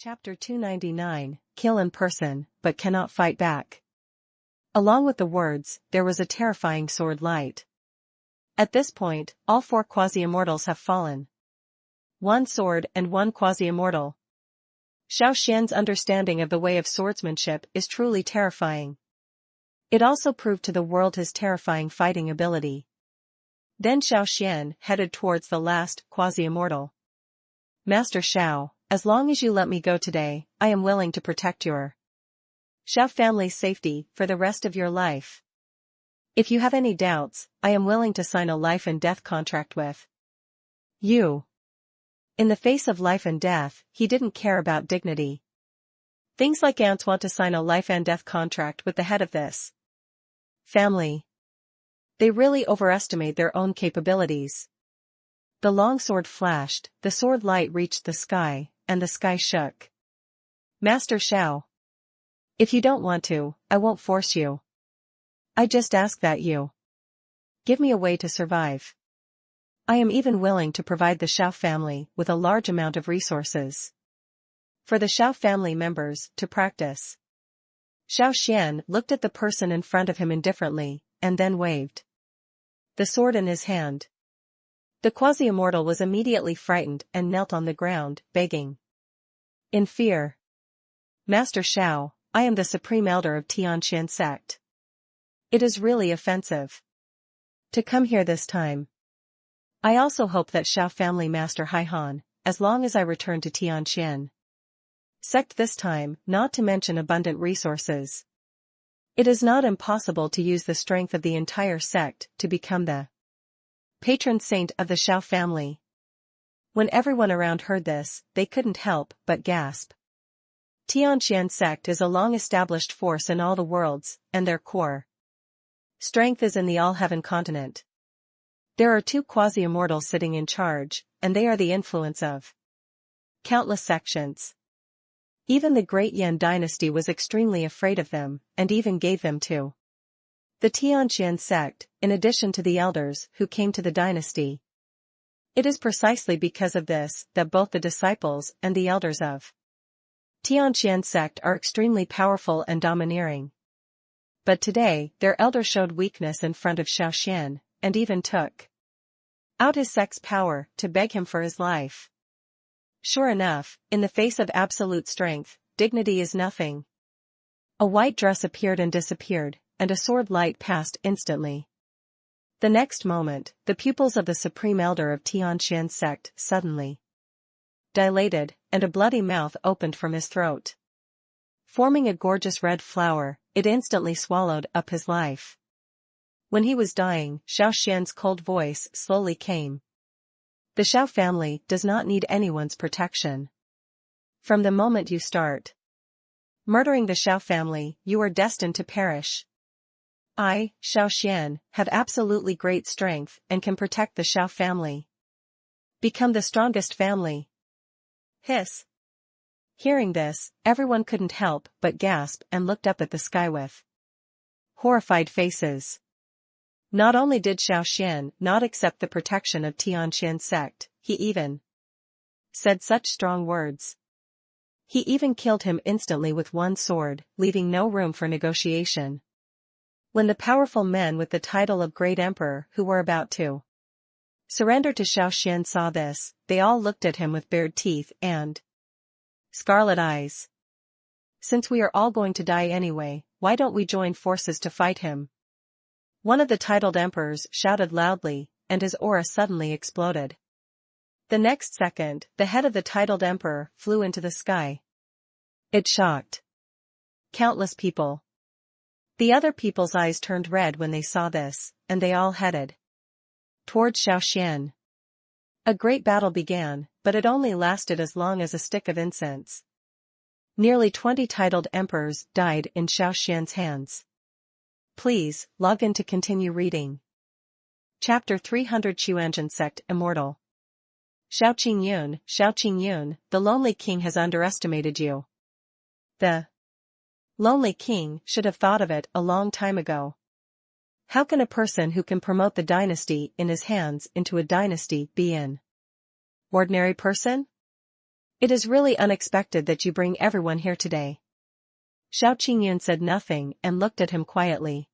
Chapter 299, Kill in person, but cannot fight back. Along with the words, there was a terrifying sword light. At this point, all four quasi-immortals have fallen. One sword and one quasi-immortal. Xiao Xuan's understanding of the way of swordsmanship is truly terrifying. It also proved to the world his terrifying fighting ability. Then Xiao Xuan headed towards the last quasi-immortal. Master Xiao, as long as you let me go today, I am willing to protect your Xiao family's safety for the rest of your life. If you have any doubts, I am willing to sign a life and death contract with you. In the face of life and death, he didn't care about dignity. Things like ants want to sign a life and death contract with the head of this family. They really overestimate their own capabilities. The long sword flashed, the sword light reached the sky, and the sky shook. Master Xiao. If you don't want to, I won't force you. I just ask that you give me a way to survive. I am even willing to provide the Xiao family with a large amount of resources for the Xiao family members to practice. Xiao Xuan looked at the person in front of him indifferently, and then waved the sword in his hand. The quasi-immortal was immediately frightened and knelt on the ground, begging in fear. Master Xiao, I am the supreme elder of Tianqian sect. It is really offensive to come here this time. I also hope that Xiao family Master Haihan, as long as I return to Tianqian sect this time, not to mention abundant resources. It is not impossible to use the strength of the entire sect to become the patron saint of the Xiao family. When everyone around heard this, they couldn't help but gasp. Tianqian sect is a long-established force in all the worlds, and their core strength is in the all-heaven continent. There are two quasi-immortals sitting in charge, and they are the influence of countless sections. Even the great Yan dynasty was extremely afraid of them, and even gave them to the Tianqian sect, in addition to the elders who came to the dynasty. It is precisely because of this that both the disciples and the elders of Tianqian sect are extremely powerful and domineering. But today, their elder showed weakness in front of Xiao Xuan, and even took out his sect's power to beg him for his life. Sure enough, in the face of absolute strength, dignity is nothing. A white dress appeared and disappeared, and a sword light passed instantly. The next moment, the pupils of the supreme elder of Tianqian sect suddenly dilated, and a bloody mouth opened from his throat. Forming a gorgeous red flower, it instantly swallowed up his life. When he was dying, Xiao Xuan's cold voice slowly came. The Xiao family does not need anyone's protection. From the moment you start murdering the Xiao family, you are destined to perish. I, Xiao Xuan, have absolutely great strength and can protect the Xiao family. Become the strongest family. Hiss. Hearing this, everyone couldn't help but gasp and looked up at the sky with horrified faces. Not only did Xiao Xuan not accept the protection of Tianqian sect, he even said such strong words. He even killed him instantly with one sword, leaving no room for negotiation. When the powerful men with the title of Great Emperor who were about to surrender to Xiao Xuan saw this, they all looked at him with bared teeth and scarlet eyes. Since we are all going to die anyway, why don't we join forces to fight him? One of the titled emperors shouted loudly, and his aura suddenly exploded. The next second, the head of the titled emperor flew into the sky. It shocked countless people. The other people's eyes turned red when they saw this, and they all headed towards Xiao Xuan. A great battle began, but it only lasted as long as a stick of incense. Nearly 20 titled emperors died in Xiao Xuan's hands. Please, log in to continue reading. Chapter 300 Xuanzhen Sect Immortal. Xiao Qingyun, the Lonely King has underestimated you. The Lonely King should have thought of it a long time ago. How can a person who can promote the dynasty in his hands into a dynasty be an ordinary person? It is really unexpected that you bring everyone here today. Xiao Qingyun said nothing and looked at him quietly.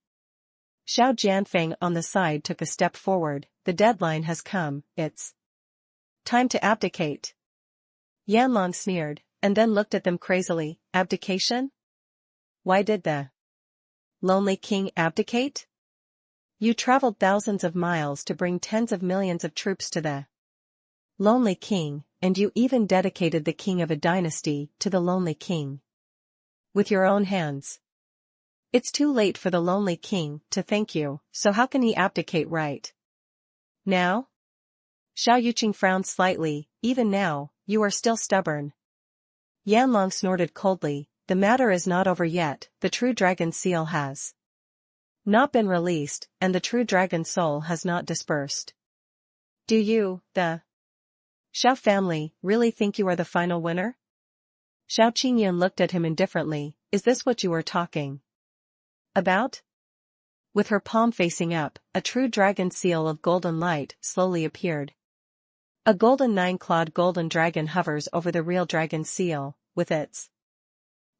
Xiao Jianfeng on the side took a step forward. The deadline has come, it's time to abdicate. Yanlong sneered, and then looked at them crazily. Abdication? Why did the lonely king abdicate? You traveled thousands of miles to bring tens of millions of troops to the lonely king, and you even dedicated the king of a dynasty to the lonely king. With your own hands. It's too late for the lonely king to thank you, so how can he abdicate right now? Xiao Yuqing frowned slightly. Even now, you are still stubborn. Yanlong snorted coldly. The matter is not over yet. The true dragon seal has not been released, and the true dragon soul has not dispersed. Do you, the Xiao family, really think you are the final winner? Xiao Qingyun looked at him indifferently. Is this what you are talking about? With her palm facing up, a true dragon seal of golden light slowly appeared. A golden 9-clawed golden dragon hovers over the real dragon seal, with its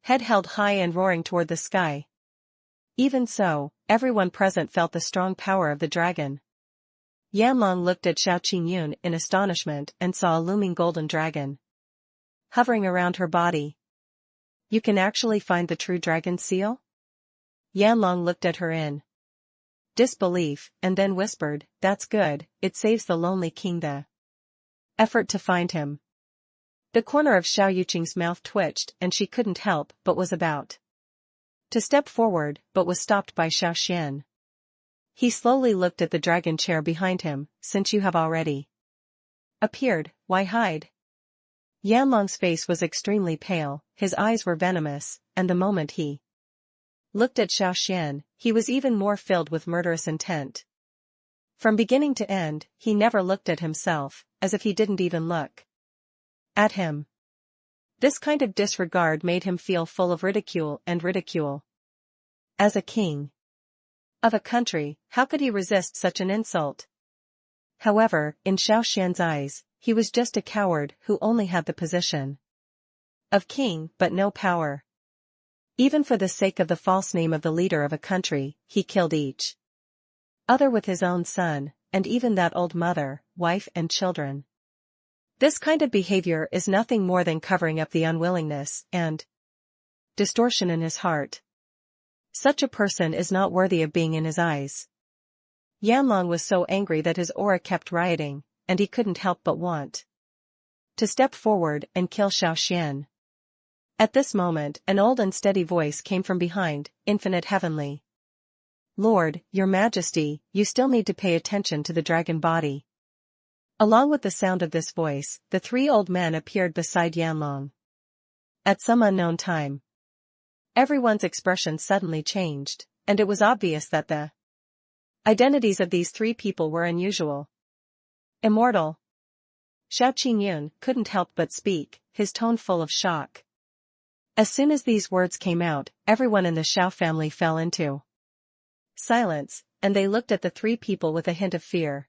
head held high and roaring toward the sky. Even so, everyone present felt the strong power of the dragon. Yanlong looked at Xiao Qingyun in astonishment and saw a looming golden dragon hovering around her body. You can actually find the true dragon seal? Yanlong looked at her in disbelief, and then whispered, that's good, it saves the lonely king the effort to find him. The corner of Xiao Yuqing's mouth twitched and she couldn't help but was about to step forward but was stopped by Xiao Xuan. He slowly looked at the dragon chair behind him. Since you have already appeared, why hide? Yanlong's face was extremely pale, his eyes were venomous, and the moment he looked at Xiao Xuan, he was even more filled with murderous intent. From beginning to end, he never looked at himself, as if he didn't even look at him. This kind of disregard made him feel full of ridicule and ridicule. As a king of a country, how could he resist such an insult? However, in Xiao Xuan's eyes, he was just a coward who only had the position of king but no power. Even for the sake of the false name of the leader of a country, he killed each other with his own son, and even that old mother, wife and children. This kind of behavior is nothing more than covering up the unwillingness and distortion in his heart. Such a person is not worthy of being in his eyes. Yanlong was so angry that his aura kept rioting, and he couldn't help but want to step forward and kill Xiao Xuan. At this moment, an old and steady voice came from behind, infinite heavenly. Lord, your majesty, you still need to pay attention to the dragon body. Along with the sound of this voice, the three old men appeared beside Yanlong. At some unknown time, everyone's expression suddenly changed, and it was obvious that the identities of these three people were unusual. Immortal. Xiao Qingyun couldn't help but speak, his tone full of shock. As soon as these words came out, everyone in the Xiao family fell into silence, and they looked at the three people with a hint of fear.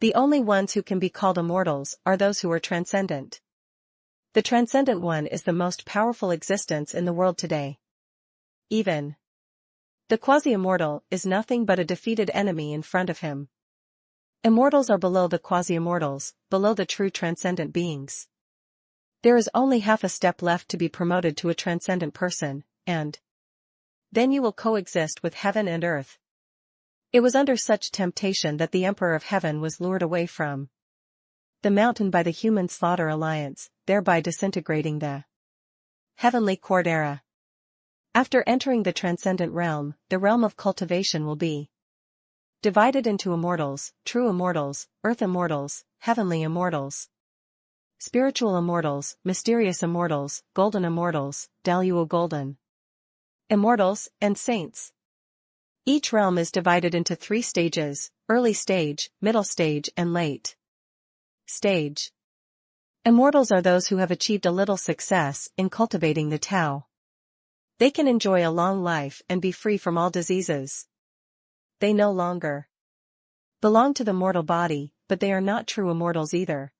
The only ones who can be called immortals are those who are transcendent. The transcendent one is the most powerful existence in the world today. Even the quasi-immortal is nothing but a defeated enemy in front of him. Immortals are below the quasi-immortals, below the true transcendent beings. There is only half a step left to be promoted to a transcendent person, and then you will coexist with heaven and earth. It was under such temptation that the Emperor of Heaven was lured away from the mountain by the human slaughter alliance, thereby disintegrating the heavenly court era. After entering the transcendent realm, the realm of cultivation will be divided into immortals, true immortals, earth immortals, heavenly immortals, spiritual immortals, mysterious immortals, golden immortals, Daluo golden immortals, and saints. Each realm is divided into 3 stages, early stage, middle stage and late stage. Immortals are those who have achieved a little success in cultivating the Tao. They can enjoy a long life and be free from all diseases. They no longer belong to the mortal body, but they are not true immortals either.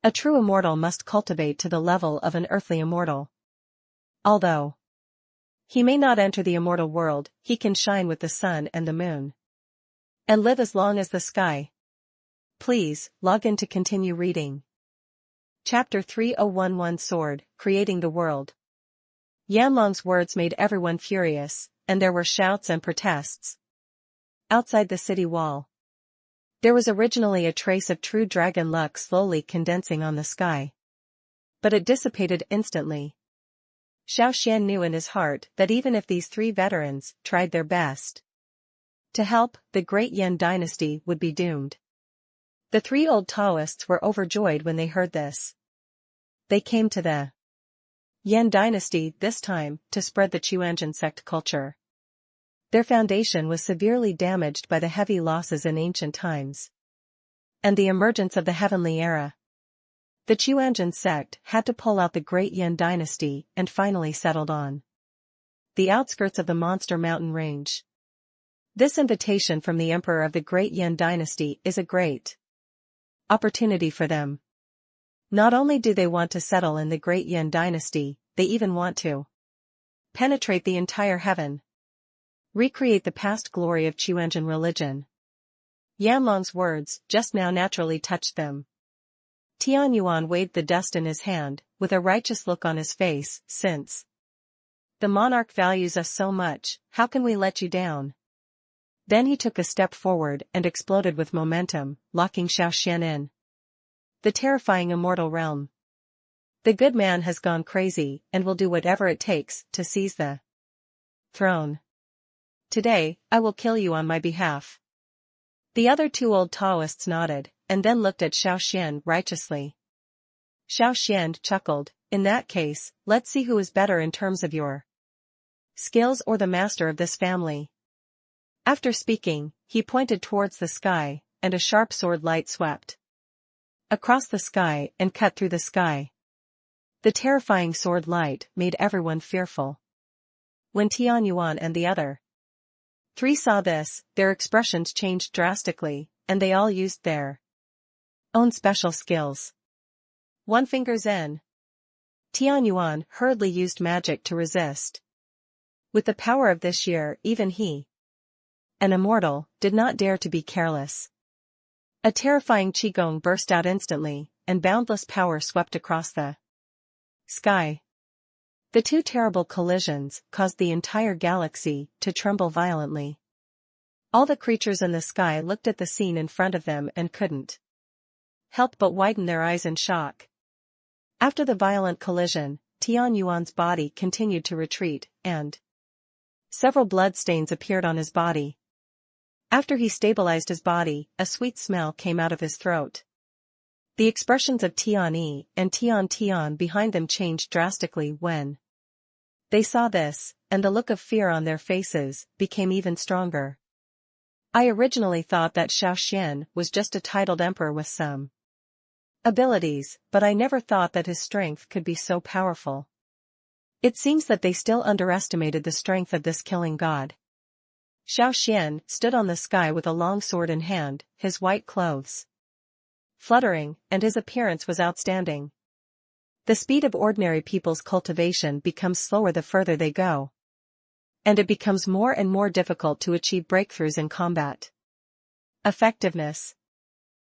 A true immortal must cultivate to the level of an earthly immortal. Although he may not enter the immortal world, he can shine with the sun and the moon. And live as long as the sky. Please, log in to continue reading. Chapter 3011 Sword, Creating the World. Yanlong's words made everyone furious, and there were shouts and protests. Outside the city wall, there was originally a trace of true dragon luck slowly condensing on the sky. But it dissipated instantly. Xiao Xuan knew in his heart that even if these three veterans tried their best to help, the great Yan dynasty would be doomed. The three old Taoists were overjoyed when they heard this. They came to the Yan dynasty, this time, to spread the Qiuanzhen sect culture. Their foundation was severely damaged by the heavy losses in ancient times and the emergence of the heavenly era. The Qiuanzhen sect had to pull out the great Yan dynasty and finally settled on the outskirts of the Monster Mountain range. This invitation from the emperor of the great Yan dynasty is a great opportunity for them. Not only do they want to settle in the great Yan dynasty, they even want to penetrate the entire heaven. Recreate the past glory of Qiuanzhen religion. Yanlong's words just now naturally touched them. Tianyuan weighed the dust in his hand, with a righteous look on his face, since the monarch values us so much, how can we let you down? Then he took a step forward and exploded with momentum, locking Xiao Xuan in the terrifying immortal realm. The good man has gone crazy and will do whatever it takes to seize the throne. Today, I will kill you on my behalf. The other two old Taoists nodded, and then looked at Xiao Xuan righteously. Xiao Xuan chuckled, in that case, let's see who is better in terms of your skills or the master of this family. After speaking, he pointed towards the sky, and a sharp sword light swept across the sky and cut through the sky. The terrifying sword light made everyone fearful. When Tianyuan and the other three saw this, their expressions changed drastically, and they all used their own special skills. One finger Zen. Tianyuan hurriedly used magic to resist. With the power of this year, even he, an immortal, did not dare to be careless. A terrifying qigong burst out instantly, and boundless power swept across the sky. The two terrible collisions caused the entire galaxy to tremble violently. All the creatures in the sky looked at the scene in front of them and couldn't help but widen their eyes in shock. After the violent collision, Tianyuan's body continued to retreat, and several bloodstains appeared on his body. After he stabilized his body, a sweet smell came out of his throat. The expressions of Tian-Yi and Tian-Tian behind them changed drastically when they saw this, and the look of fear on their faces became even stronger. I originally thought that Xiao Xuan was just a titled emperor with some abilities, but I never thought that his strength could be so powerful. It seems that they still underestimated the strength of this killing god. Xiao Xuan stood on the sky with a long sword in hand, his white clothes fluttering, and his appearance was outstanding. The speed of ordinary people's cultivation becomes slower the further they go, and it becomes more and more difficult to achieve breakthroughs in combat. Effectiveness.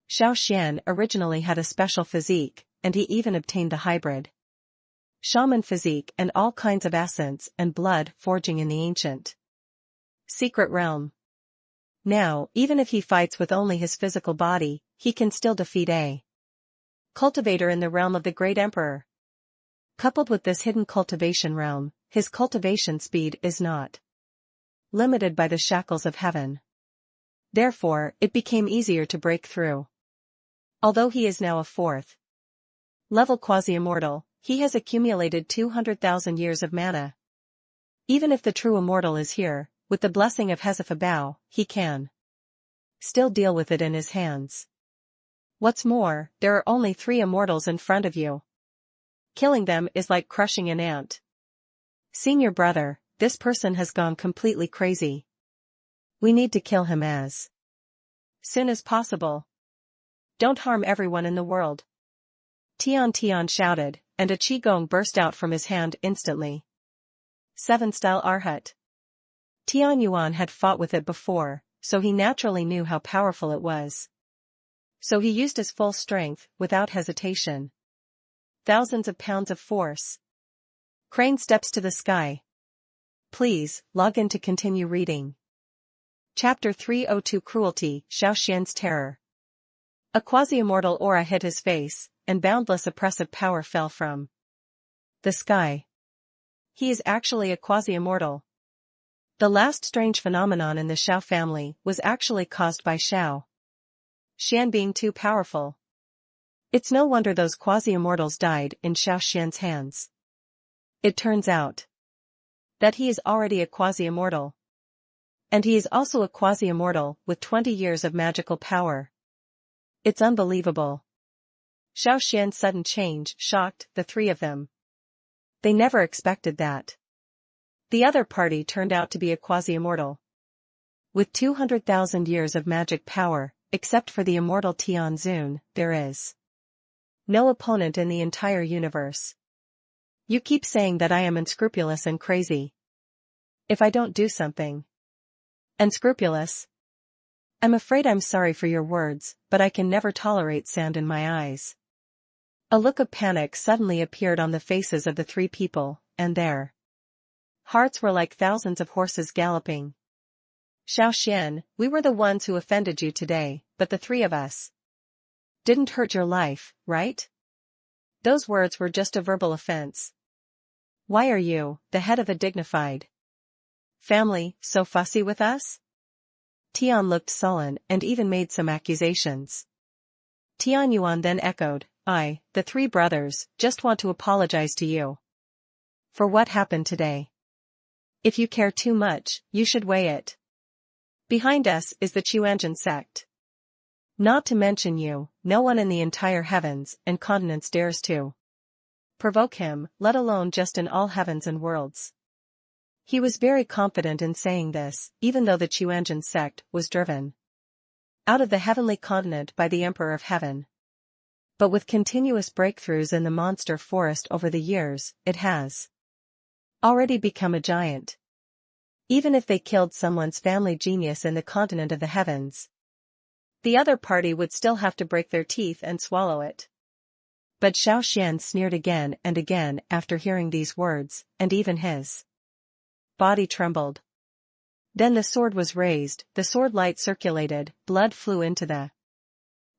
Xiao Xuan originally had a special physique, and he even obtained the hybrid shaman physique and all kinds of essence and blood forging in the ancient secret realm. Now, even if he fights with only his physical body, he can still defeat a cultivator in the realm of the great emperor. Coupled with this hidden cultivation realm, his cultivation speed is not limited by the shackles of heaven. Therefore, it became easier to break through. Although he is now a fourth level quasi-immortal, he has accumulated 200,000 years of mana. Even if the true immortal is here, with the blessing of Hezephabao, he can still deal with it in his hands. What's more, there are only 3 immortals in front of you. Killing them is like crushing an ant. Senior brother, this person has gone completely crazy. We need to kill him as soon as possible. Don't harm everyone in the world. Tian shouted, and a qigong burst out from his hand instantly. 7-style Arhat. Tian Yuan had fought with it before, so he naturally knew how powerful it was. So he used his full strength, without hesitation. Thousands of pounds of force. Crane steps to the sky. Please, log in to continue reading. Chapter 302 Cruelty, Xiao Xuan's Terror. A quasi-immortal aura hit his face, and boundless oppressive power fell from the sky. He is actually a quasi-immortal. The last strange phenomenon in the Xiao family was actually caused by Xiao Xuan being too powerful. It's no wonder those quasi-immortals died in Xiao Xuan's hands. It turns out that he is already a quasi-immortal. And he is also a quasi-immortal with 20 years of magical power. It's unbelievable. Xiao Xuan's sudden change shocked the three of them. They never expected that. The other party turned out to be a quasi-immortal. With 200,000 years of magic power, except for the immortal Tian Zun, there is no opponent in the entire universe. You keep saying that I am unscrupulous and crazy. If I don't do something unscrupulous, I'm afraid I'm sorry for your words, but I can never tolerate sand in my eyes. A look of panic suddenly appeared on the faces of the three people, and their hearts were like thousands of horses galloping. Xiao Xuan, we were the ones who offended you today, but the three of us didn't hurt your life, right? Those words were just a verbal offense. Why are you, the head of a dignified family, so fussy with us? Tian looked sullen and even made some accusations. Tian Yuan then echoed, I, the three brothers, just want to apologize to you for what happened today. If you care too much, you should weigh it. Behind us is the Chuanjin sect. Not to mention you, no one in the entire heavens and continents dares to provoke him, let alone just in all heavens and worlds. He was very confident in saying this, even though the Chuanjin sect was driven out of the heavenly continent by the Emperor of Heaven. But with continuous breakthroughs in the monster forest over the years, it has already become a giant. Even if they killed someone's family genius in the continent of the heavens, the other party would still have to break their teeth and swallow it. But Xiao Xuan sneered again and again after hearing these words, and even his body trembled. Then the sword was raised, the sword light circulated, blood flew into the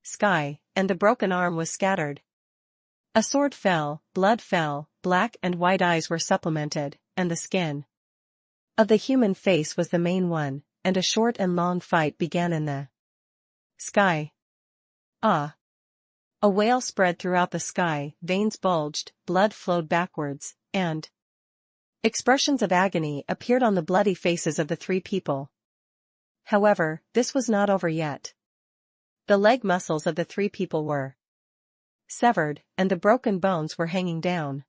sky, and the broken arm was scattered. A sword fell, blood fell, black and white eyes were supplemented, and the skin of the human face was the main one, and a short and long fight began in the sky. Ah! A wail spread throughout the sky, veins bulged, blood flowed backwards, and expressions of agony appeared on the bloody faces of the three people. However, this was not over yet. The leg muscles of the three people were severed, and the broken bones were hanging down.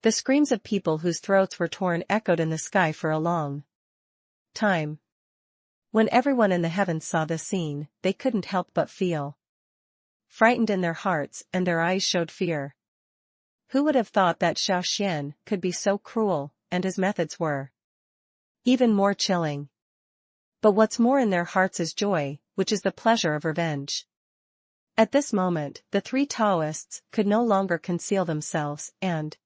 The screams of people whose throats were torn echoed in the sky for a long time. When everyone in the heavens saw this scene, they couldn't help but feel frightened in their hearts, and their eyes showed fear. Who would have thought that Xiao Xuan could be so cruel, and his methods were even more chilling? But what's more in their hearts is joy, which is the pleasure of revenge. At this moment, the three Taoists could no longer conceal themselves, and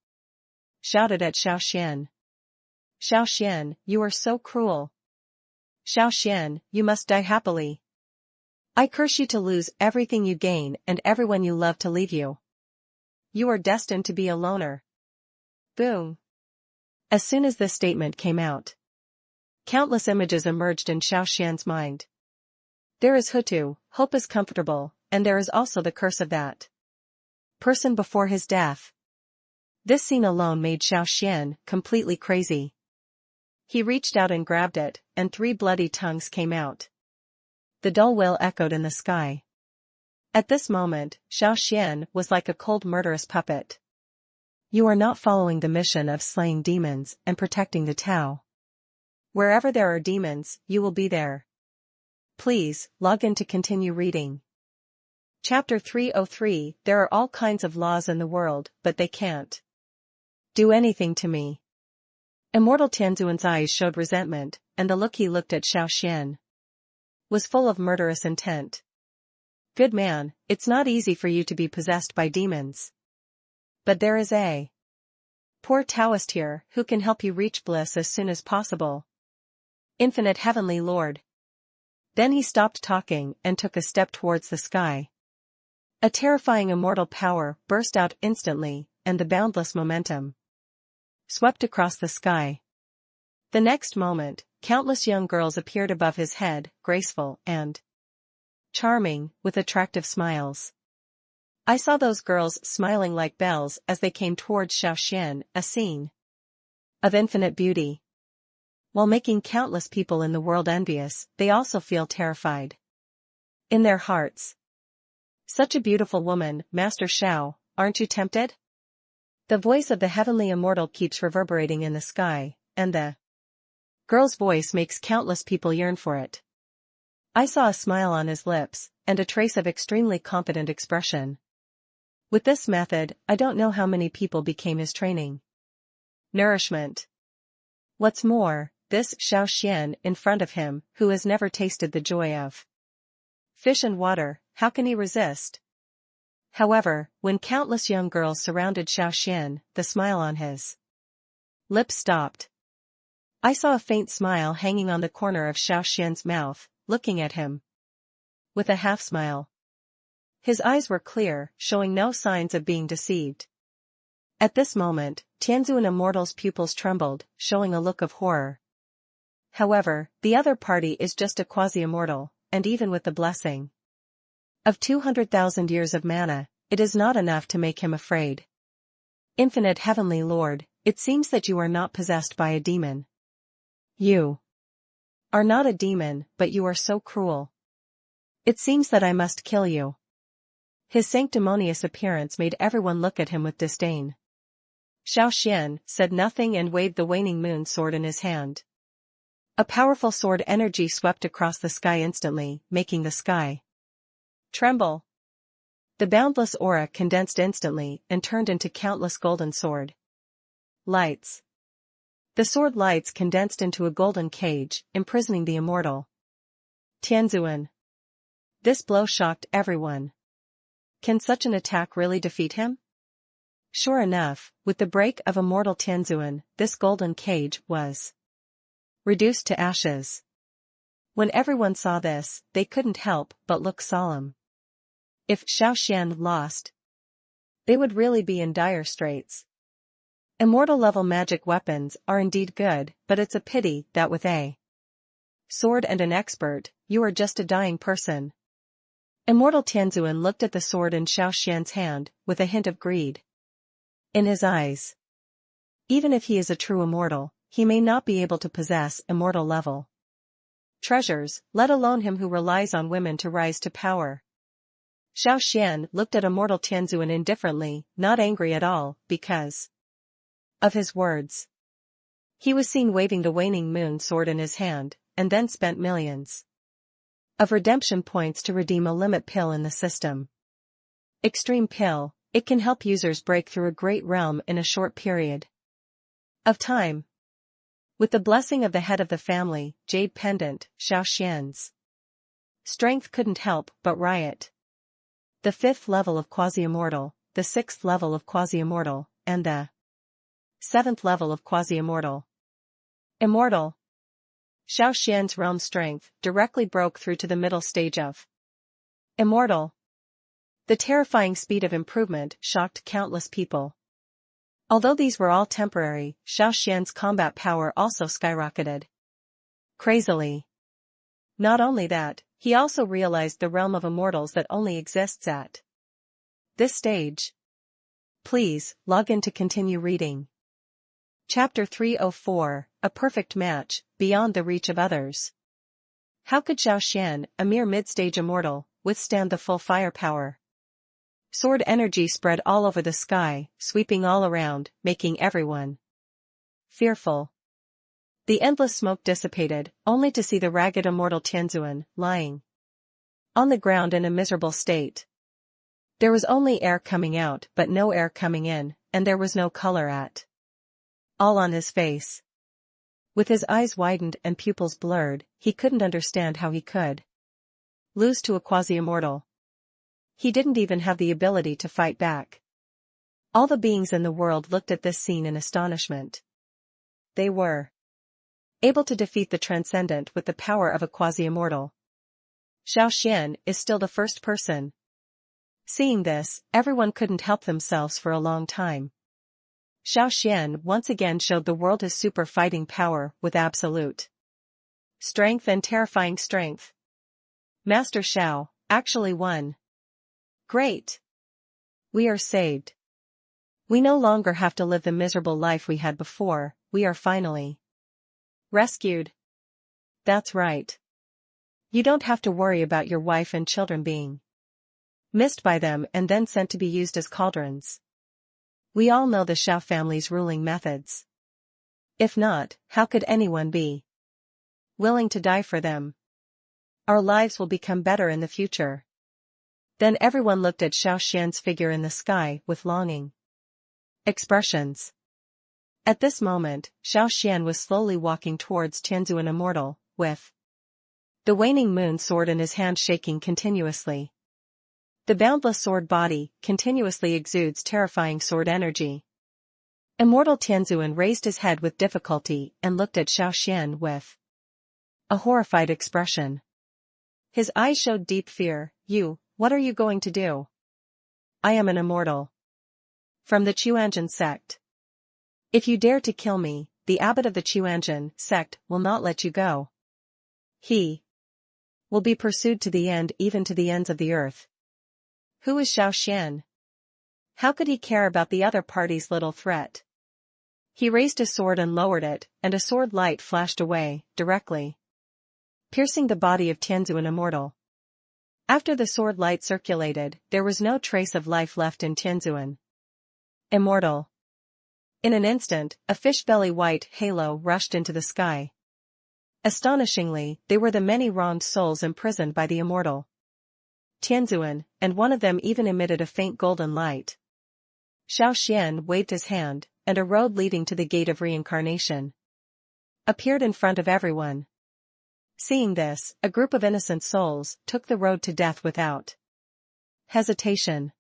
shouted at Xiao Xuan. Xiao Xuan, you are so cruel. Xiao Xuan, you must die happily. I curse you to lose everything you gain and everyone you love to leave you. You are destined to be a loner. Boom. As soon as this statement came out, countless images emerged in Xiao Xuan's mind. There is Hutu, hope is comfortable, and there is also the curse of that person before his death. This scene alone made Xiao Xuan completely crazy. He reached out and grabbed it, and 3 bloody tongues came out. The dull wail echoed in the sky. At this moment, Xiao Xuan was like a cold murderous puppet. You are not following the mission of slaying demons and protecting the Tao. Wherever there are demons, you will be there. Please, log in to continue reading. Chapter 303 There are all kinds of laws in the world, but they can't do anything to me. Immortal Tianzuan's eyes showed resentment, and the look he looked at Xiao Xuan was full of murderous intent. Good man, it's not easy for you to be possessed by demons. But there is a poor Taoist here who can help you reach bliss as soon as possible. Infinite Heavenly Lord. Then he stopped talking and took a step towards the sky. A terrifying immortal power burst out instantly, and the boundless momentum swept across the sky. The next moment, countless young girls appeared above his head, graceful and charming, with attractive smiles. I saw those girls smiling like bells as they came towards Xiao Xuan, a scene of infinite beauty. While making countless people in the world envious, they also feel terrified in their hearts. Such a beautiful woman, Master Xiao, aren't you tempted? The voice of the heavenly immortal keeps reverberating in the sky, and the girl's voice makes countless people yearn for it. I saw a smile on his lips, and a trace of extremely confident expression. With this method, I don't know how many people became his training nourishment. What's more, this Xiao Xuan in front of him, who has never tasted the joy of fish and water, how can he resist? However, when countless young girls surrounded Xiao Xuan, the smile on his lips stopped. I saw a faint smile hanging on the corner of Xiao Xuan's mouth, looking at him with a half-smile. His eyes were clear, showing no signs of being deceived. At this moment, Tianzuan Immortal's pupils trembled, showing a look of horror. However, the other party is just a quasi-immortal, and even with the blessing of 200,000 years of mana, it is not enough to make him afraid. Infinite Heavenly Lord, it seems that you are not possessed by a demon. You are not a demon, but you are so cruel. It seems that I must kill you. His sanctimonious appearance made everyone look at him with disdain. Xiao Xuan said nothing and waved the waning moon sword in his hand. A powerful sword energy swept across the sky instantly, making the sky tremble. The boundless aura condensed instantly and turned into countless golden sword lights. The sword lights condensed into a golden cage, imprisoning the immortal Tianzuan. This blow shocked everyone. Can such an attack really defeat him? Sure enough, with the break of immortal Tianzuan, this golden cage was reduced to ashes. When everyone saw this, they couldn't help but look solemn. If Xiao Xuan lost, they would really be in dire straits. Immortal-level magic weapons are indeed good, but it's a pity that with a sword and an expert, you are just a dying person. Immortal Tianzuan looked at the sword in Xiao Xuan's hand, with a hint of greed in his eyes. Even if he is a true immortal, he may not be able to possess immortal-level treasures, let alone him who relies on women to rise to power. Xiao Xuan looked at immortal Tianzuan indifferently, not angry at all, because of his words. He was seen waving the waning moon sword in his hand, and then spent millions of redemption points to redeem a limit pill in the system. Extreme pill, it can help users break through a great realm in a short period of time. With the blessing of the head of the family, Jade Pendant, Xiao Xuan's strength couldn't help but riot. The 5th level of quasi-immortal, the 6th level of quasi-immortal, and the 7th level of quasi-immortal. Immortal. Xiao Xuan's realm strength directly broke through to the middle stage of immortal. The terrifying speed of improvement shocked countless people. Although these were all temporary, Xiao Xuan's combat power also skyrocketed crazily. Not only that, he also realized the realm of immortals that only exists at this stage. Please, log in to continue reading. Chapter 304, A Perfect Match, Beyond the Reach of Others. How could Xiao Xuan, a mere mid-stage immortal, withstand the full firepower? Sword energy spread all over the sky, sweeping all around, making everyone fearful. The endless smoke dissipated, only to see the ragged immortal Tianzuan lying on the ground in a miserable state. There was only air coming out but no air coming in, and there was no color at all on his face. With his eyes widened and pupils blurred, he couldn't understand how he could lose to a quasi-immortal. He didn't even have the ability to fight back. All the beings in the world looked at this scene in astonishment. They were able to defeat the transcendent with the power of a quasi-immortal. Xiao Xuan is still the first person. Seeing this, everyone couldn't help themselves for a long time. Xiao Xuan once again showed the world his super fighting power with absolute strength and terrifying strength. Master Xiao actually won. Great! We are saved. We no longer have to live the miserable life we had before, we are finally rescued. That's right. You don't have to worry about your wife and children being missed by them and then sent to be used as cauldrons. We all know the Xiao family's ruling methods. If not, how could anyone be willing to die for them? Our lives will become better in the future. Then everyone looked at Xiao Xuan's figure in the sky with longing expressions. At this moment, Xiao Xuan was slowly walking towards Tianzuan Immortal, with the waning moon sword in his hand shaking continuously. The boundless sword body continuously exudes terrifying sword energy. Immortal Tianzuan raised his head with difficulty and looked at Xiao Xuan with a horrified expression. His eyes showed deep fear. What are you going to do? I am an immortal. From the Chuanjin sect. If you dare to kill me, the abbot of the Chuanjin sect will not let you go. He will be pursued to the end, even to the ends of the earth. Who is Xiao Xuan? How could he care about the other party's little threat? He raised his sword and lowered it, and a sword light flashed away, directly piercing the body of Tianzuan Immortal. After the sword light circulated, there was no trace of life left in Tianzuan Immortal. In an instant, a fish-belly white halo rushed into the sky. Astonishingly, they were the many wronged souls imprisoned by the immortal Tianzuan, and one of them even emitted a faint golden light. Xiao Xuan waved his hand, and a road leading to the gate of reincarnation appeared in front of everyone. Seeing this, a group of innocent souls took the road to death without hesitation.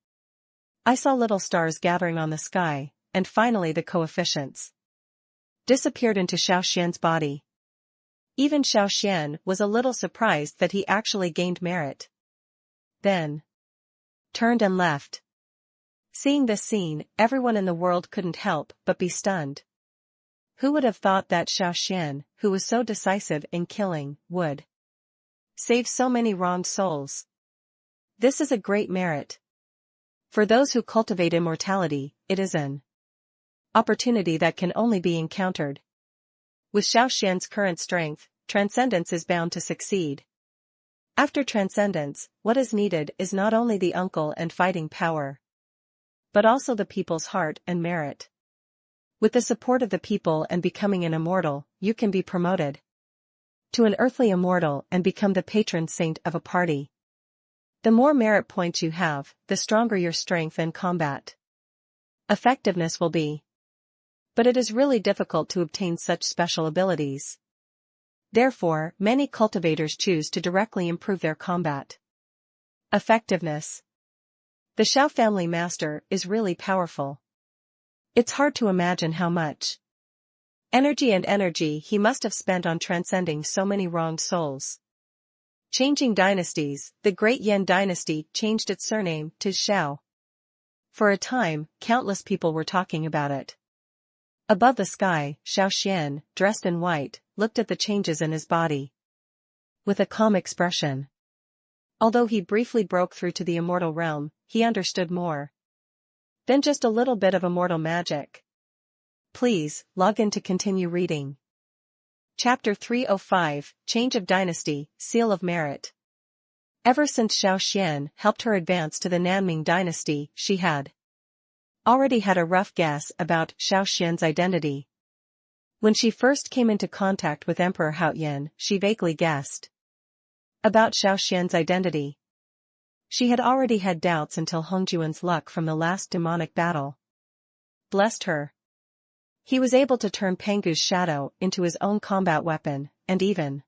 I saw little stars gathering on the sky, and finally the coefficients disappeared into Xiao Xuan's body. Even Xiao Xuan was a little surprised that he actually gained merit. Then turned and left. Seeing this scene, everyone in the world couldn't help but be stunned. Who would have thought that Xiao Xuan, who was so decisive in killing, would save so many wronged souls? This is a great merit. For those who cultivate immortality, it is an opportunity that can only be encountered. With Xiao Xuan's current strength, transcendence is bound to succeed. After transcendence, what is needed is not only the uncle and fighting power, but also the people's heart and merit. With the support of the people and becoming an immortal, you can be promoted to an earthly immortal and become the patron saint of a party. The more merit points you have, the stronger your strength and combat effectiveness will be. But it is really difficult to obtain such special abilities. Therefore, many cultivators choose to directly improve their combat effectiveness. The Xiao family master is really powerful. It's hard to imagine how much energy he must have spent on transcending so many wronged souls. Changing dynasties, the Great Yan dynasty changed its surname to Xiao. For a time, countless people were talking about it. Above the sky, Xiao Xuan, dressed in white, looked at the changes in his body with a calm expression. Although he briefly broke through to the immortal realm, he understood more than just a little bit of immortal magic. Please, log in to continue reading. Chapter 305, Change of Dynasty, Seal of Merit. Ever since Xiao Xuan helped her advance to the Nanming dynasty, she had already had a rough guess about Xiao Xuan's identity. When she first came into contact with Emperor Haoyan, she vaguely guessed about Xiao Xuan's identity. She had already had doubts until Hongjuan's luck from the last demonic battle blessed her. He was able to turn Pengu's shadow into his own combat weapon, and even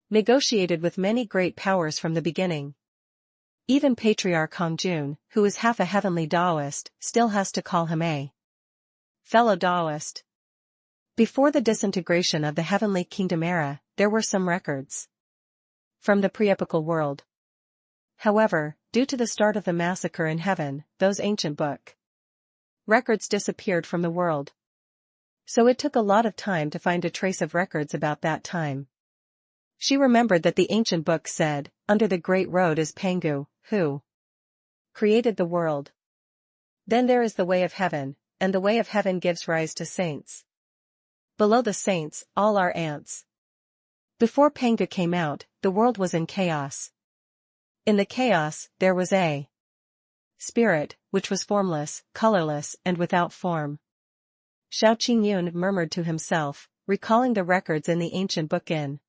negotiated with many great powers from the beginning. Even Patriarch Hongjun, who is half a heavenly Taoist, still has to call him a fellow Taoist. Before the disintegration of the Heavenly Kingdom era, there were some records from the pre-epical world. However, due to the start of the massacre in heaven, those ancient book records disappeared from the world. So it took a lot of time to find a trace of records about that time. She remembered that the ancient book said, under the great road is Pengu, who created the world. Then there is the way of heaven, and the way of heaven gives rise to saints. Below the saints, all are ants. Before Pengu came out, the world was in chaos. In the chaos, there was a spirit, which was formless, colorless, and without form. Xiao Qingyun murmured to himself, recalling the records in the ancient book in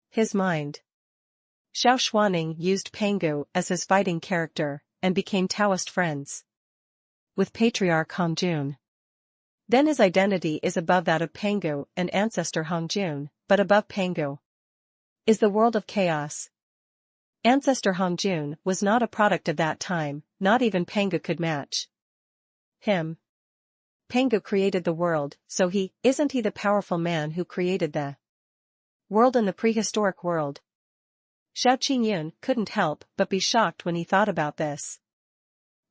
his mind. Xiao Xuan used Pengu as his fighting character, and became Taoist friends with Patriarch Hongjun. Then his identity is above that of Pengu and ancestor Hongjun, but above Pengu is the world of chaos. Ancestor Hongjun was not a product of that time, not even Pengu could match him. Pengu created the world, so isn't he the powerful man who created the world in the prehistoric world? Xiao Qingyun couldn't help but be shocked when he thought about this.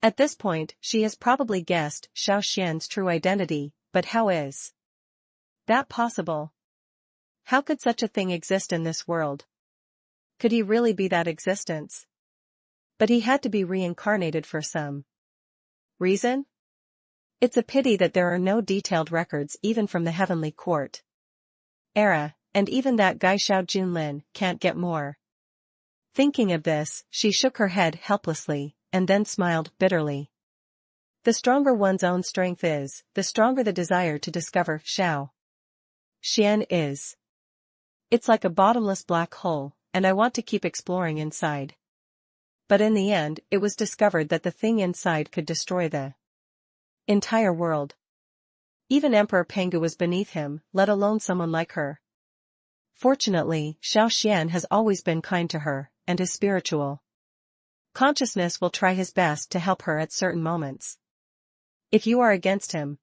At this point, she has probably guessed Xiao Xian's true identity, but how is that possible? How could such a thing exist in this world? Could he really be that existence? But he had to be reincarnated for some reason? It's a pity that there are no detailed records even from the heavenly court era, and even that guy Xiao Junlin can't get more. Thinking of this, she shook her head helplessly, and then smiled bitterly. The stronger one's own strength is, the stronger the desire to discover Xiao Xian is. It's like a bottomless black hole, and I want to keep exploring inside. But in the end, it was discovered that the thing inside could destroy the entire world. Even Emperor Pengu was beneath him, let alone someone like her. Fortunately, Xiao Xian has always been kind to her, and his spiritual consciousness will try his best to help her at certain moments. If you are against him.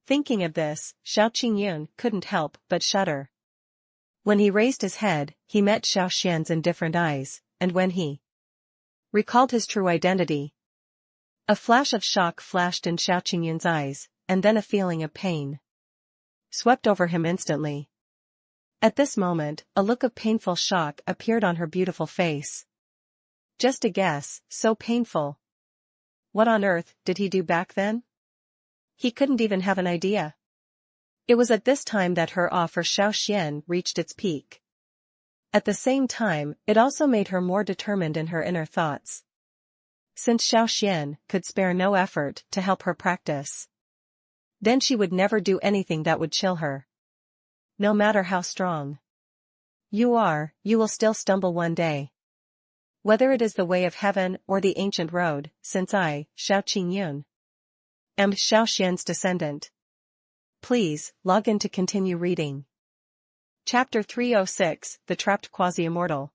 Thinking of this, Xiao Qingyun couldn't help but shudder. When he raised his head, he met Xiao Xian's indifferent eyes, and when he recalled his true identity, a flash of shock flashed in Xiao Qingyun's eyes, and then a feeling of pain swept over him instantly. At this moment, a look of painful shock appeared on her beautiful face. Just a guess, so painful. What on earth did he do back then? He couldn't even have an idea. It was at this time that her awe for Xiao Xian reached its peak. At the same time, it also made her more determined in her inner thoughts. Since Xiao Xian could spare no effort to help her practice, then she would never do anything that would chill her. No matter how strong you will still stumble one day. Whether it is the way of heaven or the ancient road, since I, Xiao Qingyun, am Xiao Xian's descendant. Please, log in to continue reading. Chapter 306, The Trapped Quasi-Immortal.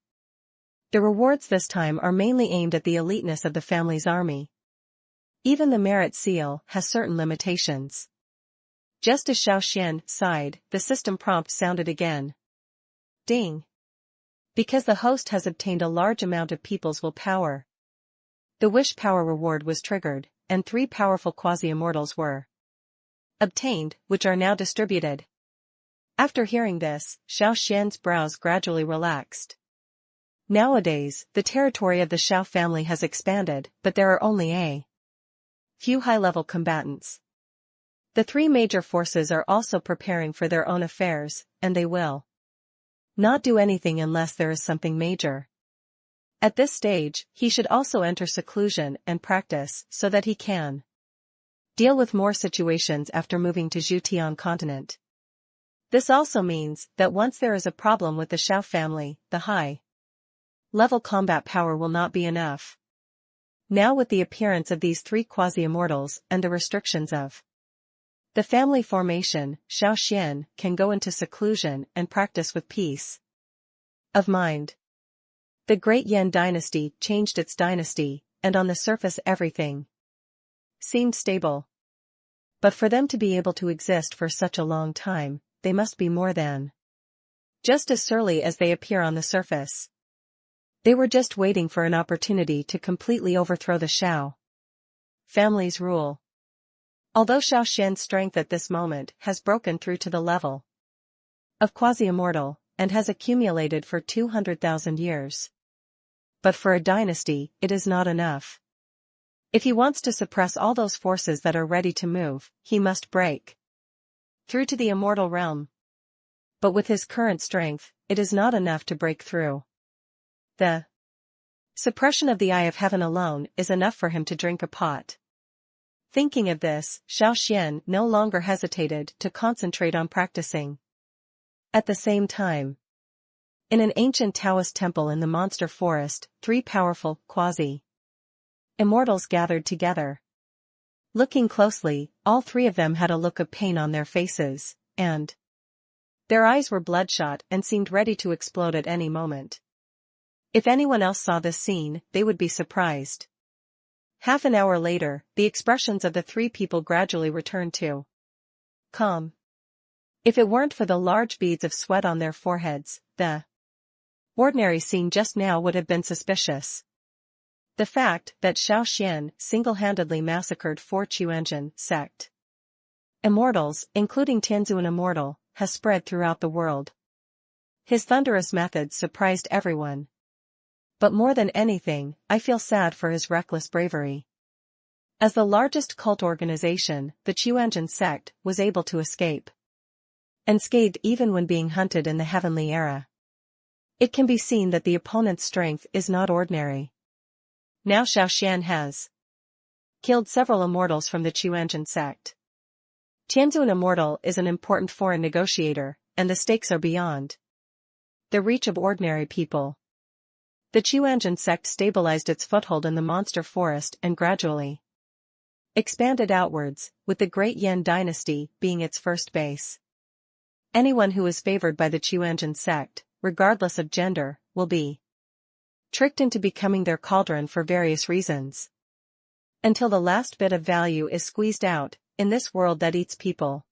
The rewards this time are mainly aimed at the eliteness of the family's army. Even the merit seal has certain limitations. Just as Xiao Xian sighed, the system prompt sounded again. Ding. Because the host has obtained a large amount of people's willpower. The wish power reward was triggered, and 3 powerful quasi-immortals were obtained, which are now distributed. After hearing this, Xiao Xian's brows gradually relaxed. Nowadays, the territory of the Xiao family has expanded, but there are only a few high-level combatants. The 3 major forces are also preparing for their own affairs, and they will not do anything unless there is something major. At this stage, he should also enter seclusion and practice so that he can deal with more situations after moving to Zhutian continent. This also means that once there is a problem with the Xiao family, the high level combat power will not be enough. Now with the appearance of these three quasi-immortals and the restrictions of the family formation, Xiao Xuan can go into seclusion and practice with peace of mind. The Great Yan dynasty changed its dynasty, and on the surface everything seemed stable. But for them to be able to exist for such a long time, they must be more than just as surly as they appear on the surface. They were just waiting for an opportunity to completely overthrow the Xiao family's rule. Although Xiao Xuan's strength at this moment has broken through to the level of quasi-immortal, and has accumulated for 200,000 years. But for a dynasty, it is not enough. If he wants to suppress all those forces that are ready to move, he must break through to the immortal realm. But with his current strength, it is not enough to break through. The suppression of the Eye of Heaven alone is enough for him to drink a pot. Thinking of this, Xiao Xuan no longer hesitated to concentrate on practicing. At the same time, in an ancient Taoist temple in the monster forest, three powerful quasi-immortals gathered together. Looking closely, all three of them had a look of pain on their faces, and their eyes were bloodshot and seemed ready to explode at any moment. If anyone else saw this scene, they would be surprised. Half an hour later, the expressions of the three people gradually returned to calm. If it weren't for the large beads of sweat on their foreheads, the ordinary scene just now would have been suspicious. The fact that Xiao Xuan single-handedly massacred 4 Qiuanzhen sect immortals, including Tianzuan immortal, has spread throughout the world. His thunderous methods surprised everyone. But more than anything, I feel sad for his reckless bravery. As the largest cult organization, the Qiuanzhen sect was able to escape unscathed even when being hunted in the heavenly era. It can be seen that the opponent's strength is not ordinary. Now Xiao Xuan has killed several immortals from the Qiuanzhen sect. Tianzuan immortal is an important foreign negotiator, and the stakes are beyond the reach of ordinary people. The Qiuanzhen sect stabilized its foothold in the monster forest and gradually expanded outwards, with the Great Yan dynasty being its first base. Anyone who is favored by the Qiuanzhen sect, regardless of gender, will be tricked into becoming their cauldron for various reasons, until the last bit of value is squeezed out, in this world that eats people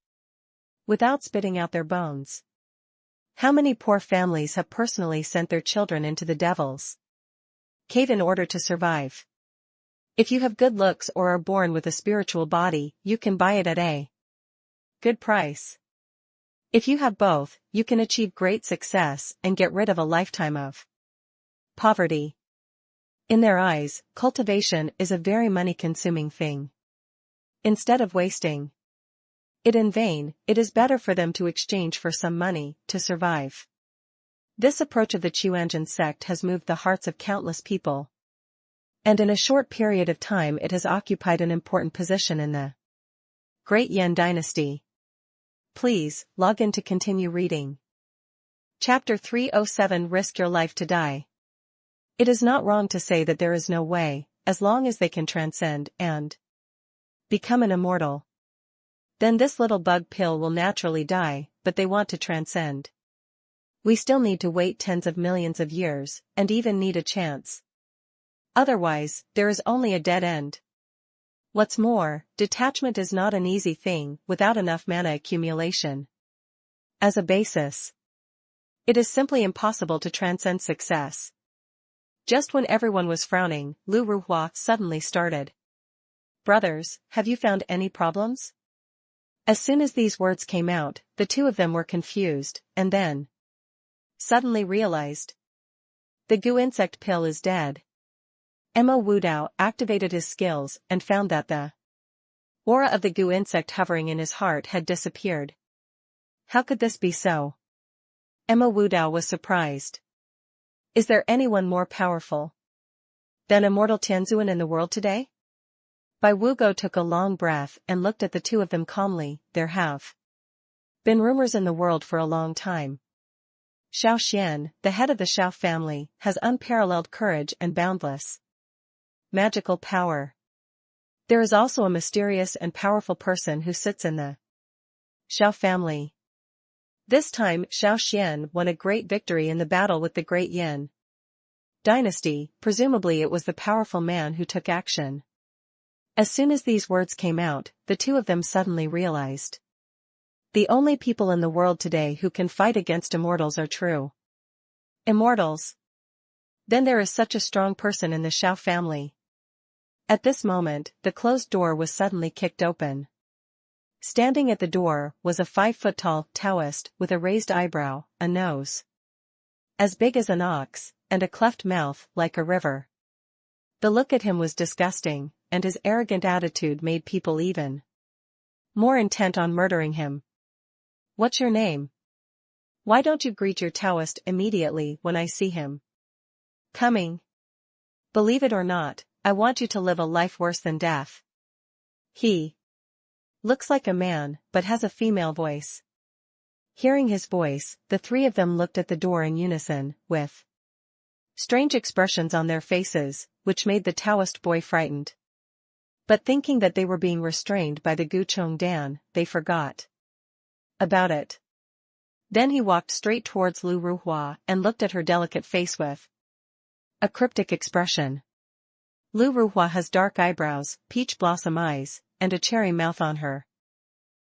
without spitting out their bones. How many poor families have personally sent their children into the devil's cave in order to survive? If you have good looks or are born with a spiritual body, you can buy it at a good price. If you have both, you can achieve great success and get rid of a lifetime of poverty. In their eyes, cultivation is a very money-consuming thing. Instead of wasting it in vain, it is better for them to exchange for some money to survive. This approach of the Qiuanzhen sect has moved the hearts of countless people. And in a short period of time it has occupied an important position in the Great Yan dynasty. Please, log in to continue reading. Chapter 307 Risk your life to die. It is not wrong to say that there is no way, as long as they can transcend and become an immortal. Then this little bug pill will naturally die, but they want to transcend. We still need to wait tens of millions of years, and even need a chance. Otherwise, there is only a dead end. What's more, detachment is not an easy thing without enough mana accumulation as a basis. It is simply impossible to transcend success. Just when everyone was frowning, Lu Ruhua suddenly started. Brothers, have you found any problems? As soon as these words came out, the two of them were confused, and then suddenly realized. The goo insect pill is dead. Mo Wudao activated his skills and found that the aura of the goo insect hovering in his heart had disappeared. How could this be so? Mo Wudao was surprised. Is there anyone more powerful than immortal Tianzuan in the world today? Bai Wugo took a long breath and looked at the two of them calmly. There have been rumors in the world for a long time. Xiao Xuan, the head of the Xiao family, has unparalleled courage and boundless magical power. There is also a mysterious and powerful person who sits in the Xiao family. This time Xiao Xuan won a great victory in the battle with the Great Yin dynasty. Presumably it was the powerful man who took action. As soon as these words came out, the two of them suddenly realized. The only people in the world today who can fight against immortals are true immortals. Then there is such a strong person in the Xiao family. At this moment, the closed door was suddenly kicked open. Standing at the door was a 5-foot-tall Taoist with a raised eyebrow, a nose as big as an ox, and a cleft mouth like a river. The look at him was disgusting, and his arrogant attitude made people even more intent on murdering him. What's your name? Why don't you greet your Taoist immediately when I see him coming? Believe it or not, I want you to live a life worse than death. He looks like a man, but has a female voice. Hearing his voice, the three of them looked at the door in unison, with strange expressions on their faces, which made the Taoist boy frightened. But thinking that they were being restrained by the Guchong Dan, they forgot about it. Then he walked straight towards Lu Ruhua and looked at her delicate face with a cryptic expression. Lu Ruhua has dark eyebrows, peach blossom eyes, and a cherry mouth on her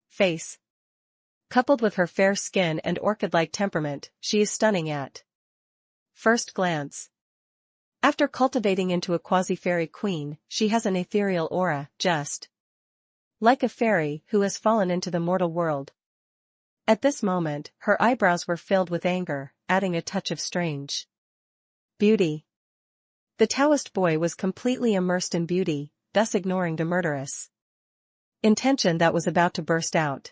face. Coupled with her fair skin and orchid-like temperament, she is stunning at first glance. After cultivating into a quasi-fairy queen, she has an ethereal aura, just like a fairy who has fallen into the mortal world. At this moment, her eyebrows were filled with anger, adding a touch of strange beauty. The Taoist boy was completely immersed in beauty, thus ignoring the murderous intention that was about to burst out.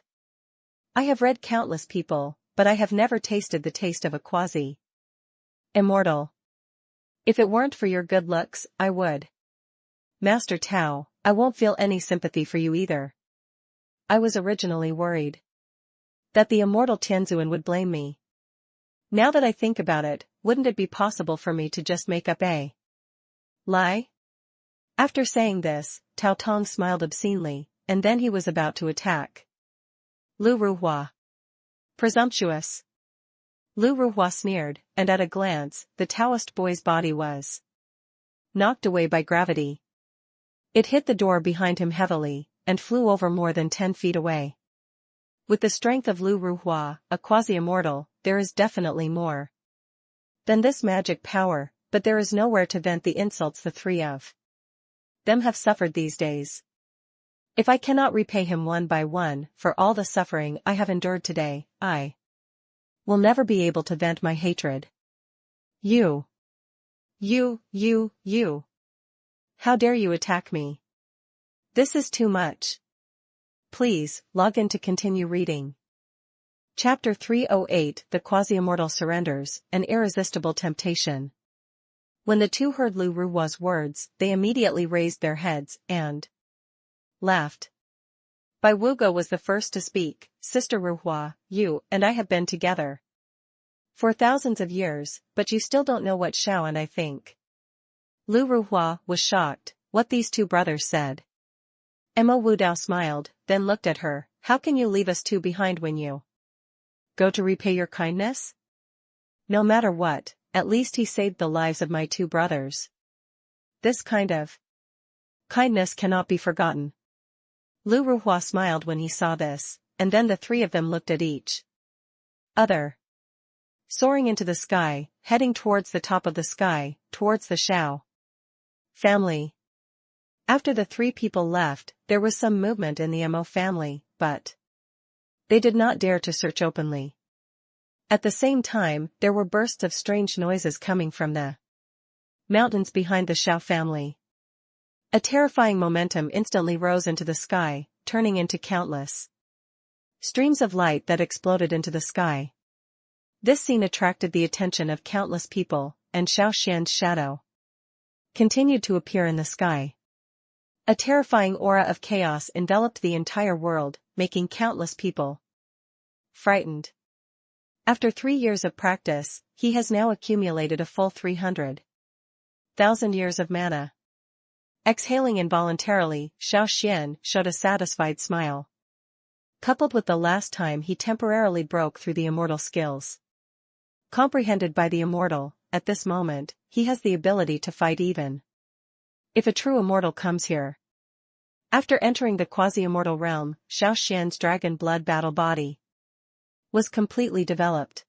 I have read countless people, but I have never tasted the taste of a quasi-immortal. If it weren't for your good looks, I would. Master Tao, I won't feel any sympathy for you either. I was originally worried that the immortal Tianzuan would blame me. Now that I think about it, wouldn't it be possible for me to just make up a lie? After saying this, Tao Tong smiled obscenely, and then he was about to attack Lu Ruhua. Presumptuous. Lu Ruhua sneered, and at a glance, the Taoist boy's body was knocked away by gravity. It hit the door behind him heavily, and flew over more than 10 feet away. With the strength of Lu Ruhua, a quasi-immortal, there is definitely more than this magic power, but there is nowhere to vent the insults the three of them have suffered these days. If I cannot repay him one by one for all the suffering I have endured today, I will never be able to vent my hatred. You. How dare you attack me? This is too much. Please, log in to continue reading. Chapter 308 The Quasi-Immortal Surrenders, An Irresistible Temptation. When the two heard Lu Ruhua's words, they immediately raised their heads, and laughed. Bai Wuge was the first to speak. Sister Ruhua, you and I have been together for thousands of years, but you still don't know what Xiao and I think. Lu Ruhua was shocked, what these two brothers said. Emma Wudao smiled, then looked at her. How can you leave us two behind when you go to repay your kindness? No matter what, at least he saved the lives of my two brothers. This kind of kindness cannot be forgotten. Lu Ruhua smiled when he saw this, and then the three of them looked at each other. Soaring into the sky, heading towards the top of the sky, towards the Xiao family. After the three people left, there was some movement in the Mo family, but they did not dare to search openly. At the same time, there were bursts of strange noises coming from the mountains behind the Xiao family. A terrifying momentum instantly rose into the sky, turning into countless streams of light that exploded into the sky. This scene attracted the attention of countless people, and Xiao Xuan's shadow continued to appear in the sky. A terrifying aura of chaos enveloped the entire world, making countless people frightened. After 3 years of practice, he has now accumulated a full 300,000 years of mana. Exhaling involuntarily, Xiao Xuan showed a satisfied smile. Coupled with the last time he temporarily broke through the immortal skills. Comprehended by the immortal, at this moment, he has the ability to fight even if a true immortal comes here. After entering the quasi-immortal realm, Xiao Xuan's dragon blood battle body was completely developed.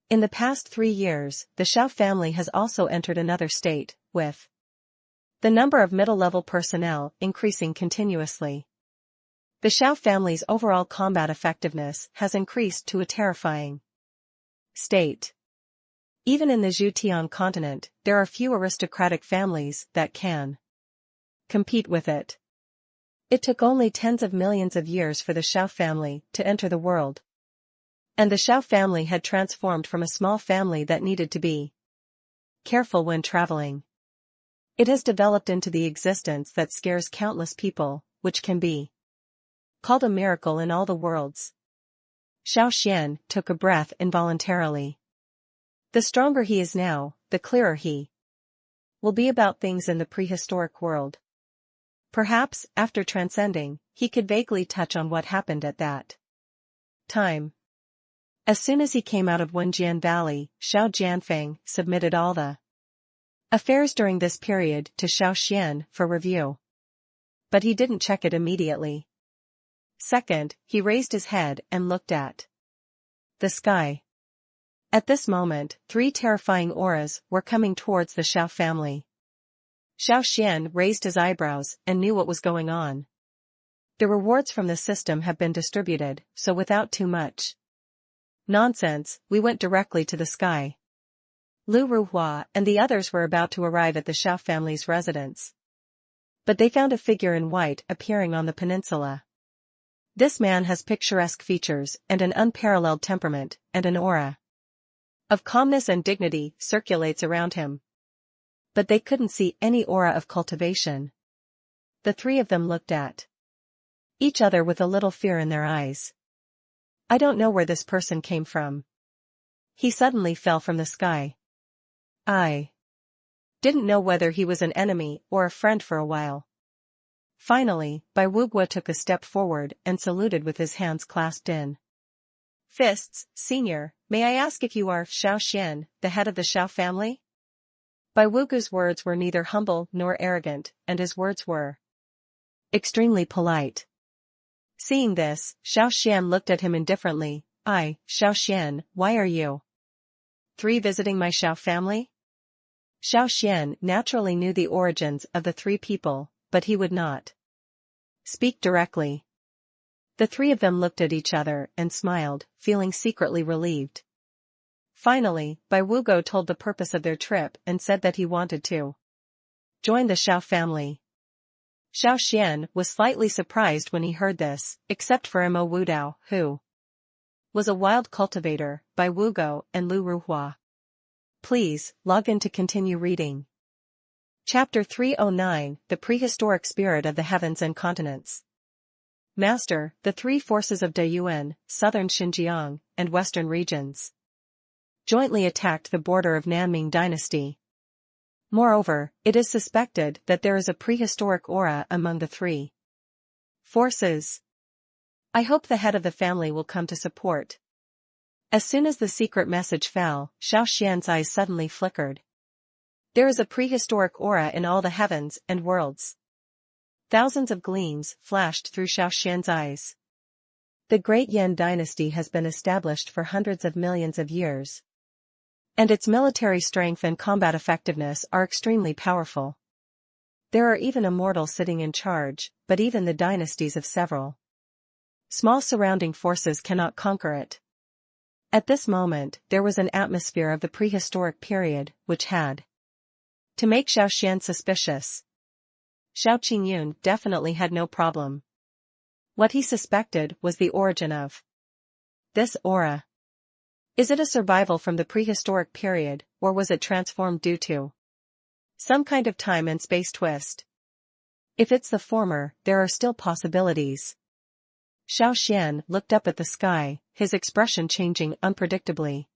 In the past 3 years, the Xiao family has also entered another state, with the number of middle-level personnel increasing continuously. The Xiao family's overall combat effectiveness has increased to a terrifying state. Even in the Zhutian continent, there are few aristocratic families that can compete with it. It took only tens of millions of years for the Xiao family to enter the world. And the Xiao family had transformed from a small family that needed to be careful when traveling. It has developed into the existence that scares countless people, which can be called a miracle in all the worlds. Xiao Xuan took a breath involuntarily. The stronger he is now, the clearer he will be about things in the prehistoric world. Perhaps, after transcending, he could vaguely touch on what happened at that time. As soon as he came out of Wenjian Valley, Xiao Jianfeng submitted all the affairs during this period to Xiao Xuan for review. But he didn't check it immediately. Second, he raised his head and looked at the sky. At this moment, 3 terrifying auras were coming towards the Xiao family. Xiao Xuan raised his eyebrows and knew what was going on. The rewards from the system have been distributed, so without too much nonsense, we went directly to the sky. Lu Ruhua and the others were about to arrive at the Xiao family's residence. But they found a figure in white appearing on the peninsula. This man has picturesque features and an unparalleled temperament, and an aura of calmness and dignity circulates around him. But they couldn't see any aura of cultivation. The 3 of them looked at each other with a little fear in their eyes. I don't know where this person came from. He suddenly fell from the sky. I didn't know whether he was an enemy or a friend for a while. Finally, Bai Wuguo took a step forward and saluted with his hands clasped in fists. Senior, may I ask if you are Xiao Xuan, the head of the Xiao family? Bai Wuguo's words were neither humble nor arrogant, and his words were extremely polite. Seeing this, Xiao Xuan looked at him indifferently. Xiao Xuan, why are you 3 visiting my Xiao family? Xiao Xuan naturally knew the origins of the 3 people, but he would not speak directly. The 3 of them looked at each other and smiled, feeling secretly relieved. Finally, Bai Wuguo told the purpose of their trip and said that he wanted to join the Xiao family. Xiao Xuan was slightly surprised when he heard this, except for Mo Wudao, who was a wild cultivator, Bai Wuguo and Lu Ruhua. Please, log in to continue reading. Chapter 309, The Prehistoric Spirit of the Heavens and Continents. Master, the 3 forces of Dayuan, southern Xinjiang, and western regions jointly attacked the border of Nanming dynasty. Moreover, it is suspected that there is a prehistoric aura among the 3 forces. I hope the head of the family will come to support. As soon as the secret message fell, Xiao Xuan's eyes suddenly flickered. There is a prehistoric aura in all the heavens and worlds. Thousands of gleams flashed through Xiao Xuan's eyes. The Great Yan dynasty has been established for hundreds of millions of years. And its military strength and combat effectiveness are extremely powerful. There are even immortals sitting in charge, but even the dynasties of several small surrounding forces cannot conquer it. At this moment, there was an atmosphere of the prehistoric period, which had to make Xiao Xuan suspicious. Xiao Qingyun definitely had no problem. What he suspected was the origin of this aura. Is it a survival from the prehistoric period, or was it transformed due to some kind of time and space twist? If it's the former, there are still possibilities. Xiao Xuan looked up at the sky, his expression changing unpredictably.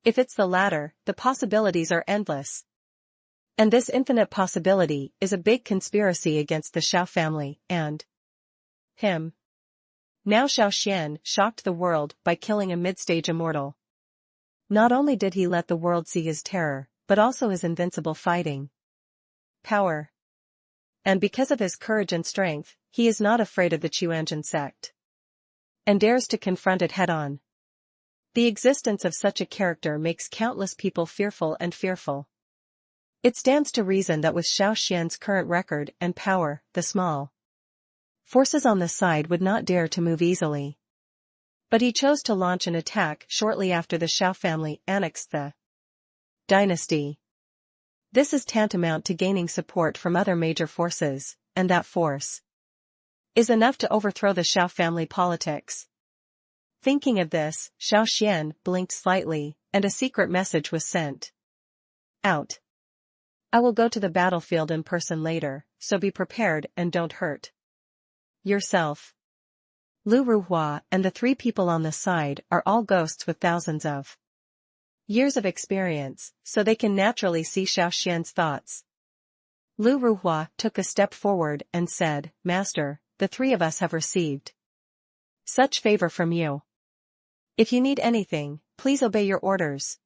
If it's the latter, the possibilities are endless. And this infinite possibility is a big conspiracy against the Xiao family, and him. Now Xiao Xuan shocked the world by killing a mid-stage immortal. Not only did he let the world see his terror, but also his invincible fighting power. And because of his courage and strength, he is not afraid of the Chuanjian sect. And dares to confront it head-on. The existence of such a character makes countless people fearful and fearful. It stands to reason that with Xiao Xuan's current record and power, the small forces on the side would not dare to move easily. But he chose to launch an attack shortly after the Xiao family annexed the dynasty. This is tantamount to gaining support from other major forces, and that force is enough to overthrow the Xiao family politics. Thinking of this, Xiao Xuan blinked slightly, and a secret message was sent out. I will go to the battlefield in person later, so be prepared and don't hurt yourself. Lu Ruhua and the 3 people on the side are all ghosts with thousands of years of experience, so they can naturally see Xiao Xuan's thoughts. Lu Ruhua took a step forward and said, Master, the 3 of us have received such favor from you. If you need anything, please obey your orders.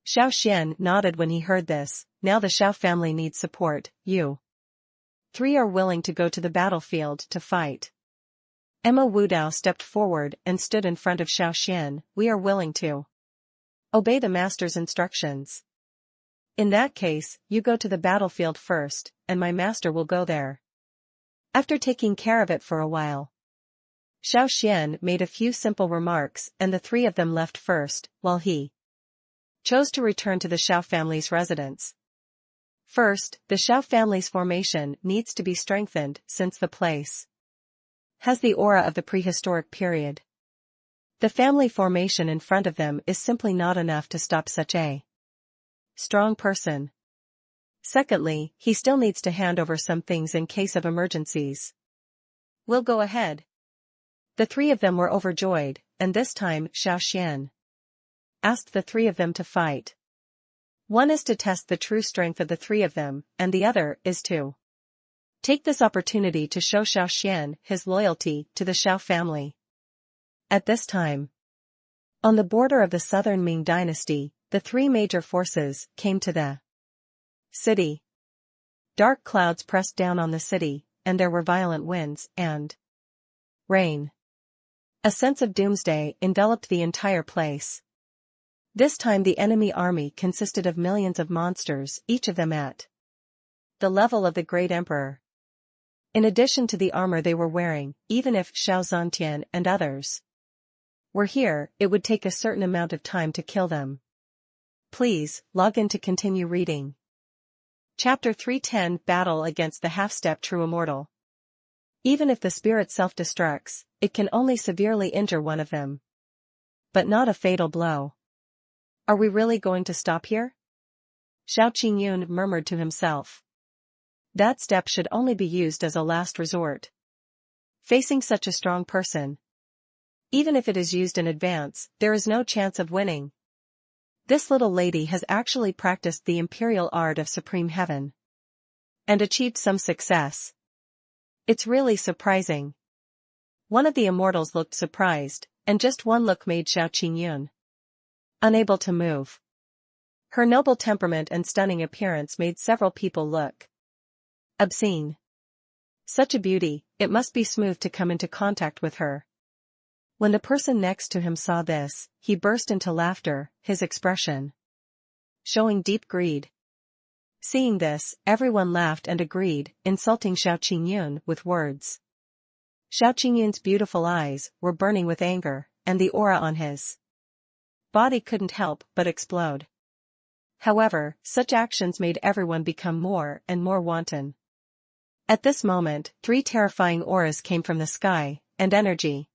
Xiao Xuan nodded when he heard this. Now the Xiao family needs support. You 3 are willing to go to the battlefield to fight. Emma Wudao stepped forward and stood in front of Xiao Xuan. We are willing to obey the master's instructions. In that case, you go to the battlefield first, and my master will go there. After taking care of it for a while, Xiao Xuan made a few simple remarks and the 3 of them left first, while he chose to return to the Xiao family's residence. First, the Xiao family's formation needs to be strengthened since the place has the aura of the prehistoric period. The family formation in front of them is simply not enough to stop such a strong person. Secondly, he still needs to hand over some things in case of emergencies. We'll go ahead. The 3 of them were overjoyed, and this time Xiao Xuan asked the 3 of them to fight. One is to test the true strength of the 3 of them, and the other is to take this opportunity to show Xiao Xuan his loyalty to the Xiao family. At this time, on the border of the southern Ming dynasty, the 3 major forces came to the city. Dark clouds pressed down on the city, and there were violent winds and rain. A sense of doomsday enveloped the entire place. This time the enemy army consisted of millions of monsters, each of them at the level of the great emperor. In addition to the armor they were wearing, even if Xiao Zhantian and others were here, it would take a certain amount of time to kill them. Please, log in to continue reading. Chapter 310 Battle against the half-step true immortal. Even if the spirit self-destructs, it can only severely injure one of them. But not a fatal blow. Are we really going to stop here? Xiao Qingyun murmured to himself. That step should only be used as a last resort. Facing such a strong person, even if it is used in advance, there is no chance of winning. This little lady has actually practiced the imperial art of supreme heaven and achieved some success. It's really surprising. One of the immortals looked surprised, and just one look made Xiao Qingyun unable to move. Her noble temperament and stunning appearance made several people look obscene. Such a beauty, it must be smooth to come into contact with her. When the person next to him saw this, he burst into laughter, his expression showing deep greed. Seeing this, everyone laughed and agreed, insulting Xiao Qingyun with words. Xiao Qingyun's beautiful eyes were burning with anger, and the aura on his body couldn't help but explode. However, such actions made everyone become more and more wanton. At this moment, 3 terrifying auras came from the sky, and energy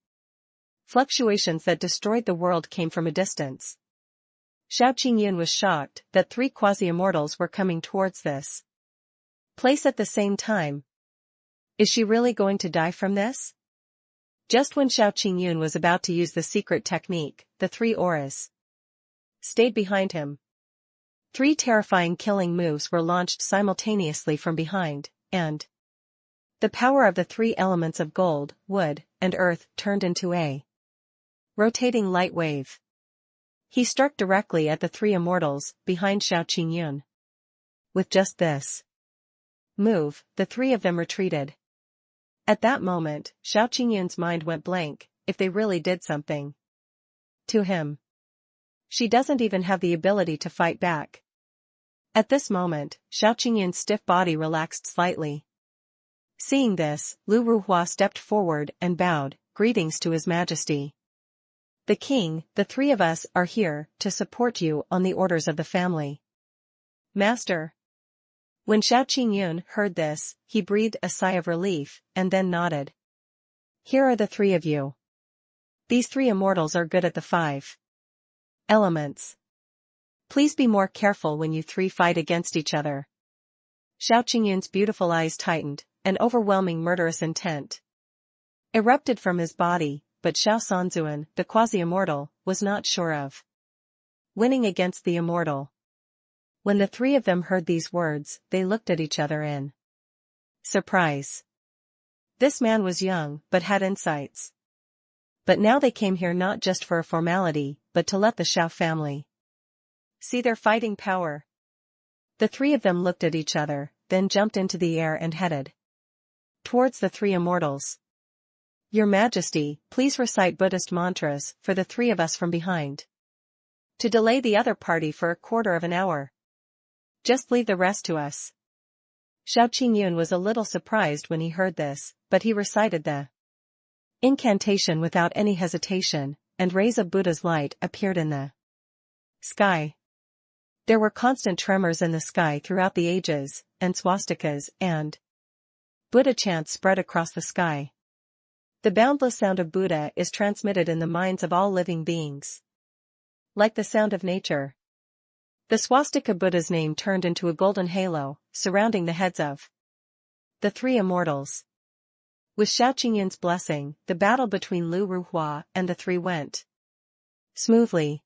fluctuations that destroyed the world came from a distance. Xiao Qingyun was shocked that 3 quasi-immortals were coming towards this place at the same time. Is she really going to die from this? Just when Xiao Qingyun was about to use the secret technique, the three auras stayed behind him. Three terrifying killing moves were launched simultaneously from behind, and the power of the three elements of gold, wood, and earth turned into a rotating light wave. He struck directly at the three immortals behind Xiao Qingyun. With just this move, the three of them retreated. At that moment, Xiao Qingyun's mind went blank. If they really did something to him, she doesn't even have the ability to fight back. At this moment, Xiao Qingyun's stiff body relaxed slightly. Seeing this, Lu Ruhua stepped forward and bowed, "Greetings to His Majesty. The king, the three of us are here to support you on the orders of the family." "Master." When Xiao Qingyun heard this, he breathed a sigh of relief, and then nodded. "Here are the three of you. These three immortals are good at the five elements. Please be more careful when you three fight against each other." Xiao Qingyun's beautiful eyes tightened, an overwhelming murderous intent erupted from his body, but Xiao Sanzuan, the quasi-immortal, was not sure of winning against the immortal. When the three of them heard these words, they looked at each other in surprise. This man was young, but had insights. But now they came here not just for a formality, but to let the Xiao family see their fighting power. The three of them looked at each other, then jumped into the air and headed towards the three immortals. "Your Majesty, please recite Buddhist mantras for the three of us from behind. To delay the other party for a quarter of an hour. Just leave the rest to us." Xiao Qingyun was a little surprised when he heard this, but he recited the incantation without any hesitation, and rays of Buddha's light appeared in the sky. There were constant tremors in the sky throughout the ages, and swastikas and Buddha chants spread across the sky. The boundless sound of Buddha is transmitted in the minds of all living beings, like the sound of nature. The swastika Buddha's name turned into a golden halo, surrounding the heads of the three immortals. With Xiao Qingyun's blessing, the battle between Lu Ruhua and the three went smoothly.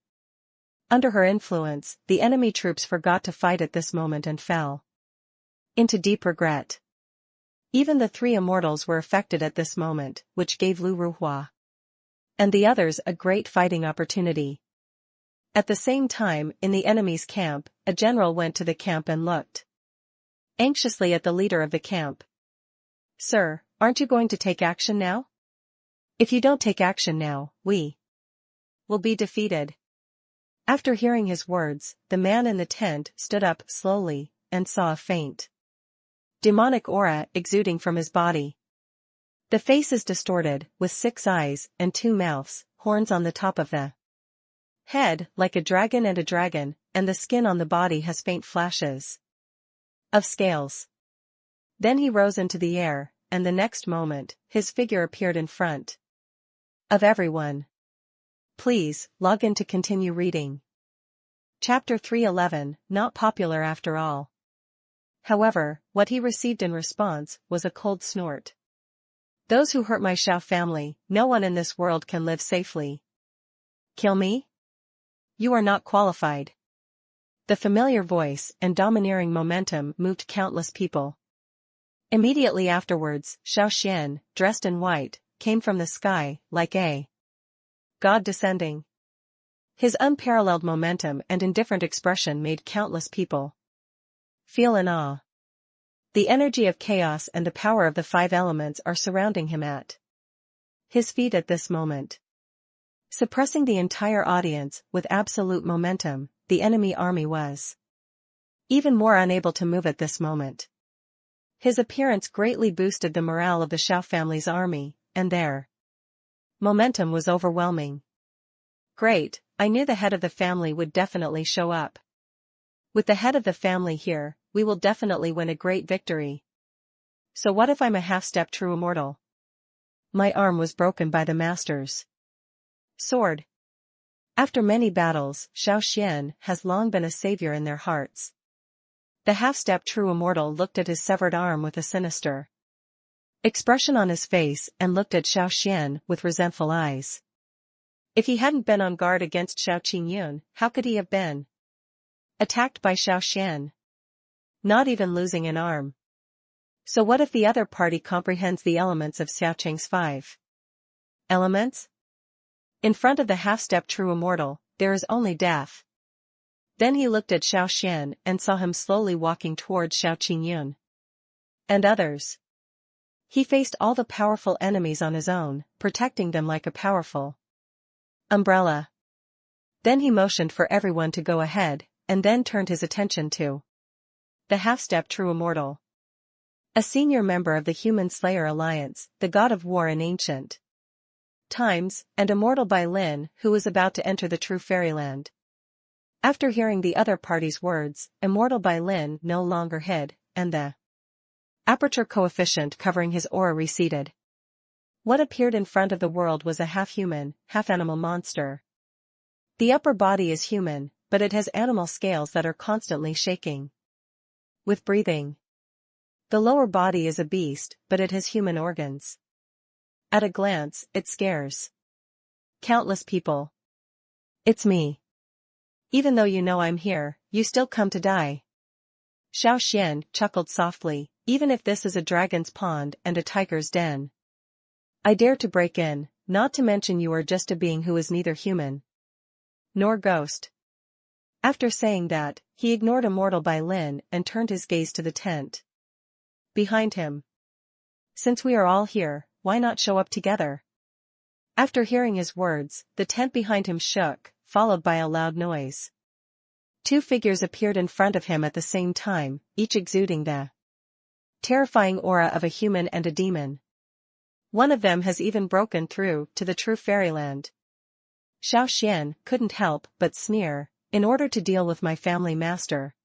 Under her influence, the enemy troops forgot to fight at this moment and fell into deep regret. Even the three immortals were affected at this moment, which gave Lu Ruhua and the others a great fighting opportunity. At the same time, in the enemy's camp, a general went to the camp and looked anxiously at the leader of the camp. "Sir, aren't you going to take action now? If you don't take action now, we will be defeated." After hearing his words, the man in the tent stood up slowly, and saw a faint demonic aura exuding from his body. The face is distorted, with 6 eyes, and 2 mouths, horns on the top of the head, like a dragon, and the skin on the body has faint flashes of scales. Then he rose into the air, and the next moment, his figure appeared in front of everyone. Please, log in to continue reading. Chapter 311, Not Popular After All. However, what he received in response was a cold snort. "Those who hurt my Xiao family, no one in this world can live safely. Kill me? You are not qualified." The familiar voice and domineering momentum moved countless people. Immediately afterwards, Xiao Xuan, dressed in white, came from the sky, like a god descending. His unparalleled momentum and indifferent expression made countless people feel in awe. The energy of chaos and the power of the 5 elements are surrounding him at his feet at this moment. Suppressing the entire audience with absolute momentum, the enemy army was even more unable to move at this moment. His appearance greatly boosted the morale of the Xiao family's army, and their momentum was overwhelming. "Great, I knew the head of the family would definitely show up. With the head of the family here, we will definitely win a great victory. So what if I'm a half-step true immortal? My arm was broken by the master's sword." After many battles, Xiao Xuan has long been a savior in their hearts. The half-step true immortal looked at his severed arm with a sinister expression on his face and looked at Xiao Xuan with resentful eyes. If he hadn't been on guard against Xiao Qingyun, how could he have been attacked by Xiao Xuan? Not even losing an arm. So what if the other party comprehends the elements of Xiao Cheng's 5 elements? In front of the half-step true immortal, there is only death. Then he looked at Xiao Xuan and saw him slowly walking towards Xiao Qingyun and others. He faced all the powerful enemies on his own, protecting them like a powerful umbrella. Then he motioned for everyone to go ahead, and then turned his attention to the half-step true immortal, a senior member of the Human Slayer Alliance, the god of war in ancient times, and immortal Bai Lin, who was about to enter the true fairyland. After hearing the other party's words, immortal Bai Lin no longer hid, and the aperture coefficient covering his aura receded. What appeared in front of the world was a half-human, half-animal monster. The upper body is human, but it has animal scales that are constantly shaking with breathing. The lower body is a beast, but it has human organs. At a glance, it scares countless people. It's me. Even though you know I'm here, you still come to die. Xiao Xuan chuckled softly, even if this is a dragon's pond and a tiger's den. I dare to break in, not to mention you are just a being who is neither human nor ghost. After saying that, he ignored immortal Bai Lin and turned his gaze to the tent behind him. Since we are all here, why not show up together? After hearing his words, the tent behind him shook, followed by a loud noise. 2 figures appeared in front of him at the same time, each exuding the terrifying aura of a human and a demon. One of them has even broken through to the true fairyland. Xiao Xuan couldn't help but sneer, in order to deal with my family master.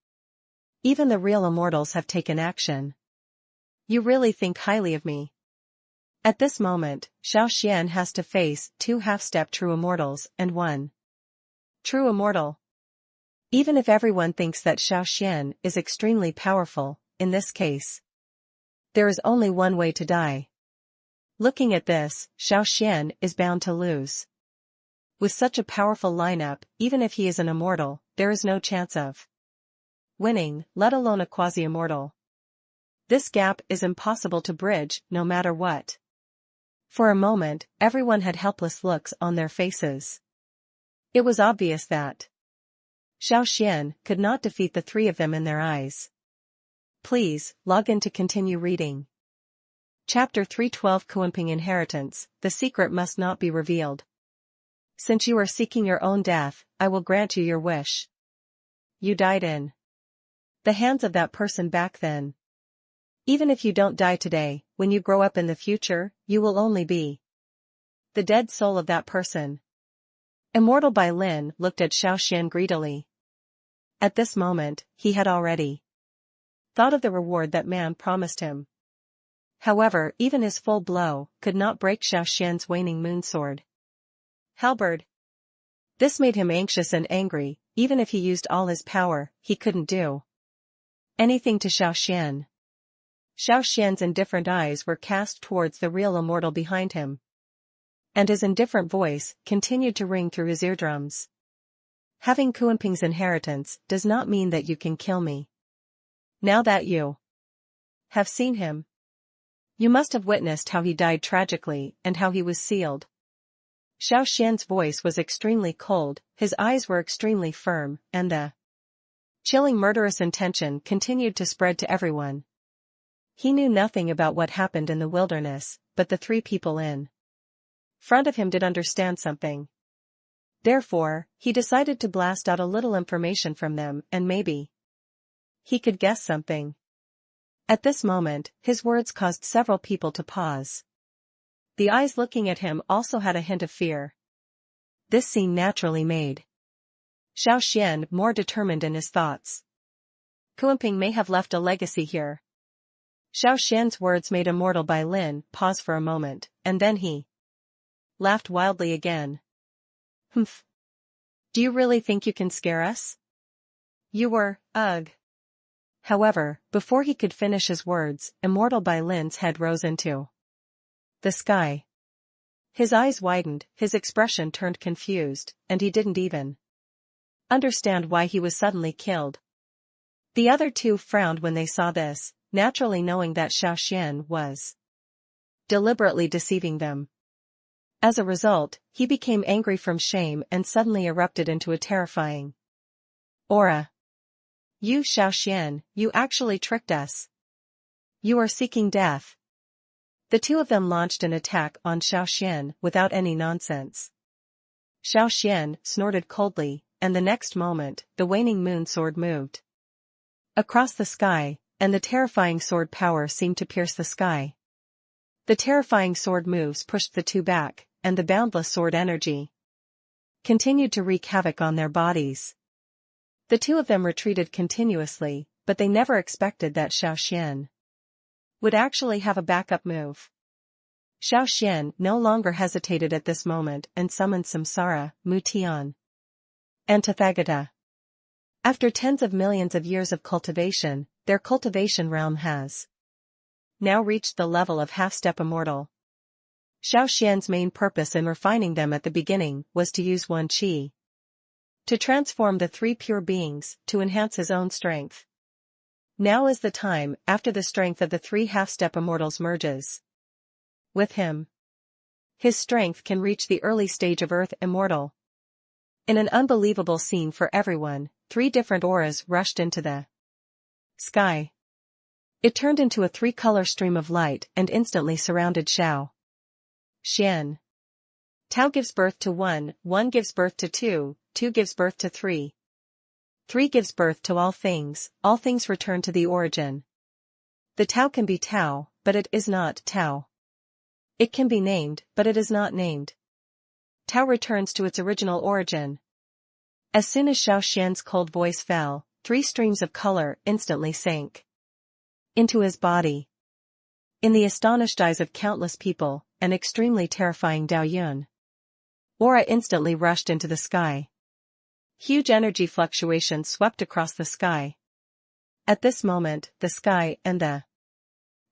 Even the real immortals have taken action. You really think highly of me. At this moment, Xiao Xuan has to face 2 half-step true immortals and 1 true immortal. Even if everyone thinks that Xiao Xuan is extremely powerful, in this case, there is only one way to die. Looking at this, Xiao Xuan is bound to lose. With such a powerful lineup, even if he is an immortal, there is no chance of winning, let alone a quasi-immortal. This gap is impossible to bridge, no matter what. For a moment, everyone had helpless looks on their faces. It was obvious that Xiao Xuan could not defeat the 3 of them in their eyes. Please, log in to continue reading. Chapter 312 Kuanping Inheritance, the secret must not be revealed. Since you are seeking your own death, I will grant you your wish. You died in the hands of that person back then. Even if you don't die today, when you grow up in the future, you will only be the dead soul of that person. Immortal Bai Lin looked at Xiao Xuan greedily. At this moment, he had already thought of the reward that man promised him. However, even his full blow could not break Xiao Xuan's waning moonsword halberd. This made him anxious and angry. Even if he used all his power, he couldn't do anything to Xiao Xuan. Xiao Xuan's indifferent eyes were cast towards the real immortal behind him, and his indifferent voice continued to ring through his eardrums. Having Kuanping's inheritance does not mean that you can kill me. Now that you have seen him, you must have witnessed how he died tragically and how he was sealed. Xiao Xuan's voice was extremely cold, his eyes were extremely firm, and the chilling murderous intention continued to spread to everyone. He knew nothing about what happened in the wilderness, but the 3 people in front of him did understand something. Therefore, he decided to blast out a little information from them, and maybe he could guess something. At this moment, his words caused several people to pause. The eyes looking at him also had a hint of fear. This scene naturally made Xiao Xuan more determined in his thoughts. Kuanping may have left a legacy here. Xiao Xuan's words made immortal Bai Lin pause for a moment, and then he laughed wildly again. Humph. Do you really think you can scare us? You were, ugh. However, before he could finish his words, Immortal Bai Lin's head rose into the sky. His eyes widened, his expression turned confused, and he didn't even understand why he was suddenly killed. The other two frowned when they saw this, naturally knowing that Xiao Xuan was deliberately deceiving them. As a result, he became angry from shame and suddenly erupted into a terrifying aura. You Xiao Xuan, you actually tricked us. You are seeking death. The two of them launched an attack on Xiao Xuan without any nonsense. Xiao Xuan snorted coldly, and the next moment, the waning moon sword moved across the sky, and the terrifying sword power seemed to pierce the sky. The terrifying sword moves pushed the two back, and the boundless sword energy continued to wreak havoc on their bodies. The two of them retreated continuously, but they never expected that Xiao Xuan would actually have a backup move. Xiao Xuan no longer hesitated at this moment and summoned Samsara, Mutian, and Tathagata. After tens of millions of years of cultivation, their cultivation realm has now reached the level of half-step immortal. Xiao Xuan's main purpose in refining them at the beginning was to use one qi to transform the three pure beings to enhance his own strength. Now is the time after the strength of the three half-step immortals merges with him. His strength can reach the early stage of Earth Immortal. In an unbelievable scene for everyone, three different auras rushed into the sky. It turned into a three-color stream of light and instantly surrounded Xiao Xuan. Tao gives birth to 1, 1 gives birth to 2, 2 gives birth to 3. 3 gives birth to all things return to the origin. The Tao can be Tao, but it is not Tao. It can be named, but it is not named. Tao returns to its original origin. As soon as Xiao Xuan's cold voice fell, 3 streams of color instantly sank into his body. In the astonished eyes of countless people, an extremely terrifying Dao Yun aura instantly rushed into the sky. Huge energy fluctuations swept across the sky. At this moment, the sky and the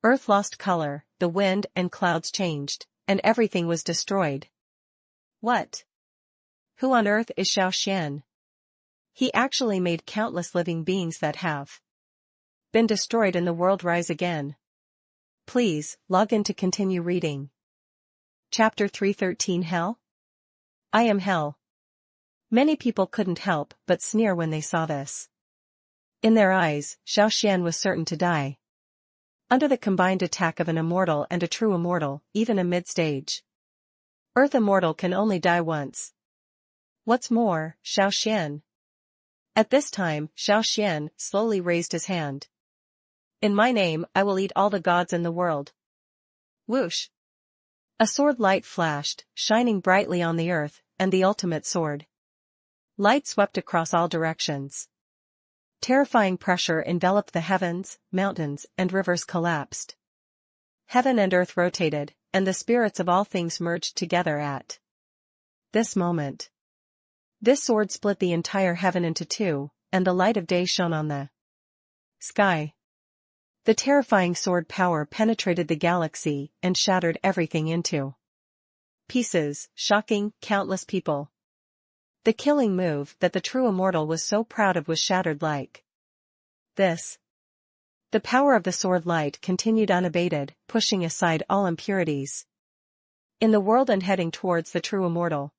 earth lost color, the wind and clouds changed, and everything was destroyed. What? Who on earth is Xiao Xuan? He actually made countless living beings that have been destroyed in the world rise again. Please, log in to continue reading. Chapter 313 Hell? I am Hell. Many people couldn't help but sneer when they saw this. In their eyes, Xiao Xuan was certain to die. Under the combined attack of an immortal and a true immortal, even a mid-stage Earth immortal can only die once. What's more, Xiao Xuan. At this time, Xiao Xuan slowly raised his hand. In my name, I will eat all the gods in the world. Whoosh! A sword light flashed, shining brightly on the earth, and the ultimate sword light swept across all directions. Terrifying pressure enveloped the heavens, mountains, and rivers collapsed. Heaven and earth rotated, and the spirits of all things merged together at this moment. This sword split the entire heaven into two, and the light of day shone on the sky. The terrifying sword power penetrated the galaxy and shattered everything into pieces, shocking countless people. The killing move that the true immortal was so proud of was shattered like this. The power of the sword light continued unabated, pushing aside all impurities in the world and heading towards the true immortal.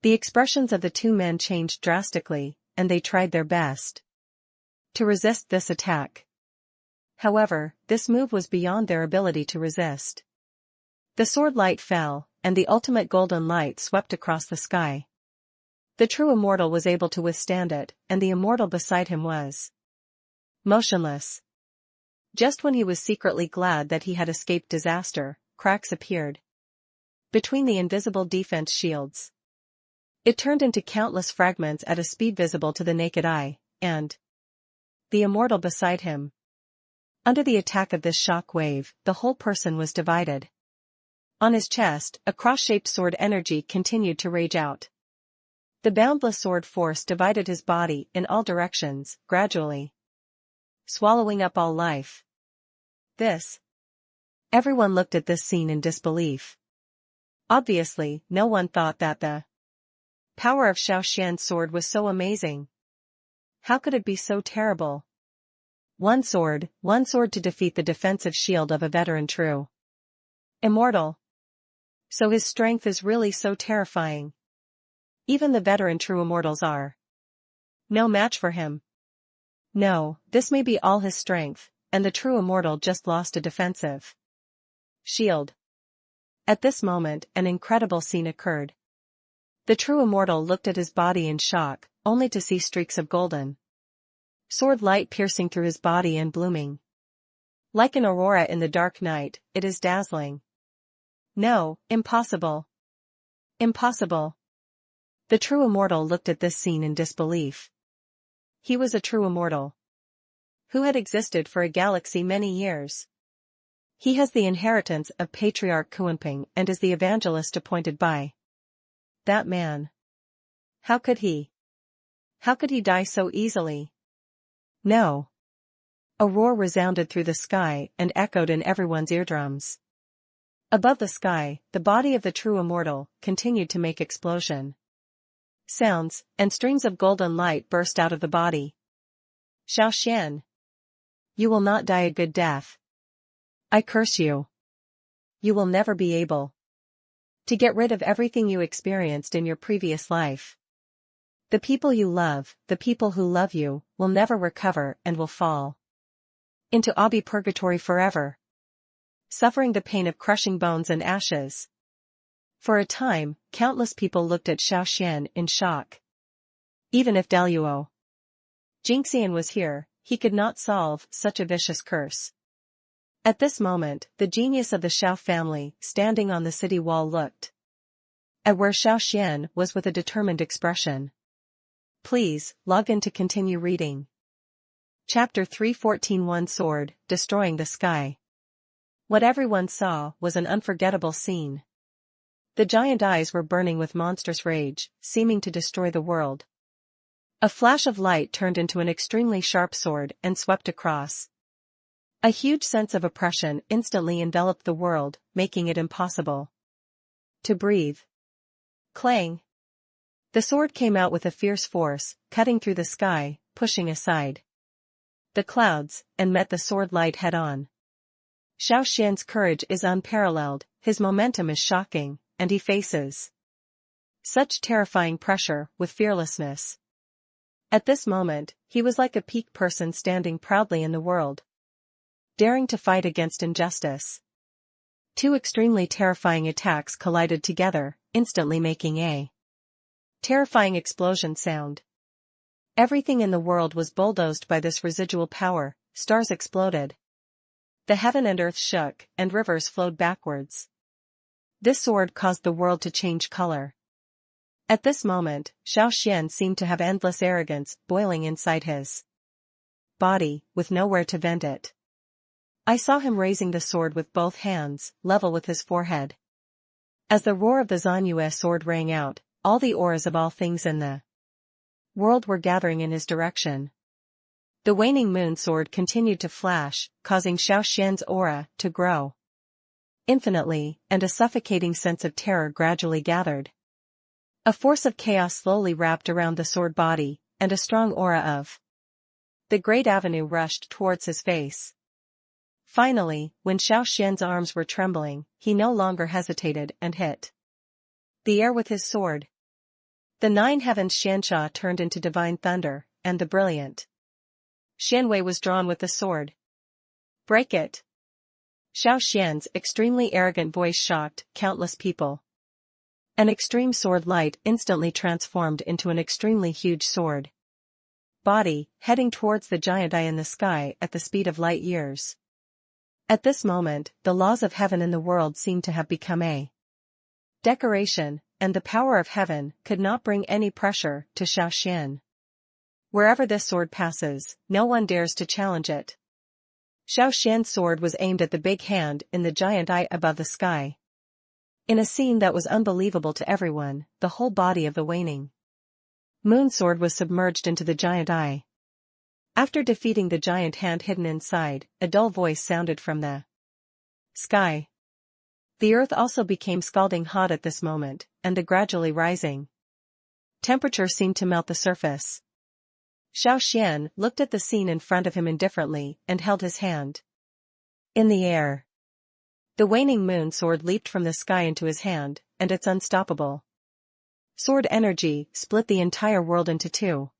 The expressions of the two men changed drastically, and they tried their best to resist this attack. However, this move was beyond their ability to resist. The sword light fell, and the ultimate golden light swept across the sky. The true immortal was able to withstand it, and the immortal beside him was motionless. Just when he was secretly glad that he had escaped disaster, cracks appeared between the invisible defense shields. It turned into countless fragments at a speed visible to the naked eye, and the immortal beside him. Under the attack of this shock wave, the whole person was divided. On his chest, a cross-shaped sword energy continued to rage out. The boundless sword force divided his body in all directions, gradually swallowing up all life. This. Everyone looked at this scene in disbelief. Obviously, no one thought that the power of Xiao Xuan's sword was so amazing. How could it be so terrible? One sword to defeat the defensive shield of a veteran true immortal. So his strength is really so terrifying. Even the veteran true immortals are no match for him. No, this may be all his strength, and the true immortal just lost a defensive shield. At this moment, an incredible scene occurred. The true immortal looked at his body in shock, only to see streaks of golden sword light piercing through his body and blooming. Like an aurora in the dark night, it is dazzling. No, impossible. Impossible. The true immortal looked at this scene in disbelief. He was a true immortal who had existed for a galaxy many years. He has the inheritance of patriarch Kuanping and is the evangelist appointed by that man. How could he die so easily? No. A roar resounded through the sky and echoed in everyone's eardrums. Above the sky, the body of the true immortal continued to make explosion sounds, and streams of golden light burst out of the body. Xiao Xuan. You will not die a good death. I curse you. You will never be able to get rid of everything you experienced in your previous life. The people you love, the people who love you, will never recover and will fall into Abi purgatory forever, suffering the pain of crushing bones and ashes. For a time, countless people looked at Xiao Xuan in shock. Even if Daluo Jingxian was here, he could not solve such a vicious curse. At this moment, the genius of the Xiao family, standing on the city wall, looked at where Xiao Xuan was with a determined expression. Please, log in to continue reading. Chapter 3:14 Sword, Destroying the Sky. What everyone saw was an unforgettable scene. The giant eyes were burning with monstrous rage, seeming to destroy the world. A flash of light turned into an extremely sharp sword and swept across. A huge sense of oppression instantly enveloped the world, making it impossible to breathe. Clang! The sword came out with a fierce force, cutting through the sky, pushing aside the clouds, and met the sword light head-on. Xiao Xuan's courage is unparalleled, his momentum is shocking, and he faces such terrifying pressure with fearlessness. At this moment, he was like a peak person standing proudly in the world, daring to fight against injustice. Two extremely terrifying attacks collided together, instantly making a terrifying explosion sound. Everything in the world was bulldozed by this residual power, stars exploded. The heaven and earth shook, and rivers flowed backwards. This sword caused the world to change color. At this moment, Xiao Xuan seemed to have endless arrogance boiling inside his body, with nowhere to vent it. I saw him raising the sword with both hands, level with his forehead. As the roar of the Zanyue sword rang out, all the auras of all things in the world were gathering in his direction. The waning moon sword continued to flash, causing Xiao Xuan's aura to grow infinitely, and a suffocating sense of terror gradually gathered. A force of chaos slowly wrapped around the sword body, and a strong aura of the great avenue rushed towards his face. Finally, when Xiao Xuan's arms were trembling, he no longer hesitated and hit the air with his sword. The nine heavens Xiansha turned into divine thunder, and the brilliant Xianwei was drawn with the sword. Break it! Xiao Xuan's extremely arrogant voice shocked countless people. An extreme sword light instantly transformed into an extremely huge sword body, heading towards the giant eye in the sky at the speed of light years. At this moment, the laws of heaven in the world seemed to have become a decoration, and the power of heaven could not bring any pressure to Xiao Xuan. Wherever this sword passes, no one dares to challenge it. Xiao Xuan's sword was aimed at the big hand in the giant eye above the sky. In a scene that was unbelievable to everyone, the whole body of the waning moon sword was submerged into the giant eye. After defeating the giant hand hidden inside, a dull voice sounded from the sky. The earth also became scalding hot at this moment, and the gradually rising temperature seemed to melt the surface. Xiao Xuan looked at the scene in front of him indifferently and held his hand in the air. The waning moon sword leaped from the sky into his hand, and its unstoppable sword energy split the entire world into two.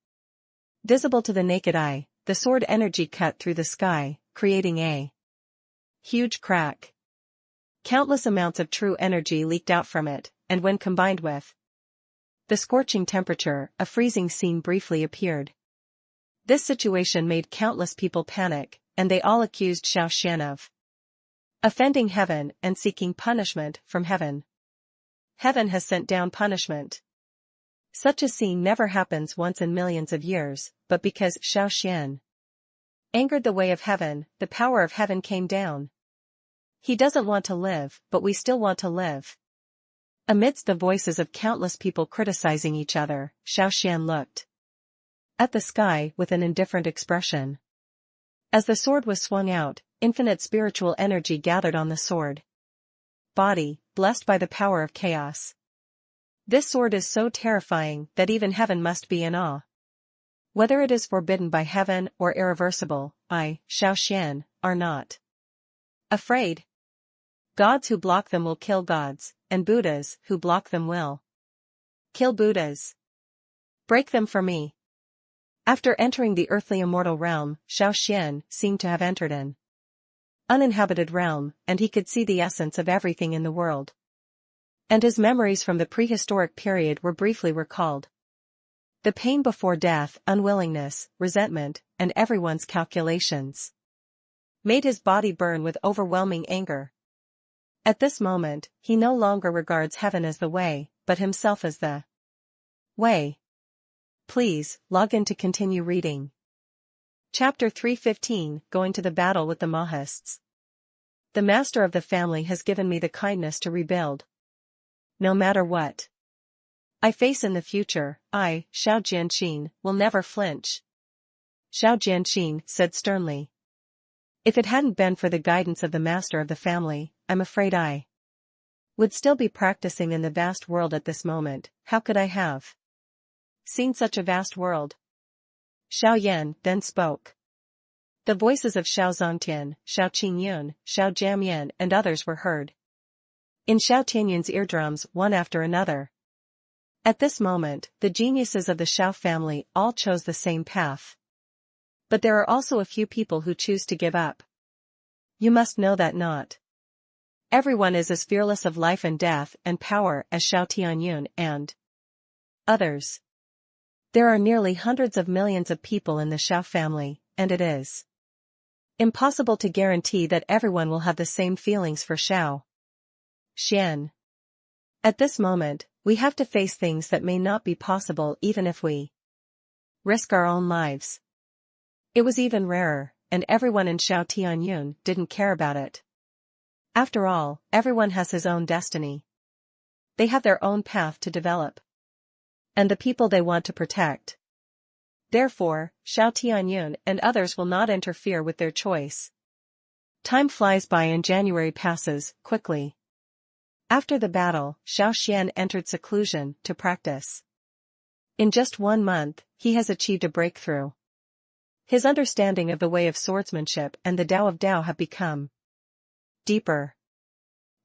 Visible to the naked eye, the sword energy cut through the sky, creating a huge crack. Countless amounts of true energy leaked out from it, and when combined with the scorching temperature, a freezing scene briefly appeared. This situation made countless people panic, and they all accused Xiao Xuan of offending heaven and seeking punishment from heaven. Heaven has sent down punishment. Such a scene never happens once in millions of years, but because Xiao Xuan angered the way of heaven, the power of heaven came down. He doesn't want to live, but we still want to live. Amidst the voices of countless people criticizing each other, Xiao Xuan looked at the sky with an indifferent expression. As the sword was swung out, infinite spiritual energy gathered on the sword body, blessed by the power of chaos. This sword is so terrifying that even heaven must be in awe. Whether it is forbidden by heaven or irreversible, I, Xiao Xuan, are not afraid. Gods who block them will kill gods, and Buddhas who block them will kill Buddhas. Break them for me. After entering the earthly immortal realm, Xiao Xuan seemed to have entered an uninhabited realm, and he could see the essence of everything in the world. And his memories from the prehistoric period were briefly recalled. The pain before death, unwillingness, resentment, and everyone's calculations made his body burn with overwhelming anger. At this moment, he no longer regards heaven as the way, but himself as the way. Please, log in to continue reading. Chapter 315, Going to the Battle with the Mahists. The master of the family has given me the kindness to rebuild. No matter what I face in the future, I, Xiao Jianqin, will never flinch. Xiao Jianqin said sternly. If it hadn't been for the guidance of the master of the family, I'm afraid I would still be practicing in the vast world at this moment. How could I have seen such a vast world? Xiao Yan then spoke. The voices of Xiao Zongtian, Xiao Qingyun, Xiao Jiamyan and others were heard in Xiao Tianyun's eardrums one after another. At this moment, the geniuses of the Xiao family all chose the same path. But there are also a few people who choose to give up. You must know that not everyone is as fearless of life and death and power as Xiao Tianyun and others. There are nearly hundreds of millions of people in the Xiao family, and it is impossible to guarantee that everyone will have the same feelings for Xiao Xuan. At this moment, we have to face things that may not be possible even if we risk our own lives. It was even rarer, and everyone in Xiao Tianyun didn't care about it. After all, everyone has his own destiny. They have their own path to develop, and the people they want to protect. Therefore, Xiao Tianyun and others will not interfere with their choice. Time flies by and January passes quickly. After the battle, Xiao Xuan entered seclusion to practice. In just 1 month, he has achieved a breakthrough. His understanding of the way of swordsmanship and the Tao of Tao have become deeper.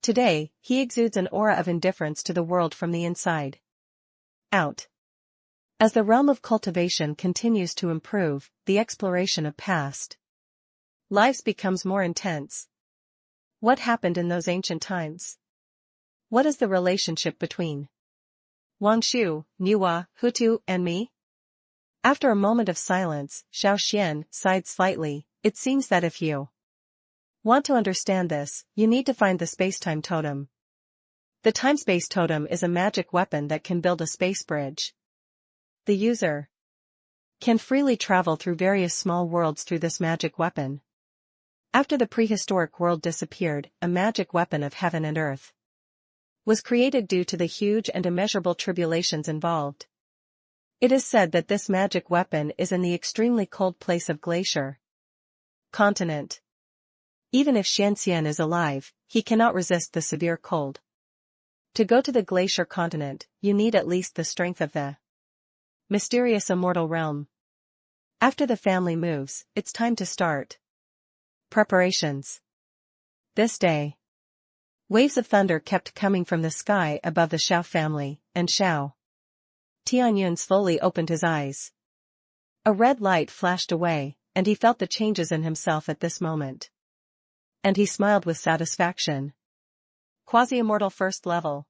Today, he exudes an aura of indifference to the world from the inside out. As the realm of cultivation continues to improve, the exploration of past lives becomes more intense. What happened in those ancient times? What is the relationship between Wangshu, Niwa, Hutu, and me? After a moment of silence, Xiao Xuan sighed slightly. It seems that if you want to understand this, you need to find the space-time totem. The time-space totem is a magic weapon that can build a space bridge. The user can freely travel through various small worlds through this magic weapon. After the prehistoric world disappeared, a magic weapon of heaven and earth was created due to the huge and immeasurable tribulations involved. It is said that this magic weapon is in the extremely cold place of Glacier Continent. Even if Xiao Xuan is alive, he cannot resist the severe cold. To go to the Glacier Continent, you need at least the strength of the mysterious immortal realm. After the family moves, it's time to start preparations. This day, waves of thunder kept coming from the sky above the Xiao family, and Xiao Tianyun slowly opened his eyes. A red light flashed away, and he felt the changes in himself at this moment. And he smiled with satisfaction. Quasi-immortal first level.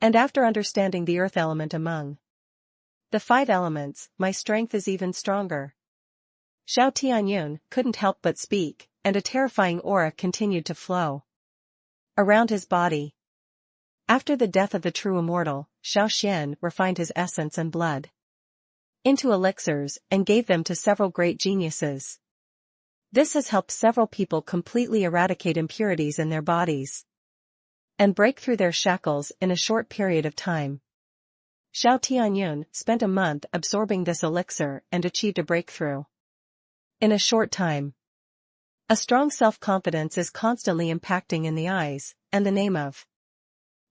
And after understanding the earth element among the 5 elements, my strength is even stronger. Xiao Tianyun couldn't help but speak, and a terrifying aura continued to flow around his body. After the death of the true immortal, Xiao Xuan refined his essence and blood into elixirs and gave them to several great geniuses. This has helped several people completely eradicate impurities in their bodies and break through their shackles in a short period of time. Xiao Tianyun spent a month absorbing this elixir and achieved a breakthrough in a short time. A strong self-confidence is constantly impacting in the eyes, and the name of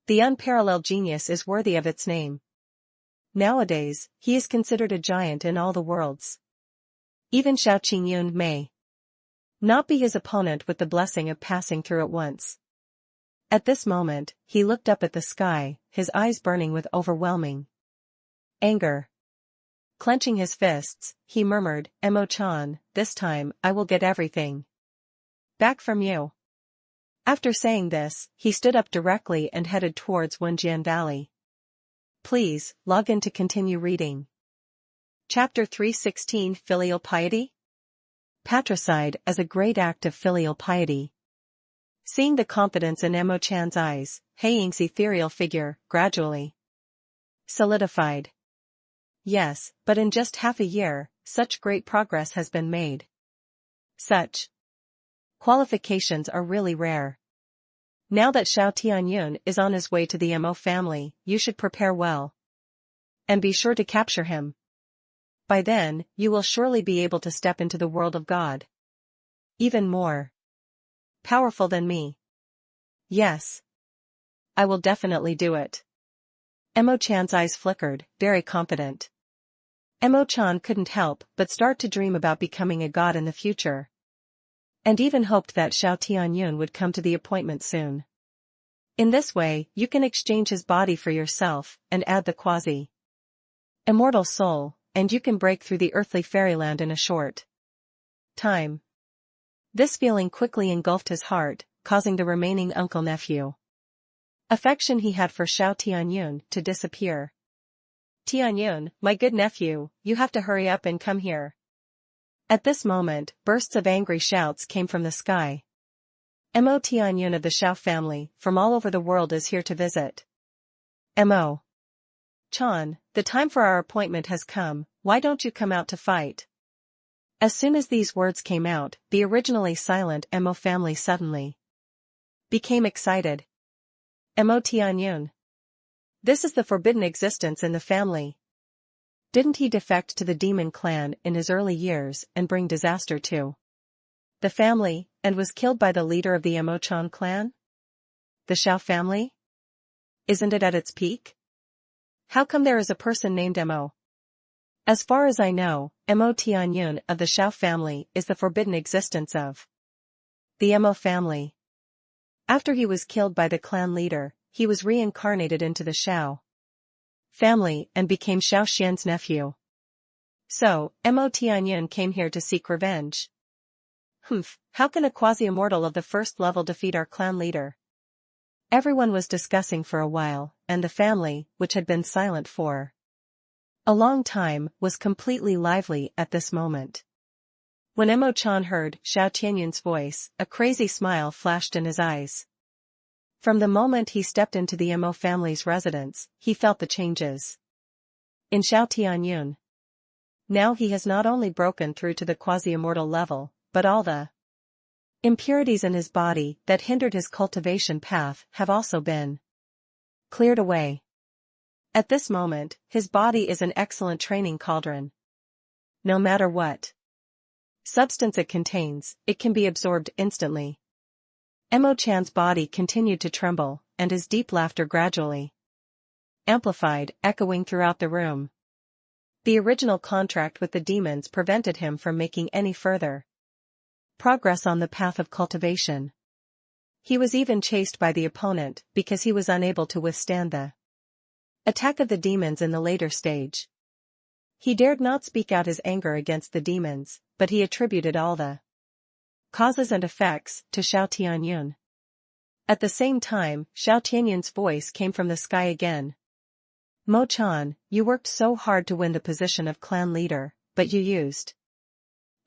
the unparalleled genius is worthy of its name. Nowadays, he is considered a giant in all the worlds. Even Xiao Qingyun may not be his opponent with the blessing of passing through at once. At this moment, he looked up at the sky, his eyes burning with overwhelming anger. Clenching his fists, he murmured, "Emo-chan, this time, I will get everything back from you." After saying this, he stood up directly and headed towards Wenjian Valley. Please, log in to continue reading. Chapter 316 Filial Piety? Patricide as a great act of filial piety. Seeing the confidence in Emo-chan's eyes, Haiying's ethereal figure gradually solidified. Yes, but in just half a year, such great progress has been made. Such qualifications are really rare. Now that Xiao Tianyun is on his way to the Mo family, you should prepare well. And be sure to capture him. By then, you will surely be able to step into the world of God. Even more powerful than me. Yes. I will definitely do it. Emo-chan's eyes flickered, very confident. Emo-chan couldn't help but start to dream about becoming a god in the future. And even hoped that Xiao Tianyun would come to the appointment soon. In this way, you can exchange his body for yourself, and add the quasi-immortal soul, and you can break through the earthly fairyland in a short time. This feeling quickly engulfed his heart, causing the remaining uncle-nephew affection he had for Xiao Tianyun to disappear. Tianyun, my good nephew, you have to hurry up and come here. At this moment, bursts of angry shouts came from the sky. Mo Tianyun of the Xiao family, from all over the world is here to visit. Mo Chan, the time for our appointment has come, why don't you come out to fight? As soon as these words came out, the originally silent Mo family suddenly became excited. Mo Tianyun. This is the forbidden existence in the family. Didn't he defect to the demon clan in his early years and bring disaster to the family, and was killed by the leader of the Emo-chan clan? The Xiao family? Isn't it at its peak? How come there is a person named Mo? As far as I know, Mo Tianyun of the Xiao family is the forbidden existence of the Mo family. After he was killed by the clan leader, he was reincarnated into the Xiao family and became Xiao Xian's nephew. So, Mo Tianyun came here to seek revenge. Humph, how can a quasi-immortal of the first level defeat our clan leader? Everyone was discussing for a while, and the family, which had been silent for a long time, was completely lively at this moment. When Emo-chan heard Xiao Tianyun's voice, a crazy smile flashed in his eyes. From the moment he stepped into the Mo family's residence, he felt the changes in Xiao Tianyun. Now he has not only broken through to the quasi-immortal level, but all the impurities in his body that hindered his cultivation path have also been cleared away. At this moment, his body is an excellent training cauldron. No matter what substance it contains, it can be absorbed instantly. Mo Chan's body continued to tremble, and his deep laughter gradually amplified, echoing throughout the room. The original contract with the demons prevented him from making any further progress on the path of cultivation. He was even chased by the opponent because he was unable to withstand the attack of the demons in the later stage. He dared not speak out his anger against the demons, but he attributed all the causes and effects to Xiao Tianyun. At the same time, Xiao Tianyun's voice came from the sky again. Mo Chan, you worked so hard to win the position of clan leader, but you used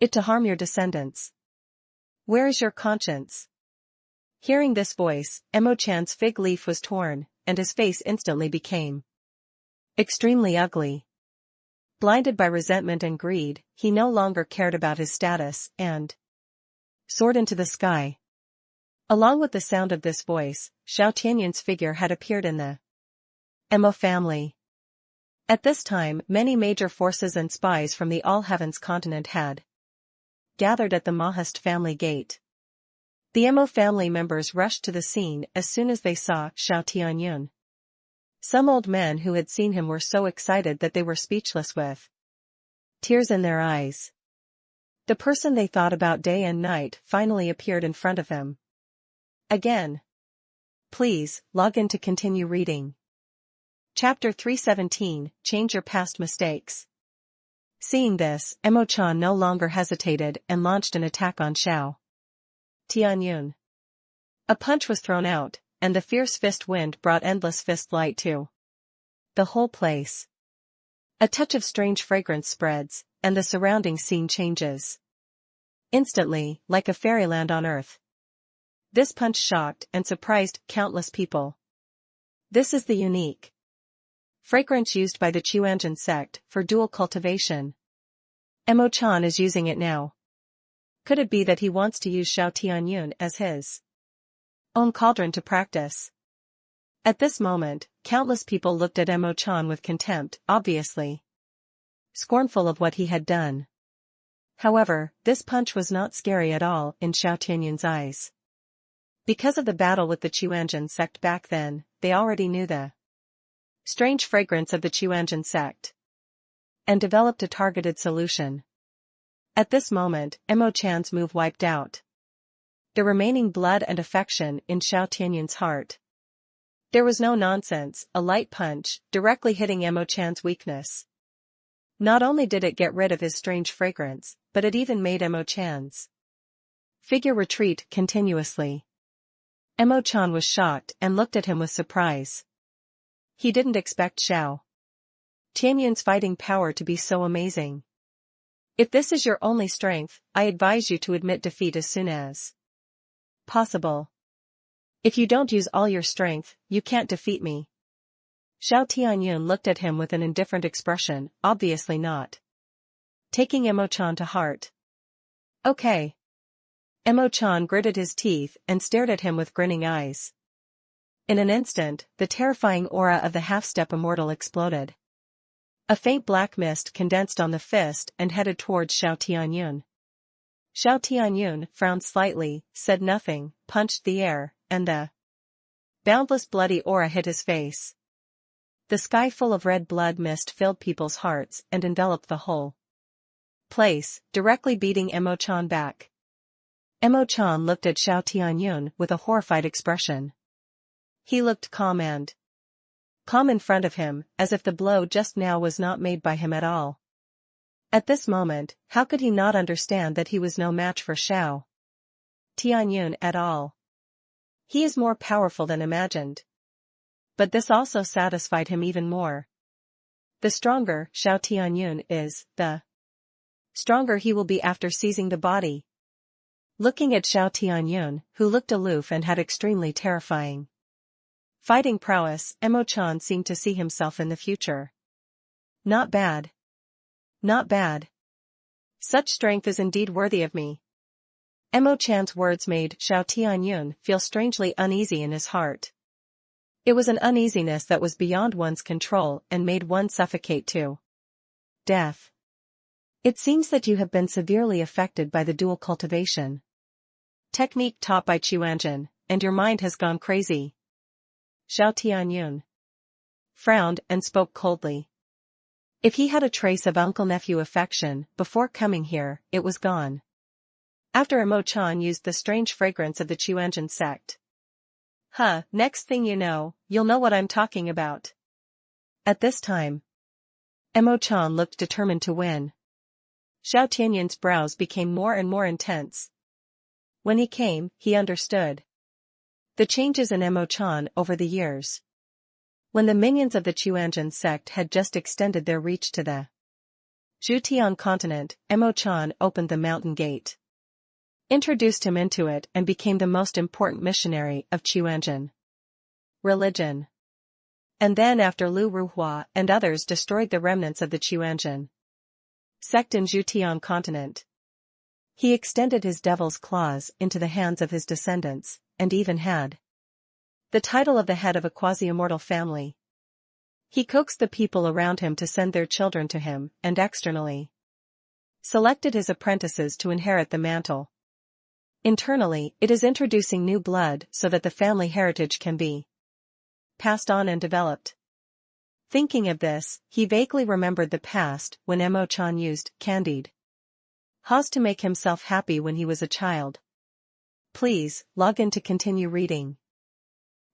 it to harm your descendants. Where is your conscience? Hearing this voice, Mo Chan's fig leaf was torn, and his face instantly became extremely ugly. Blinded by resentment and greed, he no longer cared about his status and soared into the sky. Along with the sound of this voice, Xiao Tianyun's figure had appeared in the Mo family. At this time, many major forces and spies from the All Heavens continent had gathered at the Mahast family gate. The Mo family members rushed to the scene as soon as they saw Xiao Tianyun. Some old men who had seen him were so excited that they were speechless with tears in their eyes. The person they thought about day and night finally appeared in front of him. Again. Please, log in to continue reading. Chapter 317, Change Your Past Mistakes. Seeing this, Mo Chan no longer hesitated and launched an attack on Xiao Tianyun. A punch was thrown out, and the fierce fist wind brought endless fist light to the whole place. A touch of strange fragrance spreads, and the surrounding scene changes instantly, like a fairyland on earth. This punch shocked and surprised countless people. This is the unique fragrance used by the Chuanjan sect for dual cultivation. Mo Chan is using it now. Could it be that he wants to use Xiao Tianyun as his own cauldron to practice? At this moment, countless people looked at Mo Chan with contempt, obviously scornful of what he had done. However, this punch was not scary at all in Xiao Tianyun's eyes. Because of the battle with the Chuanjan sect back then, they already knew the strange fragrance of the Chuanjan sect and developed a targeted solution. At this moment, Mo Chan's move wiped out the remaining blood and affection in Xiao Tianyun's heart. There was no nonsense, a light punch, directly hitting Mo Chan's weakness. Not only did it get rid of his strange fragrance, but it even made Mo Chan's figure retreat continuously. Mo Chan was shocked and looked at him with surprise. He didn't expect Xiao Tianyun's fighting power to be so amazing. If this is your only strength, I advise you to admit defeat as soon as possible. If you don't use all your strength, you can't defeat me. Xiao Tianyun looked at him with an indifferent expression, obviously not taking Mo Chan to heart. Okay. Mo Chan gritted his teeth and stared at him with grinning eyes. In an instant, the terrifying aura of the half-step immortal exploded. A faint black mist condensed on the fist and headed towards Xiao Tianyun. Xiao Tianyun frowned slightly, said nothing, punched the air, and the boundless bloody aura hit his face. The sky full of red blood mist filled people's hearts and enveloped the whole place, directly beating Mo Chan back. Mo Chan looked at Xiao Tianyun with a horrified expression. He looked calm in front of him, as if the blow just now was not made by him at all. At this moment, how could he not understand that he was no match for Xiao Tianyun at all? He is more powerful than imagined. But this also satisfied him even more. The stronger Xiao Tianyun is, the stronger he will be after seizing the body. Looking at Xiao Tianyun, who looked aloof and had extremely terrifying fighting prowess, Mo Chan seemed to see himself in the future. Not bad. Not bad. Such strength is indeed worthy of me. Mo Chan's words made Xiao Tianyun feel strangely uneasy in his heart. It was an uneasiness that was beyond one's control and made one suffocate to death. It seems that you have been severely affected by the dual cultivation technique taught by Qiuanjin, and your mind has gone crazy. Xiao Tianyun frowned and spoke coldly. If he had a trace of uncle-nephew affection before coming here, it was gone. After Imo-chan used the strange fragrance of the Qiuanjin sect. Next thing you know, you'll know what I'm talking about. At this time, Imo-chan looked determined to win. Xiao Tianyun's brows became more and more intense. When he came, he understood the changes in Imo-chan over the years. When the minions of the Qiuanjin sect had just extended their reach to the Zhutian continent, Imo-chan opened the mountain gate, introduced him into it, and became the most important missionary of Qiuanjin religion. And then after Lu Ruhua and others destroyed the remnants of the Qiuanjin sect in Zhutian continent, he extended his devil's claws into the hands of his descendants, and even had the title of the head of a quasi-immortal family. He coaxed the people around him to send their children to him, and externally selected his apprentices to inherit the mantle. Internally, it is introducing new blood so that the family heritage can be passed on and developed. Thinking of this, he vaguely remembered the past when Imo-chan used candied haws to make himself happy when he was a child. Please, log in to continue reading.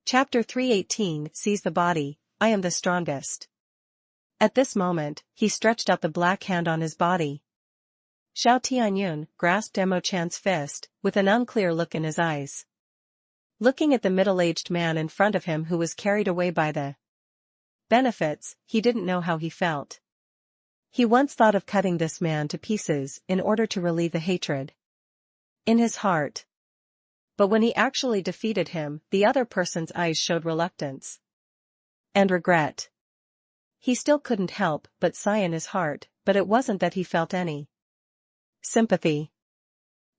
Chapter 318 Seize the Body, I am the strongest. At this moment, he stretched out the black hand on his body. Xiao Tianyun grasped Imo-chan's fist, with an unclear look in his eyes. Looking at the middle-aged man in front of him who was carried away by the benefits, he didn't know how he felt. He once thought of cutting this man to pieces in order to relieve the hatred in his heart. But when he actually defeated him, the other person's eyes showed reluctance and regret. He still couldn't help but sigh in his heart, but it wasn't that he felt any sympathy.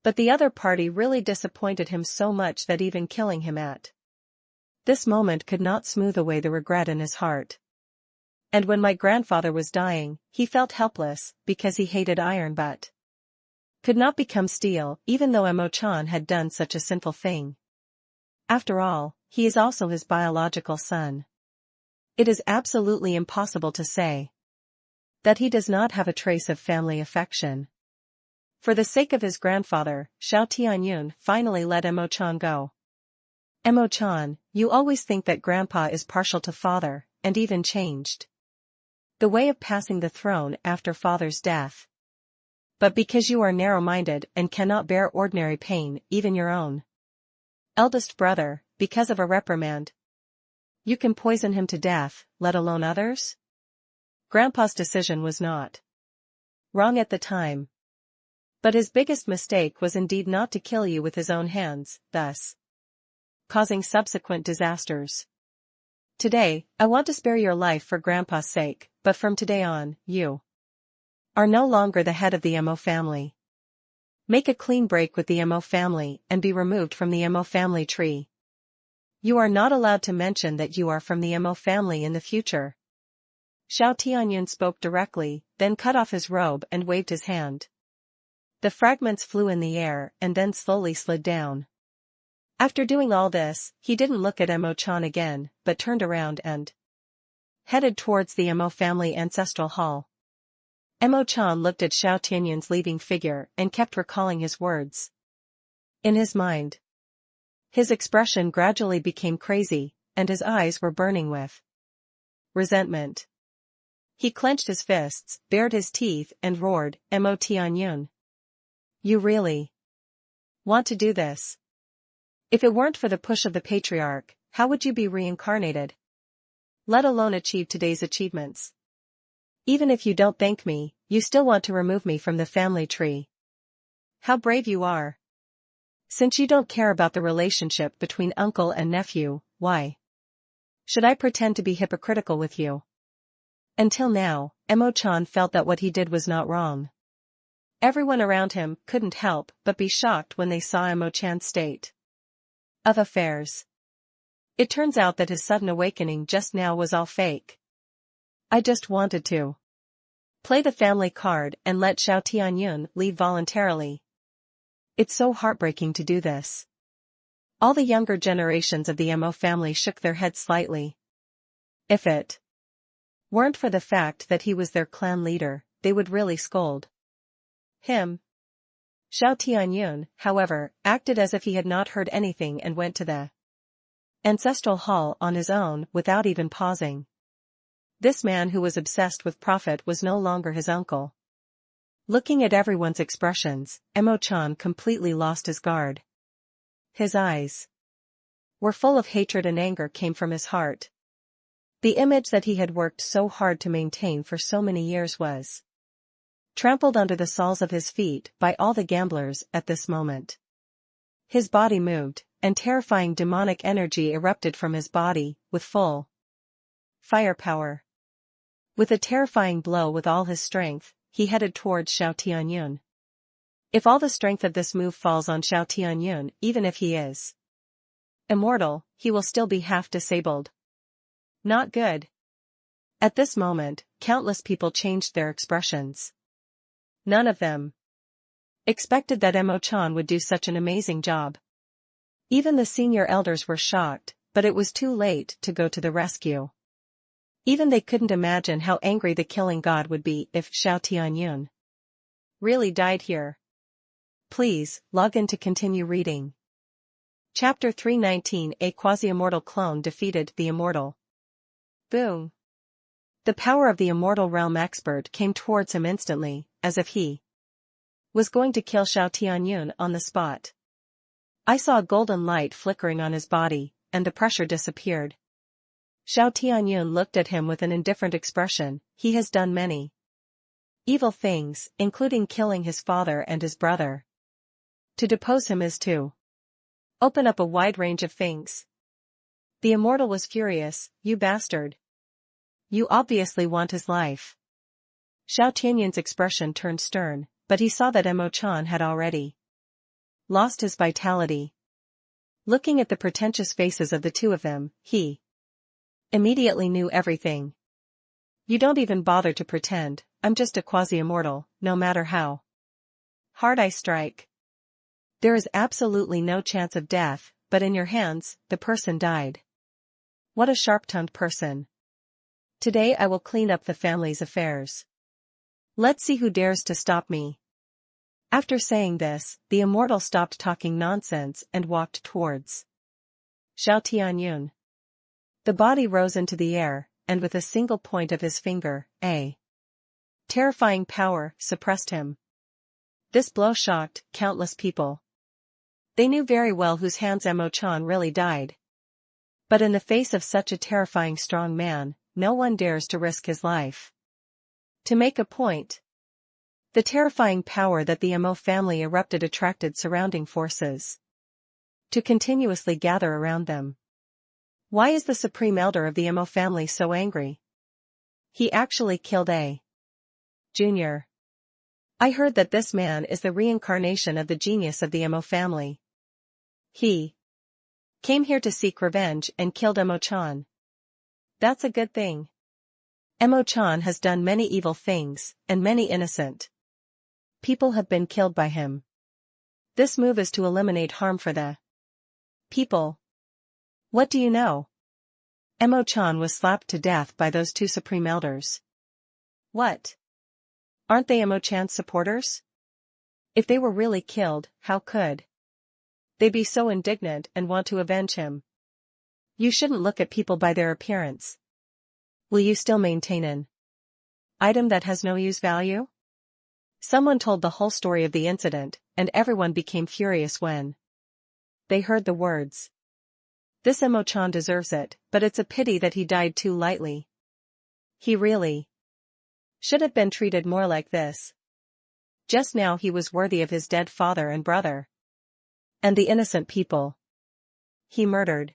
But the other party really disappointed him so much that even killing him at this moment could not smooth away the regret in his heart. And when my grandfather was dying, he felt helpless, because he hated iron but could not become steel, even though Imo-chan had done such a sinful thing. After all, he is also his biological son. It is absolutely impossible to say that he does not have a trace of family affection. For the sake of his grandfather, Xiao Tianyun finally let Imo-chan go. Imo-chan, you always think that grandpa is partial to father, and even changed the way of passing the throne after father's death. But because you are narrow-minded and cannot bear ordinary pain, even your own eldest brother, because of a reprimand, you can poison him to death, let alone others? Grandpa's decision was not wrong at the time. But his biggest mistake was indeed not to kill you with his own hands, thus causing subsequent disasters. Today, I want to spare your life for Grandpa's sake, but from today on, you are no longer the head of the Imo family. Make a clean break with the Imo family and be removed from the Imo family tree. You are not allowed to mention that you are from the Imo family in the future. Xiao Tianyun spoke directly, then cut off his robe and waved his hand. The fragments flew in the air and then slowly slid down. After doing all this, he didn't look at Imo-chan again, but turned around and headed towards the Imo family ancestral hall. Imo-chan looked at Xiao Tianyun's leaving figure and kept recalling his words in his mind. His expression gradually became crazy, and his eyes were burning with resentment. He clenched his fists, bared his teeth, and roared, Imo Tianyun. You really want to do this? If it weren't for the push of the patriarch, how would you be reincarnated? Let alone achieve today's achievements. Even if you don't thank me, you still want to remove me from the family tree. How brave you are. Since you don't care about the relationship between uncle and nephew, why should I pretend to be hypocritical with you? Until now, Imo-chan felt that what he did was not wrong. Everyone around him couldn't help but be shocked when they saw Imo-chan's state of affairs. It turns out that his sudden awakening just now was all fake. I just wanted to play the family card and let Xiao Tianyun leave voluntarily. It's so heartbreaking to do this. All the younger generations of the Mo family shook their heads slightly. If it weren't for the fact that he was their clan leader, they would really scold him. Xiao Tianyun, however, acted as if he had not heard anything and went to the ancestral hall on his own without even pausing. This man who was obsessed with profit was no longer his uncle. Looking at everyone's expressions, Emo-chan completely lost his guard. His eyes were full of hatred and anger came from his heart. The image that he had worked so hard to maintain for so many years was trampled under the soles of his feet by all the gamblers at this moment. His body moved, and terrifying demonic energy erupted from his body, with full firepower. With a terrifying blow with all his strength, he headed towards Xiao Tianyun. If all the strength of this move falls on Xiao Tianyun, even if he is immortal, he will still be half disabled. Not good. At this moment, countless people changed their expressions. None of them expected that Emo-chan would do such an amazing job. Even the senior elders were shocked, but it was too late to go to the rescue. Even they couldn't imagine how angry the killing god would be if Xiao Tianyun really died here. Please, log in to continue reading. Chapter 319 A quasi-immortal clone defeated the immortal. Boom. The power of the immortal realm expert came towards him instantly, as if he was going to kill Xiao Tianyun on the spot. I saw a golden light flickering on his body, and the pressure disappeared. Xiao Tianyun looked at him with an indifferent expression. He has done many evil things, including killing his father and his brother. To depose him is to open up a wide range of things. The immortal was furious. You bastard. You obviously want his life. Xiao Tianyun's expression turned stern, but he saw that Emo-chan had already lost his vitality. Looking at the pretentious faces of the two of them, he immediately knew everything. You don't even bother to pretend. I'm just a quasi-immortal, no matter how hard I strike. There is absolutely no chance of death, but in your hands, the person died. What a sharp-tongued person. Today I will clean up the family's affairs. Let's see who dares to stop me. After saying this, the immortal stopped talking nonsense and walked towards Xiao Tianyun. The body rose into the air, and with a single point of his finger, a terrifying power suppressed him. This blow shocked countless people. They knew very well whose hands Emo-chan really died. But in the face of such a terrifying strong man, no one dares to risk his life. To make a point, the terrifying power that the Mo family erupted attracted surrounding forces to continuously gather around them. Why is the supreme elder of the Mo family so angry? He actually killed a junior. I heard that this man is the reincarnation of the genius of the Mo family. He came here to seek revenge and killed Emo-chan. That's a good thing. Emo-chan has done many evil things, and many innocent people have been killed by him. This move is to eliminate harm for the people. What do you know? Emo-chan was slapped to death by those two supreme elders. What? Aren't they Emo-chan's supporters? If they were really killed, how could they be so indignant and want to avenge him? You shouldn't look at people by their appearance. Will you still maintain an item that has no use value? Someone told the whole story of the incident, and everyone became furious when they heard the words. This Emo-chan deserves it, but it's a pity that he died too lightly. He really should have been treated more like this. Just now he was worthy of his dead father and brother. And the innocent people he murdered.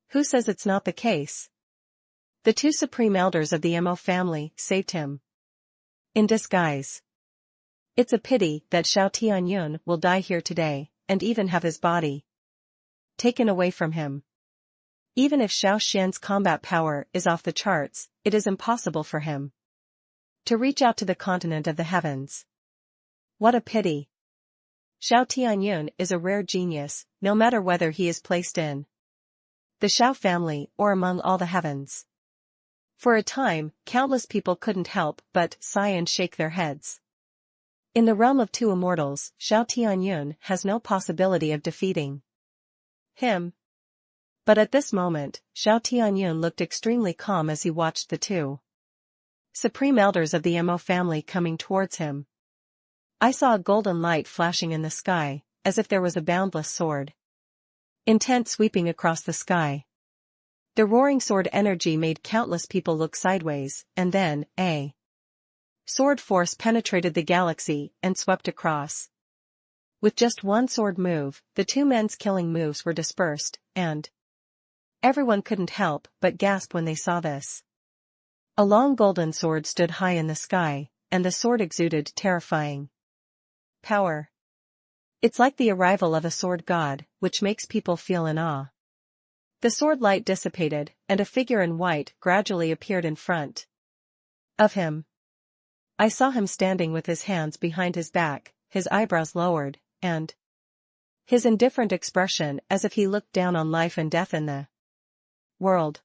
Who says it's not the case? The two supreme elders of the Mo family saved him in disguise. It's a pity that Xiao Tianyun will die here today, and even have his body taken away from him. Even if Xiao Xuan's combat power is off the charts, it is impossible for him to reach out to the continent of the heavens. What a pity. Xiao Tianyun is a rare genius, no matter whether he is placed in the Xiao family or among all the heavens. For a time, countless people couldn't help but sigh and shake their heads. In the realm of two immortals, Xiao Tianyun has no possibility of defeating him. But at this moment, Xiao Tianyun looked extremely calm as he watched the two supreme elders of the Mo family coming towards him. I saw a golden light flashing in the sky, as if there was a boundless sword intent sweeping across the sky. The roaring sword energy made countless people look sideways, and then, a sword force penetrated the galaxy and swept across. With just one sword move, the two men's killing moves were dispersed, and everyone couldn't help but gasp when they saw this. A long golden sword stood high in the sky, and the sword exuded terrifying power. It's like the arrival of a sword god, which makes people feel in awe. The sword light dissipated, and a figure in white gradually appeared in front of him. I saw him standing with his hands behind his back, his eyebrows lowered, and his indifferent expression as if he looked down on life and death in the world.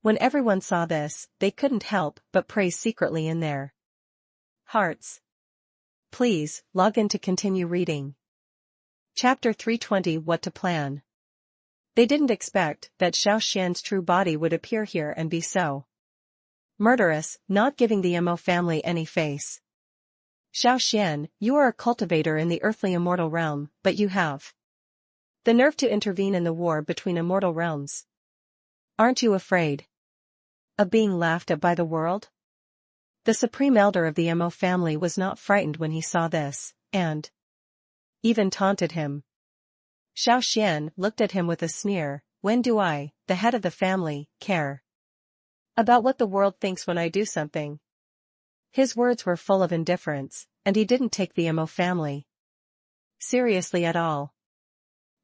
When everyone saw this, they couldn't help but praise secretly in their hearts. Please, log in to continue reading. Chapter 320 What to Plan. They didn't expect that Xiao Xuan's true body would appear here and be so murderous, not giving the Mo family any face. Xiao Xuan, you are a cultivator in the earthly immortal realm, but you have the nerve to intervene in the war between immortal realms. Aren't you afraid of being laughed at by the world? The supreme elder of the Mo family was not frightened when he saw this, and even taunted him. Xiao Xuan looked at him with a sneer. When do I, the head of the family, care about what the world thinks when I do something? His words were full of indifference, and he didn't take the Mo family seriously at all.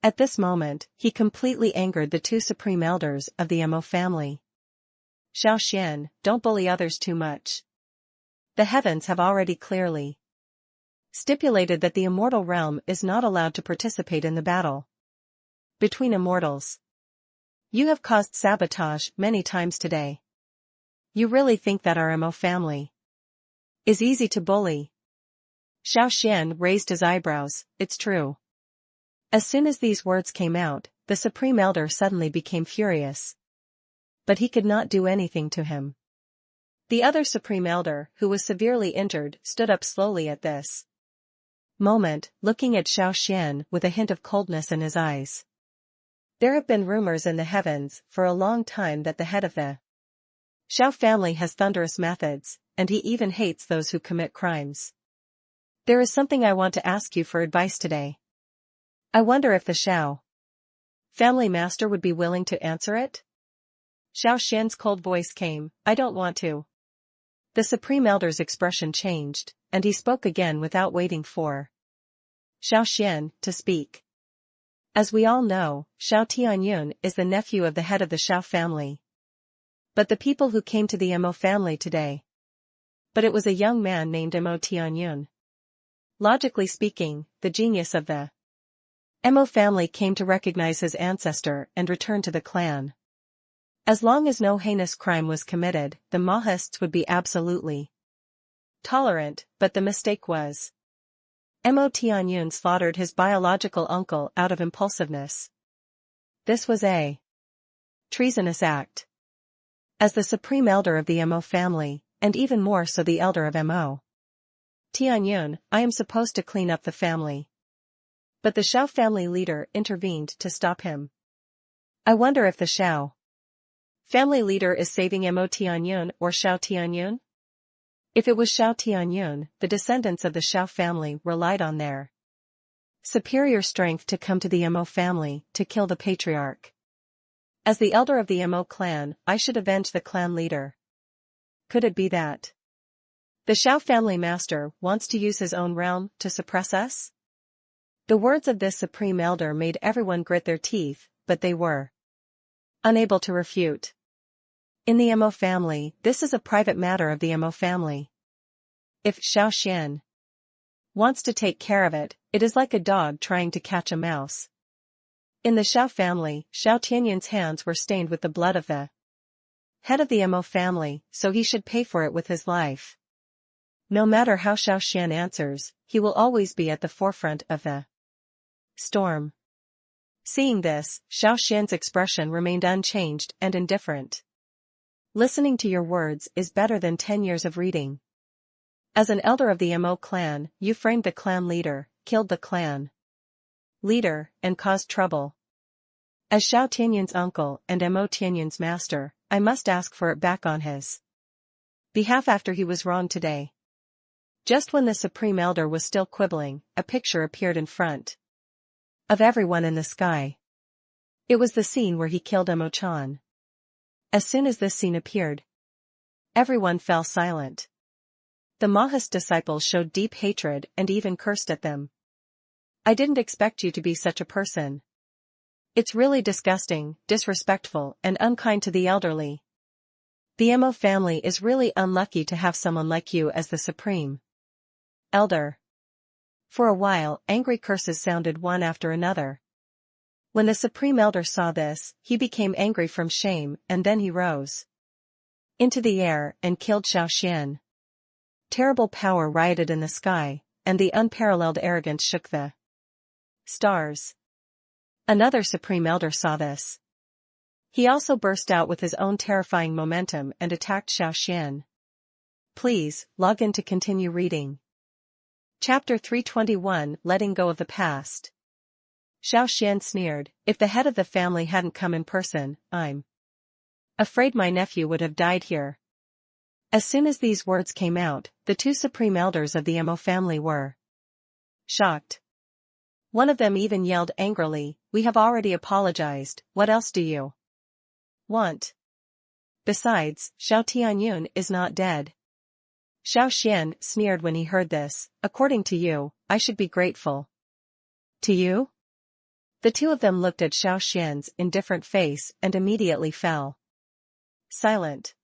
At this moment, he completely angered the two supreme elders of the Mo family. Xiao Xuan, don't bully others too much. The heavens have already clearly stipulated that the immortal realm is not allowed to participate in the battle between immortals. You have caused sabotage many times today. You really think that our Mo family is easy to bully? Xiao Xuan raised his eyebrows. It's true. As soon as these words came out, the supreme elder suddenly became furious. But he could not do anything to him. The other supreme elder, who was severely injured, stood up slowly at this moment, looking at Xiao Xuan with a hint of coldness in his eyes. There have been rumors in the heavens for a long time that the head of the Xiao family has thunderous methods, and he even hates those who commit crimes. There is something I want to ask you for advice today. I wonder if the Xiao family master would be willing to answer it? Xiao Xuan's cold voice came. I don't want to. The supreme elder's expression changed, and he spoke again without waiting for Xiao Xuan to speak. As we all know, Xiao Tianyun is the nephew of the head of the Xiao family. But the people who came to the Mo family today. But it was a young man named Mo Tianyun. Logically speaking, the genius of the Mo family came to recognize his ancestor and return to the clan. As long as no heinous crime was committed, the Mahists would be absolutely tolerant, but the mistake was Mo Tianyun slaughtered his biological uncle out of impulsiveness. This was a treasonous act. As the supreme elder of the Mo family, and even more so the elder of Mo Tianyun, I am supposed to clean up the family. But the Xiao family leader intervened to stop him. I wonder if the Xiao family leader is saving Mo Tianyun or Xiao Tianyun? If it was Xiao Tianyun, the descendants of the Xiao family relied on their superior strength to come to the Mo family to kill the patriarch. As the elder of the Mo clan, I should avenge the clan leader. Could it be that the Xiao family master wants to use his own realm to suppress us? The words of this supreme elder made everyone grit their teeth, but they were Unable to refute. In the Mo family, this is a private matter of the Mo family. If Xiao Xuan wants to take care of it, it is like a dog trying to catch a mouse. In the Xiao family, Xiao Tianyun's hands were stained with the blood of the head of the Mo family, so he should pay for it with his life. No matter how Xiao Xuan answers, he will always be at the forefront of the storm. Seeing this, Xiao Xuan's expression remained unchanged and indifferent. Listening to your words is better than 10 years of reading. As an elder of the Mo clan, you framed the clan leader, killed the clan leader, and caused trouble. As Xiao Tianyun's uncle and Mo Tianyun's master, I must ask for it back on his behalf after he was wronged today. Just when the Supreme Elder was still quibbling, a picture appeared in front of everyone in the sky. It was the scene where he killed Mo Chan. As soon as this scene appeared, everyone fell silent. The Maoist disciples showed deep hatred and even cursed at them. I didn't expect you to be such a person. It's really disgusting, disrespectful, and unkind to the elderly. The Mo family is really unlucky to have someone like you as the Supreme Elder. For a while, angry curses sounded one after another. When the Supreme Elder saw this, he became angry from shame, and then he rose into the air and killed Xiao Xuan. Terrible power rioted in the sky, and the unparalleled arrogance shook the stars. Another Supreme Elder saw this. He also burst out with his own terrifying momentum and attacked Xiao Xuan. Please, log in to continue reading. Chapter 321, Letting Go of the Past. Xiao Xuan sneered, if the head of the family hadn't come in person, I'm afraid my nephew would have died here. As soon as these words came out, the two supreme elders of the Mo family were shocked. One of them even yelled angrily, we have already apologized, what else do you want? Besides, Xiao Tianyun is not dead. Xiao Xuan sneered when he heard this, according to you, I should be grateful. To you? The two of them looked at Xiao Xuan's indifferent face and immediately fell silent.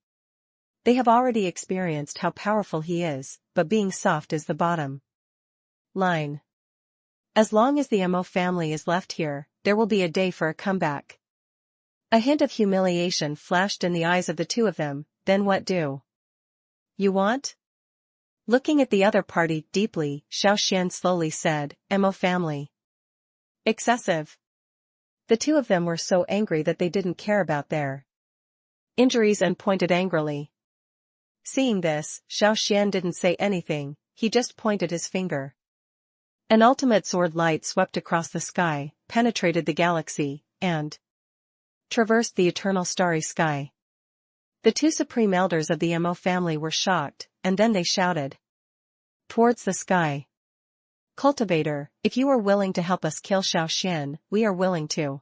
They have already experienced how powerful he is, but being soft is the bottom line. As long as the Mo family is left here, there will be a day for a comeback. A hint of humiliation flashed in the eyes of the two of them, then what do you want? Looking at the other party deeply, Xiao Xuan slowly said, Mo family. Excessive. The two of them were so angry that they didn't care about their injuries and pointed angrily. Seeing this, Xiao Xuan didn't say anything, he just pointed his finger. An ultimate sword light swept across the sky, penetrated the galaxy, and traversed the eternal starry sky. The two supreme elders of the Mo family were shocked, and then they shouted towards the sky. Cultivator, if you are willing to help us kill Xiao Xuan, we are willing to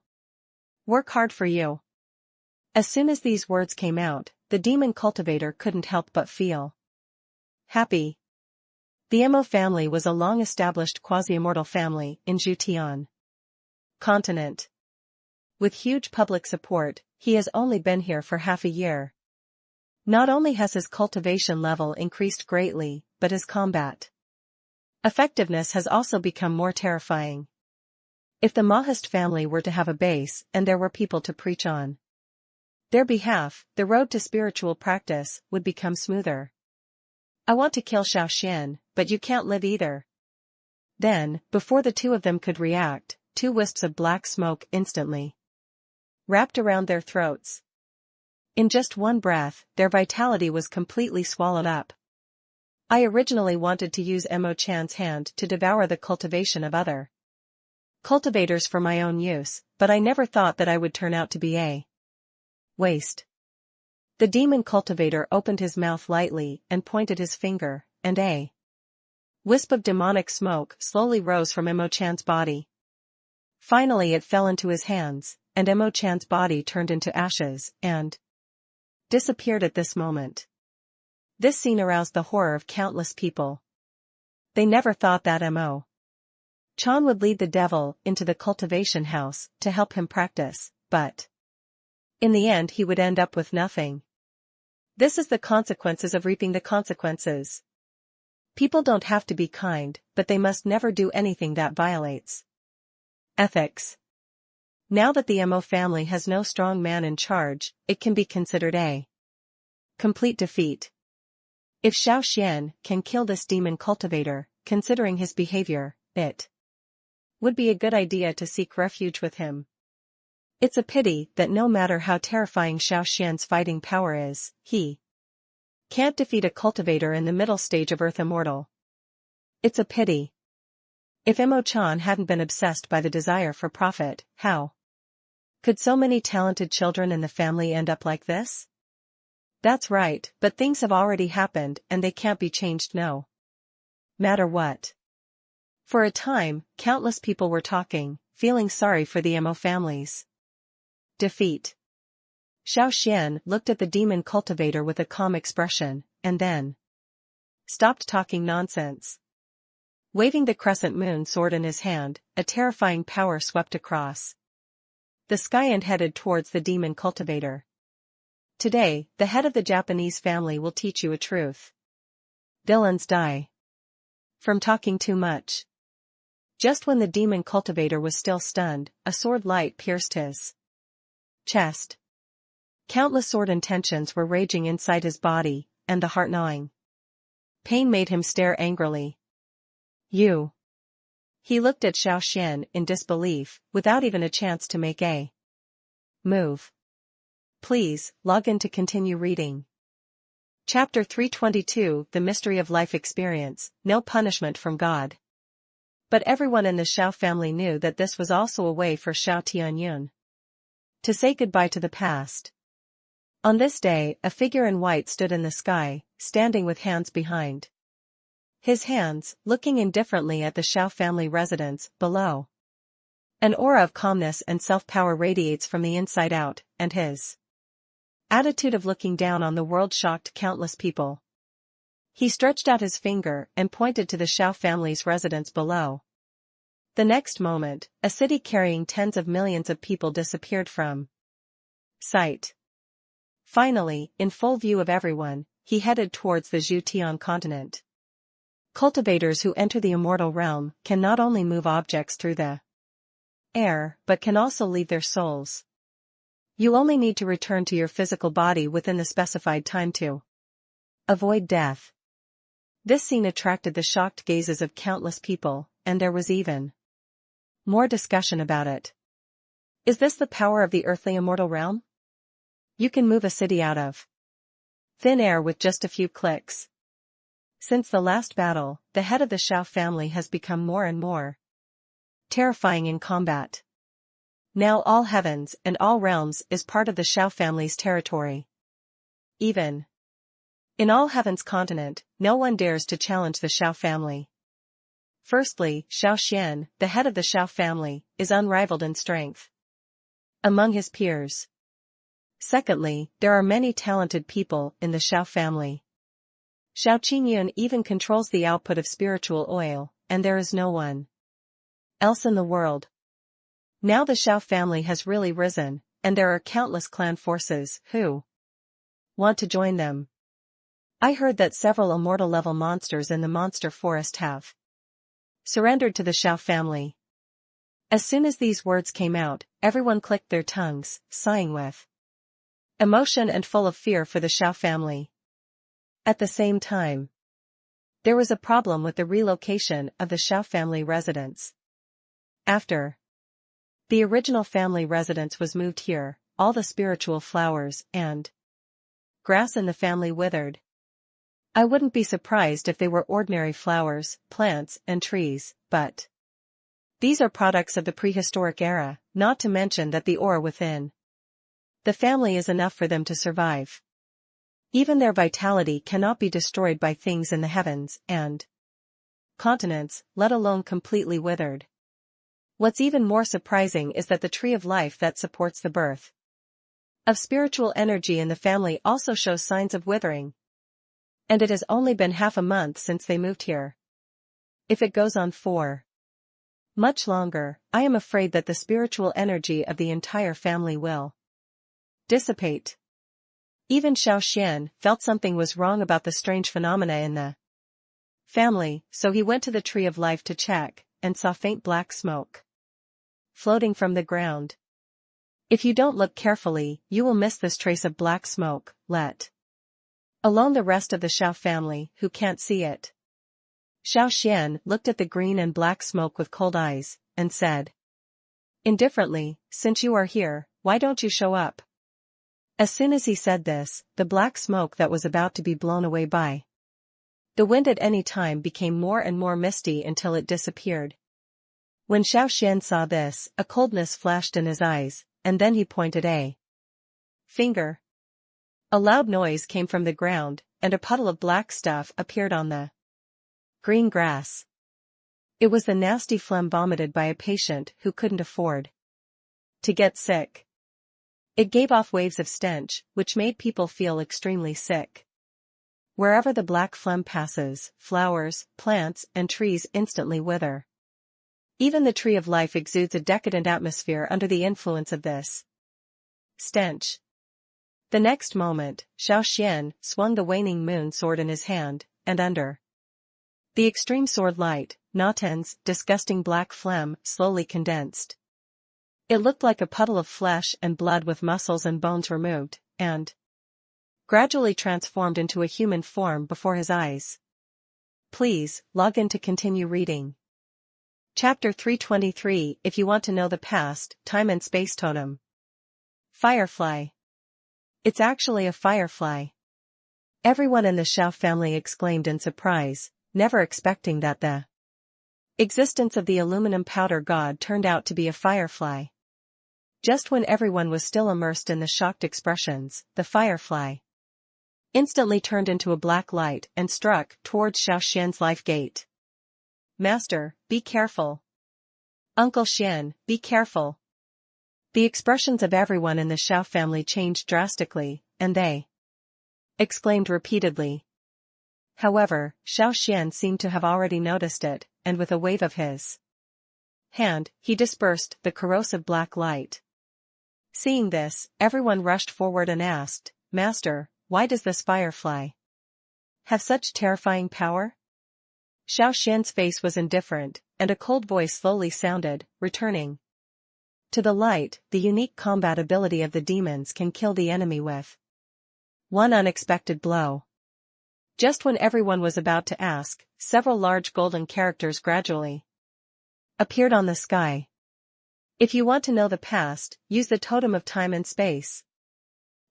work hard for you. As soon as these words came out, the demon cultivator couldn't help but feel happy. The Mo family was a long-established quasi-immortal family in Zhutian continent. With huge public support, he has only been here for half a year. Not only has his cultivation level increased greatly, but his combat effectiveness has also become more terrifying. If the Maoist family were to have a base and there were people to preach on their behalf, the road to spiritual practice would become smoother. I want to kill Xiao Xuan, but you can't live either. Then, before the two of them could react, two wisps of black smoke instantly wrapped around their throats. In just one breath, their vitality was completely swallowed up. I originally wanted to use Mo Chan's hand to devour the cultivation of other cultivators for my own use, but I never thought that I would turn out to be a waste. The demon cultivator opened his mouth lightly and pointed his finger, and a wisp of demonic smoke slowly rose from Mo Chan's body. Finally it fell into his hands, and Mo Chan's body turned into ashes, and disappeared at this moment. This scene aroused the horror of countless people. They never thought that Mo Chan would lead the devil into the cultivation house to help him practice, but In the end he would end up with nothing. This is the consequences of reaping the consequences. People don't have to be kind, but they must never do anything that violates ethics. Now that the Mo family has no strong man in charge, it can be considered a complete defeat. If Xiao Xuan can kill this demon cultivator, considering his behavior, it would be a good idea to seek refuge with him. It's a pity that no matter how terrifying Xiao Xuan's fighting power is, he can't defeat a cultivator in the middle stage of Earth Immortal. It's a pity. If Mo-chan hadn't been obsessed by the desire for profit, how could so many talented children in the family end up like this? That's right, but things have already happened and they can't be changed no matter what. For a time, countless people were talking, feeling sorry for the Mo family's defeat. Xiao Xuan looked at the demon cultivator with a calm expression, and then stopped talking nonsense. Waving the crescent moon sword in his hand, a terrifying power swept across the sky and headed towards the demon cultivator. Today, the head of the Japanese family will teach you a truth. Villains die from talking too much. Just when the demon cultivator was still stunned, a sword light pierced his chest. Countless sword intentions were raging inside his body, and the heart-gnawing pain made him stare angrily. You. He looked at Xiao Xuan in disbelief, without even a chance to make a move. Please, log in to continue reading. Chapter 322, The Mystery of Life Experience, No Punishment from God. But everyone in the Xiao family knew that this was also a way for Xiao Tianyun to say goodbye to the past. On this day, a figure in white stood in the sky, standing with hands behind his hands, looking indifferently at the Xiao family residence below. An aura of calmness and self-power radiates from the inside out, and his attitude of looking down on the world shocked countless people. He stretched out his finger and pointed to the Xiao family's residence below. The next moment, a city carrying tens of millions of people disappeared from sight. Finally, in full view of everyone, he headed towards the Zhutian continent. Cultivators who enter the immortal realm can not only move objects through the air, but can also leave their souls. You only need to return to your physical body within the specified time to avoid death. This scene attracted the shocked gazes of countless people, and there was even more discussion about it. Is this the power of the earthly immortal realm? You can move a city out of thin air with just a few clicks. Since the last battle, the head of the Xiao family has become more and more terrifying in combat. Now all heavens and all realms is part of the Xiao family's territory. Even in all heaven's continent, no one dares to challenge the Xiao family. Firstly, Xiao Xuan, the head of the Xiao family, is unrivaled in strength among his peers. Secondly, there are many talented people in the Xiao family. Xiao Qingyun even controls the output of spiritual oil, and there is no one else in the world. Now the Xiao family has really risen, and there are countless clan forces who want to join them. I heard that several immortal-level monsters in the monster forest have surrendered to the Xiao family. As soon as these words came out, everyone clicked their tongues, sighing with emotion and full of fear for the Xiao family. At the same time, there was a problem with the relocation of the Xiao family residence. After the original family residence was moved here, all the spiritual flowers and grass in the family withered. I wouldn't be surprised if they were ordinary flowers, plants, and trees, but these are products of the prehistoric era, not to mention that the aura within the family is enough for them to survive. Even their vitality cannot be destroyed by things in the heavens and continents, let alone completely withered. What's even more surprising is that the tree of life that supports the birth of spiritual energy in the family also shows signs of withering. And it has only been half a month since they moved here. If it goes on for much longer, I am afraid that the spiritual energy of the entire family will Dissipate. Even Xiao Xuan felt something was wrong about the strange phenomena in the family, so he went to the tree of life to check, and saw faint black smoke floating from the ground. If you don't look carefully, you will miss this trace of black smoke, let alone the rest of the Xiao family who can't see it. Xiao Xuan looked at the green and black smoke with cold eyes, and said indifferently, "Since you are here, why don't you show up?" As soon as he said this, the black smoke that was about to be blown away by the wind at any time became more and more misty until it disappeared. When Xiao Xuan saw this, a coldness flashed in his eyes, and then he pointed a finger. A loud noise came from the ground, and a puddle of black stuff appeared on the green grass. It was the nasty phlegm vomited by a patient who couldn't afford to get sick. It gave off waves of stench, which made people feel extremely sick. Wherever the black phlegm passes, flowers, plants, and trees instantly wither. Even the tree of life exudes a decadent atmosphere under the influence of this stench. The next moment, Xiao Xuan swung the waning moon sword in his hand, and under the extreme sword light, Natan's disgusting black phlegm slowly condensed. It looked like a puddle of flesh and blood with muscles and bones removed, and gradually transformed into a human form before his eyes. Please, log in to continue reading. Chapter 323. If you want to know the past, time and space totem. Firefly. It's actually a firefly. Everyone in the Xiao family exclaimed in surprise, never expecting that the existence of the aluminum powder god turned out to be a firefly. Just when everyone was still immersed in the shocked expressions, the firefly instantly turned into a black light and struck towards Xiao Xuan's life gate. "Master, be careful. Uncle Xian, be careful." The expressions of everyone in the Xiao family changed drastically, and they exclaimed repeatedly. However, Xiao Xuan seemed to have already noticed it, and with a wave of his hand, he dispersed the corrosive black light. Seeing this, everyone rushed forward and asked, "Master, why does this firefly have such terrifying power?" Xiao Xuan's face was indifferent, and a cold voice slowly sounded, returning to the light. The unique combat ability of the demons can kill the enemy with one unexpected blow. Just when everyone was about to ask, several large golden characters gradually appeared on the sky. If you want to know the past, use the totem of time and space.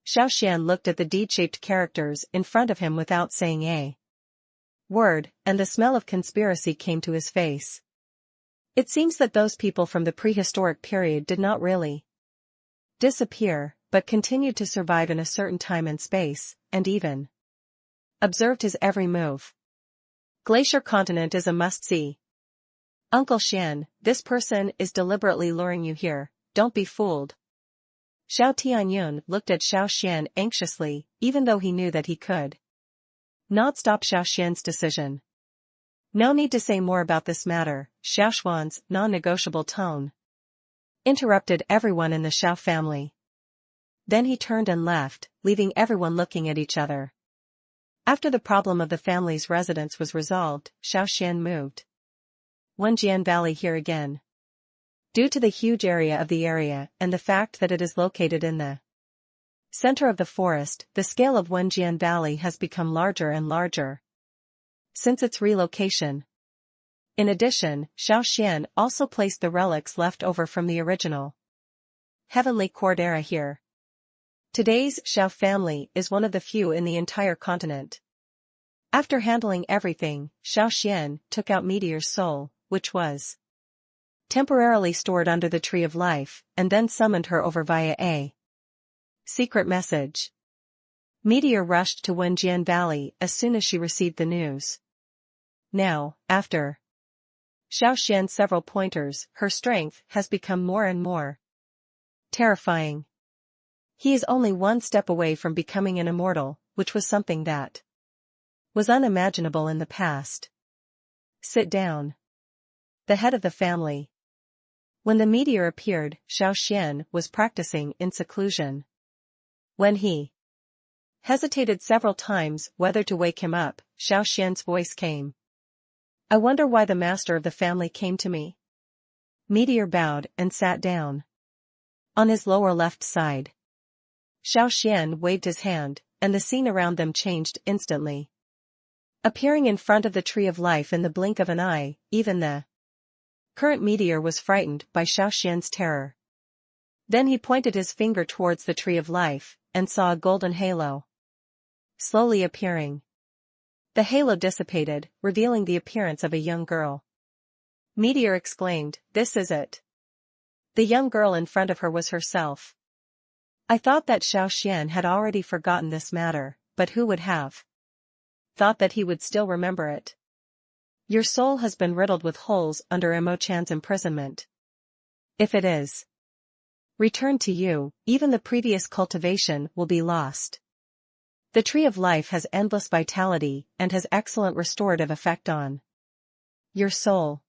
Xiao Xuan looked at the deed-shaped characters in front of him without saying a word, and the smell of conspiracy came to his face. It seems that those people from the prehistoric period did not really disappear, but continued to survive in a certain time and space, and even observed his every move. Glacier Continent is a must-see. Uncle Xian, this person is deliberately luring you here, don't be fooled. Xiao Tianyun looked at Xiao Xuan anxiously, even though he knew that he could not stop Xiao Xuan's decision. No need to say more about this matter. Xiao Xuan's non-negotiable tone interrupted everyone in the Xiao family. Then he turned and left, leaving everyone looking at each other. After the problem of the family's residence was resolved, Xiao Xuan moved Wenjian Valley here again. Due to the huge area of the area and the fact that it is located in the center of the forest, the scale of Wenjian Valley has become larger and larger since its relocation. In addition, Xiao Xuan also placed the relics left over from the original Heavenly Court era here. Today's Xiao family is one of the few in the entire continent. After handling everything, Xiao Xuan took out Meteor's soul, which was temporarily stored under the Tree of Life, and then summoned her over via a secret message. Meteor rushed to Wenjian Valley as soon as she received the news. Now, after Xiao Xuan's several pointers, her strength has become more and more terrifying. He is only one step away from becoming an immortal, which was something that was unimaginable in the past. Sit down. The head of the family. When the meteor appeared, Xiao Xuan was practicing in seclusion. When he hesitated several times whether to wake him up, Xiao Xuan's voice came. I wonder why the master of the family came to me. Meteor bowed and sat down. On his lower left side. Xiao Xuan waved his hand, and the scene around them changed instantly. Appearing in front of the tree of life in the blink of an eye, even the current meteor was frightened by Xiao Xuan's terror. Then he pointed his finger towards the tree of life, and saw a golden halo slowly appearing. The halo dissipated, revealing the appearance of a young girl. Meteor exclaimed, "This is it." The young girl in front of her was herself. I thought that Xiao Xuan had already forgotten this matter, but who would have thought that he would still remember it? Your soul has been riddled with holes under Imo-chan's imprisonment. If it is returned to you, even the previous cultivation will be lost. The tree of life has endless vitality and has excellent restorative effect on your soul.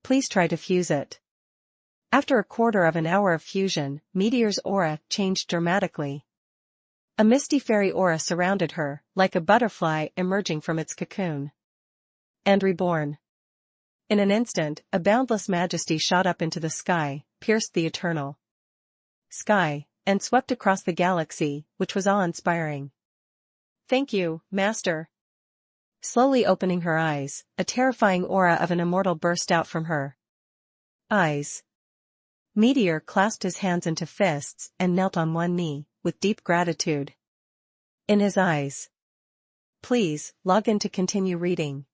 Please try to fuse it. After a quarter of an hour of fusion, Meteor's aura changed dramatically. A misty fairy aura surrounded her, like a butterfly emerging from its cocoon and reborn. In an instant, a boundless majesty shot up into the sky, pierced the eternal sky, and swept across the galaxy, which was awe-inspiring. Thank you, Master. Slowly opening her eyes, a terrifying aura of an immortal burst out from her eyes. Meteor clasped his hands into fists and knelt on one knee, with deep gratitude in his eyes. Please, log in to continue reading.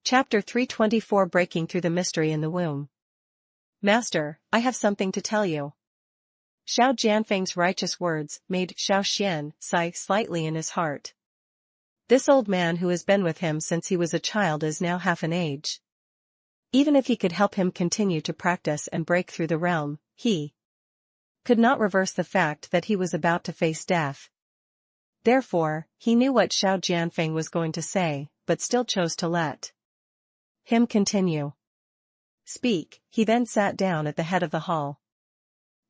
Chapter 324 Breaking Through the Mystery in the Womb. Master, I have something to tell you. Xiao Jianfeng's righteous words made Xiao Xuan sigh slightly in his heart. This old man who has been with him since he was a child is now half an age. Even if he could help him continue to practice and break through the realm, he could not reverse the fact that he was about to face death. Therefore, he knew what Xiao Jianfeng was going to say, but still chose to let him continue speak. He then sat down at the head of the hall.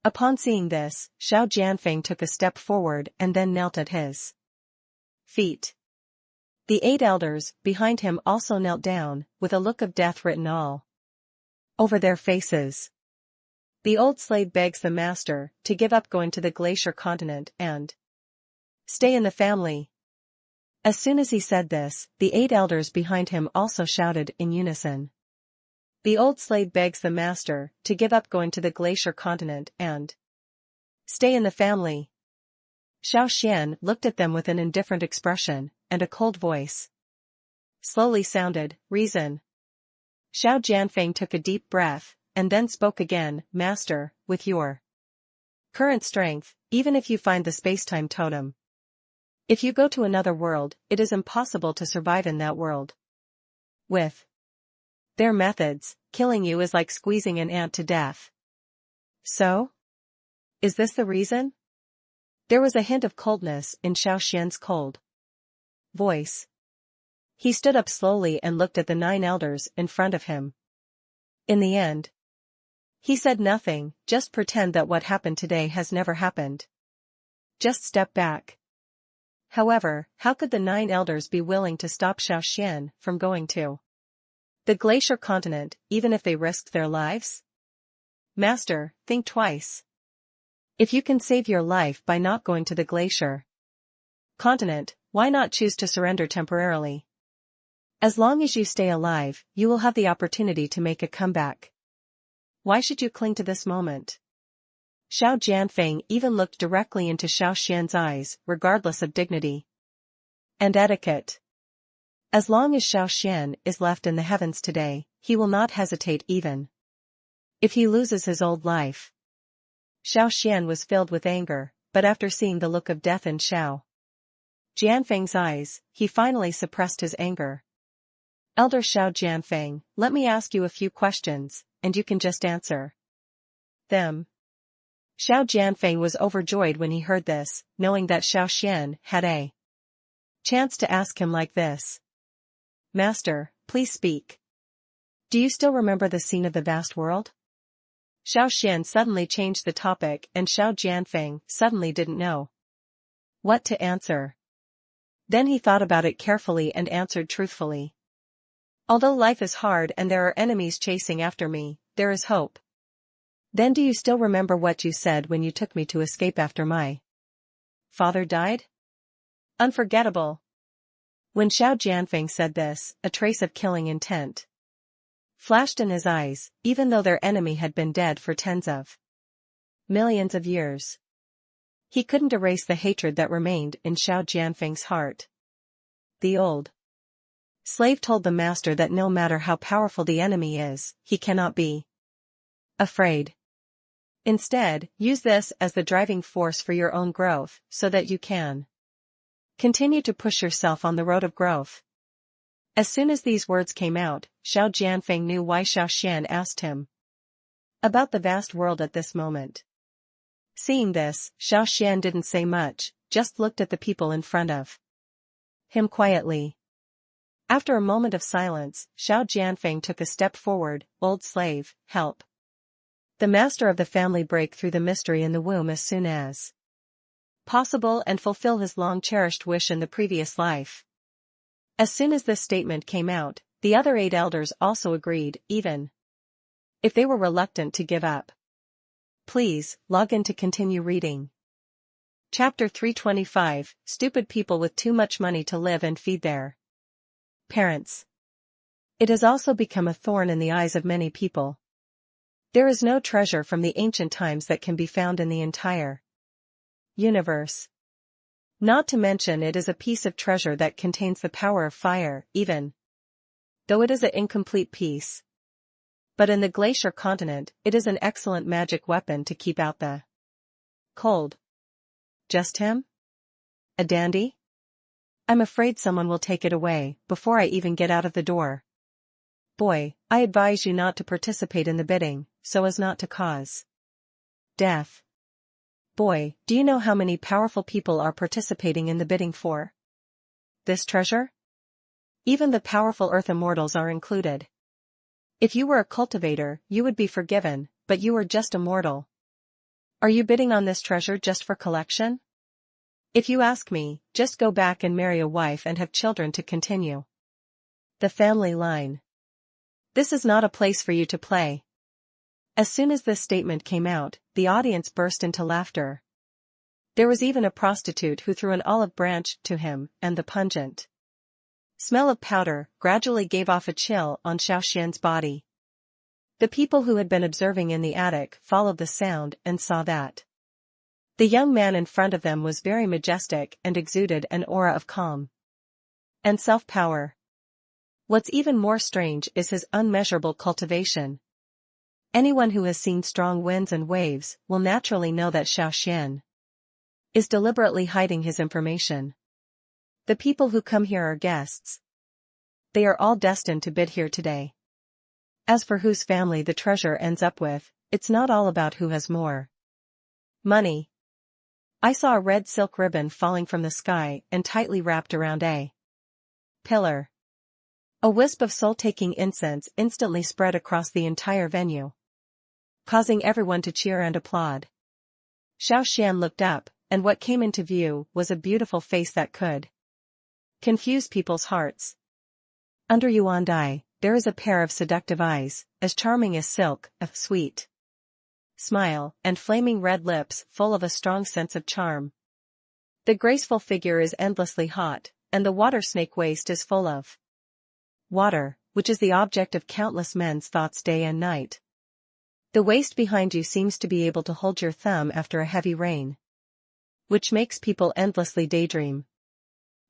Upon seeing this, Xiao Jianfeng took a step forward and then knelt at his feet. The 8 elders behind him also knelt down, with a look of death written all over their faces. The old slave begs the master to give up going to the glacier continent and stay in the family. As soon as he said this, the 8 elders behind him also shouted in unison. The old slave begs the master to give up going to the glacier continent and stay in the family. Xiao Xuan looked at them with an indifferent expression, and a cold voice slowly sounded, "Reason." Xiao Jianfeng took a deep breath, and then spoke again, "Master, with your current strength, even if you find the space-time totem, if you go to another world, it is impossible to survive in that world. With their methods, killing you is like squeezing an ant to death. So? Is this the reason?" There was a hint of coldness in Xiao Xuan's cold voice. He stood up slowly and looked at the 9 elders in front of him. In the end, he said nothing, just pretend that what happened today has never happened. Just step back. However, how could the 9 elders be willing to stop Xiao Xuan from going to the glacier continent, even if they risked their lives? Master, think twice. If you can save your life by not going to the glacier continent, why not choose to surrender temporarily? As long as you stay alive, you will have the opportunity to make a comeback. Why should you cling to this moment? Xiao Jianfeng even looked directly into Xiao Xuan's eyes, regardless of dignity and etiquette. As long as Xiao Xuan is left in the heavens today, he will not hesitate even if he loses his old life. Xiao Xuan was filled with anger, but after seeing the look of death in Xiao Jianfeng's eyes, he finally suppressed his anger. Elder Xiao Jianfeng, let me ask you a few questions, and you can just answer them. Xiao Jianfeng was overjoyed when he heard this, knowing that Xiao Xuan had a chance to ask him like this. Master, please speak. Do you still remember the scene of the vast world? Xiao Xuan suddenly changed the topic and Xiao Jianfeng suddenly didn't know what to answer. Then he thought about it carefully and answered truthfully. Although life is hard and there are enemies chasing after me, there is hope. Then do you still remember what you said when you took me to escape after my father died? Unforgettable. When Xiao Jianfeng said this, a trace of killing intent flashed in his eyes, even though their enemy had been dead for tens of millions of years. He couldn't erase the hatred that remained in Xiao Jianfeng's heart. The old slave told the master that no matter how powerful the enemy is, he cannot be afraid. Instead, use this as the driving force for your own growth, so that you can continue to push yourself on the road of growth. As soon as these words came out, Xiao Jianfeng knew why Xiao Xuan asked him about the vast world at this moment. Seeing this, Xiao Xuan didn't say much, just looked at the people in front of him quietly. After a moment of silence, Xiao Jianfeng took a step forward. Old slave, help the master of the family break through the mystery in the womb as soon as possible and fulfill his long-cherished wish in the previous life. As soon as this statement came out, the other 8 elders also agreed, even if they were reluctant to give up. Please, log in to continue reading. Chapter 325, Stupid People with Too Much Money to Live and Feed Their Parents. It has also become a thorn in the eyes of many people. There is no treasure from the ancient times that can be found in the entire universe. Not to mention it is a piece of treasure that contains the power of fire, even though it is an incomplete piece. But in the glacier continent, it is an excellent magic weapon to keep out the cold. Just him? A dandy? I'm afraid someone will take it away before I even get out of the door. Boy, I advise you not to participate in the bidding, so as not to cause death. Boy, do you know how many powerful people are participating in the bidding for this treasure? Even the powerful earth immortals are included. If you were a cultivator, you would be forgiven, but you are just a mortal. Are you bidding on this treasure just for collection? If you ask me, just go back and marry a wife and have children to continue the family line. This is not a place for you to play. As soon as this statement came out, the audience burst into laughter. There was even a prostitute who threw an olive branch to him, and the pungent smell of powder gradually gave off a chill on Xiao Xuan's body. The people who had been observing in the attic followed the sound and saw that the young man in front of them was very majestic and exuded an aura of calm and self-power. What's even more strange is his unmeasurable cultivation. Anyone who has seen strong winds and waves will naturally know that Xiao Xuan is deliberately hiding his information. The people who come here are guests. They are all destined to bid here today. As for whose family the treasure ends up with, it's not all about who has more money. I saw a red silk ribbon falling from the sky and tightly wrapped around a pillar. A wisp of soul-taking incense instantly spread across the entire venue, causing everyone to cheer and applaud. Xiao Xuan looked up, and what came into view was a beautiful face that could confuse people's hearts. Under Yuan Dai, there is a pair of seductive eyes, as charming as silk, a sweet smile, and flaming red lips full of a strong sense of charm. The graceful figure is endlessly hot, and the water snake waist is full of water, which is the object of countless men's thoughts day and night. The waist behind you seems to be able to hold your thumb after a heavy rain, which makes people endlessly daydream.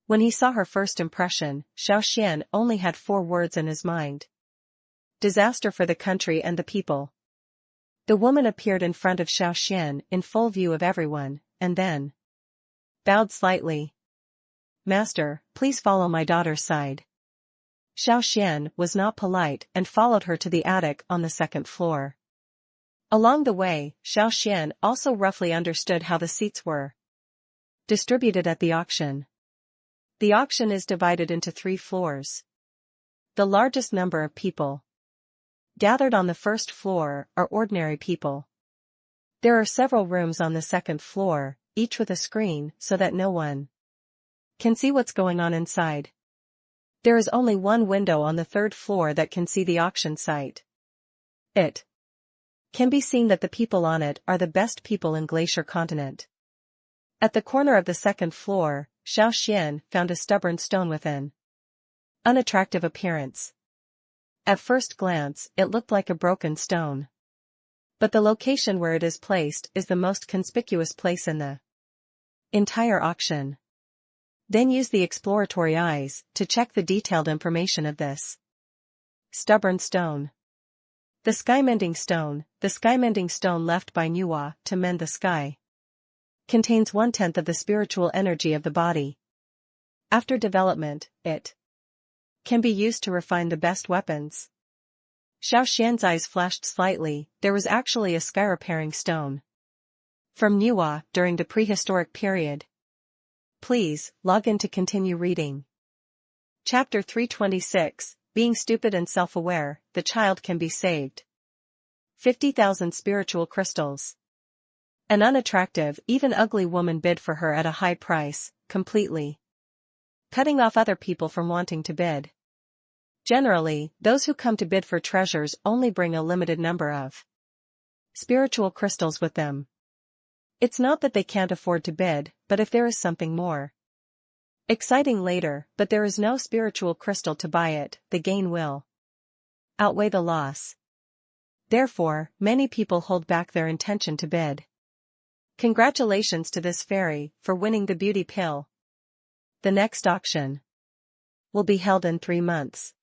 When he saw her first impression, Xiao Xuan only had 4 words in his mind: disaster for the country and the people. The woman appeared in front of Xiao Xuan in full view of everyone, and then bowed slightly. Master, please follow my daughter's side. Xiao Xuan was not polite and followed her to the attic on the 2nd floor. Along the way, Xiao Xuan also roughly understood how the seats were distributed at the auction. The auction is divided into 3 floors. The largest number of people gathered on the 1st floor are ordinary people. There are several rooms on the 2nd floor, each with a screen so that no one can see what's going on inside. There is only one window on the third floor that can see the auction site. It can be seen that the people on it are the best people in Glacier Continent. At the corner of the second floor, Xiao Xuan found a stubborn stone with an unattractive appearance. At first glance, it looked like a broken stone. But the location where it is placed is the most conspicuous place in the entire auction. Then use the exploratory eyes to check the detailed information of this stubborn stone. The sky-mending stone left by Nuwa to mend the sky, contains 1/10 of the spiritual energy of the body. After development, it can be used to refine the best weapons. Xiao Xian's eyes flashed slightly. There was actually a sky-repairing stone from Nuwa during the prehistoric period. Please, log in to continue reading. Chapter 326, Being Stupid and Self-Aware, the Child Can Be Saved. 50,000 Spiritual Crystals. An unattractive, even ugly woman bid for her at a high price, completely cutting off other people from wanting to bid. Generally, those who come to bid for treasures only bring a limited number of spiritual crystals with them. It's not that they can't afford to bid, but if there is something more exciting later, but there is no spiritual crystal to buy it, the gain will outweigh the loss. Therefore, many people hold back their intention to bid. Congratulations to this fairy for winning the beauty pill. The next auction will be held in 3 months.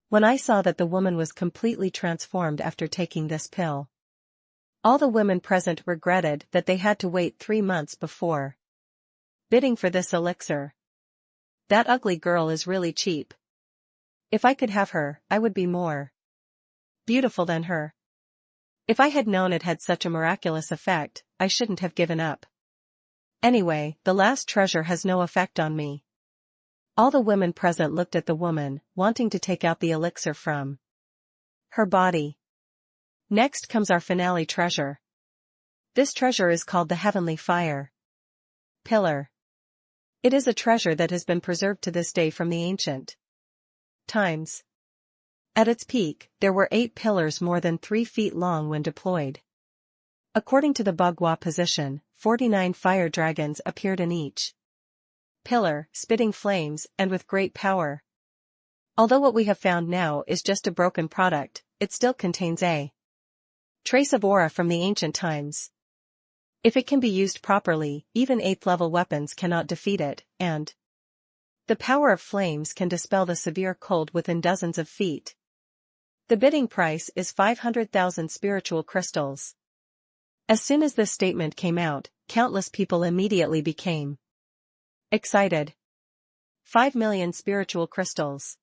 When I saw that the woman was completely transformed after taking this pill, all the women present regretted that they had to wait 3 months before bidding for this elixir. That ugly girl is really cheap. If I could have her, I would be more beautiful than her. If I had known it had such a miraculous effect, I shouldn't have given up. Anyway, the last treasure has no effect on me. All the women present looked at the woman, wanting to take out the elixir from her body. Next comes our finale treasure. This treasure is called the Heavenly Fire Pillar. It is a treasure that has been preserved to this day from the ancient times. At its peak, there were 8 pillars more than 3 feet long when deployed. According to the Bagua position, 49 fire dragons appeared in each pillar, spitting flames and with great power. Although what we have found now is just a broken product, it still contains a trace of aura from the ancient times. If it can be used properly, even 8th-level weapons cannot defeat it, and the power of flames can dispel the severe cold within dozens of feet. The bidding price is 500,000 spiritual crystals. As soon as this statement came out, countless people immediately became excited. 5 million spiritual crystals.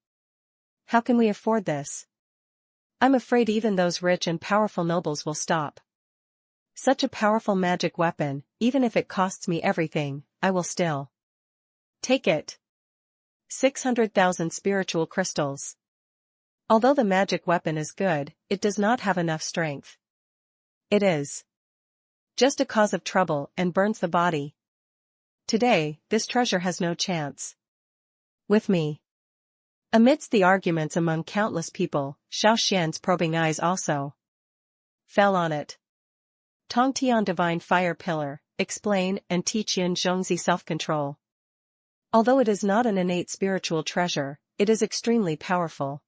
How can we afford this? I'm afraid even those rich and powerful nobles will stop. Such a powerful magic weapon, even if it costs me everything, I will still take it. 600,000 spiritual crystals. Although the magic weapon is good, it does not have enough strength. It is just a cause of trouble and burns the body. Today, this treasure has no chance with me. Amidst the arguments among countless people, Xiao Xian's probing eyes also fell on it. Tongtian Divine Fire Pillar, explain, and Tiqian Zhongzi Self-Control. Although it is not an innate spiritual treasure, it is extremely powerful.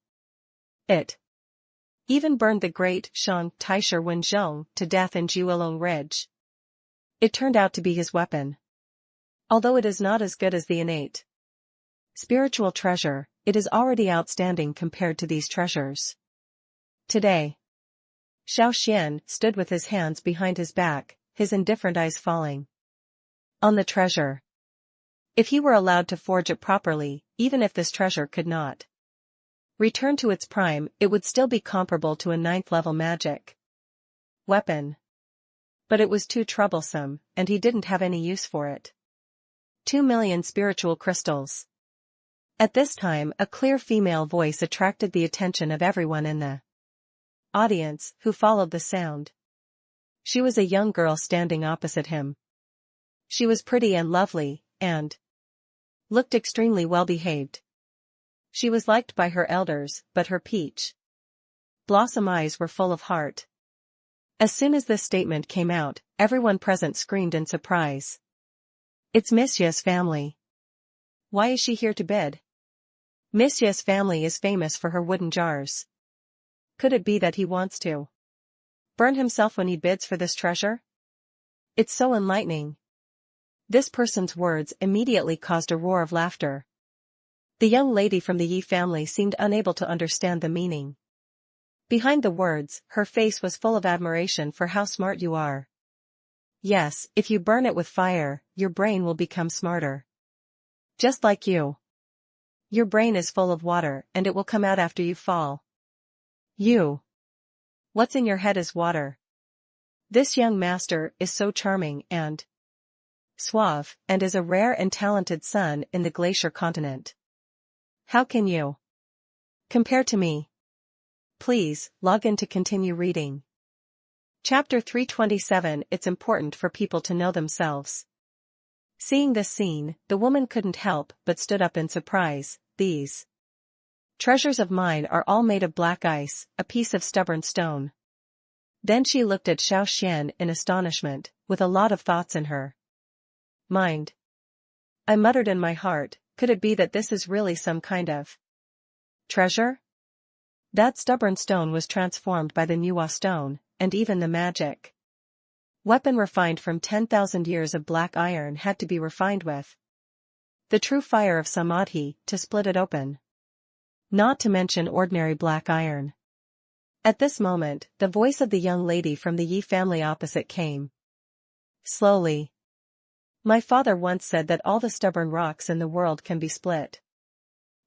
It even burned the great Shang Taisher Wenzhong to death in Jiulong Ridge. It turned out to be his weapon. Although it is not as good as the innate spiritual treasure, it is already outstanding compared to these treasures. Today, Xiao Xuan stood with his hands behind his back, his indifferent eyes falling on the treasure. If he were allowed to forge it properly, even if this treasure could not return to its prime, it would still be comparable to a 9th-level magic weapon. But it was too troublesome, and he didn't have any use for it. 2 million spiritual crystals. At this time, a clear female voice attracted the attention of everyone in the audience, who followed the sound. She was a young girl standing opposite him. She was pretty and lovely, and looked extremely well behaved. She was liked by her elders, but her peach blossom eyes were full of heart. As soon as this statement came out, everyone present screamed in surprise. It's Monsieur's family. Why is she here to bid? Monsieur's family is famous for her wooden jars. Could it be that he wants to burn himself when he bids for this treasure? It's so enlightening. This person's words immediately caused a roar of laughter. The young lady from the Yi family seemed unable to understand the meaning behind the words. Her face was full of admiration for how smart you are. Yes, if you burn it with fire, your brain will become smarter. Just like you. Your brain is full of water and it will come out after you fall. You. What's in your head is water. This young master is so charming and suave, and is a rare and talented son in the glacier continent. How can you compare to me? Please, log in to continue reading. Chapter 327. It's important for people to know themselves. Seeing this scene, the woman couldn't help but stood up in surprise. These treasures of mine are all made of black ice, a piece of stubborn stone. Then she looked at Xiao Xuan in astonishment, with a lot of thoughts in her mind. I muttered in my heart, could it be that this is really some kind of treasure? That stubborn stone was transformed by the Nuwa stone, and even the magic weapon refined from 10,000 years of black iron had to be refined with the true fire of Samadhi to split it open. Not to mention ordinary black iron. At this moment, the voice of the young lady from the Yi family opposite came slowly. My father once said that all the stubborn rocks in the world can be split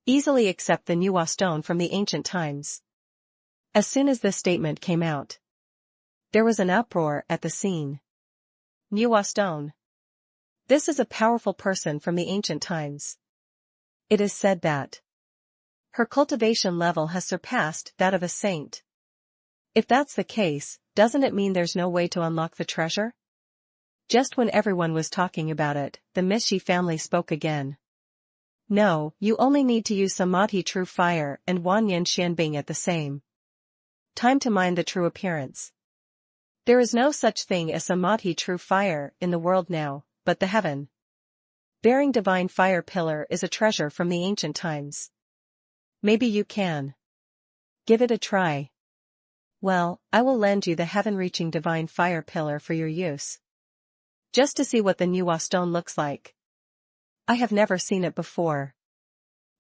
easily except the Nuwa stone from the ancient times. As soon as this statement came out, there was an uproar at the scene. Nuwa stone. This is a powerful person from the ancient times. It is said that her cultivation level has surpassed that of a saint. If that's the case, doesn't it mean there's no way to unlock the treasure? Just when everyone was talking about it, the Mishi family spoke again. No, you only need to use Samadhi true fire and Wanyan Xianbing at the same time to mine the true appearance. There is no such thing as Samadhi true fire in the world now, but the heaven bearing divine fire pillar is a treasure from the ancient times. Maybe you can give it a try. Well, I will lend you the heaven-reaching divine fire pillar for your use. Just to see what the Nuwa stone looks like. I have never seen it before.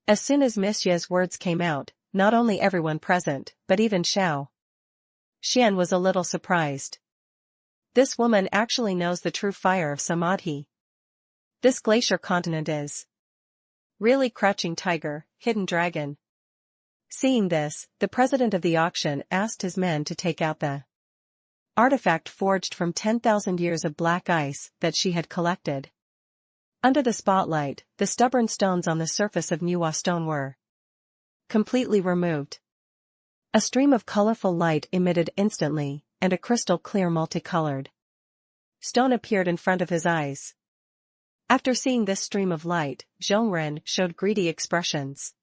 As soon as Monsieur's words came out, not only everyone present, but even Xiao Xuan was a little surprised. This woman actually knows the true fire of Samadhi. This glacier continent is really crouching tiger, hidden dragon. Seeing this, the president of the auction asked his men to take out the artifact forged from 10,000 years of black ice that she had collected. Under the spotlight, the stubborn stones on the surface of Nuwa stone were completely removed. A stream of colorful light emitted instantly, and a crystal clear multicolored stone appeared in front of his eyes. After seeing this stream of light, Zhongren showed greedy expressions.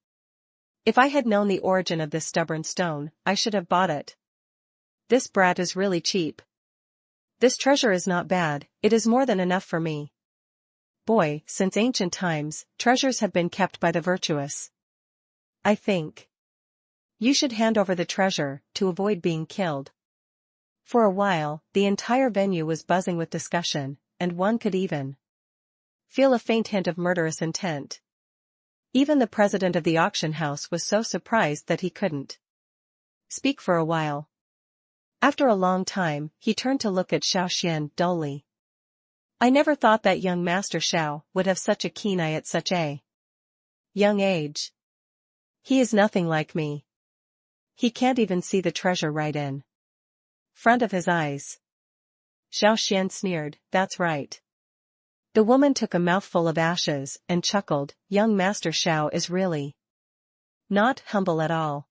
If I had known the origin of this stubborn stone, I should have bought it. This brat is really cheap. This treasure is not bad, it is more than enough for me. Boy, since ancient times, treasures have been kept by the virtuous. I think you should hand over the treasure, to avoid being killed. For a while, the entire venue was buzzing with discussion, and one could even feel a faint hint of murderous intent. Even the president of the auction house was so surprised that he couldn't speak for a while. After a long time, he turned to look at Xiao Xuan dully. I never thought that young Master Xiao would have such a keen eye at such a young age. He is nothing like me. He can't even see the treasure right in front of his eyes. Xiao Xuan sneered, that's right. The woman took a mouthful of ashes and chuckled, young Master Xiao is really not humble at all.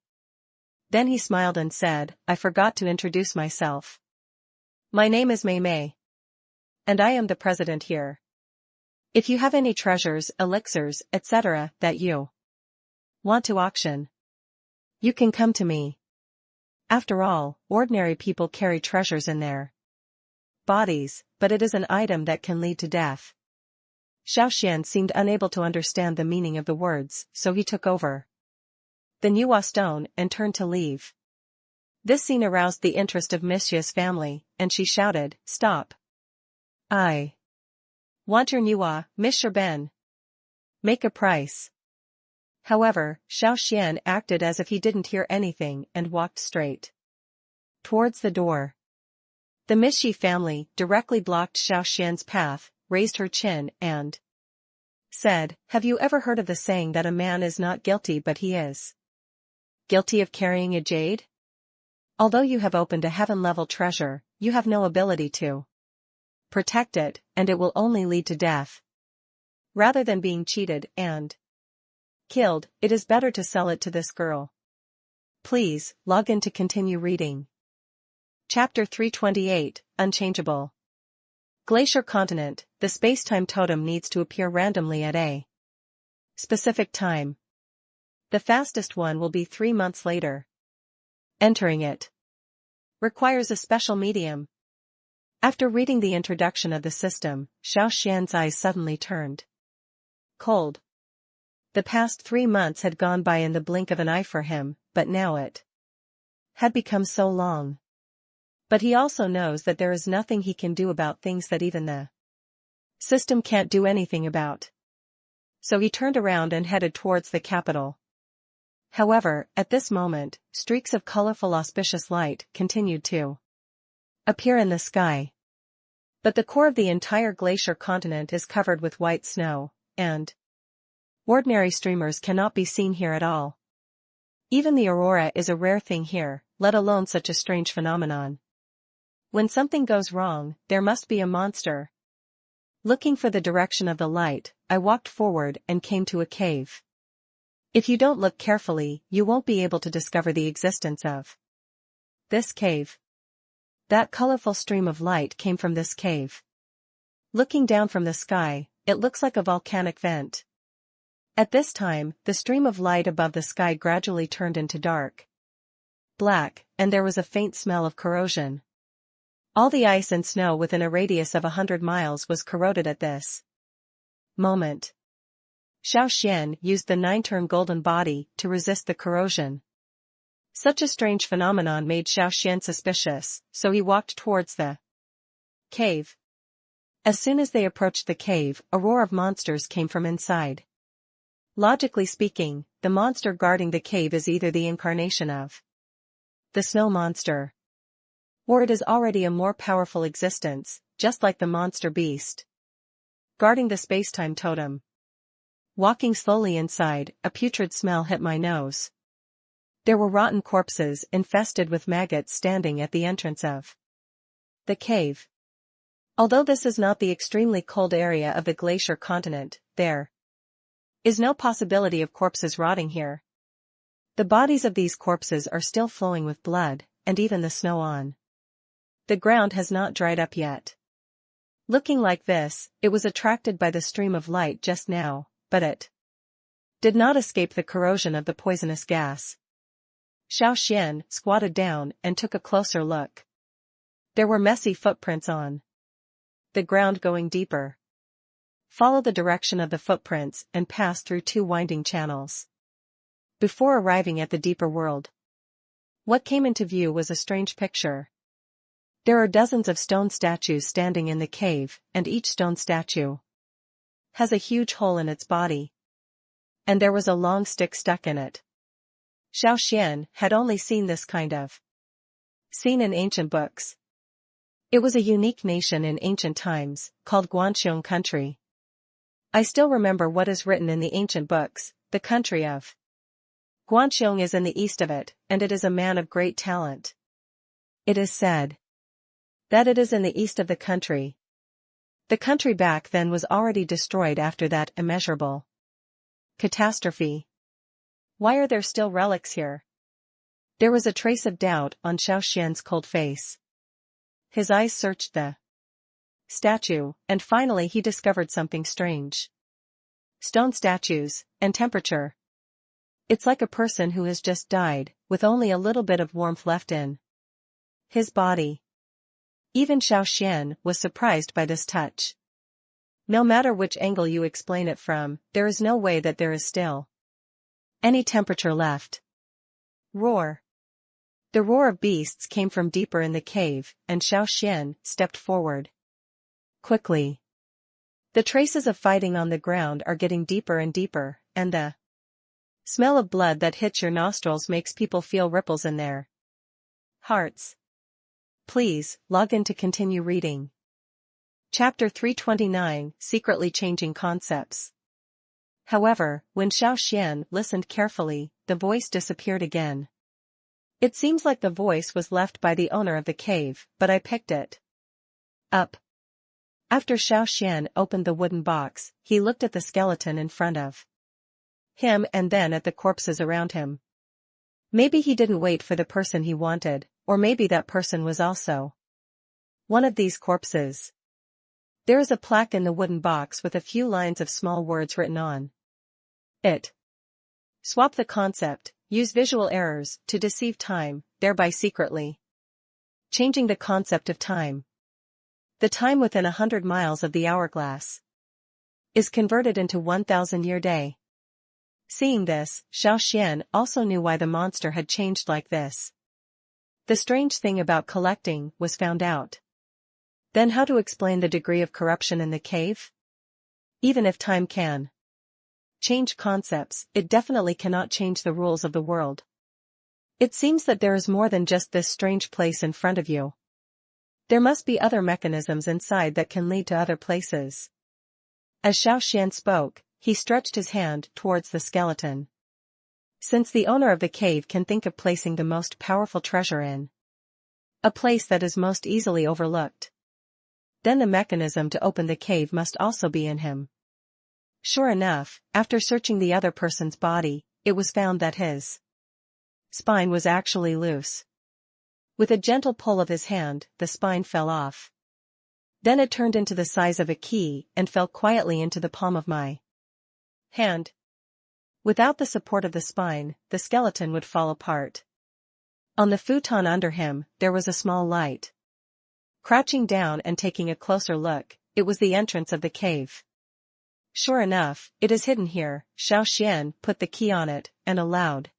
Then he smiled and said, I forgot to introduce myself. My name is Mei Mei. And I am the president here. If you have any treasures, elixirs, etc. that you want to auction, you can come to me. After all, ordinary people carry treasures in their bodies, but it is an item that can lead to death. Xiao Xuan seemed unable to understand the meaning of the words, so he took over the Nuwa stone and turned to leave. This scene aroused the interest of Mixia's family, and she shouted, "Stop! I want your Nuwa, Mr. Ben. Make a price." However, Xiao Xuan acted as if he didn't hear anything and walked straight towards the door. The Mixi family directly blocked Xiao Xuan's path, raised her chin, and said, "Have you ever heard of the saying that a man is not guilty but he is guilty of carrying a jade? Although you have opened a heaven-level treasure, you have no ability to protect it, and it will only lead to death. Rather than being cheated and killed, it is better to sell it to this girl." Please, log in to continue reading. Chapter 328, Unchangeable. Glacier Continent, the space-time totem needs to appear randomly at a specific time. The fastest one will be 3 months later. Entering it requires a special medium. After reading the introduction of the system, Xiao Xuan's eyes suddenly turned cold. The past 3 months had gone by in the blink of an eye for him, but now it had become so long. But he also knows that there is nothing he can do about things that even the system can't do anything about. So he turned around and headed towards the capital. However, at this moment, streaks of colorful auspicious light continued to appear in the sky. But the core of the entire glacier continent is covered with white snow, and ordinary streamers cannot be seen here at all. Even the aurora is a rare thing here, let alone such a strange phenomenon. When something goes wrong, there must be a monster. Looking for the direction of the light, I walked forward and came to a cave. If you don't look carefully, you won't be able to discover the existence of this cave. That colorful stream of light came from this cave. Looking down from the sky, it looks like a volcanic vent. At this time, the stream of light above the sky gradually turned into dark black, and there was a faint smell of corrosion. All the ice and snow within a radius of 100 miles was corroded at this moment. Xiao Xuan used the 9-turn golden body to resist the corrosion. Such a strange phenomenon made Xiao Xuan suspicious, so he walked towards the cave. As soon as they approached the cave, a roar of monsters came from inside. Logically speaking, the monster guarding the cave is either the incarnation of the snow monster, or it is already a more powerful existence, just like the monster beast guarding the space-time totem. Walking slowly inside, a putrid smell hit my nose. There were rotten corpses infested with maggots standing at the entrance of the cave. Although this is not the extremely cold area of the glacier continent, there is no possibility of corpses rotting here. The bodies of these corpses are still flowing with blood, and even the snow on the ground has not dried up yet. Looking like this, it was attracted by the stream of light just now, but it did not escape the corrosion of the poisonous gas. Xiao Xuan squatted down and took a closer look. There were messy footprints on the ground going deeper. Follow the direction of the footprints and pass through 2 winding channels before arriving at the deeper world. What came into view was a strange picture. There are dozens of stone statues standing in the cave, and each stone statue has a huge hole in its body. And there was a long stick stuck in it. Xiao Xuan had only seen this kind of scene in ancient books. It was a unique nation in ancient times, called Guanxiong country. I still remember what is written in the ancient books. The country of Guanxiong is in the east of it, and it is a man of great talent. It is said that it is in the east of the country. The country back then was already destroyed after that immeasurable catastrophe. Why are there still relics here? There was a trace of doubt on Xiao Xuan's cold face. His eyes searched the statue, and finally he discovered something strange. Stone statues, and temperature. It's like a person who has just died, with only a little bit of warmth left in his body. Even Xiao Xuan was surprised by this touch. No matter which angle you explain it from, there is no way that there is still any temperature left. Roar. The roar of beasts came from deeper in the cave, and Xiao Xuan stepped forward quickly. The traces of fighting on the ground are getting deeper and deeper, and the smell of blood that hits your nostrils makes people feel ripples in their hearts. Please, log in to continue reading. Chapter 329, Secretly Changing Concepts. However, when Xiao Xuan listened carefully, the voice disappeared again. It seems like the voice was left by the owner of the cave, but I picked it up. After Xiao Xuan opened the wooden box, he looked at the skeleton in front of him and then at the corpses around him. Maybe he didn't wait for the person he wanted, or maybe that person was also one of these corpses. There is a plaque in the wooden box with a few lines of small words written on it. Swap the concept, use visual errors to deceive time, thereby secretly changing the concept of time. The time within 100 miles of the hourglass is converted into 1,000-year day. Seeing this, Xiao Xuan also knew why the monster had changed like this. The strange thing about collecting was found out. Then how to explain the degree of corruption in the cave? Even if time can change concepts, it definitely cannot change the rules of the world. It seems that there is more than just this strange place in front of you. There must be other mechanisms inside that can lead to other places. As Xiao Xuan spoke, he stretched his hand towards the skeleton. Since the owner of the cave can think of placing the most powerful treasure in a place that is most easily overlooked, then the mechanism to open the cave must also be in him. Sure enough, after searching the other person's body, it was found that his spine was actually loose. With a gentle pull of his hand, the spine fell off. Then it turned into the size of a key and fell quietly into the palm of my hand. Without the support of the spine, the skeleton would fall apart. On the futon under him, there was a small light. Crouching down and taking a closer look, it was the entrance of the cave. Sure enough, it is hidden here. Xiao Xuan put the key on it, and a loud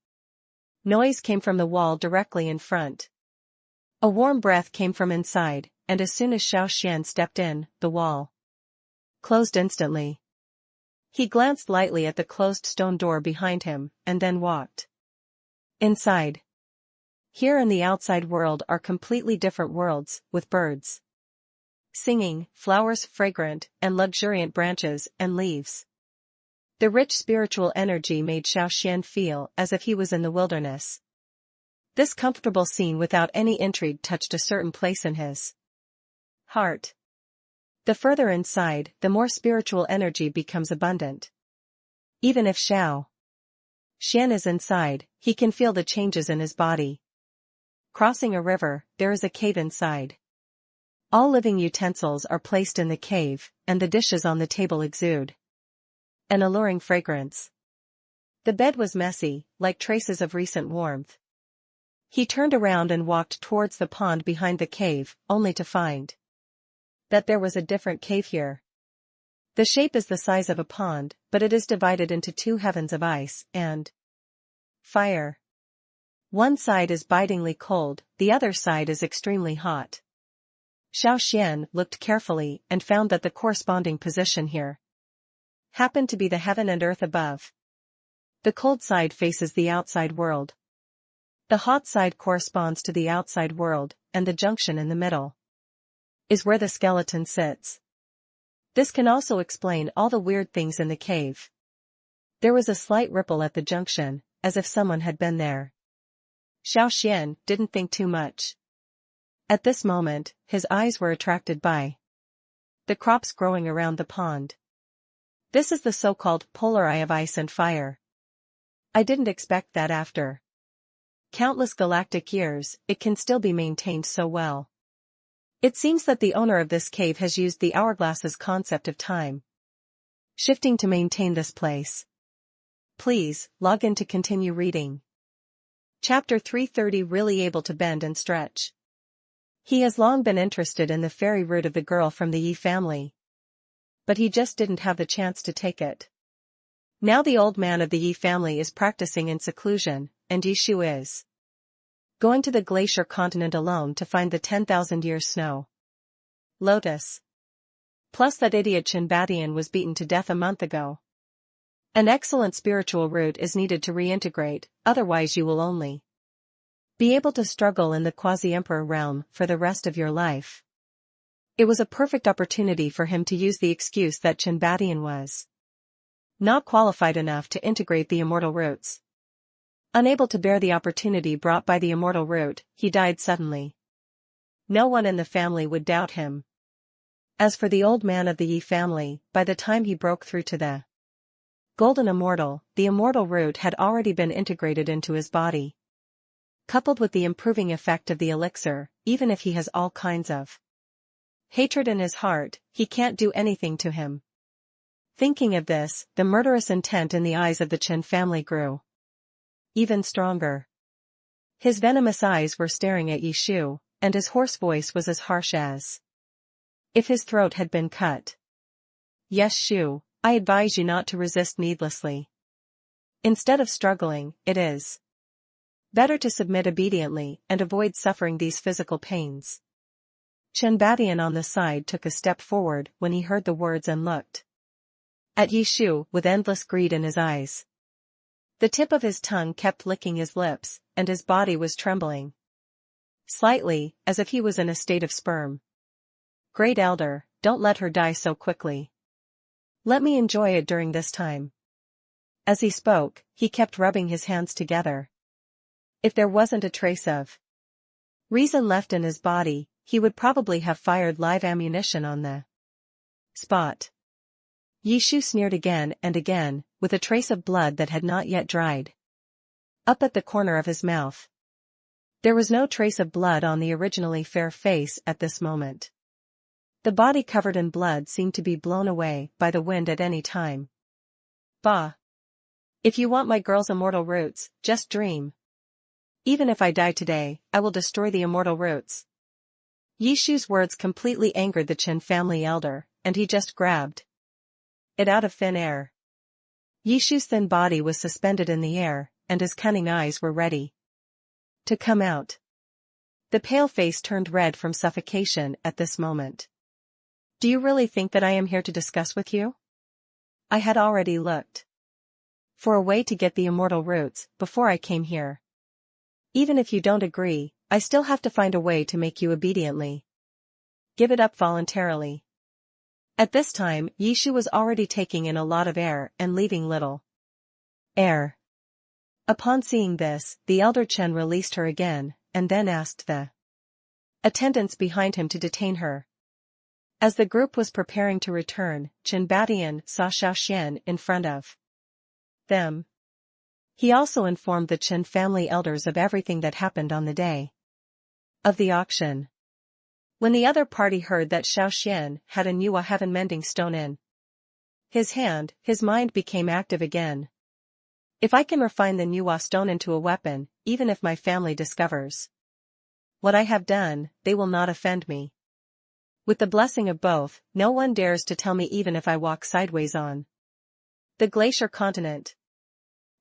noise came from the wall directly in front. A warm breath came from inside, and as soon as Xiao Xuan stepped in, the wall closed instantly. He glanced lightly at the closed stone door behind him, and then walked inside. Here and the outside world are completely different worlds, with birds singing, flowers fragrant, and luxuriant branches and leaves. The rich spiritual energy made Xiao Xuan feel as if he was in the wilderness. This comfortable scene without any intrigue touched a certain place in his heart. The further inside, the more spiritual energy becomes abundant. Even if Xiao Xuan is inside, he can feel the changes in his body. Crossing a river, there is a cave inside. All living utensils are placed in the cave, and the dishes on the table exude an alluring fragrance. The bed was messy, like traces of recent warmth. He turned around and walked towards the pond behind the cave, only to find that there was a different cave here. The shape is the size of a pond, but it is divided into two heavens of ice and fire. One side is bitingly cold, the other side is extremely hot. Xiao Xuan looked carefully and found that the corresponding position here happened to be the heaven and earth above. The cold side faces the outside world. The hot side corresponds to the outside world, and the junction in the middle is where the skeleton sits. This can also explain all the weird things in the cave. There was a slight ripple at the junction, as if someone had been there. Xiao Xuan didn't think too much. At this moment, his eyes were attracted by the crops growing around the pond. This is the so-called polar eye of ice and fire. I didn't expect that after countless galactic years, it can still be maintained so well. It seems that the owner of this cave has used the hourglass's concept of time shifting to maintain this place. Please, log in to continue reading. Chapter 330 Really able to bend and stretch. He has long been interested in the fairy root of the girl from the Yi family. But he just didn't have the chance to take it. Now the old man of the Yi family is practicing in seclusion, and Yishu is going to the glacier continent alone to find the 10,000-year snow lotus. Plus that idiot Chinbadian was beaten to death a month ago. An excellent spiritual root is needed to reintegrate, otherwise you will only be able to struggle in the quasi-emperor realm for the rest of your life. It was a perfect opportunity for him to use the excuse that Chinbadian was not qualified enough to integrate the immortal roots. Unable to bear the opportunity brought by the immortal root, he died suddenly. No one in the family would doubt him. As for the old man of the Yi family, by the time he broke through to the golden immortal, the immortal root had already been integrated into his body. Coupled with the improving effect of the elixir, even if he has all kinds of hatred in his heart, he can't do anything to him. Thinking of this, the murderous intent in the eyes of the Chen family grew even stronger. His venomous eyes were staring at Yishu, and his hoarse voice was as harsh as if his throat had been cut. Yes, Shu, I advise you not to resist needlessly. Instead of struggling, it is better to submit obediently and avoid suffering these physical pains. Chenbadian on the side took a step forward when he heard the words and looked at Yishu with endless greed in his eyes. The tip of his tongue kept licking his lips, and his body was trembling slightly, as if he was in a state of sperm. Great Elder, don't let her die so quickly. Let me enjoy it during this time. As he spoke, he kept rubbing his hands together. If there wasn't a trace of reason left in his body, he would probably have fired live ammunition on the spot. Yishu sneered again and again, with a trace of blood that had not yet dried up at the corner of his mouth. There was no trace of blood on the originally fair face at this moment. The body covered in blood seemed to be blown away by the wind at any time. Bah! If you want my girl's immortal roots, just dream. Even if I die today, I will destroy the immortal roots. Yishu's words completely angered the Chen family elder, and he just grabbed it out of thin air. Yishu's thin body was suspended in the air, and his cunning eyes were ready to come out. The pale face turned red from suffocation at this moment. Do you really think that I am here to discuss with you? I had already looked for a way to get the immortal roots before I came here. Even if you don't agree, I still have to find a way to make you obediently give it up voluntarily. At this time, Yishu was already taking in a lot of air and leaving little air. Upon seeing this, the elder Chen released her again, and then asked the attendants behind him to detain her. As the group was preparing to return, Chenbadian saw Xiao Xuan in front of them. He also informed the Chen family elders of everything that happened on the day of the auction. When the other party heard that Xiao Xuan had a new heaven-mending stone in his hand, his mind became active again. If I can refine the Nuwa stone into a weapon, even if my family discovers what I have done, they will not offend me. With the blessing of both, no one dares to tell me even if I walk sideways on the glacier continent.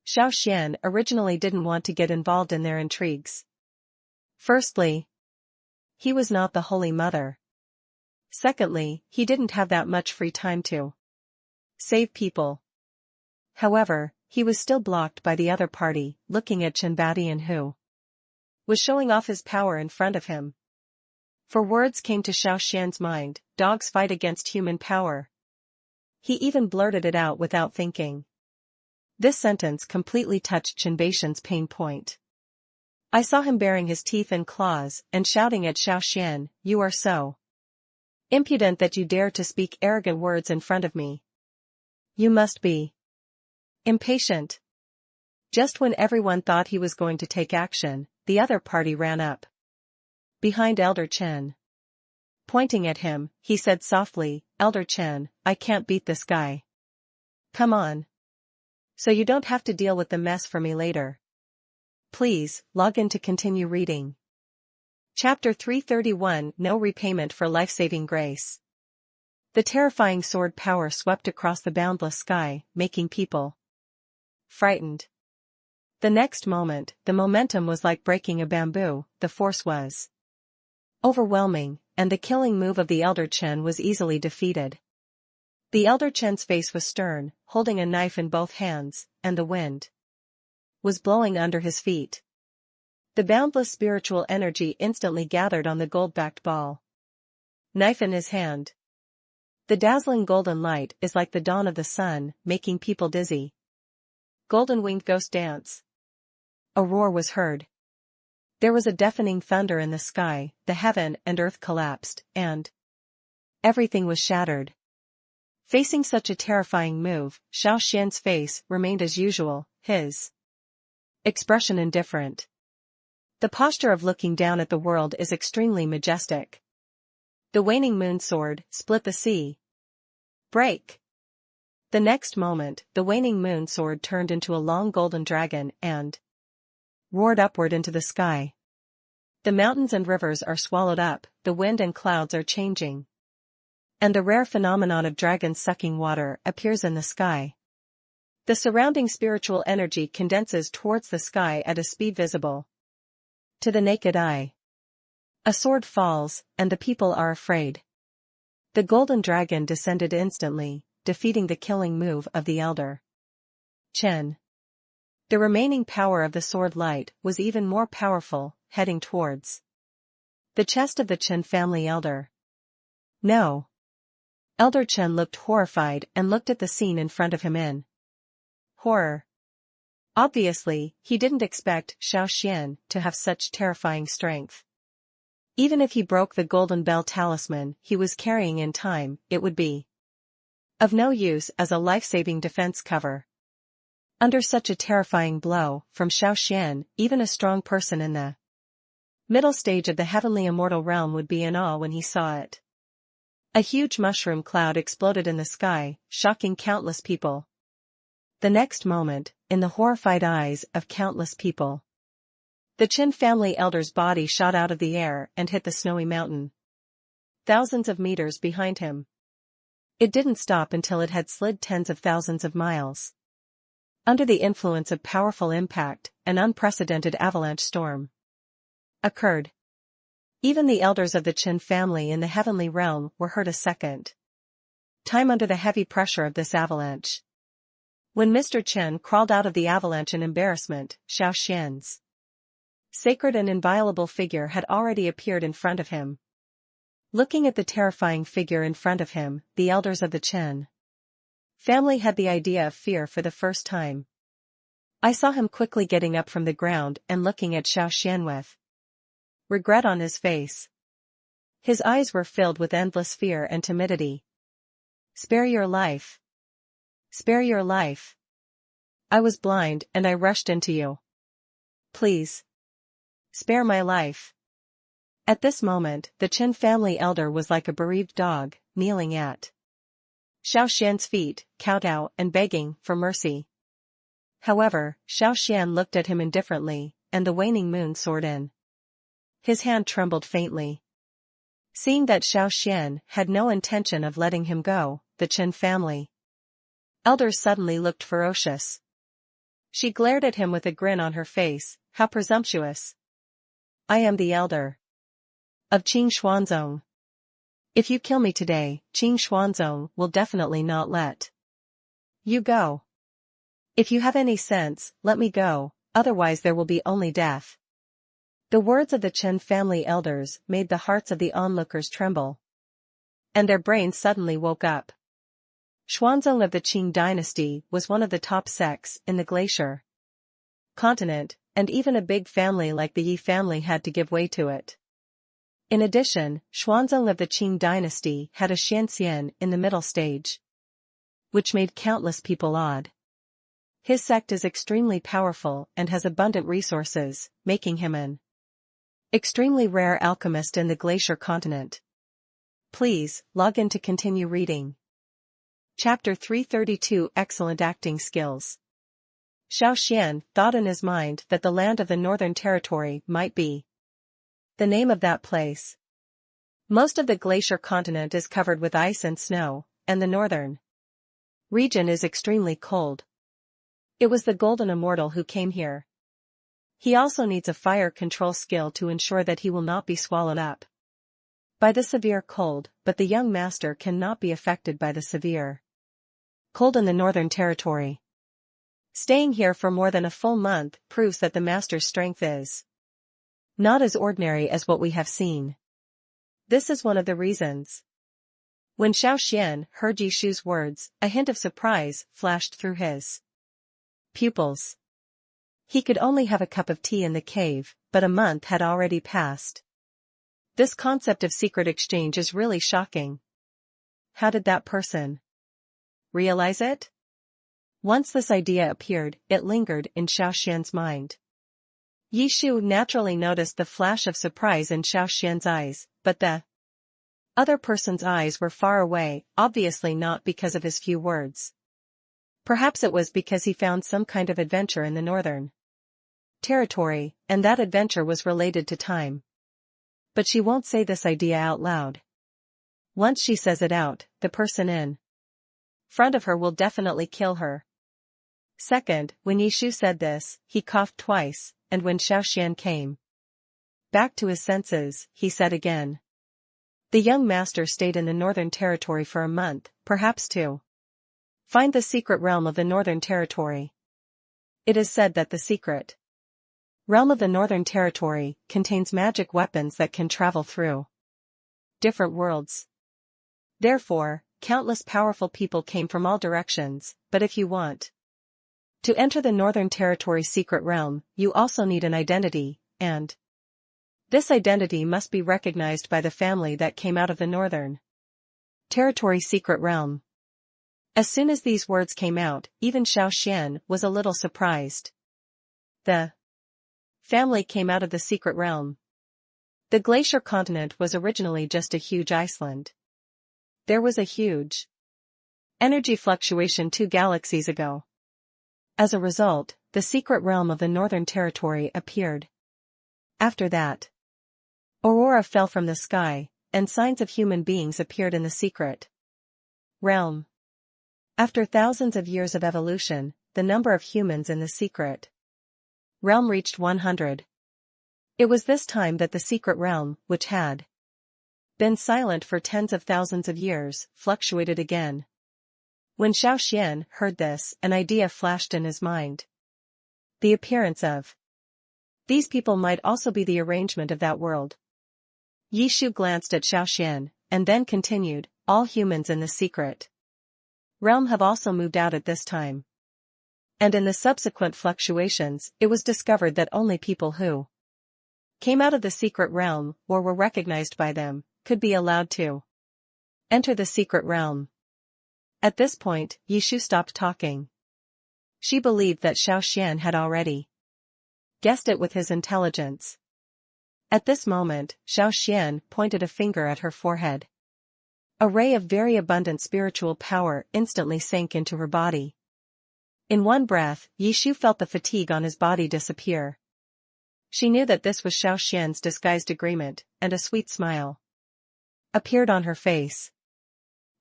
Xiao Xuan originally didn't want to get involved in their intrigues. Firstly, he was not the Holy Mother. Secondly, he didn't have that much free time to save people. However, he was still blocked by the other party, looking at Chenbadian who was showing off his power in front of him. For words came to Xiao Xuan's mind, dogs fight against human power. He even blurted it out without thinking. This sentence completely touched Chenbatian's pain point. I saw him baring his teeth and claws and shouting at Xiao Xuan, "You are so impudent that you dare to speak arrogant words in front of me. You must be impatient." Just when everyone thought he was going to take action, the other party ran up behind Elder Chen. Pointing at him, he said softly, "Elder Chen, I can't beat this guy. Come on. So you don't have to deal with the mess for me later. Please, log in to continue reading." Chapter 331 No Repayment for Life-Saving Grace. The terrifying sword power swept across the boundless sky, making people frightened. The next moment, the momentum was like breaking a bamboo, the force was overwhelming, and the killing move of the Elder Chen was easily defeated. The Elder Chen's face was stern, holding a knife in both hands, and the wind was blowing under his feet. The boundless spiritual energy instantly gathered on the gold-backed ball. Knife in his hand. The dazzling golden light is like the dawn of the sun, making people dizzy. Golden-winged ghost dance. A roar was heard. There was a deafening thunder in the sky, the heaven and earth collapsed, and everything was shattered. Facing such a terrifying move, Xiao Xuan's face remained as usual, his expression indifferent. The posture of looking down at the world is extremely majestic. The waning moon sword split the sea. Break! The next moment, the waning moon sword turned into a long golden dragon and roared upward into the sky. The mountains and rivers are swallowed up, the wind and clouds are changing. And the rare phenomenon of dragons sucking water appears in the sky. The surrounding spiritual energy condenses towards the sky at a speed visible to the naked eye. A sword falls, and the people are afraid. The golden dragon descended instantly, defeating the killing move of the Elder Chen. The remaining power of the sword light was even more powerful, heading towards the chest of the Chen family elder. No. Elder Chen looked horrified and looked at the scene in front of him in horror. Obviously, he didn't expect Xiao Xuan to have such terrifying strength. Even if he broke the golden bell talisman he was carrying in time, it would be of no use as a life-saving defense cover. Under such a terrifying blow from Xiao Xuan, even a strong person in the middle stage of the heavenly immortal realm would be in awe when he saw it. A huge mushroom cloud exploded in the sky, shocking countless people. The next moment, in the horrified eyes of countless people, the Qin family elder's body shot out of the air and hit the snowy mountain thousands of meters behind him. It didn't stop until it had slid tens of thousands of miles. Under the influence of powerful impact, an unprecedented avalanche storm occurred. Even the elders of the Qin family in the heavenly realm were hurt a second time under the heavy pressure of this avalanche. When Mr. Chen crawled out of the avalanche in embarrassment, Xiao Xuan's sacred and inviolable figure had already appeared in front of him. Looking at the terrifying figure in front of him, the elders of the Chen family had the idea of fear for the first time. I saw him quickly getting up from the ground and looking at Xiao Xuan with regret on his face. His eyes were filled with endless fear and timidity. "Spare your life. Spare your life. I was blind and I rushed into you. Please. Spare my life." At this moment, the Qin family elder was like a bereaved dog, kneeling at Xiao Xuan's feet, kowtow and begging for mercy. However, Xiao Xuan looked at him indifferently, and the waning moon soared in. His hand trembled faintly. Seeing that Xiao Xuan had no intention of letting him go, the Qin family elder suddenly looked ferocious. She glared at him with a grin on her face. "How presumptuous! I am the elder of Qing Xuanzong. If you kill me today, Qing Xuanzong will definitely not let you go. If you have any sense, let me go, otherwise there will be only death." The words of the Chen family elders made the hearts of the onlookers tremble. And their brains suddenly woke up. Xuanzong of the Qing dynasty was one of the top sects in the glacier continent, and even a big family like the Yi family had to give way to it. In addition, Xuanzong of the Qing dynasty had a Xianxian in the middle stage, which made countless people awed. His sect is extremely powerful and has abundant resources, making him an extremely rare alchemist in the glacier continent. Please, log in to continue reading. Chapter 332 Excellent Acting Skills. Xiao Xuan thought in his mind that the land of the Northern Territory might be the name of that place. Most of the glacier continent is covered with ice and snow, and the northern region is extremely cold. It was the golden immortal who came here. He also needs a fire control skill to ensure that he will not be swallowed up by the severe cold, but the young master cannot be affected by the severe cold in the Northern Territory. Staying here for more than a full month proves that the master's strength is not as ordinary as what we have seen. This is one of the reasons. When Xiao Xuan heard Yi Shu's words, a hint of surprise flashed through his pupils. He could only have a cup of tea in the cave, but a month had already passed. This concept of secret exchange is really shocking. How did that person realize it? Once this idea appeared, it lingered in Xiao Xuan's mind. Yi Shu naturally noticed the flash of surprise in Xiao Xuan's eyes, but the other person's eyes were far away, obviously not because of his few words. Perhaps it was because he found some kind of adventure in the Northern Territory, and that adventure was related to time. But she won't say this idea out loud. Once she says it out, the person in front of her will definitely kill her. Second, when Yi Shu said this, he coughed twice, and when Xiao Xuan came back to his senses, he said again. The young master stayed in the Northern Territory for a month, perhaps to find the secret realm of the Northern Territory. It is said that the secret realm of the Northern Territory contains magic weapons that can travel through different worlds. Therefore, countless powerful people came from all directions, but if you want to enter the Northern Territory secret realm, you also need an identity, and this identity must be recognized by the family that came out of the Northern Territory secret realm. As soon as these words came out, even Xiao Xuan was a little surprised. The family came out of the secret realm. The glacier continent was originally just a huge Iceland. There was a huge energy fluctuation 2 galaxies ago. As a result, the secret realm of the Northern Territory appeared. After that, aurora fell from the sky, and signs of human beings appeared in the secret realm. After thousands of years of evolution, the number of humans in the secret realm reached 100. It was this time that the secret realm, which had been silent for tens of thousands of years, fluctuated again. When Xiao Xuan heard this, an idea flashed in his mind. The appearance of these people might also be the arrangement of that world. Yi Shu glanced at Xiao Xuan, and then continued, all humans in the secret realm have also moved out at this time. And in the subsequent fluctuations, it was discovered that only people who came out of the secret realm, or were recognized by them, could be allowed to enter the secret realm. At this point, Yi Shu stopped talking. She believed that Xiao Xuan had already guessed it with his intelligence. At this moment, Xiao Xuan pointed a finger at her forehead. A ray of very abundant spiritual power instantly sank into her body. In one breath, Yi Shu felt the fatigue on his body disappear. She knew that this was Xiao Xuan's disguised agreement, and a sweet smile appeared on her face.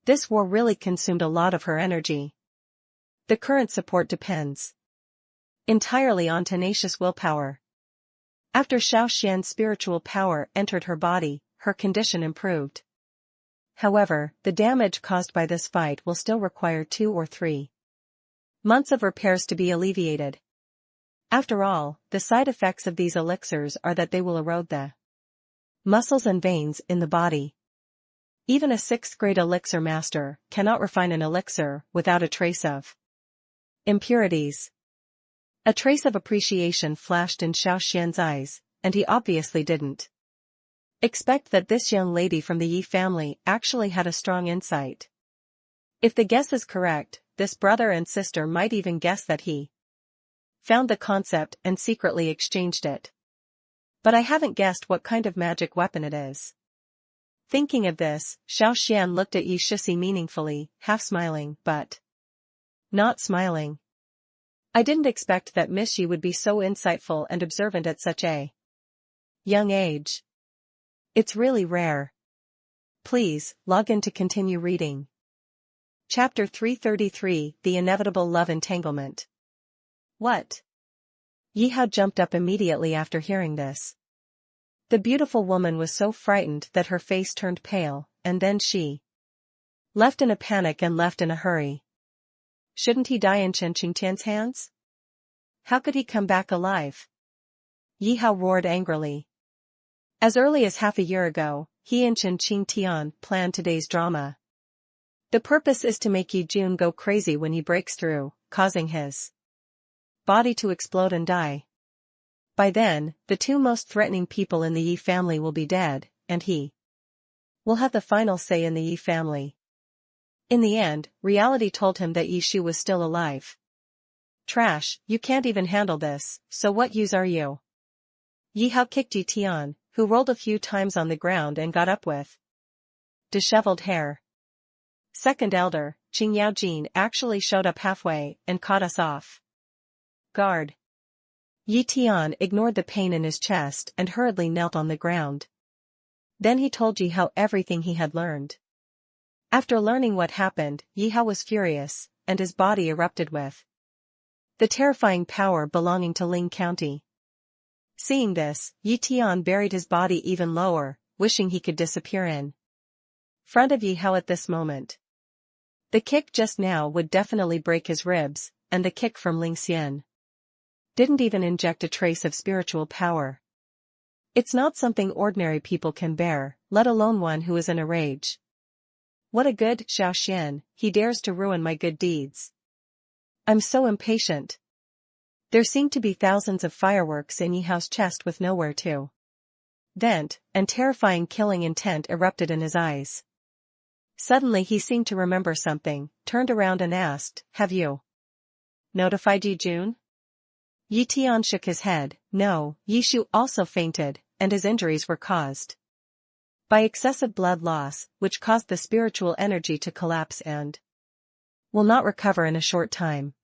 This war really consumed a lot of her energy. The current support depends entirely on tenacious willpower. After Xiao Xuan's spiritual power entered her body, her condition improved. However, the damage caused by this fight will still require 2 or 3 months of repairs to be alleviated. After all, the side effects of these elixirs are that they will erode the muscles and veins in the body. Even a 6th-grade elixir master cannot refine an elixir without a trace of impurities. A trace of appreciation flashed in Xiao Xuan's eyes, and he obviously didn't expect that this young lady from the Yi family actually had a strong insight. If the guess is correct, this brother and sister might even guess that he found the concept and secretly exchanged it. But I haven't guessed what kind of magic weapon it is. Thinking of this, Xiao Xuan looked at Yi Shixi meaningfully, half smiling, but not smiling. I didn't expect that Miss Yi would be so insightful and observant at such a young age. It's really rare. Please, log in to continue reading. Chapter 333, The Inevitable Love Entanglement. What? Yi Hao jumped up immediately after hearing this. The beautiful woman was so frightened that her face turned pale, and then she left in a panic and left in a hurry. Shouldn't he die in Chen Qingtian's hands? How could he come back alive? Yi Hao roared angrily. As early as half a year ago, he and Chen Qingtian planned today's drama. The purpose is to make Yi Jun go crazy when he breaks through, causing his body to explode and die. By then, the two most threatening people in the Yi family will be dead, and he will have the final say in the Yi family. In the end, reality told him that Yi Shu was still alive. Trash, you can't even handle this, so what use are you? Yi Hao kicked Yi Tian, who rolled a few times on the ground and got up with disheveled hair. Second elder, Qing Yaojin actually showed up halfway and caught us off guard. Yi Tian ignored the pain in his chest and hurriedly knelt on the ground. Then he told Yi Hao everything he had learned. After learning what happened, Yi Hao was furious, and his body erupted with the terrifying power belonging to Ling County. Seeing this, Yi Tian buried his body even lower, wishing he could disappear in front of Yi Hao at this moment. The kick just now would definitely break his ribs, and the kick from Ling Xian didn't even inject a trace of spiritual power. It's not something ordinary people can bear, let alone one who is in a rage. What a good Xiao Xuan, he dares to ruin my good deeds. I'm so impatient. There seemed to be thousands of fireworks in Yi Hao's chest with nowhere to vent, and terrifying killing intent erupted in his eyes. Suddenly he seemed to remember something, turned around and asked, "Have you notified Yi Jun?" Yi Tian shook his head. No, Yi Shu also fainted, and his injuries were caused by excessive blood loss, which caused the spiritual energy to collapse and will not recover in a short time.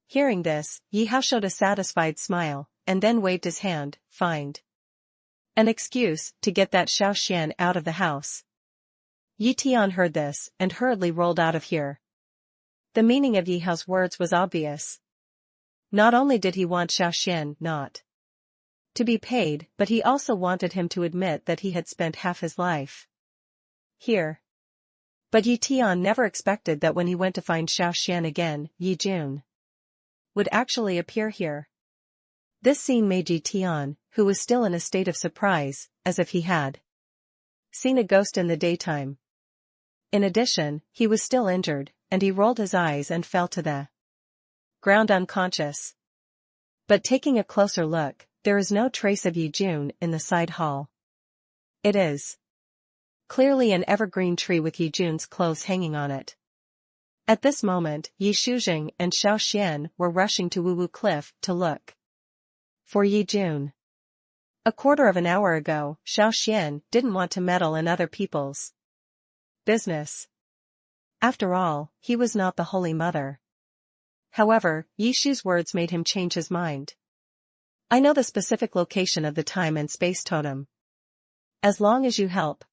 Hearing this, Yi Hao showed a satisfied smile, and then waved his hand, find an excuse to get that Xiao Xuan out of the house. Yi Tian heard this, and hurriedly rolled out of here. The meaning of Yi Hao's words was obvious. Not only did he want Xiao Xuan not to be paid, but he also wanted him to admit that he had spent half his life here. But Yi Tian never expected that when he went to find Xiao Xuan again, Yi Jun would actually appear here. This scene made Yi Tian, who was still in a state of surprise, as if he had seen a ghost in the daytime. In addition, he was still injured, and he rolled his eyes and fell to the ground unconscious. But taking a closer look, there is no trace of Yi Jun in the side hall. It is clearly an evergreen tree with Yi Jun's clothes hanging on it. At this moment, Yi Shujing and Xiao Xuan were rushing to Wu Cliff to look for Yi Jun. A quarter of an hour ago, Xiao Xuan didn't want to meddle in other people's business. After all, he was not the Holy Mother. However, Yi Shu's words made him change his mind. I know the specific location of the time and space totem. As long as you help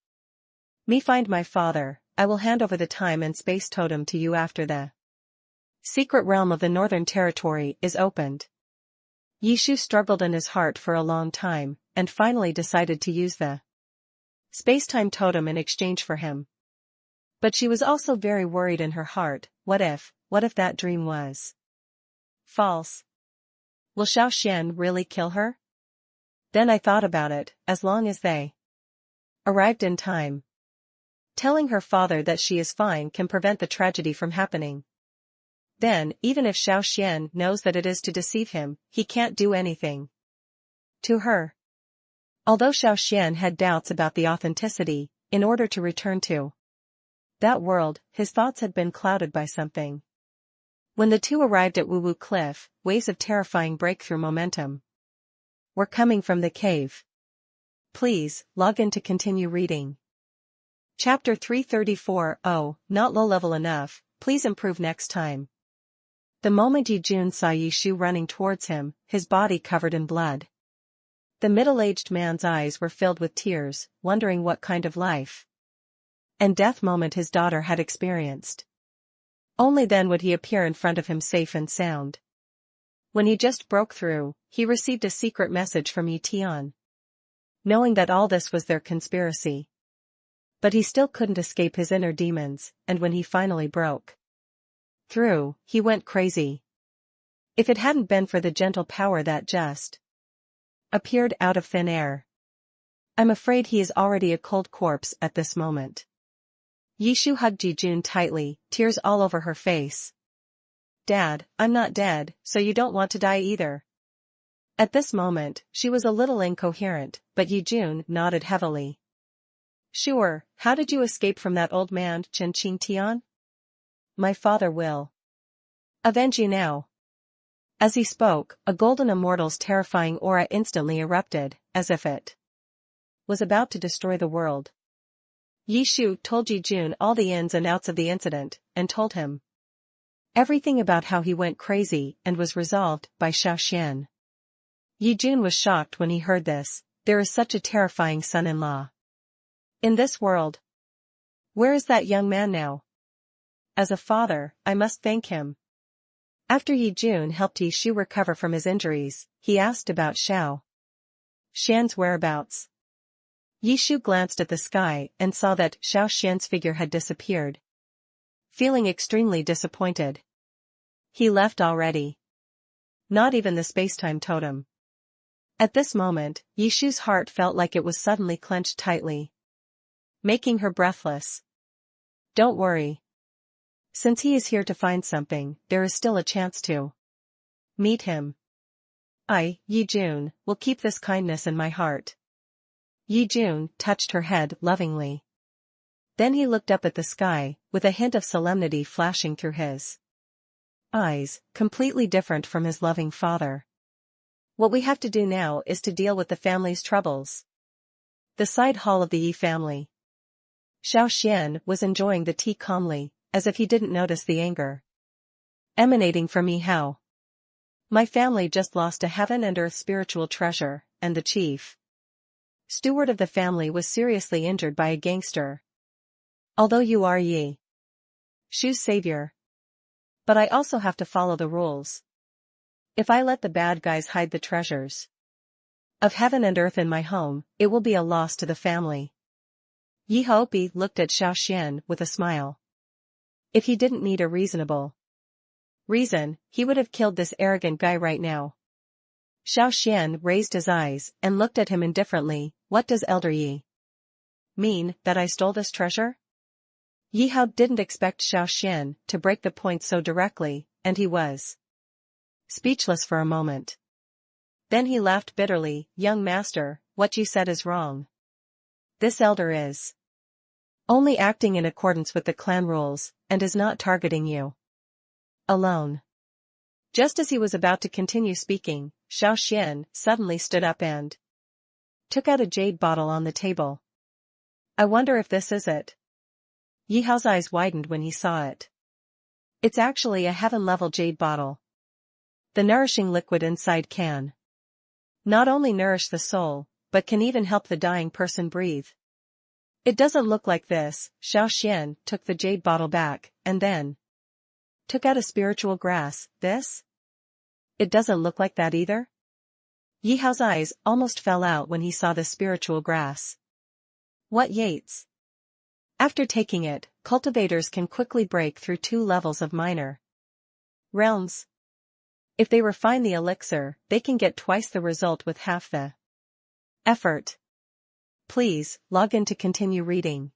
me find my father, I will hand over the time and space totem to you after the secret realm of the Northern Territory is opened. Yi Shu struggled in his heart for a long time, and finally decided to use the space-time totem in exchange for him. But she was also very worried in her heart. What if that dream was false? Will Xiao Xuan really kill her? Then I thought about it, as long as they arrived in time. Telling her father that she is fine can prevent the tragedy from happening. Then, even if Xiao Xuan knows that it is to deceive him, he can't do anything to her. Although Xiao Xuan had doubts about the authenticity, in order to return to that world, his thoughts had been clouded by something. When the two arrived at Wu Cliff, waves of terrifying breakthrough momentum were coming from the cave. Please, log in to continue reading. Chapter 334. Oh, not low-level enough, please improve next time. The moment Yi Jun saw Yi Shu running towards him, his body covered in blood. The middle-aged man's eyes were filled with tears, wondering what kind of life and death moment his daughter had experienced. Only then would he appear in front of him safe and sound. When he just broke through, he received a secret message from Yi Tian, knowing that all this was their conspiracy. But he still couldn't escape his inner demons, and when he finally broke through, he went crazy. If it hadn't been for the gentle power that just appeared out of thin air, I'm afraid he is already a cold corpse at this moment. Yi Shu hugged Yi Jun tightly, tears all over her face. Dad, I'm not dead, so you don't want to die either. At this moment, she was a little incoherent, but Yi Jun nodded heavily. Sure, how did you escape from that old man, Chen Qingtian? My father will avenge you now. As he spoke, a golden immortal's terrifying aura instantly erupted, as if it was about to destroy the world. Yi Shu told Yi Jun all the ins and outs of the incident, and told him everything about how he went crazy and was resolved by Xiao Xuan. Yi Jun was shocked when he heard this. There is such a terrifying son-in-law in this world. Where is that young man now? As a father, I must thank him. After Yi Jun helped Yi Shu recover from his injuries, he asked about Xiao Xuan's whereabouts. Yi Shu glanced at the sky and saw that Xiao Xuan's figure had disappeared. Feeling extremely disappointed, he left already. Not even the space-time totem. At this moment, Yi Shu's heart felt like it was suddenly clenched tightly, making her breathless. Don't worry. Since he is here to find something, there is still a chance to meet him. I, Yi Jun, will keep this kindness in my heart. Yi Jun touched her head lovingly. Then he looked up at the sky, with a hint of solemnity flashing through his eyes, completely different from his loving father. What we have to do now is to deal with the family's troubles. The side hall of the Yi family. Xiao Xuan was enjoying the tea calmly, as if he didn't notice the anger emanating from Yi Hao. My family just lost a heaven and earth spiritual treasure, and the chief steward of the family was seriously injured by a gangster. Although you are Yi Shu's savior, but I also have to follow the rules. If I let the bad guys hide the treasures of heaven and earth in my home, it will be a loss to the family. Yi Haopi looked at Xiao Xuan with a smile. If he didn't need a reasonable reason, he would have killed this arrogant guy right now. Xiao Xuan raised his eyes and looked at him indifferently. What does Elder Yi mean, that I stole this treasure? Yi Hao didn't expect Xiao Xuan to break the point so directly, and he was speechless for a moment. Then he laughed bitterly. Young master, what you said is wrong. This elder is only acting in accordance with the clan rules, and is not targeting you alone. Just as he was about to continue speaking, Xiao Xuan suddenly stood up and took out a jade bottle on the table. I wonder if this is it. Yi Hao's eyes widened when he saw it. It's actually a heaven-level jade bottle. The nourishing liquid inside can not only nourish the soul, but can even help the dying person breathe. It doesn't look like this. Xiao Xuan took the jade bottle back, and then took out a spiritual grass. This? It doesn't look like that either. Yi Hao's eyes almost fell out when he saw the spiritual grass. What yates? After taking it, cultivators can quickly break through 2 levels of minor realms. If they refine the elixir, they can get twice the result with half the effort. Please, log in to continue reading.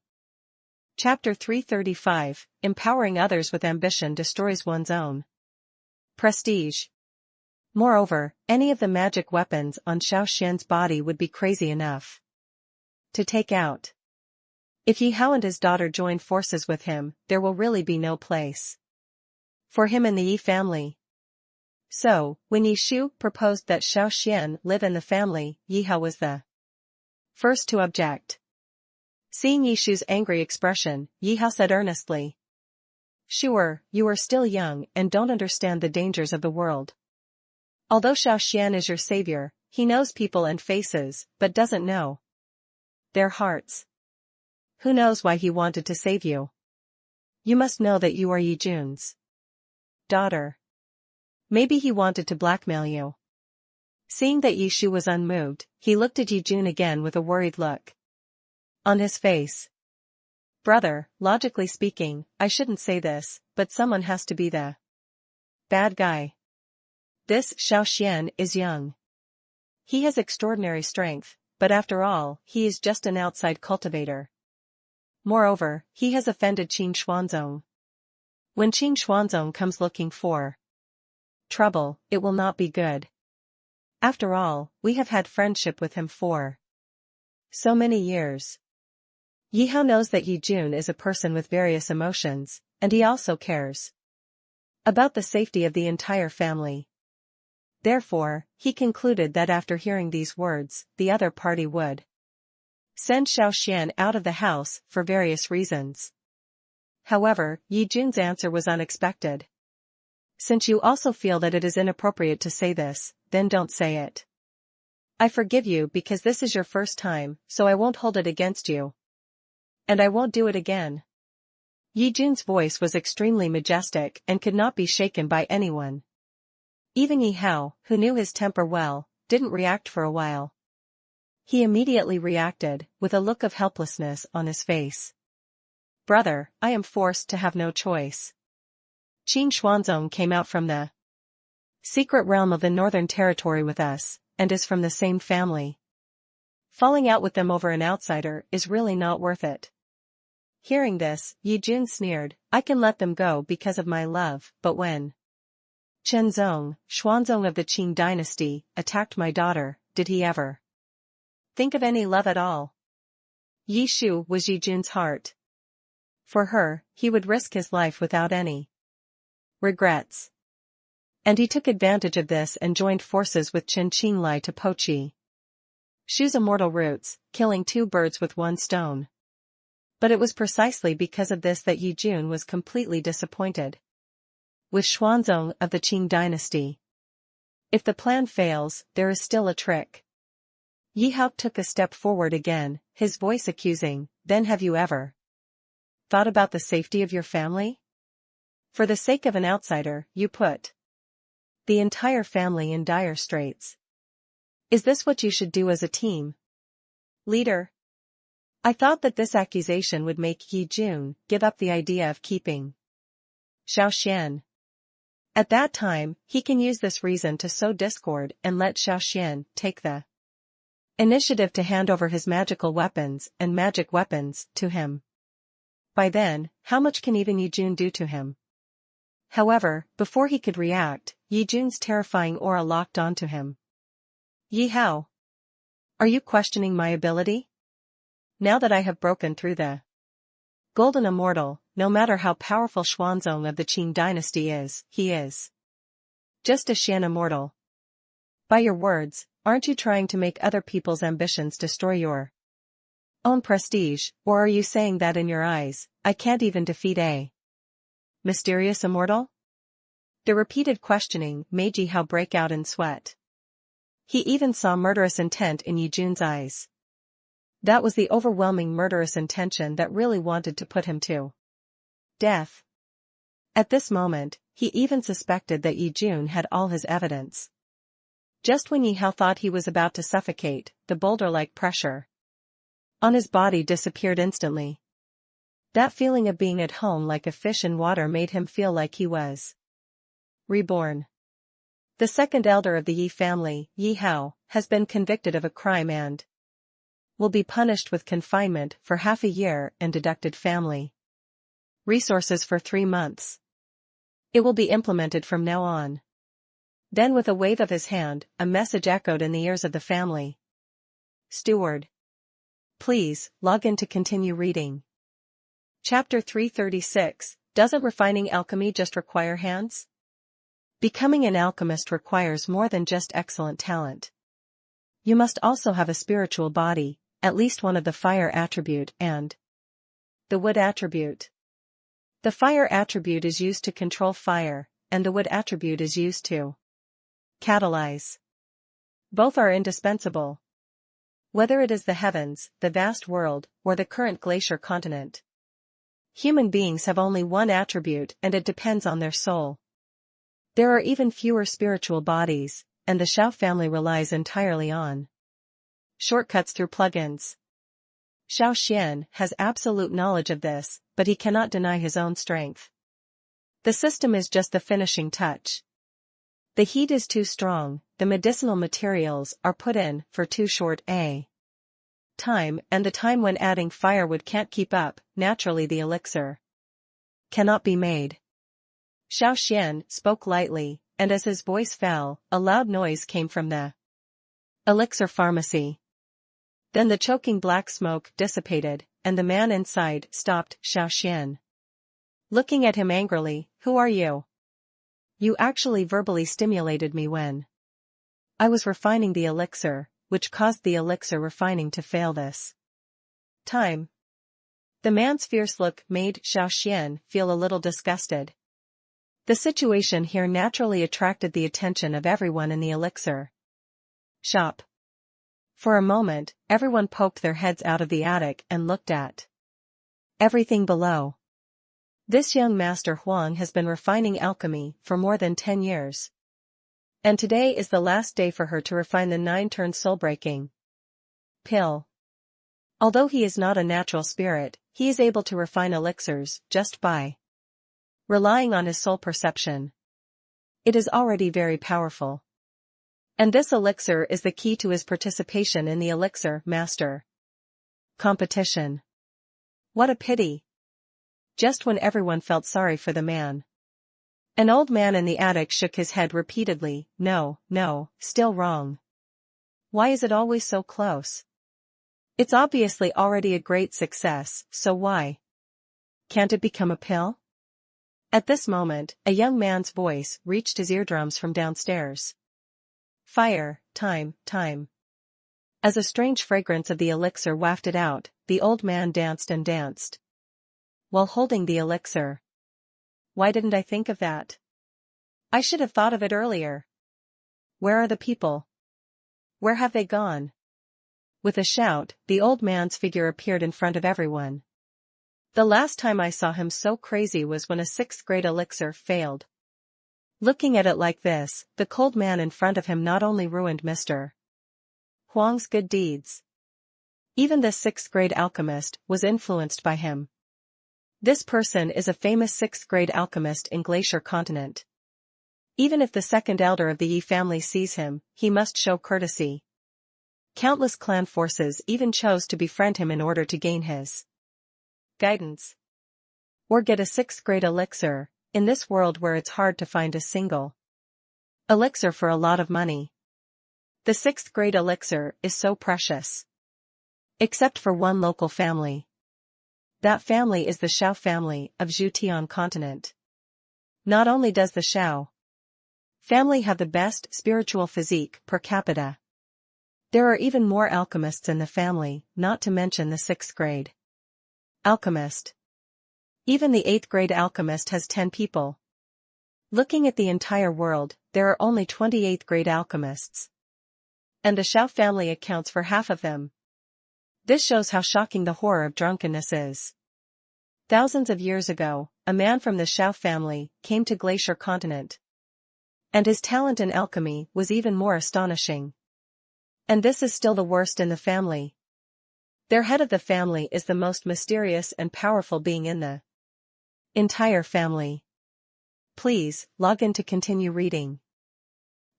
Chapter 335, Empowering Others with Ambition Destroys One's Own Prestige. Moreover, any of the magic weapons on Xiao Xuan's body would be crazy enough to take out. If Yi Hao and his daughter join forces with him, there will really be no place for him in the Yi family. So, when Yi Shu proposed that Xiao Xuan live in the family, Yi Hao was the first to object. Seeing Yi Shu's angry expression, Yi Hao said earnestly. Sure, you are still young and don't understand the dangers of the world. Although Xiao Xuan is your savior, he knows people and faces, but doesn't know their hearts. Who knows why he wanted to save you? You must know that you are Yi Jun's daughter. Maybe he wanted to blackmail you. Seeing that Yi Shu was unmoved, he looked at Yi Jun again with a worried look on his face. Brother, logically speaking, I shouldn't say this, but someone has to be the bad guy. This Xiao Xuan is young. He has extraordinary strength, but after all, he is just an outside cultivator. Moreover, he has offended Qin Xuanzong. When Qin Xuanzong comes looking for trouble, it will not be good. After all, we have had friendship with him for so many years. Yi Hao knows that Yi Jun is a person with various emotions, and he also cares about the safety of the entire family. Therefore, he concluded that after hearing these words, the other party would send Xiao Xuan out of the house for various reasons. However, Yi Jun's answer was unexpected. Since you also feel that it is inappropriate to say this, then don't say it. I forgive you because this is your first time, so I won't hold it against you. And I won't do it again. Yi Jun's voice was extremely majestic and could not be shaken by anyone. Even Yi Hao, who knew his temper well, didn't react for a while. He immediately reacted, with a look of helplessness on his face. Brother, I am forced to have no choice. Qin Xuanzong came out from the secret realm of the Northern Territory with us, and is from the same family. Falling out with them over an outsider is really not worth it. Hearing this, Yi Jun sneered, I can let them go because of my love, but when Chenzong, Xuanzong of the Qing dynasty, attacked my daughter, did he ever think of any love at all? Yi Shu was Yi Jun's heart. For her, he would risk his life without any regrets. And he took advantage of this and joined forces with Chen Qinglai to poach Yi Shu's immortal roots, killing two birds with one stone. But it was precisely because of this that Yi Jun was completely disappointed with Xuanzong of the Qing dynasty. If the plan fails, there is still a trick. Yi Hao took a step forward again, his voice accusing, then have you ever thought about the safety of your family? For the sake of an outsider, you put the entire family in dire straits. Is this what you should do as a team leader? I thought that this accusation would make Yi Jun give up the idea of keeping Xiao Xuan. At that time, he can use this reason to sow discord and let Xiao Xuan take the initiative to hand over his magical weapons and magic weapons to him. By then, how much can even Yi Jun do to him? However, before he could react, Yi Jun's terrifying aura locked onto him. Yi Hao, are you questioning my ability? Now that I have broken through the golden immortal, no matter how powerful Xuanzong of the Qing dynasty is, he is just a Xian immortal. By your words, aren't you trying to make other people's ambitions destroy your own prestige, or are you saying that in your eyes, I can't even defeat a mysterious immortal? The repeated questioning made Yi Hao break out in sweat. He even saw murderous intent in Yi Jun's eyes. That was the overwhelming murderous intention that really wanted to put him to death. At this moment, he even suspected that Yi Jun had all his evidence. Just when Yi Hao thought he was about to suffocate, the boulder-like pressure on his body disappeared instantly. That feeling of being at home like a fish in water made him feel like he was reborn. The second elder of the Yi family, Yi Hao, has been convicted of a crime and will be punished with confinement for half a year and deducted family resources for 3 months. It will be implemented from now on. Then with a wave of his hand, a message echoed in the ears of the family. Steward, please, log in to continue reading. Chapter 336, Doesn't refining alchemy just require hands? Becoming an alchemist requires more than just excellent talent. You must also have a spiritual body, at least one of the fire attribute and the wood attribute. The fire attribute is used to control fire, and the wood attribute is used to catalyze. Both are indispensable. Whether it is the heavens, the vast world, or the current glacier continent. Human beings have only one attribute and it depends on their soul. There are even fewer spiritual bodies, and the Xiao family relies entirely on shortcuts through plugins. Xiao Xuan has absolute knowledge of this, but he cannot deny his own strength. The system is just the finishing touch. The heat is too strong, the medicinal materials are put in for too short a time, and the time when adding firewood can't keep up, naturally the elixir cannot be made. Xiao Xuan spoke lightly, and as his voice fell, a loud noise came from the elixir pharmacy. Then the choking black smoke dissipated, and the man inside stopped Xiao Xuan. Looking at him angrily, "Who are you? You actually verbally stimulated me when I was refining the elixir, which caused the elixir refining to fail this time." The man's fierce look made Xiao Xuan feel a little disgusted. The situation here naturally attracted the attention of everyone in the elixir shop. For a moment, everyone poked their heads out of the attic and looked at everything below. This young master Huang has been refining alchemy for more than 10 years. And today is the last day for her to refine the 9-turn soul-breaking pill. Although he is not a natural spirit, he is able to refine elixirs just by relying on his soul perception. It is already very powerful. And this elixir is the key to his participation in the elixir master competition. What a pity. Just when everyone felt sorry for the man. An old man in the attic shook his head repeatedly. No, still wrong. Why is it always so close? It's obviously already a great success, so why can't it become a pill? At this moment, a young man's voice reached his eardrums from downstairs. Fire, time. As a strange fragrance of the elixir wafted out, the old man danced and danced while holding the elixir. Why didn't I think of that? I should have thought of it earlier. Where are the people? Where have they gone? With a shout, the old man's figure appeared in front of everyone. The last time I saw him so crazy was when a 6th grade elixir failed. Looking at it like this, the cold man in front of him not only ruined Mr. Huang's good deeds. Even the 6th grade alchemist was influenced by him. This person is a famous 6th grade alchemist in Glacier Continent. Even if the second elder of the Yi family sees him, he must show courtesy. Countless clan forces even chose to befriend him in order to gain his guidance. Or get a 6th grade elixir, in this world where it's hard to find a single elixir for a lot of money. The 6th grade elixir is so precious. Except for one local family. That family is the Xiao family of Zhutian continent. Not only does the Xiao family have the best spiritual physique per capita. There are even more alchemists in the family, not to mention the 6th grade alchemist. Even the 8th grade alchemist has 10 people. Looking at the entire world, there are only 28th grade alchemists. And the Xiao family accounts for half of them. This shows how shocking the horror of drunkenness is. Thousands of years ago, a man from the Xiao family came to Glacier Continent. And his talent in alchemy was even more astonishing. And this is still the worst in the family. Their head of the family is the most mysterious and powerful being in the entire family. Please, log in to continue reading.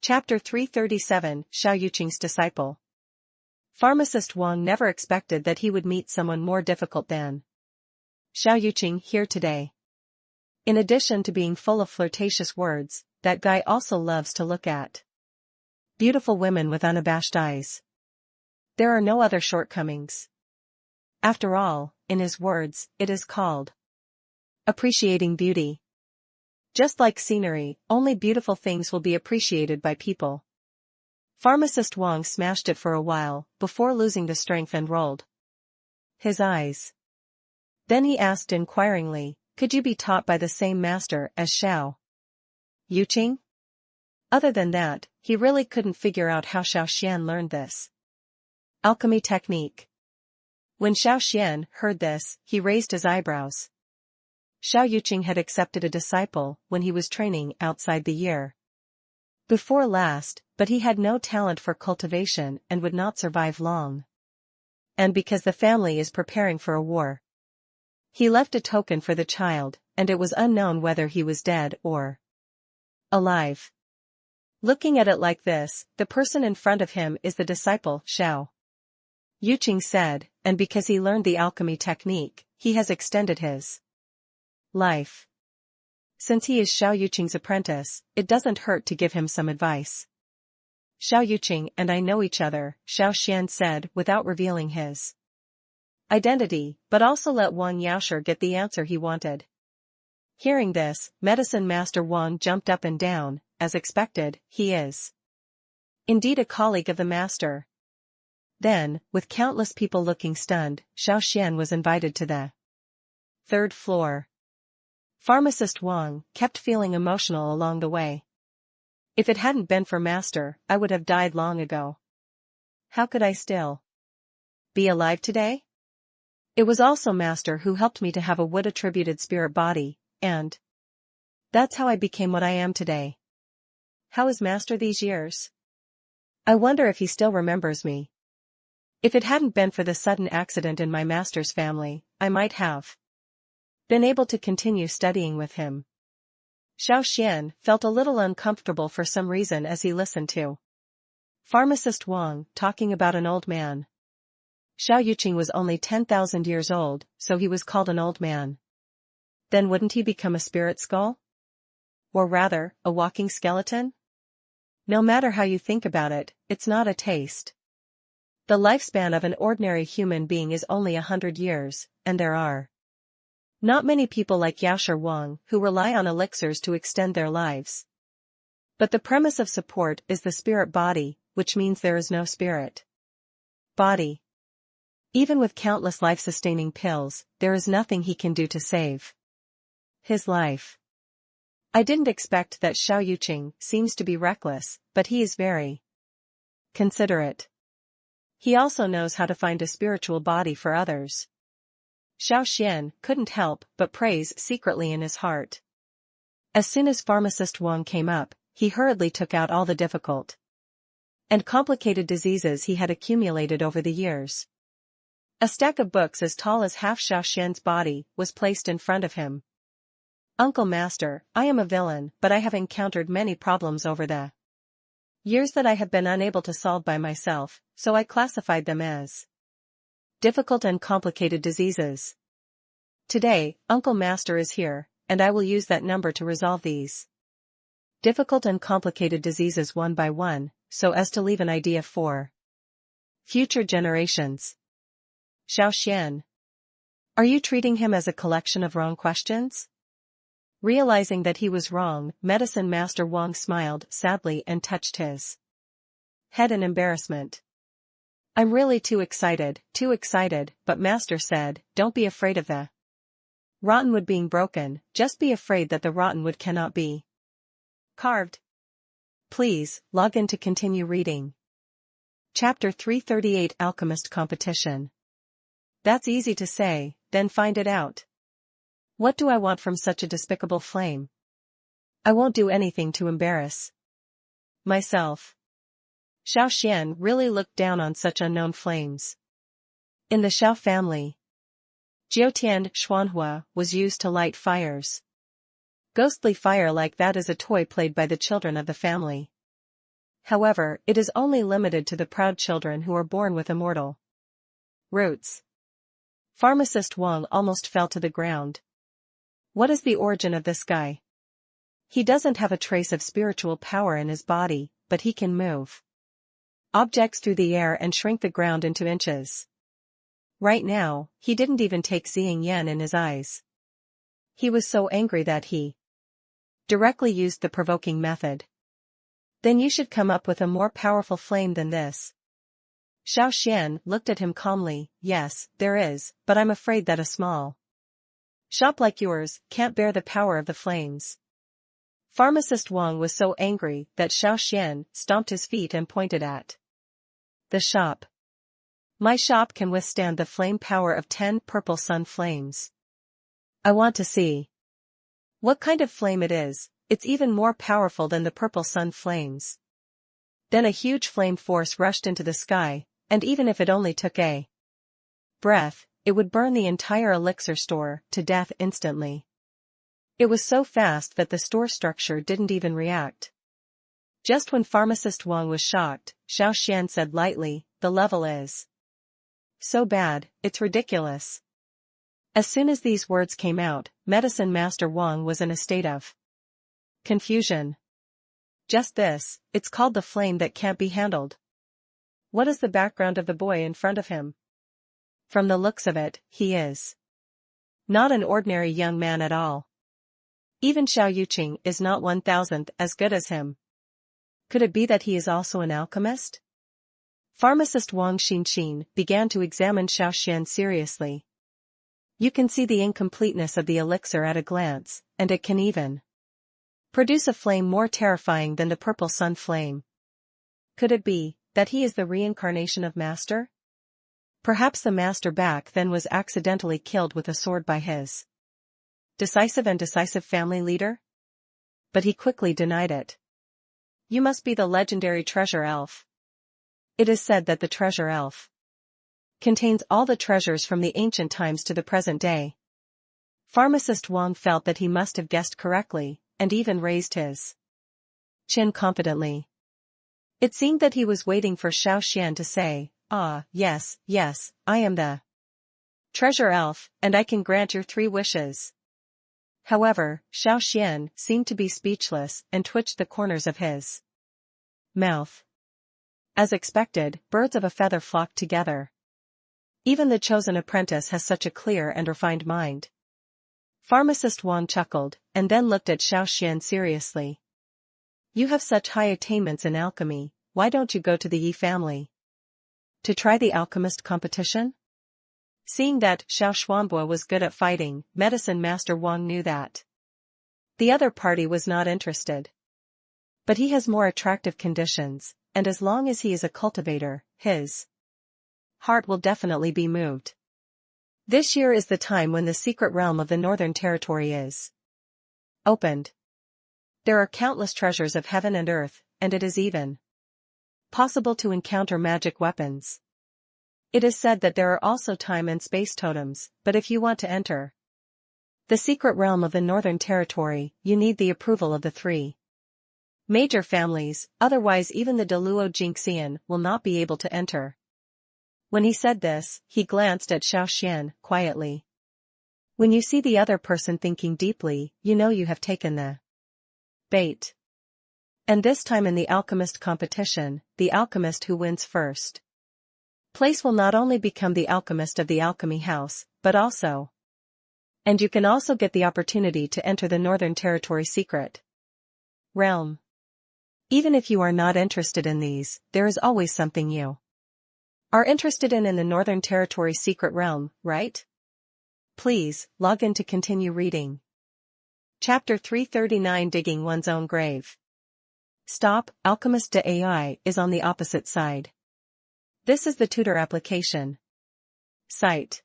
Chapter 337, Xiao Yuqing's disciple. Pharmacist Wang never expected that he would meet someone more difficult than Xiao Yuqing here today. In addition to being full of flirtatious words, that guy also loves to look at beautiful women with unabashed eyes. There are no other shortcomings. After all, in his words, it is called appreciating beauty. Just like scenery, only beautiful things will be appreciated by people. Pharmacist Wang smashed it for a while, before losing the strength and rolled his eyes. Then he asked inquiringly, could you be taught by the same master as Xiao Yuqing? Other than that, he really couldn't figure out how Xiao Xuan learned this alchemy technique. When Xiao Xuan heard this, he raised his eyebrows. Xiao Yuqing had accepted a disciple when he was training outside the year before last, but he had no talent for cultivation and would not survive long. And because the family is preparing for a war, he left a token for the child, and it was unknown whether he was dead or alive. Looking at it like this, the person in front of him is the disciple, Xiao Yuqing said, and because he learned the alchemy technique, he has extended his life. Since he is Xiao Yuqing's apprentice, it doesn't hurt to give him some advice. Xiao Yuqing and I know each other, Xiao Xuan said without revealing his identity, but also let Wang Yaosher get the answer he wanted. Hearing this, Medicine Master Wang jumped up and down. As expected, he is indeed a colleague of the master. Then, with countless people looking stunned, Xiao Xuan was invited to the third floor. Pharmacist Wang kept feeling emotional along the way. If it hadn't been for Master, I would have died long ago. How could I still be alive today? It was also Master who helped me to have a wood-attributed spirit body, and that's how I became what I am today. How is Master these years? I wonder if he still remembers me. If it hadn't been for the sudden accident in my master's family, I might have been able to continue studying with him. Xiao Xuan felt a little uncomfortable for some reason as he listened to Pharmacist Wang talking about an old man. Xiao Yuqing was only 10,000 years old, so he was called an old man. Then wouldn't he become a spirit skull? Or rather, a walking skeleton? No matter how you think about it, it's not a taste. The lifespan of an ordinary human being is only 100 years, and there are not many people like Yaosher Wang who rely on elixirs to extend their lives. But the premise of support is the spirit body, which means there is no spirit body. Even with countless life-sustaining pills, there is nothing he can do to save his life. I didn't expect that Xiao Yuqing seems to be reckless, but he is very considerate. He also knows how to find a spiritual body for others. Xiao Xuan couldn't help but praise secretly in his heart. As soon as Pharmacist Wang came up, he hurriedly took out all the difficult and complicated diseases he had accumulated over the years. A stack of books as tall as half Xiao Xuan's body was placed in front of him. Uncle Master, I am a villain, but I have encountered many problems over the years that I have been unable to solve by myself, so I classified them as difficult and complicated diseases. Today, Uncle Master is here, and I will use that number to resolve these difficult and complicated diseases one by one, so as to leave an idea for future generations. Xiao Xuan. Are you treating him as a collection of wrong questions? Realizing that he was wrong, Medicine Master Wang smiled sadly and touched his head in embarrassment. I'm really too excited, but Master said, don't be afraid of the rottenwood being broken, just be afraid that the rottenwood cannot be carved. Please, log in to continue reading. Chapter 338 Alchemist Competition. That's easy to say, then find it out. What do I want from such a despicable flame? I won't do anything to embarrass myself. Xiao Xuan really looked down on such unknown flames. In the Xiao family, Jiutian Xuanhua was used to light fires. Ghostly fire like that is a toy played by the children of the family. However, it is only limited to the proud children who are born with immortal roots. Pharmacist Wang almost fell to the ground. What is the origin of this guy? He doesn't have a trace of spiritual power in his body, but he can move objects through the air and shrink the ground into inches. Right now, he didn't even take Xing Yan in his eyes. He was so angry that he directly used the provoking method. Then you should come up with a more powerful flame than this. Xiao Xuan looked at him calmly. Yes, there is, but I'm afraid that a small shop like yours can't bear the power of the flames. Pharmacist Wang was so angry that Xiao Xuan stomped his feet and pointed at the shop. My shop can withstand the flame power of 10 purple sun flames. I want to see what kind of flame it is. It's even more powerful than the purple sun flames. Then a huge flame force rushed into the sky, and even if it only took a breath, it would burn the entire elixir store to death instantly. It was so fast that the store structure didn't even react. Just when Pharmacist Wang was shocked, Xiao Xuan said lightly, the level is so bad, it's ridiculous. As soon as these words came out, Medicine Master Wang was in a state of confusion. Just this, it's called the flame that can't be handled. What is the background of the boy in front of him? From the looks of it, he is not an ordinary young man at all. Even Xiao Yuqing is not 1,000th as good as him. Could it be that he is also an alchemist? Pharmacist Wang Xinxin began to examine Xiao Xuan seriously. You can see the incompleteness of the elixir at a glance, and it can even produce a flame more terrifying than the purple sun flame. Could it be that he is the reincarnation of Master? Perhaps the Master back then was accidentally killed with a sword by his decisive family leader? But he quickly denied it. You must be the legendary treasure elf. It is said that the treasure elf contains all the treasures from the ancient times to the present day. Pharmacist Wang felt that he must have guessed correctly, and even raised his chin confidently. It seemed that he was waiting for Xiao Xuan to say, yes, I am the treasure elf, and I can grant your 3 wishes. However, Xiao Xuan seemed to be speechless and twitched the corners of his mouth. As expected, birds of a feather flocked together. Even the chosen apprentice has such a clear and refined mind. Pharmacist Wang chuckled, and then looked at Xiao Xuan seriously. You have such high attainments in alchemy, why don't you go to the Yi family to try the alchemist competition? Seeing that Xiao Xuanbo was good at fighting, Medicine Master Wang knew that the other party was not interested. But he has more attractive conditions, and as long as he is a cultivator, his heart will definitely be moved. This year is the time when the secret realm of the Northern Territory is opened. There are countless treasures of heaven and earth, and it is even possible to encounter magic weapons. It is said that there are also time and space totems, but if you want to enter the secret realm of the Northern Territory, you need the approval of the 3 major families, otherwise even the Deluo Jingxian will not be able to enter. When he said this, he glanced at Xiao Xuan quietly. When you see the other person thinking deeply, you know you have taken the bait. And this time in the alchemist competition, the alchemist who wins first place will not only become the alchemist of the alchemy house, but also, and you can also get the opportunity to enter the Northern Territory secret realm. Even if you are not interested in these, there is always something you are interested in the Northern Territory secret realm, right? Please, log in to continue reading. Chapter 339 Digging One's Own Grave. Stop, Alchemist de AI is on the opposite side. This is the tutor application site.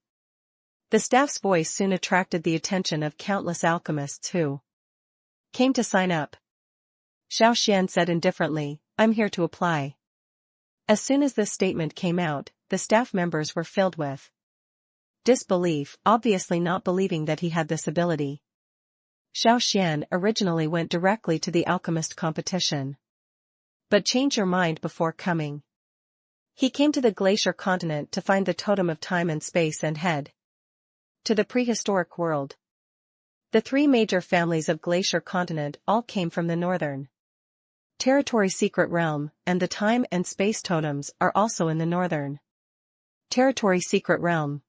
The staff's voice soon attracted the attention of countless alchemists who came to sign up. Xiao Xuan said indifferently, I'm here to apply. As soon as this statement came out, the staff members were filled with disbelief, obviously not believing that he had this ability. Xiao Xuan originally went directly to the alchemist competition. But change your mind before coming. He came to the glacier continent to find the totem of time and space and head to the prehistoric world. The 3 major families of glacier continent all came from the Northern Territory secret realm, and the time and space totems are also in the Northern Territory secret realm.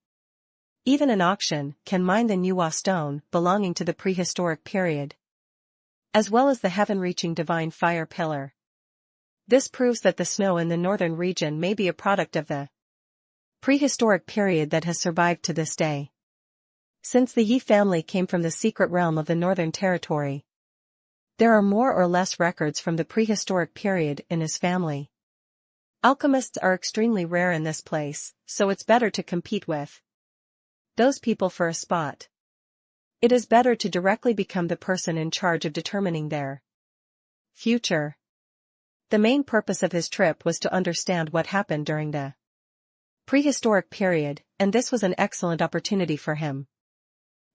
Even an auction can mine the Nuwa stone belonging to the prehistoric period, as well as the heaven-reaching divine fire pillar. This proves that the snow in the northern region may be a product of the prehistoric period that has survived to this day. Since the Yi family came from the secret realm of the Northern Territory, there are more or less records from the prehistoric period in his family. Alchemists are extremely rare in this place, so it's better to compete with those people for a spot. It is better to directly become the person in charge of determining their future. The main purpose of his trip was to understand what happened during the prehistoric period, and this was an excellent opportunity for him.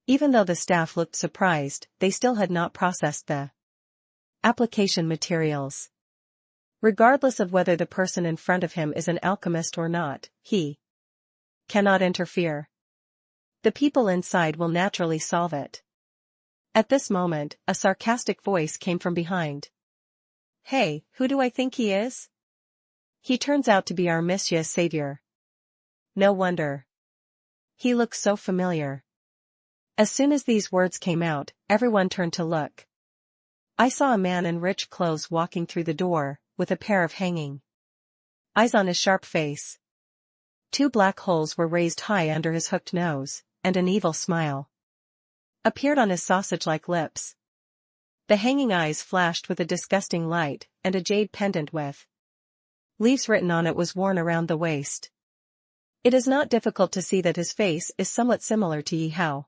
Even though the staff looked surprised, they still had not processed the application materials. Regardless of whether the person in front of him is an alchemist or not, he cannot interfere. The people inside will naturally solve it. At this moment, a sarcastic voice came from behind. Hey, who do I think he is? He turns out to be our Monsieur Savior. No wonder. He looks so familiar. As soon as these words came out, everyone turned to look. I saw a man in rich clothes walking through the door, with a pair of hanging eyes on his sharp face. 2 black holes were raised high under his hooked nose, and an evil smile appeared on his sausage-like lips. The hanging eyes flashed with a disgusting light, and a jade pendant with leaves written on it was worn around the waist. It is not difficult to see that his face is somewhat similar to Yi Hao.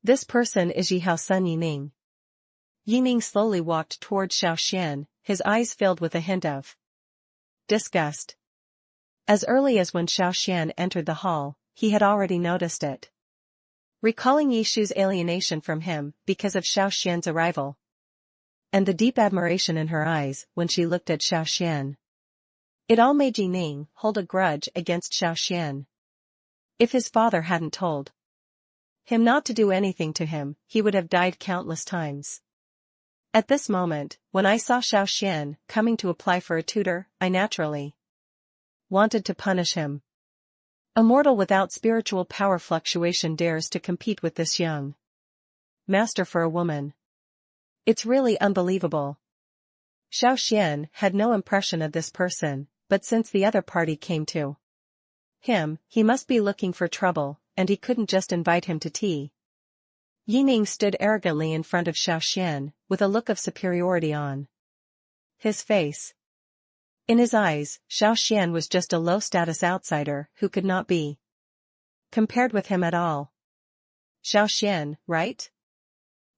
This person is Yi Hao's son Yining. Yining slowly walked toward Xiao Xuan, his eyes filled with a hint of disgust. As early as when Xiao Xuan entered the hall, he had already noticed it. Recalling Yishu's alienation from him because of Xiao Xuan's arrival, and the deep admiration in her eyes when she looked at Xiao Xuan, it all made Yining hold a grudge against Xiao Xuan. If his father hadn't told him not to do anything to him, he would have died countless times. At this moment, when I saw Xiao Xuan coming to apply for a tutor, I naturally wanted to punish him. A mortal without spiritual power fluctuation dares to compete with this young master for a woman. It's really unbelievable. Xiao Xuan had no impression of this person, but since the other party came to him, he must be looking for trouble, and he couldn't just invite him to tea. Yining stood arrogantly in front of Xiao Xuan, with a look of superiority on his face. In his eyes, Xiao Xuan was just a low-status outsider who could not be compared with him at all. Xiao Xuan, right?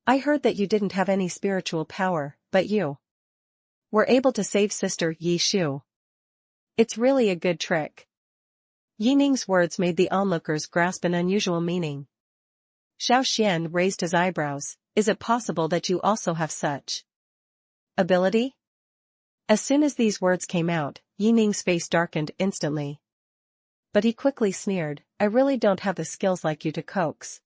I heard that you didn't have any spiritual power, but you were able to save Sister Yi Shu. It's really a good trick. Yining's words made the onlookers grasp an unusual meaning. Xiao Xuan raised his eyebrows. Is it possible that you also have such ability? As soon as these words came out, Yining's face darkened instantly. But he quickly sneered, I really don't have the skills like you to coax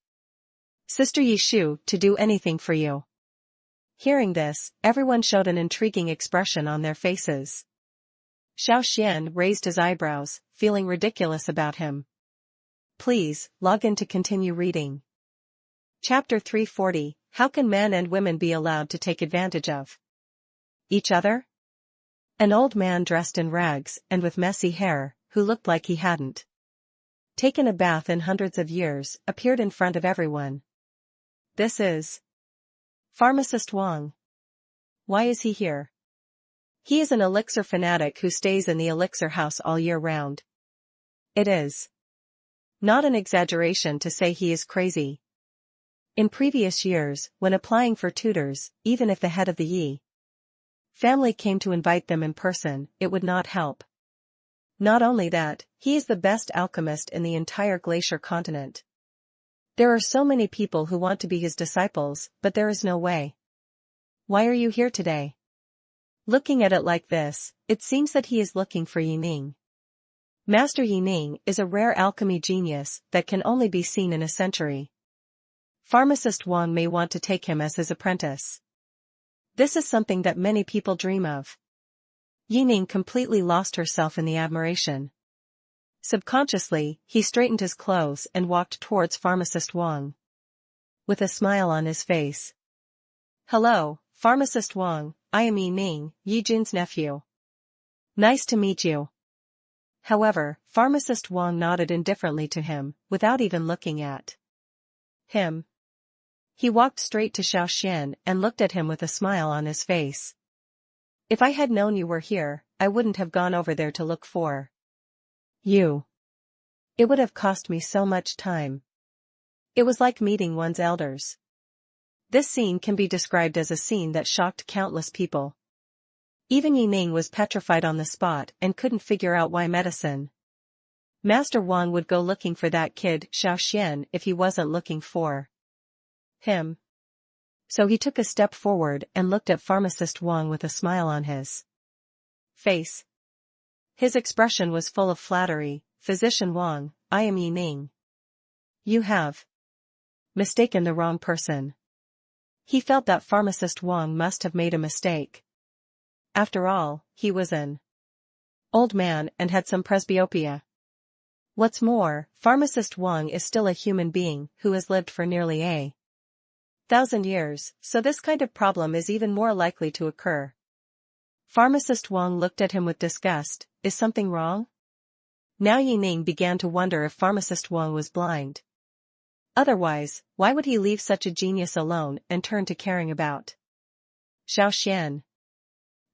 Sister Yi Shu to do anything for you. Hearing this, everyone showed an intriguing expression on their faces. Xiao Xuan raised his eyebrows, feeling ridiculous about him. Please, log in to continue reading. Chapter 340, How can men and women be allowed to take advantage of each other? An old man dressed in rags and with messy hair, who looked like he hadn't taken a bath in hundreds of years, appeared in front of everyone. This is Pharmacist Wang. Why is he here? He is an elixir fanatic who stays in the elixir house all year round. It is not an exaggeration to say he is crazy. In previous years, when applying for tutors, even if the head of the Yi family came to invite them in person, it would not help. Not only that, he is the best alchemist in the entire glacier continent. There are so many people who want to be his disciples, but there is no way. Why are you here today? Looking at it like this, it seems that he is looking for Yining. Master Yining is a rare alchemy genius that can only be seen in a century. Pharmacist Wang may want to take him as his apprentice. This is something that many people dream of. Yining completely lost herself in the admiration. Subconsciously, he straightened his clothes and walked towards Pharmacist Wang, with a smile on his face. Hello, Pharmacist Wang, I am Yining, Yi Jun's nephew. Nice to meet you. However, pharmacist Wang nodded indifferently to him, without even looking at him. He walked straight to Xiao Xuan and looked at him with a smile on his face. If I had known you were here, I wouldn't have gone over there to look for you. It would have cost me so much time. It was like meeting one's elders. This scene can be described as a scene that shocked countless people. Even Yining was petrified on the spot and couldn't figure out why medicine Master Wang would go looking for that kid Xiao Xuan if he wasn't looking for him. So he took a step forward and looked at pharmacist Wang with a smile on his face. His expression was full of flattery. Physician Wang, I am Yining. You have mistaken the wrong person. He felt that pharmacist Wang must have made a mistake. After all, he was an old man and had some presbyopia. What's more, pharmacist Wang is still a human being who has lived for nearly 1,000 years, so this kind of problem is even more likely to occur. Pharmacist Wang looked at him with disgust. Is something wrong? Now Yining began to wonder if pharmacist Wang was blind. Otherwise, why would he leave such a genius alone and turn to caring about Xiao Xuan?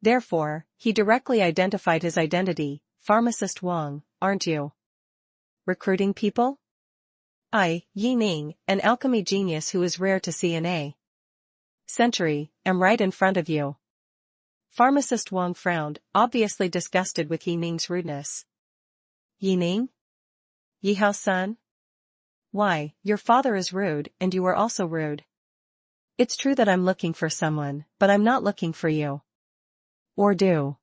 Therefore, he directly identified his identity. Pharmacist Wang, aren't you recruiting people? I, Yining, an alchemy genius who is rare to see in a century, am right in front of you. Pharmacist Wang frowned, obviously disgusted with Yining's rudeness. Yining? Xiao Xuan? Why, your father is rude and you are also rude. It's true that I'm looking for someone, but I'm not looking for you. Or do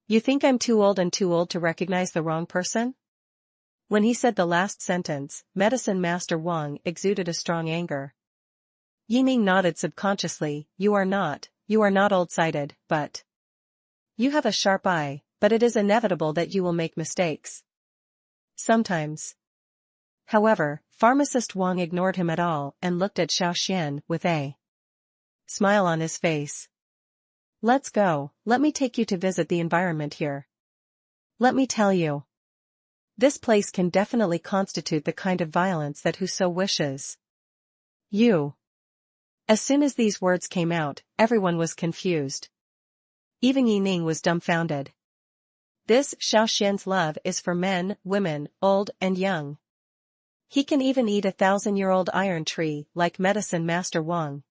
you think I'm too old to recognize the wrong person? When he said the last sentence, Medicine Master Wang exuded a strong anger. Yining nodded subconsciously. You are not old-sighted, but you have a sharp eye, but it is inevitable that you will make mistakes. Sometimes. However, pharmacist Wang ignored him at all and looked at Xiao Xuan with a smile on his face. Let's go, let me take you to visit the environment here. Let me tell you. This place can definitely constitute the kind of violence that whoso wishes. You. As soon as these words came out, everyone was confused. Even Yining was dumbfounded. This Xiao Xuan's love is for men, women, old and young. He can even eat 1,000-year-old iron tree like Medicine Master Wang.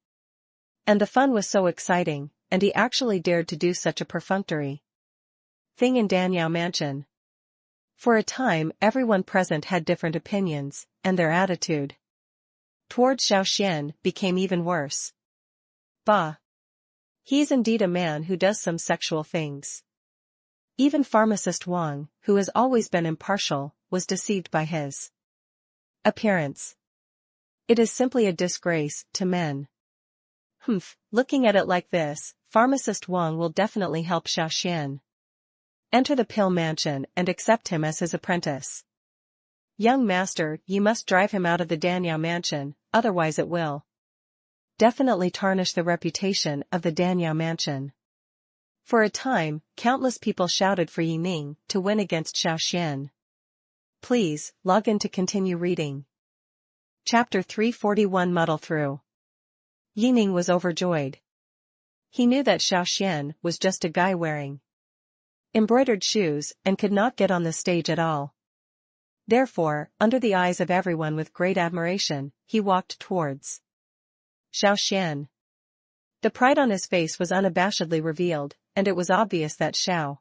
And the fun was so exciting, and he actually dared to do such a perfunctory thing in Danyao Mansion. For a time everyone present had different opinions, and their attitude toward Xiao Xuan became even worse. Bah! He's indeed a man who does some sexual things. Even pharmacist Wang, who has always been impartial, was deceived by his appearance. It is simply a disgrace to men. Looking at it like this, pharmacist Wang will definitely help Xiao Xuan enter the pill mansion and accept him as his apprentice. Young master, you must drive him out of the Danyao mansion, otherwise it will definitely tarnish the reputation of the Danyao mansion. For a time, countless people shouted for Yining to win against Xiao Xuan. Please, log in to continue reading. Chapter 341 Muddle Through. Yining was overjoyed. He knew that Xiao Xuan was just a guy wearing embroidered shoes and could not get on the stage at all. Therefore, under the eyes of everyone with great admiration, he walked towards Xiao Xuan. The pride on his face was unabashedly revealed, and it was obvious that Xiao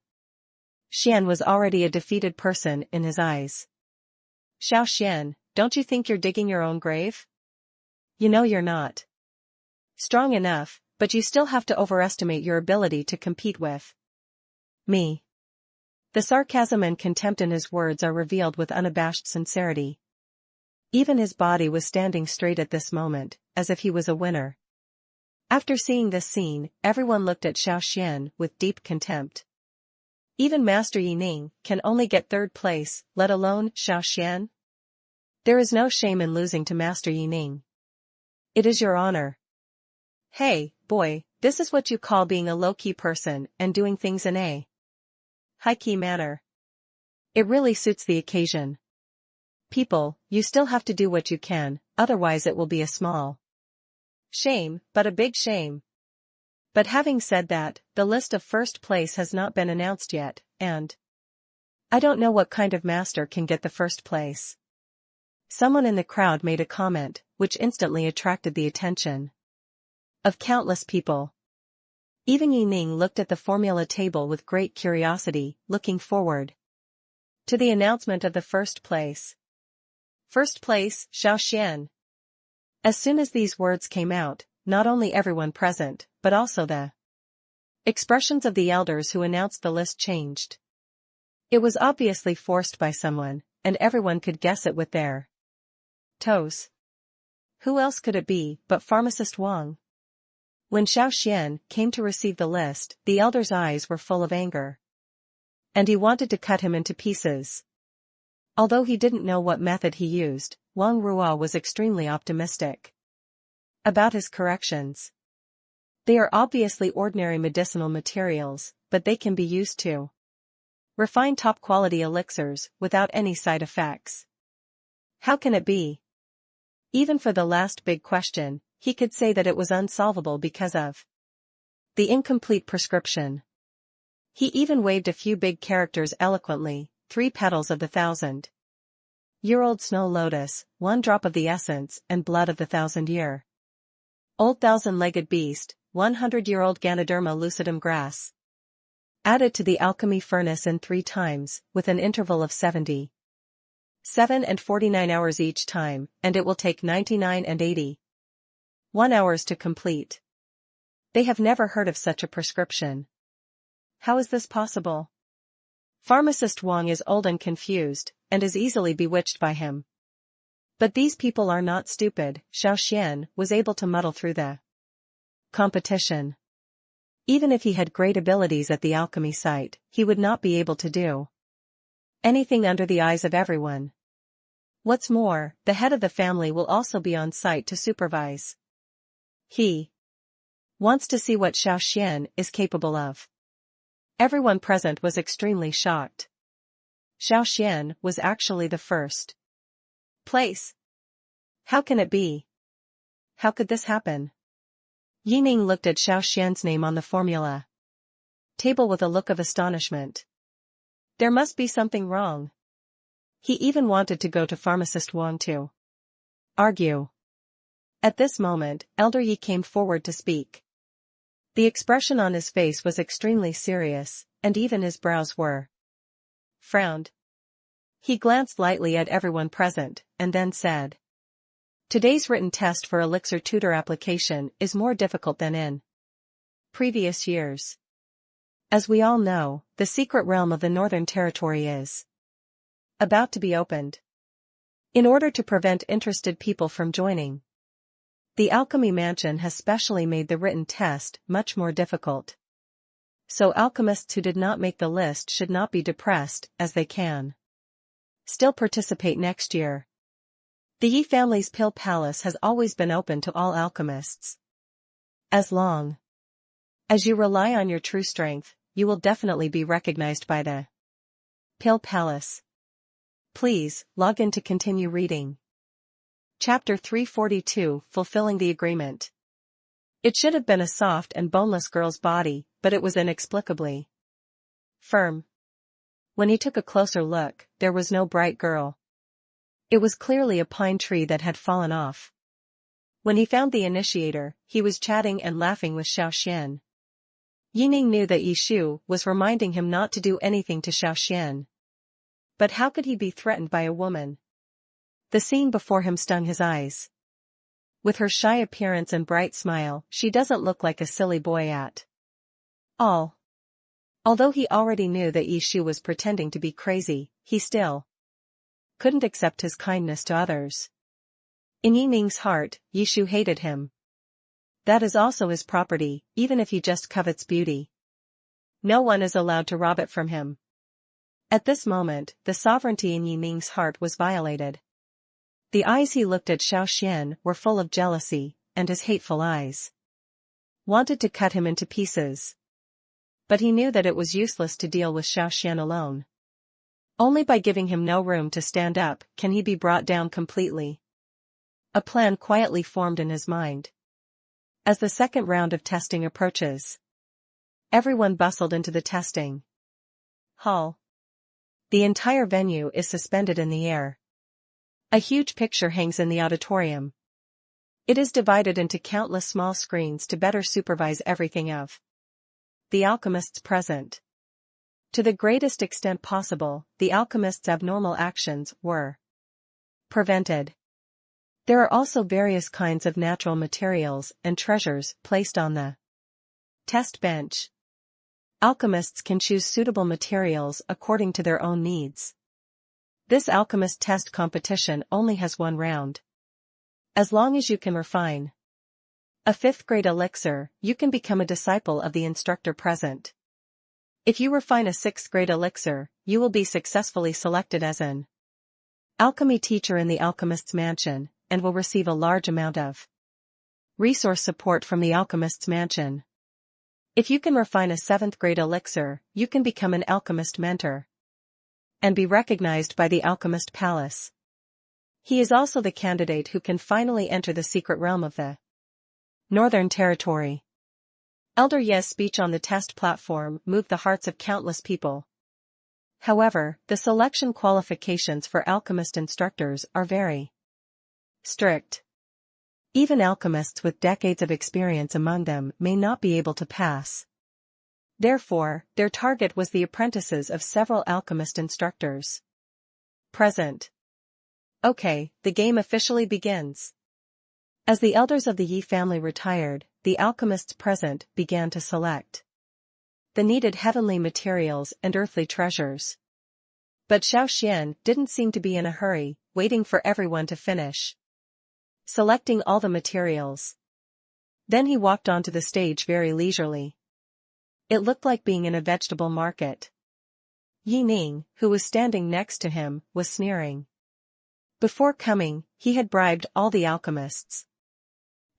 Xuan was already a defeated person in his eyes. Xiao Xuan, don't you think you're digging your own grave? You know you're not strong enough, but you still have to overestimate your ability to compete with me. The sarcasm and contempt in his words are revealed with unabashed sincerity. Even his body was standing straight at this moment, as if he was a winner. After seeing this scene, everyone looked at Xiao Xuan with deep contempt. Even Master Yining can only get third place, let alone Xiao Xuan. There is no shame in losing to Master Yining. It is your honor. Hey, boy, this is what you call being a low-key person and doing things in a high-key manner. It really suits the occasion. People, you still have to do what you can, otherwise it will be a small shame, but a big shame. But having said that, the list of first place has not been announced yet, and I don't know what kind of master can get the first place. Someone in the crowd made a comment, which instantly attracted the attention of countless people. Even Yining looked at the formula table with great curiosity, looking forward to the announcement of the first place. First place, Xiao Xuan. As soon as these words came out, not only everyone present, but also the expressions of the elders who announced the list changed. It was obviously forced by someone, and everyone could guess it with their toes. Who else could it be but pharmacist Wang? When Xiao Xuan came to receive the list, the elder's eyes were full of anger. And he wanted to cut him into pieces. Although he didn't know what method he used, Wang Ruo was extremely optimistic about his corrections. They are obviously ordinary medicinal materials, but they can be used to refine top-quality elixirs without any side effects. How can it be? Even for the last big question, he could say that it was unsolvable because of the incomplete prescription. He even waved a few big characters eloquently, 3 petals of the 1,000-year-old snow lotus, 1 drop of the essence and blood of the 1,000-year-old 1,000-legged beast, 100-year-old Ganoderma lucidum grass. Added to the alchemy furnace in 3 times, with an interval of 77 and 49 hours each time, and it will take 99 and 81 hours to complete. They have never heard of such a prescription. How is this possible? Pharmacist Wang is old and confused, and is easily bewitched by him. But these people are not stupid. Xiao Xuan was able to muddle through the competition. Even if he had great abilities at the alchemy site, he would not be able to do anything under the eyes of everyone. What's more, the head of the family will also be on site to supervise. He wants to see what Xiao Xuan is capable of. Everyone present was extremely shocked. Xiao Xuan was actually the first place. How can it be? How could this happen? Yining looked at Xiao Xuan's name on the formula table with a look of astonishment. There must be something wrong. He even wanted to go to pharmacist Wang to argue. At this moment, Elder Yi came forward to speak. The expression on his face was extremely serious, and even his brows were frowned. He glanced lightly at everyone present, and then said, "Today's written test for elixir tutor application is more difficult than in previous years. As we all know, the secret realm of the Northern Territory is about to be opened. In order to prevent interested people from joining, the Alchemy Mansion has specially made the written test much more difficult. So alchemists who did not make the list should not be depressed, as they can still participate next year. The Yi family's Pill Palace has always been open to all alchemists. As long as you rely on your true strength, you will definitely be recognized by the Pill Palace. Please, log in to continue reading." Chapter 342, Fulfilling the Agreement. It should have been a soft and boneless girl's body, but it was inexplicably firm. When he took a closer look, there was no bright girl. It was clearly a pine tree that had fallen off. When he found the initiator, he was chatting and laughing with Xiao Xuan. Yining knew that Yishu was reminding him not to do anything to Xiao Xuan. But how could he be threatened by a woman? The scene before him stung his eyes. With her shy appearance and bright smile, she doesn't look like a silly boy at all. Although he already knew that Yishu was pretending to be crazy, he still couldn't accept his kindness to others. In Yining's heart, Yishu hated him. That is also his property, even if he just covets beauty. No one is allowed to rob it from him. At this moment, the sovereignty in Yining's heart was violated. The eyes he looked at Xiao Xuan were full of jealousy, and his hateful eyes wanted to cut him into pieces. But he knew that it was useless to deal with Xiao Xuan alone. Only by giving him no room to stand up can he be brought down completely. A plan quietly formed in his mind. As the second round of testing approaches, everyone bustled into the testing hall. The entire venue is suspended in the air. A huge picture hangs in the auditorium. It is divided into countless small screens to better supervise everything of the alchemists present. To the greatest extent possible, the alchemists' abnormal actions were prevented. There are also various kinds of natural materials and treasures placed on the test bench. Alchemists can choose suitable materials according to their own needs. This alchemist test competition only has one round. As long as you can refine a 5th-grade elixir, you can become a disciple of the instructor present. If you refine a 6th-grade elixir, you will be successfully selected as an alchemy teacher in the alchemist's mansion, and will receive a large amount of resource support from the alchemist's mansion. If you can refine a 7th-grade elixir, you can become an alchemist mentor and be recognized by the alchemist palace. He is also the candidate who can finally enter the secret realm of the Northern Territory. Elder Ye's speech on the test platform moved the hearts of countless people. However, the selection qualifications for alchemist instructors are very strict. Even alchemists with decades of experience among them may not be able to pass. Therefore, their target was the apprentices of several alchemist instructors present. Okay, the game officially begins. As the elders of the Yi family retired, the alchemists present began to select the needed heavenly materials and earthly treasures. But Xiao Xuan didn't seem to be in a hurry, waiting for everyone to finish selecting all the materials. Then he walked onto the stage very leisurely. It looked like being in a vegetable market. Yi Ning, who was standing next to him, was sneering. Before coming, he had bribed all the alchemists.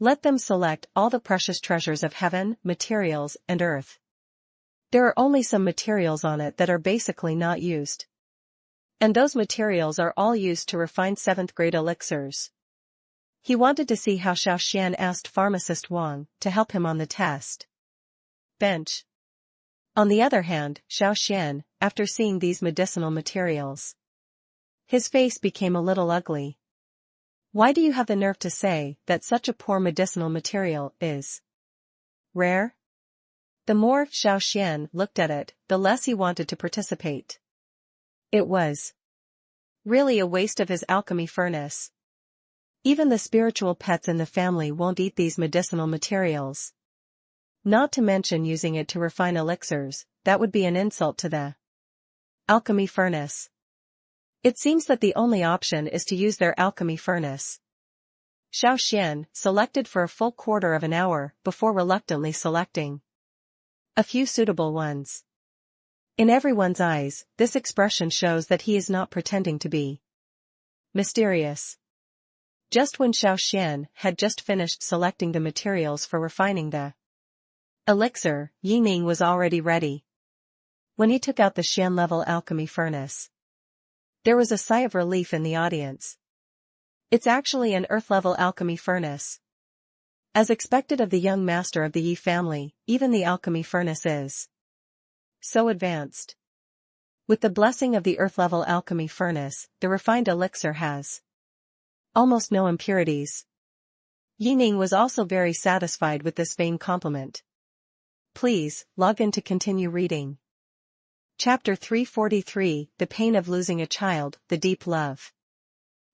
Let them select all the precious treasures of heaven, materials, and earth. There are only some materials on it that are basically not used. And those materials are all used to refine 7th-grade elixirs. He wanted to see how Xiao Xuan asked pharmacist Wang to help him on the test bench. On the other hand, Xiao Xuan, after seeing these medicinal materials, his face became a little ugly. Why do you have the nerve to say that such a poor medicinal material is rare? The more Xiao Xuan looked at it, the less he wanted to participate. It was really a waste of his alchemy furnace. Even the spiritual pets in the family won't eat these medicinal materials. Not to mention using it to refine elixirs, that would be an insult to the alchemy furnace. It seems that the only option is to use their alchemy furnace. Xiao Xuan selected for a full quarter of an hour before reluctantly selecting a few suitable ones. In everyone's eyes, this expression shows that he is not pretending to be mysterious. Just when Xiao Xuan had just finished selecting the materials for refining the elixir, Yi Ning was already ready. When he took out the Xian-level alchemy furnace, there was a sigh of relief in the audience. It's actually an earth-level alchemy furnace. As expected of the young master of the Yi family, even the alchemy furnace is so advanced. With the blessing of the earth-level alchemy furnace, the refined elixir has almost no impurities. Yi Ning was also very satisfied with this vain compliment. Please, log in to continue reading. Chapter 343, The Pain of Losing a Child, The Deep Love.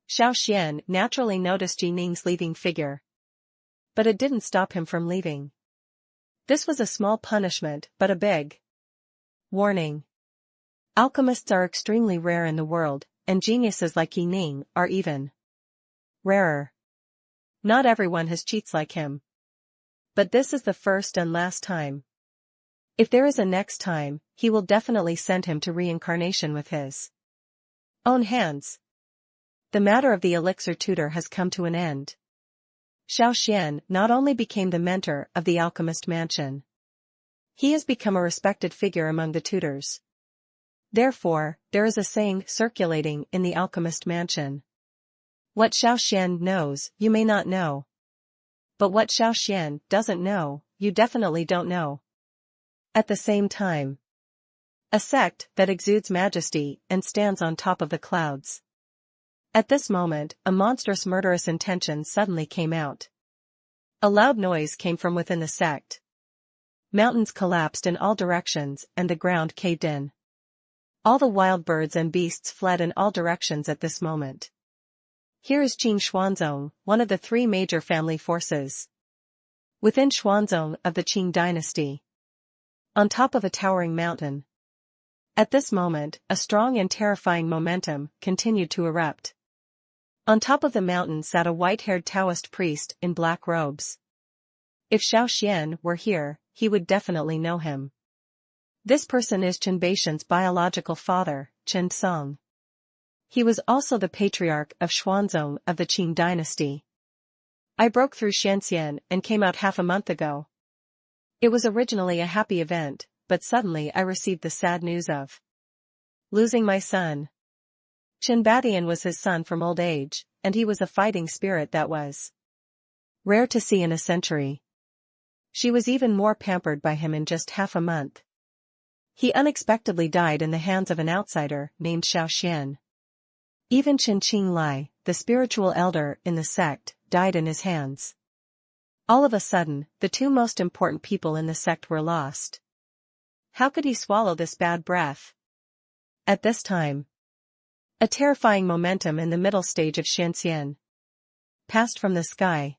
Xiao Xuan naturally noticed Yi Ning's leaving figure. But it didn't stop him from leaving. This was a small punishment, but a big warning. Alchemists are extremely rare in the world, and geniuses like Yi Ning are even rarer. Not everyone has cheats like him. But this is the first and last time. If there is a next time, he will definitely send him to reincarnation with his own hands. The matter of the elixir tutor has come to an end. Xiao Xuan not only became the mentor of the alchemist mansion, He has become a respected figure among the tutors. Therefore, there is a saying circulating in the alchemist mansion. What Xiao Xuan knows, you may not know. But what Xiao Xuan doesn't know, you definitely don't know. At the same time. A sect that exudes majesty and stands on top of the clouds. At this moment, a monstrous murderous intention suddenly came out. A loud noise came from within the sect. Mountains collapsed in all directions and the ground caved in. All the wild birds and beasts fled in all directions at this moment. Here is Qing Xuanzong, one of the three major family forces within Xuanzong of the Qing dynasty. On top of a towering mountain. At this moment, a strong and terrifying momentum continued to erupt. On top of the mountain sat a white-haired Taoist priest in black robes. If Xiao Xuan were here, he would definitely know him. This person is Chen Baishan's biological father, Chen Song. He was also the patriarch of Xuanzong of the Qing dynasty. I broke through Shenzhen and came out half a month ago. It was originally a happy event, but suddenly I received the sad news of losing my son. Chen Badian was his son from old age, and he was a fighting spirit that was rare to see in a century. She was even more pampered by him in just half a month. He unexpectedly died in the hands of an outsider named Xiao Xuan. Even Chen Qinglai, the spiritual elder in the sect, died in his hands. All of a sudden, the two most important people in the sect were lost. How could he swallow this bad breath? At this time, a terrifying momentum in the middle stage of Shenzhen passed from the sky.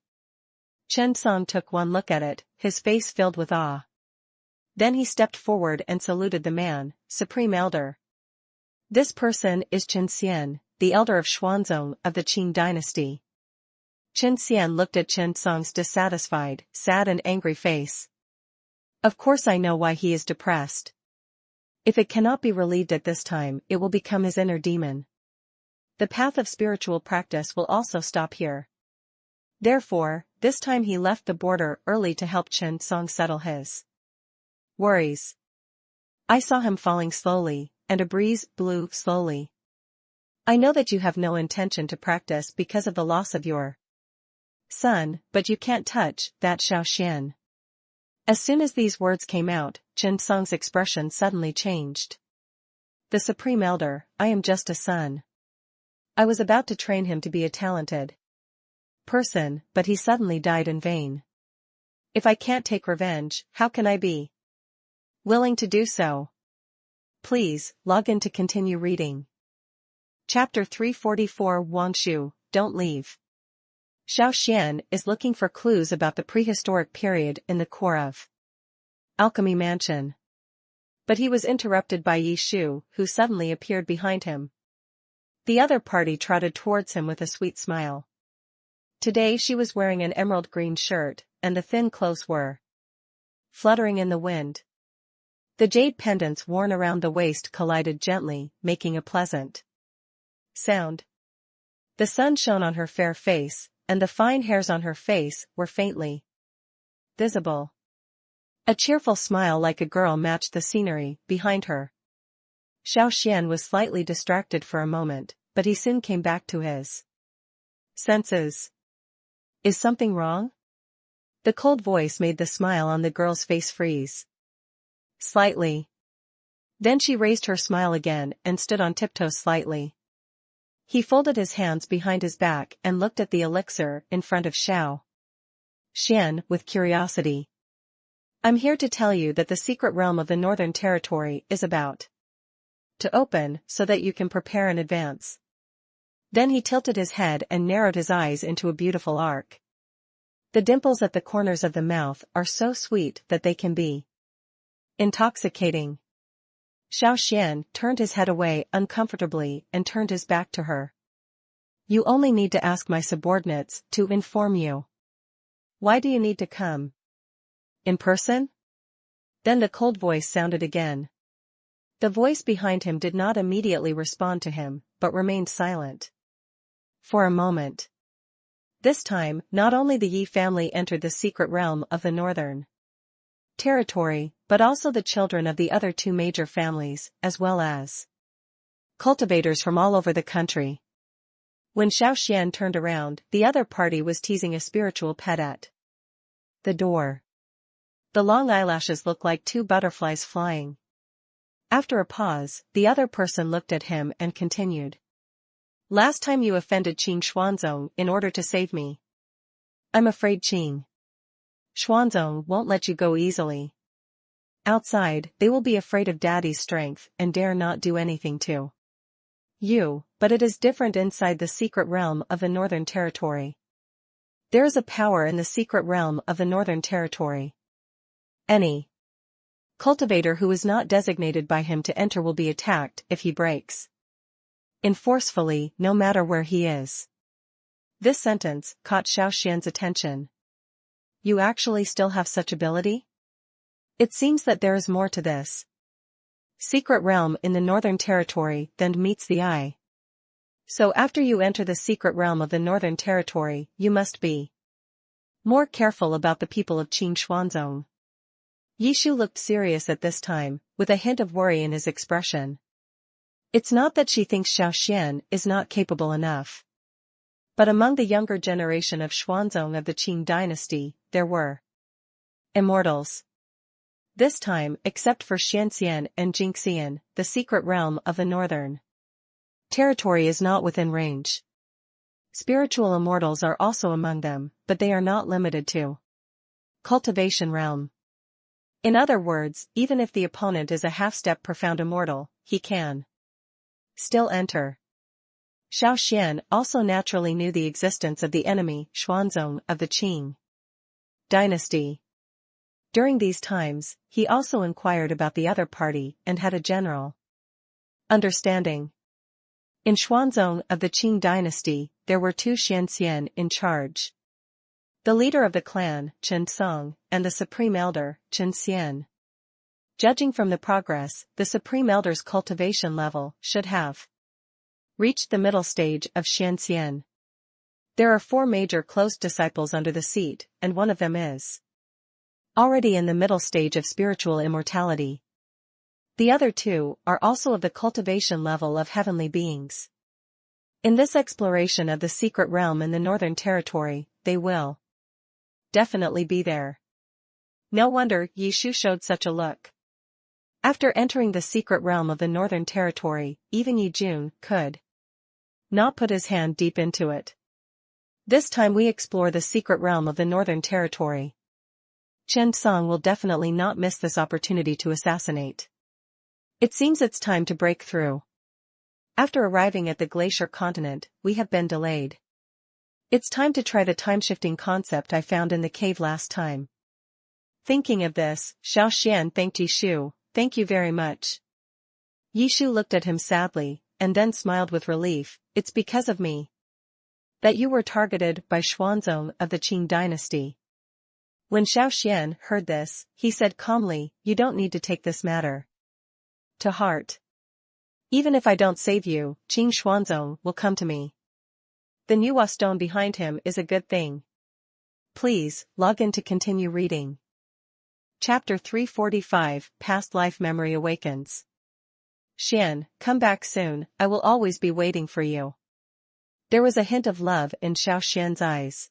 Chen Song took one look at it, his face filled with awe. Then he stepped forward and saluted the man, Supreme Elder. This person is Chen Xian, the elder of Xuanzong of the Qing dynasty. Chen Xian looked at Chen Song's dissatisfied, sad and angry face. Of course I know why he is depressed. If it cannot be relieved at this time, it will become his inner demon. The path of spiritual practice will also stop here. Therefore, this time he left the border early to help Chen Song settle his worries. I saw him falling slowly, and a breeze blew slowly. I know that you have no intention to practice because of the loss of your son, but you can't touch that Xiao Xuan. As soon as these words came out, Chen Song's expression suddenly changed. The Supreme Elder, I am just a son. I was about to train him to be a talented person, but he suddenly died in vain. If I can't take revenge, how can I be willing to do so? Please, log in to continue reading. Chapter 344 Wangshu, Don't Leave. Xiao Xuan is looking for clues about the prehistoric period in the core of Alchemy Mansion. But he was interrupted by Yi Shu, who suddenly appeared behind him. The other party trotted towards him with a sweet smile. Today she was wearing an emerald green shirt, and the thin clothes were fluttering in the wind. The jade pendants worn around the waist collided gently, making a pleasant sound. The sun shone on her fair face, and the fine hairs on her face were faintly visible. A cheerful smile like a girl matched the scenery behind her. Xiao Xuan was slightly distracted for a moment, but he soon came back to his senses. Is something wrong? The cold voice made the smile on the girl's face freeze. Slightly. Then she raised her smile again and stood on tiptoes slightly. He folded his hands behind his back and looked at the elixir in front of Xiao Xuan with curiosity. I'm here to tell you that the secret realm of the Northern Territory is about to open so that you can prepare in advance. Then he tilted his head and narrowed his eyes into a beautiful arc. The dimples at the corners of the mouth are so sweet that they can be intoxicating. Xiao Xuan turned his head away uncomfortably and turned his back to her. You only need to ask my subordinates to inform you. Why do you need to come? In person? Then the cold voice sounded again. The voice behind him did not immediately respond to him, but remained silent. For a moment. This time, not only the Yi family entered the secret realm of the Northern Territory, but also the children of the other two major families, as well as cultivators from all over the country. When Xiao Xuan turned around, the other party was teasing a spiritual pet at the door. The long eyelashes looked like two butterflies flying. After a pause, the other person looked at him and continued. Last time you offended Qing Xuanzong in order to save me. I'm afraid Qing Xuanzong won't let you go easily. Outside, they will be afraid of Daddy's strength and dare not do anything to you, but it is different inside the secret realm of the Northern Territory. There is a power in the secret realm of the Northern Territory. Any cultivator who is not designated by him to enter will be attacked if he breaks in forcefully, no matter where he is. This sentence caught Xiao Xuan's attention. You actually still have such ability? It seems that there is more to this secret realm in the Northern Territory than meets the eye. So after you enter the secret realm of the Northern Territory, you must be more careful about the people of Qing Xuanzong. Yishu looked serious at this time, with a hint of worry in his expression. It's not that she thinks Xiao Xuan is not capable enough. But among the younger generation of Xuanzong of the Qing dynasty, there were immortals. This time, except for Xianxian and Jingxian, the secret realm of the Northern Territory is not within range. Spiritual immortals are also among them, but they are not limited to cultivation realm. In other words, even if the opponent is a half-step profound immortal, he can still enter. Xiao Xuan also naturally knew the existence of the enemy, Xuanzong, of the Qing dynasty. During these times, he also inquired about the other party and had a general understanding. In Xuanzong of the Qing dynasty, there were two Xianxian in charge. The leader of the clan, Chen Song, and the supreme elder, Chen Xian. Judging from the progress, the supreme elder's cultivation level should have reached the middle stage of Xianxian. There are 4 major close disciples under the seat, and one of them is already in the middle stage of spiritual immortality. The other 2 are also of the cultivation level of heavenly beings. In this exploration of the secret realm in the Northern Territory, they will definitely be there. No wonder Yishu showed such a look. After entering the secret realm of the Northern Territory, even Yi Jun could not put his hand deep into it. This time we explore the secret realm of the Northern Territory. Chen Song will definitely not miss this opportunity to assassinate. It seems it's time to break through. After arriving at the glacier continent, we have been delayed. It's time to try the time-shifting concept I found in the cave last time. Thinking of this, Xiao Xuan thanked Yishu. Thank you very much. Yishu looked at him sadly, and then smiled with relief. It's because of me that you were targeted by Xuanzong of the Qing dynasty. When Xiao Xuan heard this, he said calmly, you don't need to take this matter to heart. Even if I don't save you, Qing Xuanzong will come to me. The Nuwa stone behind him is a good thing. Please, log in to continue reading. Chapter 345, Past Life Memory Awakens. Xian, come back soon, I will always be waiting for you. There was a hint of love in Xiao Xuan's eyes.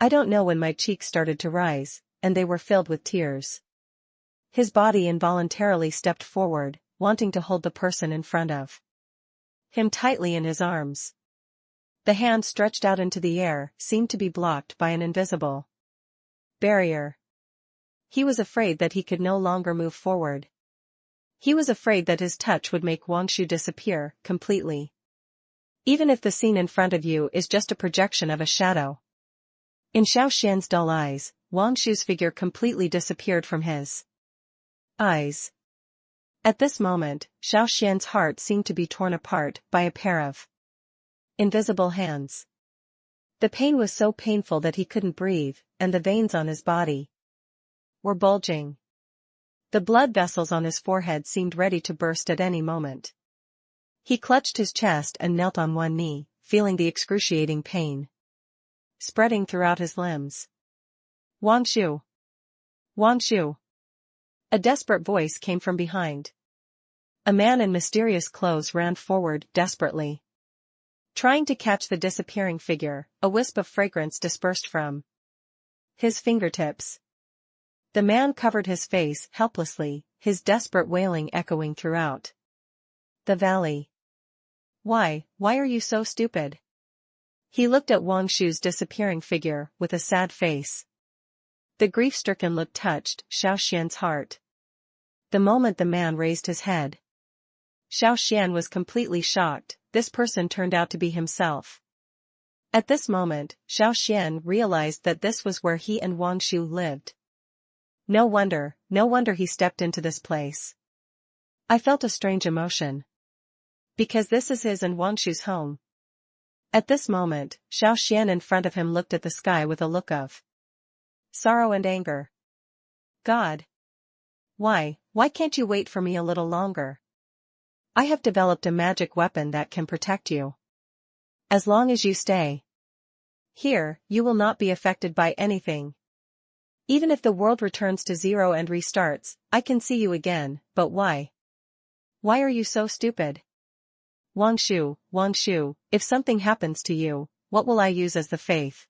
I don't know when my cheeks started to rise, and they were filled with tears. His body involuntarily stepped forward, wanting to hold the person in front of him tightly in his arms. The hand stretched out into the air seemed to be blocked by an invisible barrier. He was afraid that he could no longer move forward. He was afraid that his touch would make Wangshu disappear completely. Even if the scene in front of you is just a projection of a shadow. In Xiao Xuan's dull eyes, Wangshu's figure completely disappeared from his eyes. At this moment, Xiao Xuan's heart seemed to be torn apart by a pair of invisible hands. The pain was so painful that he couldn't breathe, and the veins on his body were bulging. The blood vessels on his forehead seemed ready to burst at any moment. He clutched his chest and knelt on one knee, feeling the excruciating pain spreading throughout his limbs. Wangshu! Wangshu! A desperate voice came from behind. A man in mysterious clothes ran forward desperately. Trying to catch the disappearing figure, a wisp of fragrance dispersed from his fingertips. The man covered his face helplessly, his desperate wailing echoing throughout the valley. Why are you so stupid? He looked at Wang Shu's disappearing figure with a sad face. The grief-stricken look touched Xiao Xuan's heart. The moment the man raised his head, Xiao Xuan was completely shocked. This person turned out to be himself. At this moment, Xiao Xuan realized that this was where he and Wang Shu lived. No wonder he stepped into this place. I felt a strange emotion. Because this is his and Wang Shu's home. At this moment, Xiao Xuan in front of him looked at the sky with a look of sorrow and anger. God! Why can't you wait for me a little longer? I have developed a magic weapon that can protect you. As long as you stay here, you will not be affected by anything. Even if the world returns to zero and restarts, I can see you again, but why? Why are you so stupid? Wang Shu, if something happens to you, what will I use as the faith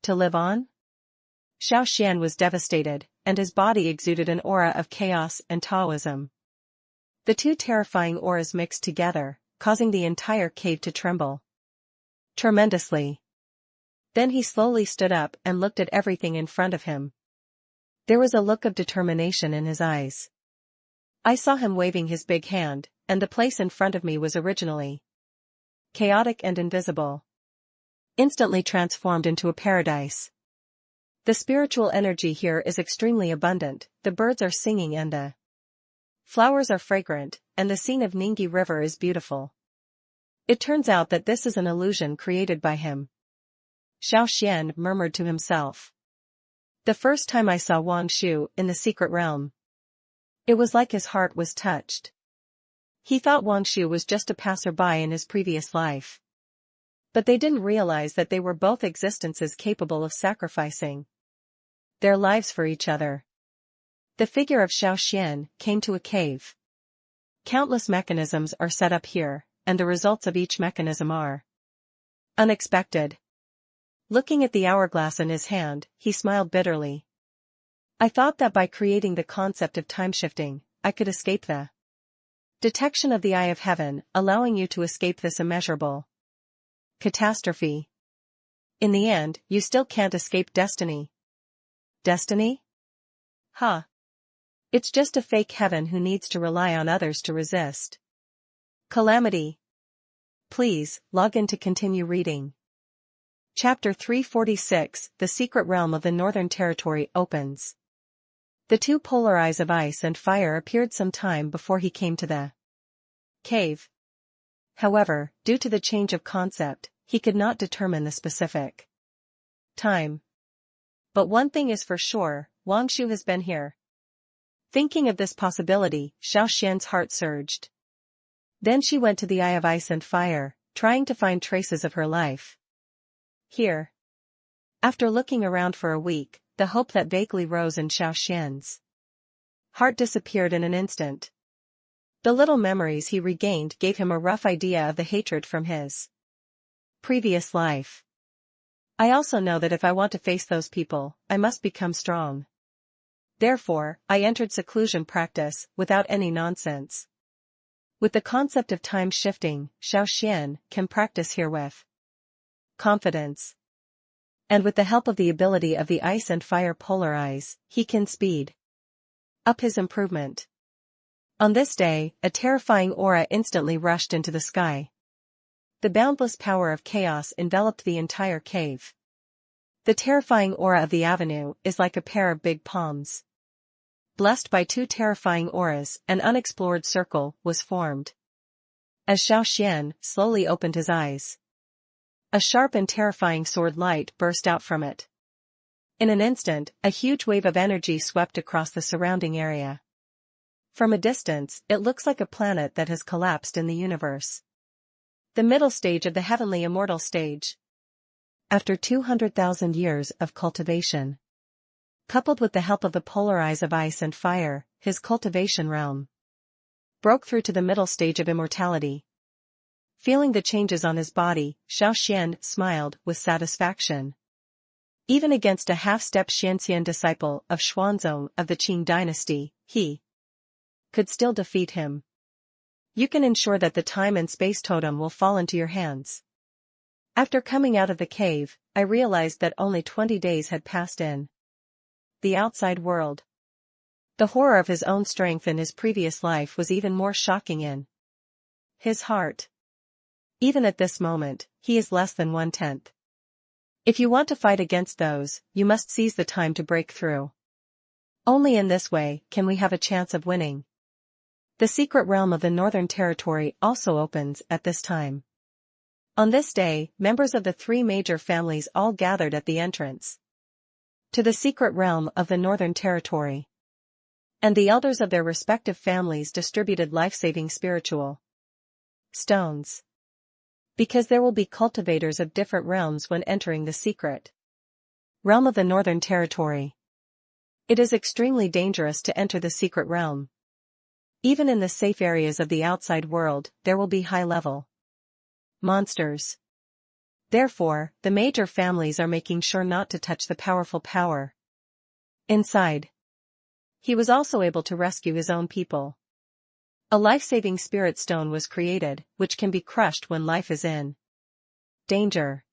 to live on? Xiao Xuan was devastated, and his body exuded an aura of chaos and Taoism. The two terrifying auras mixed together, causing the entire cave to tremble tremendously. Then he slowly stood up and looked at everything in front of him. There was a look of determination in his eyes. I saw him waving his big hand, and the place in front of me was originally chaotic and invisible, instantly transformed into a paradise. The spiritual energy here is extremely abundant, the birds are singing and the flowers are fragrant, and the scene of Ningyi River is beautiful. It turns out that this is an illusion created by him. Xiao Xuan murmured to himself. The first time I saw Wang Shu in the secret realm, it was like his heart was touched. He thought Wang Shu was just a passerby in his previous life. But they didn't realize that they were both existences capable of sacrificing their lives for each other. The figure of Xiao Xuan came to a cave. Countless mechanisms are set up here, and the results of each mechanism are unexpected. Looking at the hourglass in his hand, he smiled bitterly. I thought that by creating the concept of time-shifting, I could escape the detection of the eye of heaven, allowing you to escape this immeasurable catastrophe. In the end, you still can't escape destiny. Destiny? Huh. It's just a fake heaven who needs to rely on others to resist calamity. Please, log in to continue reading. Chapter 346, The Secret Realm of the Northern Territory opens. The two polar eyes of ice and fire appeared some time before he came to the cave. However, due to the change of concept, he could not determine the specific time. But one thing is for sure, Wang Shu has been here. Thinking of this possibility, Xiao Xuan's heart surged. Then she went to the Eye of Ice and Fire, trying to find traces of her life here. After looking around for a week, the hope that vaguely rose in Xiao Xuan's heart disappeared in an instant. The little memories he regained gave him a rough idea of the hatred from his previous life. I also know that if I want to face those people, I must become strong. Therefore, I entered seclusion practice, without any nonsense. With the concept of time shifting, Xiao Xuan can practice here with confidence. And with the help of the ability of the ice and fire polar eyes, he can speed up his improvement. On this day, a terrifying aura instantly rushed into the sky. The boundless power of chaos enveloped the entire cave. The terrifying aura of the avenue is like a pair of big palms. Blessed by two terrifying auras, an unexplored circle was formed. As Xiao Xuan slowly opened his eyes, a sharp and terrifying sword light burst out from it. In an instant, a huge wave of energy swept across the surrounding area. From a distance, it looks like a planet that has collapsed in the universe. The middle stage of the heavenly immortal stage. After 200,000 years of cultivation, Coupled with the help of the polar eyes of ice and fire, his cultivation realm broke through to the middle stage of immortality. Feeling the changes on his body, Xiao Xuan smiled with satisfaction. Even against a half-step Xianxian disciple of Xuanzong of the Qing dynasty, he could still defeat him. You can ensure that the time and space totem will fall into your hands. After coming out of the cave, I realized that only 20 days had passed in the outside world. The horror of his own strength in his previous life was even more shocking in his heart. Even at this moment, he is less than 1/10. If you want to fight against those, you must seize the time to break through. Only in this way can we have a chance of winning. The secret realm of the Northern Territory also opens at this time. On this day, members of the 3 major families all gathered at the entrance to the secret realm of the Northern Territory. And the elders of their respective families distributed life-saving spiritual stones. Because there will be cultivators of different realms when entering the secret realm of the Northern Territory. It is extremely dangerous to enter the secret realm. Even in the safe areas of the outside world, there will be high-level monsters. Therefore, the major families are making sure not to touch the powerful power inside. He was also able to rescue his own people. A life-saving spirit stone was created, which can be crushed when life is in danger.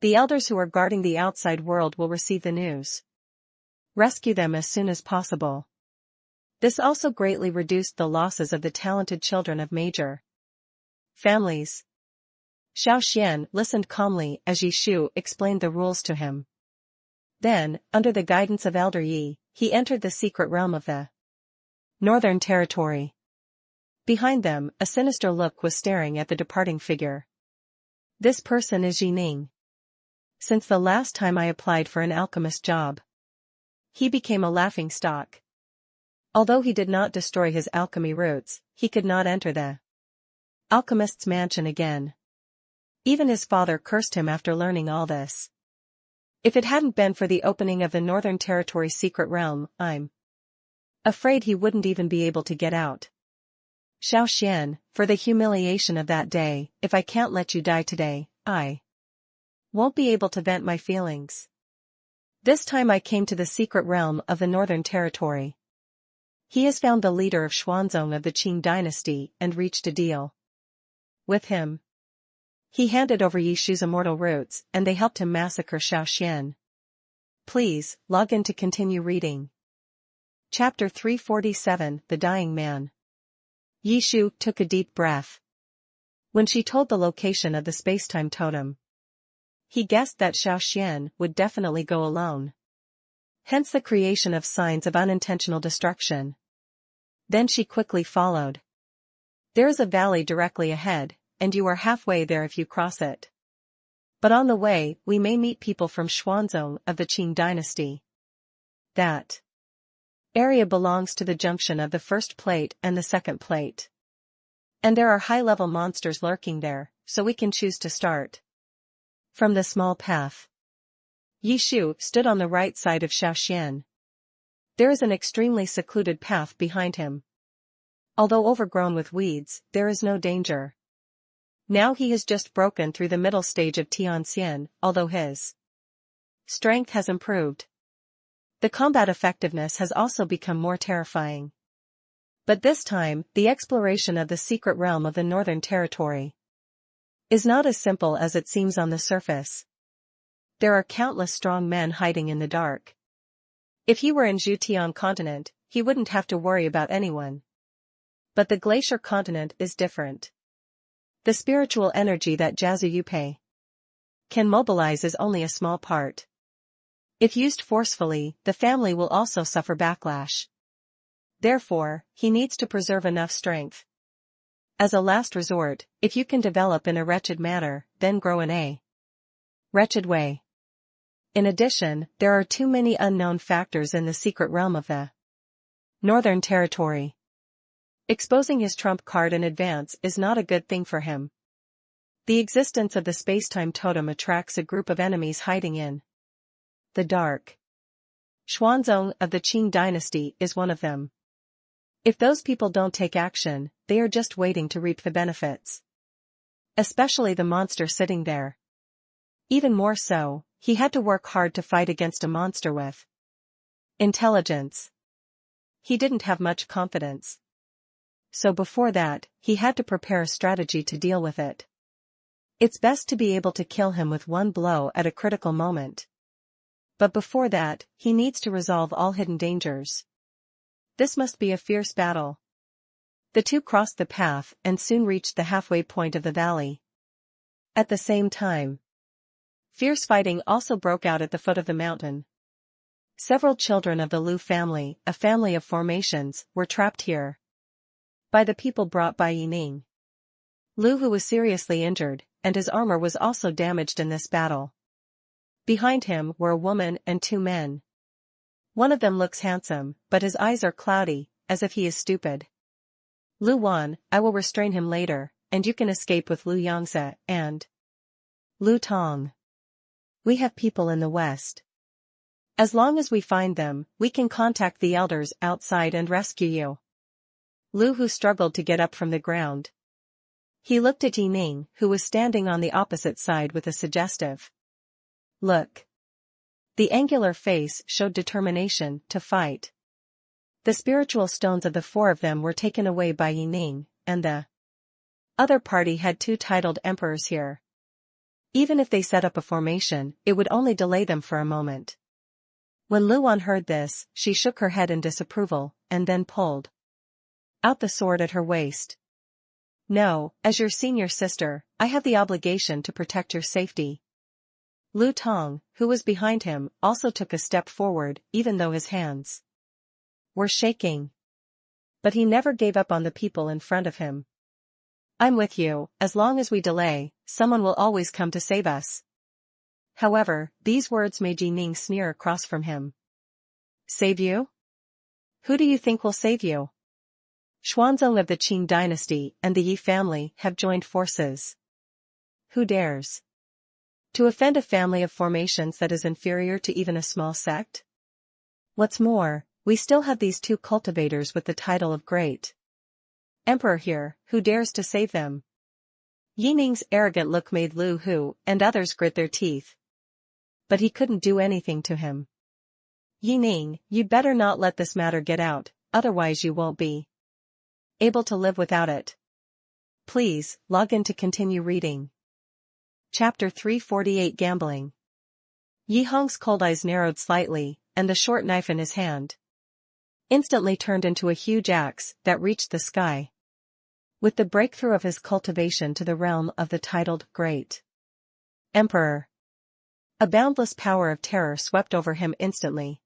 The elders who are guarding the outside world will receive the news. Rescue them as soon as possible. This also greatly reduced the losses of the talented children of major families. Xiao Xuan listened calmly as Yi Shu explained the rules to him. Then, under the guidance of Elder Yi, he entered the secret realm of the Northern Territory. Behind them, a sinister look was staring at the departing figure. This person is Yi Ning. Since the last time I applied for an alchemist job, he became a laughingstock. Although he did not destroy his alchemy roots, he could not enter the alchemist's mansion again. Even his father cursed him after learning all this. If it hadn't been for the opening of the Northern Territory secret realm, I'm afraid he wouldn't even be able to get out. Xiao Xuan, for the humiliation of that day, if I can't let you die today, I won't be able to vent my feelings. This time I came to the secret realm of the Northern Territory. He has found the leader of Xuanzong of the Qing dynasty and reached a deal with him. He handed over Yi Shu's immortal roots, and they helped him massacre Xiao Xuan. Please, log in to continue reading. Chapter 347, The Dying Man. Yi Shu took a deep breath. When she told the location of the spacetime totem, he guessed that Xiao Xuan would definitely go alone. Hence the creation of signs of unintentional destruction. Then she quickly followed. There is a valley directly ahead, and you are halfway there if you cross it. But on the way, we may meet people from Xuanzong of the Qing dynasty. That area belongs to the junction of the first plate and the second plate. And there are high-level monsters lurking there, so we can choose to start from the small path. Yi Shu stood on the right side of Xiao Xuan. There is an extremely secluded path behind him. Although overgrown with weeds, there is no danger. Now he has just broken through the middle stage of Tianxian, although his strength has improved. The combat effectiveness has also become more terrifying. But this time, the exploration of the secret realm of the Northern Territory is not as simple as it seems on the surface. There are countless strong men hiding in the dark. If he were in Zhutian continent, he wouldn't have to worry about anyone. But the glacier continent is different. The spiritual energy that Jiazuyupe can mobilize is only a small part. If used forcefully, the family will also suffer backlash. Therefore, he needs to preserve enough strength. As a last resort, if you can develop in a wretched manner, then grow in a wretched way. In addition, there are too many unknown factors in the secret realm of the Northern Territory. Exposing his trump card in advance is not a good thing for him. The existence of the spacetime totem attracts a group of enemies hiding in the dark. Xuanzong of the Qing dynasty is one of them. If those people don't take action, they are just waiting to reap the benefits. Especially the monster sitting there. Even more so, he had to work hard to fight against a monster with intelligence. He didn't have much confidence. So before that, he had to prepare a strategy to deal with it. It's best to be able to kill him with one blow at a critical moment. But before that, he needs to resolve all hidden dangers. This must be a fierce battle. The two crossed the path and soon reached the halfway point of the valley. At the same time, fierce fighting also broke out at the foot of the mountain. Several children of the Lu family, a family of formations, were trapped here by the people brought by Yining. Lu, who was seriously injured, and his armor was also damaged in this battle. Behind him were a woman and two men. One of them looks handsome, but his eyes are cloudy, as if he is stupid. Lu Wan, I will restrain him later, and you can escape with Lu Yangze and Lu Tong. We have people in the west. As long as we find them, we can contact the elders outside and rescue you. Lu, who struggled to get up from the ground. He looked at Yining, who was standing on the opposite side with a suggestive look. The angular face showed determination to fight. The spiritual stones of the four of them were taken away by Yining, and the other party had two titled emperors here. Even if they set up a formation, it would only delay them for a moment. When Lu Wan heard this, she shook her head in disapproval, and then pulled out the sword at her waist. No, as your senior sister, I have the obligation to protect your safety. Lu Tong, who was behind him, also took a step forward, even though his hands were shaking. But he never gave up on the people in front of him. I'm with you, as long as we delay, someone will always come to save us. However, these words made Yining sneer across from him. Save you? Who do you think will save you? Xuanzong of the Qing dynasty and the Yi family have joined forces. Who dares to offend a family of formations that is inferior to even a small sect? What's more, we still have these two cultivators with the title of Great Emperor here, who dares to save them? Yining's arrogant look made Lu Hu and others grit their teeth. But he couldn't do anything to him. Yining, you'd better not let this matter get out, otherwise you won't be able to live without it. Please, log in to continue reading. Chapter 348 Gambling. Yi Hong's cold eyes narrowed slightly, and the short knife in his hand instantly turned into a huge axe that reached the sky. With the breakthrough of his cultivation to the realm of the titled Great Emperor, a boundless power of terror swept over him instantly.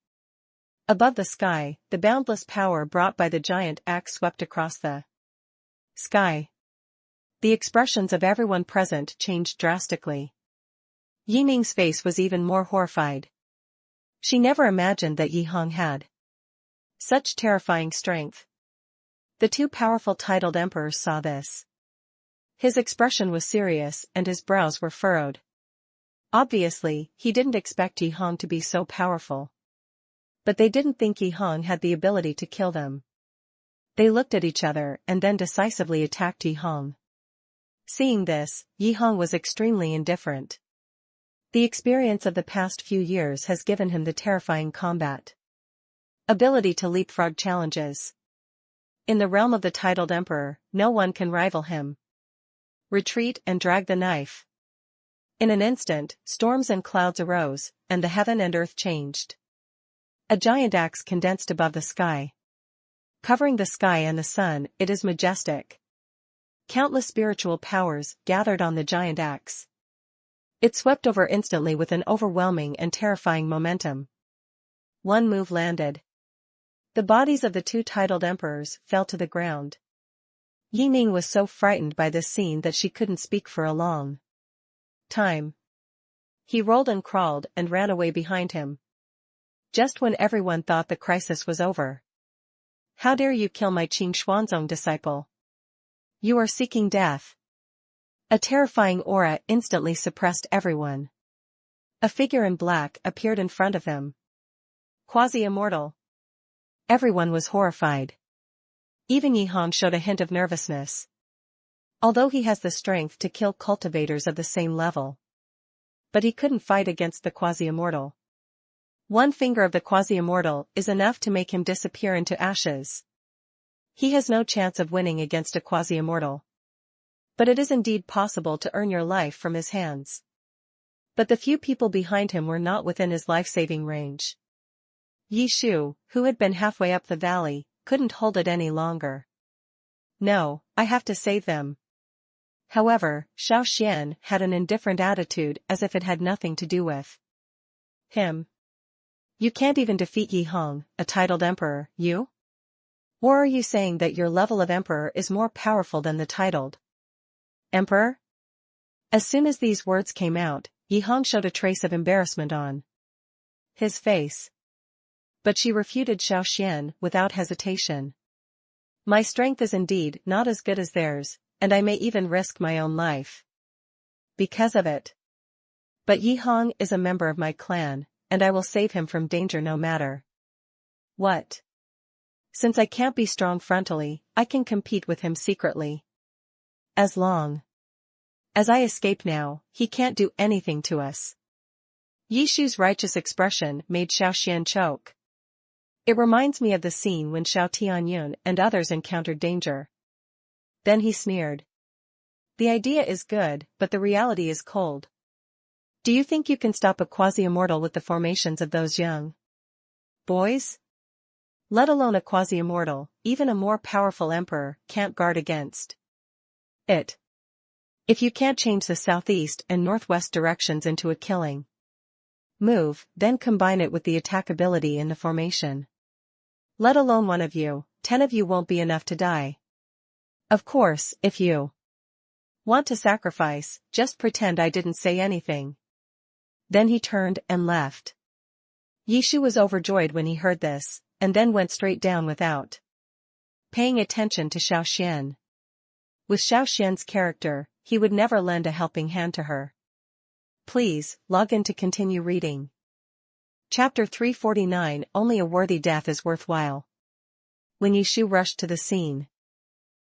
Above the sky, the boundless power brought by the giant axe swept across the sky. The expressions of everyone present changed drastically. Yining's face was even more horrified. She never imagined that Yi Hong had such terrifying strength. The two powerful titled emperors saw this. His expression was serious and his brows were furrowed. Obviously, he didn't expect Yi Hong to be so powerful. But they didn't think Yi Hong had the ability to kill them. They looked at each other and then decisively attacked Yi Hong. Seeing this, Yi Hong was extremely indifferent. The experience of the past few years has given him the terrifying combat ability to leapfrog challenges. In the realm of the titled emperor, no one can rival him. Retreat and drag the knife. In an instant, storms and clouds arose, and the heaven and earth changed. A giant axe condensed above the sky. Covering the sky and the sun, it is majestic. Countless spiritual powers gathered on the giant axe. It swept over instantly with an overwhelming and terrifying momentum. One move landed. The bodies of the two titled emperors fell to the ground. Yining was so frightened by this scene that she couldn't speak for a long time. He rolled and crawled and ran away behind him. Just when everyone thought the crisis was over. How dare you kill my Qing Xuanzong disciple? You are seeking death. A terrifying aura instantly suppressed everyone. A figure in black appeared in front of them. Quasi-immortal. Everyone was horrified. Even Yi Hong showed a hint of nervousness. Although he has the strength to kill cultivators of the same level. But he couldn't fight against the quasi-immortal. One finger of the quasi-immortal is enough to make him disappear into ashes. He has no chance of winning against a quasi-immortal. But it is indeed possible to earn your life from his hands. But the few people behind him were not within his life-saving range. Yi Shu, who had been halfway up the valley, couldn't hold it any longer. No, I have to save them. However, Xiao Xuan had an indifferent attitude as if it had nothing to do with him. You can't even defeat Yi Hong, a titled emperor, you? Or are you saying that your level of emperor is more powerful than the titled emperor? As soon as these words came out, Yi Hong showed a trace of embarrassment on his face. But she refuted Xiao Xuan without hesitation. My strength is indeed not as good as theirs, and I may even risk my own life because of it. But Yi Hong is a member of my clan, and I will save him from danger no matter what. Since I can't be strong frontally, I can compete with him secretly. As long as I escape now, he can't do anything to us. Yi Shu's righteous expression made Xiao Xuan choke. It reminds me of the scene when Xiao Tianyun and others encountered danger. Then he sneered. The idea is good, but the reality is cold. Do you think you can stop a quasi-immortal with the formations of those young boys? Let alone a quasi-immortal, even a more powerful emperor can't guard against it. If you can't change the southeast and northwest directions into a killing move, then combine it with the attackability in the formation. Let alone one of you, 10 of you won't be enough to die. Of course, if you want to sacrifice, just pretend I didn't say anything. Then he turned and left. Yi Shu was overjoyed when he heard this, and then went straight down without paying attention to Xiao Xuan. With Xiao Xuan's character, he would never lend a helping hand to her. Please, log in to continue reading. Chapter 349. Only a worthy death is worthwhile. When Yi Shu rushed to the scene.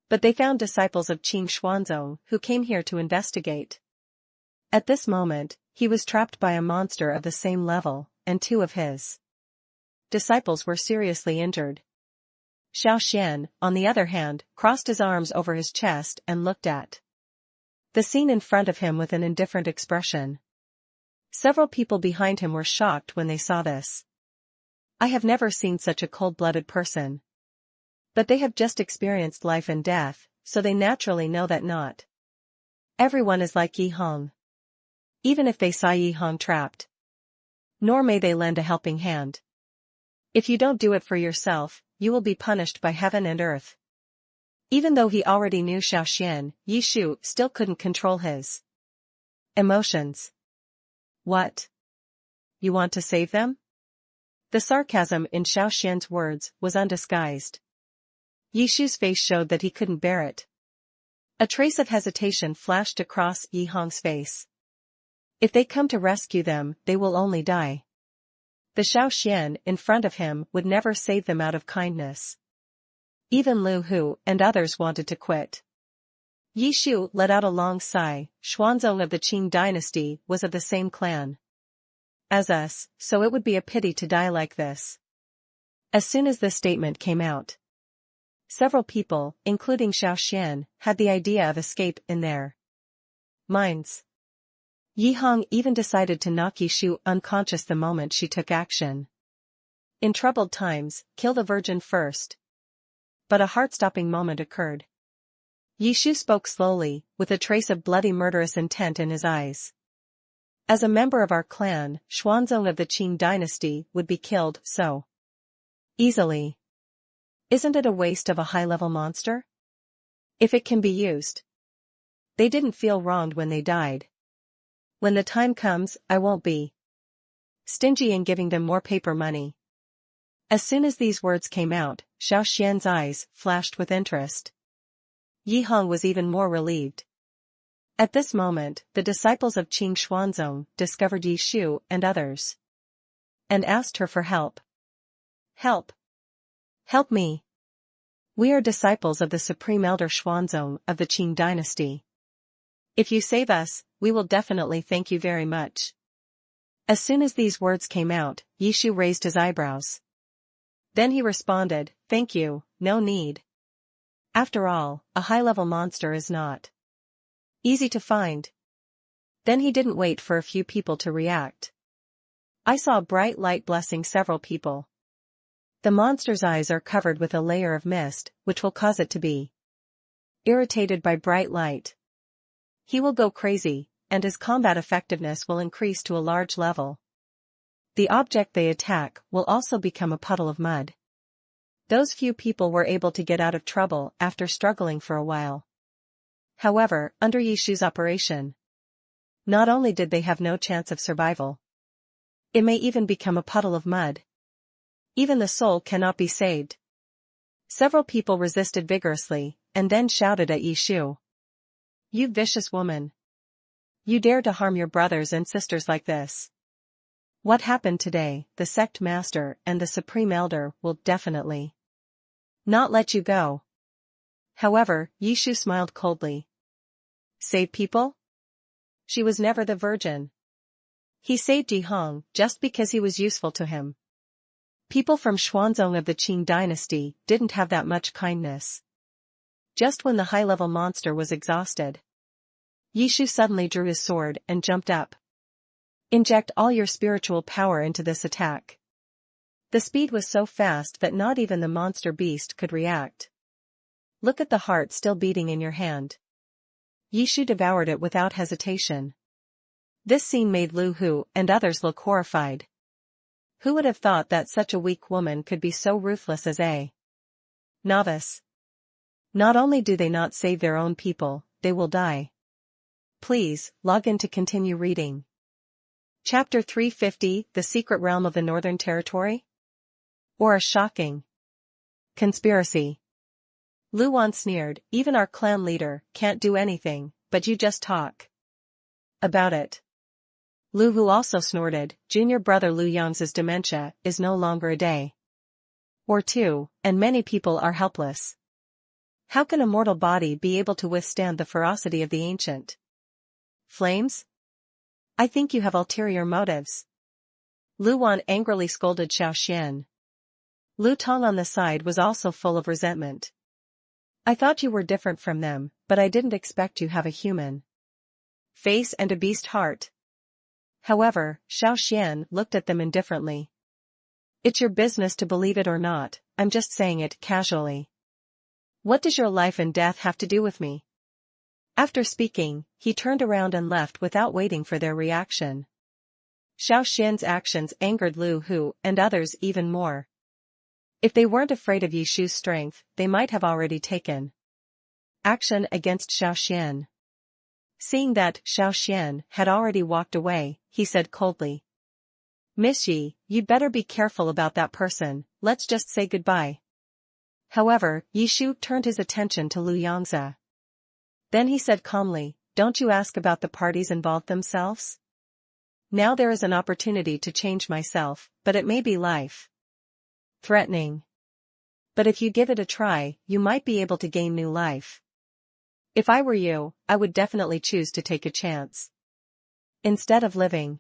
But they found disciples of Qing Xuanzong who came here to investigate. At this moment, he was trapped by a monster of the same level, and 2 of his disciples were seriously injured. Xiao Xuan, on the other hand, crossed his arms over his chest and looked at the scene in front of him with an indifferent expression. Several people behind him were shocked when they saw this. I have never seen such a cold-blooded person. But they have just experienced life and death, so they naturally know that not everyone is like Yi Hong. Even if they saw Yi Hong trapped. Nor may they lend a helping hand. If you don't do it for yourself, you will be punished by heaven and earth. Even though he already knew Xiao Xuan, Yi Shu still couldn't control his emotions. What? You want to save them? The sarcasm in Xiao Xuan's words was undisguised. Yi Shu's face showed that he couldn't bear it. A trace of hesitation flashed across Yi Hong's face. If they come to rescue them, they will only die. The Xiao Xuan in front of him would never save them out of kindness. Even Lu Hu and others wanted to quit. Yi Shu let out a long sigh. Xuanzong of the Qing dynasty was of the same clan as us, so it would be a pity to die like this. As soon as this statement came out, several people, including Xiao Xuan, had the idea of escape in their minds. Yi Hong even decided to knock Yi Shu unconscious the moment she took action. In troubled times, kill the virgin first. But a heart-stopping moment occurred. Yi Shu spoke slowly, with a trace of bloody murderous intent in his eyes. As a member of our clan, Xuanzong of the Qing dynasty would be killed so easily. Isn't it a waste of a high-level monster? If it can be used. They didn't feel wronged when they died. When the time comes, I won't be stingy in giving them more paper money. As soon as these words came out, Xiao Xuan's eyes flashed with interest. Yi Hong was even more relieved. At this moment, the disciples of Qing Xuanzong discovered Yi Shu and others, and asked her for help. Help! Help me! We are disciples of the Supreme Elder Xuanzong of the Qing dynasty. If you save us, we will definitely thank you very much. As soon as these words came out, Yishu raised his eyebrows. Then he responded, "Thank you, no need. After all, a high-level monster is not easy to find." Then he didn't wait for a few people to react. I saw a bright light blessing several people. The monster's eyes are covered with a layer of mist, which will cause it to be irritated by bright light. He will go crazy, and his combat effectiveness will increase to a large level. The object they attack will also become a puddle of mud. Those few people were able to get out of trouble after struggling for a while. However, under Yishu's operation, not only did they have no chance of survival, it may even become a puddle of mud. Even the soul cannot be saved. Several people resisted vigorously, and then shouted at Yishu. "You vicious woman! You dare to harm your brothers and sisters like this. What happened today, the sect master and the supreme elder will definitely not let you go." However, Yishu smiled coldly. Save people? She was never the virgin. He saved Jihong just because he was useful to him. People from Xuanzong of the Qing dynasty didn't have that much kindness. Just when the high-level monster was exhausted, Yishu suddenly drew his sword and jumped up. "Inject all your spiritual power into this attack." The speed was so fast that not even the monster beast could react. Look at the heart still beating in your hand. Yishu devoured it without hesitation. This scene made Lu Hu and others look horrified. Who would have thought that such a weak woman could be so ruthless as a novice? Not only do they not save their own people, they will die. Please, log in to continue reading. Chapter 350, The Secret Realm of the Northern Territory? Or a shocking conspiracy. Lu Wan sneered, "Even our clan leader can't do anything, but you just talk about it." Lu Hu also snorted, "Junior brother Lu Yang's dementia is no longer a day or two, and many people are helpless. How can a mortal body be able to withstand the ferocity of the ancient flames? I think you have ulterior motives." Lu Wan angrily scolded Xiao Xuan. Lu Tong on the side was also full of resentment. "I thought you were different from them, but I didn't expect you have a human face and a beast heart." However, Xiao Xuan looked at them indifferently. "It's your business to believe it or not, I'm just saying it casually. What does your life and death have to do with me?" After speaking, he turned around and left without waiting for their reaction. Xiao Xuan's actions angered Lu Hu and others even more. If they weren't afraid of Yishu's strength, they might have already taken action against Xiao Xuan. Seeing that Xiao Xuan had already walked away, he said coldly, "Miss Yi, you'd better be careful about that person, let's just say goodbye." However, Yishu turned his attention to Lu Yangzi. Then he said calmly, "Don't you ask about the parties involved themselves? Now there is an opportunity to change myself, but it may be life threatening. But if you give it a try, you might be able to gain new life. If I were you, I would definitely choose to take a chance. Instead of living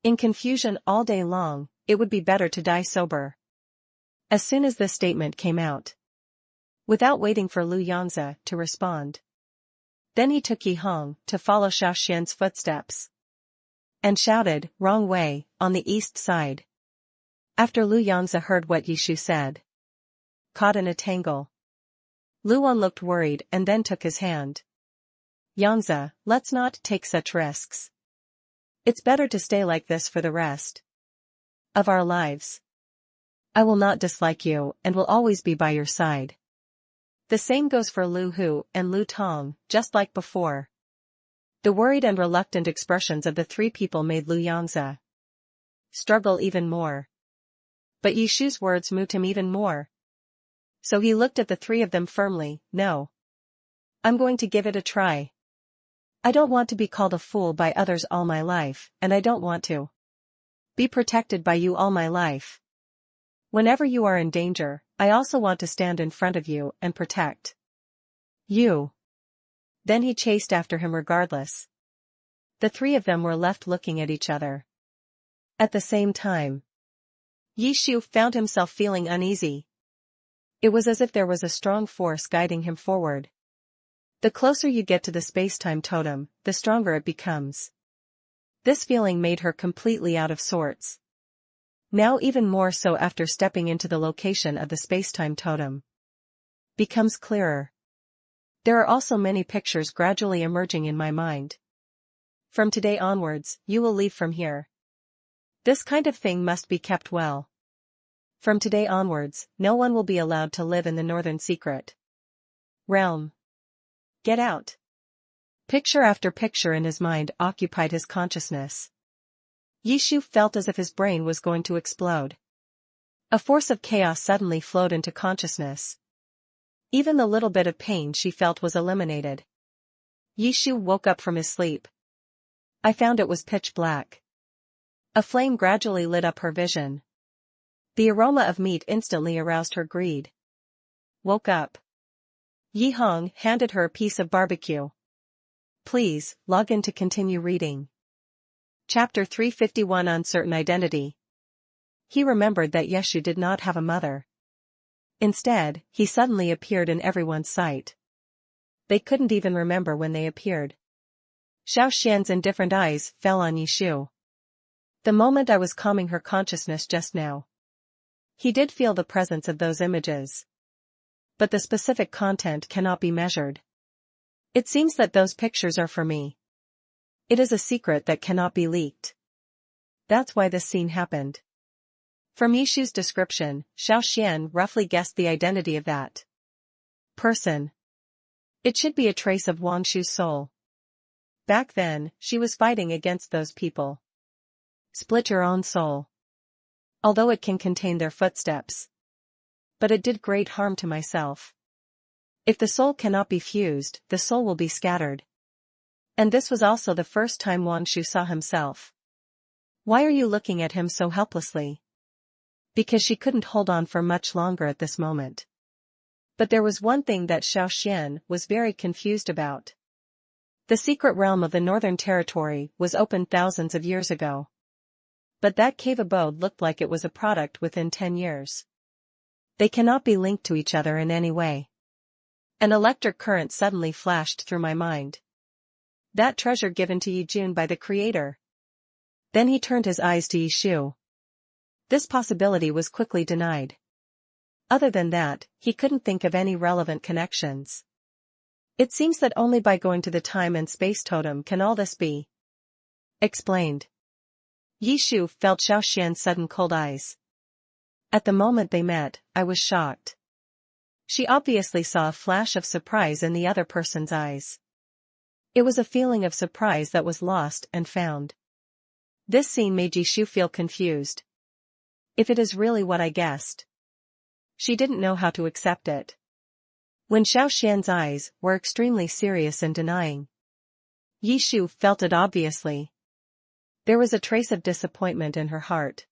in confusion all day long, it would be better to die sober." As soon as this statement came out, without waiting for Lu Yangzi to respond, then he took Yihong to follow Xiao Xuan's footsteps and shouted, "Wrong way, on the east side." After Lu Yangzi heard what Yishu said, "Caught in a tangle." Lu Wan looked worried and then took his hand. "Yangzi, let's not take such risks. It's better to stay like this for the rest of our lives. I will not dislike you and will always be by your side." The same goes for Lu Hu and Lu Tong, just like before. The worried and reluctant expressions of the three people made Lu Yangzi struggle even more. But Yishu's words moved him even more. So he looked at the three of them firmly. "No. I'm going to give it a try. I don't want to be called a fool by others all my life, and I don't want to be protected by you all my life. Whenever you are in danger, I also want to stand in front of you and protect you. Then he chased after him regardless. The three of them were left looking at each other. At the same time, Xiao found himself feeling uneasy. It was as if there was a strong force guiding him forward. The closer you get to the space-time totem, the stronger it becomes. This feeling made her completely out of sorts. Now even more so after stepping into the location of the space-time totem. Becomes clearer. There are also many pictures gradually emerging in my mind. From today onwards, you will leave from here. This kind of thing must be kept well. From today onwards, no one will be allowed to live in the Northern Secret Realm. Get out. Picture after picture in his mind occupied his consciousness. Xiao felt as if his brain was going to explode. A force of chaos suddenly flowed into consciousness. Even the little bit of pain she felt was eliminated. Xiao woke up from his sleep. I found it was pitch black. A flame gradually lit up her vision. The aroma of meat instantly aroused her greed. Woke up. Yi Hong handed her a piece of barbecue. Please, log in to continue reading. Chapter 351 Uncertain Identity. He remembered that Yeshu did not have a mother. Instead, he suddenly appeared in everyone's sight. They couldn't even remember when they appeared. Xiao Xuan's indifferent eyes fell on Yeshu. The moment I was calming her consciousness just now. He did feel the presence of those images. But the specific content cannot be measured. It seems that those pictures are for me. It is a secret that cannot be leaked. That's why this scene happened. From Yishu's description, Xiao Xuan roughly guessed the identity of that person. It should be a trace of Wang Shu's soul. Back then, she was fighting against those people. Split your own soul. Although it can contain their footsteps. But it did great harm to myself. If the soul cannot be fused, the soul will be scattered. And this was also the first time Wang Shu saw himself. Why are you looking at him so helplessly? Because she couldn't hold on for much longer at this moment. But there was one thing that Xiao Xuan was very confused about. The secret realm of the Northern Territory was opened thousands of years ago. But that cave abode looked like it was a product within 10 years. They cannot be linked to each other in any way. An electric current suddenly flashed through my mind. That treasure given to Yijun by the Creator. Then he turned his eyes to Yishu. This possibility was quickly denied. Other than that, he couldn't think of any relevant connections. It seems that only by going to the time and space totem can all this be explained. Yishu felt Xiao Xuan's sudden cold eyes. At the moment they met, I was shocked. She obviously saw a flash of surprise in the other person's eyes. It was a feeling of surprise that was lost and found. This scene made Yishu feel confused. If it is really what I guessed. She didn't know how to accept it. When Xiao Xuan's eyes were extremely serious and denying. Yishu felt it obviously. There was a trace of disappointment in her heart.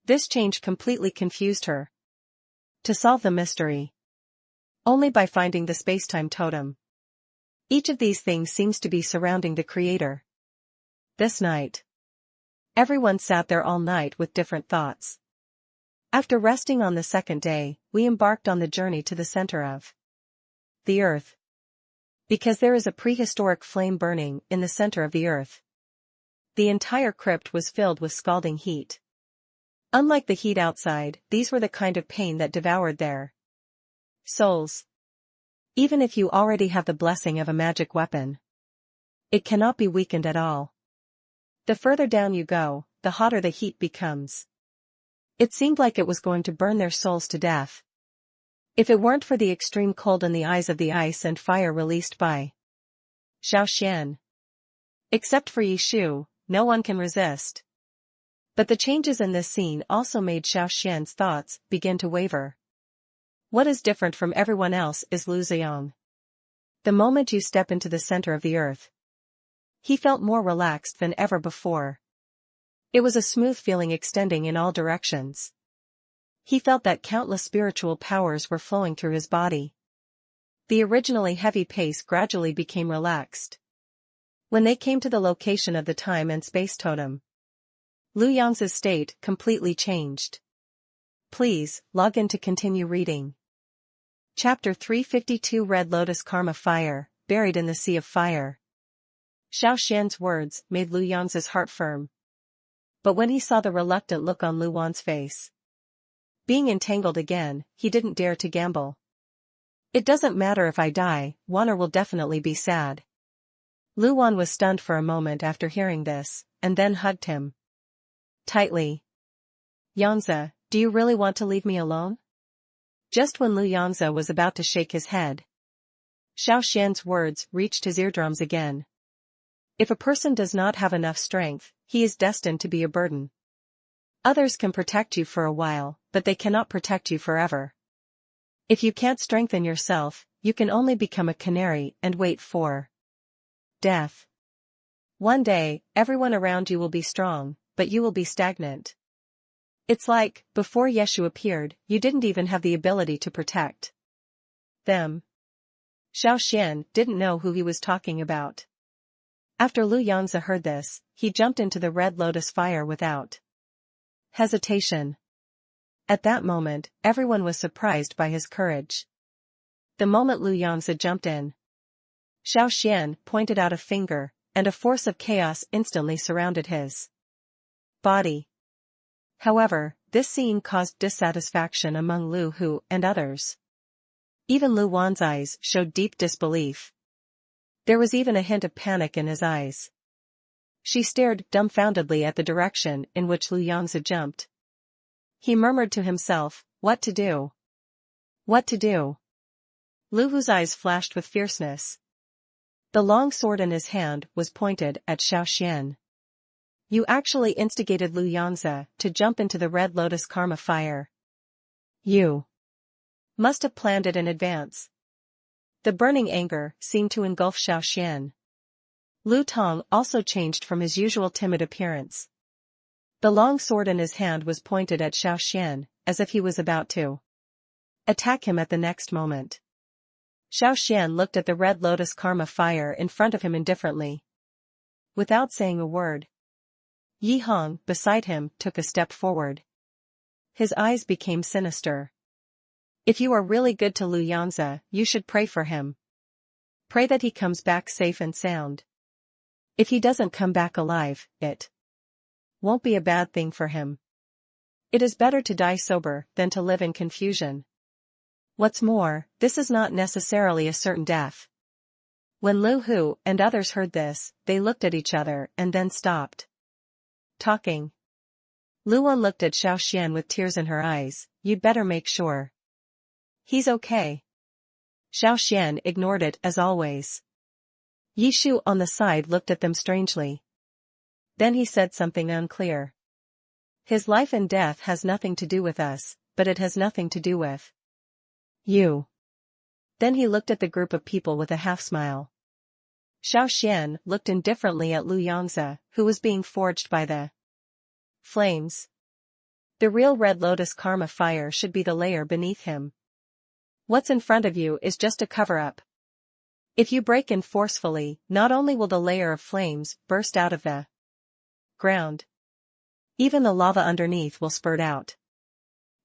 This change completely confused her. To solve the mystery. Only by finding the space-time totem. Each of these things seems to be surrounding the Creator. This night. Everyone sat there all night with different thoughts. After resting on the second day, we embarked on the journey to the center of the earth. Because there is a prehistoric flame burning in the center of the earth. The entire crypt was filled with scalding heat. Unlike the heat outside, these were the kind of pain that devoured their souls. Even if you already have the blessing of a magic weapon, it cannot be weakened at all. The further down you go, the hotter the heat becomes. It seemed like it was going to burn their souls to death. If it weren't for the extreme cold in the eyes of the ice and fire released by Xiao Xuan. Except for Yishu, no one can resist. But the changes in this scene also made Xiao Xuan's thoughts begin to waver. What is different from everyone else is Lu Ziyong. The moment you step into the center of the earth, he felt more relaxed than ever before. It was a smooth feeling extending in all directions. He felt that countless spiritual powers were flowing through his body. The originally heavy pace gradually became relaxed. When they came to the location of the time and space totem, Lu Yang's state completely changed. Please, log in to continue reading. Chapter 352 Red Lotus Karma Fire, Buried in the Sea of Fire. Xiao Xuan's words made Lu Yang's heart firm. But when he saw the reluctant look on Lu Wan's face, being entangled again, he didn't dare to gamble. It doesn't matter if I die, Wanner will definitely be sad. Lu Wan was stunned for a moment after hearing this, and then hugged him tightly. Yangzi, do you really want to leave me alone? Just when Lu Yangzi was about to shake his head, Xiao Xuan's words reached his eardrums again. If a person does not have enough strength, he is destined to be a burden. Others can protect you for a while, but they cannot protect you forever. If you can't strengthen yourself, you can only become a canary and wait for death. One day, everyone around you will be strong, but you will be stagnant. It's like, before Yeshu appeared, you didn't even have the ability to protect them. Xiao Xuan didn't know who he was talking about. After Lu Yangzi heard this, he jumped into the red lotus fire without hesitation. At that moment, everyone was surprised by his courage. The moment Lu Yangzi jumped in, Xiao Xuan pointed out a finger, and a force of chaos instantly surrounded his body. However, this scene caused dissatisfaction among Lu Hu and others. Even Lu Wan's eyes showed deep disbelief. There was even a hint of panic in his eyes. She stared dumbfoundedly at the direction in which Lu Yangzi jumped. He murmured to himself, what to do? What to do? Lu Hu's eyes flashed with fierceness. The long sword in his hand was pointed at Xiao Xuan. You actually instigated Lu Yangzi to jump into the red lotus karma fire. You must have planned it in advance. The burning anger seemed to engulf Xiao Xuan. Lu Tong also changed from his usual timid appearance. The long sword in his hand was pointed at Xiao Xuan, as if he was about to attack him at the next moment. Xiao Xuan looked at the red lotus karma fire in front of him indifferently. Without saying a word, Yi Hong, beside him, took a step forward. His eyes became sinister. If you are really good to Lu Yangzi, you should pray for him. Pray that he comes back safe and sound. If he doesn't come back alive, it won't be a bad thing for him. It is better to die sober than to live in confusion. What's more, this is not necessarily a certain death. When Lu Hu and others heard this, they looked at each other and then stopped talking. Lu Wan looked at Xiao Xuan with tears in her eyes. You'd better make sure he's okay. Xiao Xuan ignored it as always. Yi Shu on the side looked at them strangely. Then he said something unclear. His life and death has nothing to do with us, but it has nothing to do with you. Then he looked at the group of people with a half-smile. Xiao Xuan looked indifferently at Lu Yangzi, who was being forged by the flames. The real red lotus karma fire should be the layer beneath him. What's in front of you is just a cover-up. If you break in forcefully, not only will the layer of flames burst out of the ground, even the lava underneath will spurt out.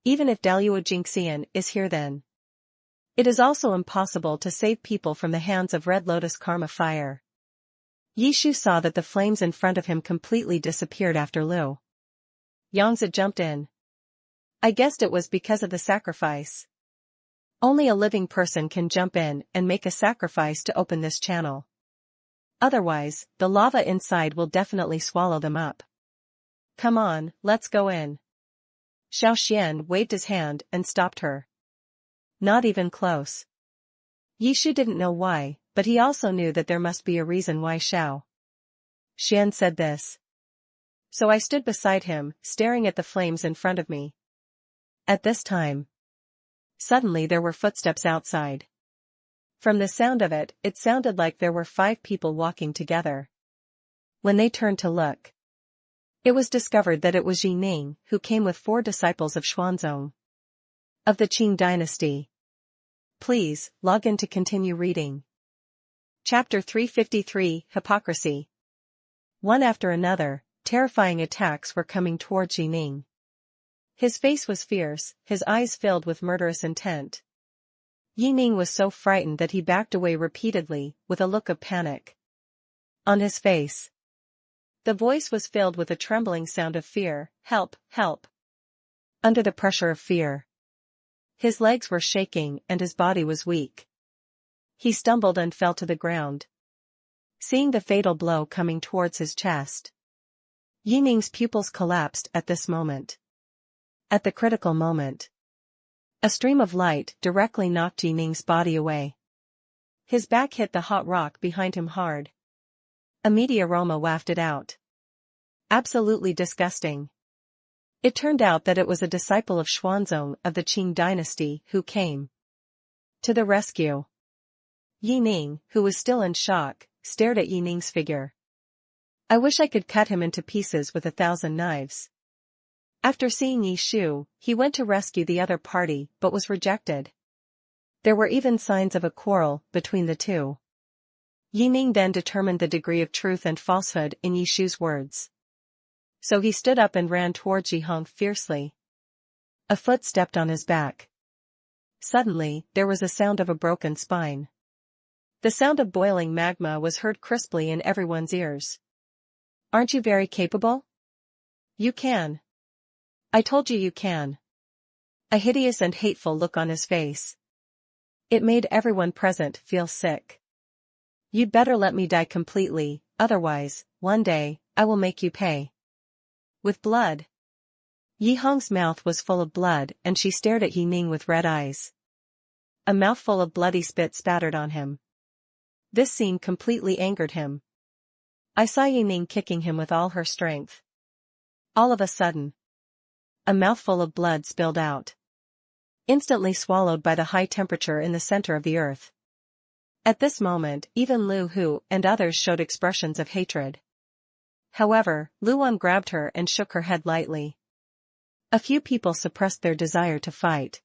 Even if Daluo Jingxian is here then, it is also impossible to save people from the hands of red lotus karma fire. Yi Shu saw that the flames in front of him completely disappeared after Lu Yangzi jumped in. I guessed it was because of the sacrifice. Only a living person can jump in and make a sacrifice to open this channel. Otherwise, the lava inside will definitely swallow them up. Come on, let's go in. Xiao Xuan waved his hand and stopped her. Not even close. Yi Shu didn't know why, but he also knew that there must be a reason why Xiao Xuan said this. So I stood beside him, staring at the flames in front of me. At this time, suddenly there were footsteps outside. From the sound of it, it sounded like there were 5 people walking together. When they turned to look, it was discovered that it was Ji Ning, who came with 4 disciples of Xuanzong. of the Qing dynasty. Please, log in to continue reading. Chapter 353, Hypocrisy. One after another, terrifying attacks were coming towards Yining. His face was fierce, his eyes filled with murderous intent. Yining was so frightened that he backed away repeatedly, with a look of panic on his face. The voice was filled with a trembling sound of fear, "Help, help!" Under the pressure of fear, his legs were shaking and his body was weak. He stumbled and fell to the ground. Seeing the fatal blow coming towards his chest, Yining's pupils collapsed at this moment. At the critical moment, a stream of light directly knocked Yining's body away. His back hit the hot rock behind him hard. A meaty aroma wafted out. Absolutely disgusting. It turned out that it was a disciple of Xuanzong of the Qing dynasty who came to the rescue. Yining, who was still in shock, stared at Yining's figure. I wish I could cut him into pieces with 1,000 knives. After seeing Yi Shu, he went to rescue the other party but was rejected. There were even signs of a quarrel between the two. Yining then determined the degree of truth and falsehood in Yi Shu's words. So he stood up and ran towards Yi Hong fiercely. A foot stepped on his back. Suddenly, there was a sound of a broken spine. The sound of boiling magma was heard crisply in everyone's ears. Aren't you very capable? You can. I told you you can. A hideous and hateful look on his face. It made everyone present feel sick. You'd better let me die completely, otherwise, one day, I will make you pay. With blood. Yi Hong's mouth was full of blood and she stared at Yining with red eyes. A mouthful of bloody spit spattered on him. This scene completely angered him. I saw Yining kicking him with all her strength. All of a sudden, a mouthful of blood spilled out. Instantly swallowed by the high temperature in the center of the earth. At this moment, even Lu Hu and others showed expressions of hatred. However, Luan grabbed her and shook her head lightly. A few people suppressed their desire to fight.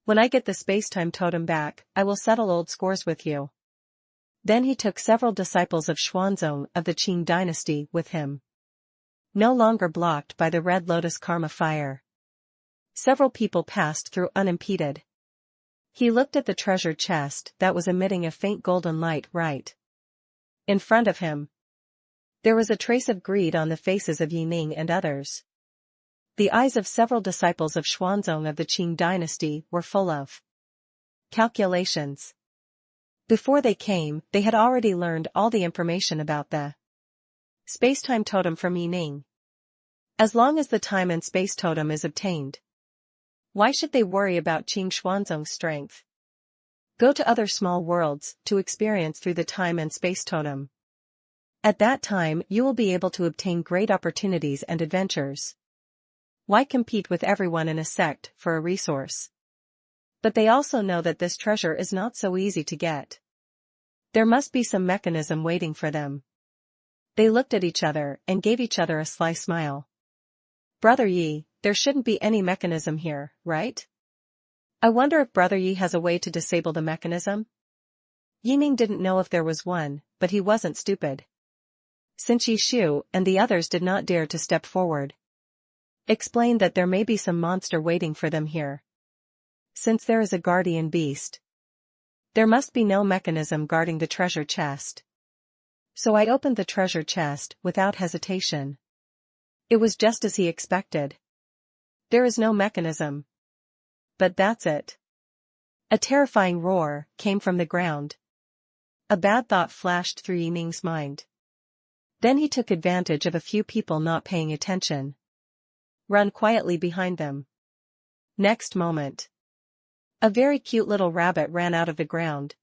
When I get the space-time totem back, I will settle old scores with you. Then he took several disciples of Xuanzong of the Qing dynasty with him. No longer blocked by the red lotus karma fire. Several people passed through unimpeded. He looked at the treasure chest that was emitting a faint golden light right in front of him. There was a trace of greed on the faces of Yining and others. The eyes of several disciples of Xuanzong of the Qing dynasty were full of calculations. Before they came, they had already learned all the information about the space-time totem from Yining. As long as the time and space totem is obtained, why should they worry about Qing Xuanzong's strength? Go to other small worlds to experience through the time and space totem. At that time you will be able to obtain great opportunities and adventures. Why compete with everyone in a sect for a resource? But they also know that this treasure is not so easy to get. There must be some mechanism waiting for them. They looked at each other and gave each other a sly smile. Brother Yi, there shouldn't be any mechanism here, right? I wonder if Brother Yi has a way to disable the mechanism? Yining didn't know if there was one, but he wasn't stupid. Since Yi Shu and the others did not dare to step forward, explained that there may be some monster waiting for them here. Since there is a guardian beast, there must be no mechanism guarding the treasure chest. So I opened the treasure chest without hesitation. It was just as he expected. There is no mechanism. But that's it. A terrifying roar came from the ground. A bad thought flashed through Yining's mind. Then he took advantage of a few people not paying attention. Run quietly behind them. Next moment, a very cute little rabbit ran out of the ground.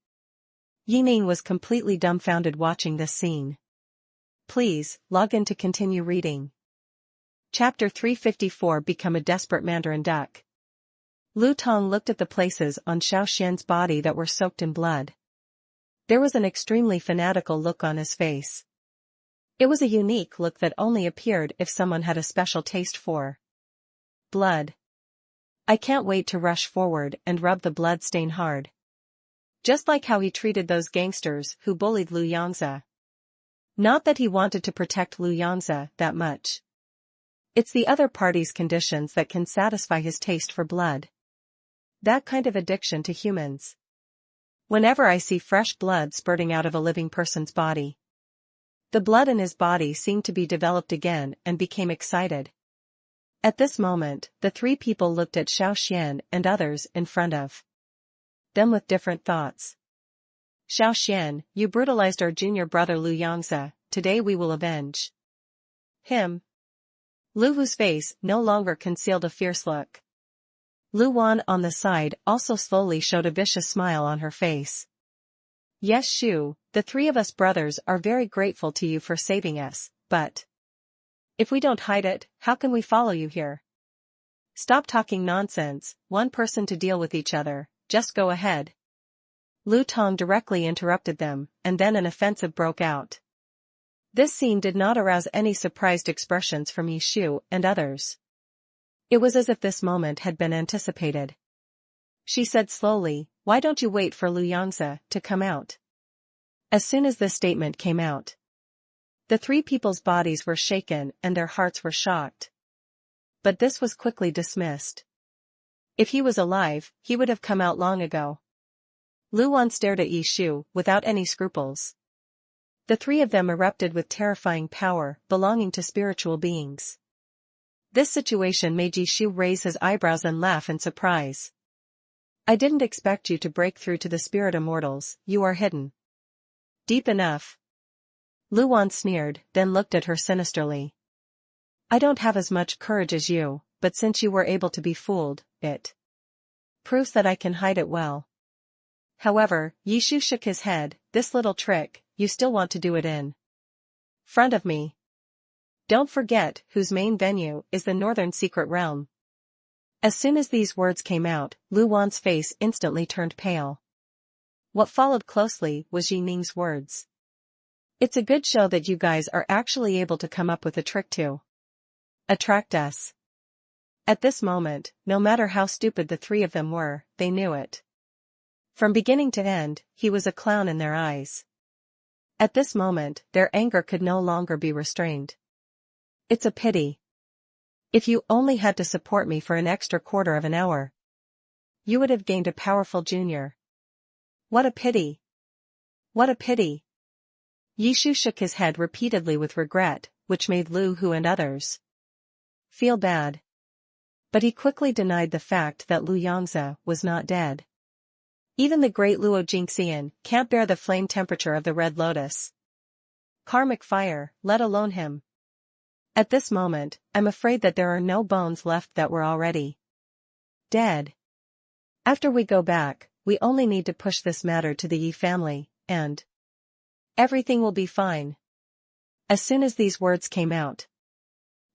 Yining was completely dumbfounded watching this scene. Please, log in to continue reading. Chapter 354 Become a Desperate Mandarin Duck. Lu Tong looked at the places on Xiao Xuan's body that were soaked in blood. There was an extremely fanatical look on his face. It was a unique look that only appeared if someone had a special taste for blood. I can't wait to rush forward and rub the blood stain hard. Just like how he treated those gangsters who bullied Lu Yangzi. Not that he wanted to protect Lu Yangzi that much. It's the other party's conditions that can satisfy his taste for blood. That kind of addiction to humans. Whenever I see fresh blood spurting out of a living person's body. The blood in his body seemed to be developed again and became excited. At this moment, the three people looked at Xiao Xuan and others in front of them with different thoughts. Xiao Xuan, you brutalized our junior brother Lu Yangzi, today we will avenge him. Lu Hu's face no longer concealed a fierce look. Lu Wan on the side also slowly showed a vicious smile on her face. Yes Shu, the three of us brothers are very grateful to you for saving us, but if we don't hide it, how can we follow you here? Stop talking nonsense, one person to deal with each other, just go ahead. Lu Tong directly interrupted them, and then an offensive broke out. This scene did not arouse any surprised expressions from Yi Shu and others. It was as if this moment had been anticipated. She said slowly, why don't you wait for Lu Yangzi to come out? As soon as this statement came out, the three people's bodies were shaken and their hearts were shocked. But this was quickly dismissed. If he was alive, he would have come out long ago. Lu Wan stared at Yi Shu without any scruples. The three of them erupted with terrifying power belonging to spiritual beings. This situation made Yi Shu raise his eyebrows and laugh in surprise. I didn't expect you to break through to the spirit immortals, you are hidden deep enough. Lu Wan sneered, then looked at her sinisterly. I don't have as much courage as you, but since you were able to be fooled, it proves that I can hide it well. However, Yi Shu shook his head, this little trick, you still want to do it in front of me. Don't forget whose main venue is the Northern Secret Realm. As soon as these words came out, Lu Wan's face instantly turned pale. What followed closely was Yi Ning's words. It's a good show that you guys are actually able to come up with a trick to attract us. At this moment, no matter how stupid the three of them were, they knew it. From beginning to end, he was a clown in their eyes. At this moment, their anger could no longer be restrained. It's a pity. If you only had to support me for an extra quarter of an hour, you would have gained a powerful junior. What a pity. What a pity. Yi Shu shook his head repeatedly with regret, which made Lu Hu and others feel bad. But he quickly denied the fact that Lu Yangzi was not dead. Even the great Luo Jingxian can't bear the flame temperature of the Red Lotus. Karmic fire, let alone him. At this moment, I'm afraid that there are no bones left that were already dead. After we go back, we only need to push this matter to the Yi family, and everything will be fine. As soon as these words came out,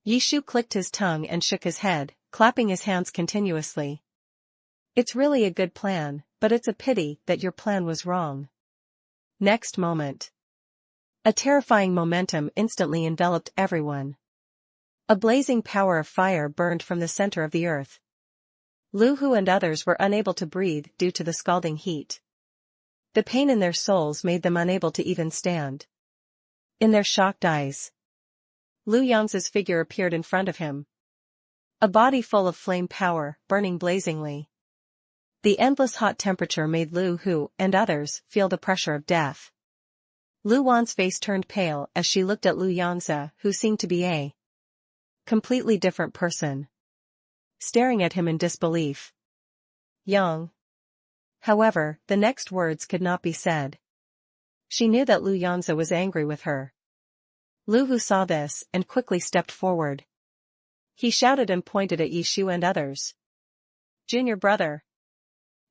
Yi Shu clicked his tongue and shook his head, clapping his hands continuously. It's really a good plan, but it's a pity that your plan was wrong. Next moment, a terrifying momentum instantly enveloped everyone. A blazing power of fire burned from the center of the earth. Lu Hu and others were unable to breathe due to the scalding heat. The pain in their souls made them unable to even stand. In their shocked eyes, Lu Yangzi's figure appeared in front of him. A body full of flame power, burning blazingly. The endless hot temperature made Lu Hu and others feel the pressure of death. Lu Wan's face turned pale as she looked at Lu Yangzi, who seemed to be a completely different person, staring at him in disbelief. Yang. However, the next words could not be said. She knew that Lu Yangzi was angry with her. Lu Hu saw this and quickly stepped forward. He shouted and pointed at Yi Shu and others. Junior brother.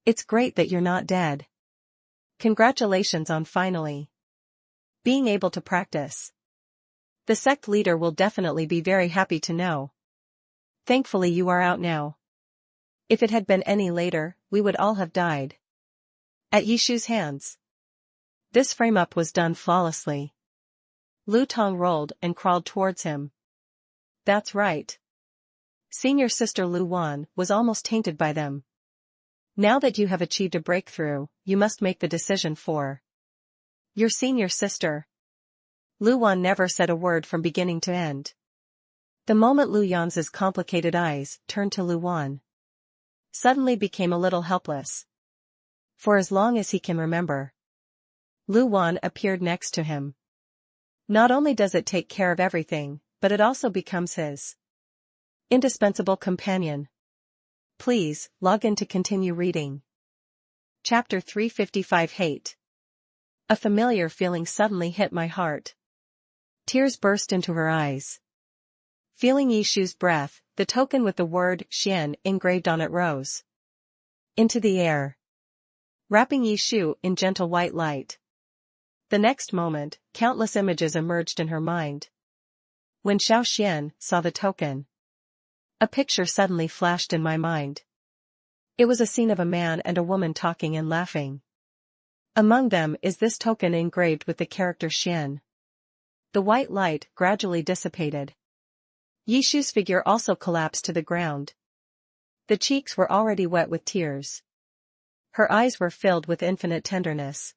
It's great that you're not dead. Congratulations on finally being able to practice. The sect leader will definitely be very happy to know. Thankfully you are out now. If it had been any later, we would all have died at Yi Shu's hands. This frame-up was done flawlessly. Lu Tong rolled and crawled towards him. That's right. Senior sister Lu Wan was almost tainted by them. Now that you have achieved a breakthrough, you must make the decision for your senior sister. Lu Wan never said a word from beginning to end. The moment Lu Yan's complicated eyes turned to Lu Wan, suddenly became a little helpless. For as long as he can remember, Lu Wan appeared next to him. Not only does it take care of everything, but it also becomes his indispensable companion. Please, log in to continue reading. Chapter 355 Hate. A familiar feeling suddenly hit my heart. Tears burst into her eyes. Feeling Yishu's breath, the token with the word Xian engraved on it rose into the air, wrapping Yishu in gentle white light. The next moment, countless images emerged in her mind. When Xiao Xuan saw the token, a picture suddenly flashed in my mind. It was a scene of a man and a woman talking and laughing. Among them is this token engraved with the character Xian. The white light gradually dissipated. Yishu's figure also collapsed to the ground. The cheeks were already wet with tears. Her eyes were filled with infinite tenderness.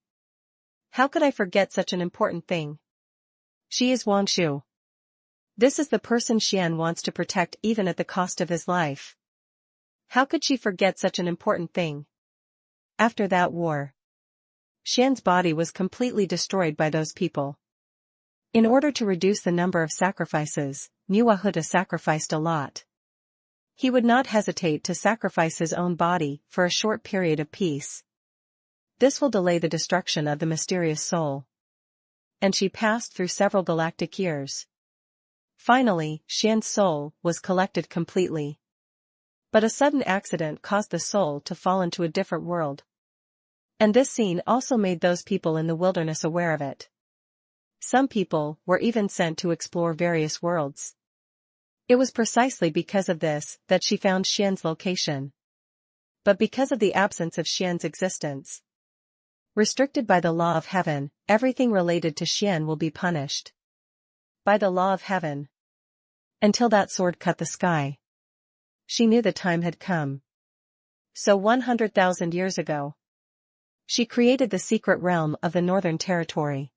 How could I forget such an important thing? She is Wangshu. This is the person Xian wants to protect even at the cost of his life. How could she forget such an important thing? After that war, Xian's body was completely destroyed by those people. In order to reduce the number of sacrifices, Nuahuta sacrificed a lot. He would not hesitate to sacrifice his own body for a short period of peace. This will delay the destruction of the mysterious soul. And she passed through several galactic years. Finally, Xian's soul was collected completely. But a sudden accident caused the soul to fall into a different world. And this scene also made those people in the wilderness aware of it. Some people were even sent to explore various worlds. It was precisely because of this that she found Xian's location. But because of the absence of Xian's existence, restricted by the law of heaven, everything related to Xian will be punished. By the law of heaven. Until that sword cut the sky. She knew the time had come. So 100,000 years ago, she created the secret realm of the Northern Territory.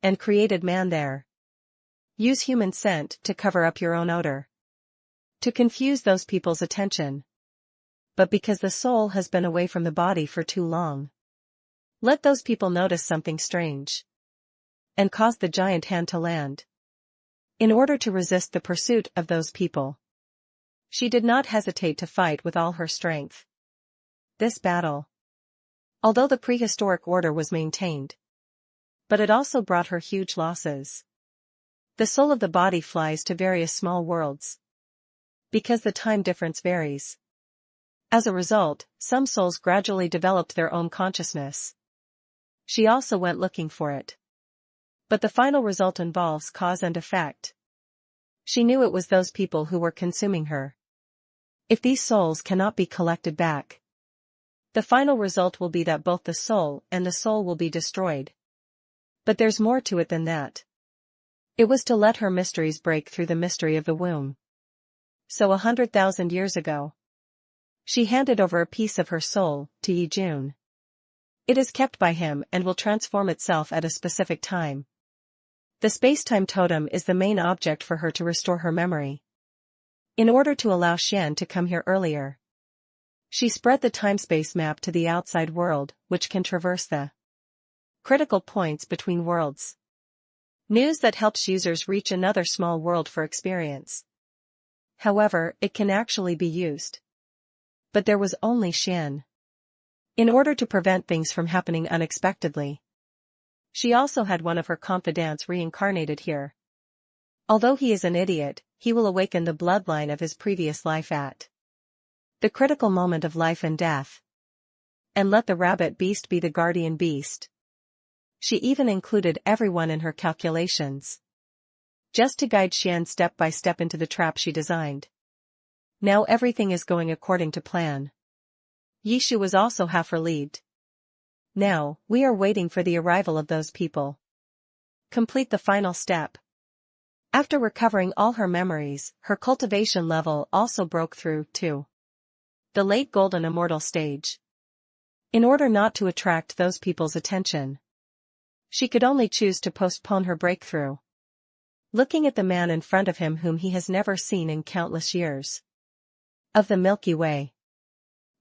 And created man there. Use human scent to cover up your own odor. To confuse those people's attention. But because the soul has been away from the body for too long, let those people notice something strange. And cause the giant hand to land. In order to resist the pursuit of those people, she did not hesitate to fight with all her strength. This battle, although the prehistoric order was maintained, but it also brought her huge losses. The soul of the body flies to various small worlds. Because the time difference varies. As a result, some souls gradually developed their own consciousness. She also went looking for it. But the final result involves cause and effect. She knew it was those people who were consuming her. If these souls cannot be collected back, the final result will be that both the soul and the soul will be destroyed. But there's more to it than that. It was to let her mysteries break through the mystery of the womb. So 100,000 years ago, she handed over a piece of her soul to Yi Jun. It is kept by him and will transform itself at a specific time. The space-time totem is the main object for her to restore her memory. In order to allow Xian to come here earlier, she spread the time-space map to the outside world, which can traverse the critical points between worlds. News that helps users reach another small world for experience. However, it can actually be used. But there was only Xian. In order to prevent things from happening unexpectedly, she also had one of her confidants reincarnated here. Although he is an idiot, he will awaken the bloodline of his previous life at the critical moment of life and death. And let the rabbit beast be the guardian beast. She even included everyone in her calculations, just to guide Xian step by step into the trap she designed. Now everything is going according to plan. Yishu was also half relieved. Now, we are waiting for the arrival of those people. Complete the final step. After recovering all her memories, her cultivation level also broke through to the late golden immortal stage. In order not to attract those people's attention, she could only choose to postpone her breakthrough. Looking at the man in front of him whom he has never seen in countless years of the Milky Way.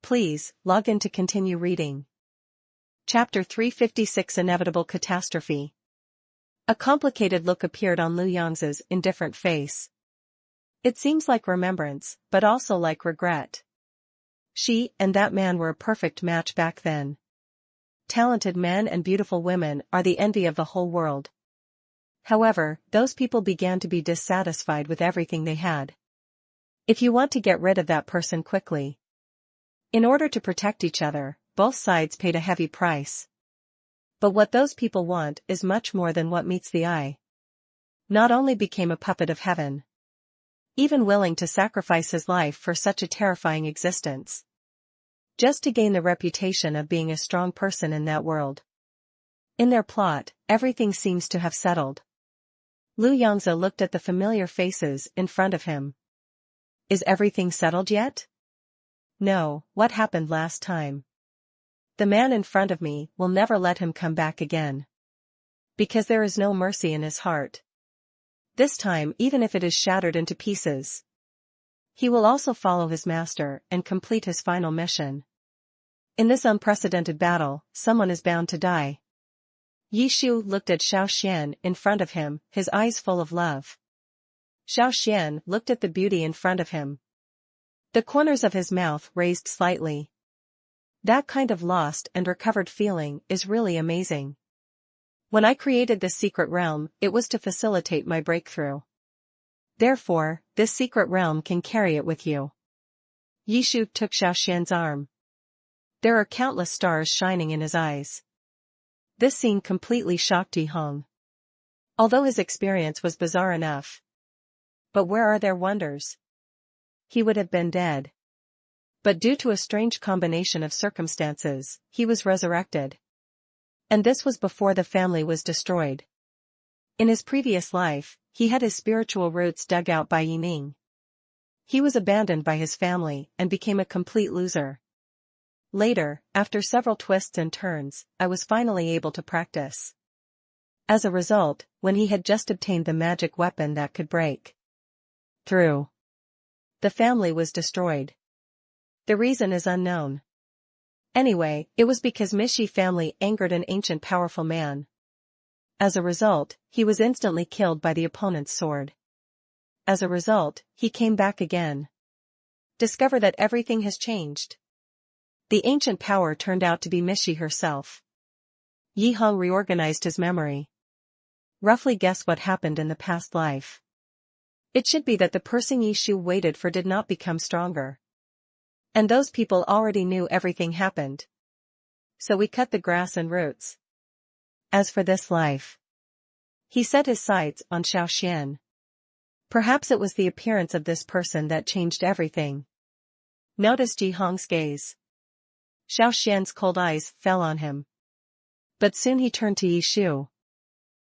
Please, log in to continue reading. Chapter 356 Inevitable Catastrophe. A complicated look appeared on Lu Yangzi's indifferent face. It seems like remembrance, but also like regret. She and that man were a perfect match back then. Talented men and beautiful women are the envy of the whole world. However, those people began to be dissatisfied with everything they had. If you want to get rid of that person quickly, in order to protect each other, both sides paid a heavy price. But what those people want is much more than what meets the eye. Not only became a puppet of heaven, even willing to sacrifice his life for such a terrifying existence, just to gain the reputation of being a strong person in that world. In their plot, everything seems to have settled. Lu Yangzi looked at the familiar faces in front of him. Is everything settled yet? No, what happened last time? The man in front of me will never let him come back again. Because there is no mercy in his heart. This time, even if it is shattered into pieces, he will also follow his master and complete his final mission. In this unprecedented battle, someone is bound to die. Yishu looked at Xiao Xuan in front of him, his eyes full of love. Xiao Xuan looked at the beauty in front of him. The corners of his mouth raised slightly. That kind of lost and recovered feeling is really amazing. When I created this secret realm, it was to facilitate my breakthrough. Therefore, this secret realm can carry it with you. Yishu took Xiao Xuan's arm. There are countless stars shining in his eyes. This scene completely shocked Yi Hong. Although his experience was bizarre enough. But where are their wonders? He would have been dead. But due to a strange combination of circumstances, he was resurrected. And this was before the family was destroyed. In his previous life, he had his spiritual roots dug out by Yining. He was abandoned by his family and became a complete loser. Later, after several twists and turns, I was finally able to practice. As a result, when he had just obtained the magic weapon that could break through, the family was destroyed. The reason is unknown. Anyway, it was because Mishi family angered an ancient powerful man. As a result, he was instantly killed by the opponent's sword. As a result, he came back again. Discover that everything has changed. The ancient power turned out to be Mishi herself. Yi Hong reorganized his memory. Roughly guess what happened in the past life. It should be that the person Yishu waited for did not become stronger. And those people already knew everything happened. So we cut the grass and roots. As for this life, he set his sights on Xiao Xuan. Perhaps it was the appearance of this person that changed everything. Noticed Yi Hong's gaze. Xiao Xuan's cold eyes fell on him. But soon he turned to Yishu.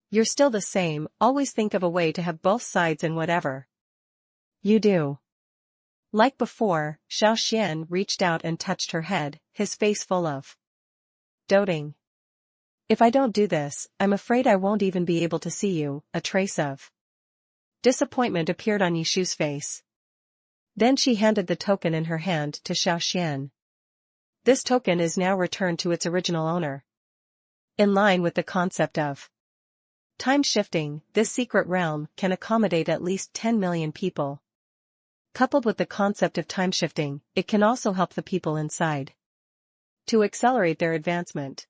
You're still the same, always think of a way to have both sides in whatever you do. Like before, Xiao Xuan reached out and touched her head, his face full of doting. If I don't do this, I'm afraid I won't even be able to see you. A trace of disappointment appeared on Yishu's face. Then she handed the token in her hand to Xiao Xuan. This token is now returned to its original owner. In line with the concept of time shifting, this secret realm can accommodate at least 10 million people. Coupled with the concept of time shifting, it can also help the people inside to accelerate their advancement.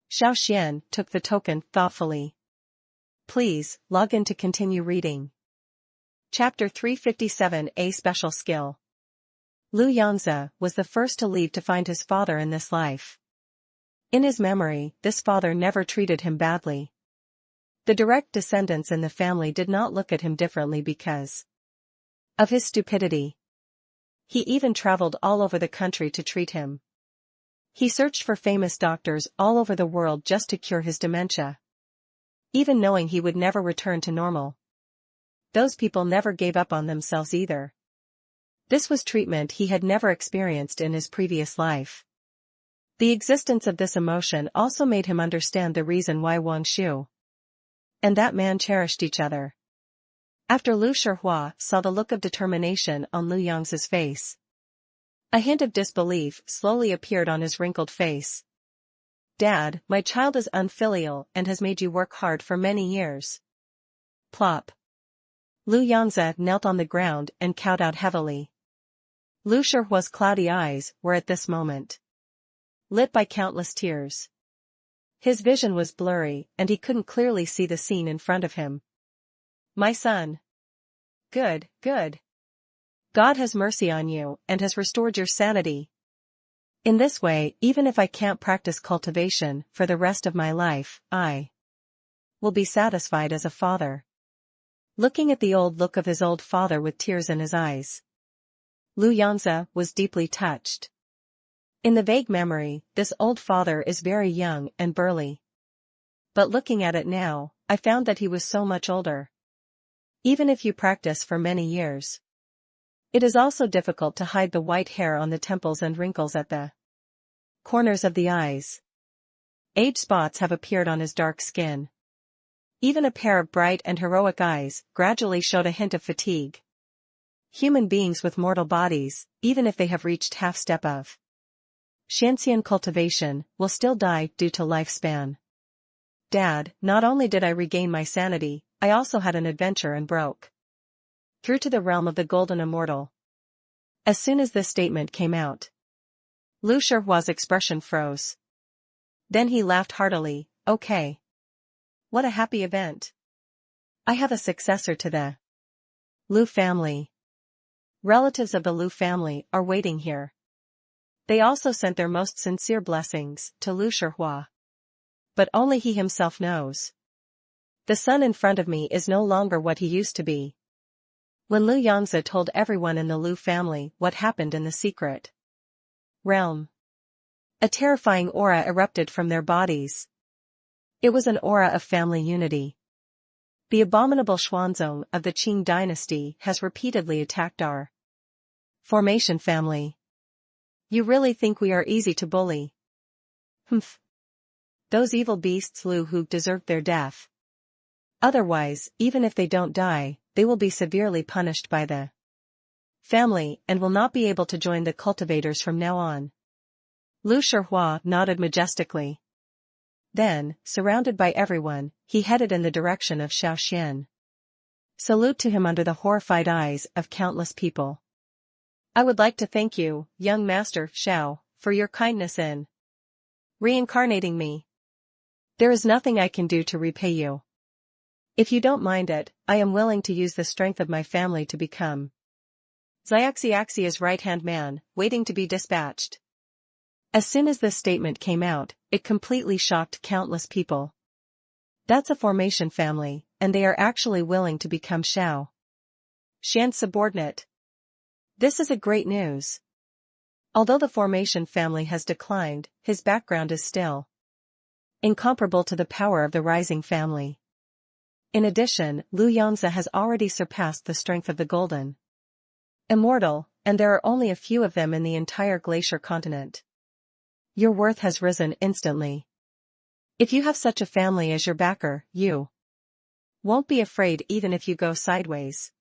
Xiao Xuan took the token thoughtfully. Please, log in to continue reading. Chapter 357 A Special Skill. Lu Yangzi was the first to leave to find his father in this life. In his memory, this father never treated him badly. The direct descendants in the family did not look at him differently because of his stupidity. He even traveled all over the country to treat him. He searched for famous doctors all over the world just to cure his dementia, even knowing he would never return to normal. those people never gave up on themselves either. This was treatment he had never experienced in his previous life. The existence of this emotion also made him understand the reason why Wang Shu and that man cherished each other. After Lu Shihua saw the look of determination on Lu Yang's face, a hint of disbelief slowly appeared on his wrinkled face. Dad, my child is unfilial and has made you work hard for many years. Plop. Lu Yangzi knelt on the ground and cowed out heavily. Lu Shihua's cloudy eyes were at this moment lit by countless tears. His vision was blurry and he couldn't clearly see the scene in front of him. My son. Good, good. God has mercy on you and has restored your sanity. In this way, even if I can't practice cultivation for the rest of my life, I will be satisfied as a father. Looking at the old look of his old father with tears in his eyes, Lu Yangzi was deeply touched. In the vague memory, this old father is very young and burly. But looking at it now, I found that he was so much older. Even if you practice for many years, it is also difficult to hide the white hair on the temples and wrinkles at the corners of the eyes. Age spots have appeared on his dark skin. Even a pair of bright and heroic eyes gradually showed a hint of fatigue. Human beings with mortal bodies, even if they have reached half-step of Shanxian cultivation, will still die due to lifespan. Dad, not only did I regain my sanity, I also had an adventure and broke through to the realm of the golden immortal. As soon as this statement came out, Lu Shihua's expression froze. Then he laughed heartily. Okay. What a happy event. I have a successor to the Lu family. Relatives of the Lu family are waiting here. They also sent their most sincere blessings to Lu Shihua. But only he himself knows. The son in front of me is no longer what he used to be. When Lu Yangzi told everyone in the Lu family what happened in the secret realm, a terrifying aura erupted from their bodies. It was an aura of family unity. The abominable Xuanzong of the Qing dynasty has repeatedly attacked our formation family. You really think we are easy to bully? Humph. Those evil beasts Lu Hu deserved their death. Otherwise, even if they don't die, they will be severely punished by the family and will not be able to join the cultivators from now on. Lu Shihua nodded majestically. Then, surrounded by everyone, he headed in the direction of Xiao Xuan. Salute to him under the horrified eyes of countless people. I would like to thank you, young master Xiao, for your kindness in reincarnating me. There is nothing I can do to repay you. If you don't mind it, I am willing to use the strength of my family to become Xiaoxiaxia's right-hand man, waiting to be dispatched. As soon as this statement came out, it completely shocked countless people. That's a formation family, and they are actually willing to become Xiao Xuan's subordinate. This is a great news. Although the formation family has declined, his background is still incomparable to the power of the rising family. In addition, Lu Yangzi has already surpassed the strength of the golden immortal, and there are only a few of them in the entire glacier continent. Your worth has risen instantly. If you have such a family as your backer, you won't be afraid even if you go sideways.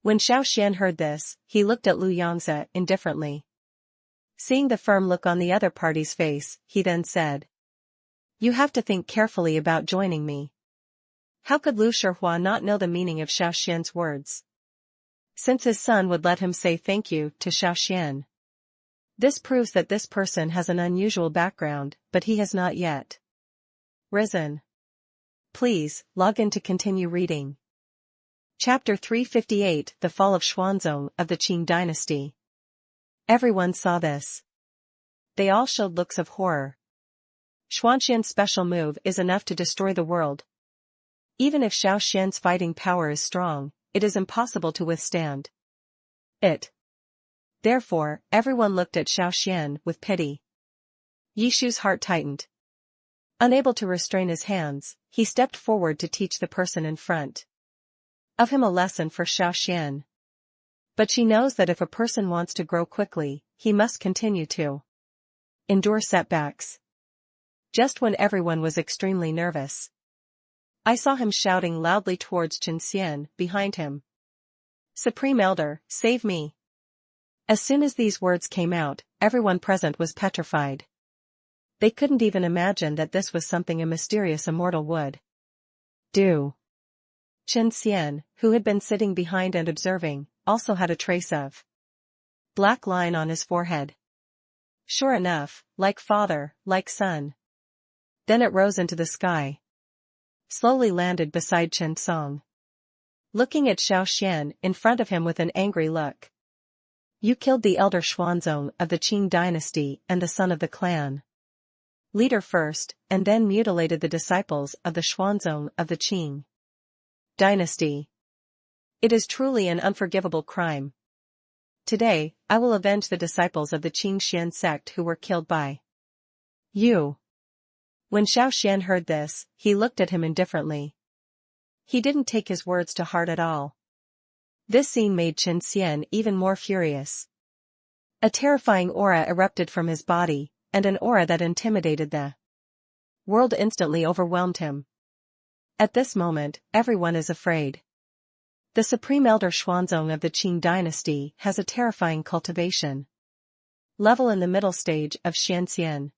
When Xiao Xuan heard this, he looked at Lu Yangzi indifferently. Seeing the firm look on the other party's face, he then said, You have to think carefully about joining me. How could Lu Shihua not know the meaning of Xiao Xuan's words? Since his son would let him say thank you to Xiao Xuan. This proves that this person has an unusual background, but he has not yet risen. Please, log in to continue reading. Chapter 358 The Fall of Xuanzong of the Qing Dynasty. Everyone saw this. They all showed looks of horror. Xuanxian's special move is enough to destroy the world. Even if Xiao Xuan's fighting power is strong, it is impossible to withstand it. Therefore, everyone looked at Xiao Xuan with pity. Yishu's heart tightened. Unable to restrain his hands, he stepped forward to teach the person in front. of him a lesson for Xiao Xuan. But she knows that if a person wants to grow quickly, he must continue to endure setbacks. Just when everyone was extremely nervous, I saw him shouting loudly towards Chen Xian behind him. "Supreme Elder, save me." As soon as these words came out, everyone present was petrified. They couldn't even imagine that this was something a mysterious immortal would do. Chen Xian, who had been sitting behind and observing, also had a trace of black line on his forehead. Sure enough, like father, like son. Then it rose into the sky. Slowly landed beside Chen Song. Looking at Xiao Xuan in front of him with an angry look. "You killed the elder Xuanzong of the Qing dynasty and the son of the clan leader first, and then mutilated the disciples of the Xuanzong of the Qing dynasty. It is truly an unforgivable crime. Today, I will avenge the disciples of the Qing Xian sect who were killed by you." When Xiao Xuan heard this, he looked at him indifferently. He didn't take his words to heart at all. This scene made Chen Xian even more furious. A terrifying aura erupted from his body, and an aura that intimidated the world instantly overwhelmed him. At this moment, everyone is afraid. The Supreme Elder Xuanzong of the Qing dynasty has a terrifying cultivation level in the middle stage of Xianxian.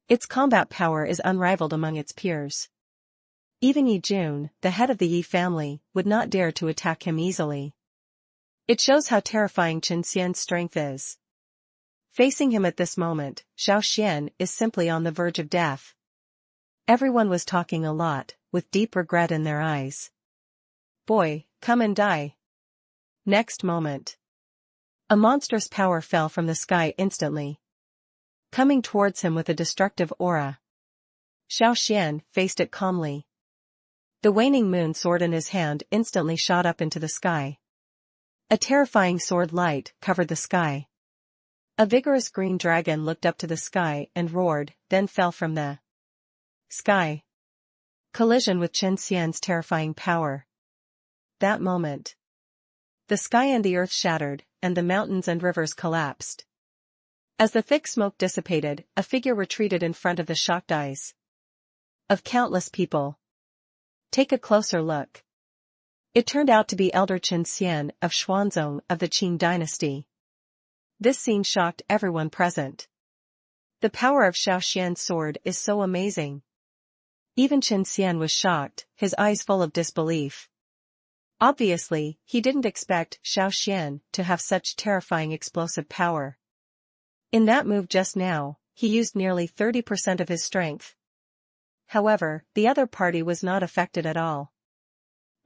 Its combat power is unrivaled among its peers. Even Yi Jun, the head of the Yi family, would not dare to attack him easily. It shows how terrifying Chen Xian's strength is. Facing him at this moment, Xiao Xuan is simply on the verge of death. Everyone was talking a lot, with deep regret in their eyes. "Boy, come and die." Next moment, a monstrous power fell from the sky instantly, coming towards him with a destructive aura. Xiao Xuan faced it calmly. The waning moon sword in his hand instantly shot up into the sky. A terrifying sword light covered the sky. A vigorous green dragon looked up to the sky and roared, then fell from the sky. Collision with Chen Xian's terrifying power. That moment, the sky and the earth shattered, and the mountains and rivers collapsed. As the thick smoke dissipated, a figure retreated in front of the shocked eyes of countless people. Take a closer look. It turned out to be Elder Chen Xian of Xuanzong of the Qing dynasty. This scene shocked everyone present. The power of Xiao Xuan's sword is so amazing. Even Chen Xian was shocked, his eyes full of disbelief. Obviously, he didn't expect Xiao Xuan to have such terrifying explosive power. In that move just now, he used nearly 30% of his strength. However, the other party was not affected at all.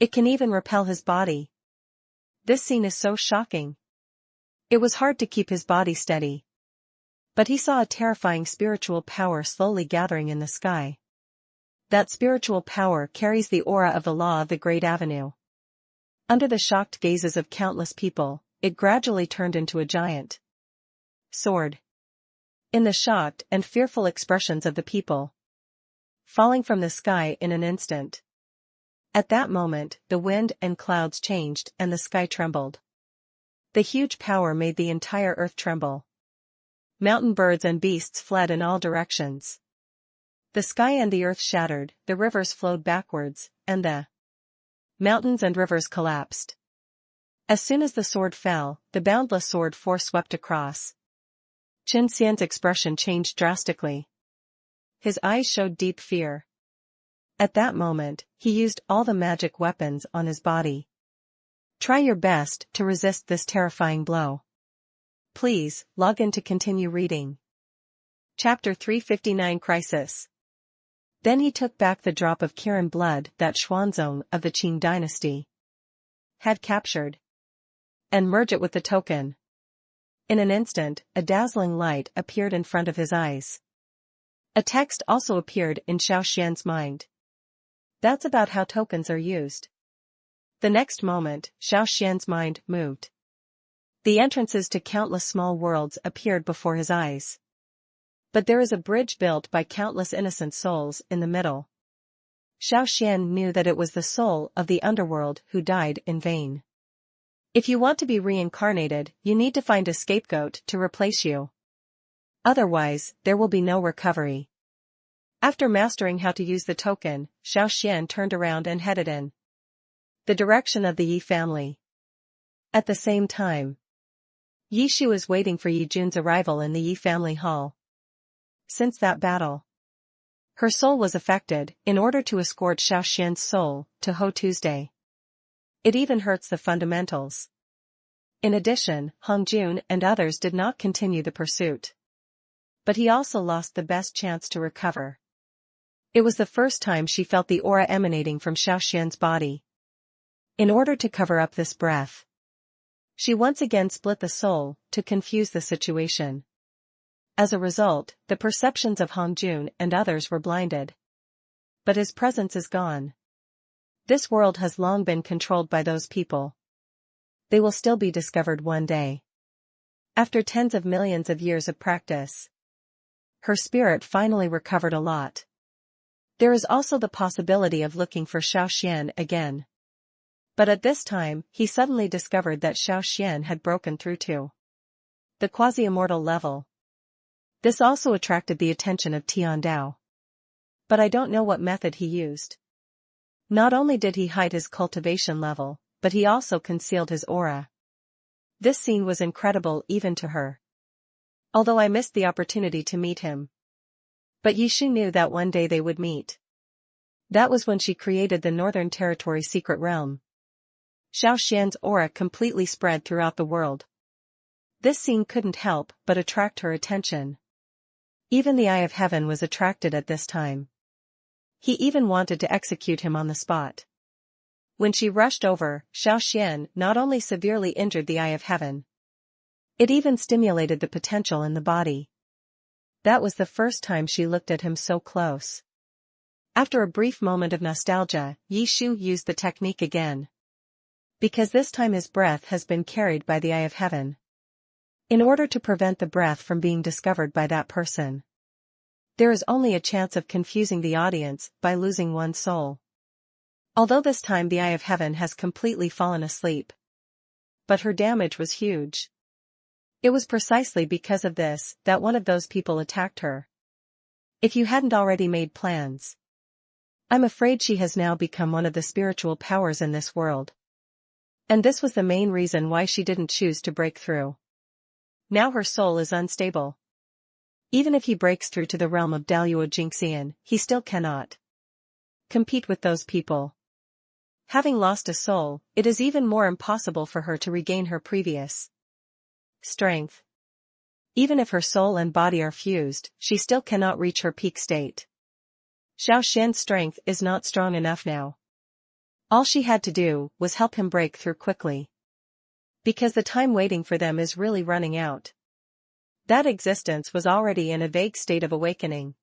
It can even repel his body. This scene is so shocking. It was hard to keep his body steady. But he saw a terrifying spiritual power slowly gathering in the sky. That spiritual power carries the aura of the law of the Great Avenue. Under the shocked gazes of countless people, it gradually turned into a giant sword. In the shocked and fearful expressions of the people, falling from the sky in an instant. At that moment, the wind and clouds changed and the sky trembled. The huge power made the entire earth tremble. Mountain birds and beasts fled in all directions. The sky and the earth shattered, the rivers flowed backwards, and the mountains and rivers collapsed. As soon as the sword fell, the boundless sword force swept across. Chen Xian's expression changed drastically. His eyes showed deep fear. At that moment, he used all the magic weapons on his body. Try your best to resist this terrifying blow. Please, log in to continue reading. Chapter 359 Crisis. Then he took back the drop of Kirin blood that Xuanzong of the Qing dynasty had captured, and merged it with the token. In an instant, a dazzling light appeared in front of his eyes. A text also appeared in Xiao Xuan's mind. That's about how tokens are used. The next moment, Xiao Xuan's mind moved. The entrances to countless small worlds appeared before his eyes. But there is a bridge built by countless innocent souls in the middle. Xiao Xuan knew that it was the soul of the underworld who died in vain. If you want to be reincarnated, you need to find a scapegoat to replace you. Otherwise, there will be no recovery. After mastering how to use the token, Xiao Xuan turned around and headed in the direction of the Yi family. At the same time, Yi Shu is waiting for Yi Jun's arrival in the Yi family hall. Since that battle, her soul was affected. In order to escort Xiao Xuan's soul to Ho Tuesday, it even hurts the fundamentals. In addition, Hong Jun and others did not continue the pursuit. But he also lost the best chance to recover. It was the first time she felt the aura emanating from Xiao Xuan's body. In order to cover up this breath, she once again split the soul to confuse the situation. As a result, the perceptions of Hong Jun and others were blinded. But his presence is gone. This world has long been controlled by those people. They will still be discovered one day. After tens of millions of years of practice, her spirit finally recovered a lot. There is also the possibility of looking for Xiao Xuan again. But at this time, he suddenly discovered that Xiao Xuan had broken through to the quasi-immortal level. This also attracted the attention of Tian Dao. But I don't know what method he used. Not only did he hide his cultivation level, but he also concealed his aura. This scene was incredible even to her. Although I missed the opportunity to meet him. But Yi Shu knew that one day they would meet. That was when she created the Northern Territory secret realm. Xiao Xuan's aura completely spread throughout the world. This scene couldn't help but attract her attention. Even the Eye of Heaven was attracted at this time. He even wanted to execute him on the spot. When she rushed over, Xiao Xuan not only severely injured the Eye of Heaven, it even stimulated the potential in the body. That was the first time she looked at him so close. After a brief moment of nostalgia, Yi Shu used the technique again. Because this time his breath has been carried by the Eye of Heaven. In order to prevent the breath from being discovered by that person, there is only a chance of confusing the audience by losing one's soul. Although this time the Eye of Heaven has completely fallen asleep. But her damage was huge. It was precisely because of this that one of those people attacked her. If you hadn't already made plans, I'm afraid she has now become one of the spiritual powers in this world. And this was the main reason why she didn't choose to break through. Now her soul is unstable. Even if he breaks through to the realm of Daluo Jingxian, he still cannot compete with those people. Having lost a soul, it is even more impossible for her to regain her previous strength. Even if her soul and body are fused, she still cannot reach her peak state. Xiao Xuan's strength is not strong enough now. All she had to do was help him break through quickly. Because the time waiting for them is really running out. That existence was already in a vague state of awakening.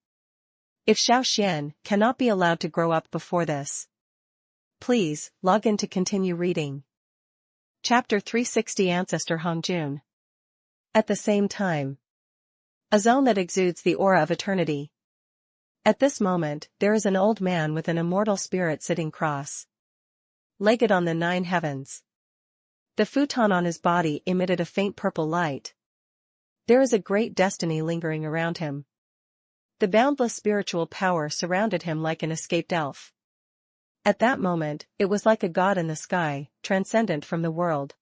If Xiao Xuan cannot be allowed to grow up before this, please log in to continue reading. Chapter 360 Ancestor Hong Jun. At the same time, a zone that exudes the aura of eternity. At this moment, there is an old man with an immortal spirit sitting cross-legged on the 9 heavens. The futon on his body emitted a faint purple light. There is a great destiny lingering around him. The boundless spiritual power surrounded him like an escaped elf. At that moment, it was like a god in the sky, transcendent from the world.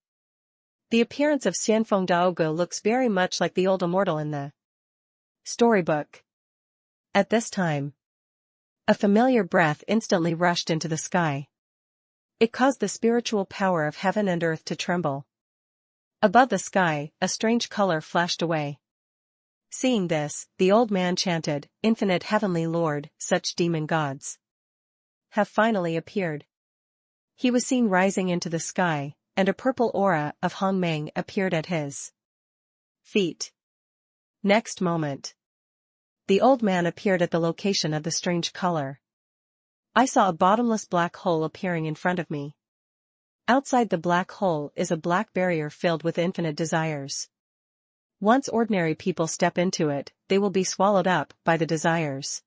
The appearance of Xianfeng Daoge looks very much like the old immortal in the storybook. At this time, a familiar breath instantly rushed into the sky. It caused the spiritual power of heaven and earth to tremble. Above the sky, a strange color flashed away. Seeing this, the old man chanted, "Infinite Heavenly Lord, such demon gods have finally appeared." He was seen rising into the sky, and a purple aura of Hongmeng appeared at his feet. Next moment, the old man appeared at the location of the strange color. I saw a bottomless black hole appearing in front of me. Outside the black hole is a black barrier filled with infinite desires. Once ordinary people step into it, they will be swallowed up by the desires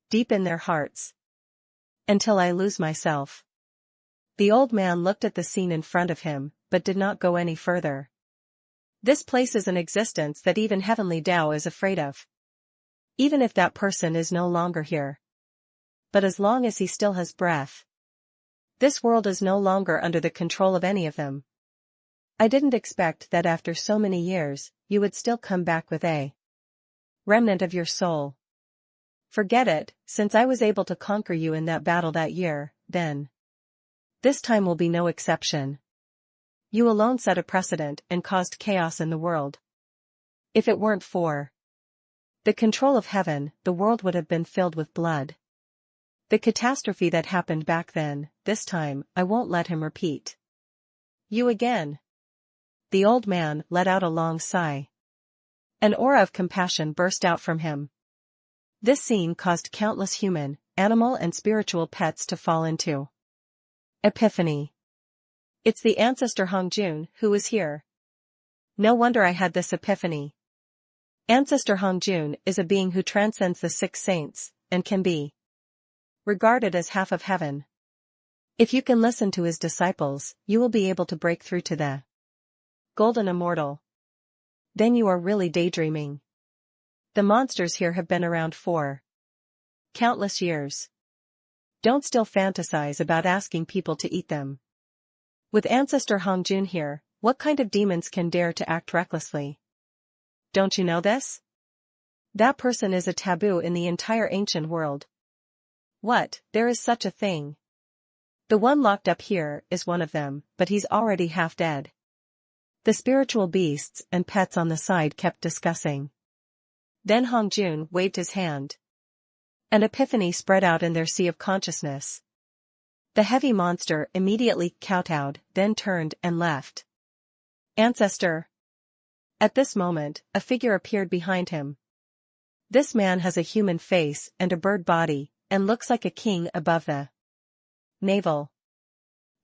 deep in their hearts. Until I lose myself. The old man looked at the scene in front of him, but did not go any further. This place is an existence that even heavenly Tao is afraid of. Even if that person is no longer here. But as long as he still has breath. This world is no longer under the control of any of them. I didn't expect that after so many years, you would still come back with a remnant of your soul. Forget it, since I was able to conquer you in that battle that year, then. This time will be no exception. You alone set a precedent and caused chaos in the world. If it weren't for the control of heaven, the world would have been filled with blood. The catastrophe that happened back then, this time, I won't let him repeat. You again. The old man let out a long sigh. An aura of compassion burst out from him. This scene caused countless human, animal and spiritual pets to fall into epiphany. It's the ancestor Hongjun who is here. No wonder I had this epiphany. Ancestor Hongjun is a being who transcends the 6 saints, and can be regarded as half of heaven. If you can listen to his disciples, you will be able to break through to the golden immortal. Then you are really daydreaming. The monsters here have been around for countless years. Don't still fantasize about asking people to eat them. With Ancestor Hongjun here, what kind of demons can dare to act recklessly? Don't you know this? That person is a taboo in the entire ancient world. What, there is such a thing? The one locked up here is one of them, but he's already half dead. The spiritual beasts and pets on the side kept discussing. Then Hongjun waved his hand. An epiphany spread out in their sea of consciousness. The heavy monster immediately kowtowed, then turned and left. Ancestor. At this moment, a figure appeared behind him. This man has a human face and a bird body, and looks like a king above the navel.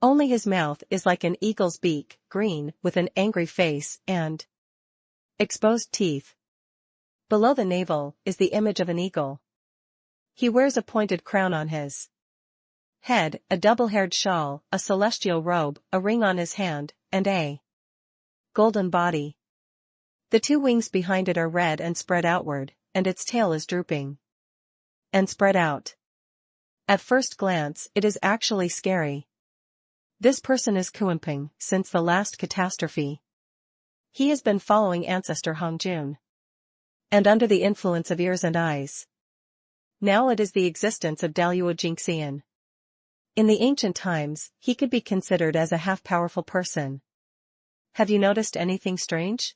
Only his mouth is like an eagle's beak, green, with an angry face and exposed teeth. Below the navel is the image of an eagle. He wears a pointed crown on his head, a double-haired shawl, a celestial robe, a ring on his hand, and a golden body. The 2 wings behind it are red and spread outward, and its tail is drooping and spread out. At first glance, it is actually scary. This person is Kuanping since the last catastrophe. He has been following Ancestor Hongjun. And under the influence of ears and eyes. Now it is the existence of Daluo Jingxian. In the ancient times, he could be considered as a half-powerful person. Have you noticed anything strange?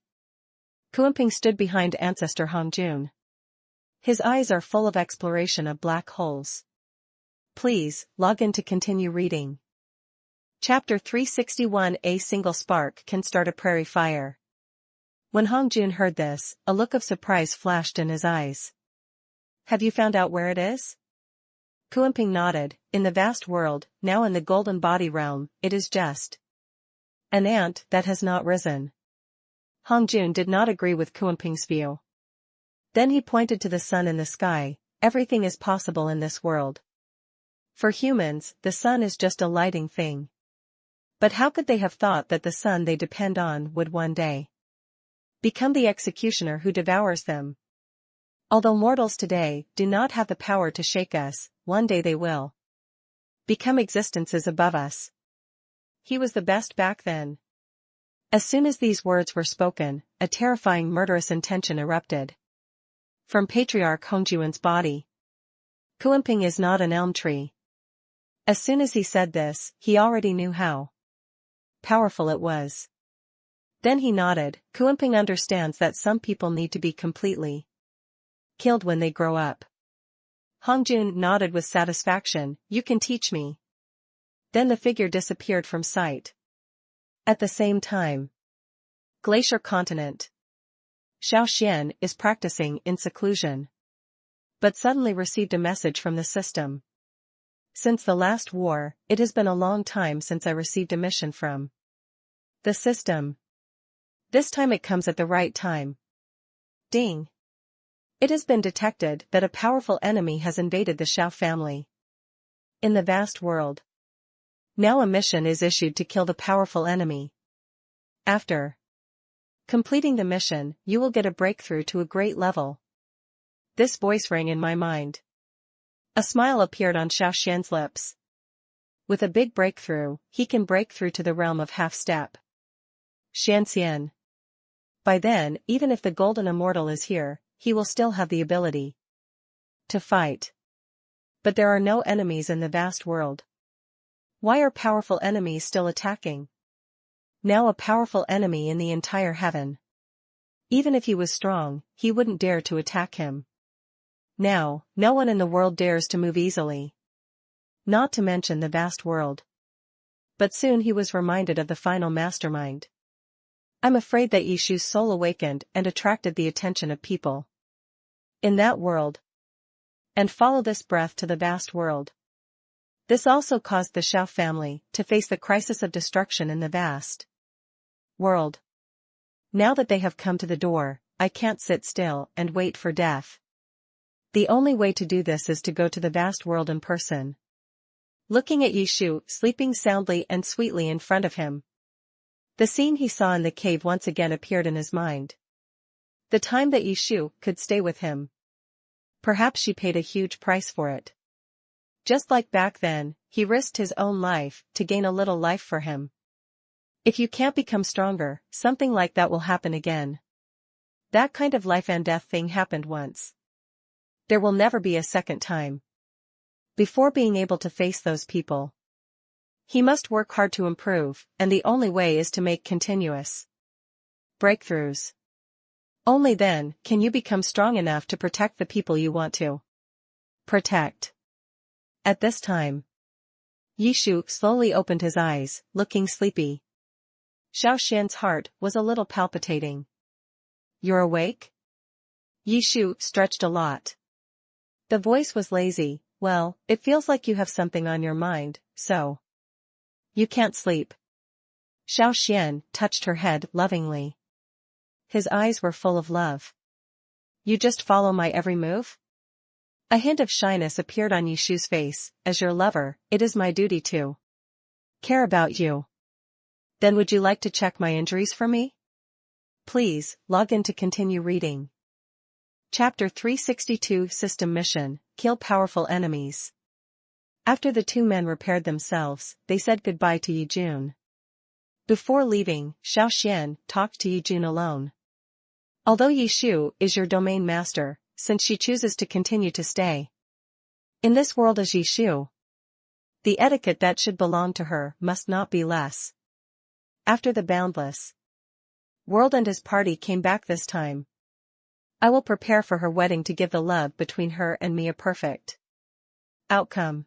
Kuanping stood behind Ancestor Hongjun. His eyes are full of exploration of black holes. Please, log in to continue reading. Chapter 361. A single spark can start a prairie fire. When Hongjun heard this, a look of surprise flashed in his eyes. Have you found out where it is? Kuanping nodded. In the vast world, now in the golden body realm, it is just an ant that has not risen. Hongjun did not agree with Kuanping's view. Then he pointed to the sun in the sky. Everything is possible in this world. For humans, the sun is just a lighting thing. But how could they have thought that the sun they depend on would one day become the executioner who devours them? Although mortals today do not have the power to shake us, one day they will become existences above us. He was the best back then. As soon as these words were spoken, a terrifying murderous intention erupted from Patriarch Hongjuan's body. Kuanping is not an elm tree. As soon as he said this, he already knew how powerful it was. Then he nodded. Kuanping understands that some people need to be completely killed when they grow up. Hongjun nodded with satisfaction. You can teach me. Then the figure disappeared from sight. At the same time, Glacier Continent. Xiao Xuan is practicing in seclusion. But suddenly received a message from the system. Since the last war, it has been a long time since I received a mission from the system. This time it comes at the right time. Ding. It has been detected that a powerful enemy has invaded the Xiao family. In the vast world. Now a mission is issued to kill the powerful enemy. After completing the mission, you will get a breakthrough to a great level. This voice rang in my mind. A smile appeared on Xiao Xuan's lips. With a big breakthrough, he can break through to the realm of half-step. Xianxian. By then, even if the golden immortal is here, he will still have the ability to fight. But there are no enemies in the vast world. Why are powerful enemies still attacking? Now a powerful enemy in the entire heaven. Even if he was strong, he wouldn't dare to attack him. Now, no one in the world dares to move easily. Not to mention the vast world. But soon he was reminded of the final mastermind. I'm afraid that Yishu's soul awakened and attracted the attention of people in that world. And follow this breath to the vast world. This also caused the Xiao family to face the crisis of destruction in the vast world. Now that they have come to the door, I can't sit still and wait for death. The only way to do this is to go to the vast world in person. Looking at Yishu sleeping soundly and sweetly in front of him. The scene he saw in the cave once again appeared in his mind. The time that Yishu could stay with him. Perhaps she paid a huge price for it. Just like back then, he risked his own life to gain a little life for him. If you can't become stronger, something like that will happen again. That kind of life and death thing happened once. There will never be a second time. Before being able to face those people, he must work hard to improve, and the only way is to make continuous breakthroughs. Only then can you become strong enough to protect the people you want to protect. At this time, Yishu slowly opened his eyes, looking sleepy. Xiao Xuan's heart was a little palpitating. You're awake? Yishu stretched a lot. The voice was lazy. Well, it feels like you have something on your mind, so you can't sleep. Xiao Xuan touched her head lovingly. His eyes were full of love. You just follow my every move? A hint of shyness appeared on Yishu's face. As your lover, it is my duty to care about you. Then would you like to check my injuries for me? Please, log in to continue reading. Chapter 362 System Mission, Kill Powerful Enemies. After the two men repaired themselves, they said goodbye to Yijun. Before leaving, Xiao Xuan talked to Yijun alone. Although Yishu is your domain master, since she chooses to continue to stay in this world as Yishu, the etiquette that should belong to her must not be less. After the boundless world and his party came back this time, I will prepare for her wedding to give the love between her and me a perfect outcome.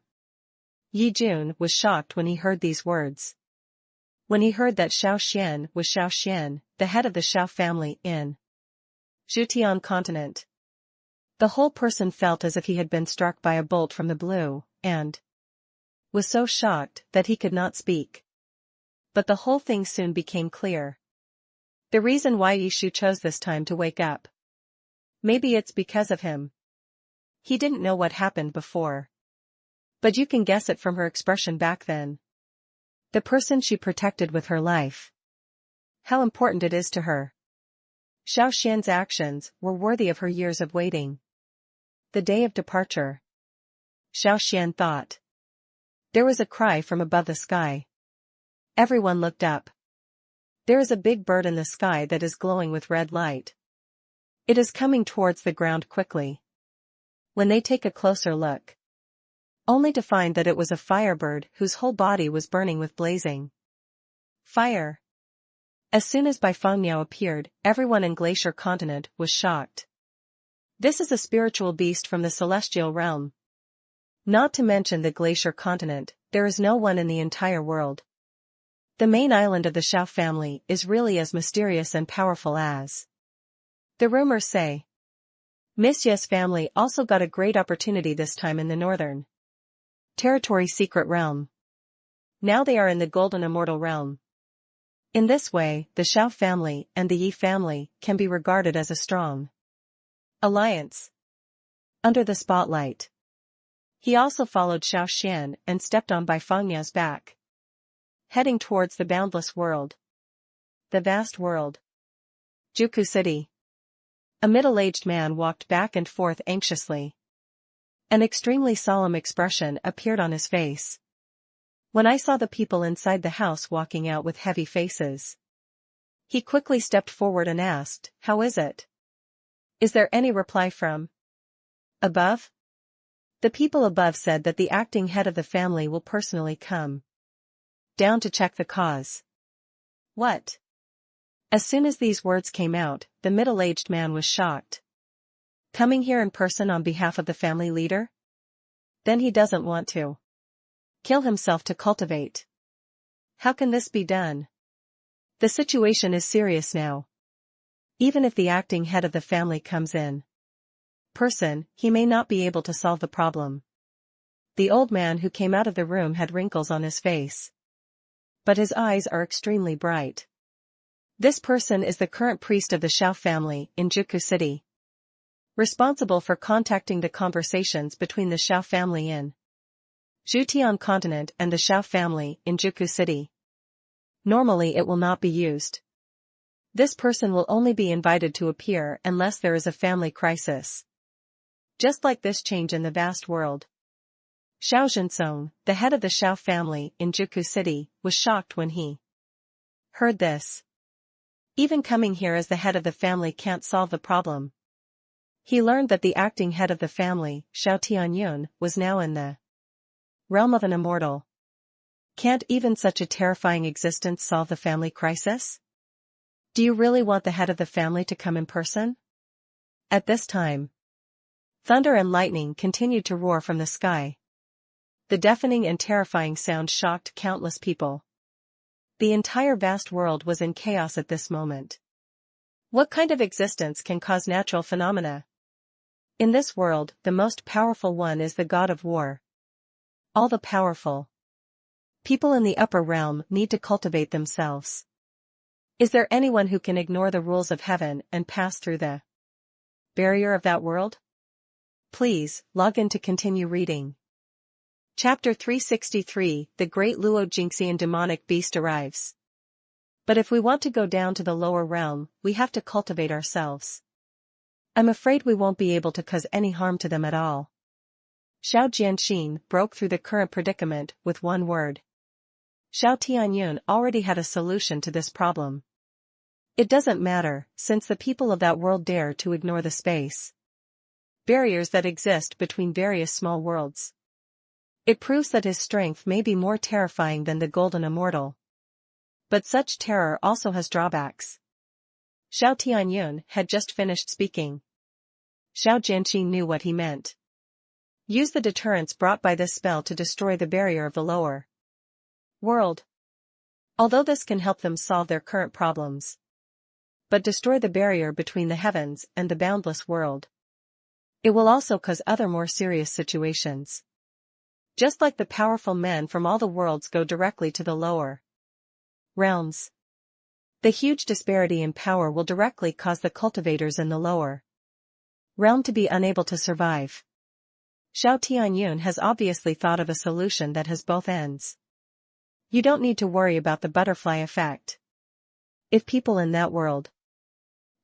Yijun was shocked when he heard these words. When he heard that Xiao Xuan was Xiao Xuan, the head of the Xiao family in Zhutian continent. The whole person felt as if he had been struck by a bolt from the blue, and was so shocked that he could not speak. But the whole thing soon became clear. The reason why Yishu chose this time to wake up. Maybe it's because of him. He didn't know what happened before. But you can guess it from her expression back then. The person she protected with her life. How important it is to her. Xiao Xuan's actions were worthy of her years of waiting. The day of departure. Xiao Xuan thought. There was a cry from above the sky. Everyone looked up. There is a big bird in the sky that is glowing with red light. It is coming towards the ground quickly. When they take a closer look, only to find that it was a firebird whose whole body was burning with blazing fire. As soon as Baifengniao appeared, everyone in Glacier Continent was shocked. This is a spiritual beast from the celestial realm. Not to mention the Glacier Continent, there is no one in the entire world. The main island of the Xiao family is really as mysterious and powerful as the rumors say. Miss Ye's family also got a great opportunity this time in the northern territory secret realm. Now they are in the golden immortal realm. In this way, the Xiao family and the Yi family can be regarded as a strong alliance. Under the spotlight. He also followed Xiao Xuan and stepped on by Fangnia's back, heading towards the boundless world. The vast world. Juku City. A middle-aged man walked back and forth anxiously. An extremely solemn expression appeared on his face. When I saw the people inside the house walking out with heavy faces, he quickly stepped forward and asked, "How is it? Is there any reply from above?" The people above said that the acting head of the family will personally come down to check the cause. What? As soon as these words came out, the middle-aged man was shocked. Coming here in person on behalf of the family leader? Then he doesn't want to kill himself to cultivate. How can this be done? The situation is serious now. Even if the acting head of the family comes in person, he may not be able to solve the problem. The old man who came out of the room had wrinkles on his face, but his eyes are extremely bright. This person is the current priest of the Xiao family in Juku City, responsible for contacting the conversations between the Xiao family in Zhutian continent and the Xiao family in Juku City. Normally it will not be used. This person will only be invited to appear unless there is a family crisis. Just like this change in the vast world. Xiao Zhensong, the head of the Xiao family in Juku City, was shocked when he heard this. Even coming here as the head of the family can't solve the problem. He learned that the acting head of the family, Xiao Tianyun, was now in the realm of an immortal. Can't even such a terrifying existence solve the family crisis? Do you really want the head of the family to come in person? At this time, thunder and lightning continued to roar from the sky. The deafening and terrifying sound shocked countless people. The entire vast world was in chaos at this moment. What kind of existence can cause natural phenomena? In this world, the most powerful one is the god of war. All the powerful people in the upper realm need to cultivate themselves. Is there anyone who can ignore the rules of heaven and pass through the barrier of that world? Please, log in to continue reading. Chapter 363, The Great Luo Jingxian Demonic Beast Arrives. But if we want to go down to the lower realm, we have to cultivate ourselves. I'm afraid we won't be able to cause any harm to them at all. Xiao Jianxin broke through the current predicament with one word. Xiao Tianyun already had a solution to this problem. It doesn't matter, since the people of that world dare to ignore the space barriers that exist between various small worlds. It proves that his strength may be more terrifying than the golden immortal. But such terror also has drawbacks. Xiao Tianyun had just finished speaking. Xiao Jianxin knew what he meant. Use the deterrence brought by this spell to destroy the barrier of the lower world. Although this can help them solve their current problems, but destroy the barrier between the heavens and the boundless world. It will also cause other more serious situations. Just like the powerful men from all the worlds go directly to the lower realms. The huge disparity in power will directly cause the cultivators in the lower realm to be unable to survive. Xiao Tianyun has obviously thought of a solution that has both ends. You don't need to worry about the butterfly effect. If people in that world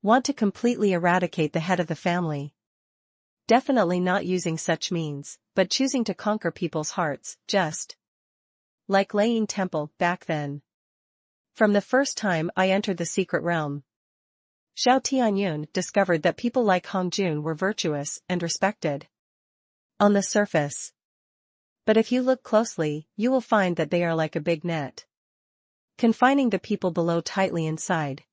want to completely eradicate the head of the family, definitely not using such means, but choosing to conquer people's hearts, just like laying temple back then. From the first time I entered the secret realm, Xiao Tianyun discovered that people like Hong Jun were virtuous and respected on the surface. But if you look closely, you will find that they are like a big net, confining the people below tightly inside.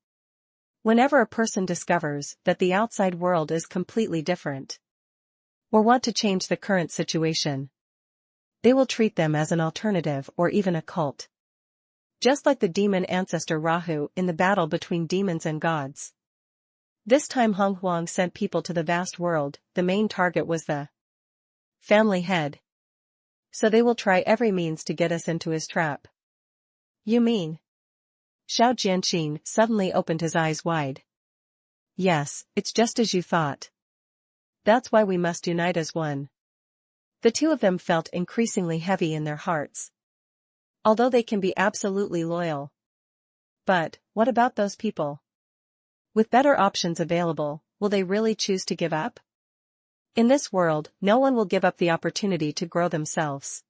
Whenever a person discovers that the outside world is completely different, or want to change the current situation, they will treat them as an alternative or even a cult. Just like the demon ancestor Rahu in the battle between demons and gods. This time Hong Huang sent people to the vast world, the main target was the family head. So they will try every means to get us into his trap. You mean? Xiao Jianxin suddenly opened his eyes wide. Yes, it's just as you thought. That's why we must unite as one. The two of them felt increasingly heavy in their hearts. Although they can be absolutely loyal. But, what about those people? With better options available, will they really choose to give up? In this world, no one will give up the opportunity to grow themselves.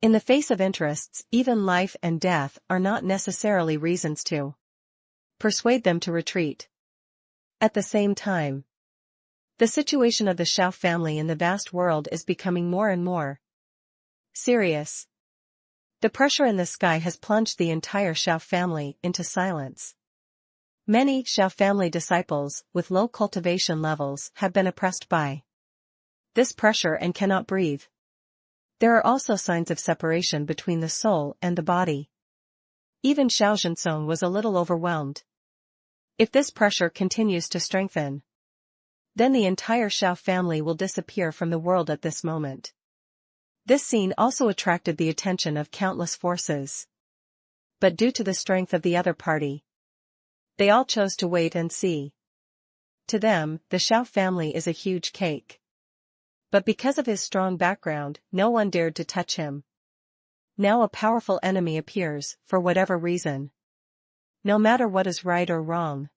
In the face of interests, even life and death are not necessarily reasons to persuade them to retreat. At the same time, the situation of the Xiao family in the vast world is becoming more and more serious. The pressure in the sky has plunged the entire Xiao family into silence. Many Xiao family disciples with low cultivation levels have been oppressed by this pressure and cannot breathe. There are also signs of separation between the soul and the body. Even Xiao Xuan was a little overwhelmed. If this pressure continues to strengthen, then the entire Xiao family will disappear from the world at this moment. This scene also attracted the attention of countless forces. But due to the strength of the other party, they all chose to wait and see. To them, the Xiao family is a huge cake. But because of his strong background, no one dared to touch him. Now a powerful enemy appears, for whatever reason. No matter what is right or wrong.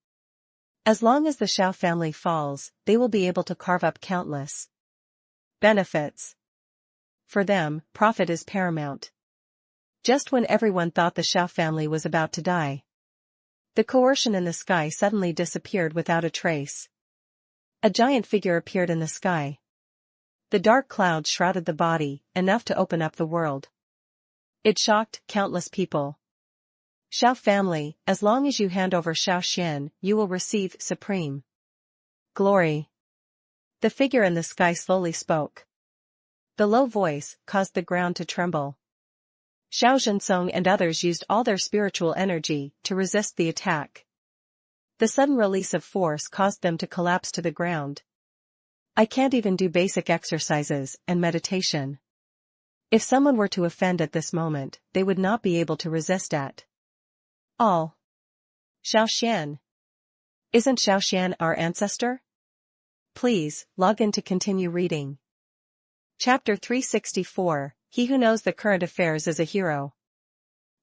As long as the Xiao family falls, they will be able to carve up countless benefits. For them, profit is paramount. Just when everyone thought the Xiao family was about to die, the coercion in the sky suddenly disappeared without a trace. A giant figure appeared in the sky. The dark clouds shrouded the body, enough to open up the world. It shocked countless people. Xiao family, as long as you hand over Xiao Xuan, you will receive supreme glory. The figure in the sky slowly spoke. The low voice caused the ground to tremble. Xiao Xuan and others used all their spiritual energy to resist the attack. The sudden release of force caused them to collapse to the ground. I can't even do basic exercises and meditation. If someone were to offend at this moment, they would not be able to resist at all. Xiao Xuan. Isn't Xiao Xuan our ancestor? Please, log in to continue reading. Chapter 364, He who knows the current affairs is a hero.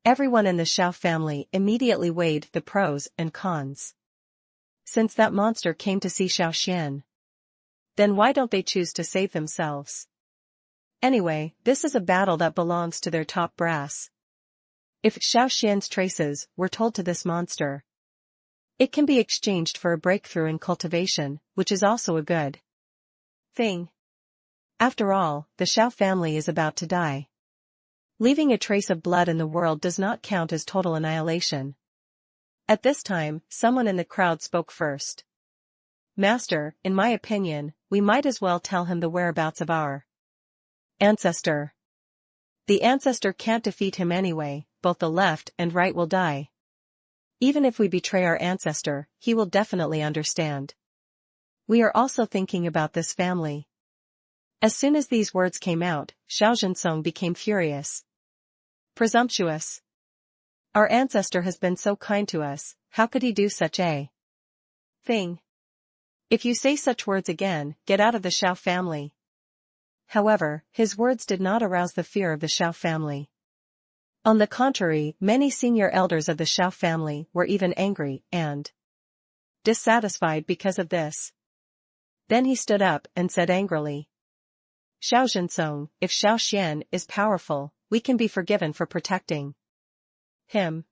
Everyone in the Xiao family immediately weighed the pros and cons. Since that monster came to see Xiao Xuan, then why don't they choose to save themselves? Anyway, this is a battle that belongs to their top brass. If Xiao Xuan's traces were told to this monster, it can be exchanged for a breakthrough in cultivation, which is also a good thing. After all, the Xiao family is about to die. Leaving a trace of blood in the world does not count as total annihilation. At this time, someone in the crowd spoke first. Master, in my opinion, we might as well tell him the whereabouts of our ancestor. The ancestor can't defeat him anyway, both the left and right will die. Even if we betray our ancestor, he will definitely understand. We are also thinking about this family. As soon as these words came out, Xiao Xuan became furious. Presumptuous. Our ancestor has been so kind to us, how could he do such a thing? If you say such words again, get out of the Xiao family. However, his words did not arouse the fear of the Xiao family. On the contrary, many senior elders of the Xiao family were even angry and dissatisfied because of this. Then he stood up and said angrily, Xiao Xuan, if Xiao Xuan is powerful, we can be forgiven for protecting him.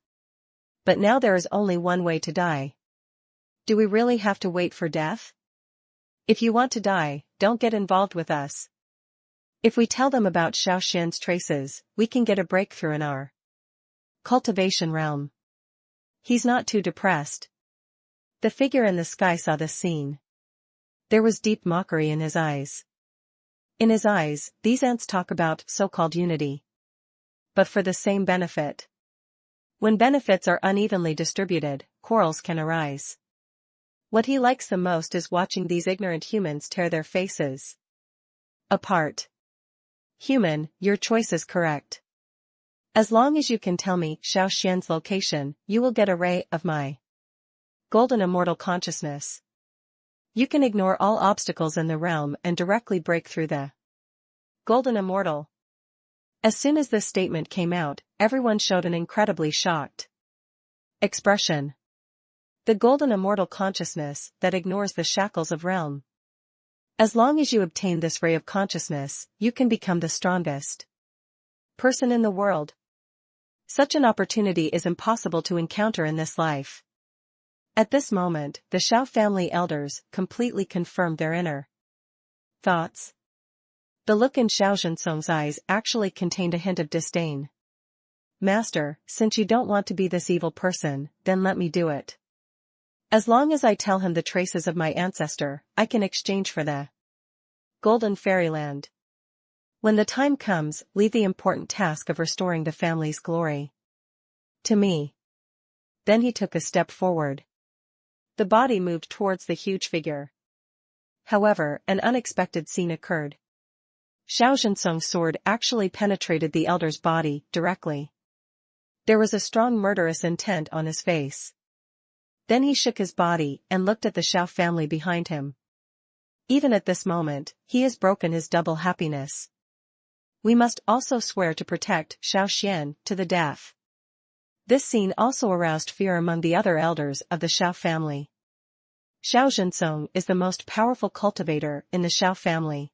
But now there is only one way to die. Do we really have to wait for death? If you want to die, don't get involved with us. If we tell them about Xiao Xuan's traces, we can get a breakthrough in our cultivation realm. He's not too depressed. The figure in the sky saw this scene. There was deep mockery in his eyes. In his eyes, these ants talk about so-called unity. But for the same benefit. When benefits are unevenly distributed, quarrels can arise. What he likes the most is watching these ignorant humans tear their faces apart. Human, your choice is correct. As long as you can tell me Xiao Xuan's location, you will get a ray of my golden immortal consciousness. You can ignore all obstacles in the realm and directly break through the Golden immortal. As soon as this statement came out, everyone showed an incredibly shocked expression. The golden immortal consciousness that ignores the shackles of realm. As long as you obtain this ray of consciousness, you can become the strongest person in the world. Such an opportunity is impossible to encounter in this life. At this moment, the Xiao family elders completely confirmed their inner thoughts. The look in Xiao Xuan's eyes actually contained a hint of disdain. Master, since you don't want to be this evil person, then let me do it. As long as I tell him the traces of my ancestor, I can exchange for the golden fairyland. When the time comes, leave the important task of restoring the family's glory to me. Then he took a step forward. The body moved towards the huge figure. However, an unexpected scene occurred. Xiao Xuan's sword actually penetrated the elder's body directly. There was a strong murderous intent on his face. Then he shook his body and looked at the Xiao family behind him. Even at this moment, he has broken his double happiness. We must also swear to protect Xiao Xuan to the death. This scene also aroused fear among the other elders of the Xiao family. Xiao Xuan is the most powerful cultivator in the Xiao family.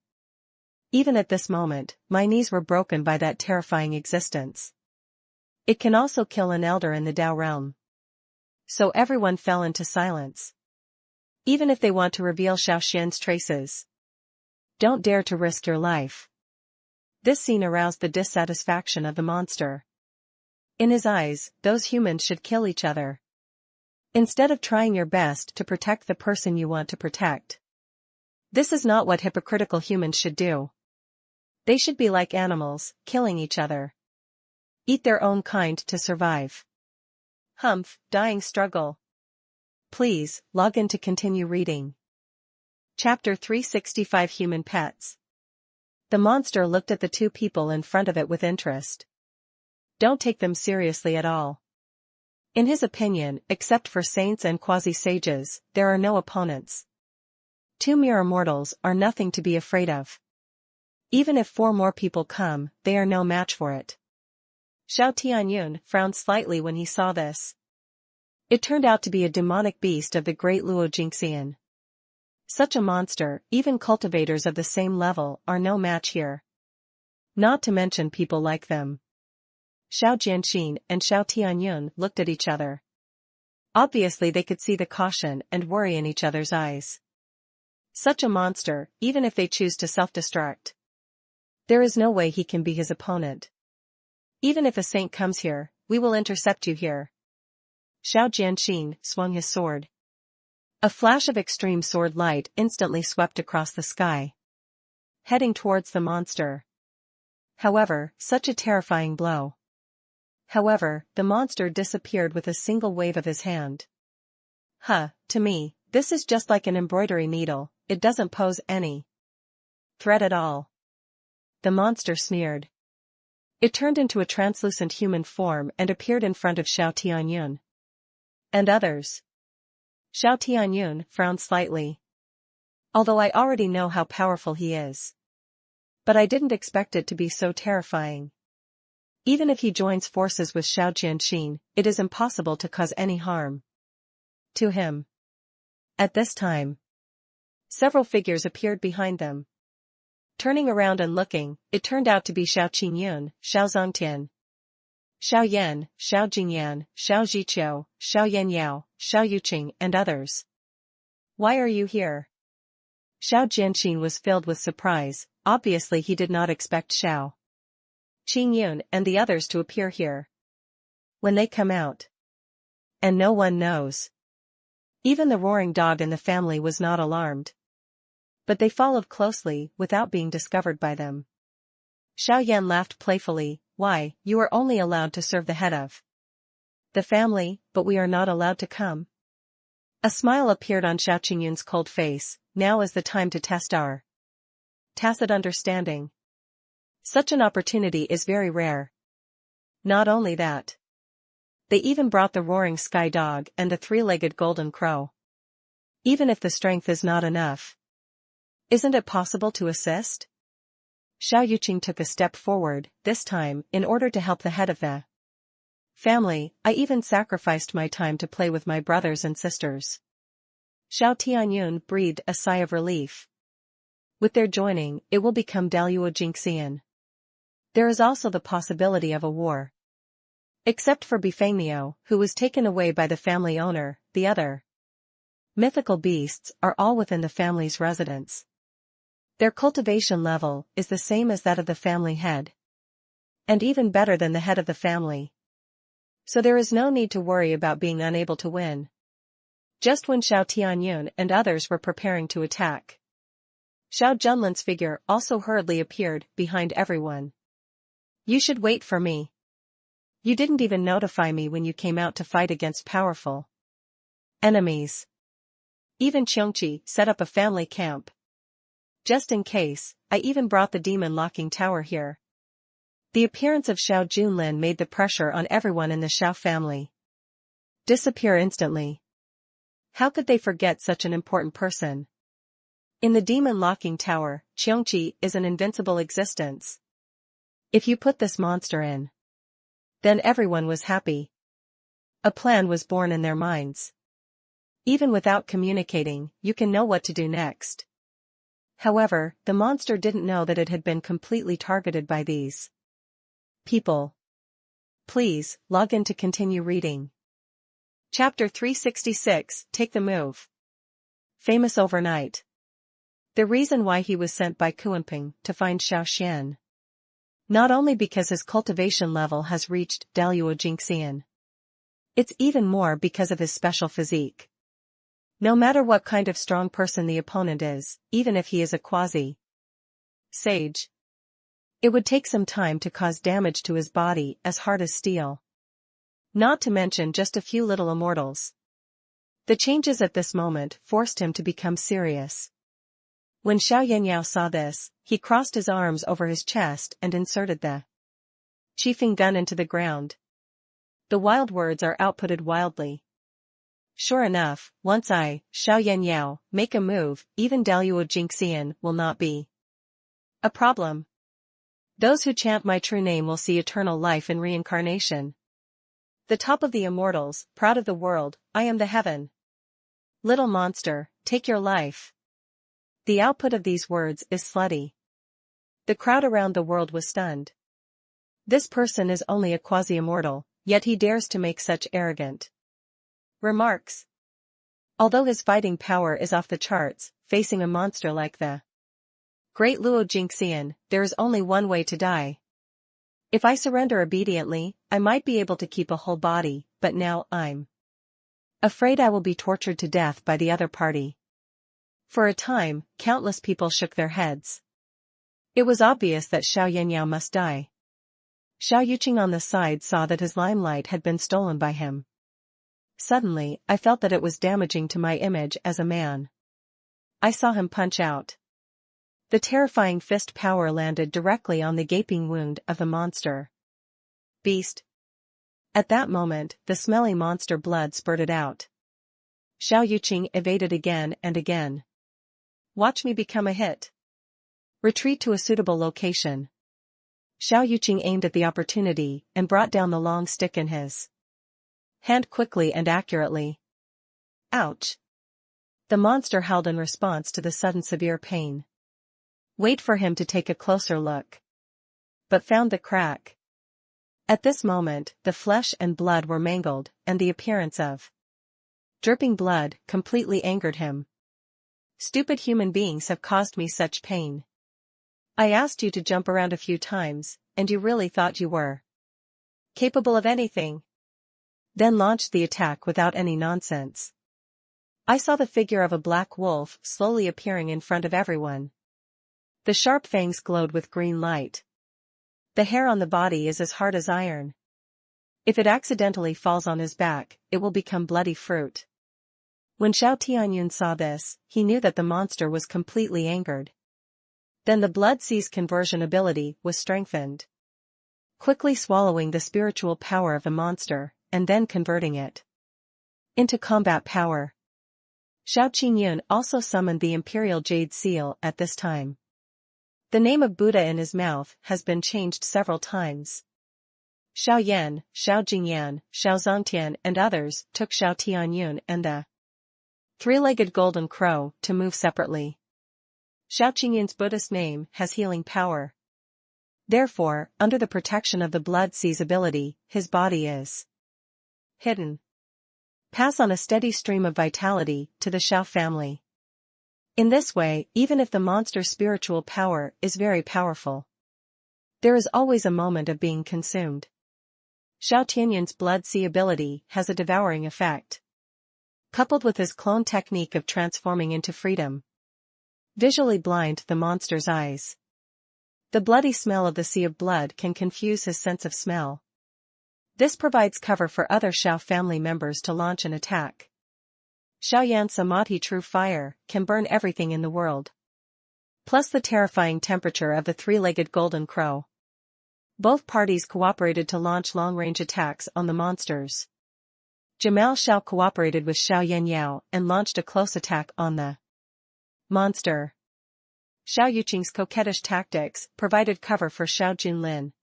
Even at this moment, my knees were broken by that terrifying existence. It can also kill an elder in the Dao realm. So everyone fell into silence. Even if they want to reveal Xiao Xuan's traces, don't dare to risk your life. This scene aroused the dissatisfaction of the monster. In his eyes, those humans should kill each other, instead of trying your best to protect the person you want to protect. This is not what hypocritical humans should do. They should be like animals, killing each other. Eat their own kind to survive. Humph, dying struggle. Please, log in to continue reading. Chapter 365 Human Pets. The monster looked at the two people in front of it with interest. Don't take them seriously at all. In his opinion, except for saints and quasi-sages, there are no opponents. Two mere mortals are nothing to be afraid of. Even if 4 more people come, they are no match for it. Xiao Tianyun frowned slightly when he saw this. It turned out to be a demonic beast of the great Luo Jingxian. Such a monster, even cultivators of the same level, are no match here. Not to mention people like them. Xiao Jianxin and Xiao Tianyun looked at each other. Obviously they could see the caution and worry in each other's eyes. Such a monster, even if they choose to self-destruct, there is no way he can be his opponent. Even if a saint comes here, we will intercept you here. Xiao Jianxin swung his sword. A flash of extreme sword light instantly swept across the sky, heading towards the monster. However, such a terrifying blow. However, the monster disappeared with a single wave of his hand. To me, this is just like an embroidery needle, it doesn't pose any threat at all. The monster sneered. It turned into a translucent human form and appeared in front of Xiao Tianyun and others. Xiao Tianyun frowned slightly. Although I already know how powerful he is, but I didn't expect it to be so terrifying. Even if he joins forces with Xiao Jianxin, it is impossible to cause any harm to him. At this time, several figures appeared behind them. Turning around and looking, it turned out to be Xiao Qingyun, Xiao Zongtian, Xiao Yan, Xiao Jingyan, Xiao Zhiqiu, Xiao Yanyao, Xiao Yuqing and others. Why are you here? Xiao Jianxin was filled with surprise, obviously he did not expect Xiao Qingyun and the others to appear here. When they come out, and no one knows. Even the roaring dog in the family was not alarmed. But they followed closely without being discovered by them. Xiao Yan laughed playfully. Why, you are only allowed to serve the head of the family, but we are not allowed to come. A smile appeared on Xiao Qingyun's cold face. Now is the time to test our tacit understanding. Such an opportunity is very rare. Not only that, they even brought the roaring sky dog and the 3-legged golden crow. Even if the strength is not enough, isn't it possible to assist? Xiao Yuqing took a step forward, this time, in order to help the head of the family. I even sacrificed my time to play with my brothers and sisters. Xiao Tianyun breathed a sigh of relief. With their joining, it will become Daluo Jingxian. There is also the possibility of a war. Except for Bifangniao, who was taken away by the family owner, the other mythical beasts are all within the family's residence. Their cultivation level is the same as that of the family head. And even better than the head of the family. So there is no need to worry about being unable to win. Just when Xiao Tianyun and others were preparing to attack, Xiao Junlin's figure also hurriedly appeared behind everyone. You should wait for me. You didn't even notify me when you came out to fight against powerful enemies. Even Qiongqi set up a family camp. Just in case, I even brought the demon locking tower here. The appearance of Xiao Junlin made the pressure on everyone in the Xiao family disappear instantly. How could they forget such an important person? In the demon locking tower, Qiongqi is an invincible existence. If you put this monster in, then everyone was happy. A plan was born in their minds. Even without communicating, you can know what to do next. However, the monster didn't know that it had been completely targeted by these people. Please, log in to continue reading. Chapter 366, Take the Move. Famous overnight. The reason why he was sent by Kuanping to find Xiao Xuan. Not only because his cultivation level has reached Daluo Jingxian. It's even more because of his special physique. No matter what kind of strong person the opponent is, even if he is a quasi-sage, it would take some time to cause damage to his body as hard as steel. Not to mention just a few little immortals. The changes at this moment forced him to become serious. When Xiao Yanyao saw this, he crossed his arms over his chest and inserted the chiefing gun into the ground. The wild words are outputted wildly. Sure enough, once I, Xiao Yanyao, make a move, even Daluo Jingxian will not be a problem. Those who chant my true name will see eternal life in reincarnation. The top of the immortals, proud of the world, I am the heaven. Little monster, take your life. The output of these words is slutty. The crowd around the world was stunned. This person is only a quasi-immortal, yet he dares to make such arrogant remarks. Although his fighting power is off the charts, facing a monster like the Great Luo Jingxian, there is only one way to die. If I surrender obediently, I might be able to keep a whole body, but now I'm afraid I will be tortured to death by the other party. For a time, countless people shook their heads. It was obvious that Xiao Yanyao must die. Xiao Yuqing on the side saw that his limelight had been stolen by him. Suddenly, I felt that it was damaging to my image as a man. I saw him punch out. The terrifying fist power landed directly on the gaping wound of the monster. Beast. At that moment, the smelly monster blood spurted out. Xiao Yuqing evaded again and again. Watch me become a hit. Retreat to a suitable location. Xiao Yuqing aimed at the opportunity and brought down the long stick in his hand quickly and accurately. Ouch! The monster howled in response to the sudden severe pain. Wait for him to take a closer look. But found the crack. At this moment, the flesh and blood were mangled, and the appearance of dripping blood completely angered him. Stupid human beings have caused me such pain. I asked you to jump around a few times, and you really thought you were capable of anything? Then launched the attack without any nonsense. I saw the figure of a black wolf slowly appearing in front of everyone. The sharp fangs glowed with green light. The hair on the body is as hard as iron. If it accidentally falls on his back, it will become bloody fruit. When Xiao Tianyun saw this, he knew that the monster was completely angered. Then the blood seize conversion ability was strengthened. Quickly swallowing the spiritual power of the monster, and then converting it into combat power. Xiao Qingyun also summoned the Imperial Jade Seal at this time. The name of Buddha in his mouth has been changed several times. Xiao Yan, Xiao Jingyan, Xiao Zongtian and others took Xiao Tianyun and the three-legged golden crow to move separately. Xiao Qingyun's Buddhist name has healing power. Therefore, under the protection of the blood sea's ability, his body is hidden. Pass on a steady stream of vitality to the Xiao family. In this way, even if the monster's spiritual power is very powerful, there is always a moment of being consumed. Xiao Tianyun's blood sea ability has a devouring effect. Coupled with his clone technique of transforming into freedom, visually blind the monster's eyes. The bloody smell of the sea of blood can confuse his sense of smell. This provides cover for other Xiao family members to launch an attack. Xiao Yan Samadhi true fire can burn everything in the world. Plus the terrifying temperature of the three-legged golden crow. Both parties cooperated to launch long-range attacks on the monsters. Jamal Xiao cooperated with Xiao Yan Yao and launched a close attack on the monster. Xiao Yuqing's coquettish tactics provided cover for Xiao Junlin.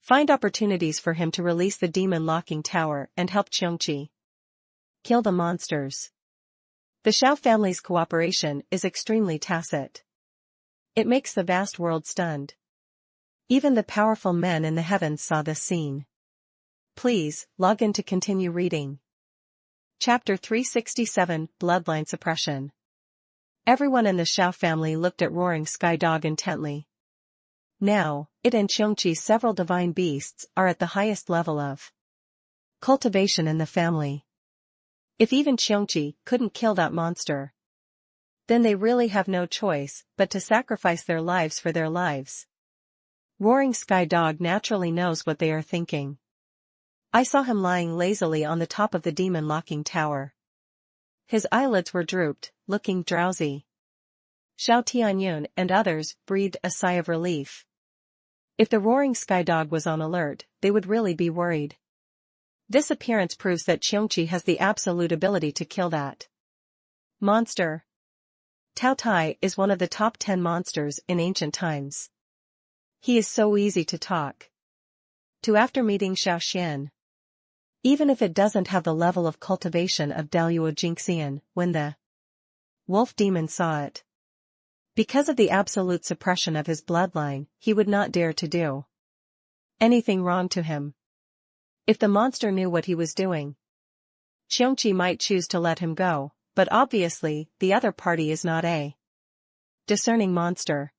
Find opportunities for him to release the demon locking tower and help Qiongqi kill the monsters. The Xiao family's cooperation is extremely tacit. It makes the vast world stunned. Even the powerful men in the heavens saw this scene. Please, log in to continue reading. Chapter 367, Bloodline Suppression. Everyone in the Xiao family looked at Roaring Sky Dog intently. Now, it and Qiongqi's several divine beasts are at the highest level of cultivation in the family. If even Qiongqi couldn't kill that monster, then they really have no choice but to sacrifice their lives for their lives. Roaring Sky Dog naturally knows what they are thinking. I saw him lying lazily on the top of the demon locking tower. His eyelids were drooped, looking drowsy. Xiao Tianyun and others breathed a sigh of relief. If the Roaring Sky Dog was on alert, they would really be worried. This appearance proves that Qiongqi has the absolute ability to kill that monster. Tao Tai is one of the top 10 monsters in ancient times. He is so easy to talk to after meeting Xiao Xuan. Even if it doesn't have the level of cultivation of Daluo Jingxian, when the wolf demon saw it. Because of the absolute suppression of his bloodline, he would not dare to do anything wrong to him. If the monster knew what he was doing, Qiongqi might choose to let him go, but obviously, the other party is not a discerning monster.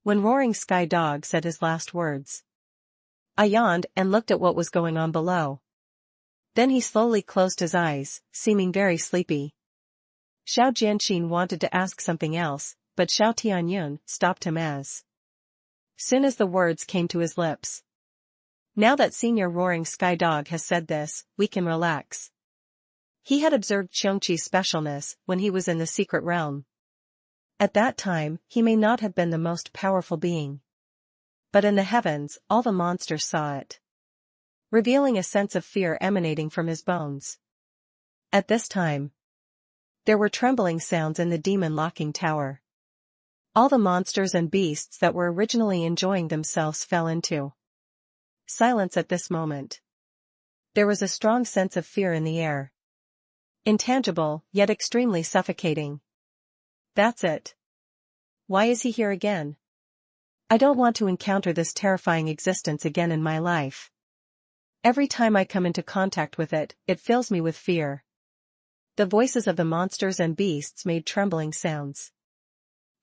When Roaring Sky Dog said his last words, I yawned and looked at what was going on below. Then he slowly closed his eyes, seeming very sleepy. Xiao Jianxin wanted to ask something else, but Xiao Tianyun stopped him as soon as the words came to his lips. Now that Senior Roaring Sky Dog has said this, we can relax. He had observed Qiongqi's specialness when he was in the secret realm. At that time, he may not have been the most powerful being. But in the heavens, all the monsters saw it, revealing a sense of fear emanating from his bones. At this time, there were trembling sounds in the demon locking tower. All the monsters and beasts that were originally enjoying themselves fell into silence at this moment. There was a strong sense of fear in the air. Intangible, yet extremely suffocating. That's it. Why is he here again? I don't want to encounter this terrifying existence again in my life. Every time I come into contact with it, it fills me with fear. The voices of the monsters and beasts made trembling sounds.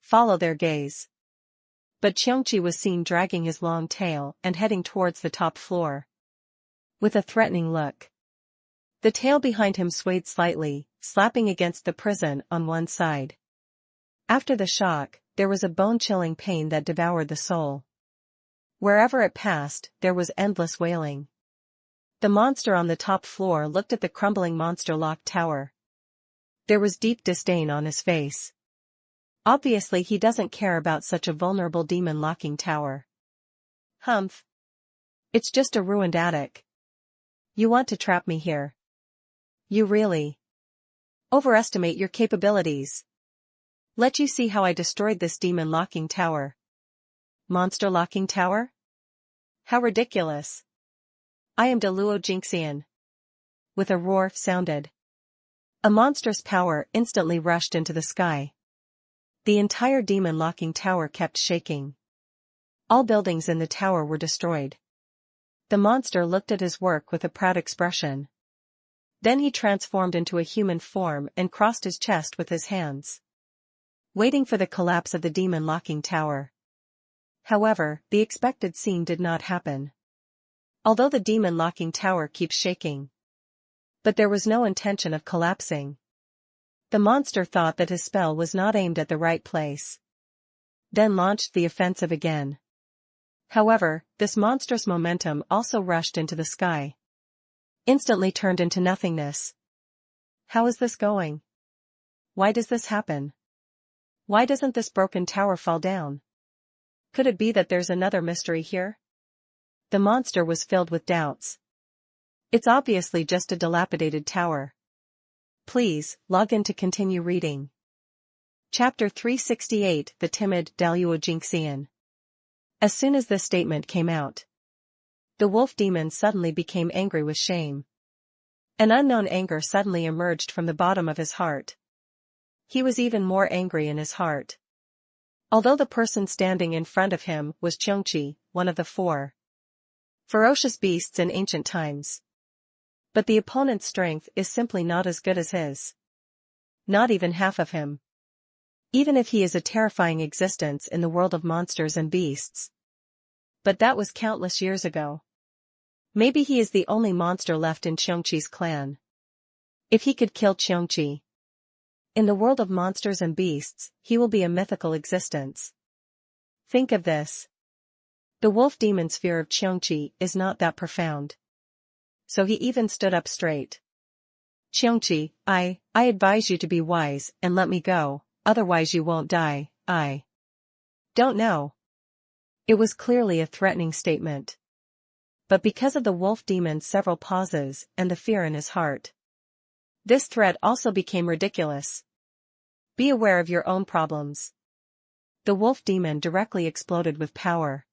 Follow their gaze. But Qiongqi was seen dragging his long tail and heading towards the top floor. With a threatening look. The tail behind him swayed slightly, slapping against the prison on one side. After the shock, there was a bone-chilling pain that devoured the soul. Wherever it passed, there was endless wailing. The monster on the top floor looked at the crumbling monster-locked tower. There was deep disdain on his face. Obviously he doesn't care about such a vulnerable demon-locking tower. Humph. It's just a ruined attic. You want to trap me here? You really overestimate your capabilities. Let you see how I destroyed this demon-locking tower. monster locking tower? How ridiculous. I am Deluo Jinxian. With a roar sounded. A monstrous power instantly rushed into the sky. The entire demon-locking tower kept shaking. All buildings in the tower were destroyed. The monster looked at his work with a proud expression. Then he transformed into a human form and crossed his chest with his hands, waiting for the collapse of the demon-locking tower. However, the expected scene did not happen. Although the demon-locking tower keeps shaking, but there was no intention of collapsing. The monster thought that his spell was not aimed at the right place, then launched the offensive again. However, this monstrous momentum also rushed into the sky, instantly turned into nothingness. How is this going? Why does this happen? Why doesn't this broken tower fall down? Could it be that there's another mystery here? The monster was filled with doubts. It's obviously just a dilapidated tower. Please, log in to continue reading. Chapter 368 The Timid Deluo Jinxian. As soon as this statement came out, the wolf demon suddenly became angry with shame. An unknown anger suddenly emerged from the bottom of his heart. He was even more angry in his heart. Although the person standing in front of him was Xiongqi, one of the 4 ferocious beasts in ancient times. But the opponent's strength is simply not as good as his. Not even half of him. Even if he is a terrifying existence in the world of monsters and beasts. But that was countless years ago. Maybe he is the only monster left in Xiongqi's clan. If he could kill Xiongqi in the world of monsters and beasts, he will be a mythical existence. Think of this. The wolf demon's fear of Xiongqi is not that profound. So he even stood up straight. Xiongqi, I advise you to be wise and let me go, otherwise you won't die. I don't know. It was clearly a threatening statement. But because of the wolf demon's several pauses and the fear in his heart, this threat also became ridiculous. Be aware of your own problems. The wolf demon directly exploded with power.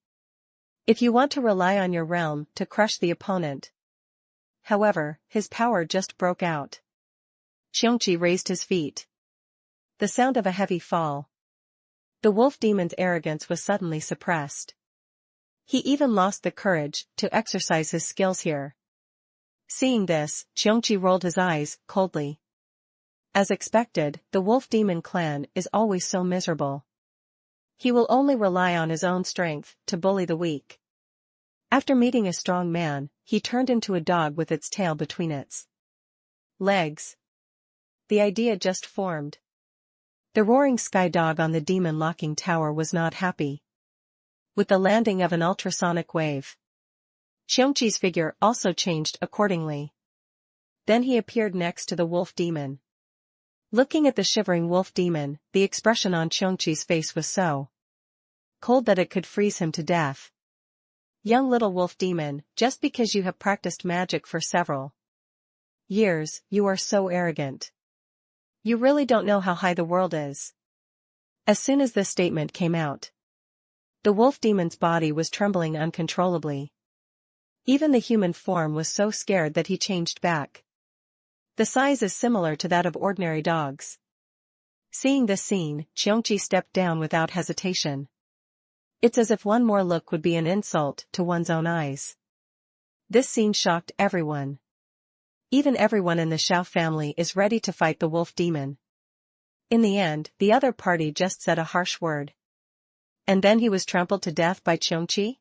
If you want to rely on your realm to crush the opponent. However, his power just broke out. Xiongqi raised his feet. The sound of a heavy fall. The wolf demon's arrogance was suddenly suppressed. He even lost the courage to exercise his skills here. Seeing this, Xiongqi rolled his eyes coldly. As expected, the wolf demon clan is always so miserable. He will only rely on his own strength to bully the weak. After meeting a strong man, he turned into a dog with its tail between its legs. The idea just formed. The roaring sky dog on the demon-locking tower was not happy with the landing of an ultrasonic wave. Xiongqi's figure also changed accordingly. Then he appeared next to the wolf demon. Looking at the shivering wolf demon, the expression on Xiongqi's face was so cold that it could freeze him to death. Young little wolf demon, just because you have practiced magic for several years, you are so arrogant. You really don't know how high the world is. As soon as this statement came out, the wolf demon's body was trembling uncontrollably. Even the human form was so scared that he changed back. The size is similar to that of ordinary dogs. Seeing this scene, Xiongqi stepped down without hesitation. It's as if one more look would be an insult to one's own eyes. This scene shocked everyone. Even everyone in the Xiao family is ready to fight the wolf demon. In the end, the other party just said a harsh word. And then he was trampled to death by Xiongqi?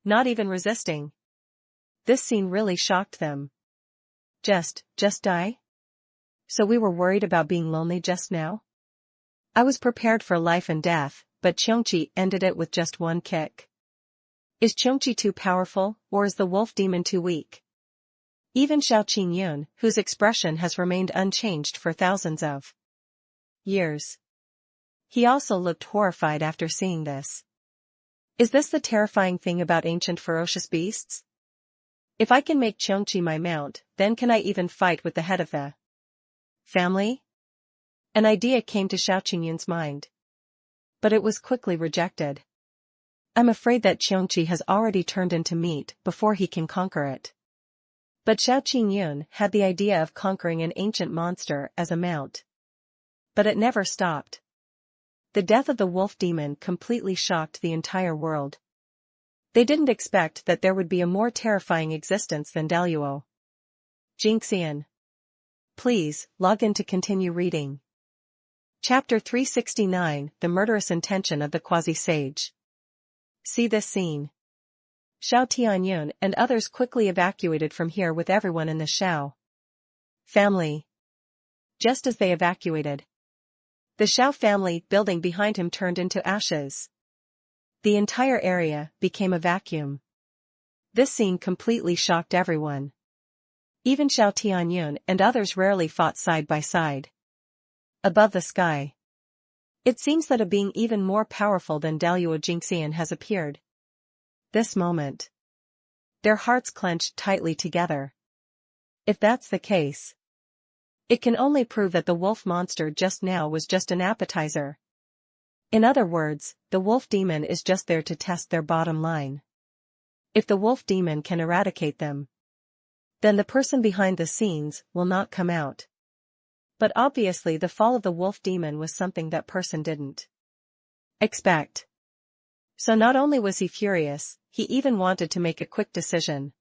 Not even resisting. This scene really shocked them. Just die? So we were worried about being lonely just now? I was prepared for life and death, but Xiongqi ended it with just one kick. Is Xiongqi too powerful, or is the wolf demon too weak? Even Xiao Qingyun, whose expression has remained unchanged for thousands of years. He also looked horrified after seeing this. Is this the terrifying thing about ancient ferocious beasts? If I can make Xiongqi my mount, then can I even fight with the head of the family? An idea came to Xiao Qingyun's mind. But it was quickly rejected. I'm afraid that Qiongqi has already turned into meat before he can conquer it. But Xiao Qingyun had the idea of conquering an ancient monster as a mount. But it never stopped. The death of the wolf demon completely shocked the entire world. They didn't expect that there would be a more terrifying existence than Daluo. Jingxian. Please, log in to continue reading. Chapter 369, The Murderous Intention of the Quasi-Sage. See this scene. Xiao Tianyun and others quickly evacuated from here with everyone in the Xiao family. Just as they evacuated, the Xiao family building behind him turned into ashes. The entire area became a vacuum. This scene completely shocked everyone. Even Xiao Tianyun and others rarely fought side by side. Above the sky, it seems that a being even more powerful than Daluo Jingxian has appeared. This moment, their hearts clenched tightly together. If that's the case, it can only prove that the wolf monster just now was just an appetizer. In other words, the wolf demon is just there to test their bottom line. If the wolf demon can eradicate them, then the person behind the scenes will not come out. But obviously the fall of the wolf demon was something that person didn't expect. So not only was he furious, he even wanted to make a quick decision.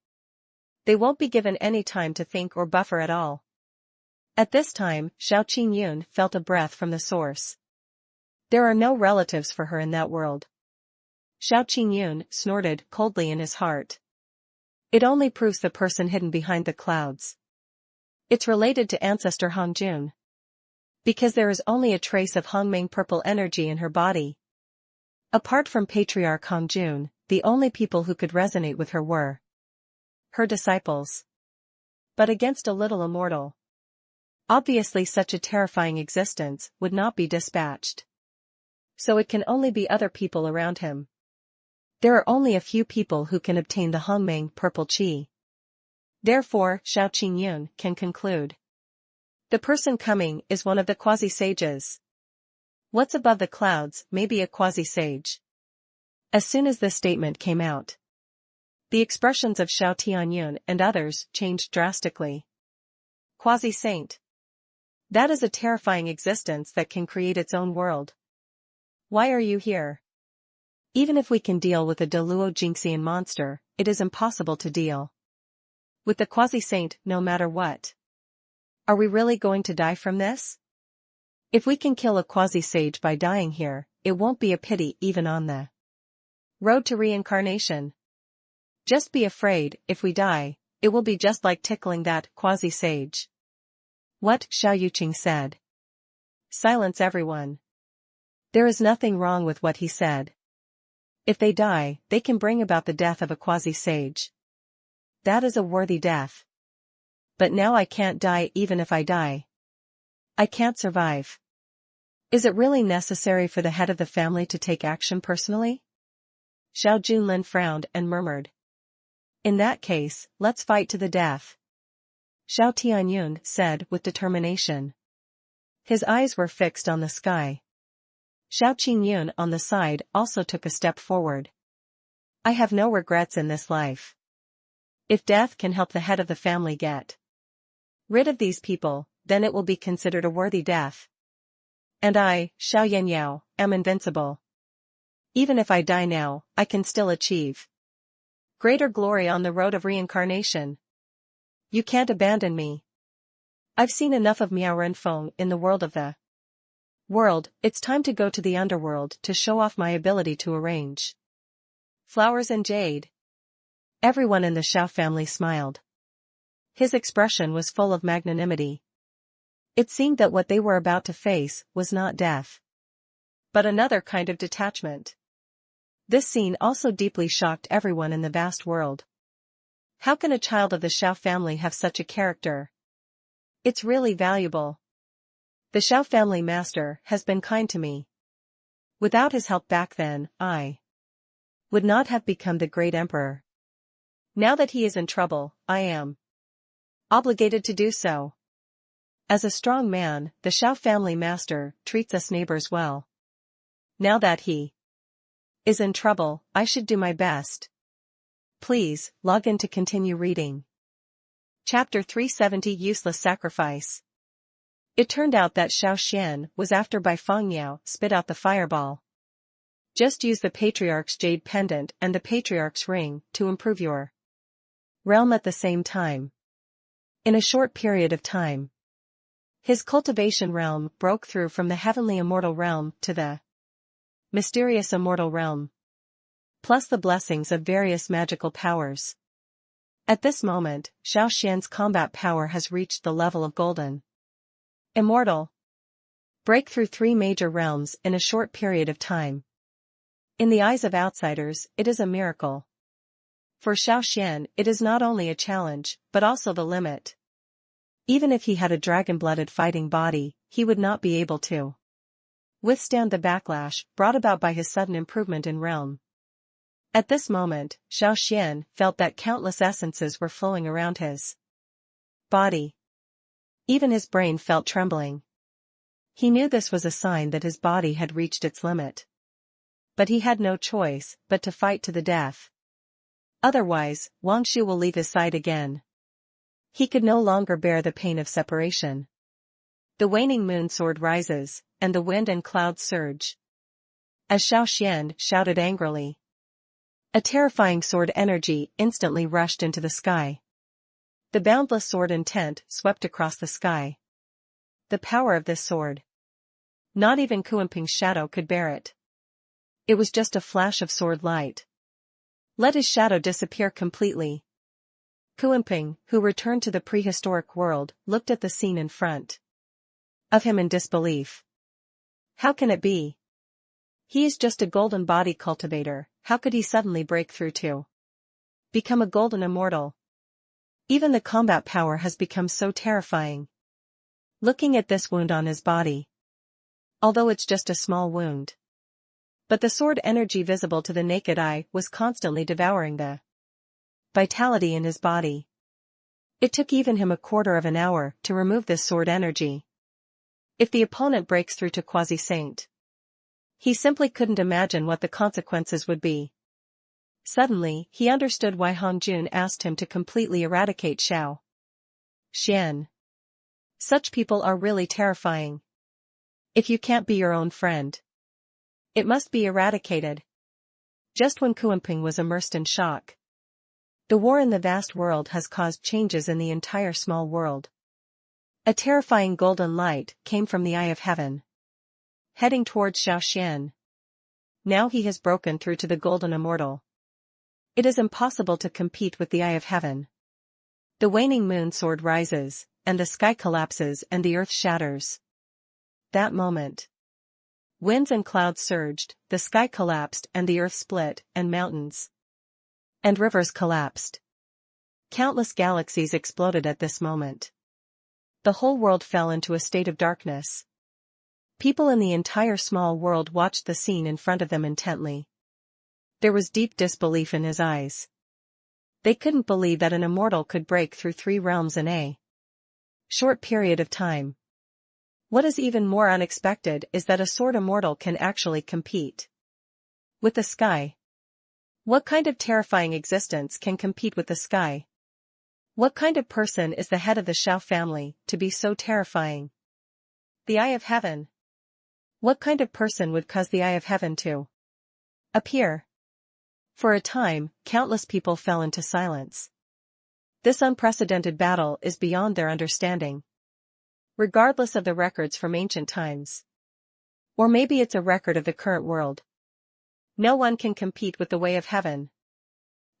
They won't be given any time to think or buffer at all. At this time, Xiao Qingyun felt a breath from the source. There are no relatives for her in that world. Xiao Qingyun snorted coldly in his heart. It only proves the person hidden behind the clouds. It's related to ancestor Hongjun. Because there is only a trace of Hongmeng purple energy in her body. Apart from patriarch Hongjun, the only people who could resonate with her were her disciples. But against a little immortal, obviously such a terrifying existence would not be dispatched. So it can only be other people around him. There are only a few people who can obtain the Hongmeng purple qi. Therefore, Xiao Qingyun can conclude. The person coming is one of the quasi-sages. What's above the clouds may be a quasi-sage. As soon as this statement came out, the expressions of Xiao Tianyun and others changed drastically. Quasi-saint. That is a terrifying existence that can create its own world. Why are you here? Even if we can deal with a Daluo Jingxian monster, it is impossible to deal with the quasi-saint no matter what. Are we really going to die from this? If we can kill a quasi-sage by dying here, it won't be a pity even on the road to reincarnation. Just be afraid, if we die, it will be just like tickling that quasi-sage. What? Xiao Yuqing said. Silence everyone. There is nothing wrong with what he said. If they die, they can bring about the death of a quasi-sage. That is a worthy death. But now I can't die even if I die. I can't survive. Is it really necessary for the head of the family to take action personally? Xiao Junlin frowned and murmured. In that case, let's fight to the death. Xiao Tianyun said with determination. His eyes were fixed on the sky. Xiao Qingyun on the side also took a step forward. I have no regrets in this life. If death can help the head of the family get rid of these people, then it will be considered a worthy death. And I, Xiao Yanyao, am invincible. Even if I die now, I can still achieve greater glory on the road of reincarnation. You can't abandon me. I've seen enough of Miao Renfeng in the world of the world. It's time to go to the underworld to show off my ability to arrange flowers and jade. Everyone in the Xiao family smiled. His expression was full of magnanimity. It seemed that what they were about to face was not death, but another kind of detachment. This scene also deeply shocked everyone in the vast world. How can a child of the Xiao family have such a character? It's really valuable. The Xiao family master has been kind to me. Without his help back then, I would not have become the great emperor. Now that he is in trouble, I am obligated to do so. As a strong man, the Xiao family master treats us neighbors well. Now that he is in trouble. I should do my best. Please, log in to continue reading. Chapter 370 Useless Sacrifice. It turned out that Xiao Xuan was after by Feng Yao spit out the fireball. Just use the patriarch's jade pendant and the patriarch's ring to improve your realm at the same time. In a short period of time, his cultivation realm broke through from the heavenly immortal realm to the mysterious immortal realm, plus the blessings of various magical powers. At this moment, Xiao Xuan's combat power has reached the level of golden immortal. Break through 3 major realms in a short period of time. In the eyes of outsiders, it is a miracle. For Xiao Xuan, it is not only a challenge, but also the limit. Even if he had a dragon-blooded fighting body, he would not be able to withstand the backlash brought about by his sudden improvement in realm. At this moment, Xiao Xuan felt that countless essences were flowing around his body. Even his brain felt trembling. He knew this was a sign that his body had reached its limit. But he had no choice but to fight to the death. Otherwise, Wang Shu will leave his side again. He could no longer bear the pain of separation. The waning moon sword rises, and the wind and clouds surge. As Xiao Xuan shouted angrily, a terrifying sword energy instantly rushed into the sky. The boundless sword intent swept across the sky. The power of this sword. Not even Kuanping's shadow could bear it. It was just a flash of sword light. Let his shadow disappear completely. Kuanping, who returned to the prehistoric world, looked at the scene in front of him in disbelief. How can it be? He is just a golden body cultivator. How could he suddenly break through to become a golden immortal? Even the combat power has become so terrifying. Looking at this wound on his body. Although it's just a small wound. But the sword energy visible to the naked eye was constantly devouring the vitality in his body. It took even him a quarter of an hour to remove this sword energy. If the opponent breaks through to quasi-saint, he simply couldn't imagine what the consequences would be. Suddenly, he understood why Hong Jun asked him to completely eradicate Xiao Xuan. Such people are really terrifying. If you can't be your own friend, it must be eradicated. Just when Kuanping was immersed in shock. The war in the vast world has caused changes in the entire small world. A terrifying golden light came from the eye of heaven, heading towards Xiao Xuan. Now he has broken through to the golden immortal. It is impossible to compete with the eye of heaven. The waning moon sword rises, and the sky collapses and the earth shatters. That moment. Winds and clouds surged, the sky collapsed and the earth split, and mountains and rivers collapsed. Countless galaxies exploded at this moment. The whole world fell into a state of darkness. People in the entire small world watched the scene in front of them intently. There was deep disbelief in his eyes. They couldn't believe that an immortal could break through 3 realms in a short period of time. What is even more unexpected is that a sword immortal can actually compete with the sky. What kind of terrifying existence can compete with the sky? What kind of person is the head of the Xiao family to be so terrifying? The eye of heaven. What kind of person would cause the eye of heaven to appear? For a time, countless people fell into silence. This unprecedented battle is beyond their understanding. Regardless of the records from ancient times. Or maybe it's a record of the current world. No one can compete with the way of heaven.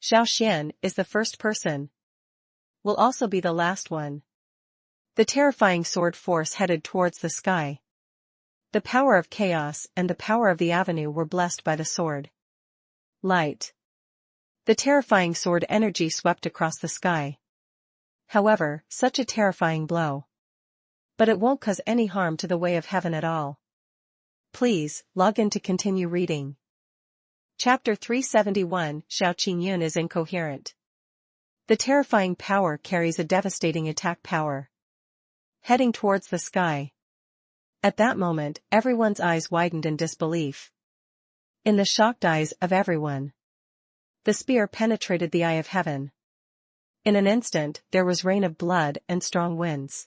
Xiao Xuan is the first person. Will also be the last one. The terrifying sword force headed towards the sky. The power of chaos and the power of the avenue were blessed by the sword light. The terrifying sword energy swept across the sky. However, such a terrifying blow. But it won't cause any harm to the way of heaven at all. Please, log in to continue reading. Chapter 371 Xiao Qingyun is incoherent. The terrifying power carries a devastating attack power. Heading towards the sky. At that moment, everyone's eyes widened in disbelief. In the shocked eyes of everyone, the spear penetrated the eye of heaven. In an instant, there was rain of blood and strong winds.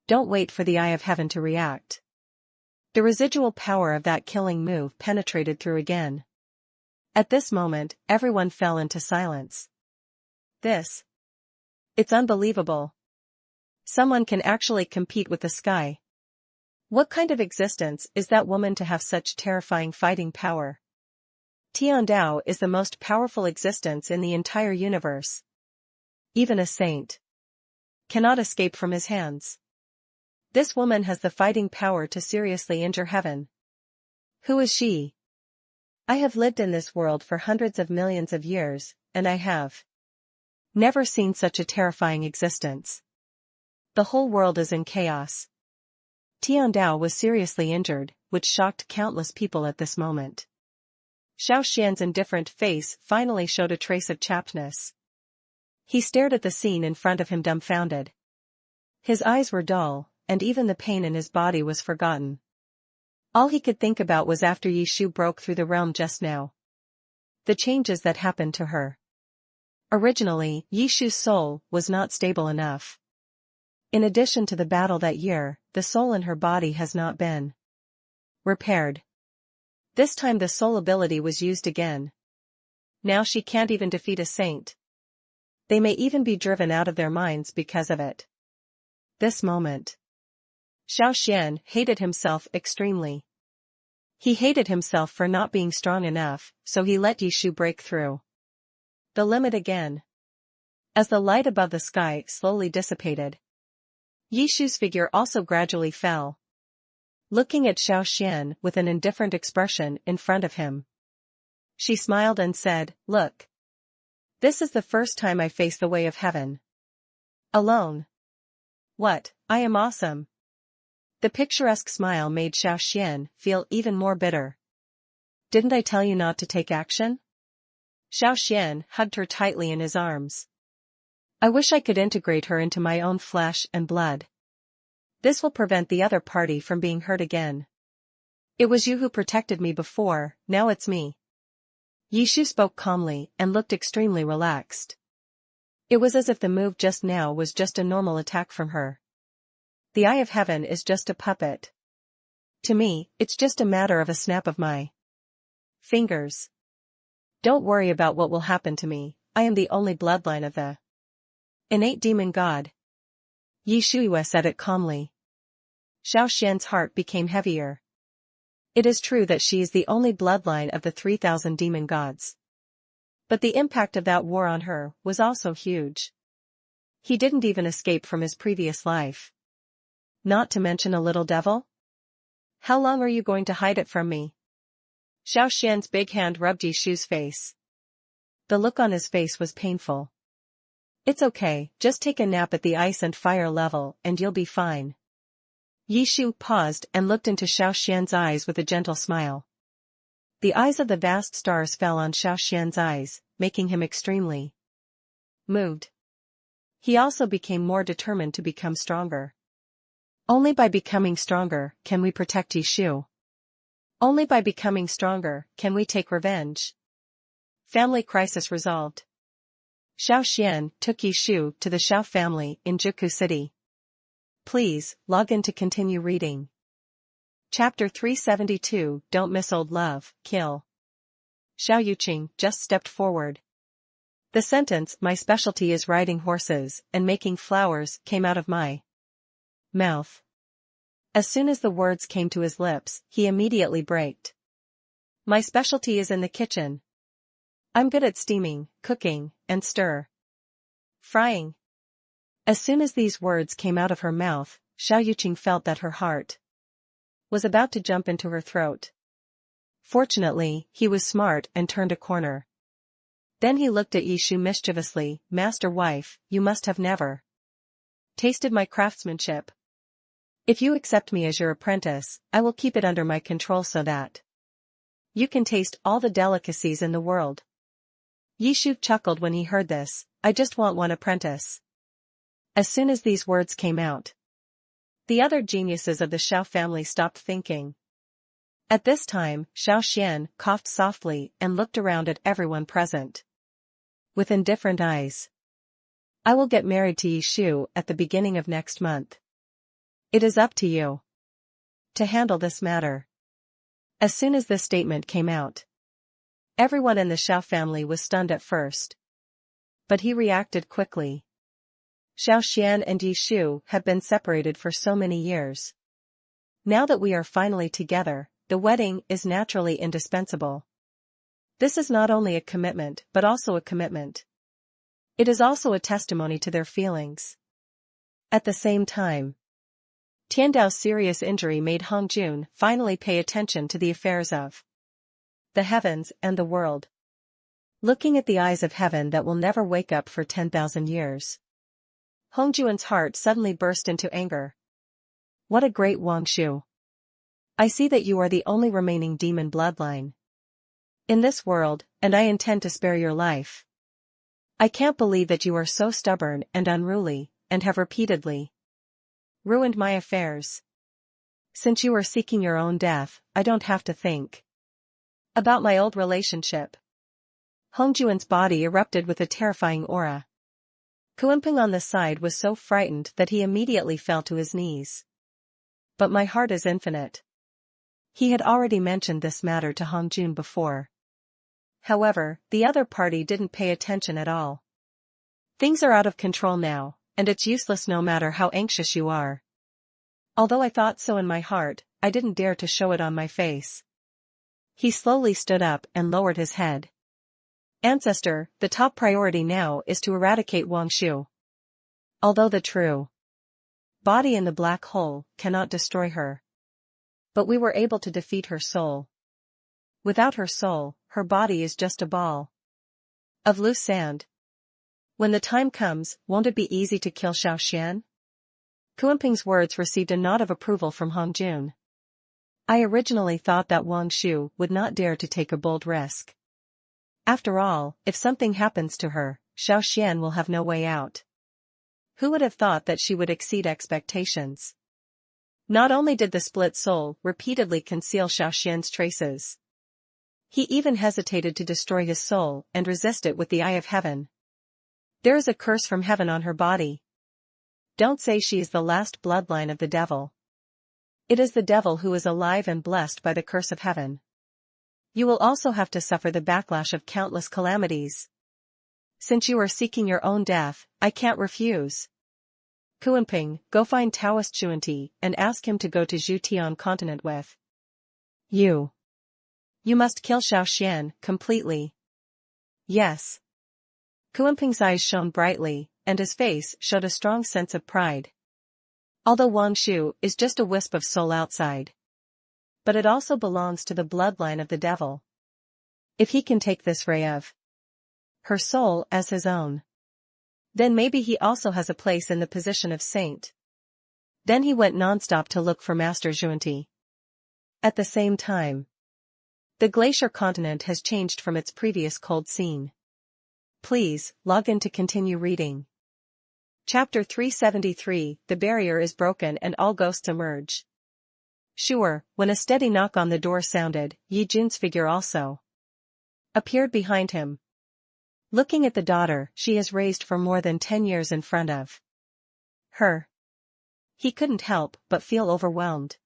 Don't wait for the eye of heaven to react. The residual power of that killing move penetrated through again. At this moment, everyone fell into silence. It's unbelievable. Someone can actually compete with the sky. What kind of existence is that woman to have such terrifying fighting power? Tiandao is the most powerful existence in the entire universe. Even a saint cannot escape from his hands. This woman has the fighting power to seriously injure heaven. Who is she? I have lived in this world for hundreds of millions of years, and I have never seen such a terrifying existence. The whole world is in chaos. Tiandao was seriously injured, which shocked countless people at this moment. Xiao Xuan's indifferent face finally showed a trace of chappedness. He stared at the scene in front of him dumbfounded. His eyes were dull, and even the pain in his body was forgotten. All he could think about was after Yishu broke through the realm just now. The changes that happened to her. Originally, Yishu's soul was not stable enough. In addition to the battle that year, the soul in her body has not been repaired. This time the soul ability was used again. Now she can't even defeat a saint. They may even be driven out of their minds because of it. This moment. Xiao Xuan hated himself extremely. He hated himself for not being strong enough, so he let Yishu break through the limit again. As the light above the sky slowly dissipated, Yishu's figure also gradually fell. Looking at Xiao Xuan with an indifferent expression in front of him, she smiled and said, "Look. This is the first time I face the way of heaven. Alone. What, I am awesome." The picturesque smile made Xiao Xuan feel even more bitter. "Didn't I tell you not to take action?" Xiao Xuan hugged her tightly in his arms. "I wish I could integrate her into my own flesh and blood. This will prevent the other party from being hurt again. It was you who protected me before, now it's me." Yishu spoke calmly and looked extremely relaxed. It was as if the move just now was just a normal attack from her. The eye of heaven is just a puppet. To me, it's just a matter of a snap of my fingers. Don't worry about what will happen to me, I am the only bloodline of the innate demon god. Yishu said it calmly. Xiao Xuan's heart became heavier. It is true that she is the only bloodline of the 3,000 demon gods. But the impact of that war on her was also huge. He didn't even escape from his previous life. Not to mention a little devil? How long are you going to hide it from me? Xiao Xuan's big hand rubbed Yishu's face. The look on his face was painful. "It's okay, just take a nap at the ice and fire level and you'll be fine." Yishu paused and looked into Xiao Xuan's eyes with a gentle smile. The eyes of the vast stars fell on Xiao Xuan's eyes, making him extremely moved. He also became more determined to become stronger. Only by becoming stronger can we protect Yishu. Only by becoming stronger can we take revenge. Family crisis resolved. Xiao Xuan took Yishu to the Xiao family in Juku City. Please, log in to continue reading. Chapter 372, Don't Miss Old Love, Kill. Xiao Yuqing just stepped forward. The sentence, "My specialty is riding horses and making flowers," came out of my mouth. As soon as the words came to his lips, he immediately braked. "My specialty is in the kitchen. I'm good at steaming, cooking, and frying." As soon as these words came out of her mouth, Xiao Yuqing felt that her heart was about to jump into her throat. Fortunately, he was smart and turned a corner. Then he looked at Yishu mischievously. "Master wife, you must have never tasted my craftsmanship. If you accept me as your apprentice, I will keep it under my control so that you can taste all the delicacies in the world." Yishu chuckled when he heard this. "I just want one apprentice." As soon as these words came out, the other geniuses of the Xiao family stopped thinking. At this time, Xiao Xuan coughed softly and looked around at everyone present. With indifferent eyes. I will get married to Yi Shu at the beginning of next month. It is up to you to handle this matter. As soon as this statement came out, everyone in the Xiao family was stunned at first. But he reacted quickly. Xiao Xuan and Yi Shu have been separated for so many years. Now that we are finally together, the wedding is naturally indispensable. This is not only a commitment but also a commitment. It is also a testimony to their feelings. At the same time, Tiandao's serious injury made Hongjun finally pay attention to the affairs of the heavens and the world. Looking at the eyes of heaven that will never wake up for 10,000 years. Hongjun's heart suddenly burst into anger. What a great Wangshu! I see that you are the only remaining demon bloodline in this world, and I intend to spare your life. I can't believe that you are so stubborn and unruly, and have repeatedly ruined my affairs. Since you are seeking your own death, I don't have to think about my old relationship. Hongjun's body erupted with a terrifying aura. Kuimping on the side was so frightened that he immediately fell to his knees. But my heart is infinite. He had already mentioned this matter to Hongjun before. However, the other party didn't pay attention at all. Things are out of control now, and it's useless no matter how anxious you are. Although I thought so in my heart, I didn't dare to show it on my face. He slowly stood up and lowered his head. Ancestor, the top priority now is to eradicate Wangshu. Although the true body in the black hole cannot destroy her. But we were able to defeat her soul. Without her soul, her body is just a ball of loose sand. When the time comes, won't it be easy to kill Xiao Xuan? Kuimping's words received a nod of approval from Hongjun. I originally thought that Wangshu would not dare to take a bold risk. After all, if something happens to her, Xiao Xuan will have no way out. Who would have thought that she would exceed expectations? Not only did the split soul repeatedly conceal Xiao Xuan's traces, he even hesitated to destroy his soul and resist it with the eye of heaven. There is a curse from heaven on her body. Don't say she is the last bloodline of the devil. It is the devil who is alive and blessed by the curse of heaven. You will also have to suffer the backlash of countless calamities. Since you are seeking your own death, I can't refuse. Kuimping, go find Taoist Xuanti and ask him to go to Zhutian continent with you. You must kill Xiao Xuan completely. Yes. Kuimping's eyes shone brightly, and his face showed a strong sense of pride. Although Wangshu is just a wisp of soul outside, but it also belongs to the bloodline of the devil. If he can take this ray of her soul as his own, then maybe he also has a place in the position of saint. Then he went nonstop to look for Master Xuanti. At the same time, the glacier continent has changed from its previous cold scene. Please, log in to continue reading. Chapter 373, The barrier is broken and all ghosts emerge. Sure, when a steady knock on the door sounded, Yi Jun's figure also appeared behind him. Looking at the daughter she has raised for more than 10 years in front of her, he couldn't help but feel overwhelmed.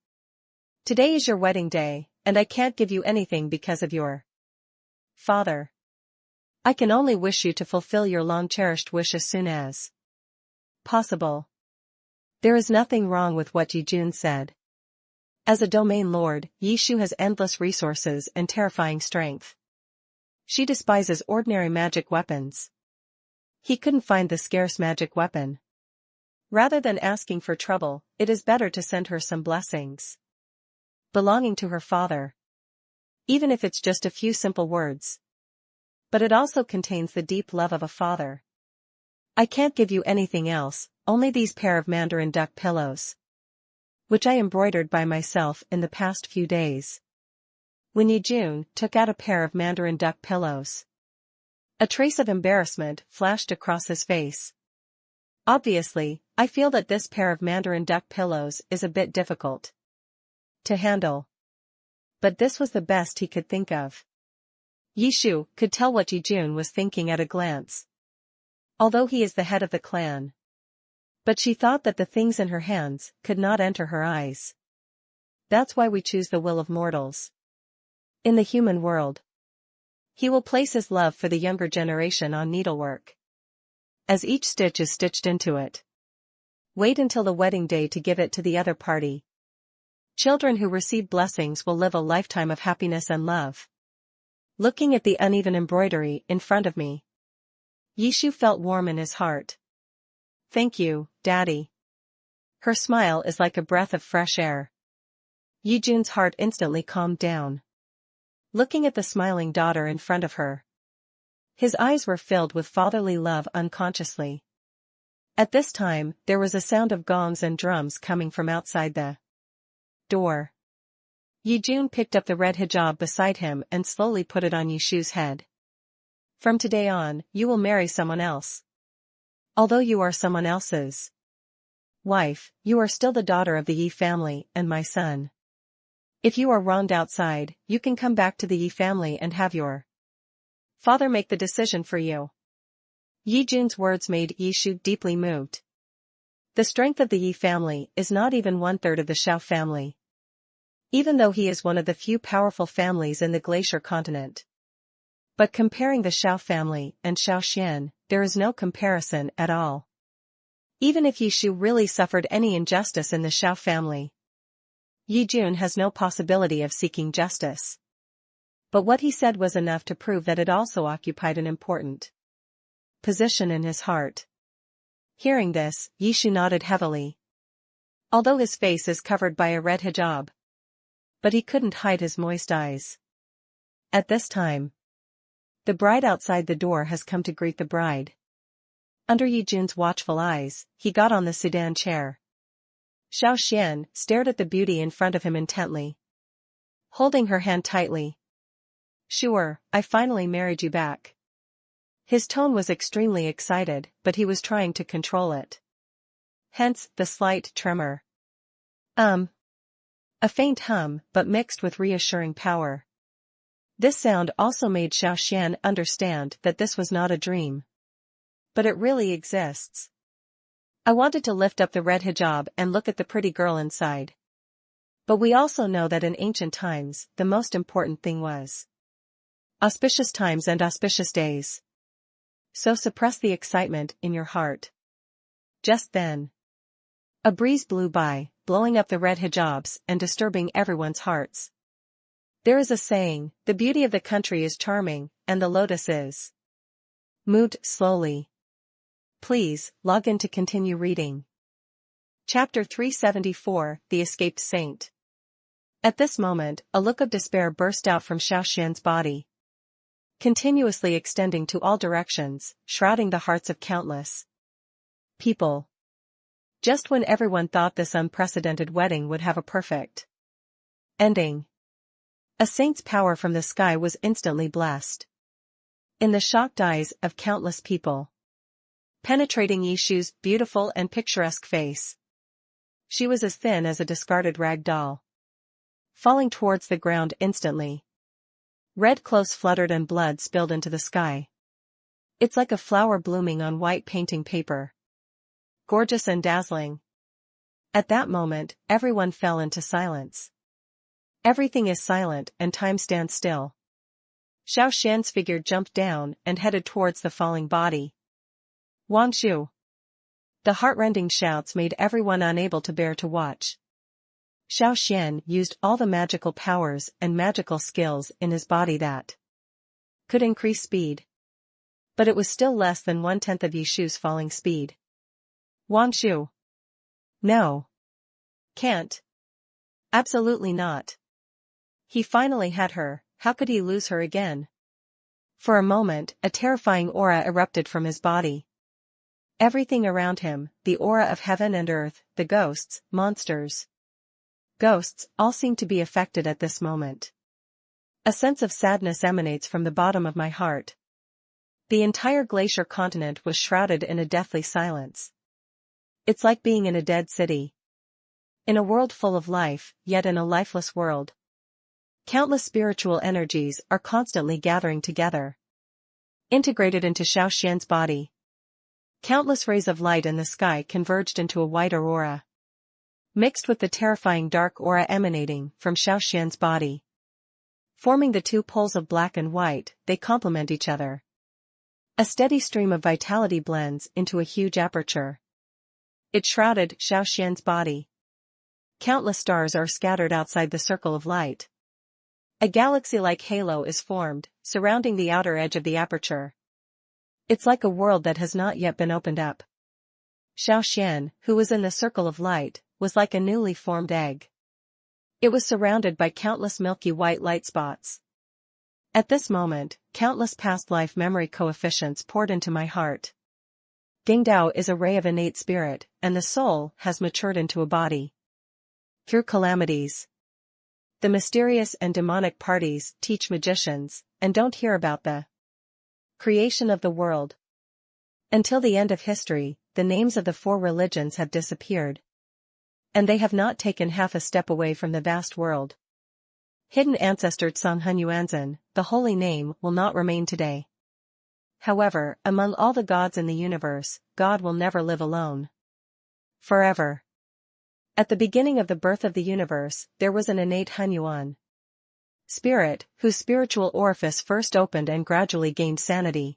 Today is your wedding day, and I can't give you anything because of your father. I can only wish you to fulfill your long-cherished wish as soon as possible. There is nothing wrong with what Yi Jun said. As a domain lord, Yi Shu has endless resources and terrifying strength. She despises ordinary magic weapons. He couldn't find the scarce magic weapon. Rather than asking for trouble, it is better to send her some blessings belonging to her father. Even if it's just a few simple words. But it also contains the deep love of a father. I can't give you anything else, only these pair of mandarin duck pillows, which I embroidered by myself in the past few days. When Yi Jun took out a pair of mandarin duck pillows, a trace of embarrassment flashed across his face. Obviously, I feel that this pair of mandarin duck pillows is a bit difficult to handle. but this was the best he could think of. Yishu could tell what Yijun was thinking at a glance. Although he is the head of the clan. But she thought that the things in her hands could not enter her eyes. That's why we choose the will of mortals. In the human world, he will place his love for the younger generation on needlework. As each stitch is stitched into it. Wait until the wedding day to give it to the other party. Children who receive blessings will live a lifetime of happiness and love. Looking at the uneven embroidery in front of me, Yishu felt warm in his heart. Thank you, Daddy. Her smile is like a breath of fresh air. Yijun's heart instantly calmed down. Looking at the smiling daughter in front of her. His eyes were filled with fatherly love unconsciously. At this time, there was a sound of gongs and drums coming from outside the door. Yijun picked up the red hijab beside him and slowly put it on Yishu's head. From today on, you will marry someone else. Although you are someone else's wife, you are still the daughter of the Yi family and my son. If you are wronged outside, you can come back to the Yi family and have your father make the decision for you. Yijun's words made Yishu deeply moved. The strength of the Yi family is not even 1/3 of the Xiao family. Even though he is one of the few powerful families in the glacier continent. But comparing the Xiao family and Xiao Xuan, there is no comparison at all. Even if Yishu really suffered any injustice in the Xiao family, Yijun has no possibility of seeking justice. But what he said was enough to prove that it also occupied an important position in his heart. Hearing this, Yishu nodded heavily. Although his face is covered by a red hijab. But he couldn't hide his moist eyes. At this time, the bride outside the door has come to greet the bride. Under Yijun's watchful eyes, he got on the sedan chair. Xiao Xuan stared at the beauty in front of him intently. Holding her hand tightly. Sure, I finally married you back. His tone was extremely excited, but he was trying to control it. Hence, the slight tremor. A faint hum, but mixed with reassuring power. This sound also made Xiao Xuan understand that this was not a dream. But it really exists. I wanted to lift up the red hijab and look at the pretty girl inside. But we also know that in ancient times, the most important thing was auspicious times and auspicious days. So suppress the excitement in your heart. Just then, a breeze blew by, blowing up the red hijabs and disturbing everyone's hearts. There is a saying, the beauty of the country is charming, and the lotus is moved slowly. Please, log in to continue reading. Chapter 374, The Escaped Saint. At this moment, a look of despair burst out from Xiao Xuan's body. Continuously extending to all directions, shrouding the hearts of countless people. Just when everyone thought this unprecedented wedding would have a perfect ending, a saint's power from the sky was instantly blessed. In the shocked eyes of countless people, penetrating Yishu's beautiful and picturesque face. She was as thin as a discarded rag doll. Falling towards the ground instantly. Red clothes fluttered and blood spilled into the sky. It's like a flower blooming on white painting paper. Gorgeous and dazzling. At that moment, everyone fell into silence. Everything is silent and time stands still. Xiao Xuan's figure jumped down and headed towards the falling body. Wangshu. The heartrending shouts made everyone unable to bear to watch. Xiao Xuan used all the magical powers and magical skills in his body that could increase speed. But it was still less than 1/10 of Yishu's falling speed. Wangshu. No. Can't. Absolutely not. He finally had her, how could he lose her again? For a moment, a terrifying aura erupted from his body. Everything around him, the aura of heaven and earth, the ghosts, monsters. Ghosts, all seem to be affected at this moment. A sense of sadness emanates from the bottom of my heart. The entire glacier continent was shrouded in a deathly silence. It's like being in a dead city. In a world full of life, yet in a lifeless world. Countless spiritual energies are constantly gathering together, integrated into Xiao Xuan's body. Countless rays of light in the sky converged into a white aurora, mixed with the terrifying dark aura emanating from Xiao Xuan's body. Forming the two poles of black and white, they complement each other. A steady stream of vitality blends into a huge aperture. It shrouded Xiao Xuan's body. Countless stars are scattered outside the circle of light. A galaxy-like halo is formed, surrounding the outer edge of the aperture. It's like a world that has not yet been opened up. Xiao Xuan, who was in the circle of light, was like a newly formed egg. It was surrounded by countless milky white light spots. At this moment, countless past life memory coefficients poured into my heart. Dingdao is a ray of innate spirit, and the soul has matured into a body. Through calamities, the mysterious and demonic parties teach magicians, and don't hear about the creation of the world. Until the end of history, the names of the four religions have disappeared. And they have not taken half a step away from the vast world. Hidden ancestor Tsanghenyuanzan, the holy name will not remain today. However, among all the gods in the universe, God will never live alone. Forever. At the beginning of the birth of the universe, there was an innate Henyuan spirit, whose spiritual orifice first opened and gradually gained sanity.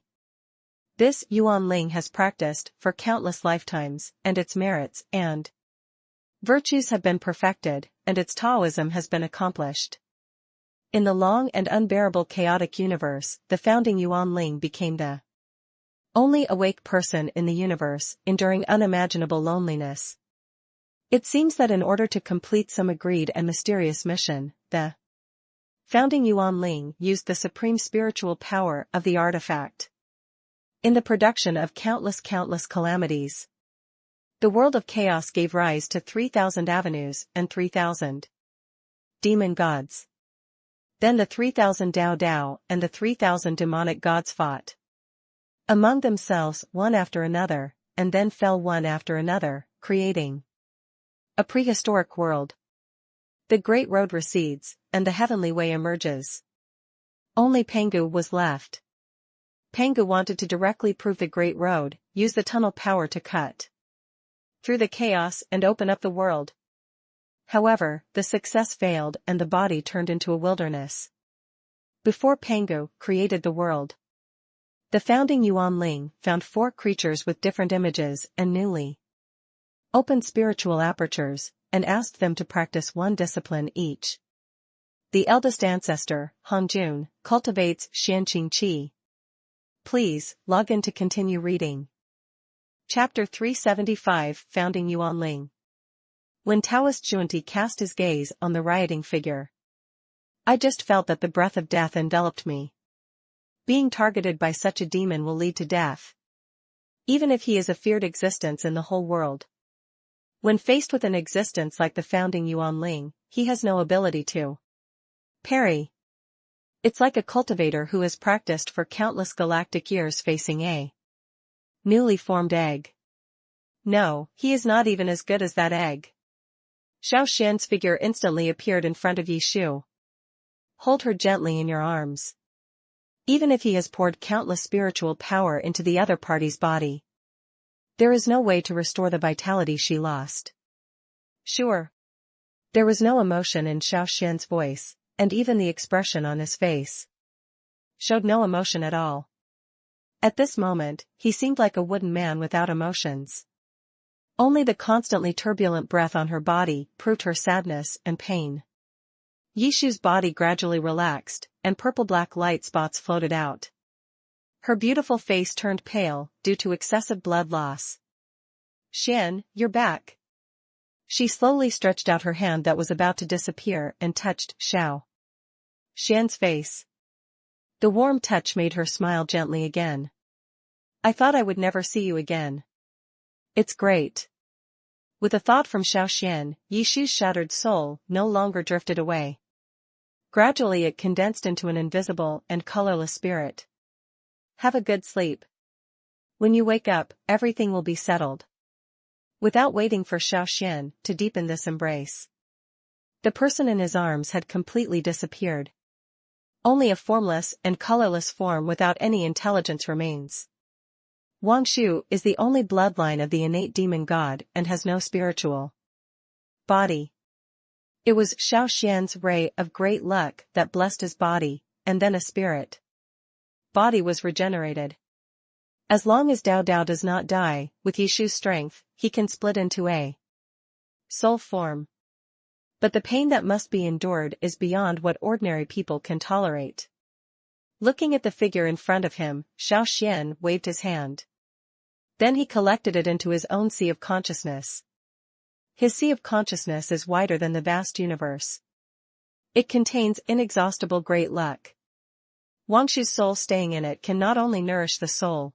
This Yuan Ling has practiced for countless lifetimes, and its merits and virtues have been perfected, and its Taoism has been accomplished. In the long and unbearable chaotic universe, the founding Yuan Ling became the only awake person in the universe, enduring unimaginable loneliness. It seems that in order to complete some agreed and mysterious mission, the founding Yuan Ling used the supreme spiritual power of the artifact in the production of countless calamities. The world of chaos gave rise to 3,000 avenues and 3,000 demon gods. Then the 3,000 Dao and the 3,000 demonic gods fought among themselves one after another, and then fell one after another, creating a prehistoric world. The great road recedes, and the heavenly way emerges. Only Pangu was left. Pangu wanted to directly prove the great road, use the tunnel power to cut through the chaos and open up the world. However, the success failed and the body turned into a wilderness. Before Pangu created the world, the founding Yuan Ling found four creatures with different images and newly opened spiritual apertures, and asked them to practice one discipline each. The eldest ancestor, Hongjun, cultivates Xianqing Qi. Please, log in to continue reading. Chapter 375, Founding Yuan Ling. When Taoist Junti cast his gaze on the rioting figure, I just felt that the breath of death enveloped me. Being targeted by such a demon will lead to death, even if he is a feared existence in the whole world. When faced with an existence like the founding Yuan Ling, he has no ability to parry. It's like a cultivator who has practiced for countless galactic years facing a newly formed egg. No, he is not even as good as that egg. Xiao Xuan's figure instantly appeared in front of Yishu. Hold her gently in your arms. Even if he has poured countless spiritual power into the other party's body, there is no way to restore the vitality she lost. Sure. There was no emotion in Xiao Xuan's voice, and even the expression on his face showed no emotion at all. At this moment, he seemed like a wooden man without emotions. Only the constantly turbulent breath on her body proved her sadness and pain. Yishu's body gradually relaxed, and purple-black light spots floated out. Her beautiful face turned pale, due to excessive blood loss. Xian, you're back. She slowly stretched out her hand that was about to disappear and touched Xiao Xuan's face. The warm touch made her smile gently again. I thought I would never see you again. It's great. With a thought from Xiao Xuan, Yishu's shattered soul no longer drifted away. Gradually it condensed into an invisible and colorless spirit. Have a good sleep. When you wake up, everything will be settled. Without waiting for Xiao Xuan to deepen this embrace, The person in his arms had completely disappeared. Only a formless and colorless form without any intelligence remains. Wang Shu is the only bloodline of the innate demon god and has no spiritual body. It was Xiao Xuan's ray of great luck that blessed his body, and then a spirit body was regenerated. As long as Dao Dao does not die, with Yishu's strength, he can split into a soul form. But the pain that must be endured is beyond what ordinary people can tolerate. Looking at the figure in front of him, Xiao Xuan waved his hand. Then he collected it into his own sea of consciousness. His sea of consciousness is wider than the vast universe. It contains inexhaustible great luck. Wang Shu's soul staying in it can not only nourish the soul.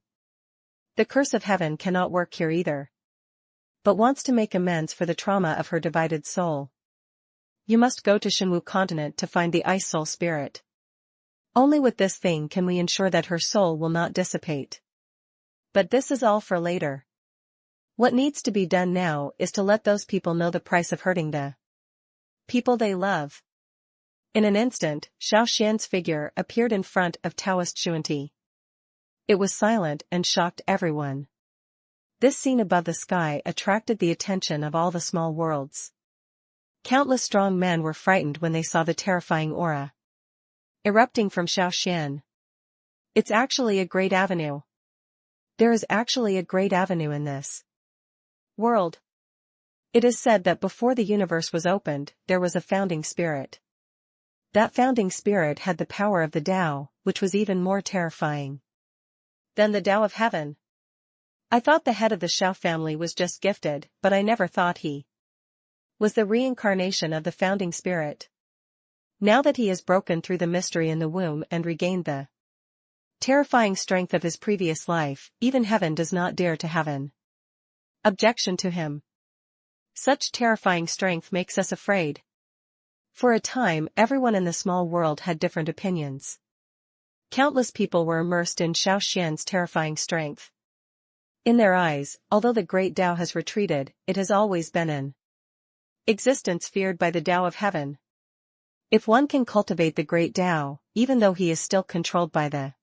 The curse of heaven cannot work here either. But wants to make amends for the trauma of her divided soul. You must go to Shenwu continent to find the ice soul spirit. Only with this thing can we ensure that her soul will not dissipate. But this is all for later. What needs to be done now is to let those people know the price of hurting the people they love. In an instant, Xiao Xuan's figure appeared in front of Taoist Xuanti. It was silent and shocked everyone. This scene above the sky attracted the attention of all the small worlds. Countless strong men were frightened when they saw the terrifying aura erupting from Xiao Xuan. It's actually a great avenue. There is actually a great avenue in this world. It is said that before the universe was opened, there was a founding spirit. That founding spirit had the power of the Tao, which was even more terrifying than the Tao of heaven. I thought the head of the Xiao family was just gifted, but I never thought he was the reincarnation of the founding spirit. Now that he has broken through the mystery in the womb and regained the terrifying strength of his previous life, even heaven does not dare to have an objection to him. Such terrifying strength makes us afraid. For a time, everyone in the small world had different opinions. Countless people were immersed in Xiao Xuan's terrifying strength. In their eyes, although the great Tao has retreated, it has always been an existence feared by the Tao of heaven. If one can cultivate the great Tao, even though he is still controlled by the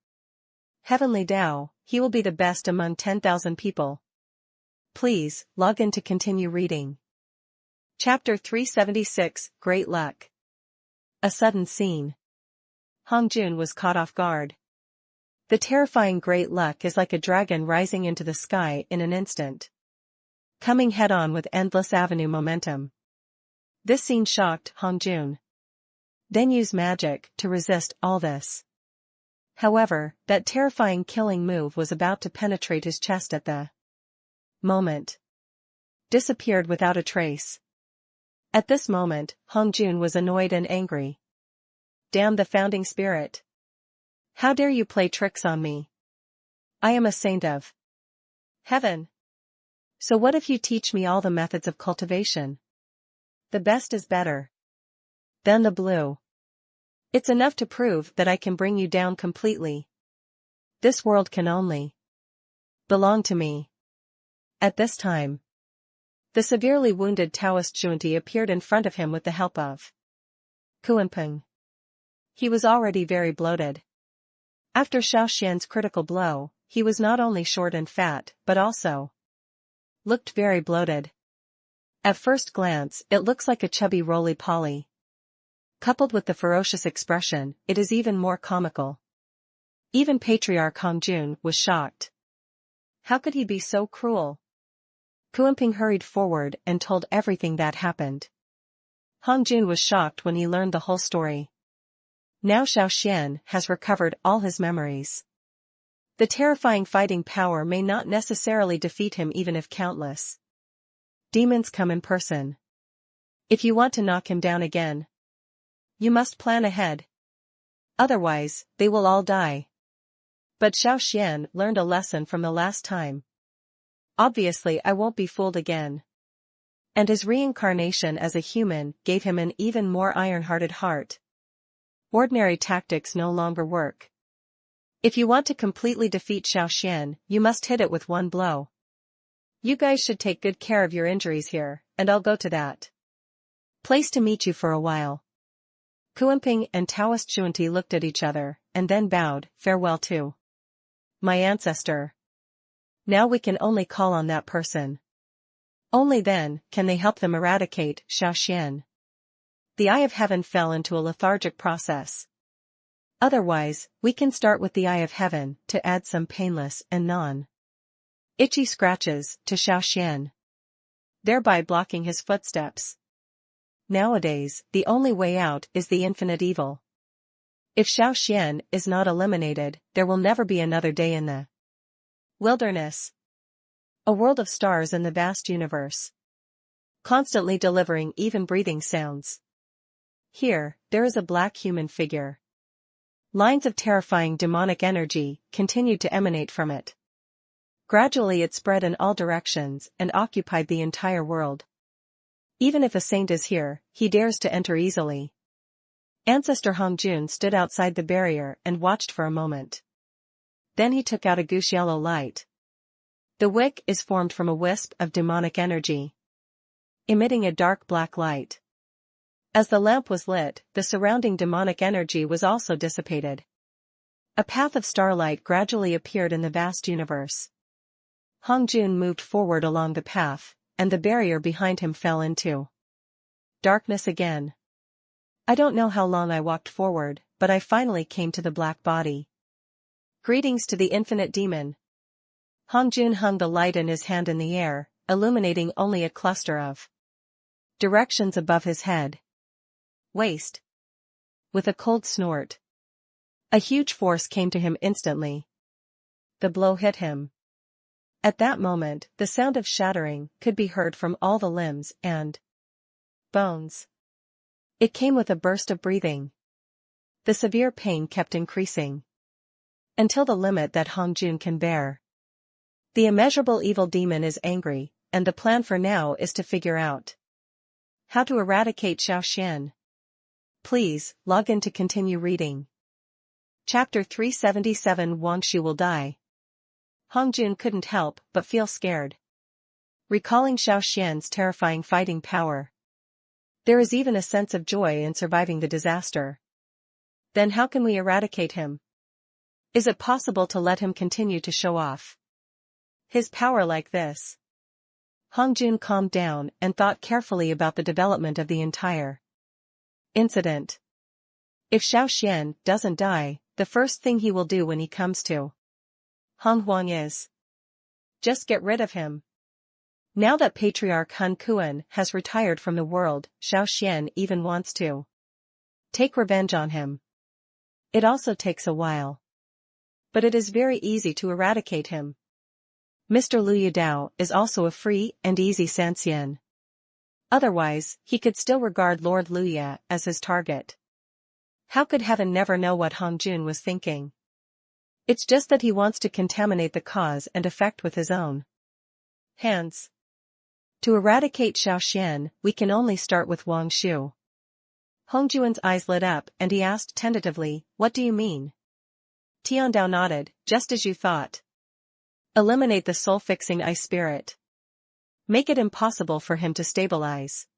heavenly Tao, he will be the best among 10,000 people. Please, log in to continue reading. Chapter 376, Great Luck. A sudden scene. Hong Jun was caught off guard. The terrifying great luck is like a dragon rising into the sky in an instant, coming head-on with endless avenue momentum. This scene shocked Hong Jun. Then use magic to resist all this. However, that terrifying killing move was about to penetrate his chest at the moment. Disappeared without a trace. At this moment, Hong Jun was annoyed and angry. Damn the founding spirit. How dare you play tricks on me? I am a saint of heaven. So what if you teach me all the methods of cultivation? The best is better than the blue. It's enough to prove that I can bring you down completely. This world can only belong to me. At this time, the severely wounded Taoist Junti appeared in front of him with the help of Kuanping. He was already very bloated. After Xiao Xuan's critical blow, he was not only short and fat, but also looked very bloated. At first glance, it looks like a chubby roly-poly. Coupled with the ferocious expression, it is even more comical. Even Patriarch Hong Jun was shocked. How could he be so cruel? Kuanping hurried forward and told everything that happened. Hong Jun was shocked when he learned the whole story. Now Xiao Xuan has recovered all his memories. The terrifying fighting power may not necessarily defeat him even if countless demons come in person. If you want to knock him down again, you must plan ahead. Otherwise, they will all die. But Xiao Xuan learned a lesson from the last time. Obviously I won't be fooled again. And his reincarnation as a human gave him an even more iron-hearted heart. Ordinary tactics no longer work. If you want to completely defeat Xiao Xuan, you must hit it with one blow. You guys should take good care of your injuries here, and I'll go to that. Place to meet you for a while. Kuimping and Taoist Xuanti looked at each other, and then bowed, farewell to my ancestor. Now we can only call on that person. Only then can they help them eradicate Xiao Xuan. The Eye of Heaven fell into a lethargic process. Otherwise, we can start with the Eye of Heaven to add some painless and non-itchy scratches to Xiao Xuan, thereby blocking his footsteps. Nowadays, the only way out is the infinite evil. If Xiao Xuan is not eliminated, there will never be another day in the wilderness. A world of stars in the vast universe, constantly delivering even breathing sounds. Here, there is a black human figure. Lines of terrifying demonic energy continued to emanate from it. Gradually it spread in all directions and occupied the entire world. Even if a saint is here, he dares to enter easily. Ancestor Hongjun stood outside the barrier and watched for a moment. Then he took out a goose yellow light. The wick is formed from a wisp of demonic energy, emitting a dark black light. As the lamp was lit, the surrounding demonic energy was also dissipated. A path of starlight gradually appeared in the vast universe. Hongjun moved forward along the path, and the barrier behind him fell into darkness again. I don't know how long I walked forward, but I finally came to the black body. Greetings to the infinite demon. Hongjun hung the light in his hand in the air, illuminating only a cluster of directions above his head. Waist. With a cold snort, a huge force came to him instantly. The blow hit him. At that moment, the sound of shattering could be heard from all the limbs and bones. It came with a burst of breathing. The severe pain kept increasing until the limit that Hongjun can bear. The immeasurable evil demon is angry, and the plan for now is to figure out how to eradicate Xiao Xuan. Please, log in to continue reading. Chapter 377 Wangshu will die. Hongjun couldn't help but feel scared, recalling Xiao Xuan's terrifying fighting power. There is even a sense of joy in surviving the disaster. Then how can we eradicate him? Is it possible to let him continue to show off his power like this? Hongjun calmed down and thought carefully about the development of the entire incident. If Xiao Xuan doesn't die, the first thing he will do when he comes to Honghuang is just get rid of him. Now that Patriarch Han Kuan has retired from the world, Xiao Xuan even wants to take revenge on him. It also takes a while, but it is very easy to eradicate him. Mr. Liu Yudao is also a free and easy Sanxian. Otherwise, he could still regard Lord Luya as his target. How could heaven never know what Hongjun was thinking? It's just that he wants to contaminate the cause and effect with his own hands. To eradicate Xiao Xuan, we can only start with Wangshu. Hongjuan's eyes lit up and he asked tentatively, "What do you mean?" Tiandao nodded, "Just as you thought. Eliminate the soul-fixing ice spirit. Make it impossible for him to stabilize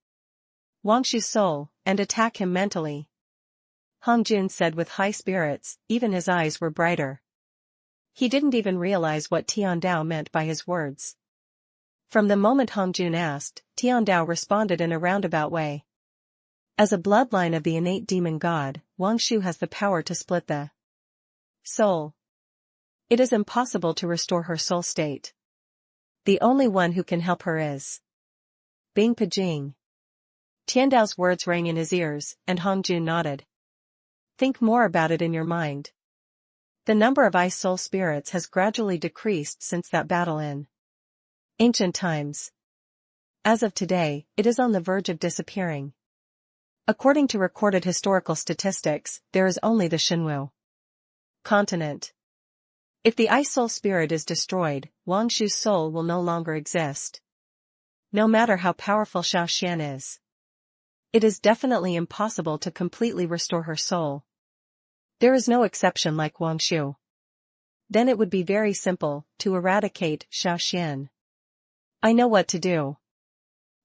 Wangshu's soul, and attack him mentally." Hongjun said with high spirits, even his eyes were brighter. He didn't even realize what Tiandao meant by his words. From the moment Hongjun asked, Tiandao responded in a roundabout way. As a bloodline of the innate demon god, Wangshu has the power to split the soul. It is impossible to restore her soul state. The only one who can help her is Bing Pijing. Tiandao's words rang in his ears, and Hongjun nodded. Think more about it in your mind. The number of ice soul spirits has gradually decreased since that battle in ancient times. As of today, it is on the verge of disappearing. According to recorded historical statistics, there is only the Xinwu continent. If the ice soul spirit is destroyed, Wangshu's soul will no longer exist. No matter how powerful Xiao Xuan is, it is definitely impossible to completely restore her soul. There is no exception like Wangshu. Then it would be very simple to eradicate Xiao Xuan. I know what to do.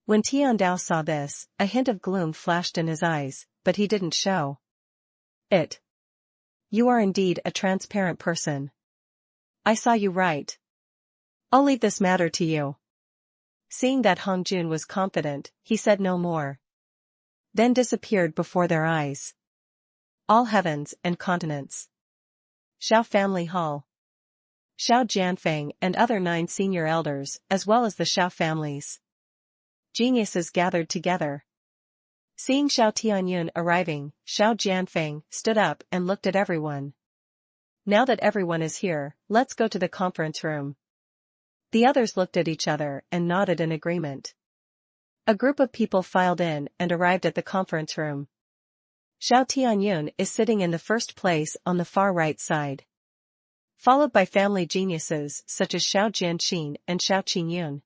When Tiandao saw this, a hint of gloom flashed in his eyes, but he didn't show it. You are indeed a transparent person. I saw you right. I'll leave this matter to you. Seeing that Hong Jun was confident, he said no more. Then disappeared before their eyes. All heavens and continents. Xiao Family Hall. Xiao Jianfeng and other 9 senior elders, as well as the Xiao families. Geniuses gathered together. Seeing Xiao Tianyun arriving, Xiao Jianfeng stood up and looked at everyone. Now that everyone is here, let's go to the conference room. The others looked at each other and nodded in agreement. A group of people filed in and arrived at the conference room. Xiao Tianyun is sitting in the first place on the far right side. Followed by family geniuses such as Xiao Jianxin and Xiao Qingyun.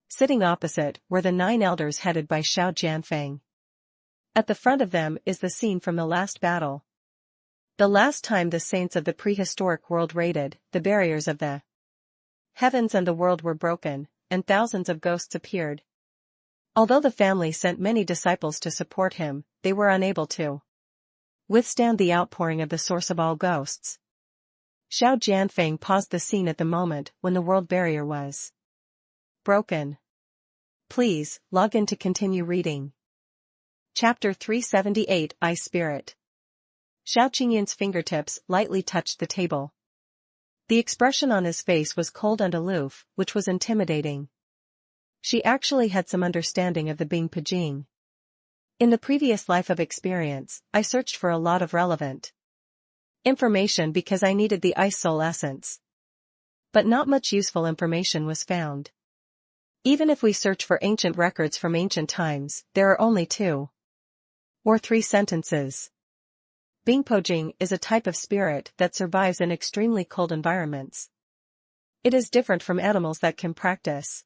Sitting opposite were the 9 elders headed by Xiao Jianfeng. At the front of them is the scene from the last battle. The last time the saints of the prehistoric world raided, the barriers of the heavens and the world were broken, and thousands of ghosts appeared. Although the family sent many disciples to support him, they were unable to withstand the outpouring of the source of all ghosts. Xiao Jianfeng paused the scene at the moment when the world barrier was broken. Please, log in to continue reading. Chapter 378 Ice Spirit. Xiao Qingyun's fingertips lightly touched the table. The expression on his face was cold and aloof, which was intimidating. She actually had some understanding of the Bing Pijing. In the previous life of experience, I searched for a lot of relevant information because I needed the Ice Soul essence. But not much useful information was found. Even if we search for ancient records from ancient times, there are only 2 or 3 sentences. Bing Pijing is a type of spirit that survives in extremely cold environments. It is different from animals that can practice,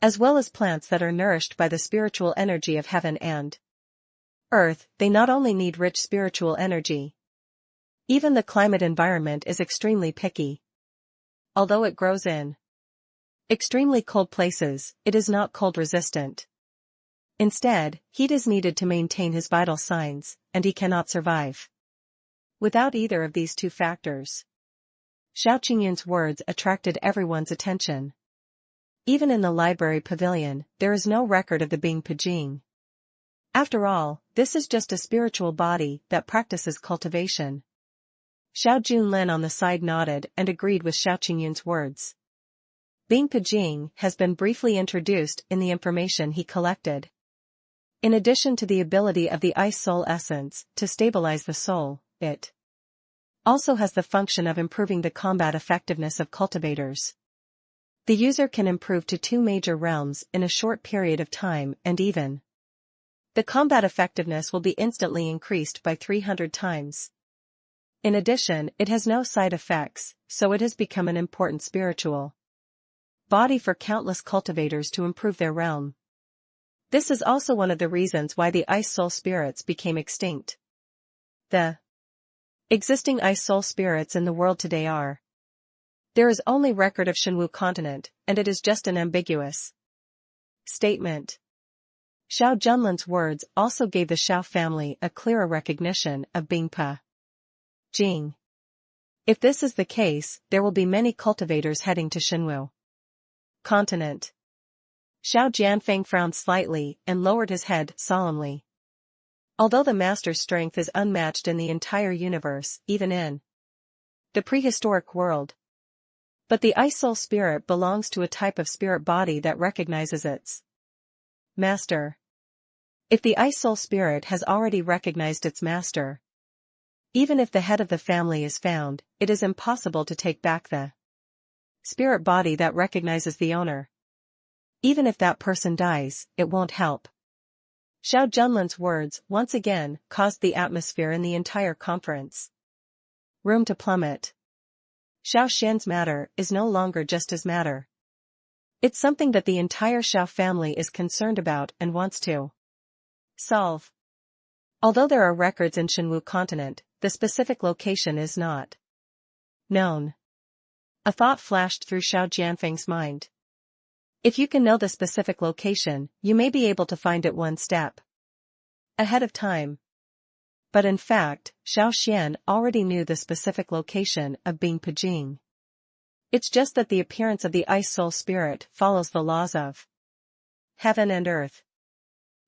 as well as plants that are nourished by the spiritual energy of heaven and earth. They not only need rich spiritual energy. Even the climate environment is extremely picky. Although it grows in extremely cold places, it is not cold resistant. Instead, heat is needed to maintain his vital signs, and he cannot survive without either of these 2 factors. Xiao Qingyun's words attracted everyone's attention. Even in the library pavilion, there is no record of the Bing Pijing. After all, this is just a spiritual body that practices cultivation. Xiao Junlin on the side nodded and agreed with Xiao Qingyun's words. Bing Pijing has been briefly introduced in the information he collected. In addition to the ability of the Ice Soul essence to stabilize the soul, it also has the function of improving the combat effectiveness of cultivators. The user can improve to 2 major realms in a short period of time, and even the combat effectiveness will be instantly increased by 300 times. In addition, it has no side effects, so it has become an important spiritual body for countless cultivators to improve their realm. This is also one of the reasons why the Ice Soul spirits became extinct. The existing Ice Soul spirits in the world today are. There is only record of Shenwu continent, and it is just an ambiguous statement. Xiao Junlin's words also gave the Xiao family a clearer recognition of Bing Pijing. If this is the case, there will be many cultivators heading to Shenwu continent. Xiao Jianfeng frowned slightly and lowered his head solemnly. Although the master's strength is unmatched in the entire universe, even in the prehistoric world, but the Ice Soul spirit belongs to a type of spirit body that recognizes its master. If the Ice Soul spirit has already recognized its master, even if the head of the family is found, it is impossible to take back the spirit body that recognizes the owner. Even if that person dies, it won't help. Xiao Junlin's words once again caused the atmosphere in the entire conference room to plummet. Xiao Xian's matter is no longer just his matter. It's something that the entire Xiao family is concerned about and wants to solve. Although there are records in Shenwu continent, the specific location is not known. A thought flashed through Xiao Jianfeng's mind. If you can know the specific location, you may be able to find it one step ahead of time. But in fact, Xiao Xuan already knew the specific location of Bing Pijing. It's just that the appearance of the ice soul spirit follows the laws of heaven and earth.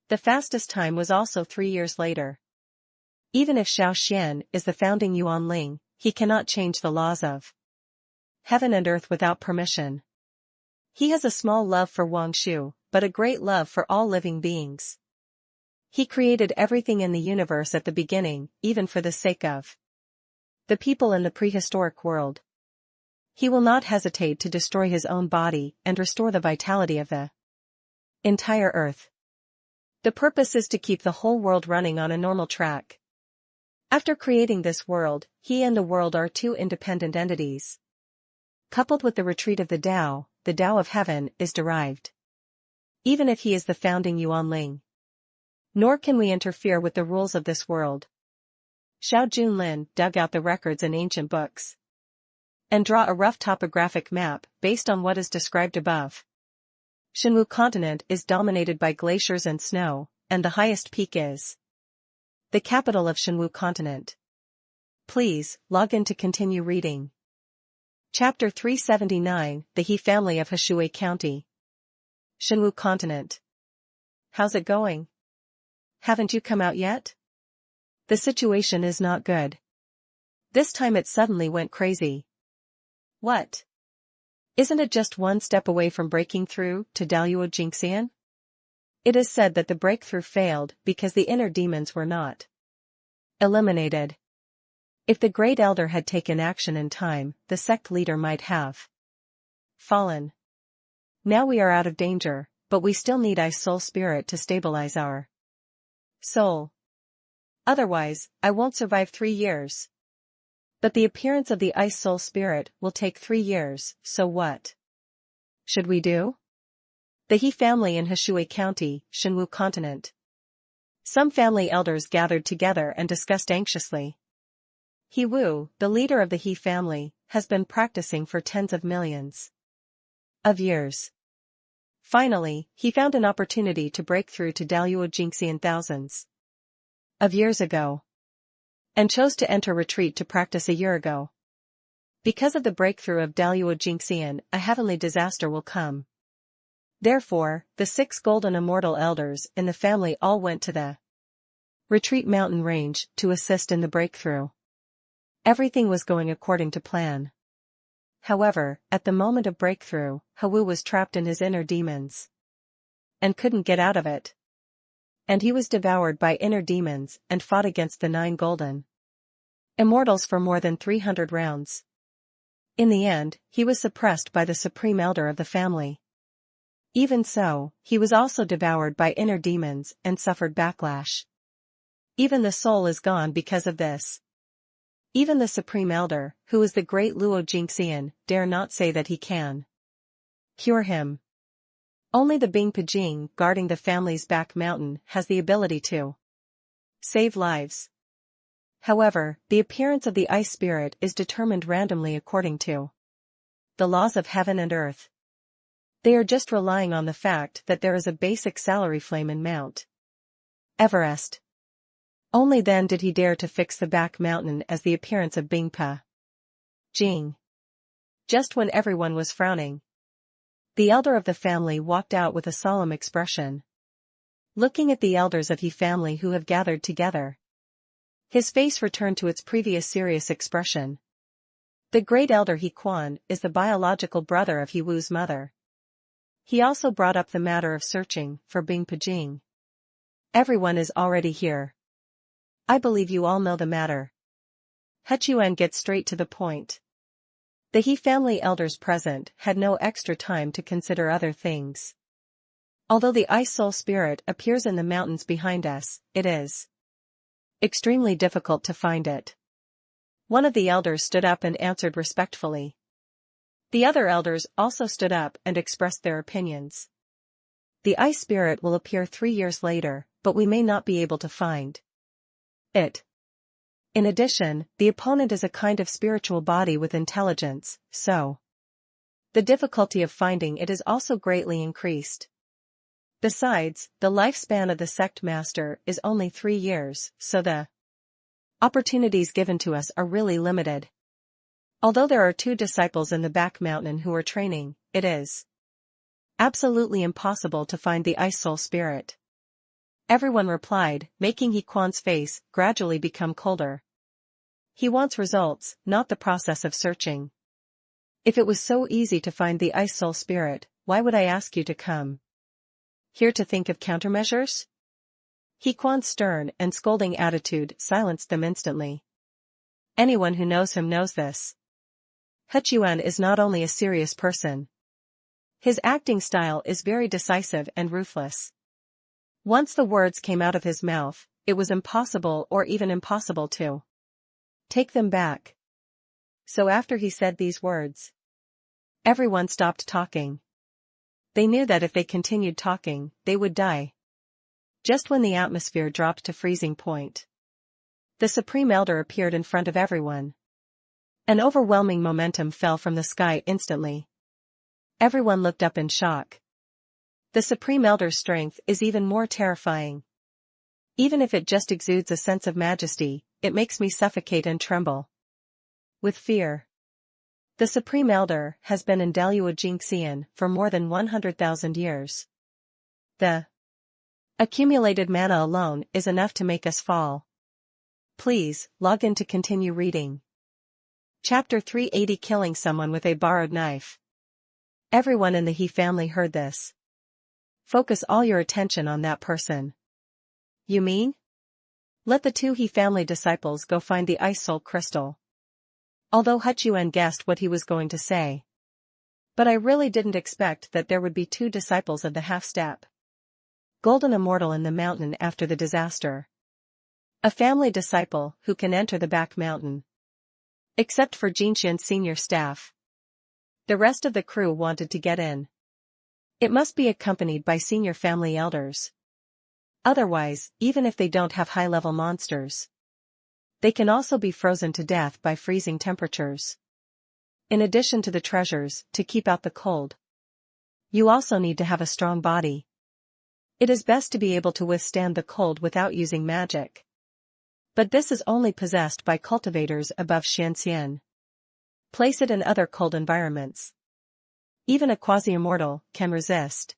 The fastest time was also 3 years later. Even if Xiao Xuan is the founding Yuanling, he cannot change the laws of heaven and earth without permission. He has a small love for Wangshu, but a great love for all living beings. He created everything in the universe at the beginning, even for the sake of the people in the prehistoric world. He will not hesitate to destroy his own body and restore the vitality of the entire earth. The purpose is to keep the whole world running on a normal track. After creating this world, he and the world are two independent entities. Coupled with the retreat of the Tao of heaven is derived. Even if he is the founding Yuanling. Nor can we interfere with the rules of this world. Xiao Junlin dug out the records in ancient books and draw a rough topographic map based on what is described above. Shenwu continent is dominated by glaciers and snow, and the highest peak is the capital of Shenwu continent. Please, log in to continue reading. Chapter 379, The He Family of Heshui County. Shenwu continent. How's it going? Haven't you come out yet? The situation is not good. This time it suddenly went crazy. What? Isn't it just one step away from breaking through to Daluo Jingxian? It is said that the breakthrough failed because the inner demons were not eliminated. If the Great Elder had taken action in time, the sect leader might have fallen. Now we are out of danger, but we still need Ice Soul Spirit to stabilize our soul. Otherwise, I won't survive 3 years. But the appearance of the Ice Soul Spirit will take 3 years, so what should we do? The He family in Heshui County, Shenwu continent. Some family elders gathered together and discussed anxiously. He Wu, the leader of the He family, has been practicing for tens of millions of years. Finally, he found an opportunity to break through to Daluo Jingxian thousands of years ago, and chose to enter retreat to practice a year ago. Because of the breakthrough of Daluo Jingxian, a heavenly disaster will come. Therefore, the 6 golden immortal elders in the family all went to the retreat mountain range to assist in the breakthrough. Everything was going according to plan. However, at the moment of breakthrough, Wu was trapped in his inner demons and couldn't get out of it. And he was devoured by inner demons and fought against the 9 golden immortals for more than 300 rounds. In the end, he was suppressed by the supreme elder of the family. Even so, he was also devoured by inner demons and suffered backlash. Even the soul is gone because of this. Even the supreme elder, who is the great Luo Jingxian, dare not say that he can cure him. Only the Bing Pijing guarding the family's back mountain has the ability to save lives. However, the appearance of the ice spirit is determined randomly according to the laws of heaven and earth. They are just relying on the fact that there is a basic salary flame in Mount Everest. Only then did he dare to fix the back mountain as the appearance of Bing Pijing. Just when everyone was frowning, the elder of the family walked out with a solemn expression. Looking at the elders of He family who have gathered together, his face returned to its previous serious expression. The great elder He Quan is the biological brother of He Wu's mother. He also brought up the matter of searching for Bing Pijing. Everyone is already here. I believe you all know the matter. Hechuan gets straight to the point. The He family elders present had no extra time to consider other things. Although the ice soul spirit appears in the mountains behind us, it is extremely difficult to find it. One of the elders stood up and answered respectfully. The other elders also stood up and expressed their opinions. The ice spirit will appear 3 years later, but we may not be able to find it. In addition, the opponent is a kind of spiritual body with intelligence, so The difficulty of finding it is also greatly increased. Besides, the lifespan of the sect master is only 3 years, so the opportunities given to us are really limited. Although there are 2 disciples in the back mountain who are training, it is absolutely impossible to find the ice soul spirit. Everyone replied, making He Quan's face gradually become colder. He wants results, not the process of searching. If it was so easy to find the ice soul spirit, why would I ask you to come here to think of countermeasures? He Quan's stern and scolding attitude silenced them instantly. Anyone who knows him knows this. Xuan is not only a serious person. His acting style is very decisive and ruthless. Once the words came out of his mouth, it was impossible or even impossible to take them back. So after he said these words, everyone stopped talking. They knew that if they continued talking, they would die. Just when the atmosphere dropped to freezing point, the Supreme Elder appeared in front of everyone. An overwhelming momentum fell from the sky instantly. Everyone looked up in shock. The Supreme Elder's strength is even more terrifying. Even if it just exudes a sense of majesty, it makes me suffocate and tremble with fear. The Supreme Elder has been in Dalua Jingxian for more than 100,000 years. The accumulated mana alone is enough to make us fall. Please, log in to continue reading. Chapter 380 Killing Someone with a Borrowed Knife. Everyone in the He family heard this. Focus all your attention on that person. You mean? Let the 2 He family disciples go find the ice soul crystal. Although Xuan guessed what he was going to say. But I really didn't expect that there would be 2 disciples of the half-step golden immortal in the mountain after the disaster. A family disciple who can enter the back mountain. Except for Jinxian's senior staff. The rest of the crew wanted to get in. It must be accompanied by senior family elders. Otherwise, even if they don't have high-level monsters, they can also be frozen to death by freezing temperatures. In addition to the treasures, to keep out the cold, you also need to have a strong body. It is best to be able to withstand the cold without using magic. But this is only possessed by cultivators above Xianxian. Place it in other cold environments. Even a quasi-immortal can resist.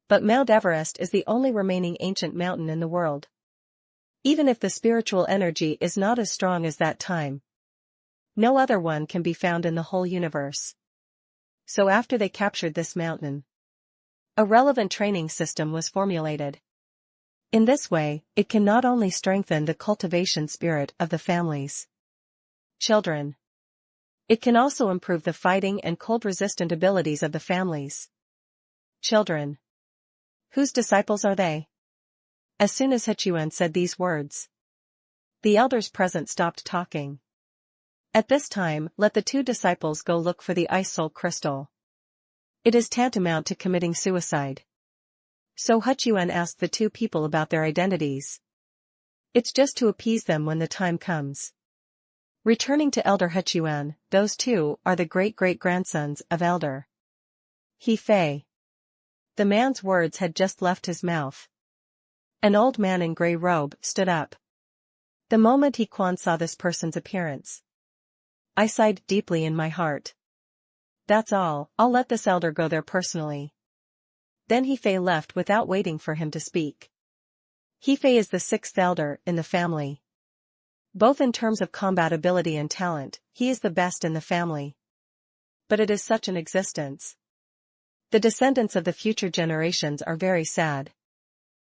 But Mount Everest is the only remaining ancient mountain in the world. Even if the spiritual energy is not as strong as that time, no other one can be found in the whole universe. So after they captured this mountain, a relevant training system was formulated. In this way, it can not only strengthen the cultivation spirit of the family's children, it can also improve the fighting and cold-resistant abilities of the family's children. Whose disciples are they? As soon as Xuan said these words, the elders present stopped talking. At this time, let the 2 disciples go look for the ice soul crystal. It is tantamount to committing suicide. So Xuan asked the 2 people about their identities. It's just to appease them when the time comes. Returning to Elder Xuan, those 2 are the great-great-grandsons of Elder He Fei. The man's words had just left his mouth. An old man in grey robe stood up. The moment He Quan saw this person's appearance, I sighed deeply in my heart. That's all, I'll let this elder go there personally. Then He Fei left without waiting for him to speak. He Fei is the 6th elder in the family. Both in terms of combat ability and talent, he is the best in the family. But it is such an existence. The descendants of the future generations are very sad.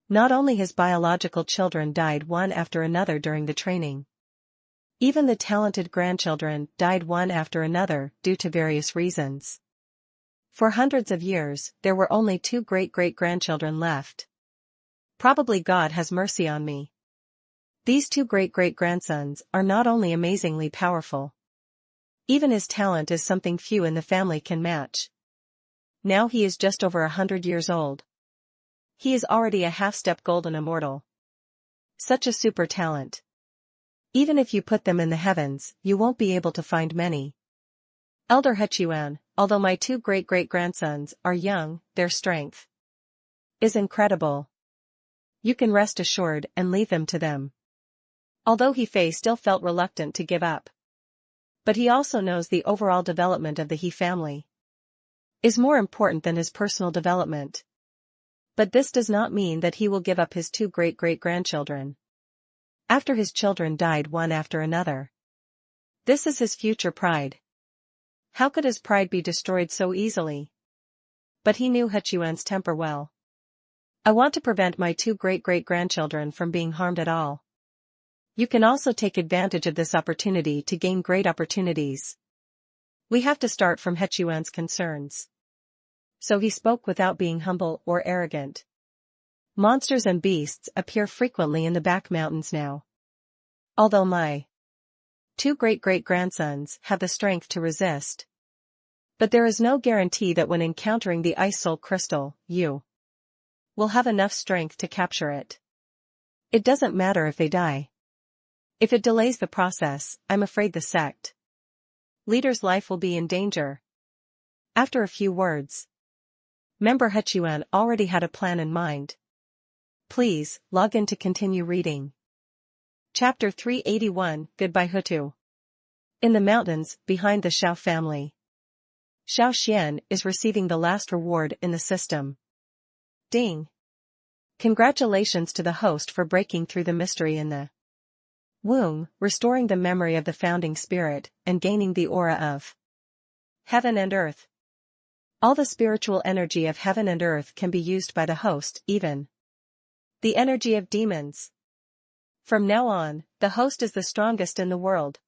Not only his biological children died one after another during the training. Even the talented grandchildren died one after another due to various reasons. For hundreds of years, there were only 2 great-great-grandchildren left. Probably God has mercy on me. These 2 great-great-grandsons are not only amazingly powerful. Even his talent is something few in the family can match. Now he is just over 100 years old. He is already a half-step golden immortal. Such a super talent. Even if you put them in the heavens, you won't be able to find many. Elder Xuan, although my two great-great-grandsons are young, their strength is incredible. You can rest assured and leave them to them. Although He Fei still felt reluctant to give up. But he also knows the overall development of the He family is more important than his personal development. But this does not mean that he will give up his two great-great-grandchildren after his children died one after another. This is his future pride. How could his pride be destroyed so easily? But he knew Xiaoxuan's temper well. I want to prevent my two great-great-grandchildren from being harmed at all. You can also take advantage of this opportunity to gain great opportunities. We have to start from Xiaoxuan's concerns. So he spoke without being humble or arrogant. Monsters and beasts appear frequently in the back mountains now. Although my two great-great-grandsons have the strength to resist. But there is no guarantee that when encountering the Ice Soul Crystal, you will have enough strength to capture it. It doesn't matter if they die. If it delays the process, I'm afraid the sect leader's life will be in danger. After a few words, Member Xiaoxuan already had a plan in mind. Please, log in to continue reading. Chapter 381, Goodbye Hutu. In the mountains, behind the Xiao family, Xiao Xuan is receiving the last reward in the system. Ding! Congratulations to the host for breaking through the mystery in the womb, restoring the memory of the founding spirit, and gaining the aura of heaven and earth. All the spiritual energy of heaven and earth can be used by the host, even the energy of demons. From now on, the host is the strongest in the world.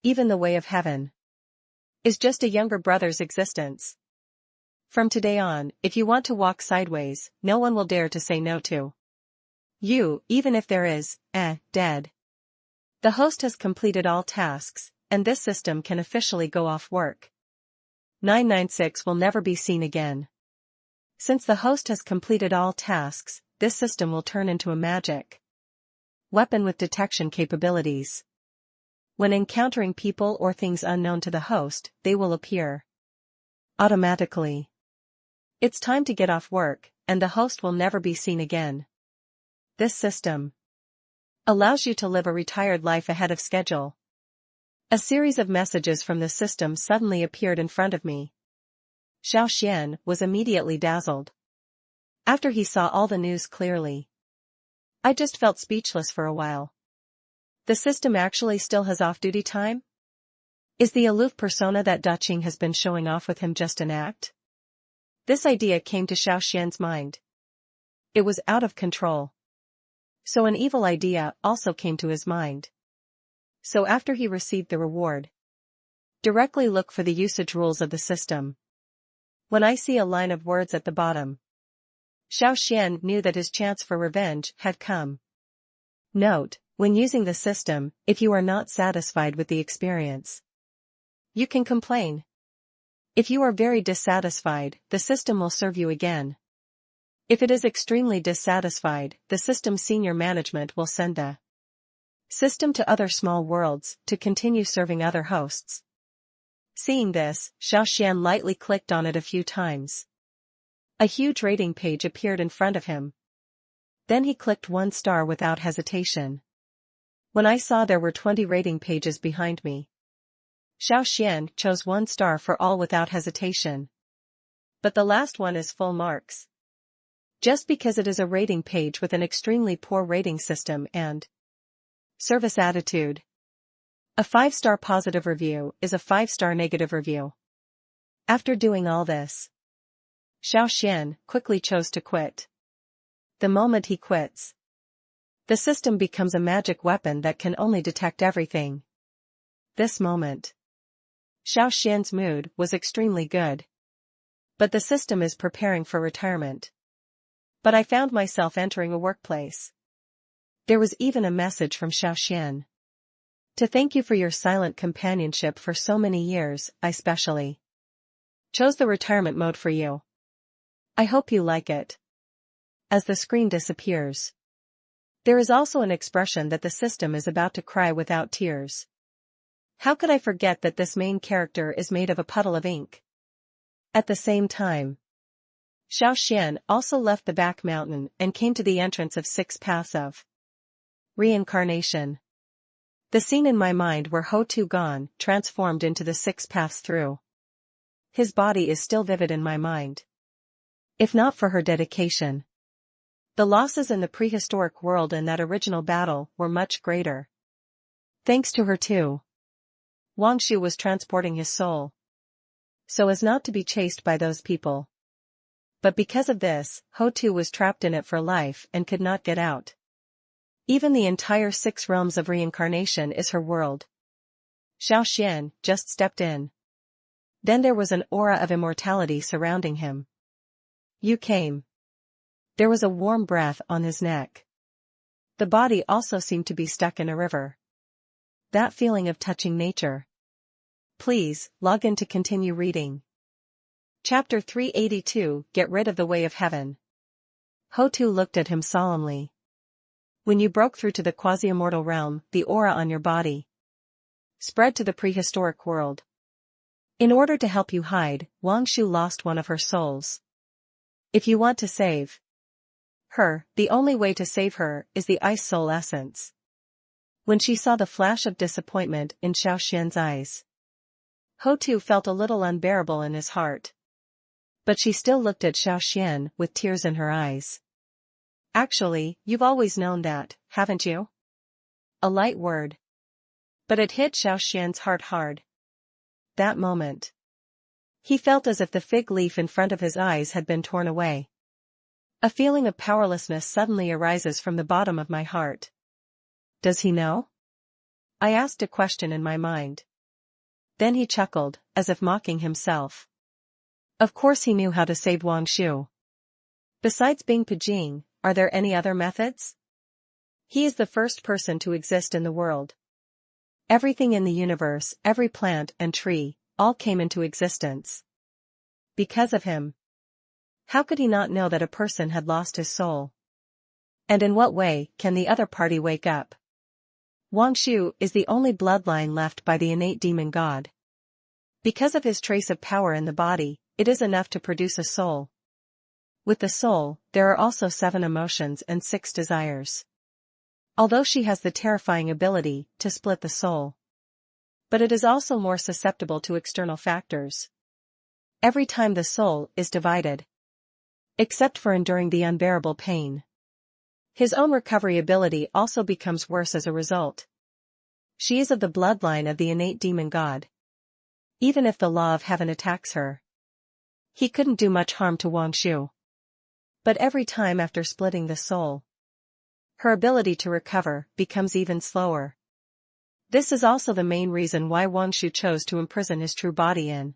Even the way of heaven is just a younger brother's existence. From today on, if you want to walk sideways, no one will dare to say no to you, even if there is, dead. The host has completed all tasks, and this system can officially go off work. 996 will never be seen again. Since the host has completed all tasks, this system will turn into a magic weapon with detection capabilities. When encountering people or things unknown to the host, they will appear automatically. It's time to get off work, and the host will never be seen again. This system allows you to live a retired life ahead of schedule. A series of messages from the system suddenly appeared in front of me. Xiao Xuan was immediately dazzled. After he saw all the news clearly, I just felt speechless for a while. The system actually still has off-duty time? Is the aloof persona that Daqing has been showing off with him just an act? This idea came to Xiao Xuan's mind. It was out of control. So an evil idea also came to his mind. So after he received the reward, directly look for the usage rules of the system. When I see a line of words at the bottom, Xiao Xuan knew that his chance for revenge had come. Note, when using the system, if you are not satisfied with the experience, you can complain. If you are very dissatisfied, the system will serve you again. If it is extremely dissatisfied, the system's senior management will send the system to other small worlds to continue serving other hosts. Seeing this, Xiao Xuan lightly clicked on it a few times. A huge rating page appeared in front of him. Then he clicked 1 star without hesitation. When I saw there were 20 rating pages behind me, Xiao Xuan chose 1 star for all without hesitation. But the last one is full marks. Just because it is a rating page with an extremely poor rating system and service attitude. A 5-star positive review is a 5-star negative review. After doing all this, Xiao Xuan quickly chose to quit. The moment he quits, the system becomes a magic weapon that can only detect everything. This moment, Xiao Xuan's mood was extremely good. But the system is preparing for retirement. But I found myself entering a workplace. There was even a message from Xiao Xuan. To thank you for your silent companionship for so many years, I specially chose the retirement mode for you. I hope you like it. As the screen disappears, there is also an expression that the system is about to cry without tears. How could I forget that this main character is made of a puddle of ink? At the same time, Xiao Xuan also left the back mountain and came to the entrance of 6 paths of reincarnation. The scene in my mind where Ho-Tu gone, transformed into the 6 paths through his body is still vivid in my mind. If not for her dedication, the losses in the prehistoric world in that original battle were much greater. Thanks to her too, Wang Shu was transporting his soul, so as not to be chased by those people. But because of this, Ho-Tu was trapped in it for life and could not get out. Even the entire 6 realms of reincarnation is her world. Xiao Xuan just stepped in. Then there was an aura of immortality surrounding him. You came. There was a warm breath on his neck. The body also seemed to be stuck in a river. That feeling of touching nature. Please, log in to continue reading. Chapter 382, Get rid of the way of heaven. Ho-Tu looked at him solemnly. When you broke through to the quasi-immortal realm, the aura on your body spread to the prehistoric world. In order to help you hide, Wang Shu lost one of her souls. If you want to save her, the only way to save her is the ice soul essence. When she saw the flash of disappointment in Xiao Xuan's eyes, Ho-Tu felt a little unbearable in his heart. But she still looked at Xiao Xuan with tears in her eyes. Actually, you've always known that, haven't you? A light word. But it hit Xiao Xuan's heart hard. That moment, he felt as if the fig leaf in front of his eyes had been torn away. A feeling of powerlessness suddenly arises from the bottom of my heart. Does he know? I asked a question in my mind. Then he chuckled, as if mocking himself. Of course he knew how to save Wang Shu. Besides Bing Pijing, are there any other methods? He is the first person to exist in the world. Everything in the universe, every plant and tree, all came into existence because of him. How could he not know that a person had lost his soul? And in what way can the other party wake up? Wang Shu is the only bloodline left by the innate demon god. Because of his trace of power in the body, it is enough to produce a soul. With the soul, there are also 7 emotions and 6 desires. Although she has the terrifying ability to split the soul, but it is also more susceptible to external factors. Every time the soul is divided, except for enduring the unbearable pain, his own recovery ability also becomes worse as a result. She is of the bloodline of the innate demon god. Even if the law of heaven attacks her, he couldn't do much harm to Wang Shu. But every time after splitting the soul, her ability to recover becomes even slower. This is also the main reason why Wang Shu chose to imprison his true body in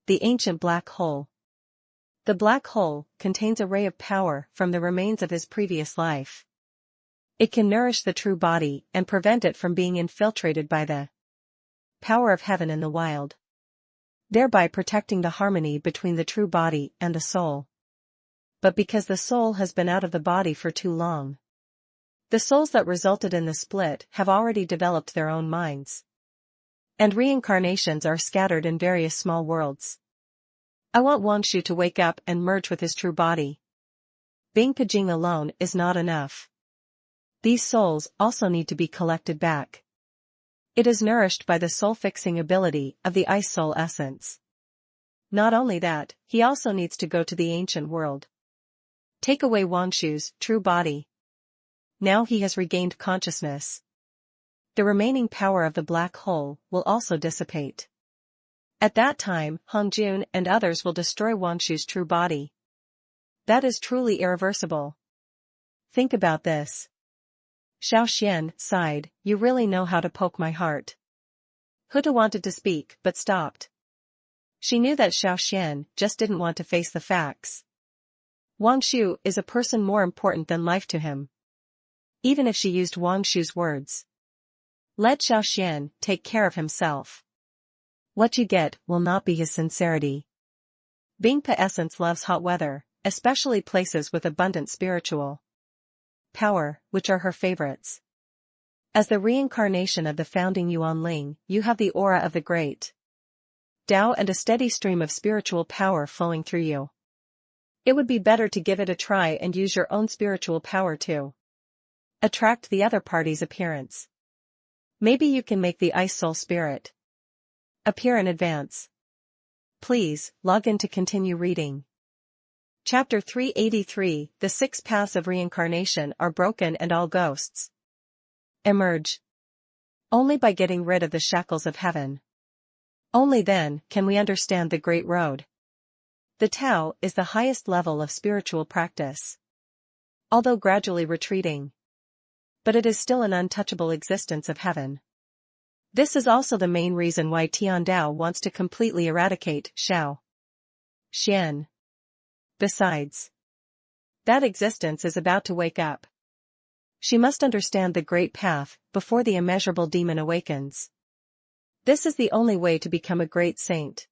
the ancient black hole. The black hole contains a ray of power from the remains of his previous life. It can nourish the true body and prevent it from being infiltrated by the power of heaven in the wild, thereby protecting the harmony between the true body and the soul. But because the soul has been out of the body for too long, the souls that resulted in the split have already developed their own minds, and reincarnations are scattered in various small worlds. I want Wang Shu to wake up and merge with his true body. Bing Pijing alone is not enough. These souls also need to be collected back. It is nourished by the soul-fixing ability of the ice soul essence. Not only that, he also needs to go to the ancient world. Take away Wang Shu's true body. Now he has regained consciousness. The remaining power of the black hole will also dissipate. At that time, Hong Jun and others will destroy Wang Shu's true body. That is truly irreversible. Think about this. Xiao Xuan sighed, you really know how to poke my heart. Huda wanted to speak but stopped. She knew that Xiao Xuan just didn't want to face the facts. Wang Shu is a person more important than life to him. Even if she used Wang Shu's words. Let Xiao Xuan take care of himself. What you get will not be his sincerity. Bingpa essence loves hot weather, especially places with abundant spiritual power, which are her favorites. As the reincarnation of the founding Yuan Ling, you have the aura of the great Tao and a steady stream of spiritual power flowing through you. It would be better to give it a try and use your own spiritual power to attract the other party's appearance. Maybe you can make the ice soul spirit appear in advance. Please, log in to continue reading. Chapter 383, The 6 Paths of Reincarnation are broken and all ghosts emerge. Only by getting rid of the shackles of heaven. Only then can we understand the Great Road. The Tao is the highest level of spiritual practice. Although gradually retreating. But it is still an untouchable existence of heaven. This is also the main reason why Tiandao wants to completely eradicate Xiao Xuan. Besides, that existence is about to wake up. She must understand the great path before the immeasurable demon awakens. This is the only way to become a great saint.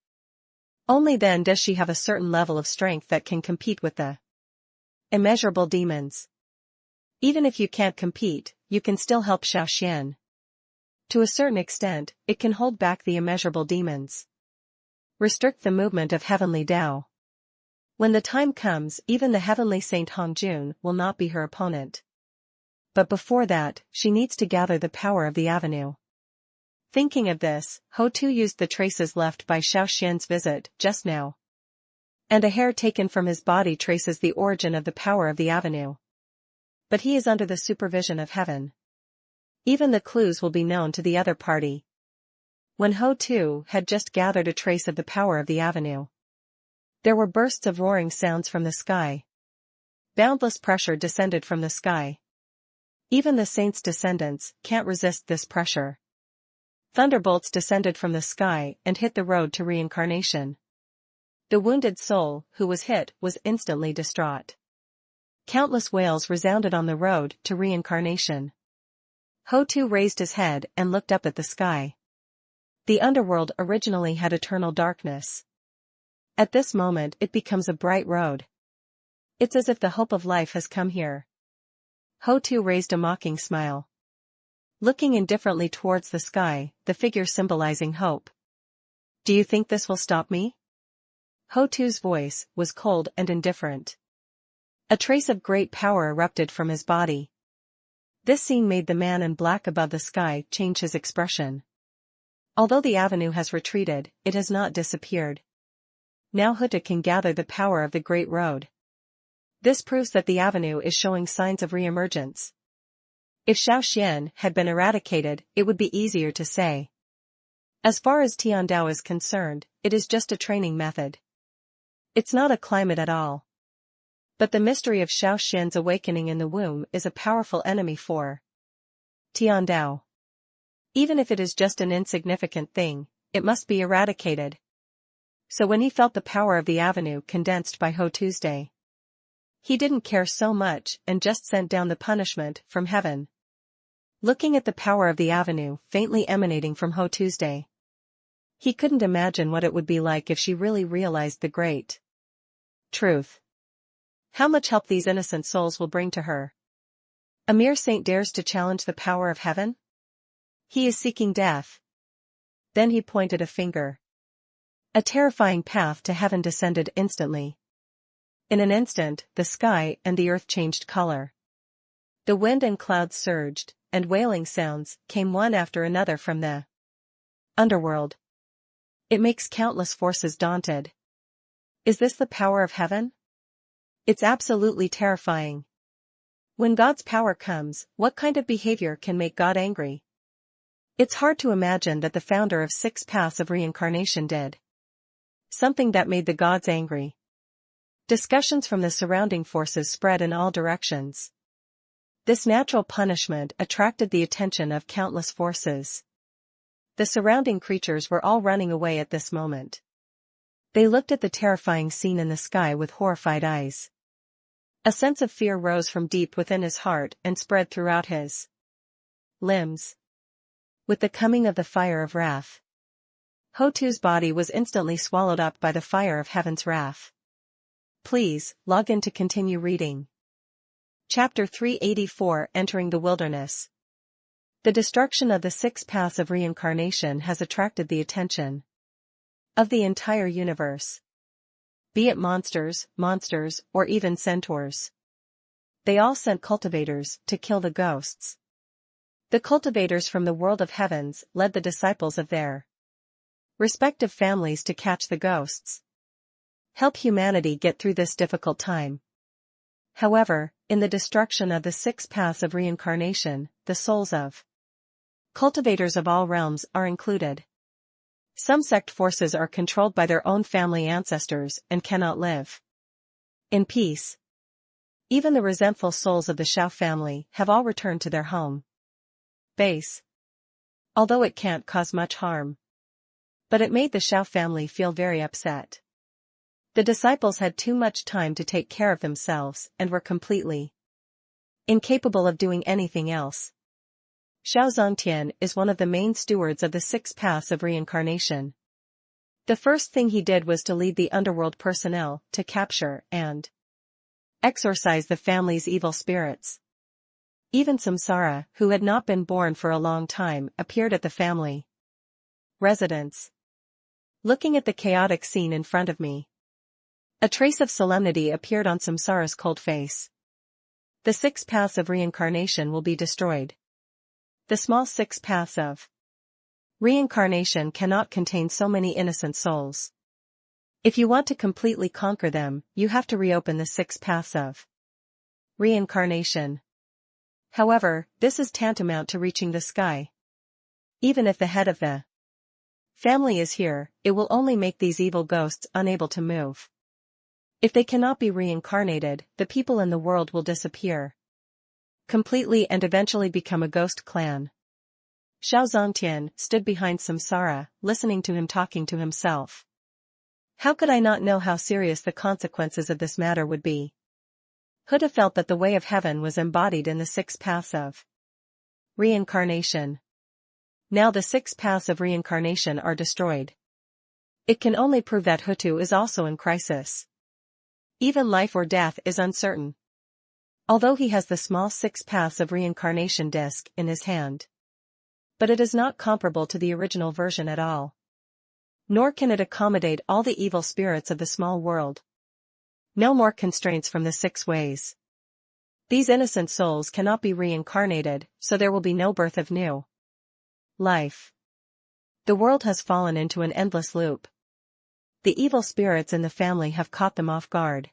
Only then does she have a certain level of strength that can compete with the immeasurable demons. Even if you can't compete, you can still help Xiao Xuan. To a certain extent, it can hold back the immeasurable demons. Restrict the movement of heavenly Tao. When the time comes, even the heavenly Saint Hongjun will not be her opponent. But before that, she needs to gather the power of the avenue. Thinking of this, Ho-Tu used the traces left by Xiao Xuan's visit just now. And a hair taken from his body traces the origin of the power of the avenue. But he is under the supervision of heaven. Even the clues will be known to the other party. When Ho-Tu had just gathered a trace of the power of the avenue, there were bursts of roaring sounds from the sky. Boundless pressure descended from the sky. Even the saint's descendants can't resist this pressure. Thunderbolts descended from the sky and hit the road to reincarnation. The wounded soul who was hit was instantly distraught. Countless wails resounded on the road to reincarnation. Ho-Tu raised his head and looked up at the sky. The underworld originally had eternal darkness. At this moment it becomes a bright road. It's as if the hope of life has come here. Ho-Tu raised a mocking smile. Looking indifferently towards the sky, the figure symbolizing hope. Do you think this will stop me? Ho-Tu's voice was cold and indifferent. A trace of great power erupted from his body. This scene made the man in black above the sky change his expression. Although the avenue has retreated, it has not disappeared. Now Huta can gather the power of the Great Road. This proves that the avenue is showing signs of re-emergence. If Xiao Xuan had been eradicated, it would be easier to say. As far as Tiandao is concerned, it is just a training method. It's not a climate at all. But the mystery of Xiao Xuan's awakening in the womb is a powerful enemy for Tiandao. Even if it is just an insignificant thing, it must be eradicated. So when he felt the power of the avenue condensed by Ho-Tuesday, he didn't care so much and just sent down the punishment from heaven. Looking at the power of the avenue faintly emanating from Ho-Tuesday, he couldn't imagine what it would be like if she really realized the great truth. How much help these innocent souls will bring to her. A mere saint dares to challenge the power of heaven? He is seeking death. Then he pointed a finger. A terrifying path to heaven descended instantly. In an instant, the sky and the earth changed color. The wind and clouds surged, and wailing sounds came one after another from the underworld. It makes countless forces daunted. Is this the power of heaven? It's absolutely terrifying. When God's power comes, what kind of behavior can make God angry? It's hard to imagine that the founder of 6 Paths of Reincarnation did something that made the gods angry. Discussions from the surrounding forces spread in all directions. This natural punishment attracted the attention of countless forces. The surrounding creatures were all running away at this moment. They looked at the terrifying scene in the sky with horrified eyes. A sense of fear rose from deep within his heart and spread throughout his limbs. With the coming of the fire of wrath, Ho-Tu's body was instantly swallowed up by the fire of heaven's wrath. Please, log in to continue reading. Chapter 384, Entering the Wilderness. The destruction of the 6 Paths of Reincarnation has attracted the attention of the entire universe. Be it monsters, or even centaurs. They all sent cultivators to kill the ghosts. The cultivators from the world of heavens led the disciples of their respective families to catch the ghosts. Help humanity get through this difficult time. However, in the destruction of the 6 paths of reincarnation, the souls of cultivators of all realms are included. Some sect forces are controlled by their own family ancestors and cannot live in peace. Even the resentful souls of the Xiao family have all returned to their home base. Although it can't cause much harm. But it made the Xiao family feel very upset. The disciples had too much time to take care of themselves and were completely incapable of doing anything else. Xiao Xuan is one of the main stewards of the 6 paths of reincarnation. The first thing he did was to lead the underworld personnel to capture and exorcise the family's evil spirits. Even Samsara, who had not been born for a long time, appeared at the family residence. Looking at the chaotic scene in front of me, a trace of solemnity appeared on Samsara's cold face. The 6 paths of reincarnation will be destroyed. The small 6 paths of reincarnation cannot contain so many innocent souls. If you want to completely conquer them, you have to reopen the 6 paths of reincarnation. However, this is tantamount to reaching the sky. Even if the head of the family is here, it will only make these evil ghosts unable to move. If they cannot be reincarnated, the people in the world will disappear completely and eventually become a ghost clan. Xiao Xuan stood behind Samsara, listening to him talking to himself. How could I not know how serious the consequences of this matter would be? Huda felt that the way of heaven was embodied in the 6 paths of reincarnation. Now the 6 paths of reincarnation are destroyed. It can only prove that Hutu is also in crisis. Even life or death is uncertain. Although he has the small 6 paths of reincarnation disc in his hand. But it is not comparable to the original version at all. Nor can it accommodate all the evil spirits of the small world. No more constraints from the 6 ways. These innocent souls cannot be reincarnated, so there will be no birth of new life. The world has fallen into an endless loop. The evil spirits in the family have caught them off guard.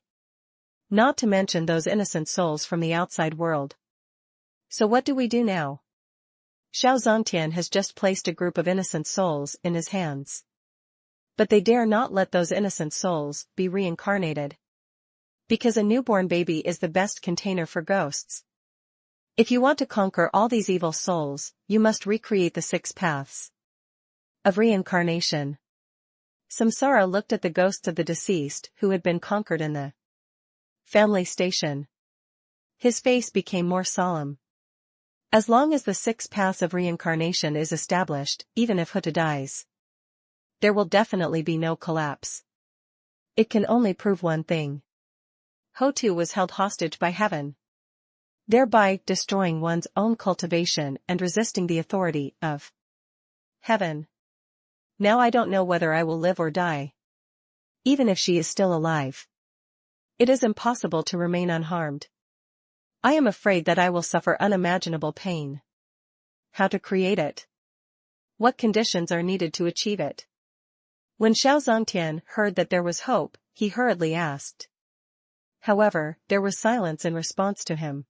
Not to mention those innocent souls from the outside world. So what do we do now? Xiao Xuan has just placed a group of innocent souls in his hands. But they dare not let those innocent souls be reincarnated. Because a newborn baby is the best container for ghosts. If you want to conquer all these evil souls, you must recreate the 6 paths of reincarnation. Samsara looked at the ghosts of the deceased who had been conquered in the family station. His face became more solemn. As long as the 6 paths of reincarnation is established, even if Huta dies, there will definitely be no collapse. It can only prove one thing. Hotu was held hostage by heaven, thereby destroying one's own cultivation and resisting the authority of heaven. Now I don't know whether I will live or die. Even if she is still alive, it is impossible to remain unharmed. I am afraid that I will suffer unimaginable pain. How to create it? What conditions are needed to achieve it? When Xiao Xuan heard that there was hope, he hurriedly asked. However, there was silence in response to him.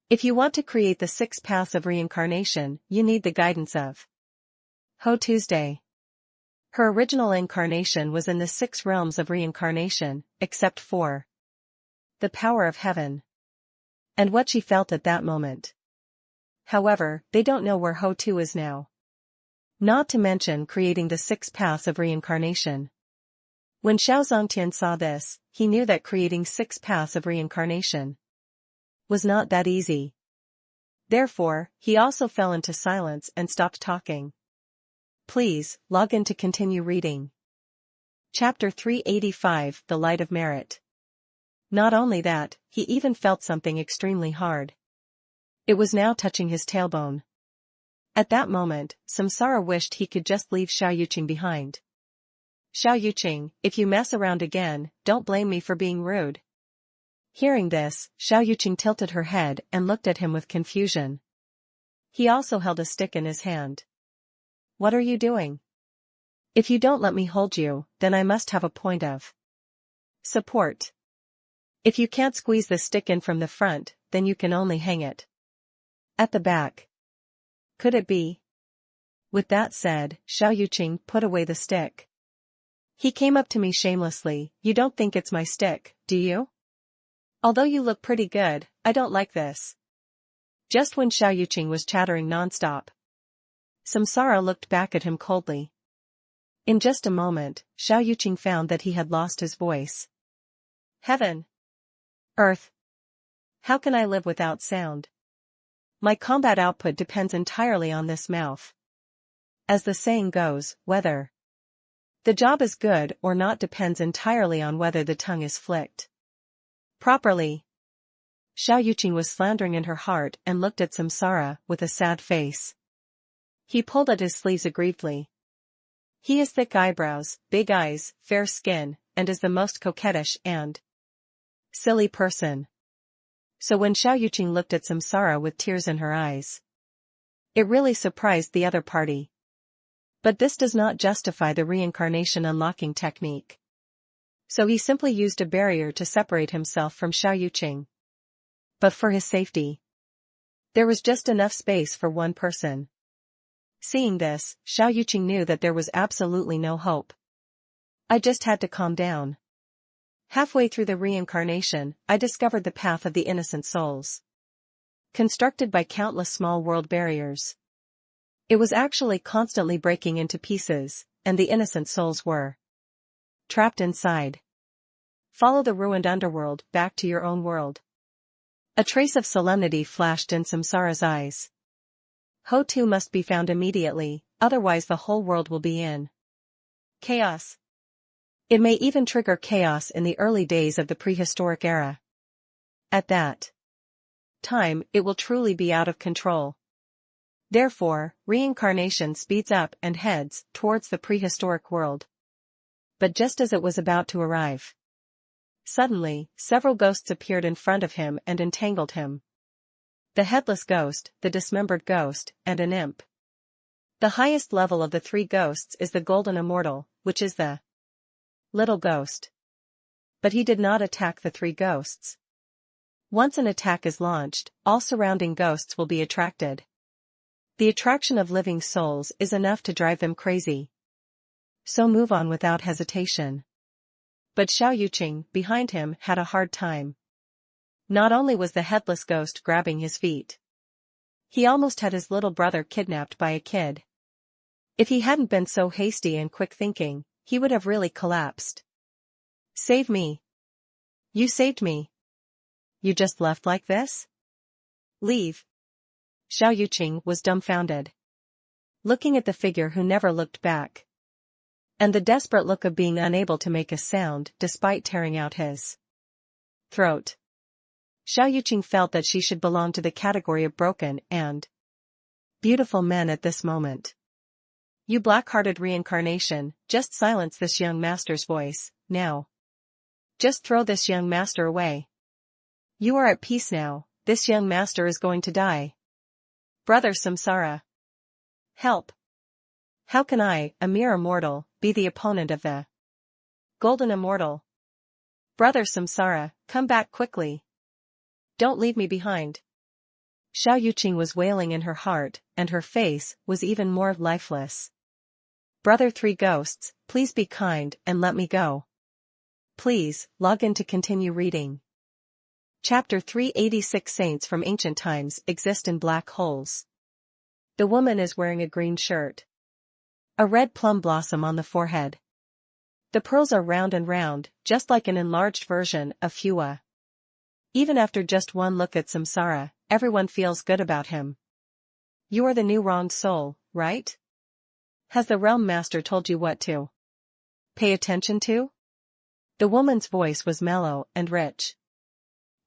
If you want to create the 6 paths of reincarnation, you need the guidance of Ho Tuesday. Her original incarnation was in the 6 realms of reincarnation, except for the power of heaven. And what she felt at that moment. However, they don't know where Ho Tu is now. Not to mention creating the 6 paths of reincarnation. When Xiao Xuan saw this, he knew that creating 6 paths of reincarnation was not that easy. Therefore, he also fell into silence and stopped talking. Please, log in to continue reading. Chapter 385, The Light of Merit. Not only that, he even felt something extremely hard. It was now touching his tailbone. At that moment, Samsara wished he could just leave Xiao Yuqing behind. Xiao Yuqing, if you mess around again, don't blame me for being rude. Hearing this, Xiao Yuqing tilted her head and looked at him with confusion. He also held a stick in his hand. What are you doing? If you don't let me hold you, then I must have a point of support. If you can't squeeze the stick in from the front, then you can only hang it at the back. Could it be? With that said, Xiao Yuqing put away the stick. He came up to me shamelessly. You don't think it's my stick, do you? Although you look pretty good, I don't like this. Just when Xiao Yuqing was chattering nonstop, Samsara looked back at him coldly. In just a moment, Xiao Yuqing found that he had lost his voice. Heaven! Earth! How can I live without sound? My combat output depends entirely on this mouth. As the saying goes, whether the job is good or not depends entirely on whether the tongue is flicked properly. Xiao Yuqing was slandering in her heart and looked at Samsara with a sad face. He pulled at his sleeves aggrievedly. He has thick eyebrows, big eyes, fair skin, and is the most coquettish and silly person. So when Xiao Yuqing looked at Samsara with tears in her eyes, it really surprised the other party. But this does not justify the reincarnation unlocking technique. So he simply used a barrier to separate himself from Xiao Yuqing. But for his safety, there was just enough space for one person. Seeing this, Xiao Yuqing knew that there was absolutely no hope. I just had to calm down. Halfway through the reincarnation, I discovered the path of the innocent souls, constructed by countless small world barriers. It was actually constantly breaking into pieces, and the innocent souls were trapped inside. Follow the ruined underworld back to your own world. A trace of solemnity flashed in Samsara's eyes. Ho Tu must be found immediately, otherwise the whole world will be in chaos. It may even trigger chaos in the early days of the prehistoric era. At that time, it will truly be out of control. Therefore, reincarnation speeds up and heads towards the prehistoric world. But just as it was about to arrive, suddenly, several ghosts appeared in front of him and entangled him. The headless ghost, the dismembered ghost, and an imp. The highest level of the three ghosts is the golden immortal, which is the little ghost. But he did not attack the three ghosts. Once an attack is launched, all surrounding ghosts will be attracted. The attraction of living souls is enough to drive them crazy. So move on without hesitation. But Xiao Yuqing, behind him, had a hard time. Not only was the headless ghost grabbing his feet, he almost had his little brother kidnapped by a kid. If he hadn't been so hasty and quick-thinking, he would have really collapsed. Save me. You saved me. You just left like this? Leave. Xiao Yuqing was dumbfounded, looking at the figure who never looked back, and the desperate look of being unable to make a sound despite tearing out his throat. Xiao Yuqing felt that she should belong to the category of broken and beautiful men at this moment. You black-hearted reincarnation, just silence this young master's voice, now. Just throw this young master away. You are at peace now, this young master is going to die. Brother Samsara. Help. How can I, a mere immortal, be the opponent of the golden immortal? Brother Samsara, come back quickly. Don't leave me behind. Xiao Yuqing was wailing in her heart, and her face was even more lifeless. Brother Three Ghosts, please be kind and let me go. Please, log in to continue reading. Chapter 386 Saints from ancient times exist in black holes. The woman is wearing a green shirt. A red plum blossom on the forehead. The pearls are round and round, just like an enlarged version of Hua. Even after just one look at Samsara, everyone feels good about him. You are the new wronged soul, right? Has the realm master told you what to pay attention to? The woman's voice was mellow and rich.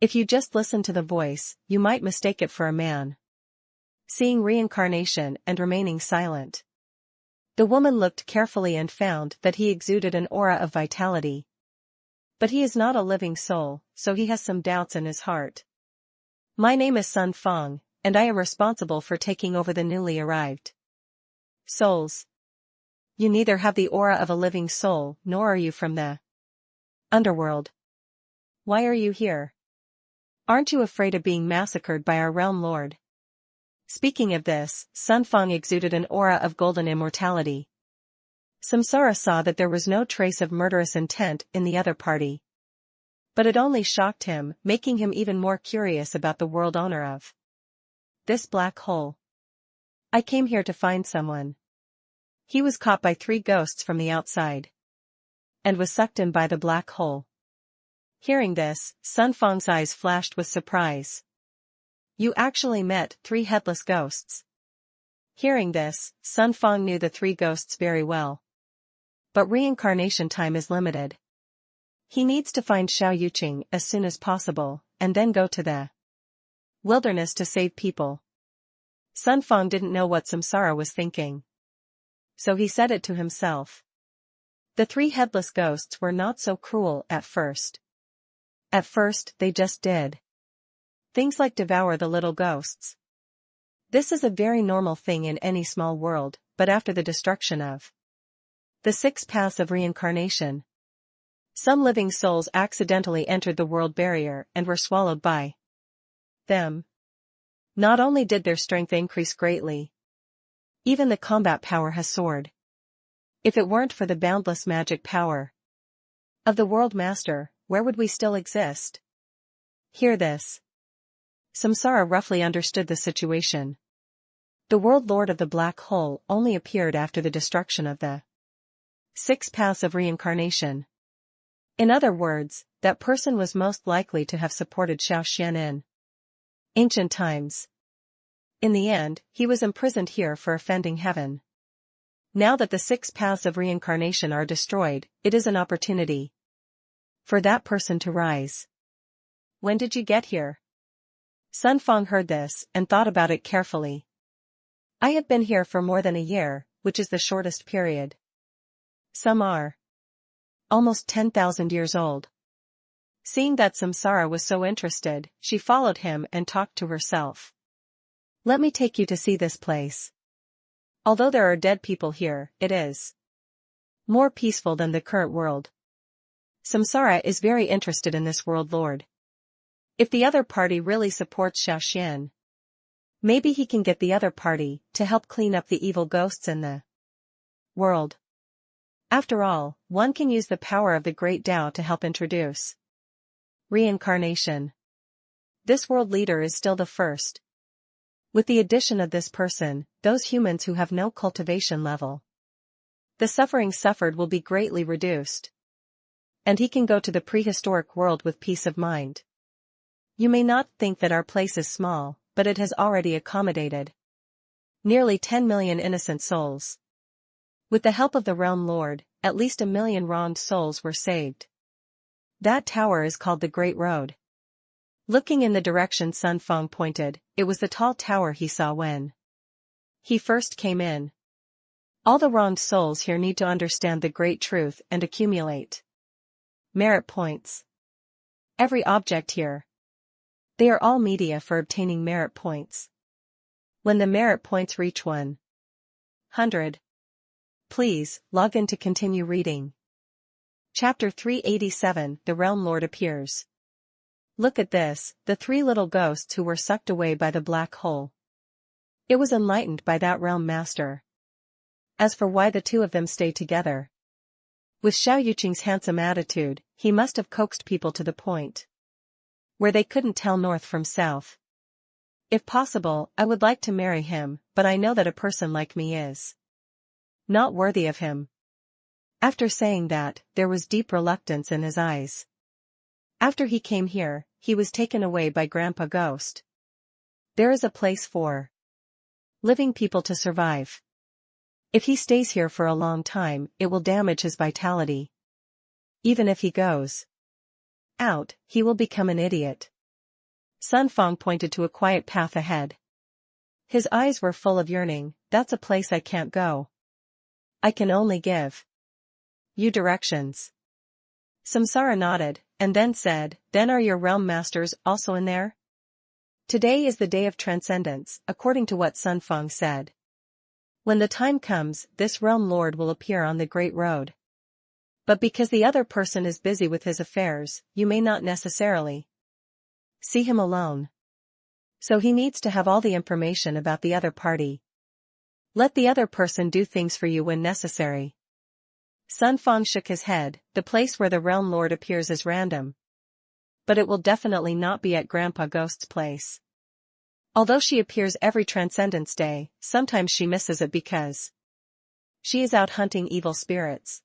If you just listen to the voice, you might mistake it for a man. Seeing reincarnation and remaining silent. The woman looked carefully and found that he exuded an aura of vitality. But he is not a living soul, so he has some doubts in his heart. My name is Sun Fong, and I am responsible for taking over the newly arrived souls. You neither have the aura of a living soul nor are you from the underworld. Why are you here? Aren't you afraid of being massacred by our realm lord? Speaking of this, Sun Fong exuded an aura of golden immortality. Samsara saw that there was no trace of murderous intent in the other party. But it only shocked him, making him even more curious about the world owner of this black hole. I came here to find someone. He was caught by 3 ghosts from the outside and was sucked in by the black hole. Hearing this, Sun Fong's eyes flashed with surprise. You actually met 3 headless ghosts. Hearing this, Sun Fong knew the 3 ghosts very well. But reincarnation time is limited. He needs to find Xiao Yuqing as soon as possible, and then go to the wilderness to save people. Sun Fong didn't know what Samsara was thinking. So he said it to himself. The 3 headless ghosts were not so cruel at first. At first, they just did things like devour the little ghosts. This is a very normal thing in any small world, but after the destruction of the 6 paths of reincarnation, some living souls accidentally entered the world barrier and were swallowed by them. Not only did their strength increase greatly, even the combat power has soared. If it weren't for the boundless magic power of the World Master, where would we still exist? Hear this. Samsara roughly understood the situation. The World Lord of the Black Hole only appeared after the destruction of the 6 paths of reincarnation. In other words, that person was most likely to have supported Xiao Xuan in ancient times. In the end, he was imprisoned here for offending heaven. Now that the 6 paths of reincarnation are destroyed, it is an opportunity for that person to rise. When did you get here? Sun Fong heard this and thought about it carefully. I have been here for more than a year, which is the shortest period. Some are almost 10,000 years old. Seeing that Samsara was so interested, she followed him and talked to herself. Let me take you to see this place. Although there are dead people here, it is more peaceful than the current world. Samsara is very interested in this world lord. If the other party really supports Xiao Xuan, maybe he can get the other party to help clean up the evil ghosts in the world. After all, one can use the power of the great Tao to help introduce reincarnation. This world leader is still the first. With the addition of this person, those humans who have no cultivation level, the suffering suffered will be greatly reduced. And he can go to the prehistoric world with peace of mind. You may not think that our place is small, but it has already accommodated nearly 10 million innocent souls. With the help of the Realm Lord, at least 1 million wronged souls were saved. That tower is called the Great Road. Looking in the direction Sun Fong pointed, it was the tall tower he saw when he first came in. All the wronged souls here need to understand the great truth and accumulate merit points. Every object here, they are all media for obtaining merit points. When the merit points reach 100, please log in to continue reading. Chapter 387, The Realm Lord Appears. Look at this, the 3 little ghosts who were sucked away by the black hole. It was enlightened by that realm master. As for why the 2 of them stay together, with Xiao Yuqing's handsome attitude, he must have coaxed people to the point where they couldn't tell north from south. If possible, I would like to marry him, but I know that a person like me is not worthy of him. After saying that, there was deep reluctance in his eyes. After he came here, he was taken away by Grandpa Ghost. There is a place for living people to survive. If he stays here for a long time, it will damage his vitality. Even if he goes out, he will become an idiot. Sun Fong pointed to a quiet path ahead. His eyes were full of yearning. That's a place I can't go. I can only give you directions. Samsara nodded, and then said, then are your realm masters also in there? Today is the day of transcendence, according to what Sun Fang said. When the time comes, this realm lord will appear on the Great Road. But because the other person is busy with his affairs, you may not necessarily see him alone. So he needs to have all the information about the other party. Let the other person do things for you when necessary. Sun Fang shook his head. The place where the realm lord appears is random. But it will definitely not be at Grandpa Ghost's place. Although she appears every Transcendence Day, sometimes she misses it because she is out hunting evil spirits.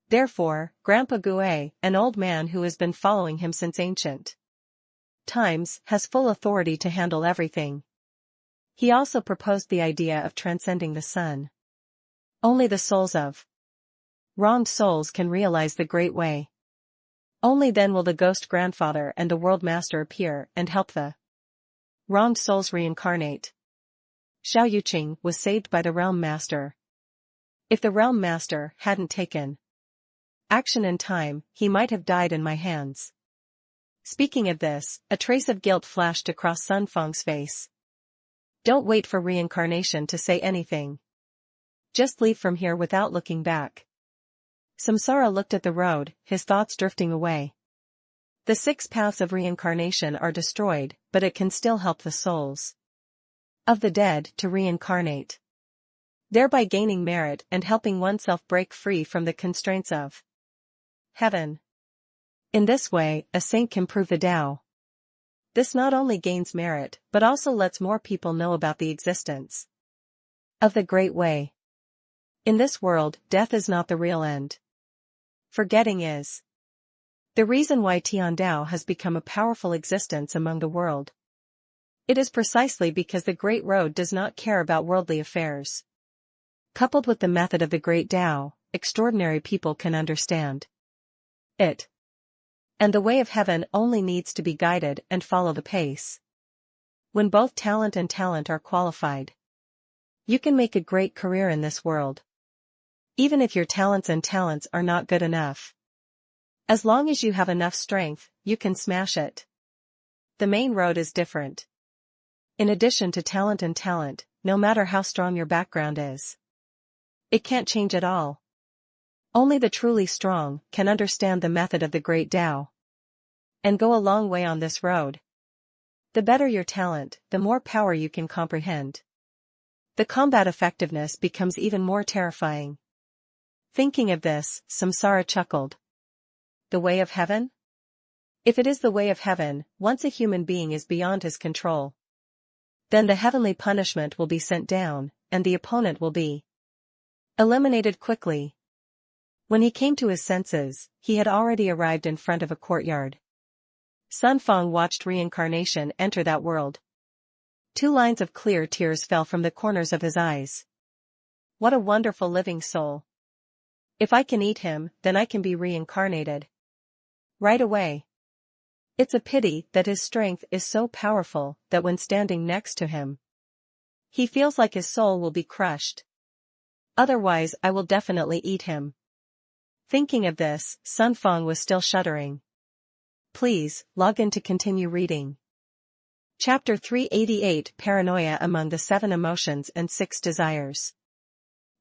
Therefore, Grandpa Gue, an old man who has been following him since ancient times, has full authority to handle everything. He also proposed the idea of transcending the sun. Only the souls of wronged souls can realize the Great Way. Only then will the Ghost Grandfather and the World Master appear and help the wronged souls reincarnate. Xiao Yuqing was saved by the Realm Master. If the Realm Master hadn't taken action in time, he might have died in my hands. Speaking of this, a trace of guilt flashed across Sun Fang's face. Don't wait for reincarnation to say anything. Just leave from here without looking back. Samsara looked at the road, his thoughts drifting away. The 6 paths of reincarnation are destroyed, but it can still help the souls of the dead to reincarnate, thereby gaining merit and helping oneself break free from the constraints of heaven. In this way, a saint can prove the Tao. This not only gains merit, but also lets more people know about the existence of the Great Way. In this world, death is not the real end. Forgetting is. The reason why Tiandao has become a powerful existence among the world. It is precisely because the Great Road does not care about worldly affairs. Coupled with the method of the Great Tao, extraordinary people can understand it. And the way of heaven only needs to be guided and follow the pace. When both talent and talent are qualified, you can make a great career in this world. Even if your talents and talents are not good enough. As long as you have enough strength, you can smash it. The main road is different. In addition to talent and talent, no matter how strong your background is, it can't change at all. Only the truly strong can understand the method of the Great Tao and go a long way on this road. The better your talent, the more power you can comprehend. The combat effectiveness becomes even more terrifying. Thinking of this, Samsara chuckled. The way of heaven? If it is the way of heaven, once a human being is beyond his control, then the heavenly punishment will be sent down, and the opponent will be eliminated quickly. When he came to his senses, he had already arrived in front of a courtyard. Sun Fang watched reincarnation enter that world. 2 lines of clear tears fell from the corners of his eyes. What a wonderful living soul. If I can eat him, then I can be reincarnated right away. It's a pity that his strength is so powerful that when standing next to him, he feels like his soul will be crushed. Otherwise I will definitely eat him. Thinking of this, Sun Fang was still shuddering. Please, log in to continue reading. Chapter 388 Paranoia Among the 7 Emotions and 6 Desires.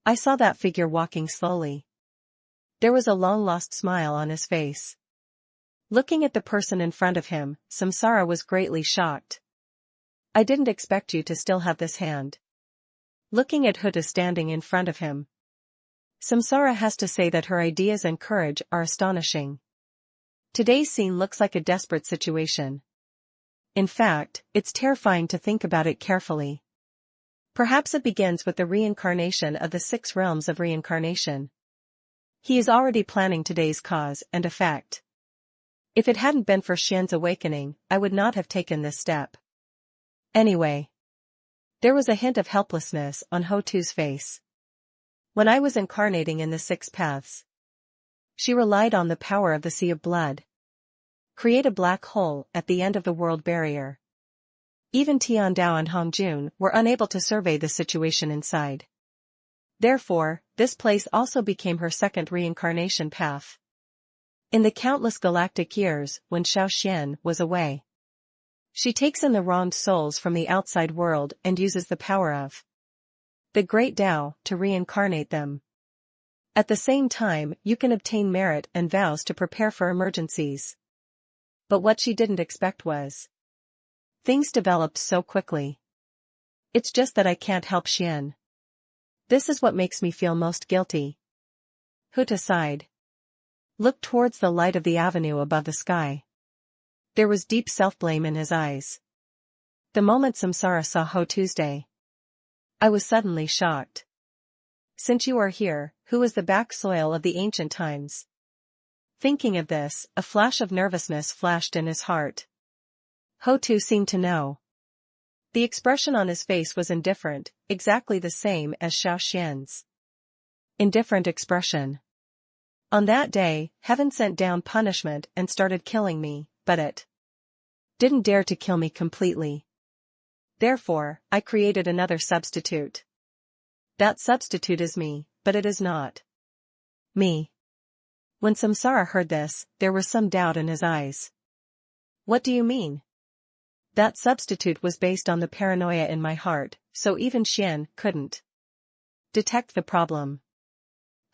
I saw that figure walking slowly. There was a long-lost smile on his face. Looking at the person in front of him, Samsara was greatly shocked. I didn't expect you to still have this hand. Looking at Huda standing in front of him, Samsara has to say that her ideas and courage are astonishing. Today's scene looks like a desperate situation. In fact, it's terrifying to think about it carefully. Perhaps it begins with the reincarnation of the 6 realms of reincarnation. He is already planning today's cause and effect. If it hadn't been for Xian's awakening, I would not have taken this step. Anyway. There was a hint of helplessness on Ho-Tu's face. When I was incarnating in the 6 paths, she relied on the power of the sea of blood. Create a black hole at the end of the world barrier. Even Tiandao and Hongjun were unable to survey the situation inside. Therefore, this place also became her second reincarnation path. In the countless galactic years when Xiao Xuan was away, she takes in the wronged souls from the outside world and uses the power of the Great Tao to reincarnate them. At the same time, you can obtain merit and vows to prepare for emergencies. But what she didn't expect was things developed so quickly. It's just that I can't help Xian. This is what makes me feel most guilty. Huta sighed. Looked towards the light of the avenue above the sky. There was deep self-blame in his eyes. The moment Samsara saw Ho Tuesday, I was suddenly shocked. Since you are here, who is the back soil of the ancient times? Thinking of this, a flash of nervousness flashed in his heart. Ho Tu seemed to know. The expression on his face was indifferent, exactly the same as Xiao Xian's. Indifferent expression. On that day, heaven sent down punishment and started killing me, but it didn't dare to kill me completely. Therefore, I created another substitute. That substitute is me, but it is not me. When Samsara heard this, there was some doubt in his eyes. What do you mean? That substitute was based on the paranoia in my heart, so even Xian couldn't detect the problem.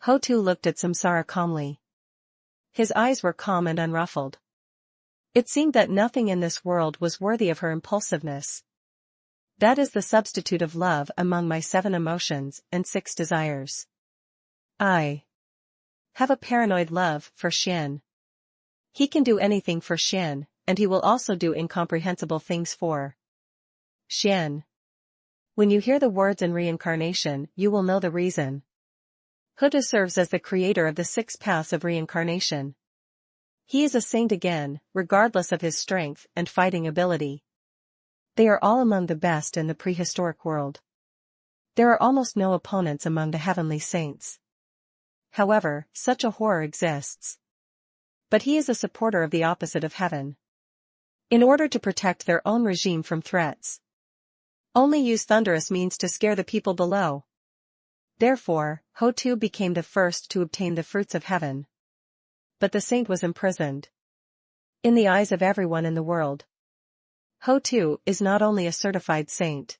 Ho Tu looked at Samsara calmly. His eyes were calm and unruffled. It seemed that nothing in this world was worthy of her impulsiveness. That is the substitute of love among my 7 emotions and 6 desires. I have a paranoid love for Xian. He can do anything for Xian, and he will also do incomprehensible things for Xian. When you hear the words in reincarnation, you will know the reason. Huta serves as the creator of the 6 paths of reincarnation. He is a saint again, regardless of his strength and fighting ability. They are all among the best in the prehistoric world. There are almost no opponents among the heavenly saints. However, such a horror exists. But he is a supporter of the opposite of heaven. In order to protect their own regime from threats, only use thunderous means to scare the people below. Therefore, Ho Tu became the first to obtain the fruits of heaven. But the saint was imprisoned. In the eyes of everyone in the world, Ho Tu is not only a certified saint.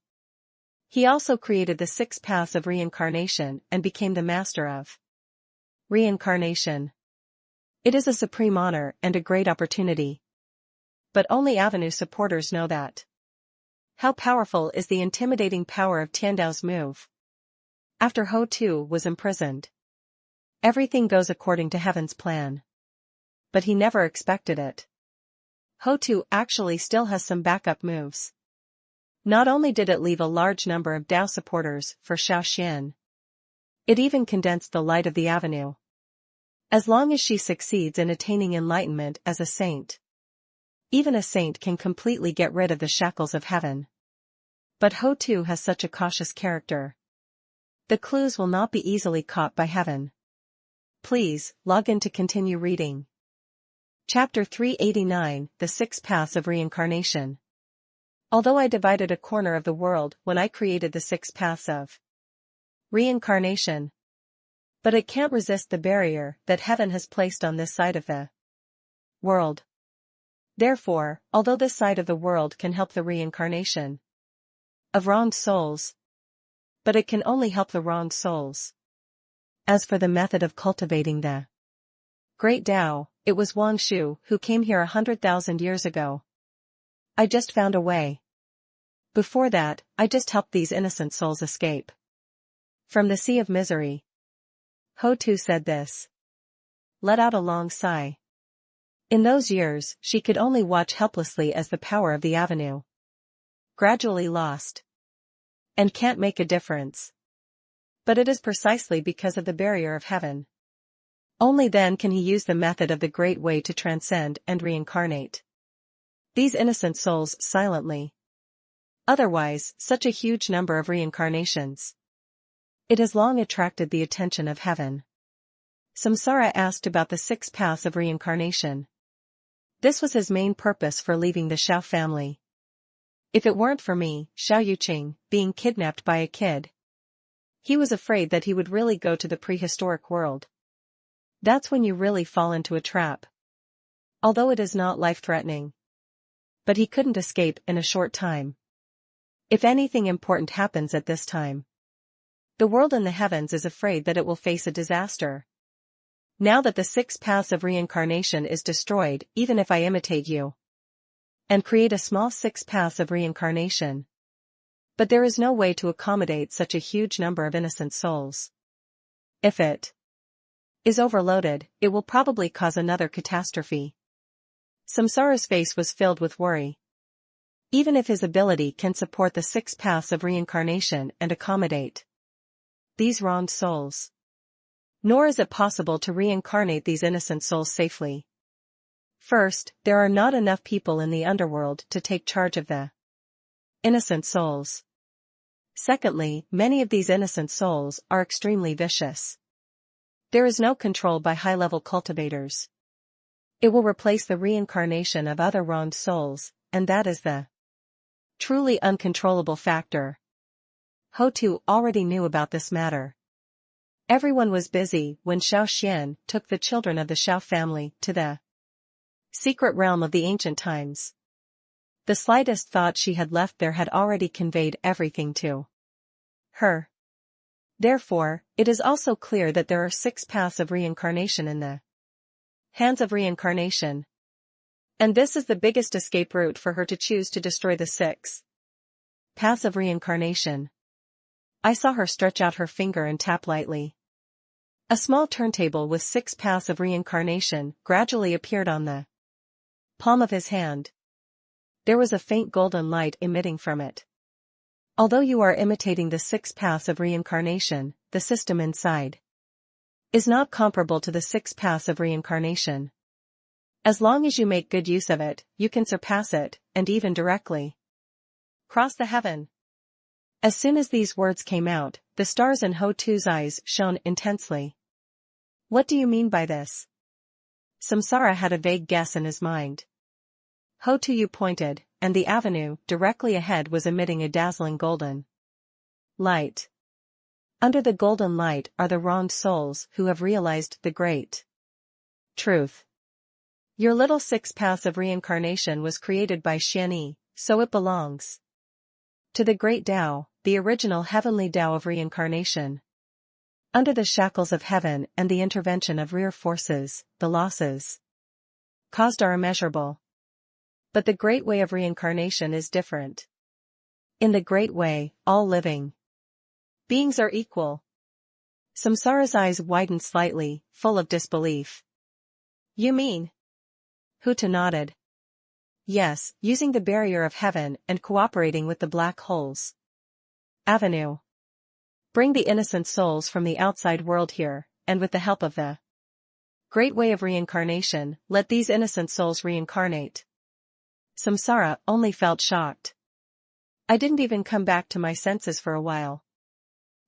He also created the 6 paths of reincarnation and became the master of reincarnation. It is a supreme honor and a great opportunity. But only Avenue supporters know that. How powerful is the intimidating power of Tiandao's move? After Ho Tu was imprisoned, everything goes according to heaven's plan. But he never expected it. Ho Tu actually still has some backup moves. Not only did it leave a large number of Dao supporters for Xiao Xuan, it even condensed the light of the avenue. As long as she succeeds in attaining enlightenment as a saint, even a saint can completely get rid of the shackles of heaven. But Ho Tu has such a cautious character. The clues will not be easily caught by heaven. Please, log in to continue reading. Chapter 389, The 6 Paths of Reincarnation. Although I divided a corner of the world when I created the 6 paths of reincarnation, but it can't resist the barrier that heaven has placed on this side of the world. Therefore, although this side of the world can help the reincarnation of wronged souls, but it can only help the wronged souls. As for the method of cultivating the Great Tao, it was Wang Shu who came here 100,000 years ago. I just found a way. Before that, I just helped these innocent souls escape from the sea of misery. Ho Tu said this. Let out a long sigh. In those years, she could only watch helplessly as the power of the avenue gradually lost. And can't make a difference. But it is precisely because of the barrier of heaven. Only then can he use the method of the great way to transcend and reincarnate these innocent souls silently. Otherwise, such a huge number of reincarnations. It has long attracted the attention of heaven. Samsara asked about the 6 paths of reincarnation. This was his main purpose for leaving the Xiao family. If it weren't for me, Xiao Yuqing, being kidnapped by a kid, He was afraid that he would really go to the prehistoric world. That's when you really fall into a trap. Although it is not life-threatening. But he couldn't escape in a short time. If anything important happens at this time, the world in the heavens is afraid that it will face a disaster. Now that the 6 paths of reincarnation is destroyed, even if I imitate you and create a small 6 paths of reincarnation. But there is no way to accommodate such a huge number of innocent souls. If it is overloaded, it will probably cause another catastrophe. Samsara's face was filled with worry. Even if his ability can support the 6 paths of reincarnation and accommodate these wronged souls, nor is it possible to reincarnate these innocent souls safely. First, there are not enough people in the underworld to take charge of the innocent souls. Secondly, many of these innocent souls are extremely vicious. There is no control by high-level cultivators. It will replace the reincarnation of other wronged souls, and that is the truly uncontrollable factor. Hotu already knew about this matter. Everyone was busy when Xiao Xuan took the children of the Xiao family to the secret realm of the ancient times. The slightest thought she had left there had already conveyed everything to her. Therefore, it is also clear that there are 6 paths of reincarnation in the hands of reincarnation. And this is the biggest escape route for her to choose to destroy the 6 paths of reincarnation. I saw her stretch out her finger and tap lightly. A small turntable with 6 paths of reincarnation gradually appeared on the palm of his hand. There was a faint golden light emitting from it. Although you are imitating the 6 paths of reincarnation, the system inside is not comparable to the 6 paths of reincarnation. As long as you make good use of it, you can surpass it, and even directly cross the heaven. As soon as these words came out, the stars in Hotu's eyes shone intensely. What do you mean by this? Samsara had a vague guess in his mind. Hotu pointed, and the avenue directly ahead was emitting a dazzling golden light. Under the golden light are the wronged souls who have realized the great truth. Your little 6 paths of reincarnation was created by Xianyi, so it belongs to the great Tao, the original heavenly Tao of reincarnation. Under the shackles of heaven and the intervention of rear forces, the losses caused are immeasurable. But the great way of reincarnation is different. In the great way, all living beings are equal. Samsara's eyes widened slightly, full of disbelief. You mean? Huta nodded. Yes, using the barrier of heaven and cooperating with the black holes. Avenue. Bring the innocent souls from the outside world here, and with the help of the great way of reincarnation, let these innocent souls reincarnate. Samsara only felt shocked. I didn't even come back to my senses for a while.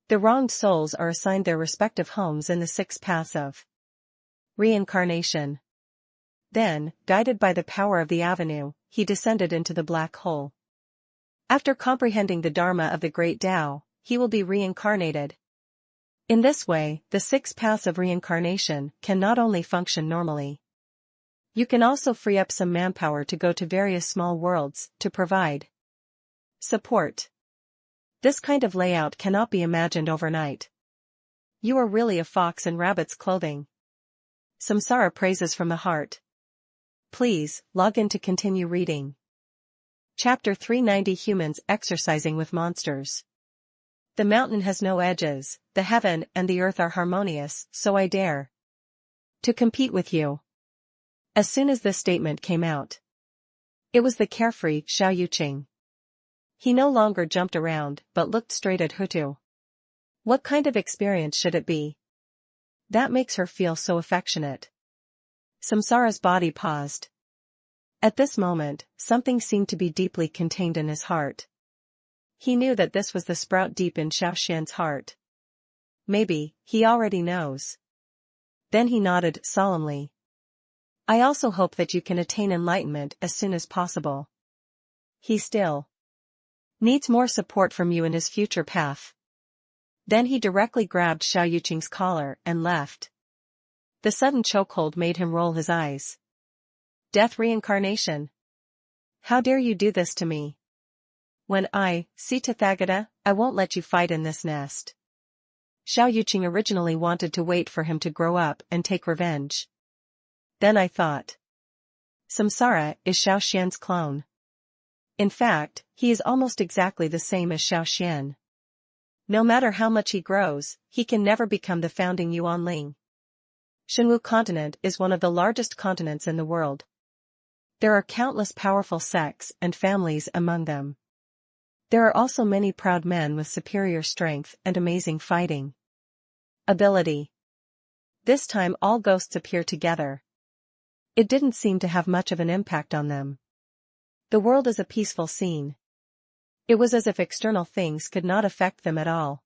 The wronged souls are assigned their respective homes in the 6 paths of reincarnation. Then, guided by the power of the avenue, he descended into the black hole. After comprehending the Dharma of the great Tao, he will be reincarnated. In this way, the 6 paths of reincarnation can not only function normally. You can also free up some manpower to go to various small worlds to provide support. This kind of layout cannot be imagined overnight. You are really a fox in rabbit's clothing. Samsara praises from the heart. Please, log in to continue reading. Chapter 390 Humans Exercising with Monsters. The mountain has no edges, the heaven and the earth are harmonious, so I dare to compete with you. As soon as this statement came out, it was the carefree Xiao Yuqing. He no longer jumped around, but looked straight at Hutu. What kind of experience should it be? That makes her feel so affectionate. Samsara's body paused. At this moment, something seemed to be deeply contained in his heart. He knew that this was the sprout deep in Xiao Xuan's heart. Maybe, he already knows. Then he nodded solemnly. I also hope that you can attain enlightenment as soon as possible. He still needs more support from you in his future path. Then he directly grabbed Xiao Yuqing's collar and left. The sudden chokehold made him roll his eyes. Death reincarnation. How dare you do this to me? When I see Tathagata, I won't let you fight in this nest. Xiao Yuqing originally wanted to wait for him to grow up and take revenge. Then I thought. Samsara is Xiao Xian's clone. In fact, he is almost exactly the same as Xiao Xian. No matter how much he grows, he can never become the founding Yuanling. Shenwu continent is one of the largest continents in the world. There are countless powerful sects and families among them. There are also many proud men with superior strength and amazing fighting ability. This time all ghosts appear together. It didn't seem to have much of an impact on them. The world is a peaceful scene. It was as if external things could not affect them at all.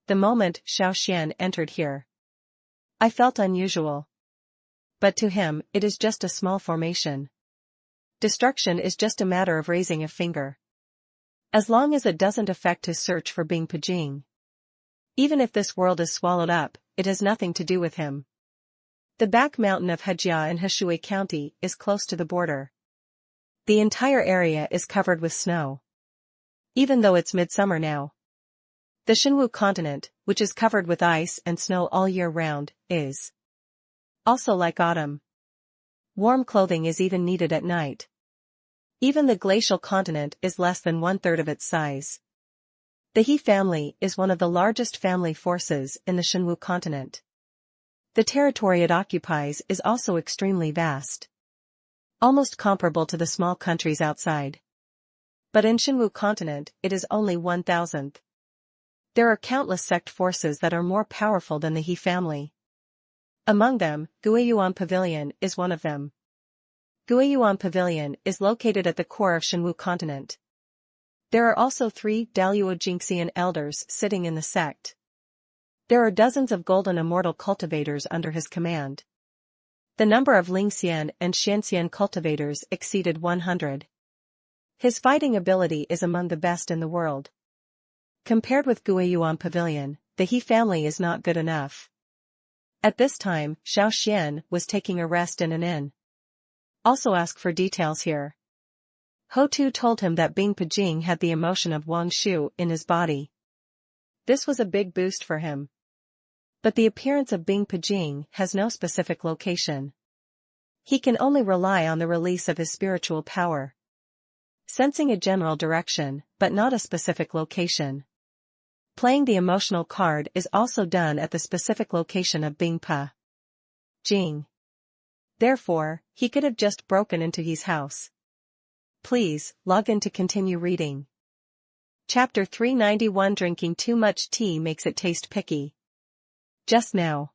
The moment Xiao Xian entered here, I felt unusual. But to him, it is just a small formation. Destruction is just a matter of raising a finger. As long as it doesn't affect his search for Bing Pijing. Even if this world is swallowed up, it has nothing to do with him. The back mountain of Hejia in Heshui County is close to the border. The entire area is covered with snow. Even though it's midsummer now. The Shenwu continent, which is covered with ice and snow all year round, is also like autumn. Warm clothing is even needed at night. Even the glacial continent is less than 1/3 of its size. The He family is one of the largest family forces in the Shenwu continent. The territory it occupies is also extremely vast. Almost comparable to the small countries outside. But in Shenwu continent, it is only 1/1000th. There are countless sect forces that are more powerful than the He family. Among them, Guiyuan Pavilion is one of them. Guiyuan Pavilion is located at the core of Shenwu continent. There are also 3 Daluo Jingxian elders sitting in the sect. There are dozens of golden immortal cultivators under his command. The number of Lingxian and Xianxian cultivators exceeded 100. His fighting ability is among the best in the world. Compared with Guiyuan Pavilion, the He family is not good enough. At this time, Xiao Xian was taking a rest in an inn. Also ask for details here. Ho Tu told him that Bing Pijing had the emotion of Wang Shu in his body. This was a big boost for him. But the appearance of Bing Pijing has no specific location. He can only rely on the release of his spiritual power. Sensing a general direction, but not a specific location. Playing the emotional card is also done at the specific location of Bing Pijing. Therefore, he could have just broken into his house. Please, log in to continue reading. Chapter 391 Drinking too much tea makes it taste picky. Just now.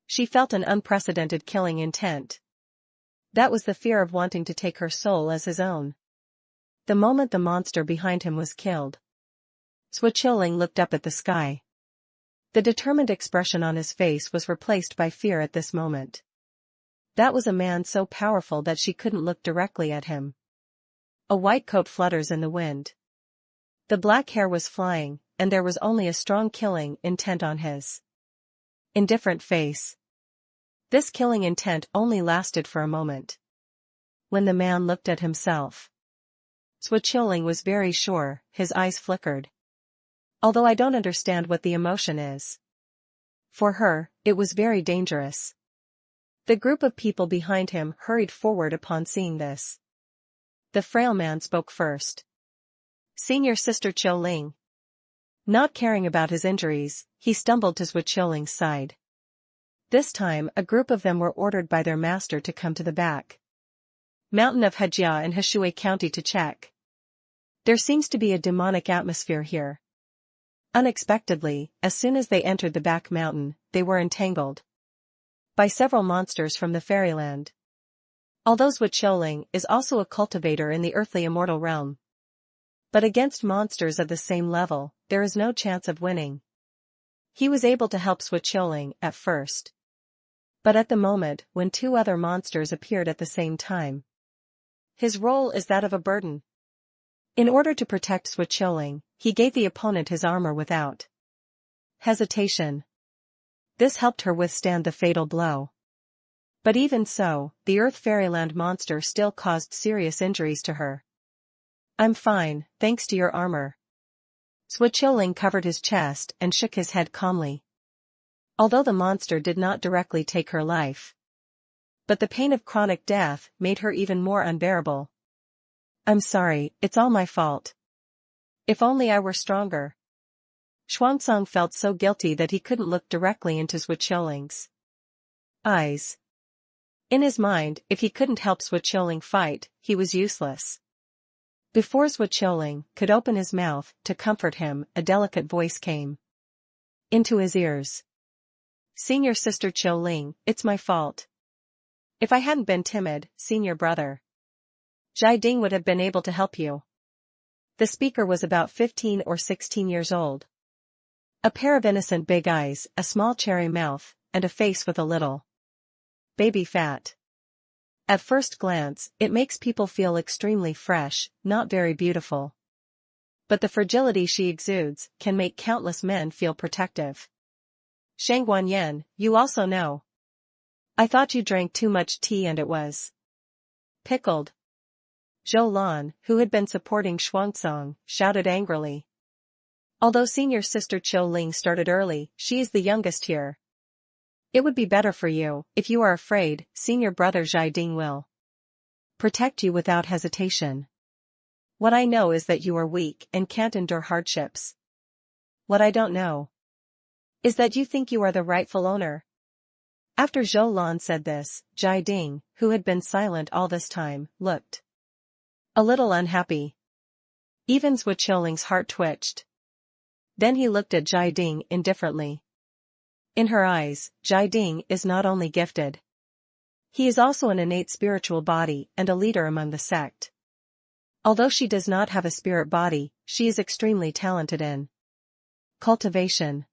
She felt an unprecedented killing intent. That was the fear of wanting to take her soul as his own. The moment the monster behind him was killed, Swichilling looked up at the sky. The determined expression on his face was replaced by fear at this moment. That was a man so powerful that she couldn't look directly at him. A white coat flutters in the wind. The black hair was flying, and there was only a strong killing intent on his indifferent face. This killing intent only lasted for a moment. When the man looked at himself, Swichilling was very sure, his eyes flickered. Although I don't understand what the emotion is. For her, it was very dangerous. The group of people behind him hurried forward upon seeing this. The frail man spoke first. Senior Sister Qiu Ling. Not caring about his injuries, he stumbled to Swichilling's side. This time a group of them were ordered by their master to come to the back mountain of Hejia in Heshui County to check. There seems to be a demonic atmosphere here. Unexpectedly, as soon as they entered the back mountain, they were entangled by several monsters from the fairyland. Although Swichilling is also a cultivator in the earthly immortal realm. But against monsters of the same level, there is no chance of winning. He was able to help Swichilling at first. But at the moment when 2 other monsters appeared at the same time, his role is that of a burden. In order to protect Swichilling, he gave the opponent his armor without Hesitation. This helped her withstand the fatal blow. But even so, the Earth Fairyland monster still caused serious injuries to her. I'm fine, thanks to your armor. Xiao covered his chest and shook his head calmly. Although the monster did not directly take her life, but the pain of chronic death made her even more unbearable. I'm sorry, it's all my fault. If only I were stronger. Xuanzang felt so guilty that he couldn't look directly into Xiaoling's eyes. In his mind, if he couldn't help Xiaoling fight, he was useless. Before Xiaoling could open his mouth to comfort him, a delicate voice came into his ears. Senior sister Xiaoling, it's my fault. If I hadn't been timid, senior brother Zhaiding would have been able to help you. The speaker was about 15 or 16 years old. A pair of innocent big eyes, a small cherry mouth, and a face with a little baby fat. At first glance, it makes people feel extremely fresh, not very beautiful. But the fragility she exudes can make countless men feel protective. Shang Guanyan, you also know. I thought you drank too much tea and it was pickled. Zhou Lan, who had been supporting Xuanzang, shouted angrily. Although senior sister Xiaoling started early, she is the youngest here. It would be better for you, if you are afraid, senior brother Zhaiding will protect you without hesitation. What I know is that you are weak and can't endure hardships. What I don't know is that you think you are the rightful owner. After Zhou Lan said this, Zhaiding, who had been silent all this time, looked a little unhappy. Even Xiaoling's heart twitched. Then he looked at Zhaiding indifferently. In her eyes, Zhaiding is not only gifted. He is also an innate spiritual body and a leader among the sect. Although she does not have a spirit body, she is extremely talented in cultivation.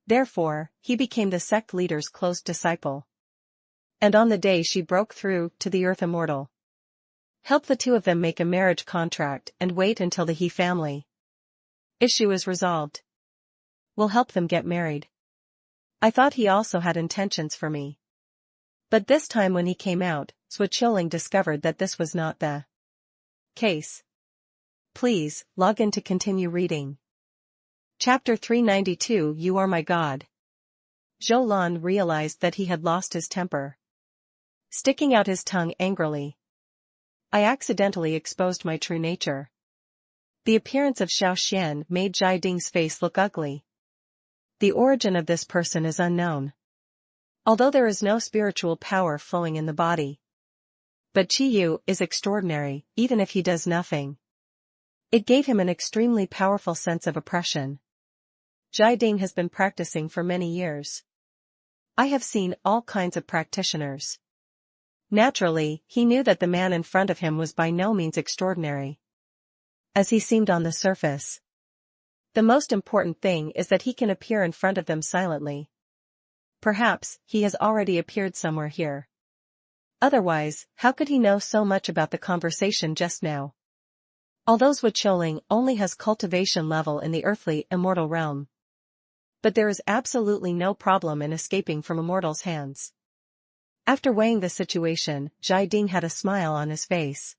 Therefore, he became the sect leader's close disciple. And on the day she broke through to the Earth Immortal, help the two of them make a marriage contract and wait until the He family issue is resolved. We'll help them get married. I thought he also had intentions for me. But this time when he came out, Xiaoling discovered that this was not the case. Please, log in to continue reading. Chapter 392 You Are My God. Zhou Lan realized that he had lost his temper. Sticking out his tongue angrily. I accidentally exposed my true nature. The appearance of Xiao Xuan made Zhaiding's face look ugly. The origin of this person is unknown. Although there is no spiritual power flowing in the body. But Qiyu is extraordinary, even if he does nothing. It gave him an extremely powerful sense of oppression. Zhaiding has been practicing for many years. I have seen all kinds of practitioners. Naturally, he knew that the man in front of him was by no means extraordinary, as he seemed on the surface. The most important thing is that he can appear in front of them silently. Perhaps, he has already appeared somewhere here. Otherwise, how could he know so much about the conversation just now? Although Xiaoling only has cultivation level in the earthly, immortal realm. But there is absolutely no problem in escaping from immortals' hands. After weighing the situation, Zhaiding had a smile on his face.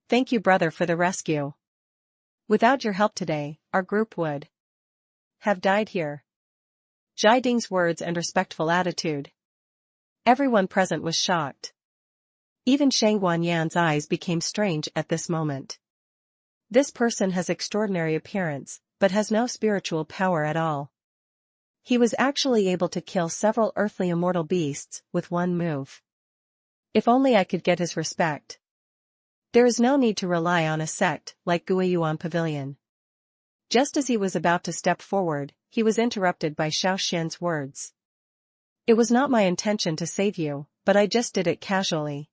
Thank you brother for the rescue. Without your help today, our group would have died here. Zhaiding's words and respectful attitude. Everyone present was shocked. Even Shang Guanyan's eyes became strange at this moment. This person has extraordinary appearance, but has no spiritual power at all. He was actually able to kill several earthly immortal beasts with one move. If only I could get his respect. There is no need to rely on a sect like Guiyuan Pavilion. Just as he was about to step forward, he was interrupted by Xiao Xuan's words. It was not my intention to save you, but I just did it casually.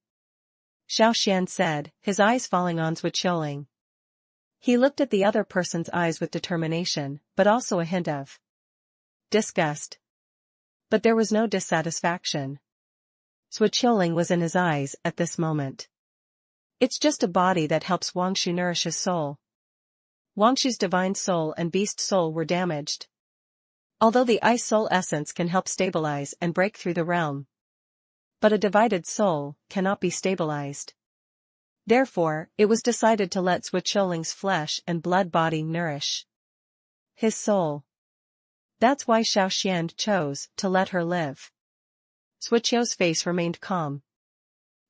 Xiao Xuan said, his eyes falling on Xiaoling. He looked at the other person's eyes with determination, but also a hint of disgust. But there was no dissatisfaction. Xiaoling was in his eyes at this moment. It's just a body that helps Wangshu nourish his soul. Wangshu's divine soul and beast soul were damaged. Although the ice soul essence can help stabilize and break through the realm. But a divided soul cannot be stabilized. Therefore, it was decided to let Xueqiuling's flesh and blood body nourish his soul. That's why Xiao Xuan chose to let her live. Xueqiu's face remained calm.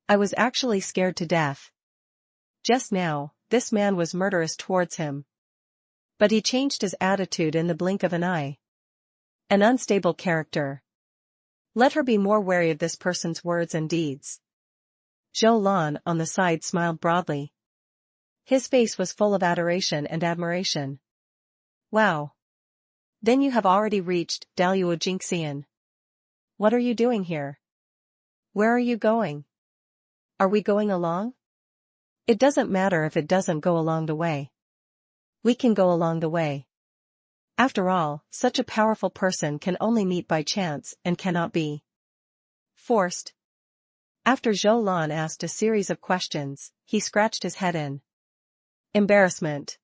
I was actually scared to death. Just now, this man was murderous towards him. But he changed his attitude in the blink of an eye. An unstable character. Let her be more wary of this person's words and deeds. Xiao Lan on the side smiled broadly. His face was full of adoration and admiration. Wow. Then you have already reached Daluo Jingxian. What are you doing here? Where are you going? Are we going along? It doesn't matter if it doesn't go along the way. We can go along the way. After all, such a powerful person can only meet by chance and cannot be forced. After Zhou Lan asked a series of questions, he scratched his head in embarrassment.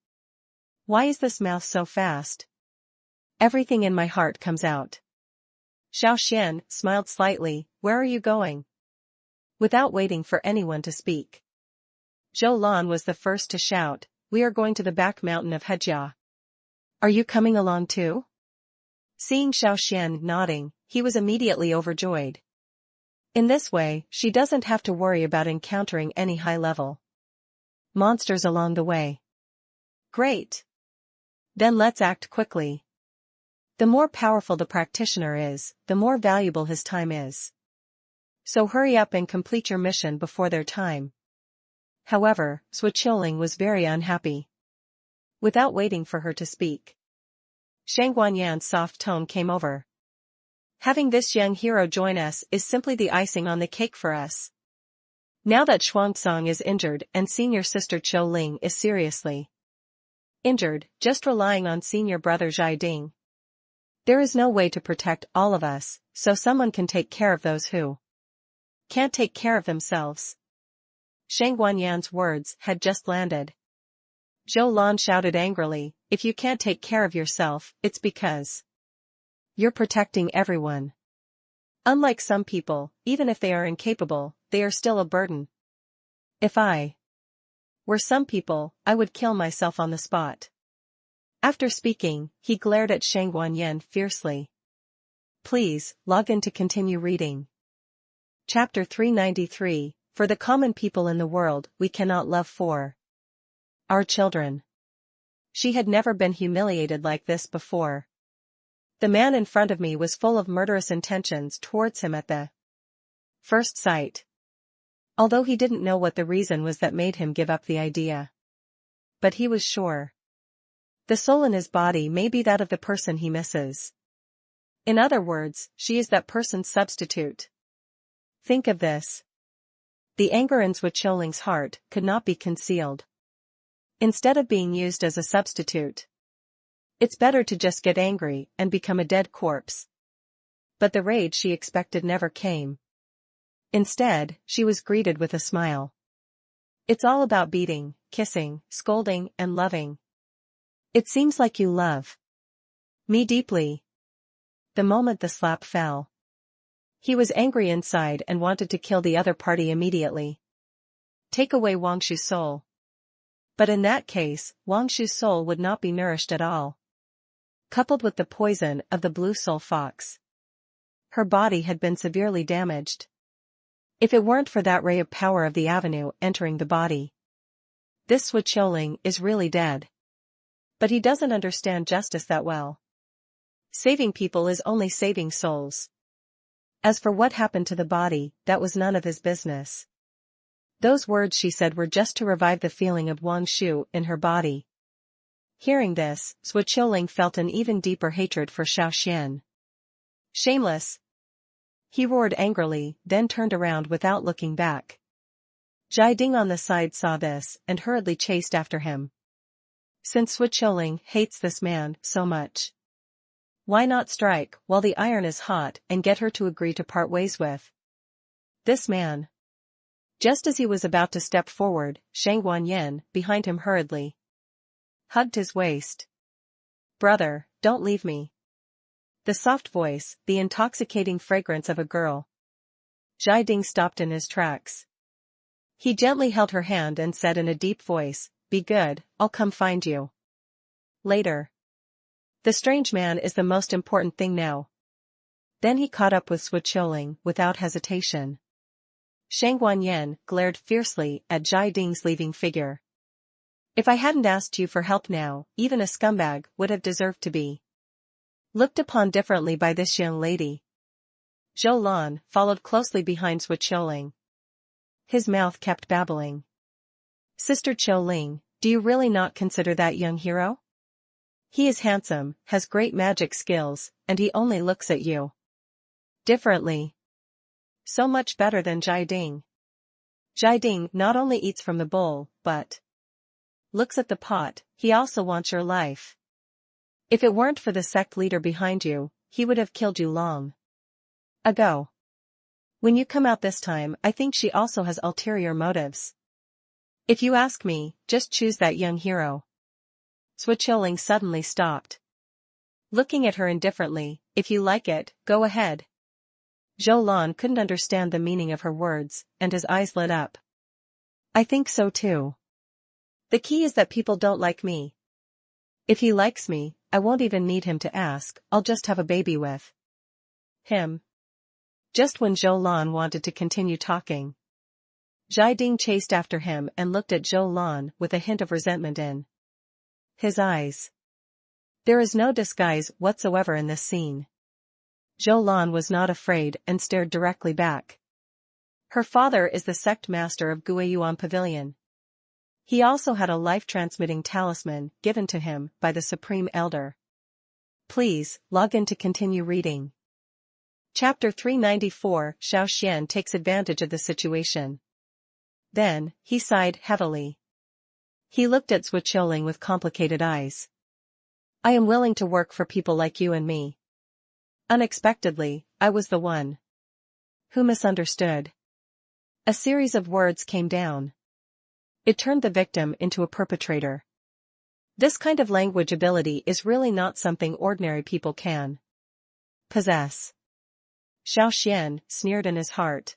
Why is this mouth so fast? Everything in my heart comes out. Xiao Xuan smiled slightly. Where are you going? Without waiting for anyone to speak, Zhou Lan was the first to shout, we are going to the back mountain of Hejia. Are you coming along too? Seeing Xiao Xuan nodding, he was immediately overjoyed. In this way, she doesn't have to worry about encountering any high-level monsters along the way. Great. Then let's act quickly. The more powerful the practitioner is, the more valuable his time is. So hurry up and complete your mission before their time. However, Xueqiuling was very unhappy. Without waiting for her to speak, Shang Guanyan's soft tone came over. Having this young hero join us is simply the icing on the cake for us. Now that Xuanzang is injured and senior sister Qiu Ling is seriously injured, just relying on senior brother Zhai Ding. There is no way to protect all of us, so someone can take care of those who can't take care of themselves. Shang Guanyan's words had just landed. Zhou Lan shouted angrily, if you can't take care of yourself, it's because you're protecting everyone. Unlike some people, even if they are incapable, they are still a burden. If I were some people, I would kill myself on the spot. After speaking, he glared at Shang Guanyan fiercely. Please, log in to continue reading. Chapter 393, For the common people in the world we cannot love for our children. She had never been humiliated like this before. The man in front of me was full of murderous intentions towards him at the first sight. Although he didn't know what the reason was that made him give up the idea. But he was sure. The soul in his body may be that of the person he misses. In other words, she is that person's substitute. Think of this. The anger in Xueqiuling's heart could not be concealed. Instead of being used as a substitute, it's better to just get angry and become a dead corpse. But the rage she expected never came. Instead, she was greeted with a smile. It's all about beating, kissing, scolding, and loving. It seems like you love me deeply. The moment the slap fell, he was angry inside and wanted to kill the other party immediately. Take away Wang Shu's soul. But in that case, Wang Shu's soul would not be nourished at all. Coupled with the poison of the blue soul fox, her body had been severely damaged. If it weren't for that ray of power of the avenue entering the body, this Xueqiuling is really dead. But he doesn't understand justice that well. Saving people is only saving souls. As for what happened to the body, that was none of his business. Those words she said were just to revive the feeling of Wang Shu in her body. Hearing this, Xueqiuling felt an even deeper hatred for Xiao Xuan. Shameless! He roared angrily, then turned around without looking back. Zhai Ding on the side saw this and hurriedly chased after him. Since Xueqiuling hates this man so much, why not strike while the iron is hot and get her to agree to part ways with this man? Just as he was about to step forward, Shang Guanyan, behind him hurriedly, hugged his waist. Brother, don't leave me. The soft voice, the intoxicating fragrance of a girl. Jai Ding stopped in his tracks. He gently held her hand and said in a deep voice, "Be good, I'll come find you later. The strange man is the most important thing now." Then he caught up with Switzerling without hesitation. Shang Wanyan glared fiercely at Jai Ding's leaving figure. "If I hadn't asked you for help now, even a scumbag would have deserved to be looked upon differently by this young lady." Zhou Lan followed closely behind Switzerling. His mouth kept babbling. "Sister Qiu Ling, do you really not consider that young hero? He is handsome, has great magic skills, and he only looks at you differently. So much better than Jai Ding. Jai Ding not only eats from the bowl, but looks at the pot. He also wants your life. If it weren't for the sect leader behind you, he would have killed you long ago. When you come out this time, I think she also has ulterior motives. If you ask me, just choose that young hero." Switzerling suddenly stopped, looking at her indifferently. "If you like it, go ahead." Zhou Lan couldn't understand the meaning of her words, and his eyes lit up. "I think so too. The key is that people don't like me. If he likes me, I won't even need him to ask, I'll just have a baby with him." Just when Zhou Lan wanted to continue talking, Jai Ding chased after him and looked at Zhou Lan with a hint of resentment in his eyes. There is no disguise whatsoever in this scene. Zhou Lan was not afraid and stared directly back. Her father is the sect master of Guiyuan Pavilion. He also had a life-transmitting talisman given to him by the Supreme Elder. Please, log in to continue reading. Chapter 394. Xiao Xuan takes advantage of the situation. Then, he sighed heavily. He looked at Switzerling with complicated eyes. "I am willing to work for people like you and me. Unexpectedly, I was the one who misunderstood." A series of words came down. It turned the victim into a perpetrator. This kind of language ability is really not something ordinary people can possess. Xiao Xuan sneered in his heart.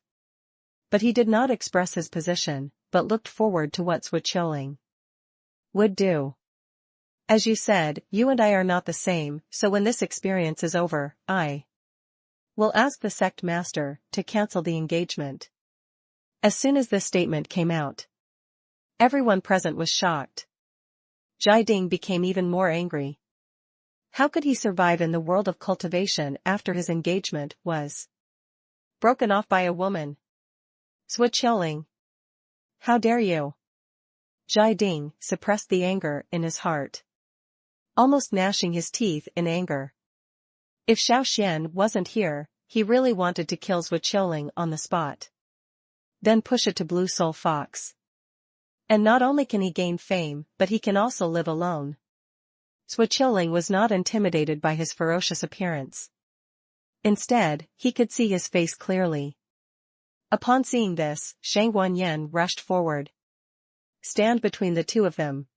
But he did not express his position, but looked forward to what Switzerling would do. "As you said, you and I are not the same, so when this experience is over, I will ask the sect master to cancel the engagement." As soon as this statement came out, everyone present was shocked. Jai Ding became even more angry. How could he survive in the world of cultivation after his engagement was broken off by a woman? "Switzerling, how dare you?" Jai Ding suppressed the anger in his heart, almost gnashing his teeth in anger. If Xiao Xuan wasn't here, he really wanted to kill Switzerling on the spot. Then push it to Blue Soul Fox. And not only can he gain fame, but he can also live alone. Switzerling was not intimidated by his ferocious appearance. Instead, he could see his face clearly. Upon seeing this, Shang Wanyan rushed forward. "Stand between the two of them."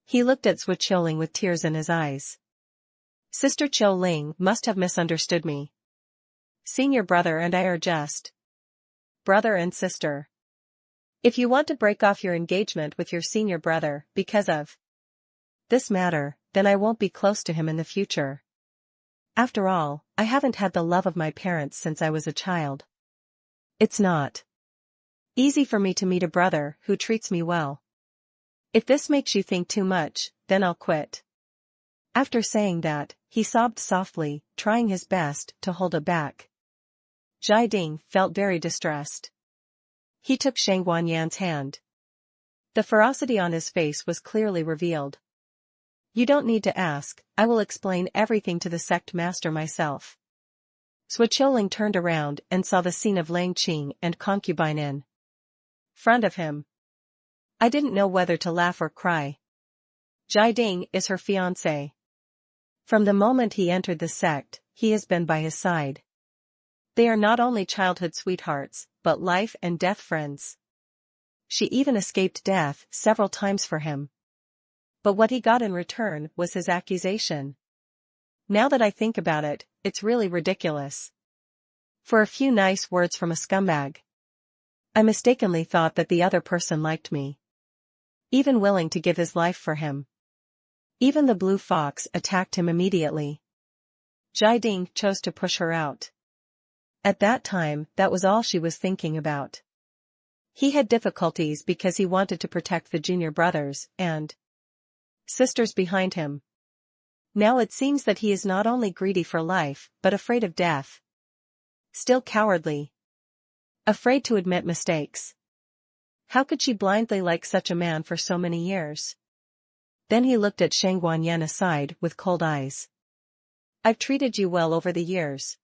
He looked at Switzerling with tears in his eyes. "Sister Qiu Ling must have misunderstood me. Senior brother and I are just brother and sister. If you want to break off your engagement with your senior brother because of this matter, then I won't be close to him in the future. After all, I haven't had the love of my parents since I was a child. It's not easy for me to meet a brother who treats me well. If this makes you think too much, then I'll quit." After saying that, he sobbed softly, trying his best to hold it back. Jai Ding felt very distressed. He took Shang Wanyan's hand. The ferocity on his face was clearly revealed. "You don't need to ask, I will explain everything to the sect master myself." Switzerling turned around and saw the scene of Lang Qing and concubine in front of him. I didn't know whether to laugh or cry. Jai Ding is her fiancé. From the moment he entered the sect, he has been by his side. They are not only childhood sweethearts, but life and death friends. She even escaped death several times for him. But what he got in return was his accusation. Now that I think about it, it's really ridiculous. For a few nice words from a scumbag, I mistakenly thought that the other person liked me. Even willing to give his life for him. Even the blue fox attacked him immediately. Jiding chose to push her out. At that time, that was all she was thinking about. He had difficulties because he wanted to protect the junior brothers and sisters behind him. Now it seems that he is not only greedy for life, but afraid of death. Still cowardly. Afraid to admit mistakes. How could she blindly like such a man for so many years? Then he looked at Xiao Xuan aside with cold eyes. I've treated you well over the years.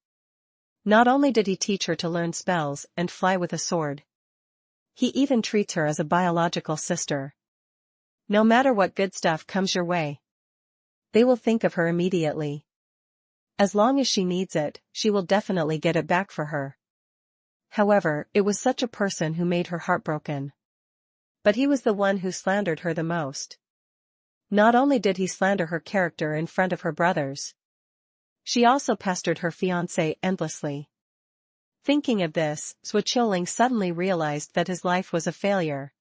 Not only did he teach her to learn spells and fly with a sword. He even treats her as a biological sister. No matter what good stuff comes your way, they will think of her immediately. As long as she needs it, she will definitely get it back for her. However, it was such a person who made her heartbroken. But he was the one who slandered her the most. Not only did he slander her character in front of her brothers, she also pestered her fiancé endlessly. Thinking of this, Xiao suddenly realized that his life was a failure.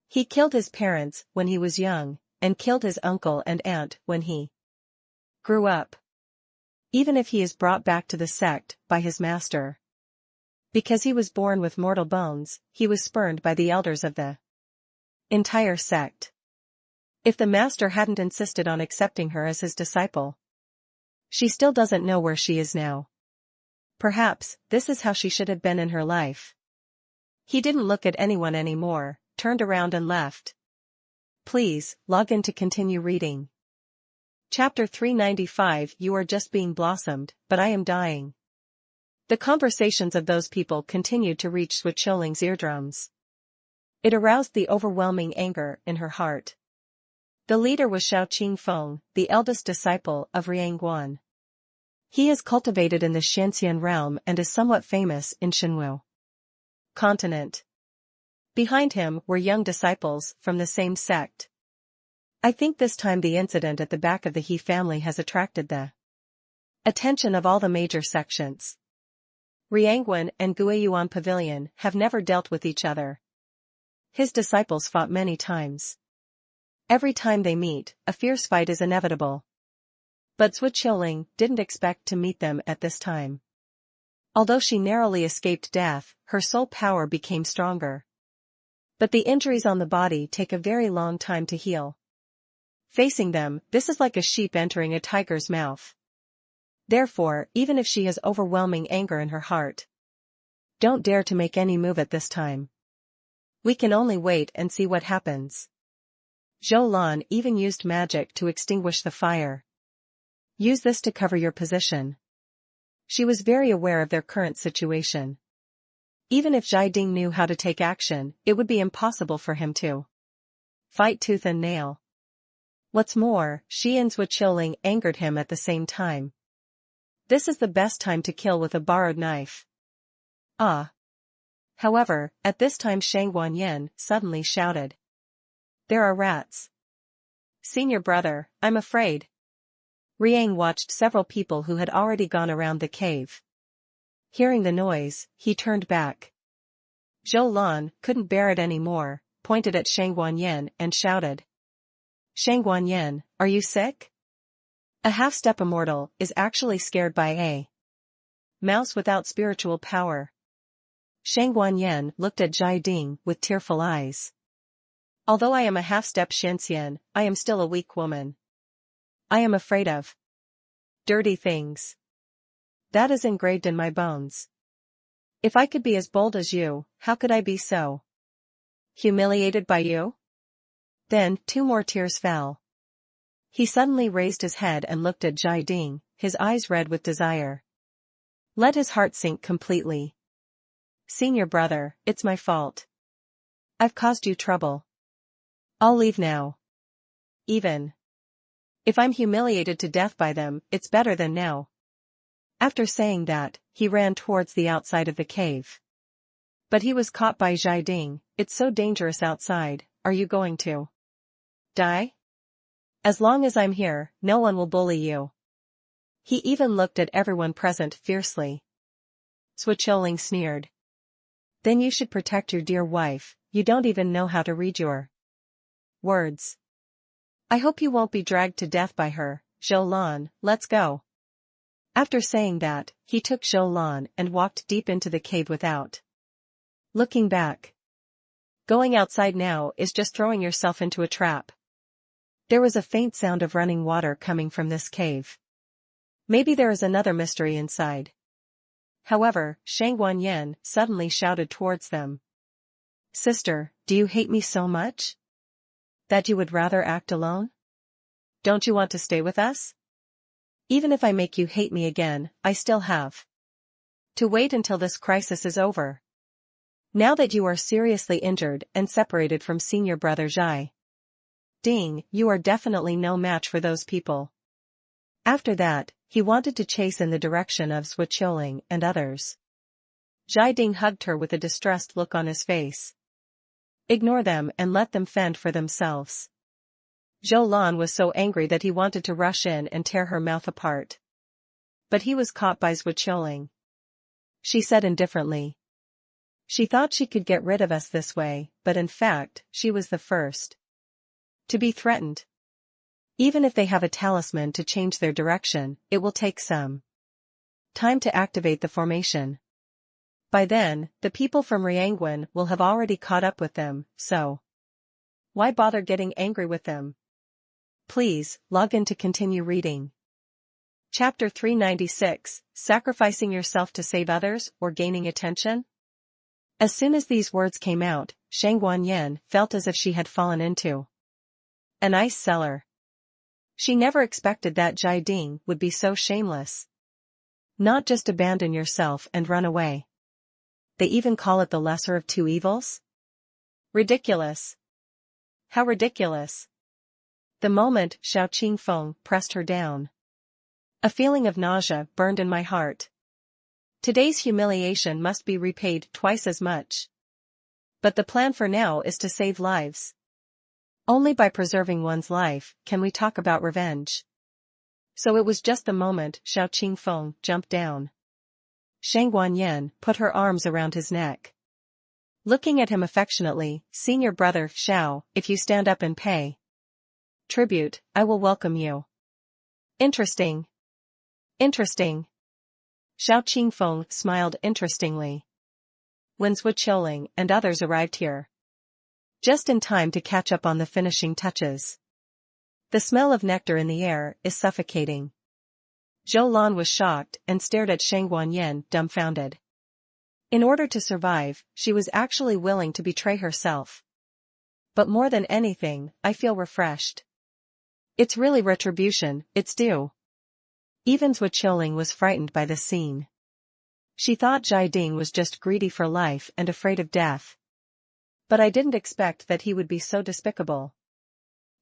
He killed his parents when he was young, and killed his uncle and aunt when he grew up. Even if he is brought back to the sect by his master. Because he was born with mortal bones, he was spurned by the elders of the entire sect. If the master hadn't insisted on accepting her as his disciple, she still doesn't know where she is now. Perhaps, this is how she should have been in her life. He didn't look at anyone anymore, turned around and left. Please, log in to continue reading. Chapter 395. You are just being blossomed, but I am dying. The conversations of those people continued to reach Xiaoling's eardrums. It aroused the overwhelming anger in her heart. The leader was Xiao Qingfeng, the eldest disciple of Riangguan. He is cultivated in the Xianxian realm and is somewhat famous in Xinwu continent. Behind him were young disciples from the same sect. I think this time the incident at the back of the He family has attracted the attention of all the major sections. Riangguan and Guiyuan Pavilion have never dealt with each other. His disciples fought many times. Every time they meet, a fierce fight is inevitable. But Xiao didn't expect to meet them at this time. Although she narrowly escaped death, her soul power became stronger. But the injuries on the body take a very long time to heal. Facing them, this is like a sheep entering a tiger's mouth. Therefore, even if she has overwhelming anger in her heart, don't dare to make any move at this time. We can only wait and see what happens. Zhou Lan even used magic to extinguish the fire. Use this to cover your position. She was very aware of their current situation. Even if Jiding knew how to take action, it would be impossible for him to fight tooth and nail. What's more, Shi and Xiao angered him at the same time. This is the best time to kill with a borrowed knife. Ah! However, at this time Xiao Xuan suddenly shouted. There are rats. Senior brother, I'm afraid. Riang watched several people who had already gone around the cave. Hearing the noise, he turned back. Zhou Lan couldn't bear it anymore, pointed at Xiao Xuan and shouted. Xiao Xuan, are you sick? A half-step immortal is actually scared by a mouse without spiritual power. Xiao Xuan looked at Jiding with tearful eyes. Although I am a half-step Xianxian, I am still a weak woman. I am afraid of dirty things. That is engraved in my bones. If I could be as bold as you, how could I be so humiliated by you? Then, 2 more tears fell. He suddenly raised his head and looked at Jiding, his eyes red with desire. Let his heart sink completely. Senior brother, it's my fault. I've caused you trouble. I'll leave now. Even if I'm humiliated to death by them, it's better than now. After saying that, he ran towards the outside of the cave. But he was caught by Jiding. It's so dangerous outside, are you going to die? As long as I'm here, no one will bully you. He even looked at everyone present fiercely. Xiao sneered. Then you should protect your dear wife, you don't even know how to read your words. I hope you won't be dragged to death by her, Xiao, let's go. After saying that, he took Xiao and walked deep into the cave without looking back. Going outside now is just throwing yourself into a trap. There was a faint sound of running water coming from this cave. Maybe there is another mystery inside. However, Xiao suddenly shouted towards them. Sister, do you hate me so much? That you would rather act alone? Don't you want to stay with us? Even if I make you hate me again, I still have to wait until this crisis is over. Now that you are seriously injured and separated from senior brother Zhai Ding, you are definitely no match for those people. After that, he wanted to chase in the direction of Xiao and others. Zhai Ding hugged her with a distressed look on his face. Ignore them and let them fend for themselves. Xiao was so angry that he wanted to rush in and tear her mouth apart. But he was caught by Xiao. She said indifferently. She thought she could get rid of us this way, but in fact, she was the first to be threatened. Even if they have a talisman to change their direction, it will take some time to activate the formation. By then, the people from Riangwen will have already caught up with them, so why bother getting angry with them? Please, log in to continue reading. Chapter 396, Sacrificing Yourself to Save Others or Gaining Attention? As soon as these words came out, Xiao felt as if she had fallen into an ice cellar. She never expected that Zhai Ding would be so shameless. Not just abandon yourself and run away. They even call it the lesser of two evils? Ridiculous. How ridiculous. The moment Xiao Qingfeng pressed her down, a feeling of nausea burned in my heart. Today's humiliation must be repaid twice as much. But the plan for now is to save lives. Only by preserving one's life can we talk about revenge. So it was just the moment Xiao Qingfeng jumped down. Xiao put her arms around his neck. Looking at him affectionately, Senior brother Xiao, if you stand up and pay tribute, I will welcome you. Interesting. Interesting. Xiao Qingfeng smiled interestingly. When Xiao and others arrived here, just in time to catch up on the finishing touches. The smell of nectar in the air is suffocating. Xiao was shocked and stared at Xiao dumbfounded. In order to survive, she was actually willing to betray herself. But more than anything, I feel refreshed. It's really retribution, it's due. Even Xiao was frightened by the scene. She thought Zhai Ding was just greedy for life and afraid of death. But I didn't expect that he would be so despicable.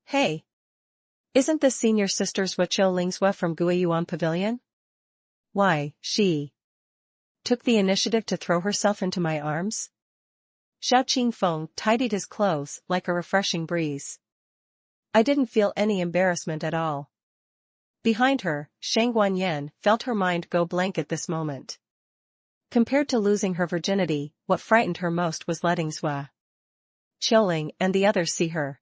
Hey! Isn't this senior sister Xiao from Guiyuan Pavilion? Why, she took the initiative to throw herself into my arms? Xiao Qingfeng tidied his clothes like a refreshing breeze. I didn't feel any embarrassment at all. Behind her, Xiao felt her mind go blank at this moment. Compared to losing her virginity, what frightened her most was letting Xiao and the others see her.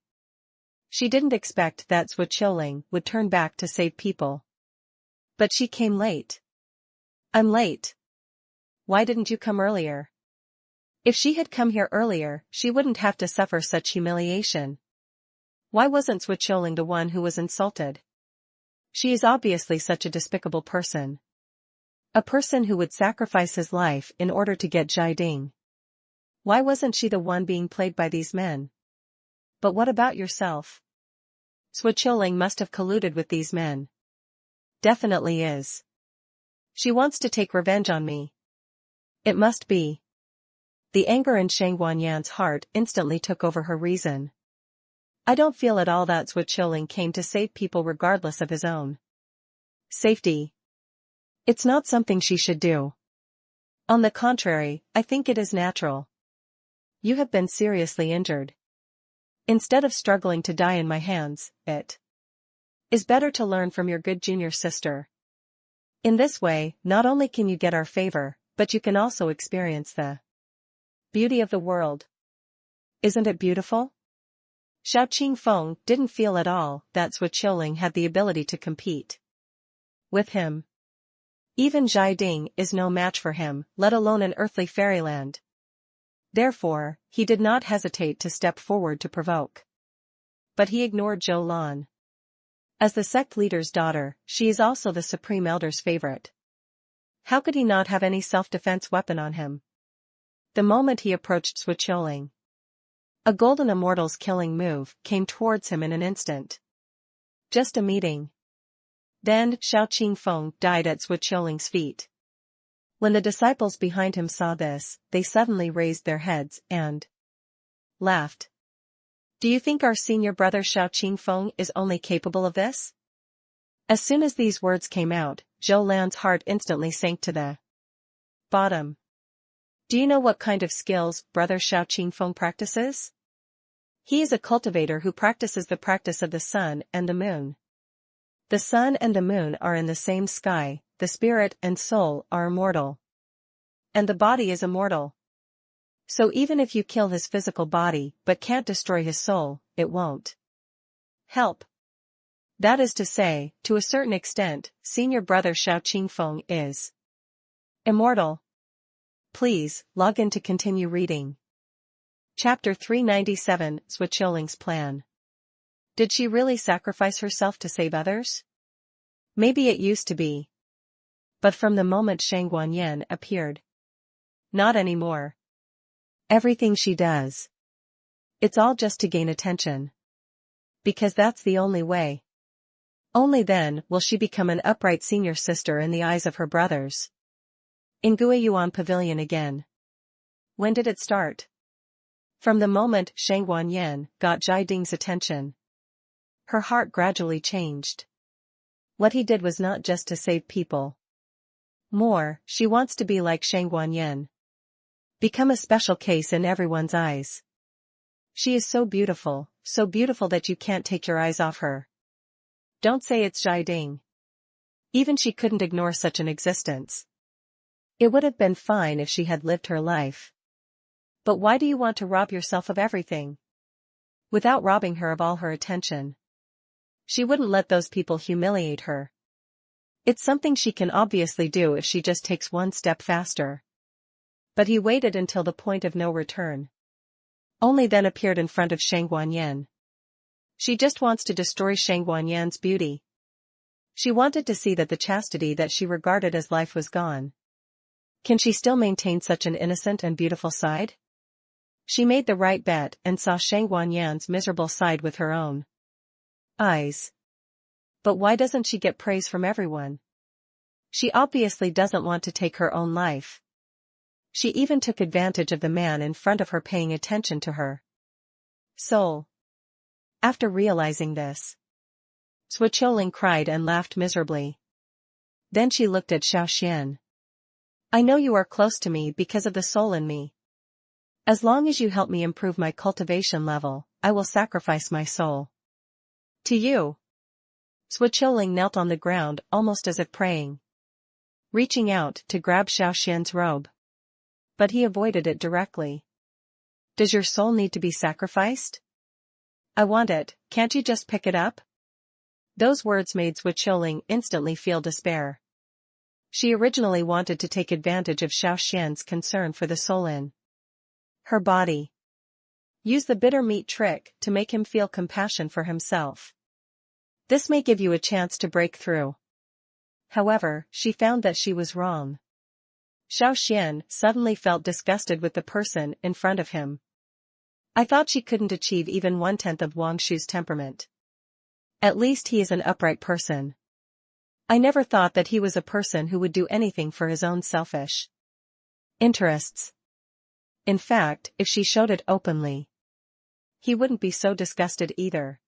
She didn't expect that Xiao would turn back to save people. But she came late. I'm late. Why didn't you come earlier? If she had come here earlier, she wouldn't have to suffer such humiliation. Why wasn't Xiao the one who was insulted? She is obviously such a despicable person. A person who would sacrifice his life in order to get Zhai Ding. Why wasn't she the one being played by these men? But what about yourself? Xiao must have colluded with these men. Definitely is. She wants to take revenge on me. It must be. The anger in Xiao heart instantly took over her reason. I don't feel at all that Xiao came to save people regardless of his own safety. It's not something she should do. On the contrary, I think it is natural. You have been seriously injured. Instead of struggling to die in my hands, it is better to learn from your good junior sister. In this way, not only can you get our favor, but you can also experience the beauty of the world. Isn't it beautiful? Xiao Qingfeng didn't feel at all that Zhuo Qiuling had the ability to compete with him. Even Ding is no match for him, let alone an earthly fairyland. Therefore, he did not hesitate to step forward to provoke. But he ignored Zhou Lan. As the sect leader's daughter, she is also the supreme elder's favorite. How could he not have any self-defense weapon on him? The moment he approached Zhuo Qiuling, a golden immortal's killing move came towards him in an instant. Just a meeting. Then Xiao Qingfeng died at Zhuo Qiuling's feet. When the disciples behind him saw this, they suddenly raised their heads and laughed. Do you think our senior brother Xiao Qingfeng is only capable of this? As soon as these words came out, Zhou Lan's heart instantly sank to the bottom. Do you know what kind of skills brother Xiao Qingfeng practices? He is a cultivator who practices the practice of the sun and the moon. The sun and the moon are in the same sky, the spirit and soul are immortal. And the body is immortal. So even if you kill his physical body but can't destroy his soul, it won't help. That is to say, to a certain extent, senior brother Xiao Qingfeng is immortal. Please, log in to continue reading. Chapter 397, Zhuo Qiuling's Plan. Did she really sacrifice herself to save others? Maybe it used to be. But from the moment Shang Guanyan appeared. Not anymore. Everything she does. It's all just to gain attention. Because that's the only way. Only then will she become an upright senior sister in the eyes of her brothers. In Guiyuan Pavilion again. When did it start? From the moment Shang Guanyan got Jai Ding's attention. Her heart gradually changed. What he did was not just to save people. More, she wants to be like Shang Guanyan. Become a special case in everyone's eyes. She is so beautiful that you can't take your eyes off her. Don't say it's Jai Ding. Even she couldn't ignore such an existence. It would have been fine if she had lived her life. But why do you want to rob yourself of everything? Without robbing her of all her attention. She wouldn't let those people humiliate her. It's something she can obviously do if she just takes one step faster. But he waited until the point of no return. Only then appeared in front of Shang Guanyan. She just wants to destroy Shang Guanyan's beauty. She wanted to see that the chastity that she regarded as life was gone. Can she still maintain such an innocent and beautiful side? She made the right bet and saw Shang Guanyan's miserable side with her own eyes. But why doesn't she get praise from everyone? She obviously doesn't want to take her own life. She even took advantage of the man in front of her paying attention to her soul. After realizing this, Zhuo Qiuling cried and laughed miserably. Then she looked at Xiao Xuan. I know you are close to me because of the soul in me. As long as you help me improve my cultivation level, I will sacrifice my soul. To you. Zhuo Qiuling knelt on the ground almost as if praying. Reaching out to grab Xiao Xuan's robe. But he avoided it directly. Does your soul need to be sacrificed? I want it, can't you just pick it up? Those words made Zhuo Qiuling instantly feel despair. She originally wanted to take advantage of Xiao Xuan's concern for the soul in her body. Use the bitter meat trick to make him feel compassion for himself. This may give you a chance to break through. However, she found that she was wrong. Xiao Xuan suddenly felt disgusted with the person in front of him. I thought she couldn't achieve even 1/10 of Wang Shu's temperament. At least he is an upright person. I never thought that he was a person who would do anything for his own selfish interests. In fact, if she showed it openly, he wouldn't be so disgusted either.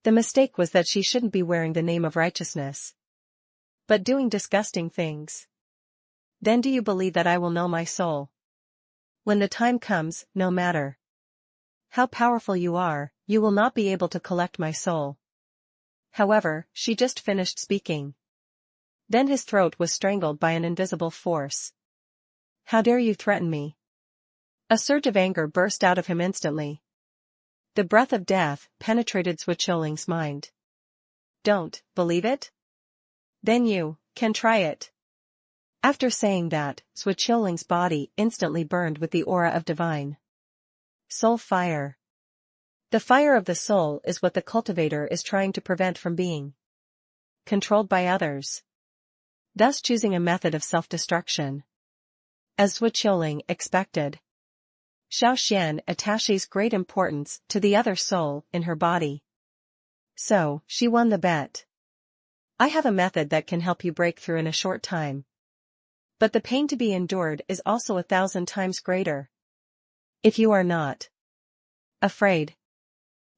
The mistake was that she shouldn't be wearing the name of righteousness, but doing disgusting things. Then do you believe that I will know my soul? When the time comes, no matter how powerful you are, you will not be able to collect my soul. However, she just finished speaking. Then his throat was strangled by an invisible force. "How dare you threaten me?" A surge of anger burst out of him instantly. The breath of death penetrated Xiao mind. "Don't believe it? Then you can try it." After saying that, Xiao body instantly burned with the aura of divine soul fire. The fire of the soul is what the cultivator is trying to prevent from being controlled by others, thus choosing a method of self-destruction. As Xiao expected, Xiao Xuan attaches great importance to the other soul in her body. So, she won the bet. "I have a method that can help you break through in a short time. But the pain to be endured is also 1,000 times greater. If you are not afraid."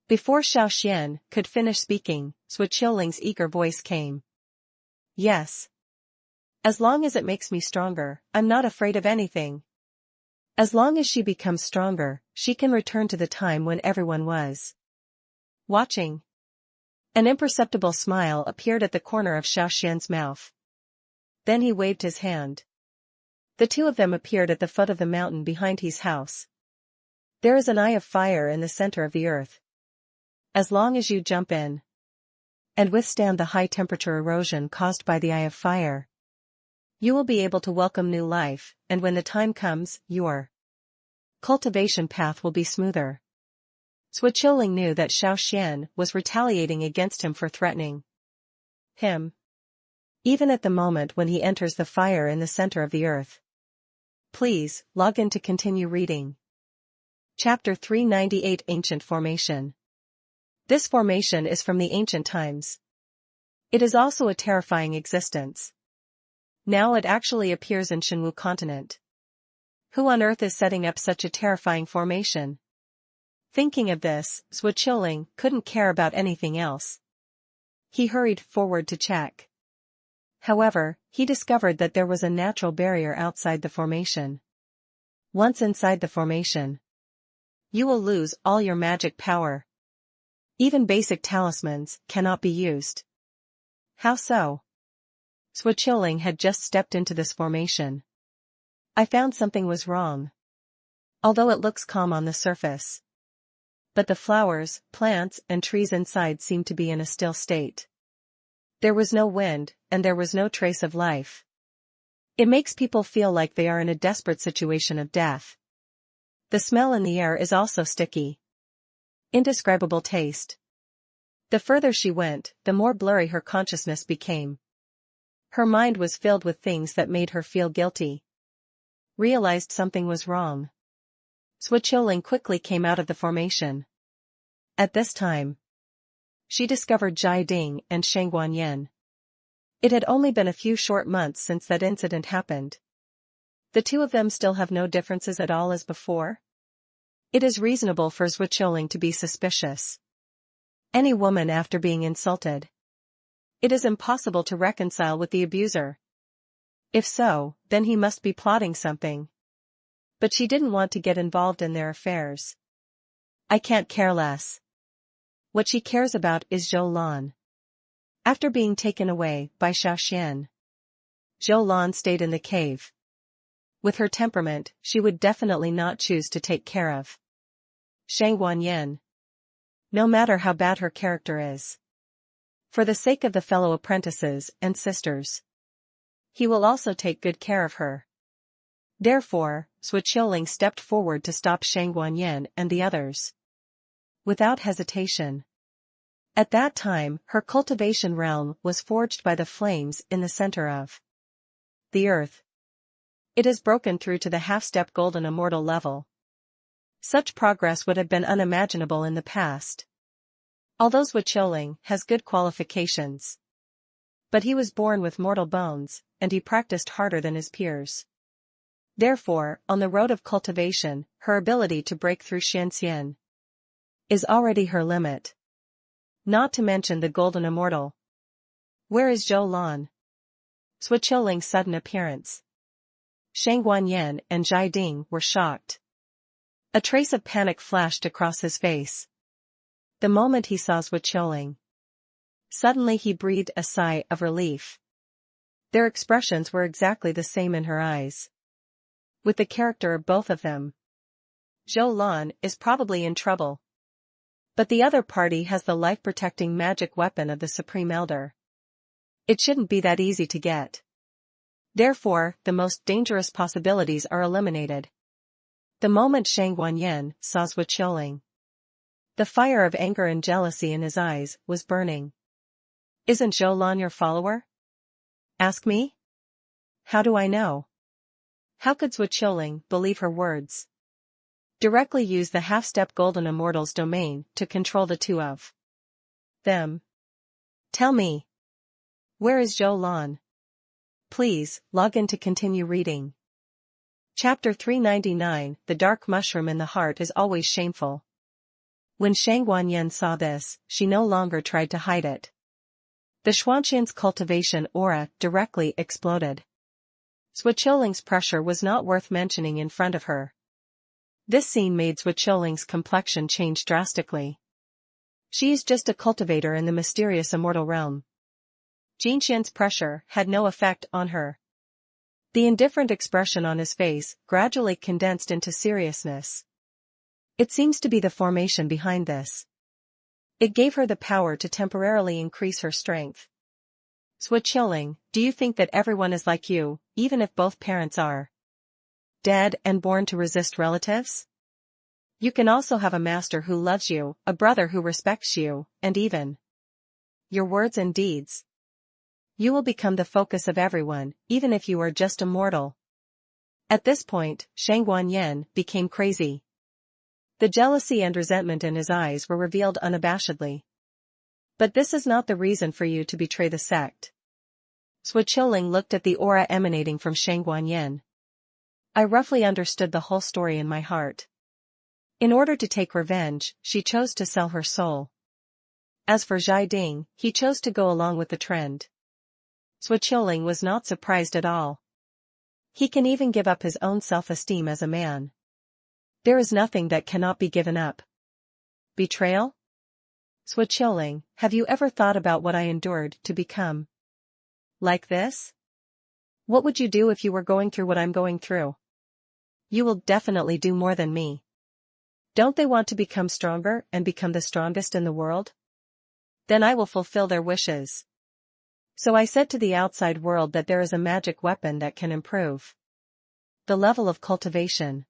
Before Xiao Xuan could finish speaking, Xiaoling's eager voice came. "Yes. As long as it makes me stronger, I'm not afraid of anything." As long as she becomes stronger, she can return to the time when everyone was watching. An imperceptible smile appeared at the corner of Xiao Xuan's mouth. Then he waved his hand. The two of them appeared at the foot of the mountain behind his house. "There is an eye of fire in the center of the earth. As long as you jump in and withstand the high temperature erosion caused by the eye of fire, you will be able to welcome new life, and when the time comes, your cultivation path will be smoother." Xiao knew that Xiao Xuan was retaliating against him for threatening him, even at the moment when he enters the fire in the center of the earth. Please, log in to continue reading. Chapter 398 Ancient Formation. This formation is from the ancient times. It is also a terrifying existence. Now it actually appears in Shenwu continent. Who on earth is setting up such a terrifying formation? Thinking of this, Xiao couldn't care about anything else. He hurried forward to check. However, he discovered that there was a natural barrier outside the formation. Once inside the formation, you will lose all your magic power. Even basic talismans cannot be used. How so? Xiao had just stepped into this formation. "I found something was wrong. Although it looks calm on the surface, but the flowers, plants, and trees inside seem to be in a still state. There was no wind, and there was no trace of life. It makes people feel like they are in a desperate situation of death. The smell in the air is also sticky. Indescribable taste." The further she went, the more blurry her consciousness became. Her mind was filled with things that made her feel guilty. Realized something was wrong. Xiao quickly came out of the formation. At this time, she discovered Jai Ding and Shang Guanyin. It had only been a few short months since that incident happened. The two of them still have no differences at all as before? It is reasonable for Xiao to be suspicious. Any woman after being insulted, it is impossible to reconcile with the abuser. If so, then he must be plotting something. But she didn't want to get involved in their affairs. "I can't care less." What she cares about is Zhou Lan. After being taken away by Xiao Xuan, Zhou Lan stayed in the cave. With her temperament, she would definitely not choose to take care of Shang Guanyin, no matter how bad her character is. For the sake of the fellow apprentices and sisters, he will also take good care of her. Therefore, Xiao stepped forward to stop Shang Guanyin and the others. Without hesitation. At that time, her cultivation realm was forged by the flames in the center of the earth. It is broken through to the half-step golden immortal level. Such progress would have been unimaginable in the past. Although Xiao has good qualifications, but he was born with mortal bones, and he practiced harder than his peers. Therefore, on the road of cultivation, her ability to break through Xianxian is already her limit. Not to mention the golden immortal. Where is Zhou Lan? Xiaoling's sudden appearance. Shang Guanyin and Jai Ding were shocked. A trace of panic flashed across his face. The moment he saw Xiao, suddenly he breathed a sigh of relief. Their expressions were exactly the same in her eyes. With the character of both of them, Xiao Xuan is probably in trouble. But the other party has the life-protecting magic weapon of the Supreme Elder. It shouldn't be that easy to get. Therefore, the most dangerous possibilities are eliminated. The moment Shang Guanyin saw Xiao, the fire of anger and jealousy in his eyes was burning. Isn't Xiao Xuan your follower? Ask me? How do I know? How could Xiao believe her words? Directly use the half-step golden immortal's domain to control the two of them. Tell me. Where is Xiao Xuan? Please, log in to continue reading. Chapter 399, The Dark Mushroom in the Heart is Always Shameful. When Shang Guanyin saw this, she no longer tried to hide it. The Xuanqian's cultivation aura directly exploded. Xiaoling's pressure was not worth mentioning in front of her. This scene made Xiaoling's complexion change drastically. She is just a cultivator in the mysterious immortal realm. Jinxian's pressure had no effect on her. The indifferent expression on his face gradually condensed into seriousness. It seems to be the formation behind this. It gave her the power to temporarily increase her strength. Xiaoling, do you think that everyone is like you, even if both parents are dead and born to resist relatives? You can also have a master who loves you, a brother who respects you, and even your words and deeds. You will become the focus of everyone, even if you are just a mortal. At this point, Shang Guanyin became crazy. The jealousy and resentment in his eyes were revealed unabashedly. But this is not the reason for you to betray the sect. Xiaoling looked at the aura emanating from Shang Guanyin. I roughly understood the whole story in my heart. In order to take revenge, she chose to sell her soul. As for Zhai Ding, he chose to go along with the trend. Xiaoling was not surprised at all. He can even give up his own self-esteem as a man. There is nothing that cannot be given up. Betrayal? Xiaoling, have you ever thought about what I endured to become like this? What would you do if you were going through what I'm going through? You will definitely do more than me. Don't they want to become stronger and become the strongest in the world? Then I will fulfill their wishes. So I said to the outside world that there is a magic weapon that can improve the level of cultivation.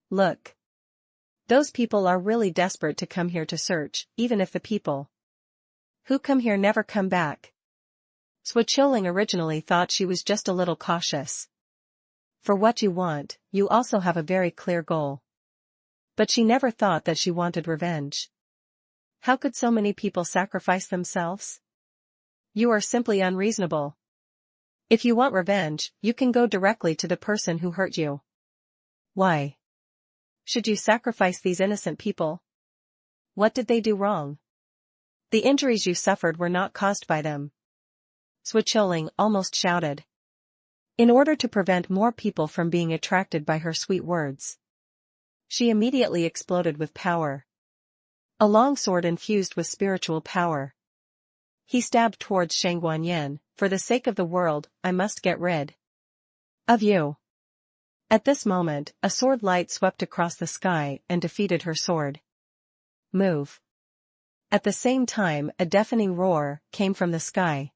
Look. Those people are really desperate to come here to search, even if the people who come here never come back. Xiaoling originally thought she was just a little cautious. For what you want, you also have a very clear goal. But she never thought that she wanted revenge. How could so many people sacrifice themselves? You are simply unreasonable. If you want revenge, you can go directly to the person who hurt you. Why should you sacrifice these innocent people? What did they do wrong? The injuries you suffered were not caused by them. Xiaoling almost shouted. In order to prevent more people from being attracted by her sweet words, she immediately exploded with power. A long sword infused with spiritual power. He stabbed towards Shang Guanyin. For the sake of the world, I must get rid of you. At this moment, a sword light swept across the sky and defeated her sword. Move. At the same time, a deafening roar came from the sky.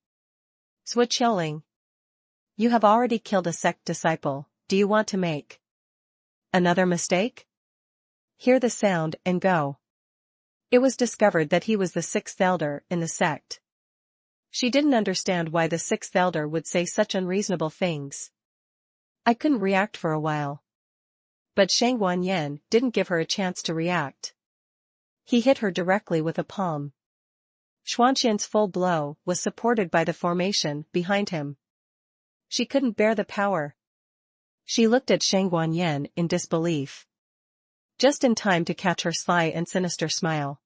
Xiaoling, you have already killed a sect disciple. Do you want to make another mistake? Hear the sound and go. It was discovered that he was the sixth elder in the sect. She didn't understand why the sixth elder would say such unreasonable things. I couldn't react for a while. But Shang Guanyin didn't give her a chance to react. He hit her directly with a palm. Xuanqian's full blow was supported by the formation behind him. She couldn't bear the power. She looked at Shang Guanyin in disbelief. Just in time to catch her sly and sinister smile.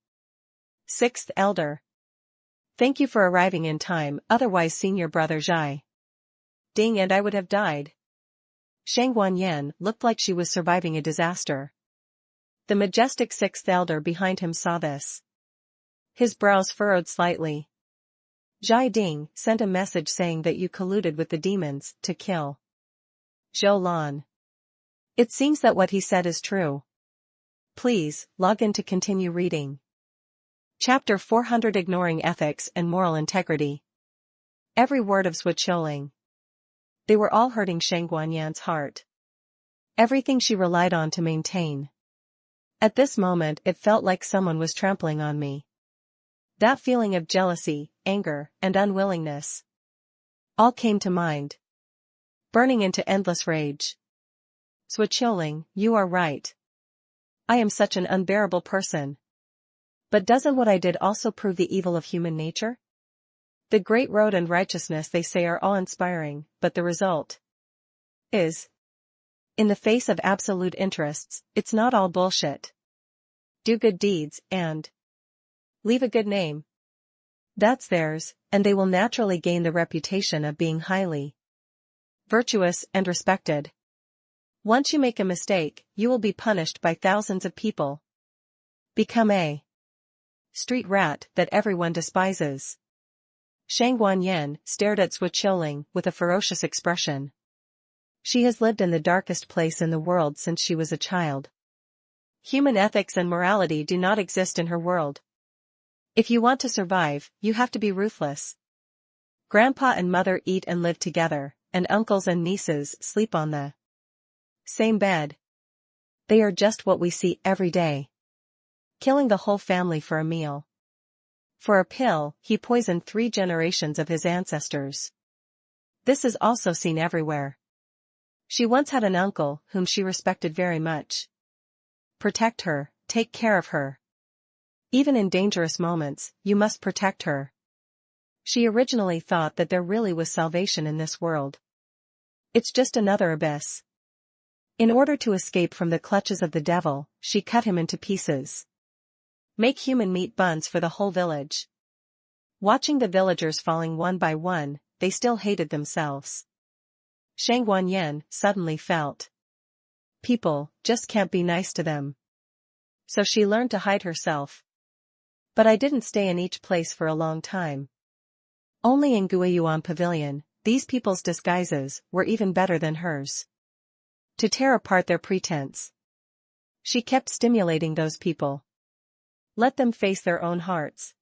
Sixth elder. Thank you for arriving in time, otherwise senior brother Zhai Ding and I would have died. Shang Guanyin looked like she was surviving a disaster. The majestic sixth elder behind him saw this. His brows furrowed slightly. Zhai Ding sent a message saying that you colluded with the demons to kill Xiao Lan. It seems that what he said is true. Please, log in to continue reading. Chapter 400 Ignoring Ethics and Moral Integrity. Every word of Xueqiuling. They were all hurting Shang Guanyan's heart. Everything she relied on to maintain. At this moment it felt like someone was trampling on me. That feeling of jealousy, anger, and unwillingness all came to mind. Burning into endless rage. Xueqiuling, you are right. I am such an unbearable person. But doesn't what I did also prove the evil of human nature? The great road and righteousness they say are awe-inspiring, but the result is, in the face of absolute interests, it's not all bullshit. Do good deeds and leave a good name. That's theirs, and they will naturally gain the reputation of being highly virtuous and respected. Once you make a mistake, you will be punished by thousands of people. Become a street rat that everyone despises. Shang Guanyan stared at Xueqiuling with a ferocious expression. She has lived in the darkest place in the world since she was a child. Human ethics and morality do not exist in her world. If you want to survive, you have to be ruthless. Grandpa and mother eat and live together, and uncles and nieces sleep on the same bed. They are just what we see every day. Killing the whole family for a meal. For a pill, he poisoned 3 generations of his ancestors. This is also seen everywhere. She once had an uncle whom she respected very much. Protect her, take care of her. Even in dangerous moments, you must protect her. She originally thought that there really was salvation in this world. It's just another abyss. In order to escape from the clutches of the devil, she cut him into pieces. Make human meat buns for the whole village. Watching the villagers falling one by one, they still hated themselves. Shang Guanyan suddenly felt. People just can't be nice to them. So she learned to hide herself. But I didn't stay in each place for a long time. Only in Guiyuan Pavilion, these people's disguises were even better than hers. To tear apart their pretense. She kept stimulating those people. Let them face their own hearts.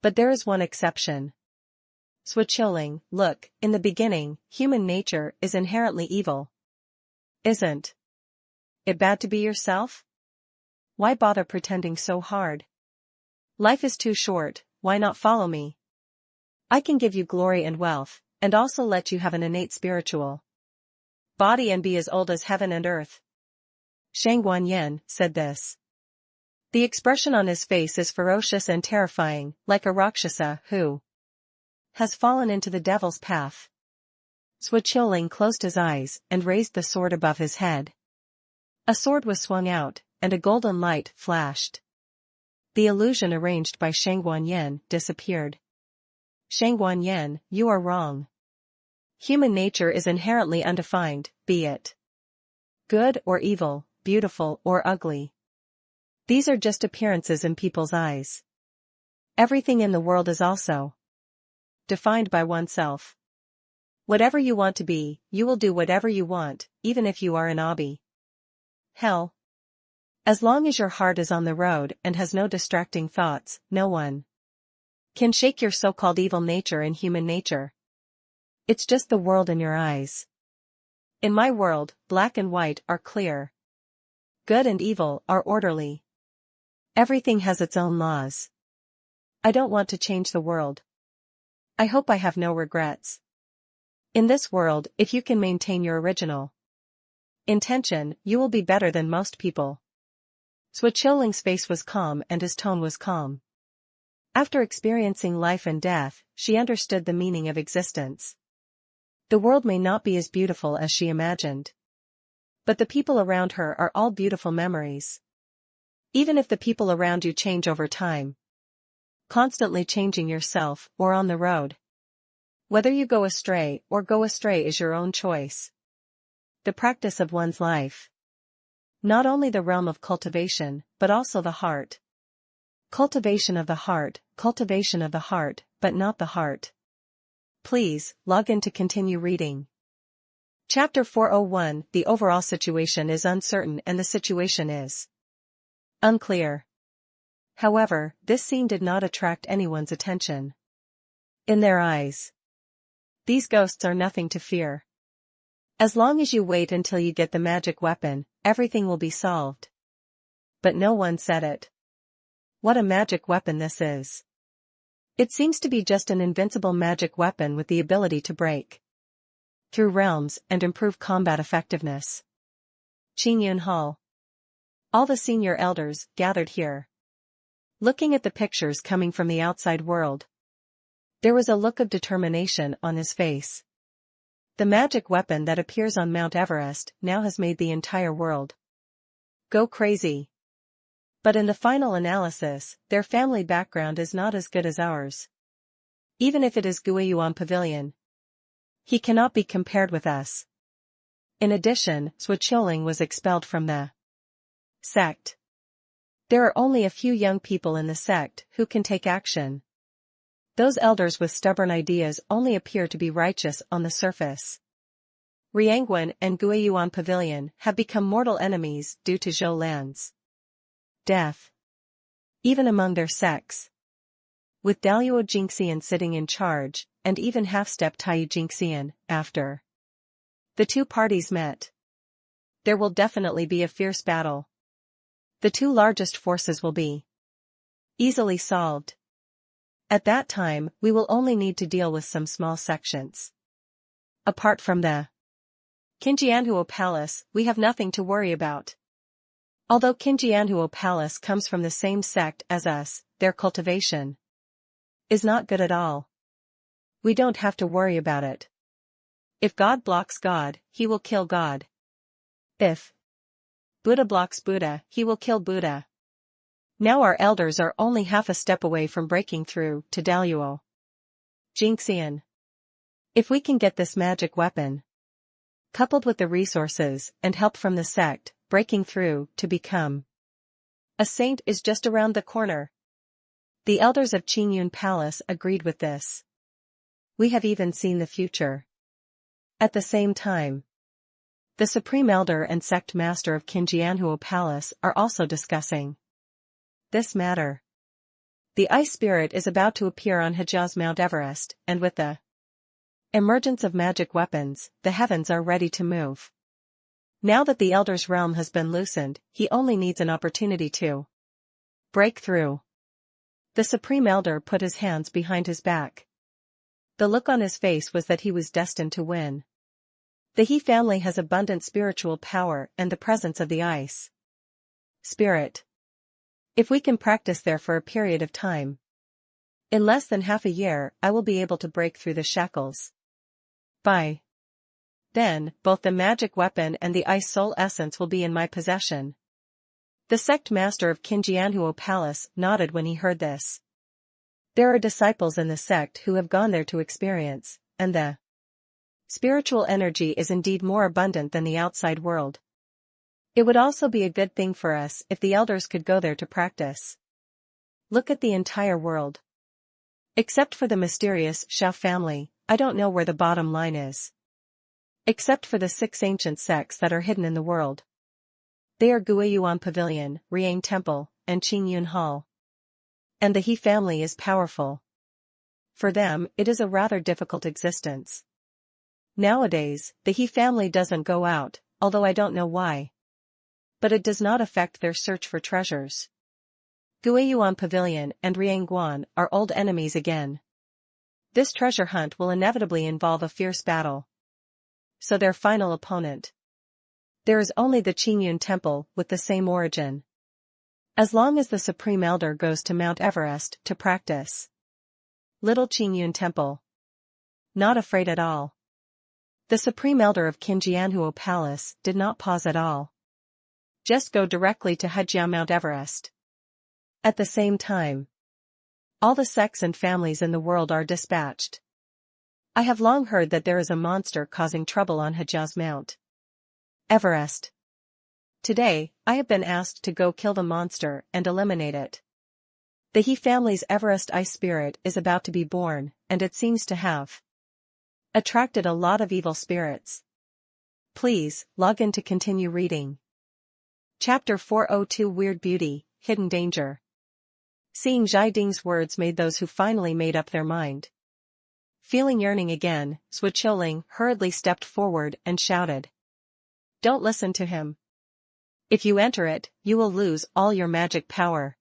But there is one exception. Xueqiuling, look, in the beginning, human nature is inherently evil. Isn't it bad to be yourself? Why bother pretending so hard? Life is too short, why not follow me? I can give you glory and wealth, and also let you have an innate spiritual body and be as old as heaven and earth. Shang Guanyan said this. The expression on his face is ferocious and terrifying, like a Rakshasa who has fallen into the devil's path. Xueqiuling closed his eyes and raised the sword above his head. A sword was swung out, and a golden light flashed. The illusion arranged by Shang Guanyan disappeared. Shang Guanyan, you are wrong. Human nature is inherently undefined, be it good or evil, beautiful or ugly. These are just appearances in people's eyes. Everything in the world is also defined by oneself. Whatever you want to be, you will do whatever you want, even if you are in obby hell. As long as your heart is on the road and has no distracting thoughts, no one can shake your so-called evil nature in human nature. It's just the world in your eyes. In my world, black and white are clear. Good and evil are orderly. Everything has its own laws. I don't want to change the world. I hope I have no regrets. In this world, if you can maintain your original intention, you will be better than most people. Xueqiuling's face was calm and his tone was calm. After experiencing life and death, she understood the meaning of existence. The world may not be as beautiful as she imagined. But the people around her are all beautiful memories. Even if the people around you change over time. Constantly changing yourself or on the road. Whether you go astray is your own choice. The practice of one's life. Not only the realm of cultivation, but also the heart. cultivation of the heart, but not the heart. Please, log in to continue reading. Chapter 401. The overall situation is uncertain and the situation is unclear. However, this scene did not attract anyone's attention. In their eyes, these ghosts are nothing to fear. As long as you wait until you get the magic weapon, everything will be solved. But no one said it. What a magic weapon this is. It seems to be just an invincible magic weapon with the ability to break through realms and improve combat effectiveness. Qingyun Hall. All the senior elders gathered here. Looking at the pictures coming from the outside world, there was a look of determination on his face. The magic weapon that appears on Mount Everest now has made the entire world go crazy. But in the final analysis, their family background is not as good as ours. Even if it is Guiyuan Pavilion, he cannot be compared with us. In addition, Swacholing was expelled from the sect. There are only a few young people in the sect who can take action. Those elders with stubborn ideas only appear to be righteous on the surface. Riangwen and Guiyuan Pavilion have become mortal enemies due to Zhou Lan's death. Even among their sects, with Daluo Jingxian sitting in charge, and even half-step Taiyu Jingxian, after the two parties met, there will definitely be a fierce battle. The two largest forces will be easily solved. At that time, we will only need to deal with some small sections. Apart from the Qinjianhuo Palace, we have nothing to worry about. Although Qinjianhuo Palace comes from the same sect as us, their cultivation is not good at all. We don't have to worry about it. If God blocks God, he will kill God. If Buddha blocks Buddha, he will kill Buddha. Now our elders are only half a step away from breaking through to Daluo Jingxian. If we can get this magic weapon, coupled with the resources and help from the sect, breaking through to become a saint is just around the corner. The elders of Qingyun Palace agreed with this. We have even seen the future. At the same time, the Supreme Elder and Sect Master of Qinjianhuo Palace are also discussing this matter. The Ice Spirit is about to appear on Hejaz Mount Everest, and with the emergence of magic weapons, the heavens are ready to move. Now that the Elder's realm has been loosened, he only needs an opportunity to break through. The Supreme Elder put his hands behind his back. The look on his face was that he was destined to win. The He family has abundant spiritual power and the presence of the Ice Spirit. If we can practice there for a period of time, in less than half a year, I will be able to break through the shackles. By then, both the magic weapon and the Ice Soul Essence will be in my possession. The sect master of Qinjianhuo Palace nodded when he heard this. There are disciples in the sect who have gone there to experience, and the spiritual energy is indeed more abundant than the outside world. It would also be a good thing for us if the elders could go there to practice. Look at the entire world. Except for the mysterious Xiao family, I don't know where the bottom line is. Except for the 6 ancient sects that are hidden in the world. They are Guiyuan Pavilion, Riang Temple, and Qingyun Hall. And the He family is powerful. For them, it is a rather difficult existence. Nowadays, the He family doesn't go out, although I don't know why. But it does not affect their search for treasures. Guiyuan Pavilion and Riangguan are old enemies again. This treasure hunt will inevitably involve a fierce battle. So their final opponent. There is only the Qingyun Temple with the same origin. As long as the Supreme Elder goes to Mount Everest to practice. Little Qingyun Temple. Not afraid at all. The Supreme Elder of Qinjianhuo Palace did not pause at all. Just go directly to Hejia Mount Everest. At the same time, all the sects and families in the world are dispatched. I have long heard that there is a monster causing trouble on Hejaz Mount Everest. Today, I have been asked to go kill the monster and eliminate it. The He family's Everest ice spirit is about to be born, and it seems to have attracted a lot of evil spirits. Please, log in to continue reading. Chapter 402 Weird Beauty, Hidden Danger. Seeing Zhai Ding's words made those who finally made up their mind. Feeling yearning again, Zhuo Qiuling hurriedly stepped forward and shouted. Don't listen to him. If you enter it, you will lose all your magic power.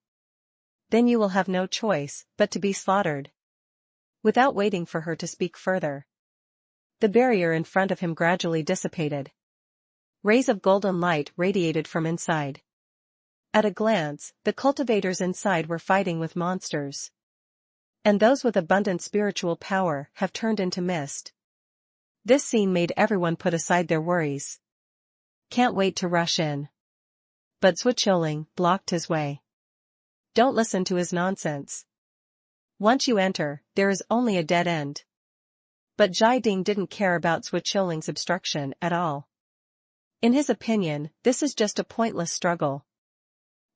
Then you will have no choice but to be slaughtered. Without waiting for her to speak further, the barrier in front of him gradually dissipated. Rays of golden light radiated from inside. At a glance, the cultivators inside were fighting with monsters. And those with abundant spiritual power have turned into mist. This scene made everyone put aside their worries. Can't wait to rush in. But Zhuo Qiuling blocked his way. Don't listen to his nonsense. Once you enter, there is only a dead end. But Zhai Ding didn't care about Zhuo Qiuling's obstruction at all. In his opinion, this is just a pointless struggle.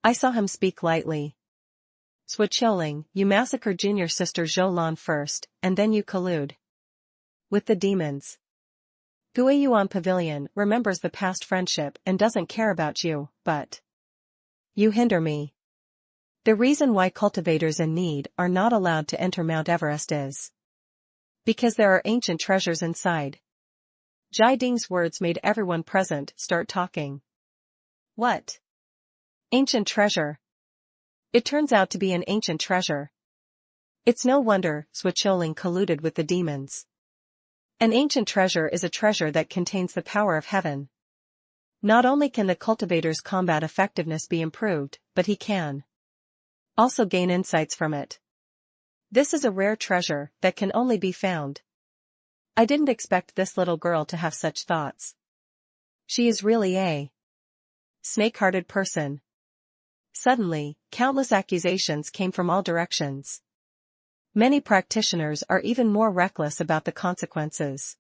I saw him speak lightly. Zhuo Qiuling, you massacred junior sister Zhou Lan first, and then you collude with the demons. Guiyuan Pavilion remembers the past friendship and doesn't care about you, but you hinder me. The reason why cultivators in need are not allowed to enter Mount Everest is because there are ancient treasures inside. Zhai Ding's words made everyone present start talking. What? Ancient treasure? It turns out to be an ancient treasure. It's no wonder Zhuo Qiuling colluded with the demons. An ancient treasure is a treasure that contains the power of heaven. Not only can the cultivator's combat effectiveness be improved, but he can also gain insights from it. This is a rare treasure that can only be found. I didn't expect this little girl to have such thoughts. She is really a snake-hearted person. Suddenly, countless accusations came from all directions. Many practitioners are even more reckless about the consequences.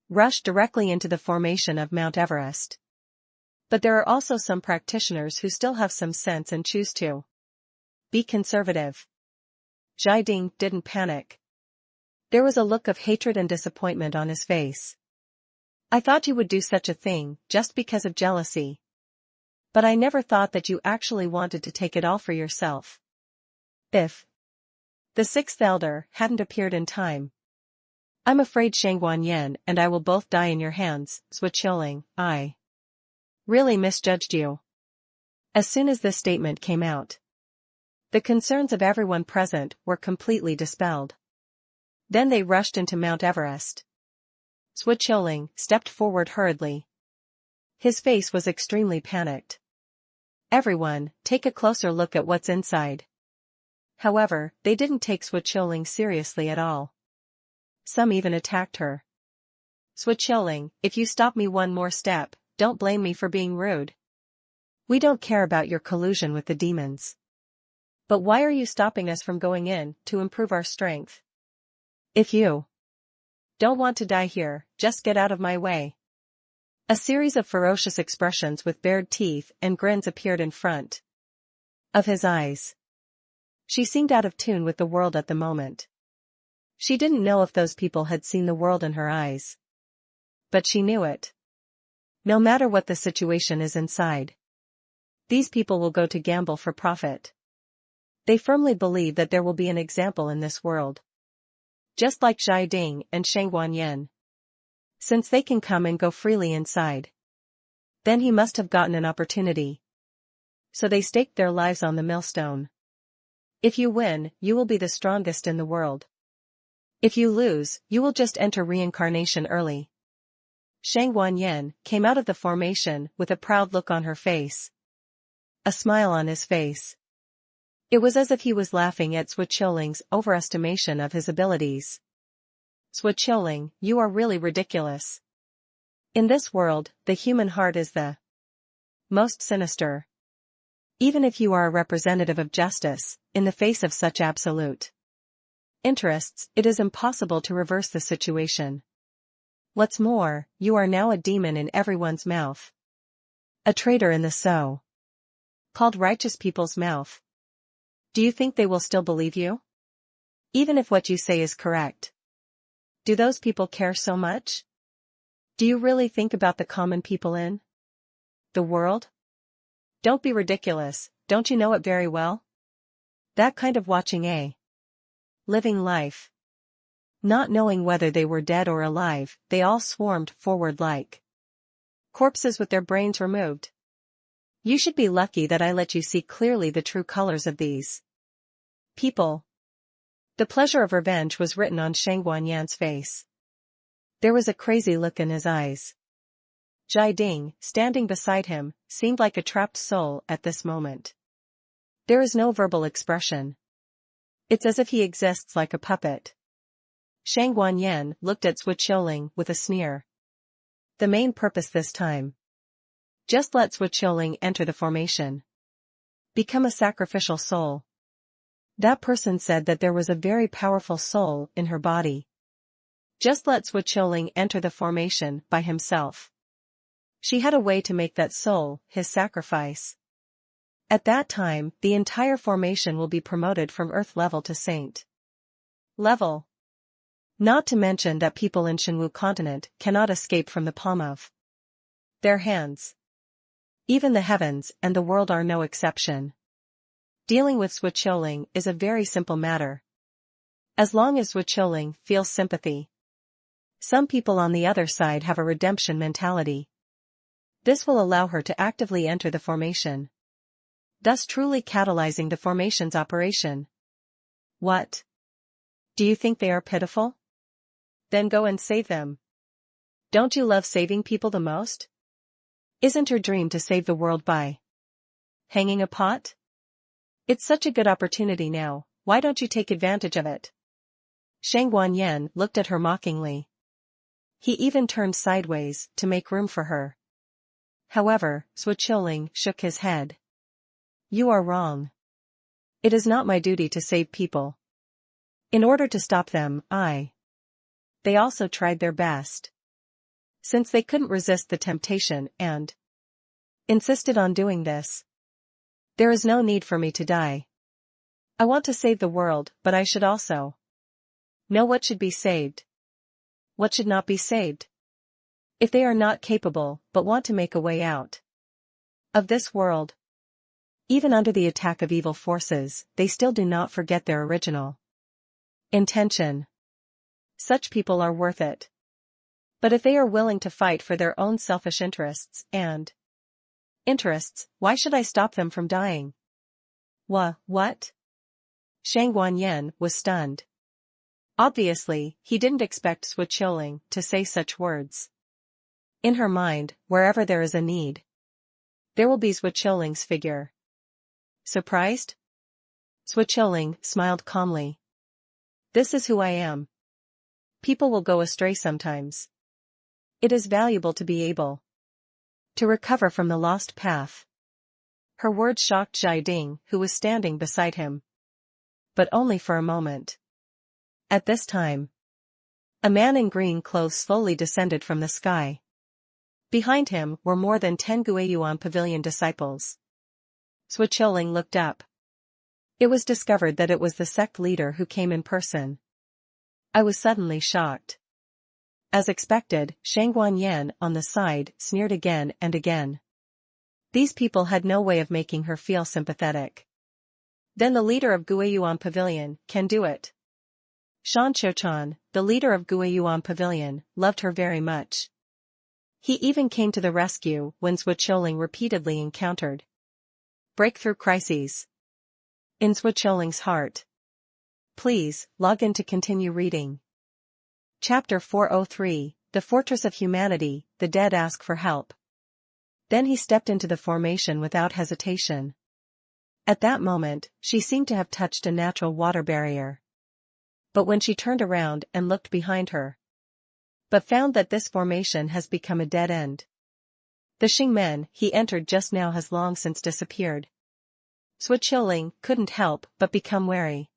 Rush directly into the formation of Mount Everest. But there are also some practitioners who still have some sense and choose to be conservative. Zhai Ding didn't panic. There was a look of hatred and disappointment on his face. I thought you would do such a thing just because of jealousy. But I never thought that you actually wanted to take it all for yourself. If the sixth elder hadn't appeared in time, I'm afraid Shangguan Yan and I will both die in your hands, Zhuo Qiuling. I really misjudged you. As soon as this statement came out, the concerns of everyone present were completely dispelled. Then they rushed into Mount Everest. Zhuo Qiuling stepped forward hurriedly. His face was extremely panicked. Everyone, take a closer look at what's inside. However, they didn't take Zhuo Qiuling seriously at all. Some even attacked her. Zhuo Qiuling, if you stop me one more step, don't blame me for being rude. We don't care about your collusion with the demons. But why are you stopping us from going in to improve our strength? If you don't want to die here, just get out of my way. A series of ferocious expressions with bared teeth and grins appeared in front of his eyes. She seemed out of tune with the world at the moment. She didn't know if those people had seen the world in her eyes. But she knew it. No matter what the situation is inside, these people will go to gamble for profit. They firmly believe that there will be an example in this world. Just like Zhai Ding and Shangguan Yan. Since they can come and go freely inside, then he must have gotten an opportunity. So they staked their lives on the millstone. If you win, you will be the strongest in the world. If you lose, you will just enter reincarnation early. Shangguan Yan came out of the formation with a proud look on her face. A smile on his face. It was as if he was laughing at Zhuo Qiuling's overestimation of his abilities. Zhuo Qiuling, you are really ridiculous. In this world, the human heart is the most sinister. Even if you are a representative of justice, in the face of such absolute interests, it is impossible to reverse the situation. What's more, you are now a demon in everyone's mouth. A traitor in the so-called righteous people's mouth. Do you think they will still believe you? Even if what you say is correct. Do those people care so much? Do you really think about the common people in the world? Don't be ridiculous, don't you know it very well? That kind of watching living life. Not knowing whether they were dead or alive, they all swarmed forward like corpses with their brains removed. You should be lucky that I let you see clearly the true colors of these people. The pleasure of revenge was written on Xiao Xuan's face. There was a crazy look in his eyes. Jai Ding, standing beside him, seemed like a trapped soul at this moment. There is no verbal expression. It's as if he exists like a puppet. Xiao Xuan looked at Sui Qiuling with a sneer. The main purpose this time. Just let Sui Qiuling enter the formation. Become a sacrificial soul. That person said that there was a very powerful soul in her body. Just let Sui Qiuling enter the formation by himself. She had a way to make that soul his sacrifice. At that time, the entire formation will be promoted from Earth level to Saint level. Not to mention that people in Shenwu continent cannot escape from the palm of their hands. Even the heavens and the world are no exception. Dealing with Sui Qiuling is a very simple matter. As long as Sui Qiuling feels sympathy. Some people on the other side have a redemption mentality. This will allow her to actively enter the formation, thus truly catalyzing the formation's operation. What? Do you think they are pitiful? Then go and save them. Don't you love saving people the most? Isn't your dream to save the world by hanging a pot? It's such a good opportunity now, why don't you take advantage of it? Xiao Xuan looked at her mockingly. He even turned sideways to make room for her. However, Sui Qiuling shook his head. You are wrong. It is not my duty to save people. In order to stop them, They also tried their best. Since they couldn't resist the temptation and insisted on doing this. There is no need for me to die. I want to save the world, but I should also know what should be saved. What should not be saved? If they are not capable, but want to make a way out of this world. Even under the attack of evil forces, they still do not forget their original intention. Such people are worth it. But if they are willing to fight for their own selfish interests, why should I stop them from dying? What? Xiao Xuan was stunned. Obviously, he didn't expect Sui Qiuling to say such words. In her mind, wherever there is a need, there will be Sui Qiuling's figure. Surprised? Sui Qiuling smiled calmly. This is who I am. People will go astray sometimes. It is valuable to be able to recover from the lost path. Her words shocked Jai Ding, who was standing beside him. But only for a moment. At this time, a man in green clothes slowly descended from the sky. Behind him were more than 10 Guiyuan Pavilion disciples. Sui Qiuling looked up. It was discovered that it was the sect leader who came in person. I was suddenly shocked. As expected, Xiao Xuan on the side sneered again and again. These people had no way of making her feel sympathetic. Then the leader of Guiyuan Pavilion can do it. Xiao Xuan, the leader of Guiyuan Pavilion, loved her very much. He even came to the rescue when Sui Qiuling repeatedly encountered breakthrough crises in Sui Qiuling's heart. Please, log in to continue reading. Chapter 403, The Fortress of Humanity, the Dead Ask for Help. Then he stepped into the formation without hesitation. At that moment, she seemed to have touched a natural water barrier. But when she turned around and looked behind her, but found that this formation has become a dead end. The Xingmen he entered just now has long since disappeared. Sui Qiuling couldn't help but become wary.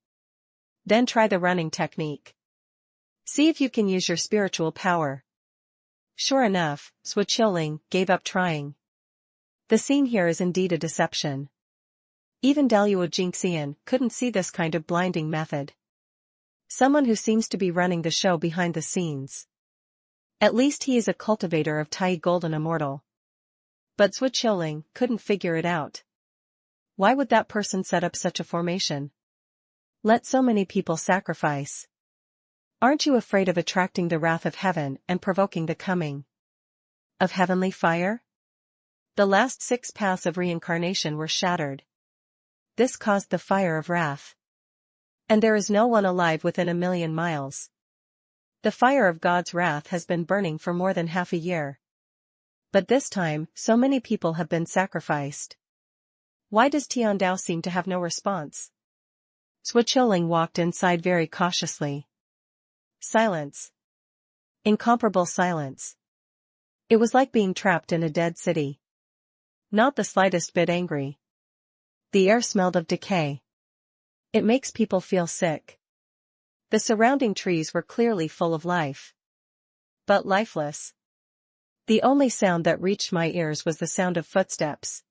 Then try the running technique. See if you can use your spiritual power. Sure enough, Sui Qiuling gave up trying. The scene here is indeed a deception. Even Daluo Jingxian couldn't see this kind of blinding method. Someone who seems to be running the show behind the scenes. At least he is a cultivator of Tai Golden Immortal. But Zhuo Qiuling couldn't figure it out. Why would that person set up such a formation? Let so many people sacrifice. Aren't you afraid of attracting the wrath of heaven and provoking the coming of heavenly fire? The last 6 paths of reincarnation were shattered. This caused the fire of wrath. And there is no one alive within 1,000,000 miles. The fire of God's wrath has been burning for more than half a year. But this time, so many people have been sacrificed. Why does Tiandao seem to have no response? Zhuo Qiuling walked inside very cautiously. Silence. Incomparable silence. It was like being trapped in a dead city. Not the slightest bit angry. The air smelled of decay. It makes people feel sick. The surrounding trees were clearly full of life. But lifeless. The only sound that reached my ears was the sound of footsteps.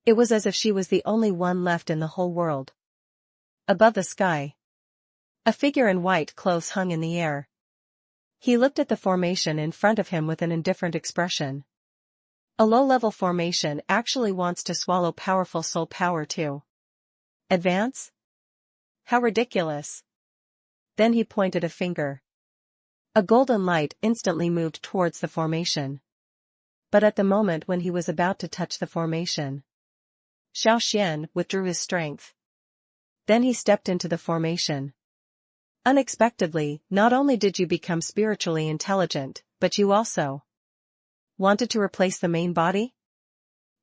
It was as if she was the only one left in the whole world. Above the sky, a figure in white clothes hung in the air. He looked at the formation in front of him with an indifferent expression. A low-level formation actually wants to swallow powerful soul power too. Advance? How ridiculous. Then he pointed a finger. A golden light instantly moved towards the formation. But at the moment when he was about to touch the formation, Xiao Xuan withdrew his strength. Then he stepped into the formation. Unexpectedly, not only did you become spiritually intelligent, but you also wanted to replace the main body?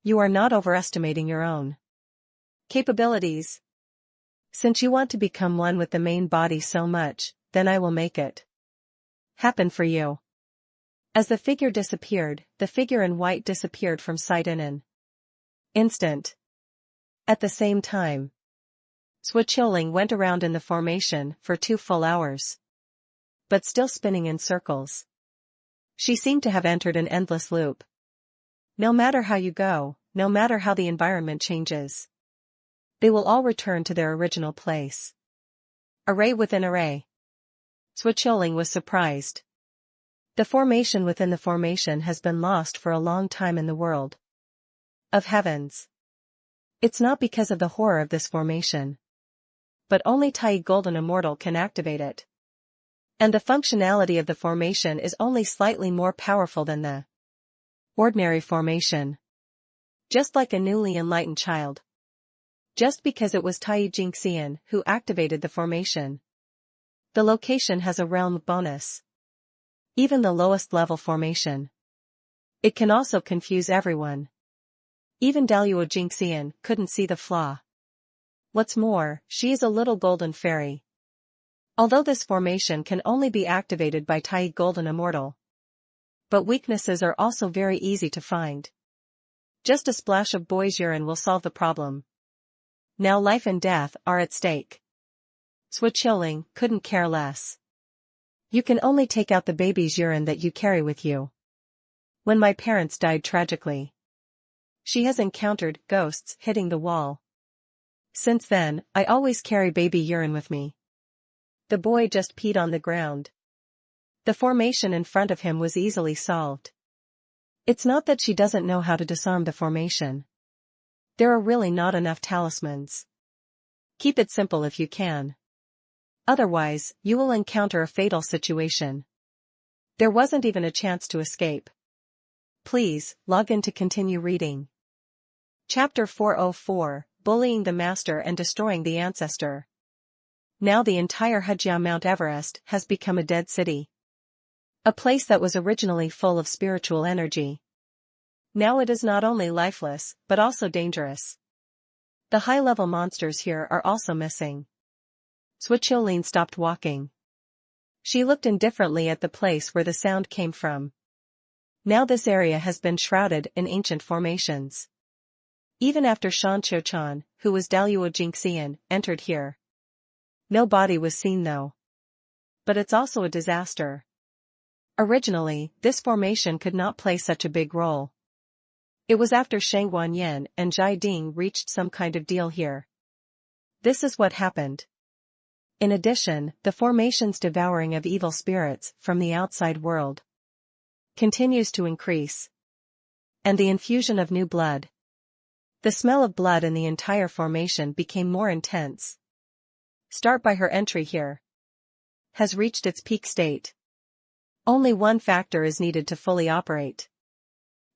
You are not overestimating your own capabilities. Since you want to become one with the main body so much, then I will make it happen for you. As the figure disappeared, the figure in white disappeared from sight in an instant. At the same time, Zhuo Qiuling went around in the formation for 2 full hours. But still spinning in circles. She seemed to have entered an endless loop. No matter how you go, no matter how the environment changes, they will all return to their original place. Array within array. Zhuo Qiuling was surprised. The formation within the formation has been lost for a long time in the world of heavens. It's not because of the horror of this formation. But only Tai Golden Immortal can activate it. And the functionality of the formation is only slightly more powerful than the ordinary formation. Just like a newly enlightened child. Just because it was Tai Jingxian who activated the formation. The location has a realm bonus. Even the lowest level formation. It can also confuse everyone. Even Daluo Jingxian couldn't see the flaw. What's more, she is a little golden fairy. Although this formation can only be activated by Tai Golden Immortal. But weaknesses are also very easy to find. Just a splash of boy's urine will solve the problem. Now life and death are at stake. Zhuo Qiuling couldn't care less. You can only take out the baby's urine that you carry with you. When my parents died tragically, she has encountered ghosts hitting the wall. Since then, I always carry baby urine with me. The boy just peed on the ground. The formation in front of him was easily solved. It's not that she doesn't know how to disarm the formation. There are really not enough talismans. Keep it simple if you can. Otherwise, you will encounter a fatal situation. There wasn't even a chance to escape. Please, log in to continue reading. Chapter 404, Bullying the Master and Destroying the Ancestor. Now the entire Hejia Mount Everest has become a dead city. A place that was originally full of spiritual energy. Now it is not only lifeless, but also dangerous. The high-level monsters here are also missing. Zhuo Qiuling stopped walking. She looked indifferently at the place where the sound came from. Now this area has been shrouded in ancient formations. Even after Shan Qiuchan, who was Daluo Jingxian, entered here. No body was seen though. But it's also a disaster. Originally, this formation could not play such a big role. It was after Xiao Xuan and Jai Ding reached some kind of deal here. This is what happened. In addition, the formation's devouring of evil spirits from the outside world continues to increase. And the infusion of new blood. The smell of blood in the entire formation became more intense. Start by her entry here. Has reached its peak state. Only one factor is needed to fully operate.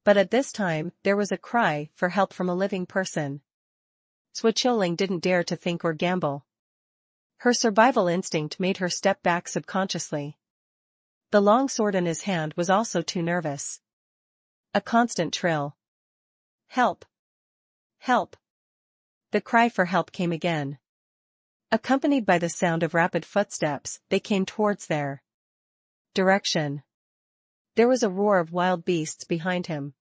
But at this time, there was a cry for help from a living person. Xiao didn't dare to think or gamble. Her survival instinct made her step back subconsciously. The long sword in his hand was also too nervous. A constant trill. Help! Help! The cry for help came again. Accompanied by the sound of rapid footsteps, they came towards their direction. There was a roar of wild beasts behind him.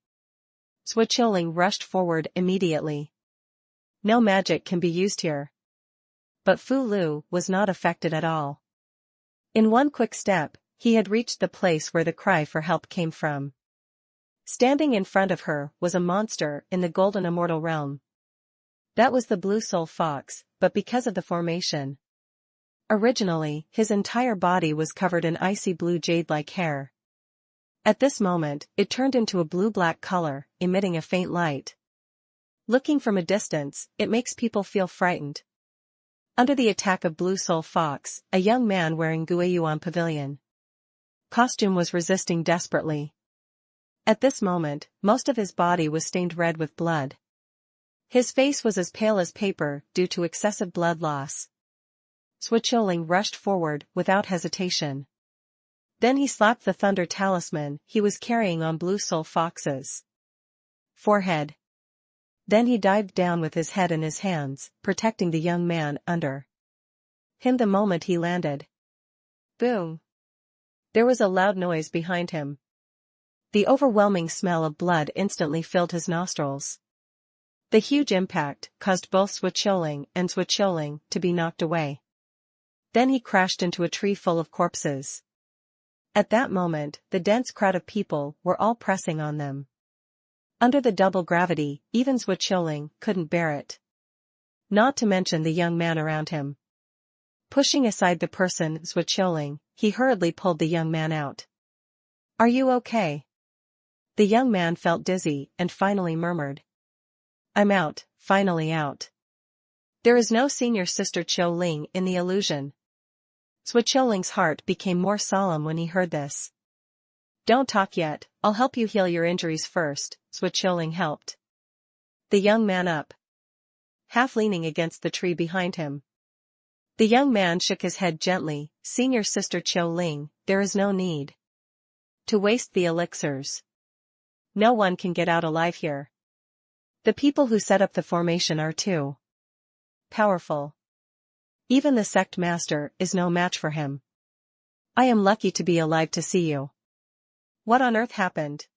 Xiao rushed forward immediately. No magic can be used here. But Fu Lu was not affected at all. In one quick step, he had reached the place where the cry for help came from. Standing in front of her was a monster in the golden immortal realm. That was the blue soul fox, but because of the formation. Originally, his entire body was covered in icy blue jade-like hair. At this moment, it turned into a blue-black color, emitting a faint light. Looking from a distance, it makes people feel frightened. Under the attack of Blue Soul Fox, a young man wearing Guiyuan pavilion costume was resisting desperately. At this moment, most of his body was stained red with blood. His face was as pale as paper due to excessive blood loss. Xiao rushed forward without hesitation. Then he slapped the thunder talisman he was carrying on Blue Soul Fox's forehead. Then he dived down with his head in his hands, protecting the young man under him the moment he landed. Boom! There was a loud noise behind him. The overwhelming smell of blood instantly filled his nostrils. The huge impact caused both Xiao and Xiao to be knocked away. Then he crashed into a tree full of corpses. At that moment, the dense crowd of people were all pressing on them. Under the double gravity, even Xiao couldn't bear it. Not to mention the young man around him. Pushing aside the person Xiao, he hurriedly pulled the young man out. Are you okay? The young man felt dizzy and finally murmured. I'm out, finally out. There is no senior sister Xiao in the illusion. Xiaoling's heart became more solemn when he heard this. Don't talk yet, I'll help you heal your injuries first, Xiao helped the young man up, half leaning against the tree behind him. The young man shook his head gently. Senior sister Xiao, there is no need to waste the elixirs. No one can get out alive here. The people who set up the formation are too powerful. Even the sect master is no match for him. I am lucky to be alive to see you. What on earth happened?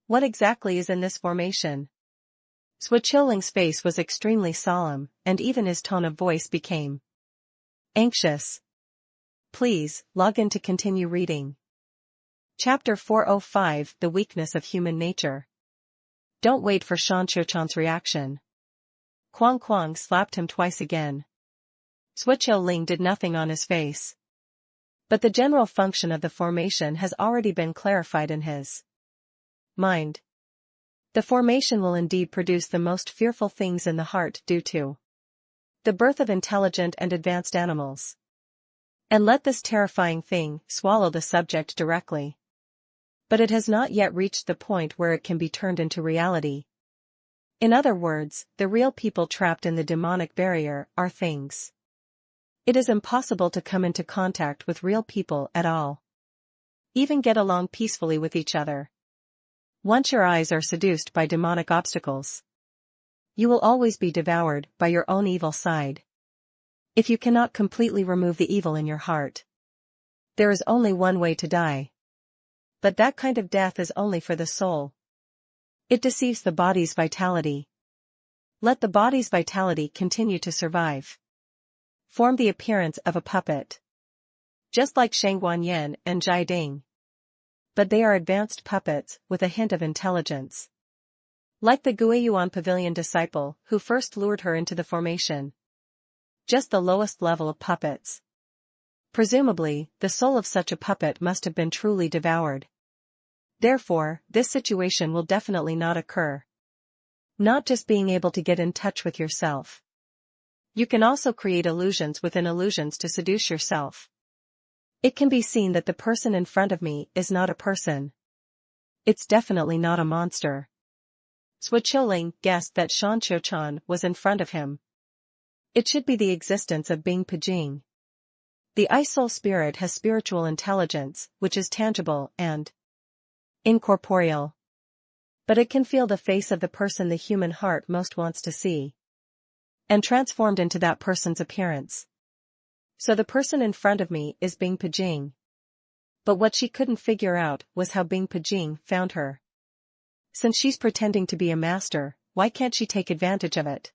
What exactly is in this formation? Xiaoling's face was extremely solemn, and even his tone of voice became anxious. Please, log in to continue reading. Chapter 405 The Weakness of Human Nature. Don't wait for Shan Qiuquan's reaction. Quang slapped him twice again. Xiao did nothing on his face. But the general function of the formation has already been clarified in his mind. The formation will indeed produce the most fearful things in the heart due to the birth of intelligent and advanced animals. And let this terrifying thing swallow the subject directly. But it has not yet reached the point where it can be turned into reality. In other words, the real people trapped in the demonic barrier are things. It is impossible to come into contact with real people at all. Even get along peacefully with each other. Once your eyes are seduced by demonic obstacles, you will always be devoured by your own evil side. If you cannot completely remove the evil in your heart, there is only one way to die. But that kind of death is only for the soul. It deceives the body's vitality. Let the body's vitality continue to survive. Form the appearance of a puppet. Just like Xiao Xuan and Jai Ding. But they are advanced puppets with a hint of intelligence. Like the Guiyuan Pavilion disciple who first lured her into the formation. Just the lowest level of puppets. Presumably, the soul of such a puppet must have been truly devoured. Therefore, this situation will definitely not occur. Not just being able to get in touch with yourself. You can also create illusions within illusions to seduce yourself. It can be seen that the person in front of me is not a person. It's definitely not a monster. Xiao guessed that Xiao Xuan was in front of him. It should be the existence of Bing Pijing. The ice soul spirit has spiritual intelligence, which is tangible and incorporeal. But it can feel the face of the person the human heart most wants to see. And transformed into that person's appearance. So the person in front of me is Bing Pijing. But what she couldn't figure out was how Bing Pijing found her. Since she's pretending to be a master, why can't she take advantage of it?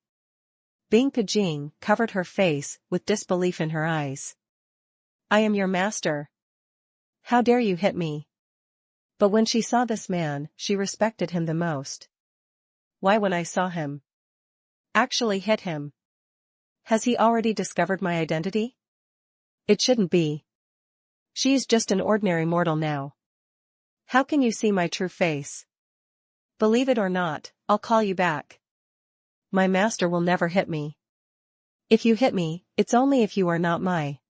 Bing Pijing covered her face with disbelief in her eyes. I am your master. How dare you hit me? But when she saw this man, she respected him the most. Why when I saw him actually hit him? Has he already discovered my identity? It shouldn't be. She's just an ordinary mortal now. How can you see my true face? Believe it or not, I'll call you back. My master will never hit me. If you hit me, it's only if you are not my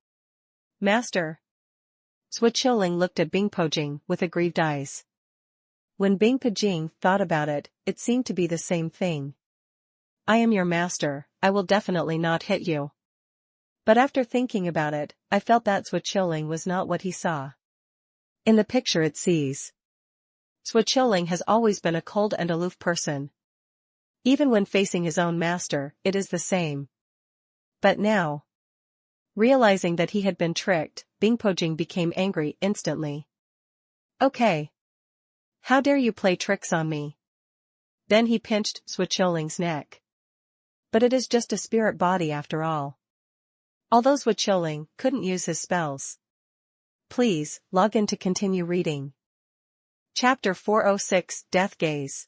master. Xiao looked at Bing Pijing with aggrieved eyes. When Bing Pijing thought about it, it seemed to be the same thing. I am your master, I will definitely not hit you. But after thinking about it, I felt that Xiao was not what he saw. In the picture it sees. Xiao has always been a cold and aloof person. Even when facing his own master, it is the same. But now, realizing that he had been tricked, Bing Pijing became angry instantly. Okay. How dare you play tricks on me? Then he pinched Xiao's neck. But it is just a spirit body after all. Although Xiao couldn't use his spells. Please, log in to continue reading. Chapter 406 Death Gaze.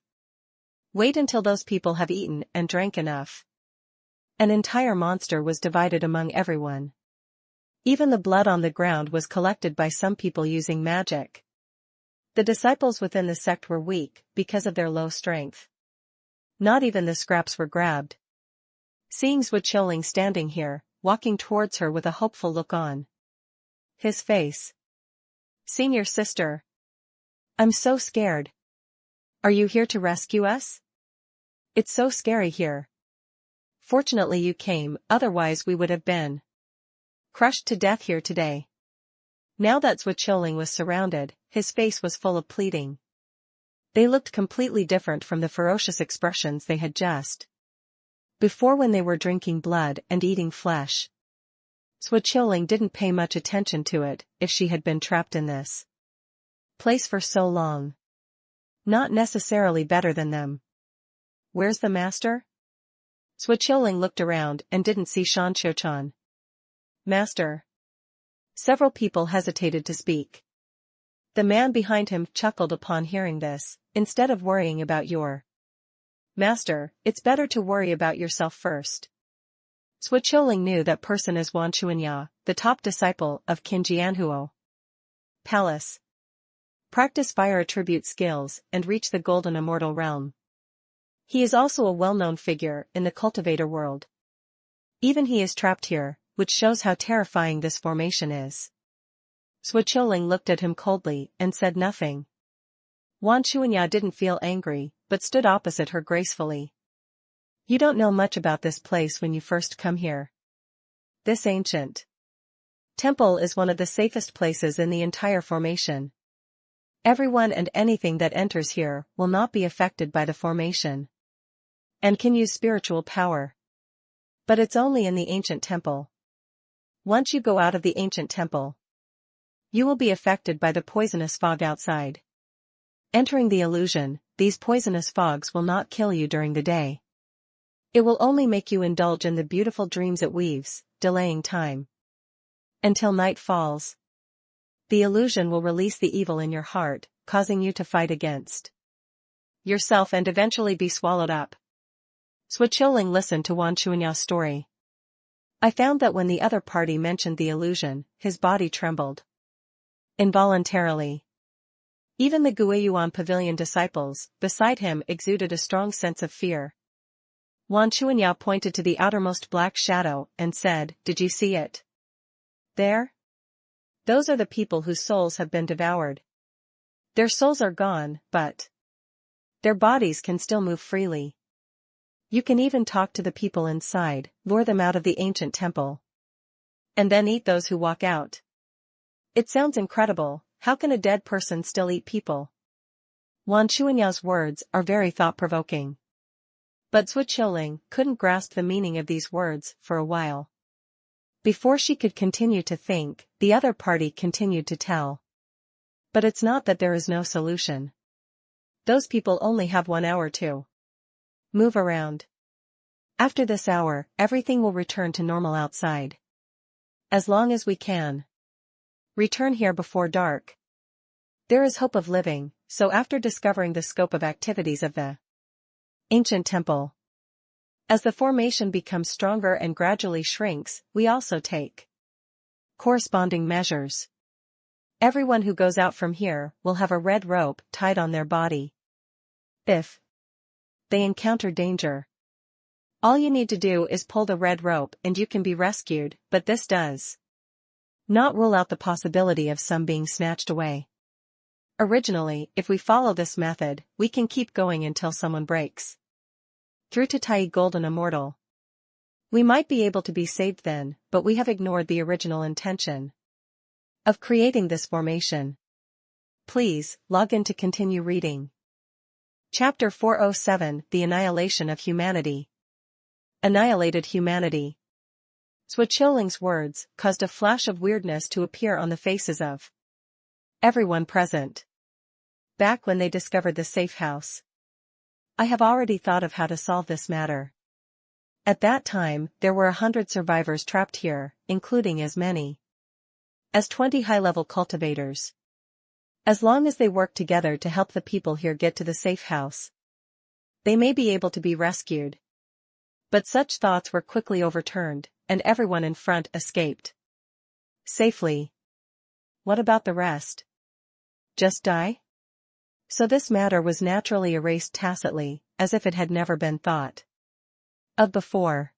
Wait until those people have eaten and drank enough. An entire monster was divided among everyone. Even the blood on the ground was collected by some people using magic. The disciples within the sect were weak because of their low strength. Not even the scraps were grabbed. Seeing Xiao standing here, walking towards her with a hopeful look on his face. Senior sister. I'm so scared. Are you here to rescue us? It's so scary here. Fortunately you came, otherwise we would have been crushed to death here today. Now that Xiao was surrounded, his face was full of pleading. They looked completely different from the ferocious expressions they had just before when they were drinking blood and eating flesh. Xiao didn't pay much attention to it, if she had been trapped in this place for so long. Not necessarily better than them. Where's the master? Xiao looked around and didn't see Xiao Xuan. Master. Several people hesitated to speak. The man behind him chuckled upon hearing this. Instead of worrying about your master, it's better to worry about yourself first. Xiao knew that person as Wan Chuanya, the top disciple of Qin Jianhuo Palace. Practice fire attribute skills and reach the golden immortal realm. He is also a well-known figure in the cultivator world. Even he is trapped here, which shows how terrifying this formation is. Xiao looked at him coldly and said nothing. Wan Chuanya didn't feel angry, but stood opposite her gracefully. You don't know much about this place when you first come here. This ancient temple is one of the safest places in the entire formation. Everyone and anything that enters here will not be affected by the formation. And can use spiritual power. But it's only in the ancient temple. Once you go out of the ancient temple, you will be affected by the poisonous fog outside. Entering the illusion, these poisonous fogs will not kill you during the day. It will only make you indulge in the beautiful dreams it weaves, delaying time. Until night falls. The illusion will release the evil in your heart, causing you to fight against yourself and eventually be swallowed up. Xiao listened to Wan Chuanya's story. I found that when the other party mentioned the illusion, his body trembled. Involuntarily. Even the Guiyuan Pavilion disciples, beside him, exuded a strong sense of fear. Wan Chuanya pointed to the outermost black shadow and said, "Did you see it? There? Those are the people whose souls have been devoured. Their souls are gone, but their bodies can still move freely. You can even talk to the people inside, lure them out of the ancient temple, and then eat those who walk out. It sounds incredible. How can a dead person still eat people?" Wan Chuanya's words are very thought-provoking. But Xiao couldn't grasp the meaning of these words for a while. Before she could continue to think, the other party continued to tell. But it's not that there is no solution. Those people only have 1 hour to move around. After this hour, everything will return to normal outside. As long as we can return here before dark, there is hope of living. So after discovering the scope of activities of the ancient temple, as the formation becomes stronger and gradually shrinks, we also take corresponding measures. Everyone who goes out from here will have a red rope tied on their body. If they encounter danger, all you need to do is pull the red rope and you can be rescued, but this does not rule out the possibility of some being snatched away. Originally, if we follow this method, we can keep going until someone breaks through to Tai Golden Immortal. We might be able to be saved then, but we have ignored the original intention of creating this formation. Please, log in to continue reading. Chapter 407, The Annihilation of Humanity. Annihilated humanity. Xiaoling's words caused a flash of weirdness to appear on the faces of everyone present. Back when they discovered the safe house, I have already thought of how to solve this matter. At that time, there were 100 survivors trapped here, including as many as 20 high-level cultivators. As long as they work together to help the people here get to the safe house, they may be able to be rescued. But such thoughts were quickly overturned, and everyone in front escaped safely. What about the rest? Just die? So this matter was naturally erased tacitly, as if it had never been thought of before.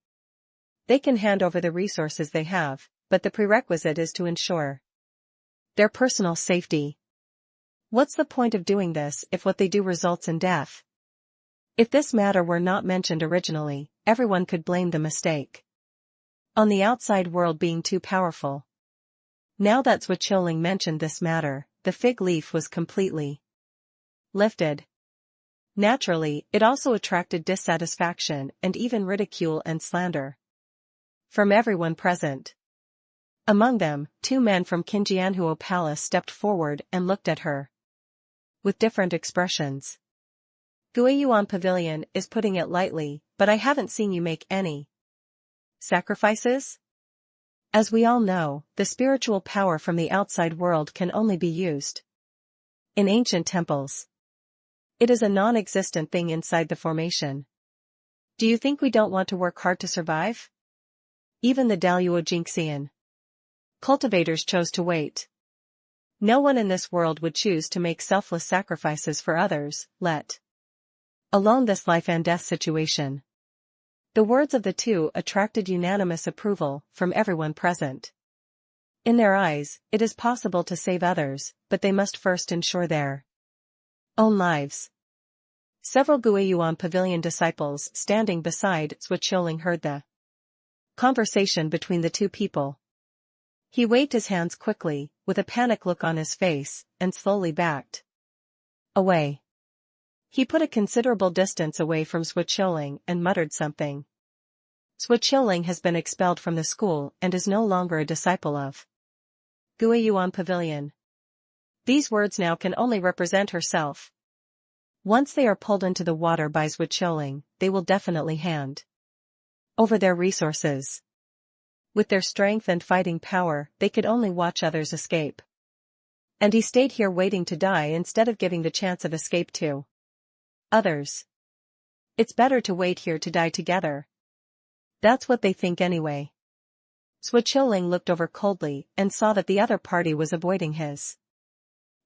They can hand over the resources they have, but the prerequisite is to ensure their personal safety. What's the point of doing this if what they do results in death? If this matter were not mentioned originally, everyone could blame the mistake on the outside world being too powerful. Now that Xiao mentioned this matter, the fig leaf was completely lifted. Naturally, it also attracted dissatisfaction and even ridicule and slander from everyone present. Among them, 2 men from Qinjianhuo Palace stepped forward and looked at her with different expressions. Guiyuan Pavilion is putting it lightly, but I haven't seen you make any sacrifices? As we all know, the spiritual power from the outside world can only be used in ancient temples. It is a non-existent thing inside the formation. Do you think we don't want to work hard to survive? Even the Daluo Jinxian cultivators chose to wait. No one in this world would choose to make selfless sacrifices for others, let alone this life and death situation. The words of the two attracted unanimous approval from everyone present. In their eyes, it is possible to save others, but they must first ensure their own lives. Several Guiyuan Pavilion disciples standing beside Xiao heard the conversation between the two people. He waved his hands quickly, with a panic look on his face, and slowly backed away. He put a considerable distance away from Xiao and muttered something. Xiao has been expelled from the school and is no longer a disciple of Guiyuan Pavilion. These words now can only represent herself. Once they are pulled into the water by Xiao, they will definitely hand over their resources. With their strength and fighting power, they could only watch others escape. And he stayed here waiting to die instead of giving the chance of escape to Others. It's better to wait here to die together. That's what they think anyway. Xiao looked over coldly and saw that the other party was avoiding his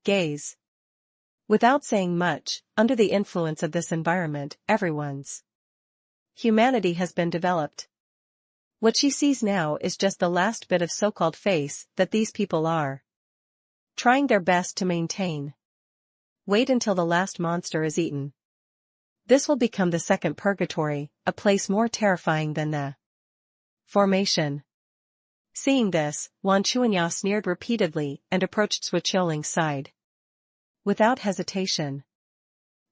gaze. Without saying much, under the influence of this environment, everyone's humanity has been developed. What she sees now is just the last bit of so-called face that these people are trying their best to maintain. Wait until the last monster is eaten. This will become the second purgatory, a place more terrifying than the formation. Seeing this, Wan Chuanya sneered repeatedly and approached Xiaoling's side. Without hesitation.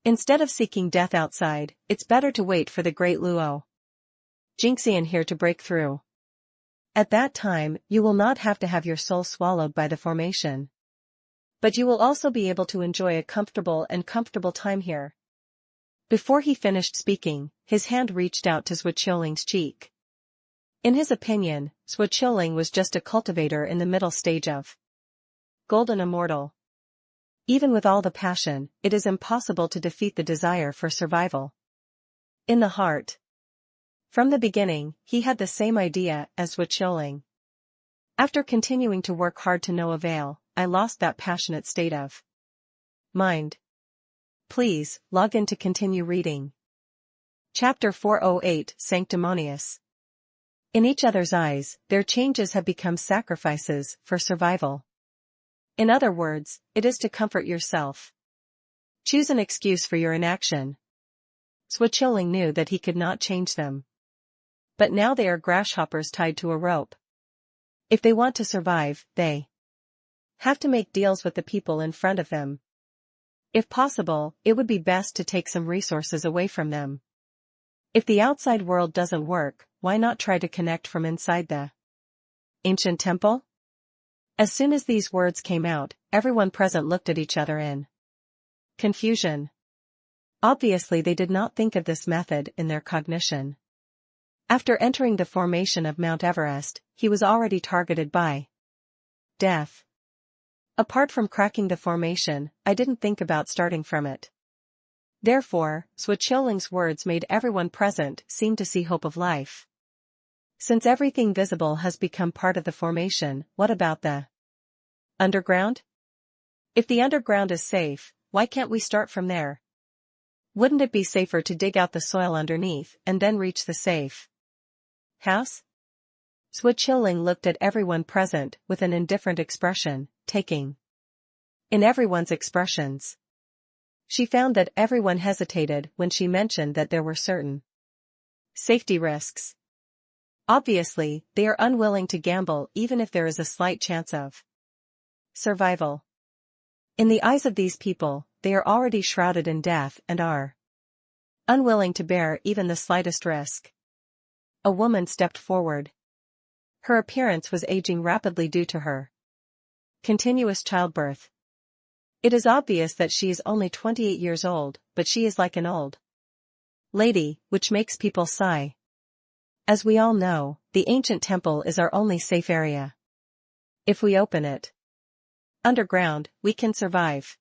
Instead of seeking death outside, it's better to wait for the great Luo Jingxian here to break through. At that time, you will not have to have your soul swallowed by the formation. But you will also be able to enjoy a comfortable time here. Before he finished speaking, his hand reached out to Xiaoling's cheek. In his opinion, Xiaoling was just a cultivator in the middle stage of golden immortal. Even with all the passion, it is impossible to defeat the desire for survival. In the heart. From the beginning, he had the same idea as Xiaoling. After continuing to work hard to no avail, I lost that passionate state of mind. Please, log in to continue reading. Chapter 408 Sanctimonious. In each other's eyes, their changes have become sacrifices for survival. In other words, it is to comfort yourself. Choose an excuse for your inaction. Xiaoling knew that he could not change them. But now they are grasshoppers tied to a rope. If they want to survive, they have to make deals with the people in front of them. If possible, it would be best to take some resources away from them. If the outside world doesn't work, why not try to connect from inside the ancient temple? As soon as these words came out, everyone present looked at each other in confusion. Obviously they did not think of this method in their cognition. After entering the formation of Mount Everest, he was already targeted by death. Apart from cracking the formation, I didn't think about starting from it. Therefore, Xiaoling's words made everyone present seem to see hope of life. Since everything visible has become part of the formation, what about the underground? If the underground is safe, why can't we start from there? Wouldn't it be safer to dig out the soil underneath and then reach the safe house? Xiaoling looked at everyone present with an indifferent expression, taking in everyone's expressions. She found that everyone hesitated when she mentioned that there were certain safety risks. Obviously, they are unwilling to gamble even if there is a slight chance of survival. In the eyes of these people, they are already shrouded in death and are unwilling to bear even the slightest risk. A woman stepped forward. Her appearance was aging rapidly due to her continuous childbirth. It is obvious that she is only 28 years old, but she is like an old lady, which makes people sigh. As we all know, the ancient temple is our only safe area. If we open it underground, we can survive.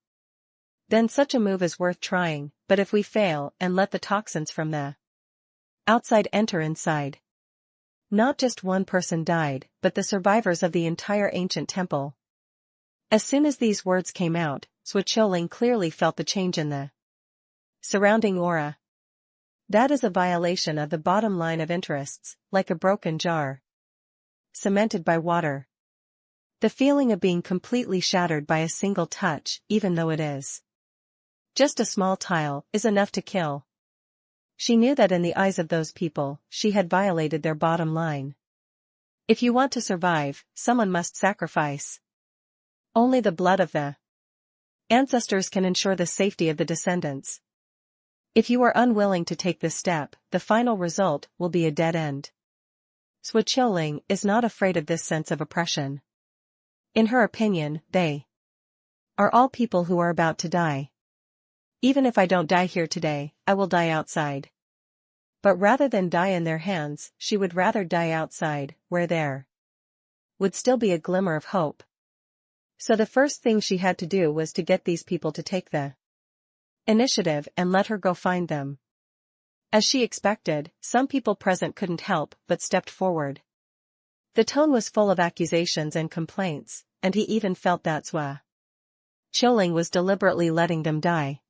Then such a move is worth trying, but if we fail and let the toxins from the outside enter inside, not just one person died, but the survivors of the entire ancient temple. As soon as these words came out, Xiaoling clearly felt the change in the surrounding aura. That is a violation of the bottom line of interests, like a broken jar cemented by water. The feeling of being completely shattered by a single touch, even though it is just a small tile, is enough to kill. She knew that in the eyes of those people, she had violated their bottom line. If you want to survive, someone must sacrifice. Only the blood of the ancestors can ensure the safety of the descendants. If you are unwilling to take this step, the final result will be a dead end. Xiaoling is not afraid of this sense of oppression. In her opinion, they are all people who are about to die. Even if I don't die here today, I will die outside. But rather than die in their hands, she would rather die outside, where there would still be a glimmer of hope. So the first thing she had to do was to get these people to take the initiative and let her go find them. As she expected, some people present couldn't help but stepped forward. The tone was full of accusations and complaints, and he even felt that Xiao Xuan was deliberately letting them die.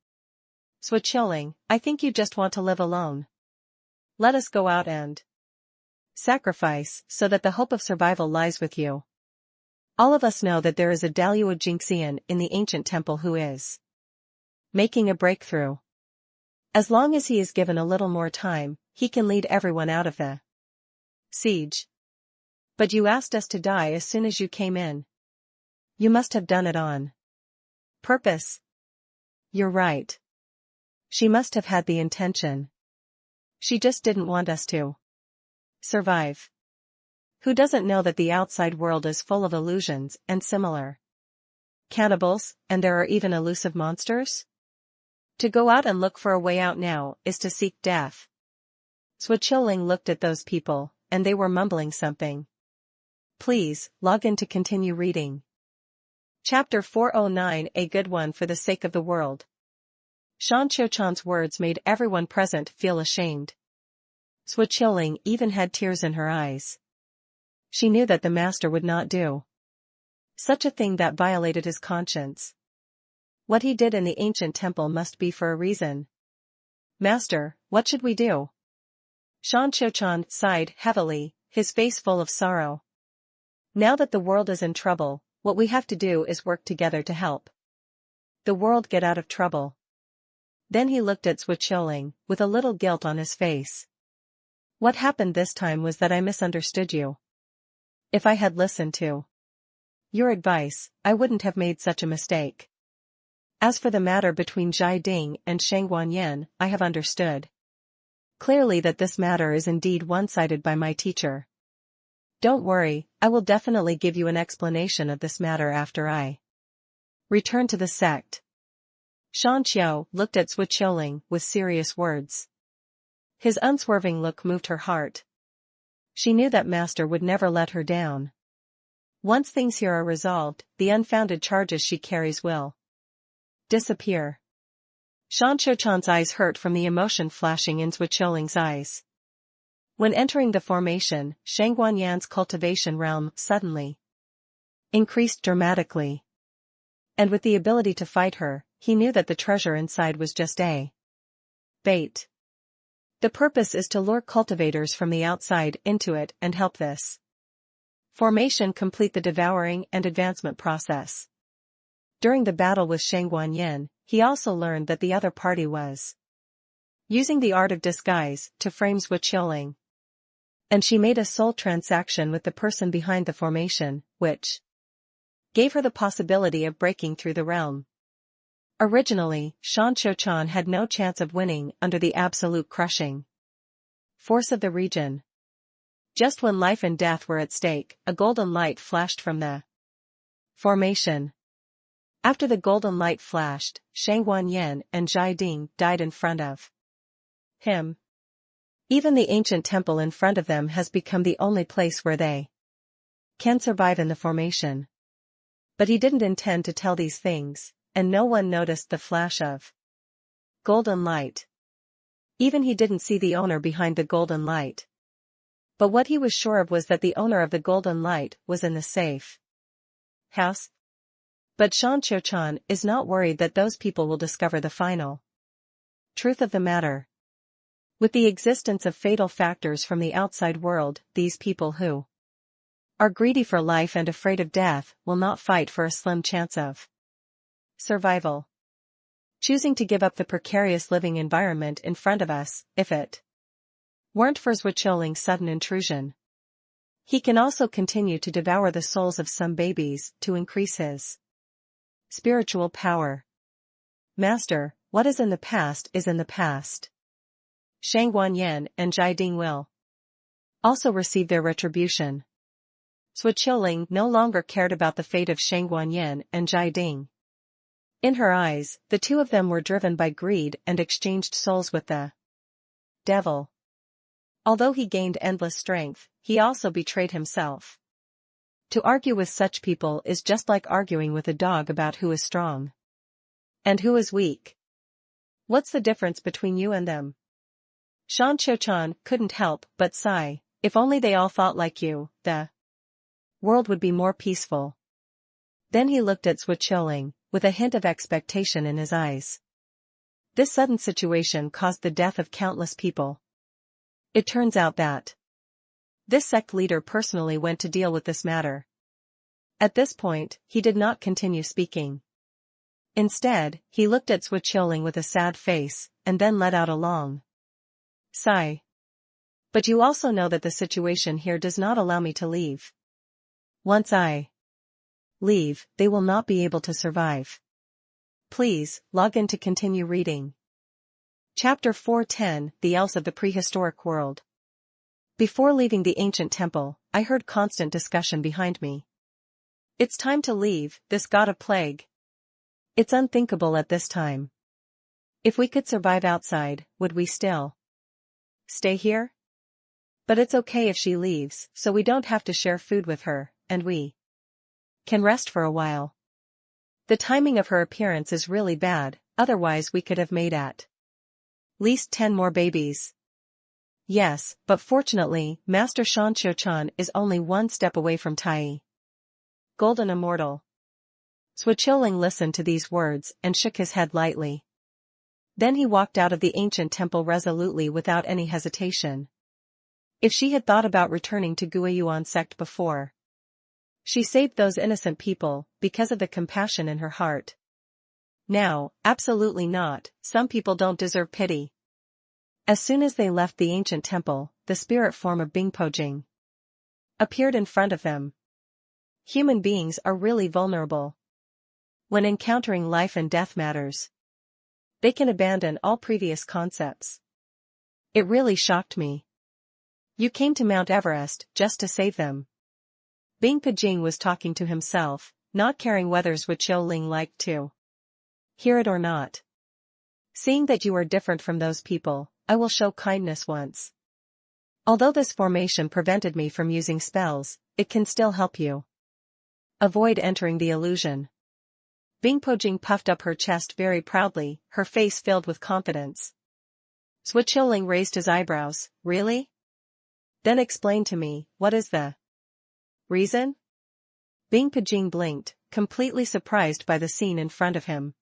Xiao Xuan, I think you just want to live alone. Let us go out and sacrifice so that the hope of survival lies with you. All of us know that there is a Daluo Jinxian in the ancient temple who is making a breakthrough. As long as he is given a little more time, he can lead everyone out of the siege. But you asked us to die as soon as you came in. You must have done it on purpose. You're right. She must have had the intention. She just didn't want us to survive. Who doesn't know that the outside world is full of illusions and similar cannibals, and there are even elusive monsters? To go out and look for a way out now is to seek death. Xiao Xuan looked at those people, and they were mumbling something. Please, log in to continue reading. Chapter 409, a good one for the sake of the world. Xiao Xuan's words made everyone present feel ashamed. Xiao Xuan even had tears in her eyes. She knew that the master would not do such a thing that violated his conscience. What he did in the ancient temple must be for a reason. Master, what should we do? Xiao Xuan sighed heavily, his face full of sorrow. Now that the world is in trouble, what we have to do is work together to help the world get out of trouble. Then he looked at Xiao Xuan, with a little guilt on his face. What happened this time was that I misunderstood you. If I had listened to your advice, I wouldn't have made such a mistake. As for the matter between Zhai Ding and Shang Wanyan, I have understood clearly that this matter is indeed one-sided by my teacher. Don't worry, I will definitely give you an explanation of this matter after I return to the sect. Shan Qiao looked at Xiao Xuan with serious words. His unswerving look moved her heart. She knew that master would never let her down. Once things here are resolved, the unfounded charges she carries will disappear. Shan Xuan's eyes hurt from the emotion flashing in Xiao Xuan's eyes. When entering the formation, Shang Wanyan's cultivation realm suddenly increased dramatically. And with the ability to fight her, he knew that the treasure inside was just a bait. The purpose is to lure cultivators from the outside into it and help this formation complete the devouring and advancement process. During the battle with Shang Wanyan, he also learned that the other party was using the art of disguise to frame Xiao Xuan. And she made a soul transaction with the person behind the formation, which gave her the possibility of breaking through the realm. Originally, Shan Xuan had no chance of winning under the absolute crushing force of the region. Just when life and death were at stake, a golden light flashed from the formation. After the golden light flashed, Shang Wanyan and Zhai Ding died in front of him. Even the ancient temple in front of them has become the only place where they can survive in the formation. But he didn't intend to tell these things, and no one noticed the flash of golden light. Even he didn't see the owner behind the golden light. But what he was sure of was that the owner of the golden light was in the safe house. But Shan Xuan is not worried that those people will discover the final truth of the matter. With the existence of fatal factors from the outside world, these people who are greedy for life and afraid of death will not fight for a slim chance of survival. Choosing to give up the precarious living environment in front of us, if it weren't for Xiao Xuan's sudden intrusion. He can also continue to devour the souls of some babies to increase his spiritual power. Master, what is in the past is in the past. Shang Wanyan and Zhai Ding will also receive their retribution. Xiao Xuan no longer cared about the fate of Shang Wanyan and Zhai Ding. In her eyes, the two of them were driven by greed and exchanged souls with the devil. Although he gained endless strength, he also betrayed himself. To argue with such people is just like arguing with a dog about who is strong and who is weak. What's the difference between you and them? Xiao Xuan couldn't help but sigh. If only they all thought like you, the world would be more peaceful. Then he looked at Xiao, with a hint of expectation in his eyes. This sudden situation caused the death of countless people. It turns out that this sect leader personally went to deal with this matter. At this point, he did not continue speaking. Instead, he looked at Xiao with a sad face, and then let out a long sigh. But you also know that the situation here does not allow me to leave. Once I leave, they will not be able to survive. Please, log in to continue reading. Chapter 410, The Elves of the Prehistoric World. Before leaving the ancient temple, I heard constant discussion behind me. It's time to leave, this god of plague. It's unthinkable at this time. If we could survive outside, would we still stay here? But it's okay if she leaves, so we don't have to share food with her, and we can rest for a while. The timing of her appearance is really bad, otherwise we could have made at least 10 more babies. Yes, but fortunately, Master Xiao Xuan is only one step away from Tai. Golden Immortal. Xiao listened to these words and shook his head lightly. Then he walked out of the ancient temple resolutely without any hesitation. If she had thought about returning to Guiyuan sect before, she saved those innocent people, because of the compassion in her heart. Now, absolutely not, some people don't deserve pity. As soon as they left the ancient temple, the spirit form of Bingpojing appeared in front of them. Human beings are really vulnerable. When encountering life and death matters, they can abandon all previous concepts. It really shocked me. You came to Mount Everest just to save them. Bingpojing was talking to himself, not caring whether Xiao liked to hear it or not. Seeing that you are different from those people, I will show kindness once. Although this formation prevented me from using spells, it can still help you avoid entering the illusion. Bingpojing puffed up her chest very proudly, her face filled with confidence. Xiao raised his eyebrows. Really? Then explain to me, what is the reason? Bingpojing blinked, completely surprised by the scene in front of him.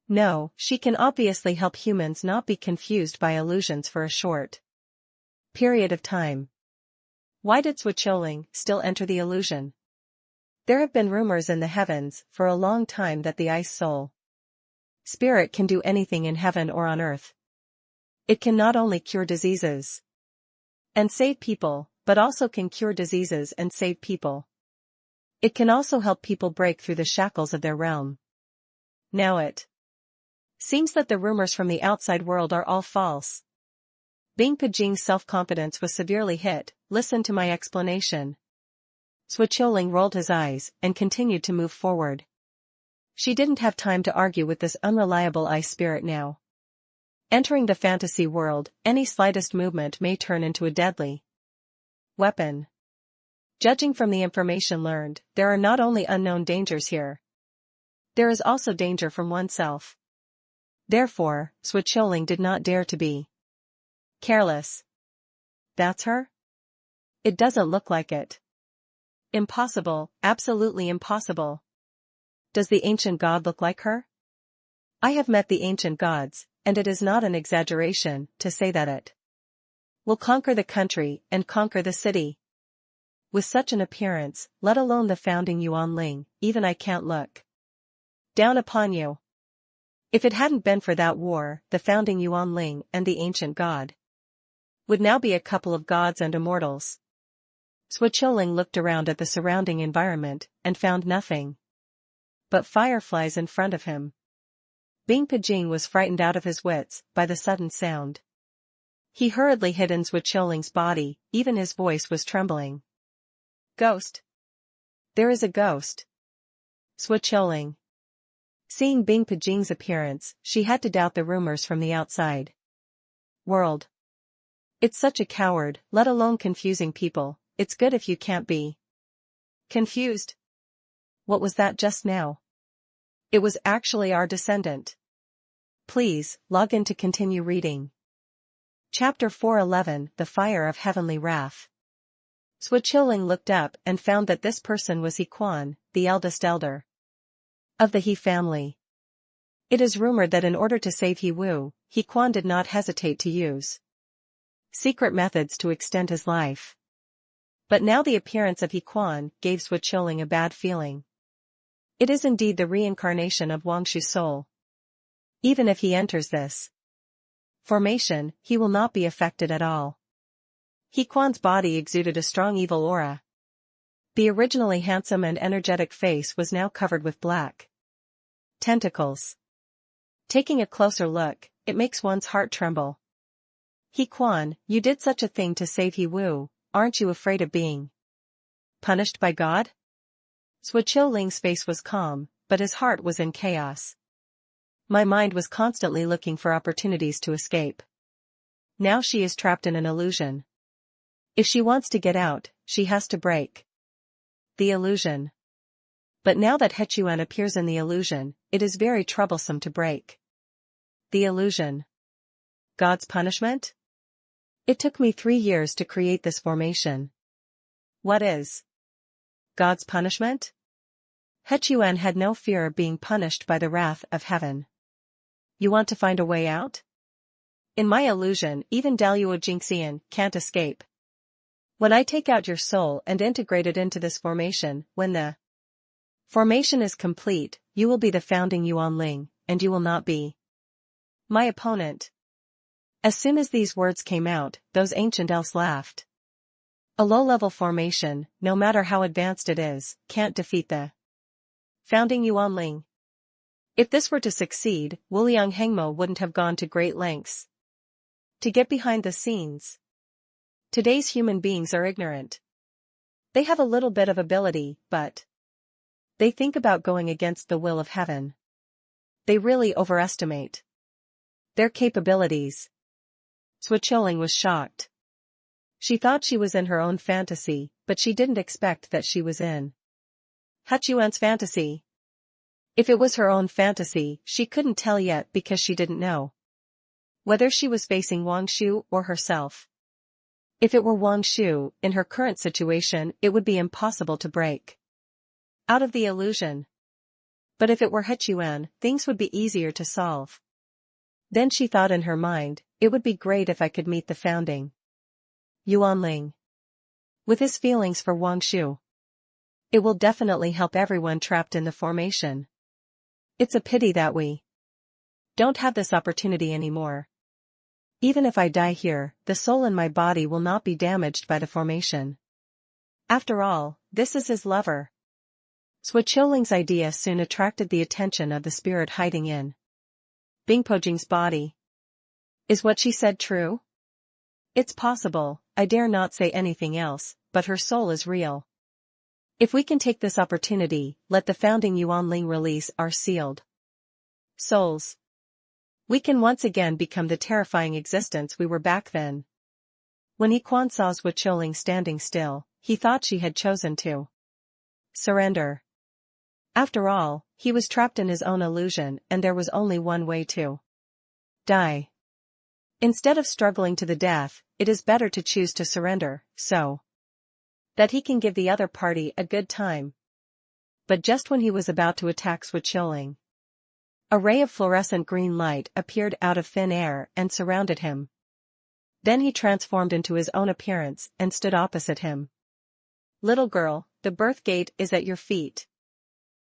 No, she can obviously help humans not be confused by illusions for a short period of time. Why did Xiao still enter the illusion? There have been rumors in the heavens for a long time that the ice soul spirit can do anything in heaven or on earth. It can not only cure diseases and save people, but also can cure diseases and save people. It can also help people break through the shackles of their realm. Now it seems that the rumors from the outside world are all false. Bingpojing's self-confidence was severely hit. Listen to my explanation. Xiao rolled his eyes and continued to move forward. She didn't have time to argue with this unreliable ice spirit now. Entering the fantasy world, any slightest movement may turn into a deadly weapon. Judging from the information learned, there are not only unknown dangers here. There is also danger from oneself. Therefore, Xiao did not dare to be careless. That's her? It doesn't look like it. Impossible, absolutely impossible. Does the ancient god look like her? I have met the ancient gods, and it is not an exaggeration to say that it will conquer the country and conquer the city. With such an appearance, let alone the founding Yuanling, even I can't look down upon you. If it hadn't been for that war, the founding Yuanling and the ancient god would now be a couple of gods and immortals. Xiao looked around at the surrounding environment and found nothing but fireflies in front of him. Bingpojing was frightened out of his wits by the sudden sound. He hurriedly hid in Xiaoling's body, even his voice was trembling. Ghost. There is a ghost. Xiao. Seeing Bingpojing's appearance, she had to doubt the rumors from the outside world. It's such a coward, let alone confusing people. It's good if you can't be confused. What was that just now? It was actually our descendant. Please, log in to continue reading. Chapter 411, The Fire of Heavenly Wrath. Xiao looked up and found that this person was He Quan, the eldest elder of the He family. It is rumored that in order to save He Wu, He Quan did not hesitate to use secret methods to extend his life. But now the appearance of He Quan gave Xiao a bad feeling. It is indeed the reincarnation of Wangshu's soul. Even if he enters this formation, he will not be affected at all. He Quan's body exuded a strong evil aura. The originally handsome and energetic face was now covered with black tentacles. Taking a closer look, it makes one's heart tremble. He Quan, you did such a thing to save He Wu, aren't you afraid of being punished by God? Xiaoling's face was calm, but his heart was in chaos. My mind was constantly looking for opportunities to escape. Now she is trapped in an illusion. If she wants to get out, she has to break the illusion. But now that He Xuan appears in the illusion, it is very troublesome to break the illusion. God's punishment? It took me 3 years to create this formation. What is God's punishment? He Xuan had no fear of being punished by the wrath of heaven. You want to find a way out? In my illusion, even Daluo Jingxian can't escape. When I take out your soul and integrate it into this formation, when the formation is complete, you will be the founding Yuanling, and you will not be my opponent. As soon as these words came out, those ancient elves laughed. A low-level formation, no matter how advanced it is, can't defeat the founding Yuanling. If this were to succeed, Wuliang Hengmo wouldn't have gone to great lengths to get behind the scenes. Today's human beings are ignorant. They have a little bit of ability, but they think about going against the will of heaven. They really overestimate their capabilities. Xiao was shocked. She thought she was in her own fantasy, but she didn't expect that she was in He Xuan's fantasy. If it was her own fantasy, she couldn't tell yet because she didn't know whether she was facing Wangshu or herself. If it were Wangshu, in her current situation, it would be impossible to break out of the illusion. But if it were He Xuan, things would be easier to solve. Then she thought in her mind, it would be great if I could meet the founding Yuanling with his feelings for Wangshu. It will definitely help everyone trapped in the formation. It's a pity that we don't have this opportunity anymore. Even if I die here, the soul in my body will not be damaged by the formation. After all, this is his lover. Xiaoling's idea soon attracted the attention of the spirit hiding in Bingpojing's body. Is what she said true? It's possible, I dare not say anything else, but her soul is real. If we can take this opportunity, let the founding Yuanling release our sealed souls. We can once again become the terrifying existence we were back then. When He Quan saw Xiaoling standing still, he thought she had chosen to surrender. After all, he was trapped in his own illusion and there was only one way to die. Instead of struggling to the death, it is better to choose to surrender, so that he can give the other party a good time. But just when he was about to attack Xiaoling, a ray of fluorescent green light appeared out of thin air and surrounded him. Then he transformed into his own appearance and stood opposite him. Little girl, the birth gate is at your feet.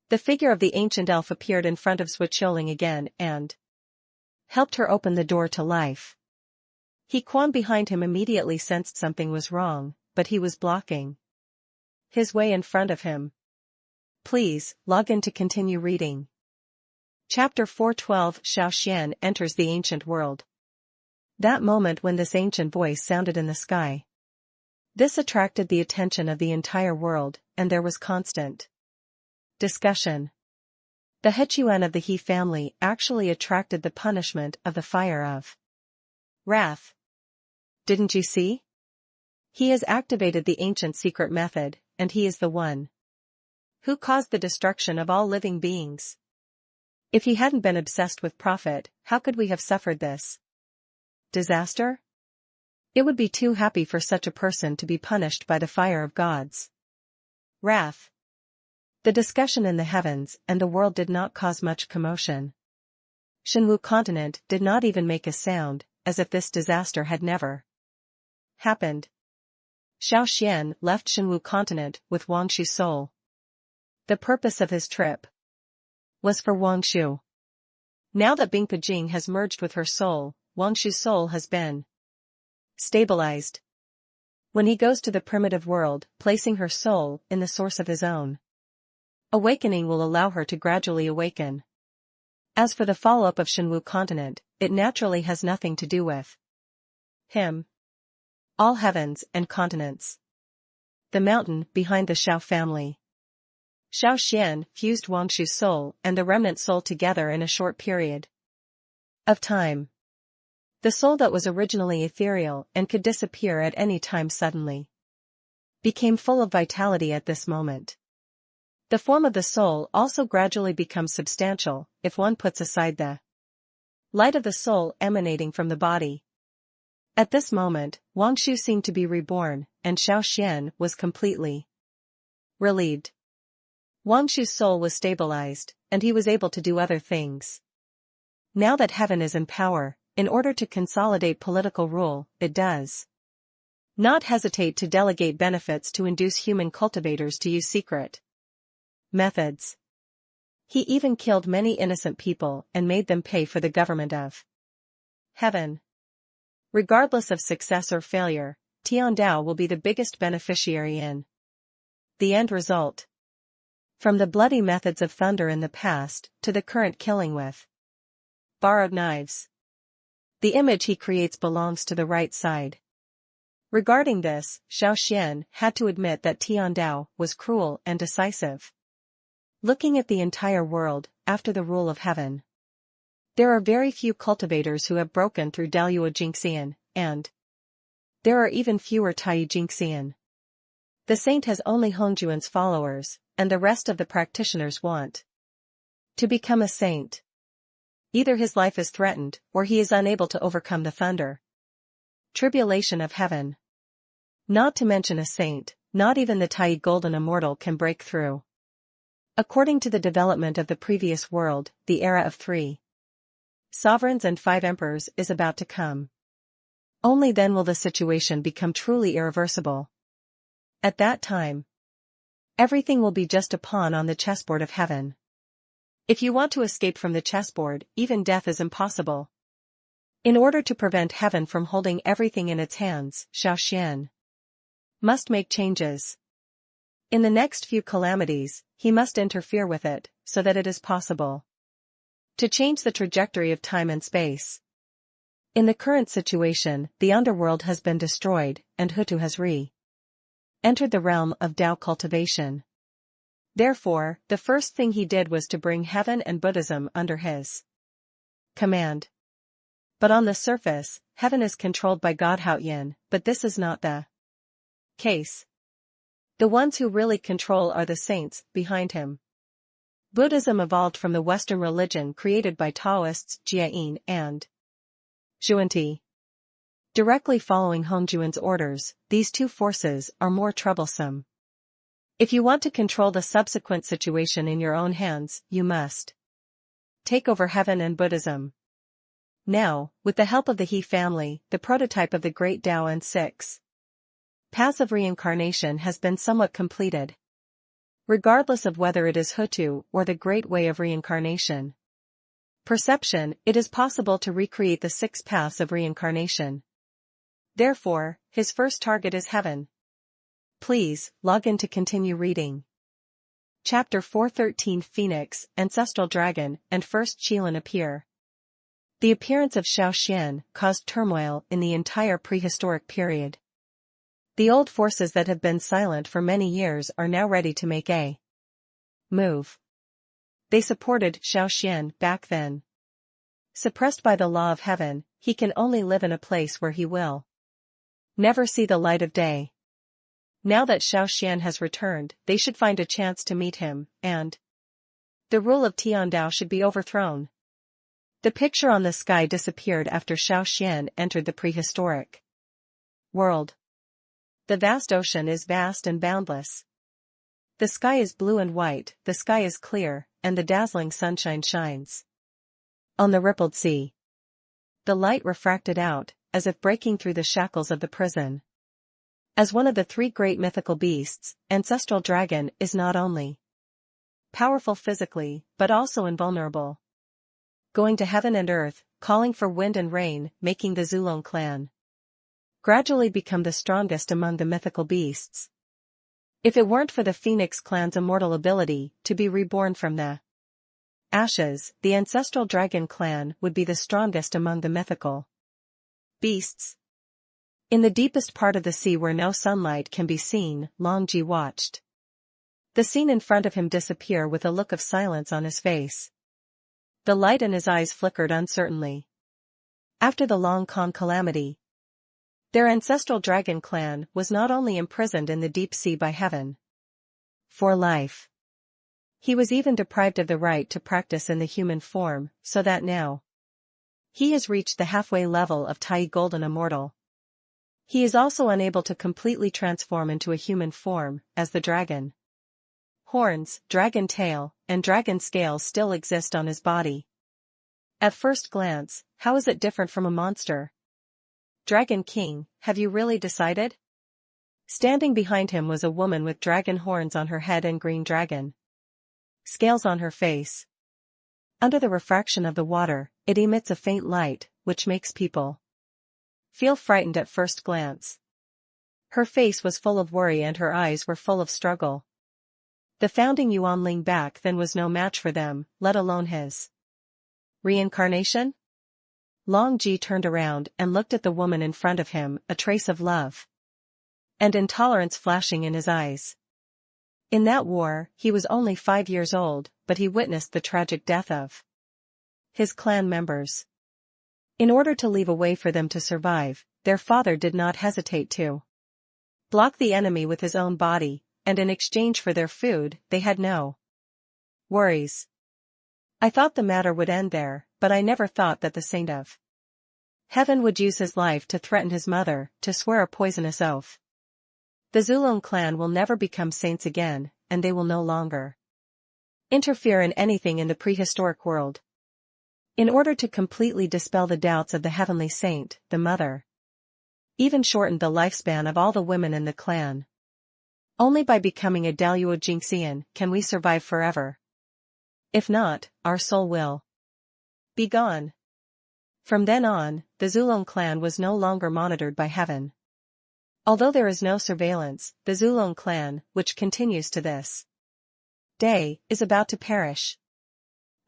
The figure of the ancient elf appeared in front of Xiaoling again and helped her open the door to life. He Quan behind him immediately sensed something was wrong, but he was blocking his way in front of him. Please, log in to continue reading. Chapter 412 Xiao Xuan enters the ancient world. That moment when this ancient voice sounded in the sky. This attracted the attention of the entire world, and there was constant discussion. The He Xuan of the He family actually attracted the punishment of the fire of wrath. Didn't you see? He has activated the ancient secret method, and he is the one who caused the destruction of all living beings. If he hadn't been obsessed with profit, how could we have suffered this disaster? It would be too happy for such a person to be punished by the fire of God's wrath. The discussion in the heavens and the world did not cause much commotion. Shenwu continent did not even make a sound, as if this disaster had never happened. Xiao Xuan left Shenwu continent with Wangshu's soul. The purpose of his trip was for Wangshu. Now that Bingpa Jing has merged with her soul, Wangshu's soul has been stabilized. When he goes to the primitive world, placing her soul in the source of his own awakening will allow her to gradually awaken. As for the follow-up of Shenwu continent, it naturally has nothing to do with him. All heavens and continents. The mountain behind the Xiao family. Xiao Xuan fused Wangshu's soul and the remnant soul together in a short period of time. The soul that was originally ethereal and could disappear at any time suddenly became full of vitality at this moment. The form of the soul also gradually becomes substantial, if one puts aside the light of the soul emanating from the body. At this moment, Wangshu seemed to be reborn, and Xiao Xuan was completely relieved. Wangshu's soul was stabilized, and he was able to do other things. Now that heaven is in power, in order to consolidate political rule, it does not hesitate to delegate benefits to induce human cultivators to use secret methods. He even killed many innocent people and made them pay for the government of heaven. Regardless of success or failure, Tiandao will be the biggest beneficiary in the end result. From the bloody methods of thunder in the past to the current killing with borrowed knives. The image he creates belongs to the right side. Regarding this, Xiao Xuan had to admit that Tiandao was cruel and decisive. Looking at the entire world, after the rule of heaven, there are very few cultivators who have broken through Daluo Jingxian, and there are even fewer Tai Jingxian. The saint has only Hongjuan's followers, and the rest of the practitioners want to become a saint. Either his life is threatened, or he is unable to overcome the thunder tribulation of heaven. Not to mention a saint, not even the Tai Golden Immortal can break through. According to the development of the previous world, the era of 3 sovereigns and 5 emperors is about to come. Only then will the situation become truly irreversible. At that time, everything will be just a pawn on the chessboard of heaven. If you want to escape from the chessboard, even death is impossible. In order to prevent heaven from holding everything in its hands, Xiao Xuan must make changes. In the next few calamities, he must interfere with it, so that it is possible to change the trajectory of time and space. In the current situation, the underworld has been destroyed, and Hutu has entered the realm of Tao cultivation. Therefore, the first thing he did was to bring heaven and Buddhism under his command. But on the surface, heaven is controlled by God Haoyin, but this is not the case. The ones who really control are the saints behind him. Buddhism evolved from the Western religion created by Taoists Jiayin and Zhuanti. Directly following Hongjuan's orders, these two forces are more troublesome. If you want to control the subsequent situation in your own hands, you must take over heaven and Buddhism. Now, with the help of the He family, the prototype of the Great Tao and 6 paths of reincarnation has been somewhat completed. Regardless of whether it is Hutu or the Great Way of Reincarnation perception, it is possible to recreate the 6 paths of reincarnation. Therefore, his first target is heaven. Please, log in to continue reading. Chapter 413 Phoenix, Ancestral Dragon, and First Qilin appear. The appearance of Xiao Xuan caused turmoil in the entire prehistoric period. The old forces that have been silent for many years are now ready to make a move. They supported Xiao Xuan back then. Suppressed by the law of heaven, he can only live in a place where he will never see the light of day. Now that Xiao Xuan has returned, they should find a chance to meet him, and The rule of Tiandao should be overthrown. The picture on the sky disappeared after Xiao Xuan entered the prehistoric world. The vast ocean is vast and boundless. The sky is blue and white, the sky is clear, and the dazzling sunshine shines on the rippled sea. The light refracted out, as if breaking through the shackles of the prison. As one of the three great mythical beasts, ancestral dragon is not only powerful physically, but also invulnerable. Going to heaven and earth, calling for wind and rain, making the Zulong clan gradually become the strongest among the mythical beasts. If it weren't for the Phoenix clan's immortal ability to be reborn from the ashes, the ancestral dragon clan would be the strongest among the mythical beasts. In the deepest part of the sea where no sunlight can be seen, Longji watched the scene in front of him disappear with a look of silence on his face. The light in his eyes flickered uncertainly. After the Long Con calamity, their ancestral dragon clan was not only imprisoned in the deep sea by heaven for life. He was even deprived of the right to practice in the human form, so that now he has reached the halfway level of Tai Golden Immortal. He is also unable to completely transform into a human form, as the dragon horns, dragon tail, and dragon scales still exist on his body. At first glance, how is it different from a monster? Dragon King, have you really decided? Standing behind him was a woman with dragon horns on her head and green dragon scales on her face. Under the refraction of the water, it emits a faint light, which makes people feel frightened at first glance. Her face was full of worry and her eyes were full of struggle. The founding Yuanling back then was no match for them, let alone his reincarnation? Long Ji turned around and looked at the woman in front of him, a trace of love and intolerance flashing in his eyes. In that war, he was only 5 years old, but he witnessed the tragic death of his clan members. In order to leave a way for them to survive, their father did not hesitate to block the enemy with his own body, and in exchange for their food, they had no worries. I thought the matter would end there, but I never thought that the saint of heaven would use his life to threaten his mother, to swear a poisonous oath. The Zulong clan will never become saints again, and they will no longer interfere in anything in the prehistoric world. In order to completely dispel the doubts of the heavenly saint, the mother even shortened the lifespan of all the women in the clan. Only by becoming a Daluo Jingxian can we survive forever. If not, our soul will be gone. From then on, the Zulong clan was no longer monitored by heaven. Although there is no surveillance, the Zulong clan, which continues to this day, is about to perish.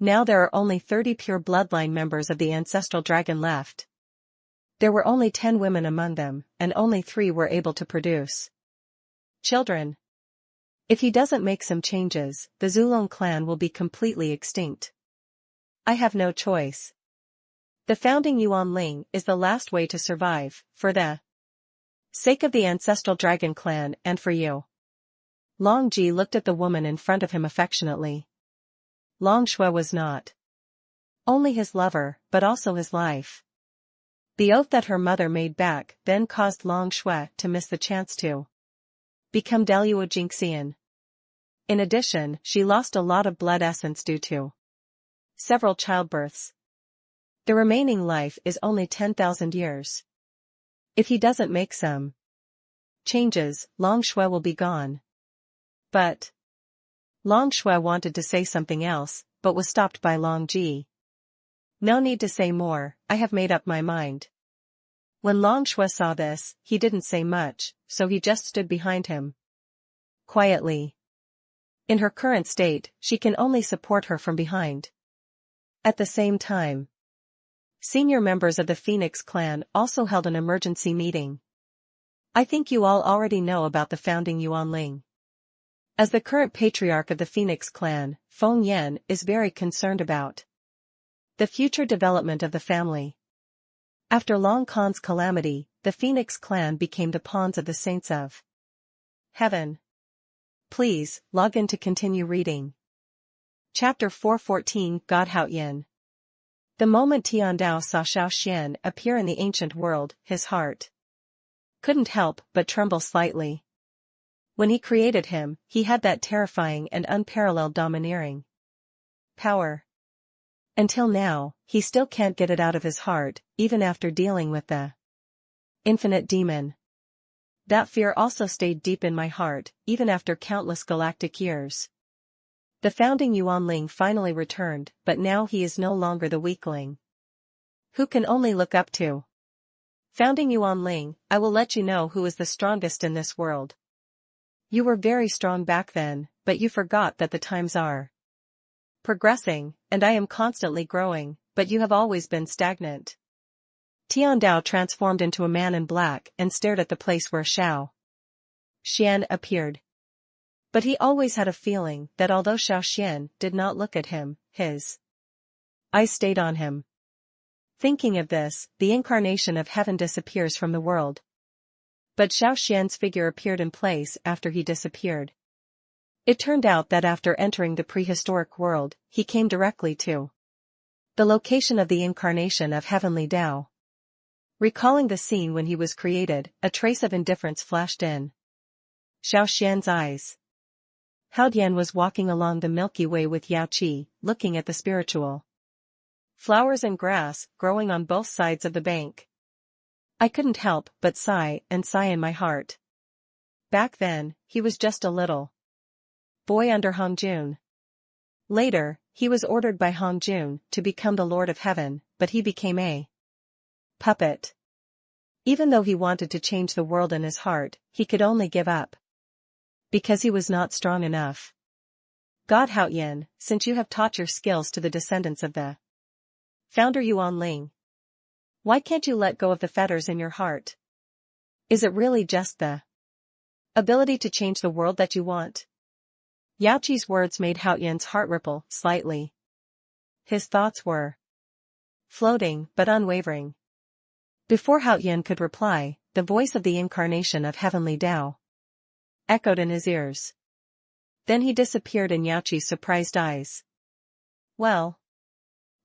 Now there are only 30 pure bloodline members of the ancestral dragon left. There were only 10 women among them, and only 3 were able to produce children. If he doesn't make some changes, the Zulong clan will be completely extinct. I have no choice. The founding Yuanling is the last way to survive, for the sake of the ancestral dragon clan and for you. Long Ji looked at the woman in front of him affectionately. Long Shui was not only his lover, but also his life. The oath that her mother made back then caused Long Shui to miss the chance to become Daluo Jingxian. In addition, she lost a lot of blood essence due to several childbirths. The remaining life is only 10,000 years. If he doesn't make some changes, Long Shui will be gone. But Long Shui wanted to say something else, but was stopped by Long Ji. No need to say more, I have made up my mind. When Long Shui saw this, he didn't say much, so he just stood behind him quietly. In her current state, she can only support her from behind. At the same time, senior members of the Phoenix clan also held an emergency meeting. I think you all already know about the founding Yuanling. As the current patriarch of the Phoenix clan, Feng Yan is very concerned about the future development of the family. After Long Khan's calamity, the Phoenix clan became the pawns of the saints of heaven. Please, log in to continue reading. Chapter 414 God Haoyan. The moment Tiandao saw Xiao Xuan appear in the ancient world, his heart couldn't help but tremble slightly. When he created him, he had that terrifying and unparalleled domineering power. Until now, he still can't get it out of his heart, even after dealing with the infinite demon. That fear also stayed deep in my heart, even after countless galactic years. The founding Yuanling finally returned, but now he is no longer the weakling who can only look up to. Founding Yuanling, I will let you know who is the strongest in this world. You were very strong back then, but you forgot that the times are progressing, and I am constantly growing, but you have always been stagnant. Tiandao transformed into a man in black and stared at the place where Xiao Xuan appeared. But he always had a feeling that although Xiao Xuan did not look at him, his eyes stayed on him. Thinking of this, the incarnation of heaven disappears from the world. But Xiao Xuan's figure appeared in place after he disappeared. It turned out that after entering the prehistoric world, he came directly to the location of the incarnation of heavenly Tao. Recalling the scene when he was created, a trace of indifference flashed in Xiao Xuan's eyes. Haoyan was walking along the Milky Way with Yao Qi, looking at the spiritual flowers and grass growing on both sides of the bank. I couldn't help but sigh in my heart. Back then, he was just a little boy under Hongjun. Later, he was ordered by Hongjun to become the Lord of Heaven, but he became a puppet. Even though he wanted to change the world in his heart, he could only give up because he was not strong enough. God Haoyan, since you have taught your skills to the descendants of the founder Yuanling, why can't you let go of the fetters in your heart? Is it really just the ability to change the world that you want? Yao Qi's words made Haoyan's heart ripple slightly. His thoughts were floating but unwavering. Before Haoyan could reply, the voice of the incarnation of heavenly Tao echoed in his ears. Then he disappeared in Yao Qi's surprised eyes. Well,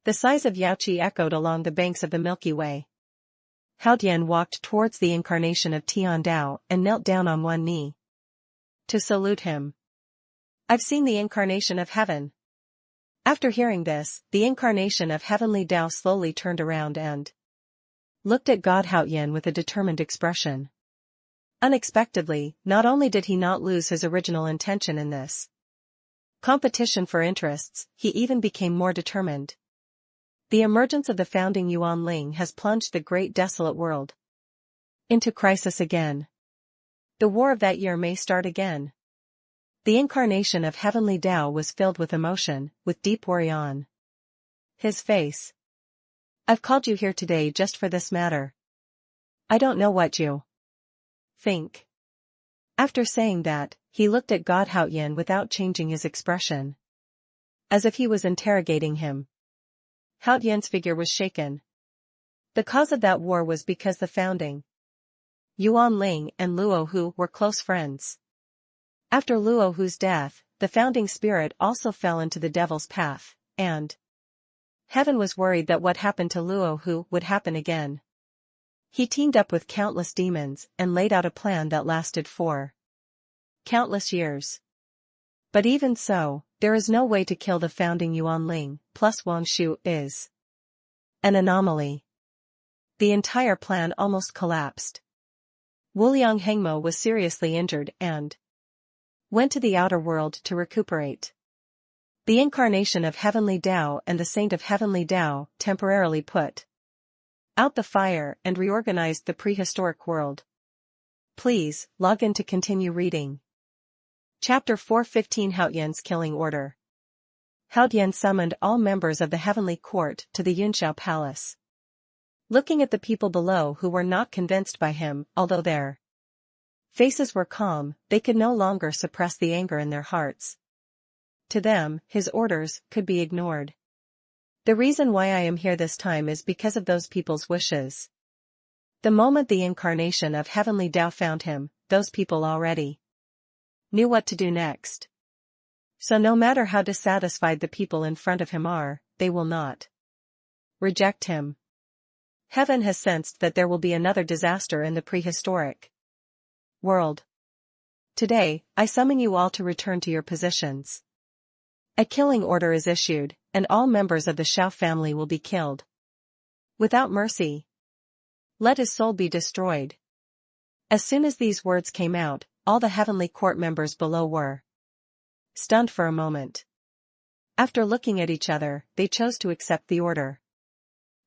the sighs of Yao Qi echoed along the banks of the Milky Way. Haoyan walked towards the incarnation of Tiandao and knelt down on one knee to salute him. I've seen the incarnation of heaven. After hearing this, the incarnation of heavenly Tao slowly turned around and looked at God Haoyan with a determined expression. Unexpectedly, not only did he not lose his original intention in this competition for interests, he even became more determined. The emergence of the founding Yuanling has plunged the great desolate world into crisis again. The war of that year may start again. The incarnation of heavenly Tao was filled with emotion, with deep worry on his face. I've called you here today just for this matter. I don't know what you think. After saying that, he looked at God Haoyan without changing his expression, as if he was interrogating him. Haoyan's figure was shaken. The cause of that war was because the founding Yuanling and Luohu were close friends. After Luohu's death, the founding spirit also fell into the devil's path, and heaven was worried that what happened to Luohu would happen again. He teamed up with countless demons and laid out a plan that lasted for countless years. But even so, there is no way to kill the founding Yuanling, plus Wang Shu is an anomaly. The entire plan almost collapsed. Wuliang Hengmo was seriously injured and went to the outer world to recuperate. The incarnation of heavenly Tao and the saint of heavenly Tao temporarily put out the fire and reorganized the prehistoric world. Please, log in to continue reading. Chapter 415 Haoyan's Killing Order. Haoyan summoned all members of the heavenly court to the Yunxiao palace. Looking at the people below who were not convinced by him, although their faces were calm, they could no longer suppress the anger in their hearts. To them, his orders could be ignored. The reason why I am here this time is because of those people's wishes. The moment the incarnation of heavenly Tao found him, those people already knew what to do next. So no matter how dissatisfied the people in front of him are, they will not reject him. Heaven has sensed that there will be another disaster in the prehistoric world. Today, I summon you all to return to your positions. A killing order is issued, and all members of the Xiao family will be killed without mercy. Let his soul be destroyed. As soon as these words came out, all the heavenly court members below were stunned for a moment. After looking at each other, they chose to accept the order.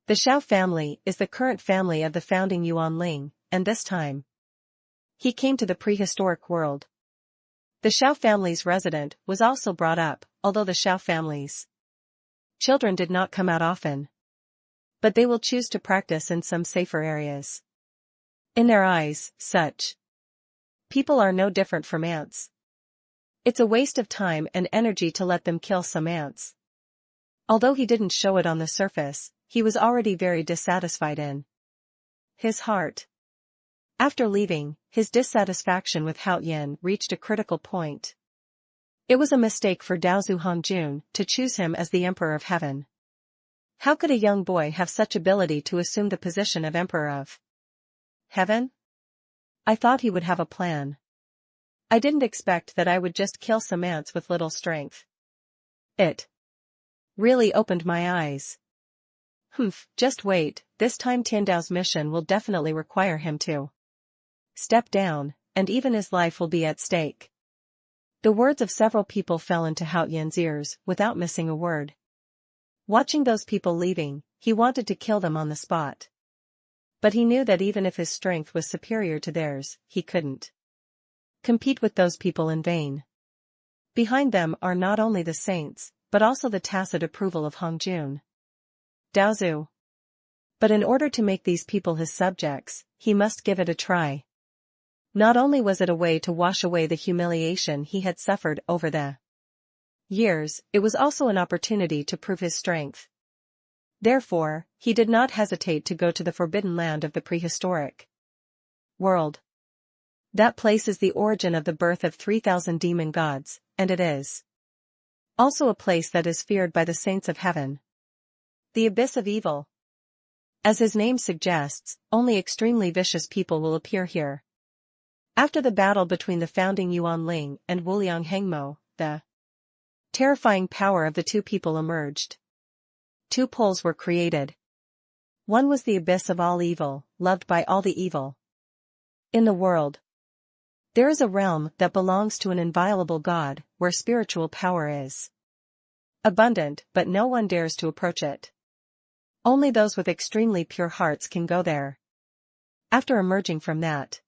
The Xiao family is the current family of the founding Yuan Ling, and this time he came to the prehistoric world. The Xiao family's resident was also brought up, although the Xiao family's children did not come out often. But they will choose to practice in some safer areas. In their eyes, such people are no different from ants. It's a waste of time and energy to let them kill some ants. Although he didn't show it on the surface, he was already very dissatisfied in his heart. After leaving, his dissatisfaction with Haoyan reached a critical point. It was a mistake for Daozu Hongjun to choose him as the Emperor of Heaven. How could a young boy have such ability to assume the position of Emperor of Heaven? I thought he would have a plan. I didn't expect that I would just kill some ants with little strength. It really opened my eyes. Just wait, this time Tiandao's mission will definitely require him to step down, and even his life will be at stake. The words of several people fell into Haoyan's ears without missing a word. Watching those people leaving, he wanted to kill them on the spot. But he knew that even if his strength was superior to theirs, he couldn't compete with those people in vain. Behind them are not only the saints, but also the tacit approval of Hongjun. Daozu. But in order to make these people his subjects, he must give it a try. Not only was it a way to wash away the humiliation he had suffered over the years, it was also an opportunity to prove his strength. Therefore, he did not hesitate to go to the forbidden land of the prehistoric world. That place is the origin of the birth of 3,000 demon gods, and it is also a place that is feared by the saints of heaven. The abyss of evil. As his name suggests, only extremely vicious people will appear here. After the battle between the founding Yuan Ling and Wuliang Hengmo, the terrifying power of the two people emerged. Two poles were created. One was the abyss of all evil, loved by all the evil in the world. There is a realm that belongs to an inviolable god, where spiritual power is abundant, but no one dares to approach it. Only those with extremely pure hearts can go there. After emerging from that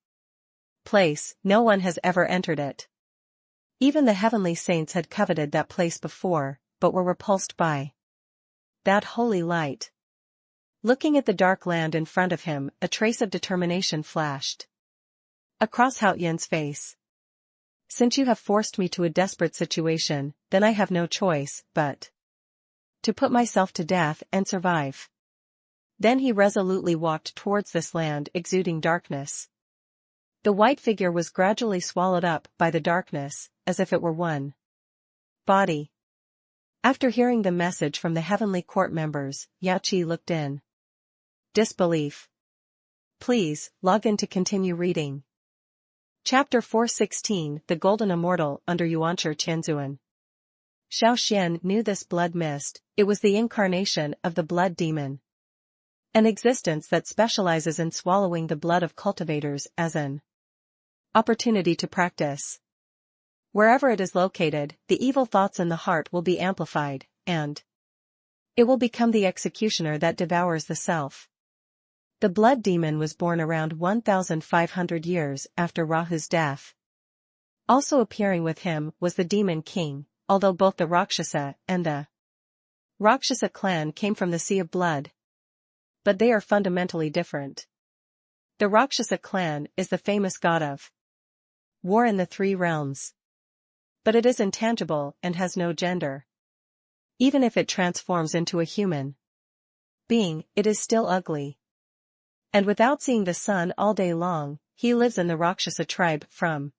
place, no one has ever entered it. Even the heavenly saints had coveted that place before, but were repulsed by that holy light. Looking at the dark land in front of him, a trace of determination flashed across Haoyan's face. Since you have forced me to a desperate situation, then I have no choice but to put myself to death and survive. Then he resolutely walked towards this land exuding darkness. The white figure was gradually swallowed up by the darkness, as if it were one body. After hearing the message from the heavenly court members, Yachi looked in disbelief. Please, log in to continue reading. Chapter 416, The Golden Immortal under Yuanchi Qianzuan. Xiao Xuan knew this blood mist, it was the incarnation of the blood demon. An existence that specializes in swallowing the blood of cultivators as an opportunity to practice. Wherever it is located, the evil thoughts in the heart will be amplified, and it will become the executioner that devours the self. The blood demon was born around 1,500 years after Rahu's death. Also appearing with him was the demon king, although both the Rakshasa and the Rakshasa clan came from the Sea of Blood. But they are fundamentally different. The Rakshasa clan is the famous god of war in the three realms. But it is intangible and has no gender. Even if it transforms into a human being, it is still ugly. And without seeing the sun all day long, he lives in the Rakshasa tribe from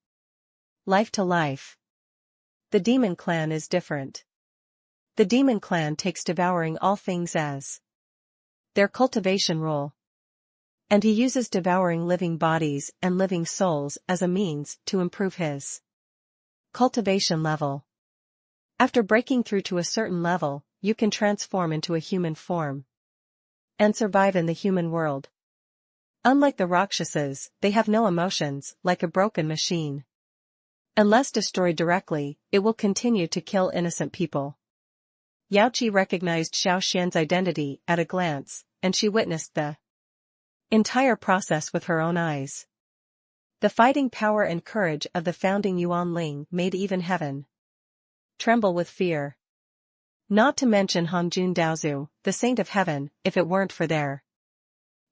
life to life. The demon clan is different. The demon clan takes devouring all things as their cultivation role. And he uses devouring living bodies and living souls as a means to improve his cultivation level. After breaking through to a certain level, you can transform into a human form and survive in the human world. Unlike the Rakshasas, they have no emotions, like a broken machine. Unless destroyed directly, it will continue to kill innocent people. Yaoqi recognized Xiao Xuan's identity at a glance, and she witnessed the entire process with her own eyes. The fighting power and courage of the founding Yuanling made even heaven tremble with fear. Not to mention Hangjun Daozu, the saint of heaven, if it weren't for their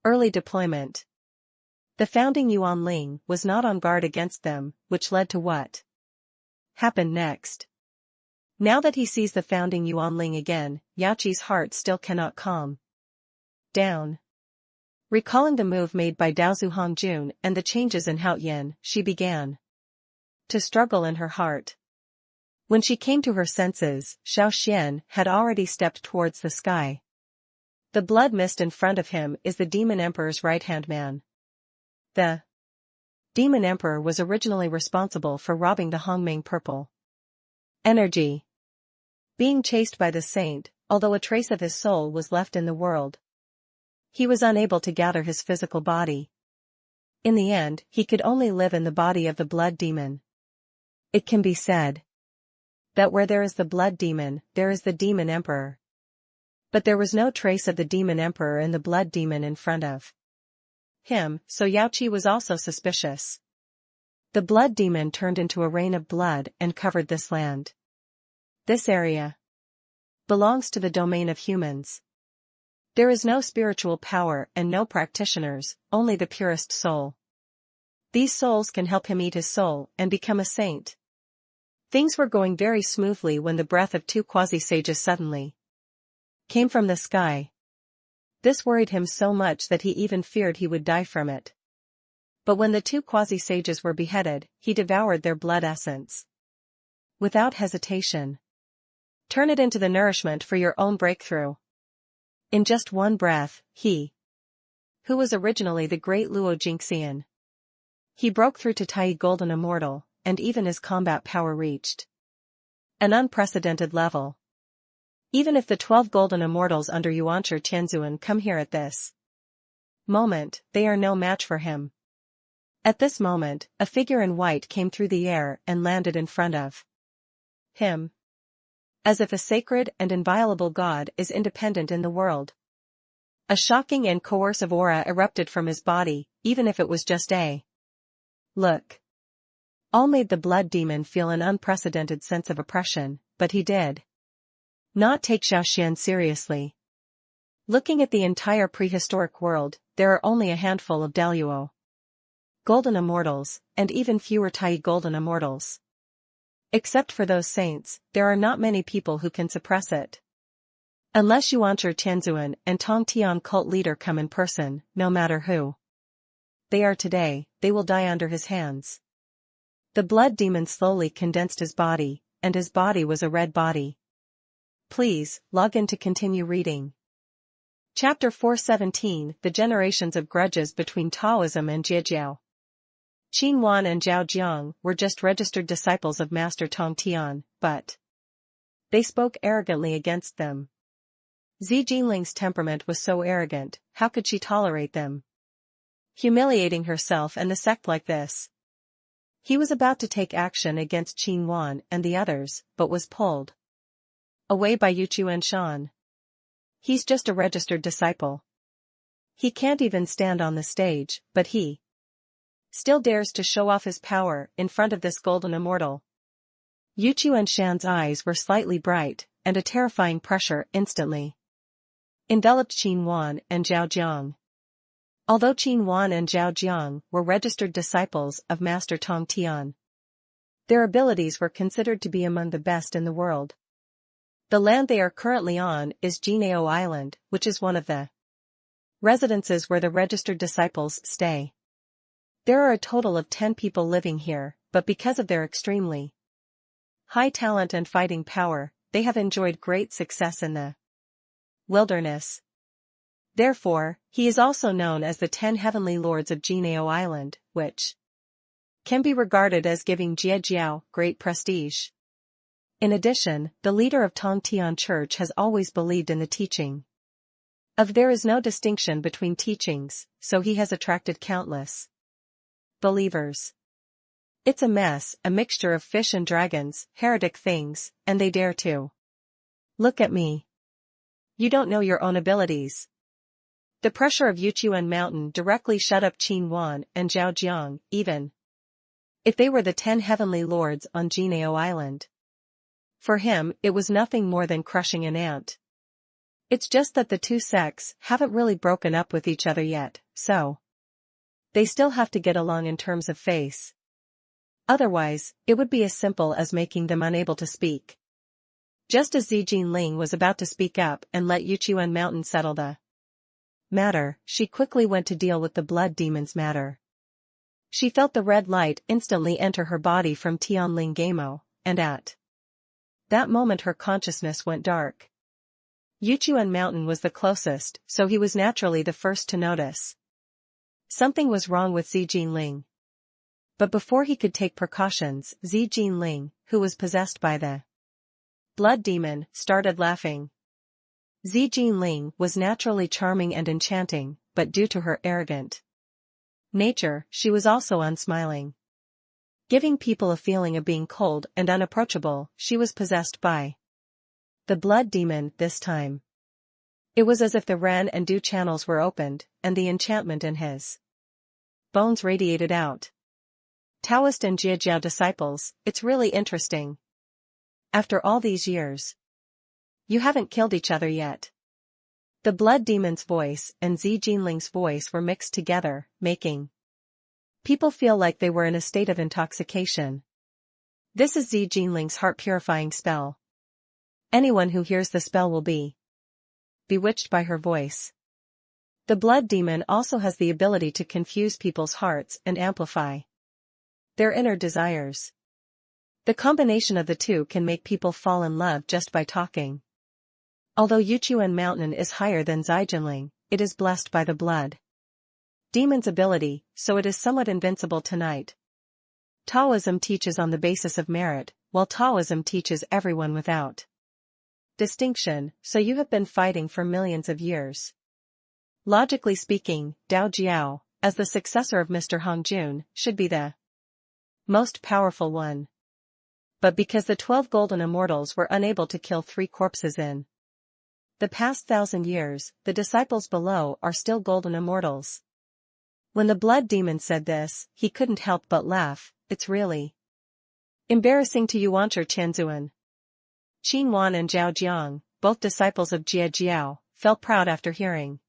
early deployment. The founding Yuanling was not on guard against them, which led to what happened next. Now that he sees the founding Yuanling again, Yaoqi's heart still cannot calm down. Recalling the move made by Daozu Hangjun and the changes in Haoyan, she began to struggle in her heart. When she came to her senses, Xiao Xuan had already stepped towards the sky. The blood mist in front of him is the Demon Emperor's right-hand man. The Demon Emperor was originally responsible for robbing the Hongming purple energy. Being chased by the saint, although a trace of his soul was left in the world, he was unable to gather his physical body. In the end, he could only live in the body of the blood demon. It can be said that where there is the blood demon, there is the demon emperor. But there was no trace of the demon emperor in the blood demon in front of him, so Yaoqi was also suspicious. The blood demon turned into a rain of blood and covered this land. This area belongs to the domain of humans. There is no spiritual power and no practitioners, only the purest soul. These souls can help him eat his soul and become a saint. Things were going very smoothly when the breath of two quasi-sages suddenly came from the sky. This worried him so much that he even feared he would die from it. But when the two quasi-sages were beheaded, he devoured their blood essence without hesitation. Turn it into the nourishment for your own breakthrough. In just one breath, he, who was originally the great Luo Jingxian, he broke through to Tai Golden Immortal, and even his combat power reached an unprecedented level. Even if the 12 Golden Immortals under Yuanshi Tianzuan come here at this moment, they are no match for him. At this moment, a figure in white came through the air and landed in front of him. As if a sacred and inviolable god is independent in the world. A shocking and coercive aura erupted from his body, even if it was just a look. All made the blood demon feel an unprecedented sense of oppression, but he did not take Xiao Xuan seriously. Looking at the entire prehistoric world, there are only a handful of Daluo Golden Immortals, and even fewer Tai Golden Immortals. Except for those saints, there are not many people who can suppress it. Unless Yuanshi Tianzuan and Tong Tian cult leader come in person, no matter who they are today, they will die under his hands. The blood demon slowly condensed his body, and his body was a red body. Please, log in to continue reading. Chapter 417, The Generations of Grudges Between Taoism and Jiejiao. Qin Wan and Zhao Jiang were just registered disciples of Master Tong Tian, but they spoke arrogantly against them. Zi Jinling's temperament was so arrogant, how could she tolerate them humiliating herself and the sect like this? He was about to take action against Qin Wan and the others, but was pulled away by Yuchuan Shan. He's just a registered disciple. He can't even stand on the stage, but he still dares to show off his power in front of this golden immortal. Yuchuan Shan's eyes were slightly bright, and a terrifying pressure instantly enveloped Qin Wan and Zhao Jiang. Although Qin Wan and Zhao Jiang were registered disciples of Master Tong Tian, their abilities were considered to be among the best in the world. The land they are currently on is Jinao Island, which is one of the residences where the registered disciples stay. There are a total of 10 people living here, but because of their extremely high talent and fighting power, they have enjoyed great success in the wilderness. Therefore, he is also known as the 10 Heavenly Lords of Jianao Island, which can be regarded as giving Jiejiao great prestige. In addition, the leader of Tongtian Church has always believed in the teaching of there is no distinction between teachings, so he has attracted countless believers. It's a mess, a mixture of fish and dragons, heretic things, and they dare to look at me. You don't know your own abilities. The pressure of Yuchuan Mountain directly shut up Qin Wan and Zhao Jiang, even if they were the 10 Heavenly Lords on Jianao Island. For him, it was nothing more than crushing an ant. It's just that the two sects haven't really broken up with each other yet, so they still have to get along in terms of face. Otherwise, it would be as simple as making them unable to speak. Just as Zi Jinling was about to speak up and let Yuchuan Mountain settle the matter, she quickly went to deal with the blood demon's matter. She felt the red light instantly enter her body from Tianling Gamo, and at that moment her consciousness went dark. Yuchuan Mountain was the closest, so he was naturally the first to notice something was wrong with Zi Jinling. But before he could take precautions, Zi Jinling, who was possessed by the blood demon, started laughing. Zi Jinling was naturally charming and enchanting, but due to her arrogant nature, she was also unsmiling. Giving people a feeling of being cold and unapproachable, she was possessed by the blood demon this time. It was as if the Ren and Du channels were opened, and the enchantment in his bones radiated out. Taoist and Jiejiao disciples, it's really interesting. After all these years, you haven't killed each other yet. The blood demon's voice and Zi Jinling's voice were mixed together, making people feel like they were in a state of intoxication. This is Zi Jinling's heart-purifying spell. Anyone who hears the spell will be bewitched by her voice. The blood demon also has the ability to confuse people's hearts and amplify their inner desires. The combination of the two can make people fall in love just by talking. Although Yuchuan Mountain is higher than Zijinling, it is blessed by the blood demon's ability, so it is somewhat invincible tonight. Taoism teaches on the basis of merit, while Taoism teaches everyone without distinction, so you have been fighting for millions of years. Logically speaking, Dao Jiao, as the successor of Mr. Hongjun, should be the most powerful one. But because the 12 golden immortals were unable to kill 3 corpses in the past 1,000 years, the disciples below are still golden immortals. When the blood demon said this, he couldn't help but laugh. It's really embarrassing to Yuancher Tianzuan. Qin Wan and Zhao Jiang, both disciples of Jie Jiao, felt proud after hearing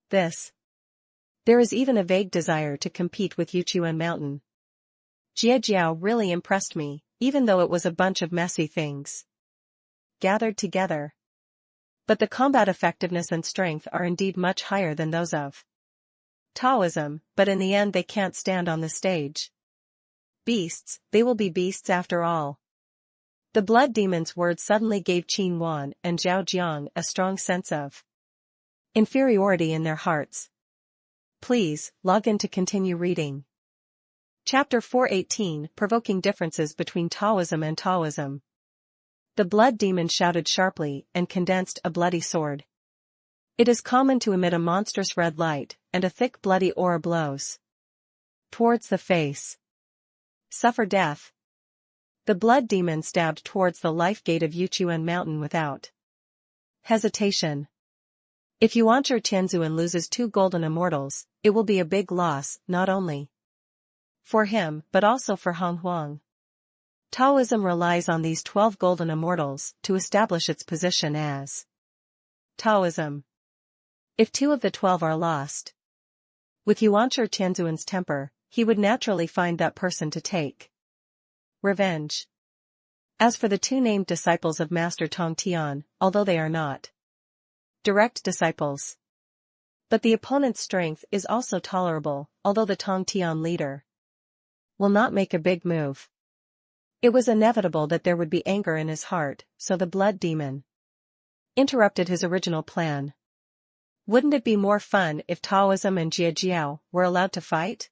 this. There is even a vague desire to compete with Yuchuan Mountain. Jie Jiao really impressed me, even though it was a bunch of messy things gathered together. But the combat effectiveness and strength are indeed much higher than those of Taoism, but in the end they can't stand on the stage. Beasts, they will be beasts after all. The blood demon's words suddenly gave Qin Wan and Zhao Jiang a strong sense of inferiority in their hearts. Please, log in to continue reading. Chapter 418, Provoking Differences Between Taoism and Taoism. The blood demon shouted sharply and condensed a bloody sword. It is common to emit a monstrous red light, and a thick bloody aura blows towards the face. Suffer death. The blood demon stabbed towards the life gate of Yuchuan Mountain without hesitation. If Yuancher Tianzuan loses 2 golden immortals, it will be a big loss, not only for him, but also for Hong Huang. Taoism relies on these 12 golden immortals to establish its position as Taoism. If 2 of the 12 are lost, with Yuancher Tianzuan's temper, he would naturally find that person to take revenge. As for the 2 named disciples of Master Tongtian, although they are not direct disciples, but the opponent's strength is also tolerable, although the Tongtian leader will not make a big move. It was inevitable that there would be anger in his heart, so the blood demon interrupted his original plan. Wouldn't it be more fun if Taoism and Jia were allowed to fight?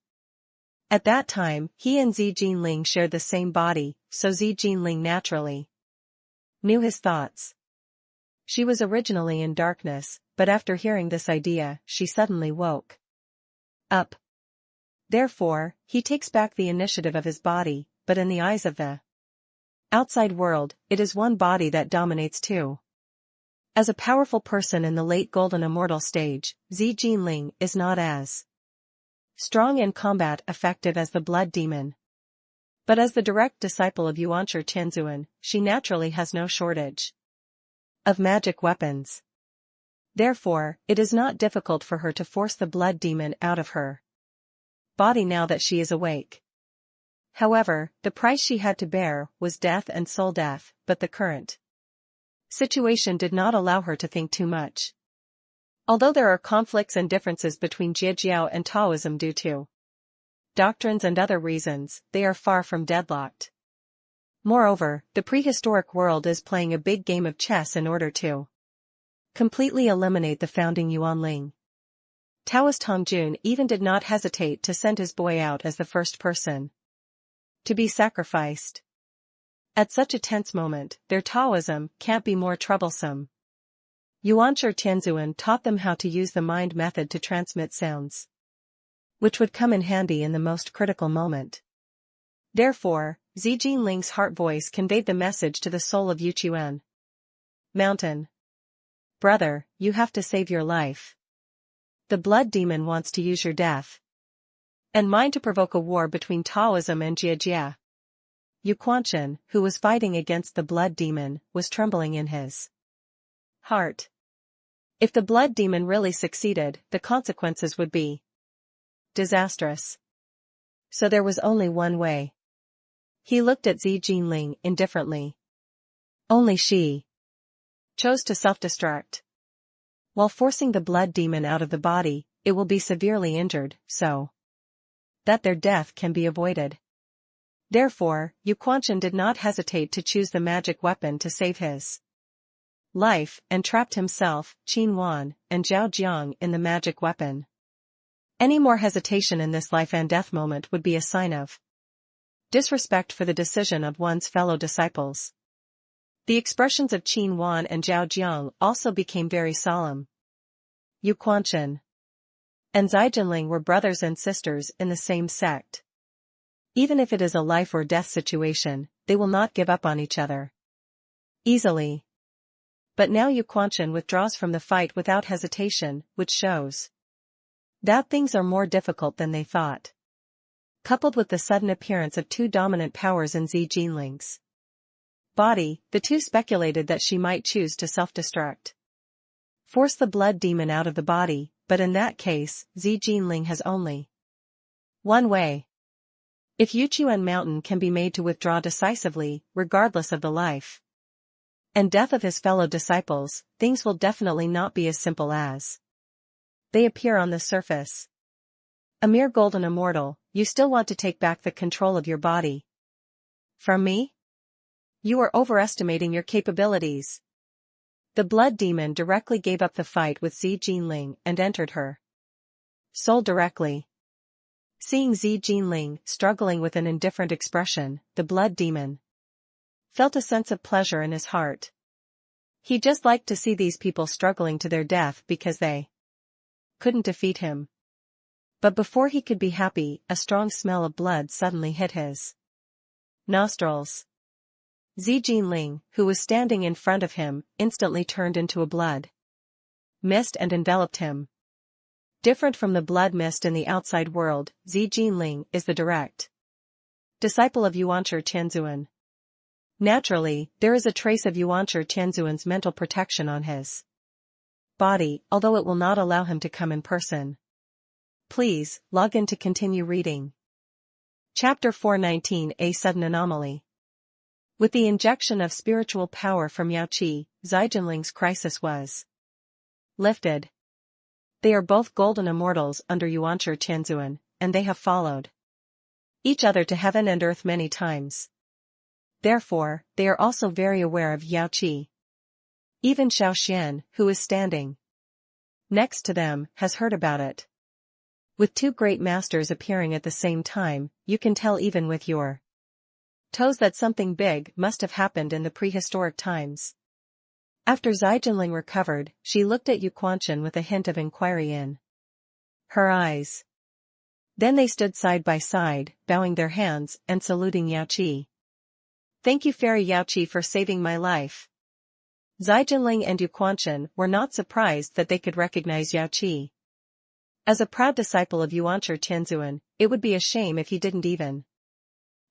At that time, he and Zi Jinling shared the same body, so Zi Jinling naturally knew his thoughts. She was originally in darkness, but after hearing this idea, she suddenly woke up. Therefore, he takes back the initiative of his body, but in the eyes of the outside world, it is one body that dominates too. As a powerful person in the late Golden Immortal stage, Zi Jinling is not as strong in combat effective as the blood demon. But as the direct disciple of Yuanshi Tianzuan, she naturally has no shortage of magic weapons. Therefore, it is not difficult for her to force the blood demon out of her body now that she is awake. However, the price she had to bear was death and soul death, but the current situation did not allow her to think too much. Although there are conflicts and differences between Jia and Taoism due to doctrines and other reasons, they are far from deadlocked. Moreover, the prehistoric world is playing a big game of chess in order to completely eliminate the founding Yuanling. Taoist Hongjun even did not hesitate to send his boy out as the first person to be sacrificed. At such a tense moment, their Taoism can't be more troublesome. Yuanshi Tianzuan taught them how to use the mind method to transmit sounds, which would come in handy in the most critical moment. Therefore, Zi Jinling's heart voice conveyed the message to the soul of Yuchuan Mountain. Brother, you have to save your life. The blood demon wants to use your death and mine to provoke a war between Taoism and Jia. Yu Quanchen, who was fighting against the blood demon, was trembling in his heart. If the blood demon really succeeded, the consequences would be disastrous. So there was only one way. He looked at Zi Jinling indifferently. Only she chose to self-destruct. While forcing the blood demon out of the body, it will be severely injured, so that their death can be avoided. Therefore, Yu Quanchen did not hesitate to choose the magic weapon to save his life, and trapped himself, Qin Wan, and Zhao Jiang in the magic weapon. Any more hesitation in this life and death moment would be a sign of disrespect for the decision of one's fellow disciples. The expressions of Qin Wan and Zhao Jiang also became very solemn. Yu Quanchen and Zai Jinling were brothers and sisters in the same sect. Even if it is a life or death situation, they will not give up on each other easily. But now Yu Quanchen withdraws from the fight without hesitation, which shows that things are more difficult than they thought. Coupled with the sudden appearance of two dominant powers in Zi Jinling's body, the two speculated that she might choose to self-destruct. Force the blood demon out of the body, but in that case, Zi Jinling has only one way. If Yuchuan Mountain can be made to withdraw decisively, regardless of the life and death of his fellow disciples, things will definitely not be as simple as they appear on the surface. A mere golden immortal, you still want to take back the control of your body from me? You are overestimating your capabilities. The blood demon directly gave up the fight with Zi Jinling and entered her soul directly. Seeing Zi Jinling struggling with an indifferent expression, the blood demon felt a sense of pleasure in his heart. He just liked to see these people struggling to their death because they couldn't defeat him. But before he could be happy, a strong smell of blood suddenly hit his nostrils. Zi Jinling, who was standing in front of him, instantly turned into a blood mist and enveloped him. Different from the blood mist in the outside world, Zi Jinling is the direct disciple of Yuanshi Tianzuan. Naturally, there is a trace of Yuanshi Tianzuan's mental protection on his body, although it will not allow him to come in person. Please, log in to continue reading. Chapter 419, A Sudden Anomaly. With the injection of spiritual power from Yao Qi, Zai Jinling's crisis was lifted. They are both golden immortals under Yuanshi Tianzuan, and they have followed each other to heaven and earth many times. Therefore, they are also very aware of Yao Qi. Even Xiao Xuan, who is standing next to them, has heard about it. With two great masters appearing at the same time, you can tell even with your toes that something big must have happened in the prehistoric times. After Zai Jinling recovered, she looked at Yu Quanchen with a hint of inquiry in her eyes. Then they stood side by side, bowing their hands and saluting Yao Qi. Thank you Fairy Yao Qi for saving my life. Zai Jinling and Yu Quanchen were not surprised that they could recognize Yao Qi. As a proud disciple of Yuanshi Tianzuan, it would be a shame if he didn't even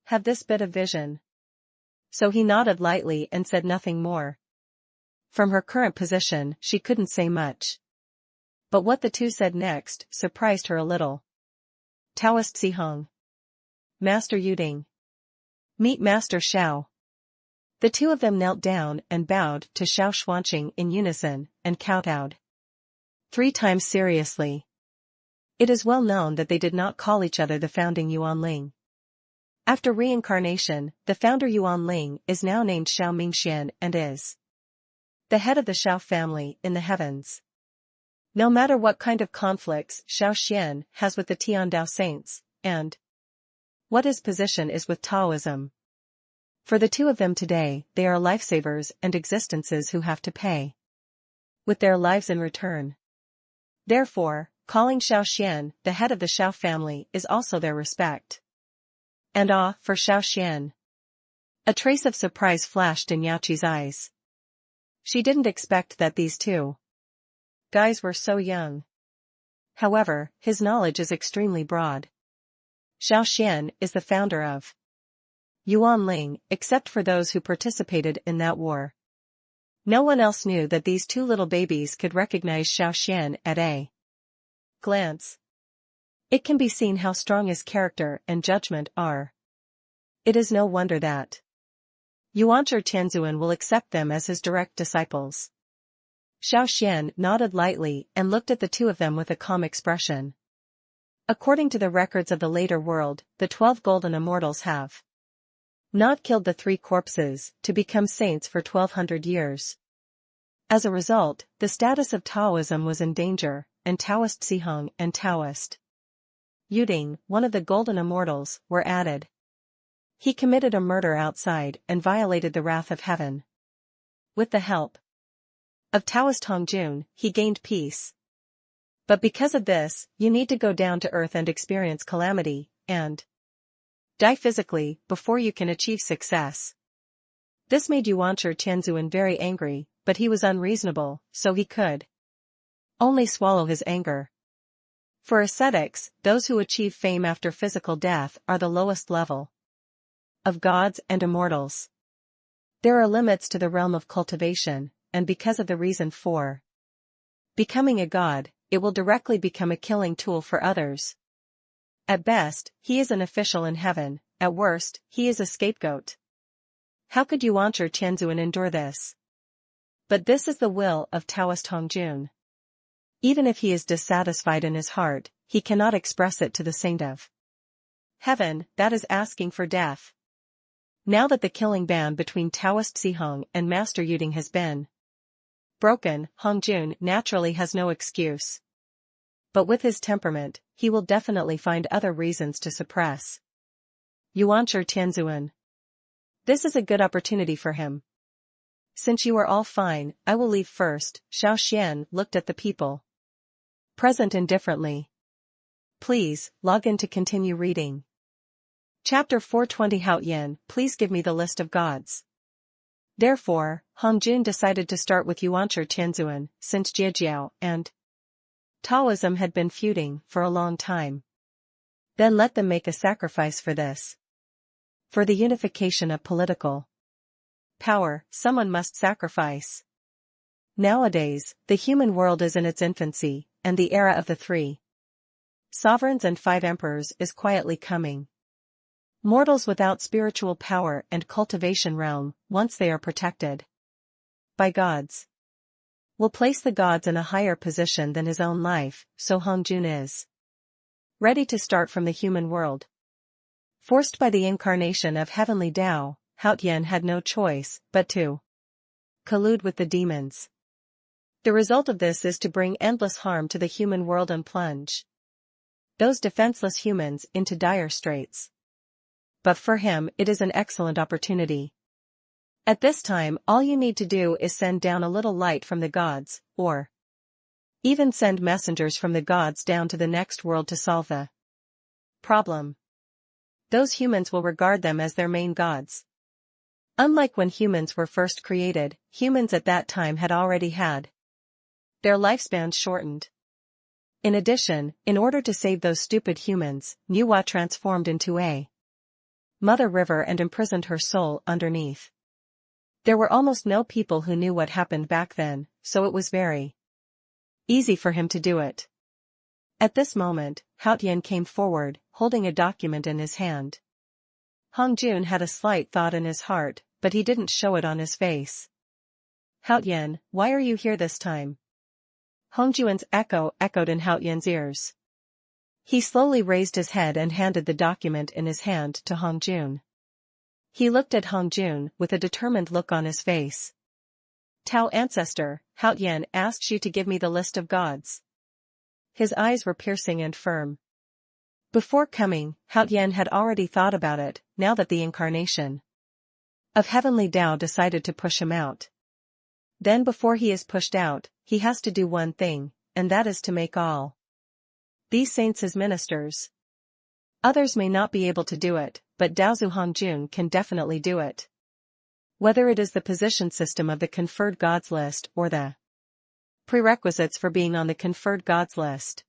have this bit of vision. So he nodded lightly and said nothing more. From her current position, she couldn't say much. But what the two said next surprised her a little. Taoist Sihong. Master Yuding. Meet Master Xiao. The two of them knelt down and bowed to Xiao Xuan in unison, and kowtowed 3 times seriously. It is well known that they did not call each other the founding Yuanling. After reincarnation, the founder Yuanling is now named Xiao Mingxian and is the head of the Xiao family in the heavens. No matter what kind of conflicts Xiao Xian has with the Tiandao saints, and what his position is with Taoism. For the two of them today, they are lifesavers and existences who have to pay with their lives in return. Therefore, calling Xiao Xian the head of the Xiao family is also their respect. And for Xiao Xian. A trace of surprise flashed in Yao Qi's eyes. She didn't expect that these two guys were so young. However, his knowledge is extremely broad. Xiao Xian is the founder of Yuanling, except for those who participated in that war. No one else knew that these two little babies could recognize Xiao Xian at a glance. It can be seen how strong his character and judgment are. It is no wonder that Yuanshi Tianzuan will accept them as his direct disciples. Xiao Xian nodded lightly and looked at the two of them with a calm expression. According to the records of the later world, the 12 golden immortals have not killed the 3 corpses to become saints for 1200 years. As a result, the status of Taoism was in danger, and Taoist Sihong and Taoist Yuding, one of the golden immortals, were added. He committed a murder outside and violated the wrath of heaven. With the help of Taoist Hongjun, he gained peace. But because of this, you need to go down to earth and experience calamity, and die physically, before you can achieve success. This made Yuanshi Tianzuan very angry, but he was unreasonable, so he could only swallow his anger. For ascetics, those who achieve fame after physical death are the lowest level of gods and immortals. There are limits to the realm of cultivation, and because of the reason for becoming a god, it will directly become a killing tool for others. At best, he is an official in heaven, at worst, he is a scapegoat. How could Yuanshi Tianzuan endure this? But this is the will of Taoist Hongjun. Even if he is dissatisfied in his heart, he cannot express it to the saint of heaven, that is asking for death. Now that the killing ban between Taoist Sihong and Master Yuding has been broken, Hongjun naturally has no excuse. But with his temperament, he will definitely find other reasons to suppress Yuanshi Tianzuan. This is a good opportunity for him. Since you are all fine, I will leave first. Xiao Xian looked at the people present indifferently. Please, log in to continue reading. Chapter 420 Hao Yin, please give me the list of gods. Therefore, Hongjun decided to start with Yuanshi Tianzuan, since Jiejiao and Taoism had been feuding for a long time. Then let them make a sacrifice for this. For the unification of political power, someone must sacrifice. Nowadays, the human world is in its infancy, and the era of the 3 sovereigns and 5 emperors is quietly coming. Mortals without spiritual power and cultivation realm, once they are protected by gods, will place the gods in a higher position than his own life, so Hongjun is ready to start from the human world. Forced by the incarnation of heavenly Tao, Haotian had no choice but to collude with the demons. The result of this is to bring endless harm to the human world and plunge those defenseless humans into dire straits. But for him it is an excellent opportunity. At this time all you need to do is send down a little light from the gods, or even send messengers from the gods down to the next world to solve the problem. Those humans will regard them as their main gods. Unlike when humans were first created, humans at that time had already had their lifespans shortened. In addition, in order to save those stupid humans, Nuwa transformed into a mother river and imprisoned her soul underneath. There were almost no people who knew what happened back then, so it was very easy for him to do it. At this moment, Haotian came forward, holding a document in his hand. Hongjun had a slight thought in his heart, but he didn't show it on his face. Haotian, why are you here this time? Hongjun's echo echoed in Haotian's ears. He slowly raised his head and handed the document in his hand to Hongjun. He looked at Hongjun with a determined look on his face. Tao ancestor, Haotian asked you to give me the list of gods. His eyes were piercing and firm. Before coming, Haotian had already thought about it, now that the incarnation of Heavenly Tao decided to push him out. Then before he is pushed out, he has to do one thing, and that is to make all these saints his ministers. Others may not be able to do it, but Daozu Hongjun can definitely do it. Whether it is the position system of the conferred gods list or the prerequisites for being on the conferred gods list,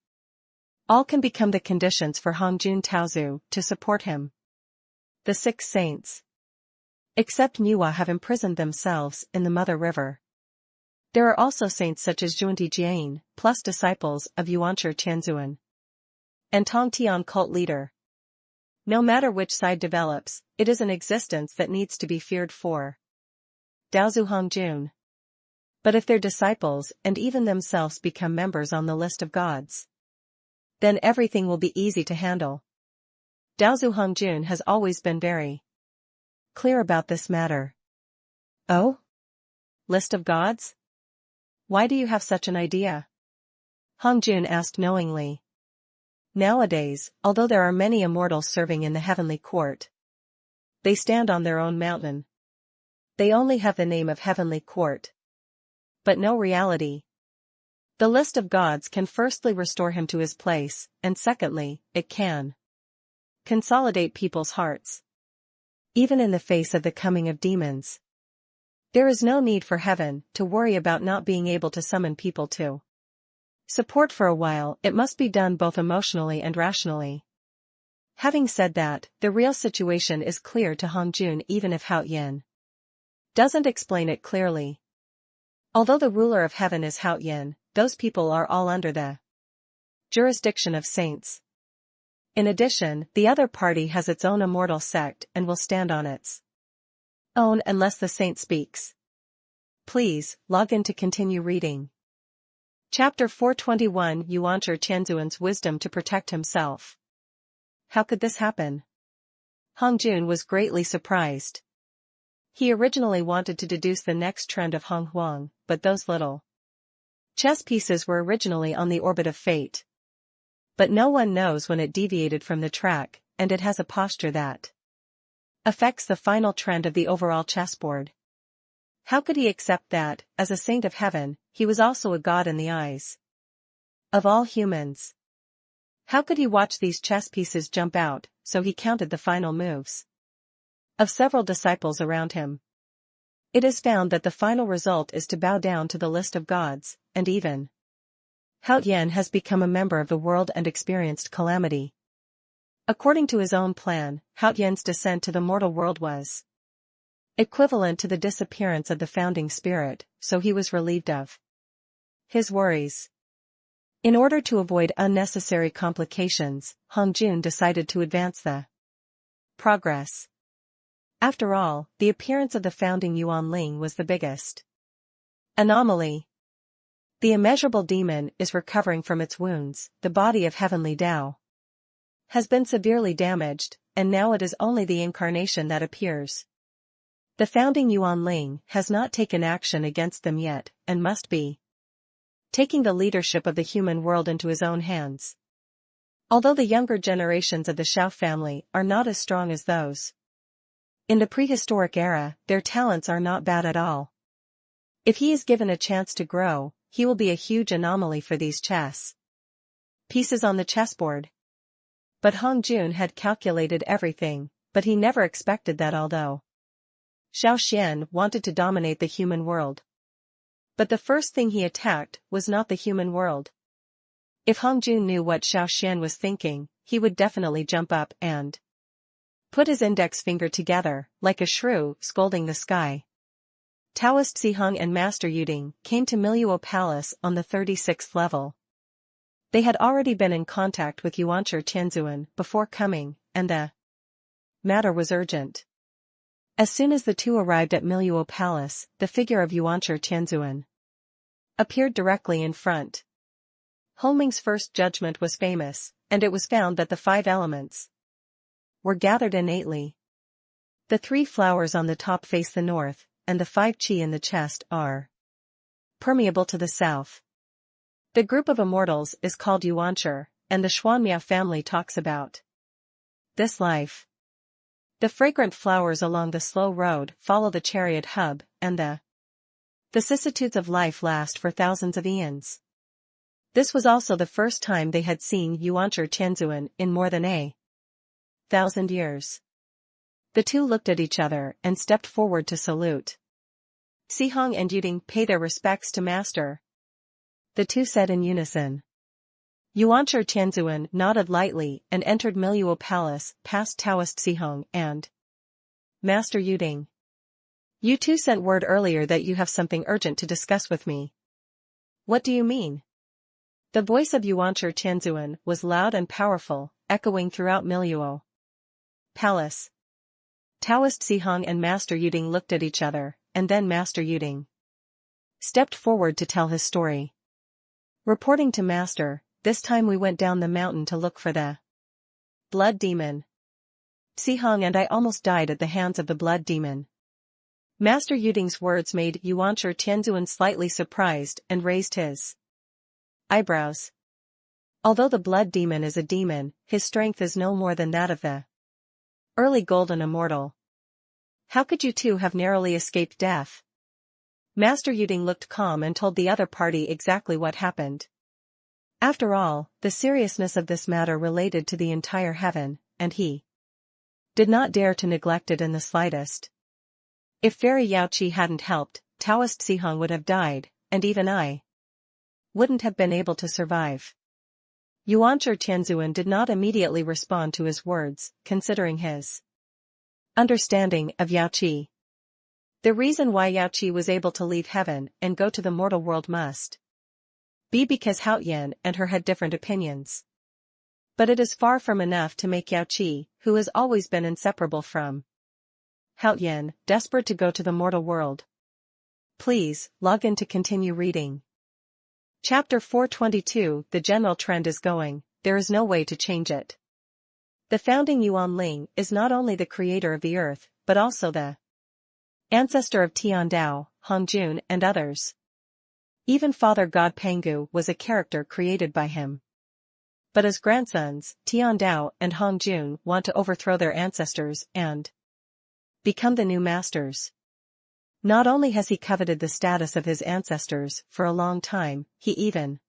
all can become the conditions for Hongjun Taozu to support him. The 6 saints, except Nuwa, have imprisoned themselves in the Mother River. There are also saints such as Zhuangdi Jian, plus disciples of Yuanchi Tianzuan and Tongtian cult leader. No matter which side develops, it is an existence that needs to be feared for Daozu Hongjun. But if their disciples and even themselves become members on the list of gods, then everything will be easy to handle. Daozu Hongjun has always been very clear about this matter. Oh? List of gods? Why do you have such an idea? Hongjun asked knowingly. Nowadays, although there are many immortals serving in the heavenly court, they stand on their own mountain. They only have the name of heavenly court, but no reality. The list of gods can firstly restore him to his place, and secondly, it can consolidate people's hearts. Even in the face of the coming of demons, there is no need for heaven to worry about not being able to summon people to support for a while. It must be done both emotionally and rationally. Having said that, the real situation is clear to Hongjun even if Haotian doesn't explain it clearly. Although the ruler of heaven is Haotian, those people are all under the jurisdiction of saints. In addition, the other party has its own immortal sect and will stand on its own unless the saint speaks. Please, log in to continue reading. Chapter 421 Yuanchi Tianzuan's wisdom to protect himself. How could this happen? Hongjun was greatly surprised. He originally wanted to deduce the next trend of Hong Huang, but those little chess pieces were originally on the orbit of fate. But no one knows when it deviated from the track, and it has a posture that affects the final trend of the overall chessboard. How could he accept that, as a saint of heaven, he was also a god in the eyes of all humans? How could he watch these chess pieces jump out? So he counted the final moves of several disciples around him. It is found that the final result is to bow down to the list of gods, and even Haotian has become a member of the world and experienced calamity. According to his own plan, Haotian's descent to the mortal world was equivalent to the disappearance of the founding spirit, so he was relieved of his worries. In order to avoid unnecessary complications, Hongjun decided to advance the progress. After all, the appearance of the founding Yuan Ling was the biggest anomaly. The immeasurable demon is recovering from its wounds. The body of heavenly Tao has been severely damaged, and now it is only the incarnation that appears. The founding Yuan Ling has not taken action against them yet, and must be taking the leadership of the human world into his own hands. Although the younger generations of the Xiao family are not as strong as those in the prehistoric era, their talents are not bad at all. If he is given a chance to grow, he will be a huge anomaly for these chess pieces on the chessboard. But Hong Jun had calculated everything, but he never expected that although Xiao Xuan wanted to dominate the human world. But the first thing he attacked was not the human world. If Hong Jun knew what Xiao Xuan was thinking, he would definitely jump up and put his index finger together, like a shrew scolding the sky. Taoist Xihong and Master Yuding came to Miluo Palace on the 36th level. They had already been in contact with Yuanshi Tianzuan before coming, and the matter was urgent. As soon as the two arrived at Miluo Palace, the figure of Yuanshi Tianzuan appeared directly in front. Homing's first judgment was famous, and it was found that the 5 elements were gathered innately. The 3 flowers on the top face the north, and the 5 qi in the chest are permeable to the south. The group of immortals is called Yuanshi, and the Xuanmiao family talks about this life. The fragrant flowers along the slow road follow the chariot hub, and the vicissitudes of life last for thousands of eons. This was also the first time they had seen Yuanshi Tianzuan in more than 1,000 years. The two looked at each other and stepped forward to salute. Xihong and Yuding pay their respects to Master, the two said in unison. Yuanshi Tianzuan nodded lightly and entered Miluo Palace past Taoist Xihong and Master Yuding. You two sent word earlier that you have something urgent to discuss with me. What do you mean? The voice of Yuanshi Tianzuan was loud and powerful, echoing throughout Miluo Palace. Taoist Xihong and Master Yuding looked at each other, and then Master Yuding stepped forward to tell his story. Reporting to Master, this time we went down the mountain to look for the blood demon. Xihong and I almost died at the hands of the blood demon. Master Yuding's words made Yuanshi Tianzuan slightly surprised and raised his eyebrows. Although the blood demon is a demon, his strength is no more than that of the early golden immortal. How could you two have narrowly escaped death? Master Yuding looked calm and told the other party exactly what happened. After all, the seriousness of this matter related to the entire heaven, and he did not dare to neglect it in the slightest. If Fairy Yaoqi hadn't helped, Taoist Xihong would have died, and even I wouldn't have been able to survive. Yuanshi Tianzuan did not immediately respond to his words, considering his understanding of Yaoqi. The reason why Yaoqi was able to leave heaven and go to the mortal world must be because Haoyan and her had different opinions. But it is far from enough to make Yaoqi, who has always been inseparable from Haoyan, desperate to go to the mortal world. Please, log in to continue reading. Chapter 422. The general trend is going, there is no way to change it. The founding Yuan Ling is not only the creator of the earth, but also the ancestor of Tiandao, Hong Jun and others. Even Father God Pangu was a character created by him. But his grandsons, Tiandao and Hong Jun, want to overthrow their ancestors and become the new masters. Not only has he coveted the status of his ancestors for a long time, he even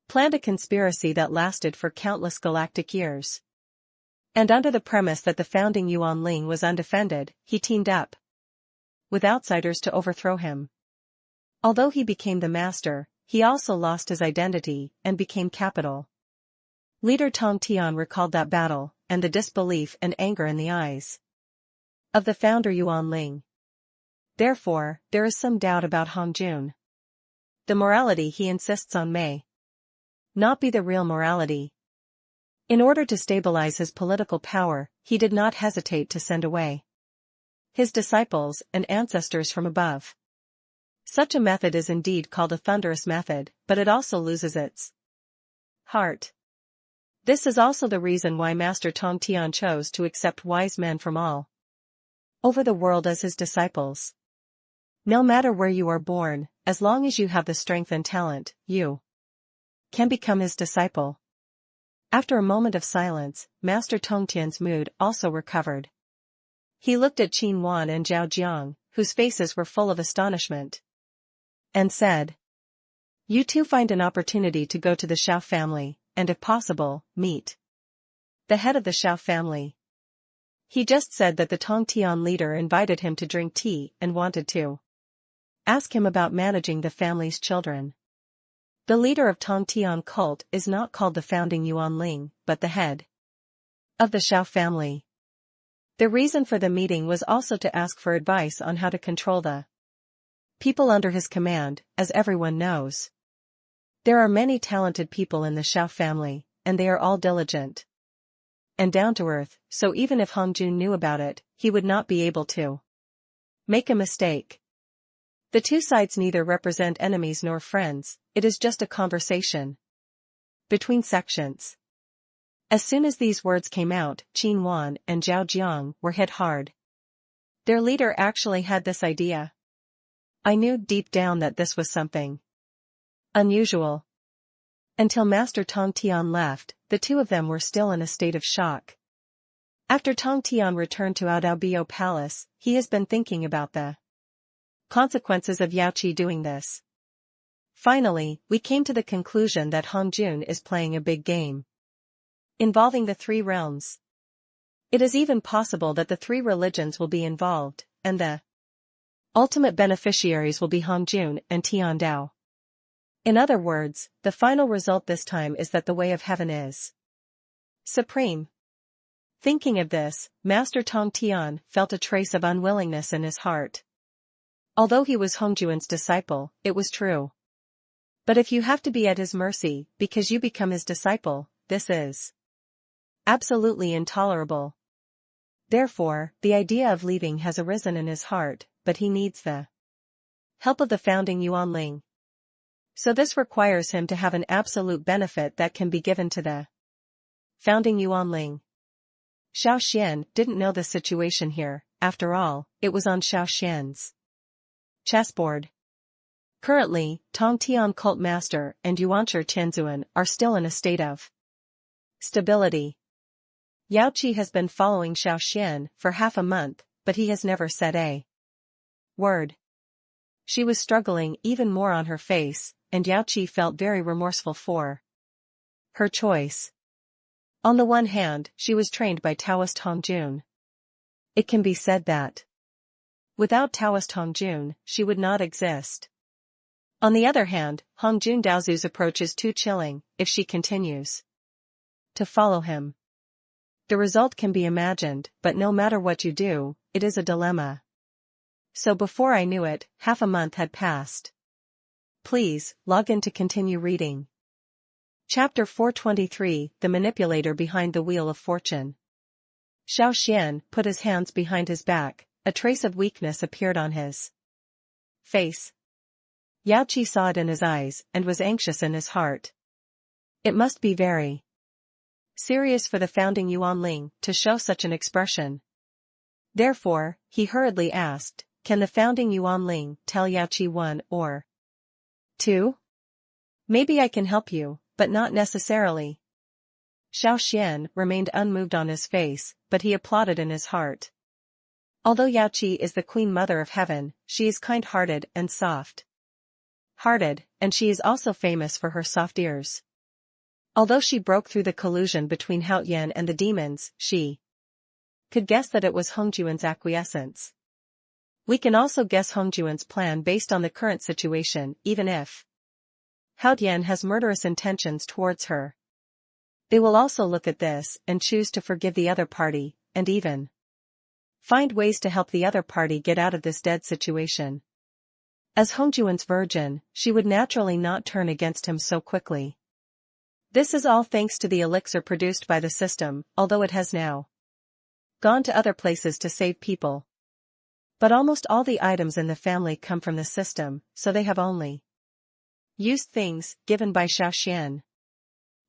planned a conspiracy that lasted for countless galactic years. And under the premise that the founding Yuan Ling was undefended, he teamed up with outsiders to overthrow him. Although he became the master, he also lost his identity and became capital. Leader Tong Tian recalled that battle, and the disbelief and anger in the eyes of the founder Yuan Ling. Therefore, there is some doubt about Hong Jun. The morality he insists on may not be the real morality. In order to stabilize his political power, he did not hesitate to send away his disciples and ancestors from above. Such a method is indeed called a thunderous method, but it also loses its heart. This is also the reason why Master Tong Tian chose to accept wise men from all over the world as his disciples. No matter where you are born, as long as you have the strength and talent, you can become his disciple. After a moment of silence, Master Tongtian's mood also recovered. He looked at Qin Wan and Zhao Jiang, whose faces were full of astonishment, and said, "You two find an opportunity to go to the Xiao family, and if possible, meet the head of the Xiao family. He just said that the Tongtian leader invited him to drink tea and wanted to ask him about managing the family's children. The leader of Tongtian cult is not called the founding Yuanling, but the head of the Xiao family. The reason for the meeting was also to ask for advice on how to control the people under his command, as everyone knows. There are many talented people in the Xiao family, and they are all diligent and down to earth, so even if Hongjun knew about it, he would not be able to make a mistake. The two sides neither represent enemies nor friends, it is just a conversation between sections." As soon as these words came out, Qin Wan and Zhao Jiang were hit hard. Their leader actually had this idea. I knew deep down that this was something unusual. Until Master Tongtian left, the two of them were still in a state of shock. After Tongtian returned to Aodaobio Palace, he has been thinking about the consequences of Yaoqi doing this. Finally, we came to the conclusion that Hongjun is playing a big game involving the three realms. It is even possible that the three religions will be involved, and the ultimate beneficiaries will be Hongjun and Tiandao. In other words, the final result this time is that the way of heaven is supreme. Thinking of this, Master Tongtian felt a trace of unwillingness in his heart. Although he was Hongjuan's disciple, it was true. But if you have to be at his mercy because you become his disciple, this is absolutely intolerable. Therefore, the idea of leaving has arisen in his heart, but he needs the help of the founding Yuanling. So this requires him to have an absolute benefit that can be given to the founding Yuanling. Xiao Xuan didn't know the situation here, after all, it was on Xiao Xuan's chessboard. Currently, Tongtian cult master and Yuanshi Tianzuan are still in a state of stability. Yaoqi has been following Xiao Xuan for half a month, but he has never said a word. She was struggling even more on her face, and Yaoqi felt very remorseful for her choice. On the one hand, she was trained by Taoist Hongjun. It can be said that without Taoist Hongjun, she would not exist. On the other hand, Hongjun Daozu's approach is too chilling, if she continues to follow him. The result can be imagined, but no matter what you do, it is a dilemma. So before I knew it, half a month had passed. Please, log in to continue reading. Chapter 423, The Manipulator Behind the Wheel of Fortune. Xiao Xuan put his hands behind his back, a trace of weakness appeared on his face. Yaoqi saw it in his eyes and was anxious in his heart. It must be very serious for the founding Yuanling to show such an expression. Therefore, he hurriedly asked, can the founding Yuanling tell Yaoqi 1 or 2? Maybe I can help you, but not necessarily. Xiao Xuan remained unmoved on his face, but he applauded in his heart. Although Yaoqi is the Queen Mother of Heaven, she is kind-hearted and soft-hearted, and she is also famous for her soft ears. Although she broke through the collusion between Haotian and the demons, she could guess that it was Hongjuan's acquiescence. We can also guess Hongjuan's plan based on the current situation, even if Haotian has murderous intentions towards her. They will also look at this and choose to forgive the other party, and even find ways to help the other party get out of this dead situation. As Hongjuan's virgin, she would naturally not turn against him so quickly. This is all thanks to the elixir produced by the system, although it has now gone to other places to save people. But almost all the items in the family come from the system, so they have only used things given by Xiao Xuan.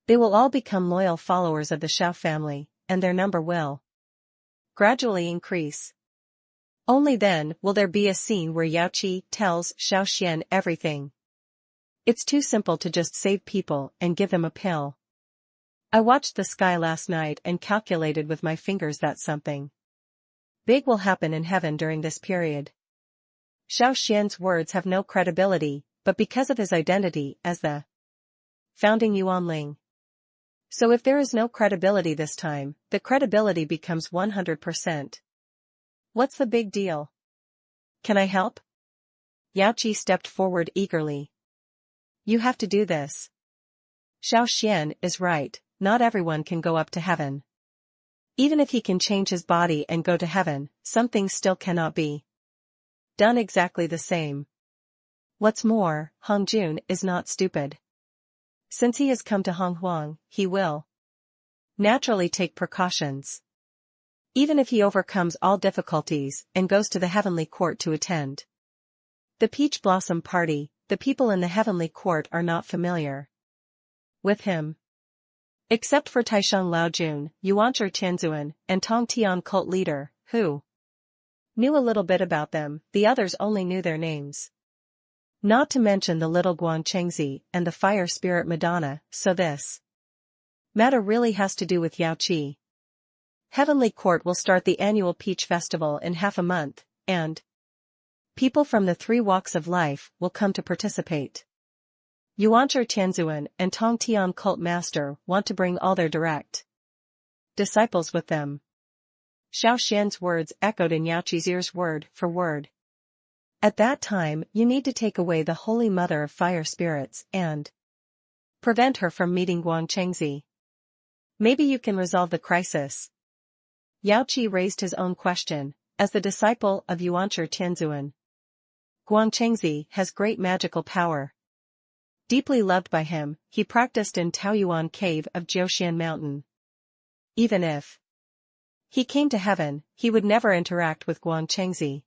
They will all become loyal followers of the Xiao family, and their number will gradually increase. Only then will there be a scene where Yao Qi tells Xiao Xuan everything. It's too simple to just save people and give them a pill. I watched the sky last night and calculated with my fingers that something big will happen in heaven during this period. Xiao Xuan's words have no credibility, but because of his identity as the founding Yuanling. So if there is no credibility this time, the credibility becomes 100%. What's the big deal? Can I help? Yao Qi stepped forward eagerly. You have to do this. Xiao Xuan is right, not everyone can go up to heaven. Even if he can change his body and go to heaven, some things still cannot be done exactly the same. What's more, Hongjun is not stupid. Since he has come to Honghuang, he will naturally take precautions. Even if he overcomes all difficulties and goes to the heavenly court to attend the Peach Blossom Party, the people in the heavenly court are not familiar with him. Except for Taisheng Laojun, Yuanzhi Tianzuan, and Tong Tian cult leader, who knew a little bit about them, the others only knew their names. Not to mention the little Guan Chengzi and the fire spirit Madonna, so this matter really has to do with Yao Qi. Heavenly Court will start the annual Peach Festival in half a month, and people from the 3 walks of life will come to participate. Yuanzhi Tianzuan and Tong Tian cult master want to bring all their direct disciples with them. Xiao Xuan's words echoed in Yao Qi's ears word for word. At that time, you need to take away the Holy Mother of Fire Spirits and prevent her from meeting Guan Chengzi. Maybe you can resolve the crisis. Yao Qi raised his own question, as the disciple of Yuanzhi Tianzuan. Guan Chengzi has great magical power. Deeply loved by him, he practiced in Taoyuan cave of Jiuxian mountain. Even if he came to heaven, he would never interact with Guan Chengzi.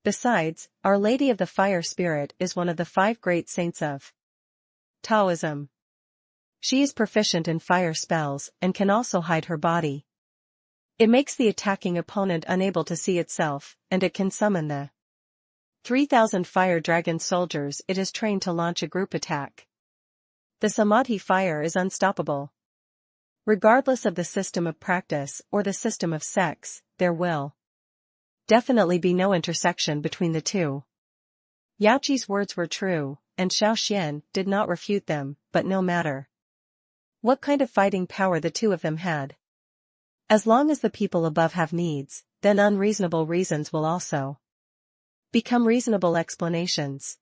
Besides, Our Lady of the Fire Spirit is one of the 5 great saints of Taoism. She is proficient in fire spells and can also hide her body. It makes the attacking opponent unable to see itself, and it can summon the 3,000 fire dragon soldiers it is trained to launch a group attack. The Samadhi fire is unstoppable. Regardless of the system of practice or the system of sex, there will definitely be no intersection between the two. Yao Qi's words were true, and Xiao Xuan did not refute them, but no matter what kind of fighting power the two of them had, as long as the people above have needs, then unreasonable reasons will also become reasonable explanations.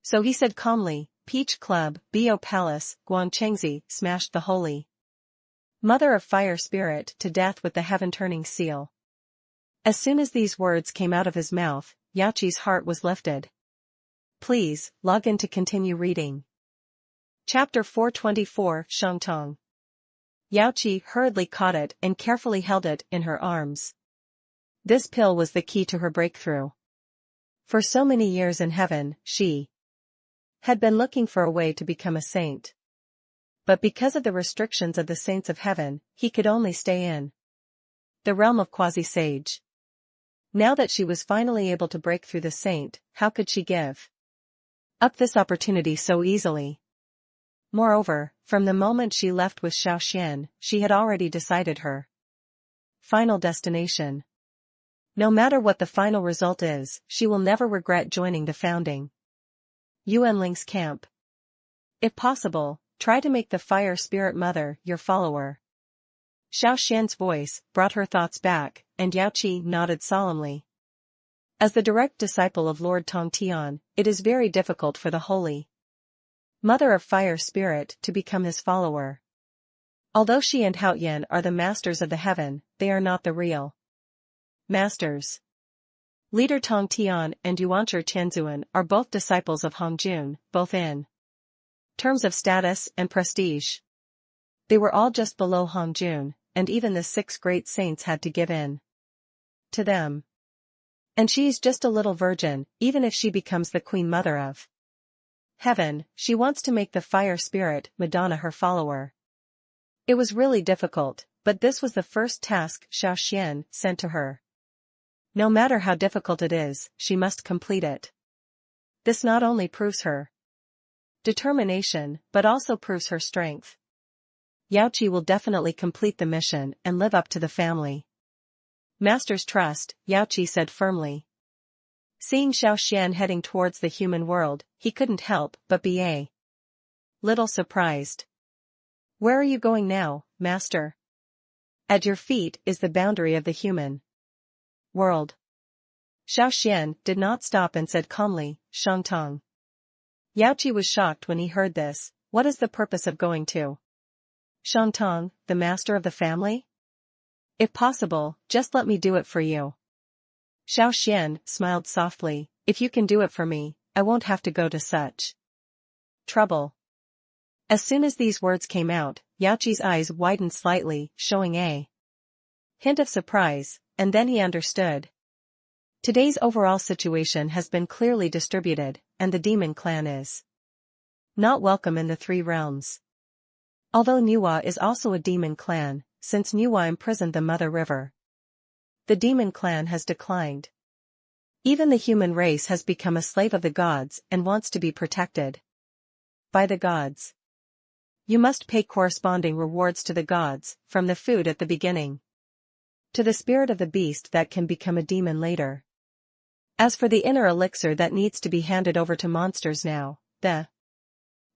So he said calmly, Peach Club, Bo Palace, Guan Chengzi, smashed the Holy Mother of Fire Spirit to death with the heaven-turning seal. As soon as these words came out of his mouth, Yao Qi's heart was lifted. Please, log in to continue reading. Chapter 424, Shangtong. Yao Qi hurriedly caught it and carefully held it in her arms. This pill was the key to her breakthrough. For so many years in heaven, she had been looking for a way to become a saint. But because of the restrictions of the saints of heaven, he could only stay in the realm of quasi-sage. Now that she was finally able to break through the saint, how could she give up this opportunity so easily? Moreover, from the moment she left with Xiao Xuan, she had already decided her final destination. No matter what the final result is, she will never regret joining the founding Yuanling's camp. If possible, try to make the Fire Spirit Mother your follower. Xiao Xuan's voice brought her thoughts back, and Yao Qi nodded solemnly. As the direct disciple of Lord Tong Tian, it is very difficult for the Holy Mother of Fire Spirit to become his follower. Although she and Haoyan are the masters of the heaven, they are not the real masters. Leader Tong Tian and Yuanzhi Tianzuan are both disciples of Hongjun, both in terms of status and prestige. They were all just below Hongjun, and even the 6 great saints had to give in to them. And she's just a little virgin, even if she becomes the Queen Mother of Heaven, she wants to make the Fire Spirit Madonna her follower. It was really difficult, but this was the first task Xiao Xuan sent to her. No matter how difficult it is, she must complete it. This not only proves her determination, but also proves her strength. Yaoqi will definitely complete the mission and live up to the family master's trust, Yaoqi said firmly. Seeing Xiao Xuan heading towards the human world, he couldn't help but be a little surprised. Where are you going now, master? At your feet is the boundary of the human world. Xiao Xuan did not stop and said calmly, Shangtong. Yaoqi was shocked when he heard this. What is the purpose of going to Shangtong, the master of the family? If possible, just let me do it for you. Xiao Xuan smiled softly. If you can do it for me, I won't have to go to such trouble. As soon as these words came out, Yaoqi's eyes widened slightly, showing a hint of surprise, and then he understood. Today's overall situation has been clearly distributed, and the demon clan is not welcome in the three realms. Although Niwa is also a demon clan, since Niwa imprisoned the Mother River, the demon clan has declined. Even the human race has become a slave of the gods and wants to be protected by the gods. You must pay corresponding rewards to the gods, from the food at the beginning to the spirit of the beast that can become a demon later. As for the inner elixir that needs to be handed over to monsters now, the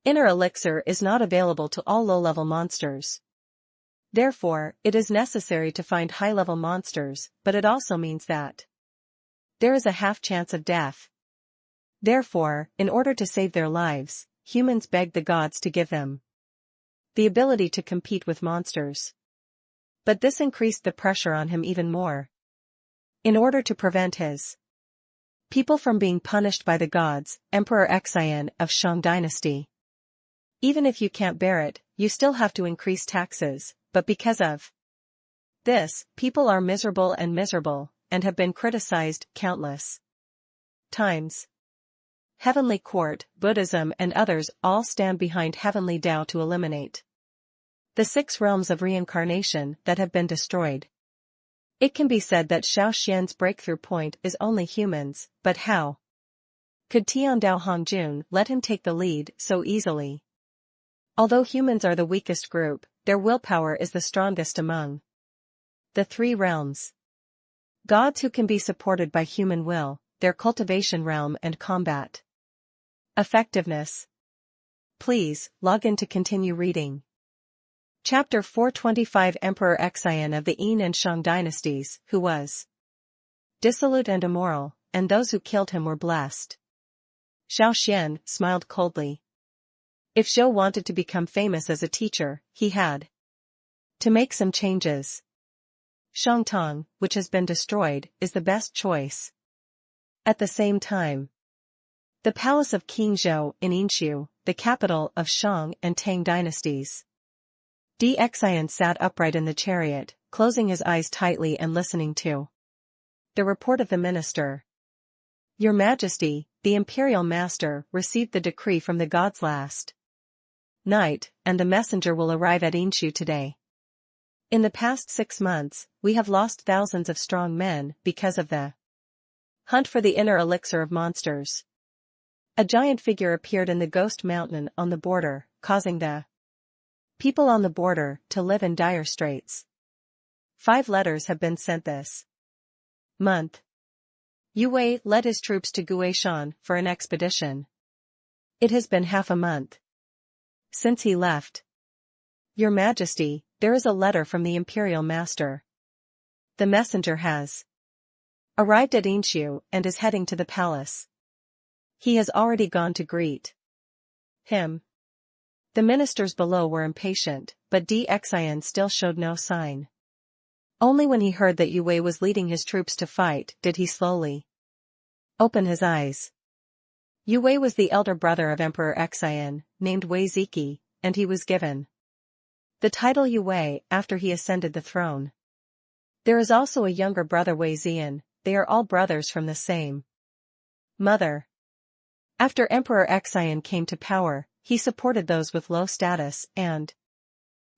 inner elixir is not available to all low-level monsters. Therefore, it is necessary to find high-level monsters, but it also means that there is a half chance of death. Therefore, in order to save their lives, humans beg the gods to give them the ability to compete with monsters. But this increased the pressure on him even more. In order to prevent his people from being punished by the gods, Emperor Xian of Shang dynasty. Even if you can't bear it, you still have to increase taxes, but because of this, people are miserable and have been criticized countless times. Heavenly Court, Buddhism and others all stand behind Heavenly Tao to eliminate the 6 realms of reincarnation that have been destroyed. It can be said that Xiao Xuan's breakthrough point is only humans, but how could Tiandao Hongjun let him take the lead so easily? Although humans are the weakest group, their willpower is the strongest among the 3 realms. Gods who can be supported by human will, their cultivation realm and combat effectiveness. Please, log in to continue reading. Chapter 425 Emperor Xian of the Yin and Shang dynasties, who was dissolute and immoral, and those who killed him were blessed. Xiao Xuan smiled coldly. If Zhou wanted to become famous as a teacher, he had to make some changes. Shangtong, which has been destroyed, is the best choice. At the same time, the palace of King Zhou in Yinshu, the capital of Shang and Tang dynasties. Xian sat upright in the chariot, closing his eyes tightly and listening to the report of the minister. Your Majesty, the imperial master received the decree from the gods last night, and the messenger will arrive at Yinshu today. In the past 6 months, we have lost thousands of strong men because of the hunt for the inner elixir of monsters. A giant figure appeared in the ghost mountain on the border, causing the people on the border to live in dire straits. 5 letters have been sent this month. Yu Wei led his troops to Guishan for an expedition. It has been half a month since he left. Your Majesty, there is a letter from the imperial master. The messenger has arrived at Yinshu and is heading to the palace. He has already gone to greet him. The ministers below were impatient, but Xian still showed no sign. Only when he heard that Yu Wei was leading his troops to fight did he slowly open his eyes. Yu Wei was the elder brother of Emperor Xian, named Wei Ziki, and he was given the title Yu Wei after he ascended the throne. There is also a younger brother Wei Zian. They are all brothers from the same mother. After Emperor Xian came to power, he supported those with low status and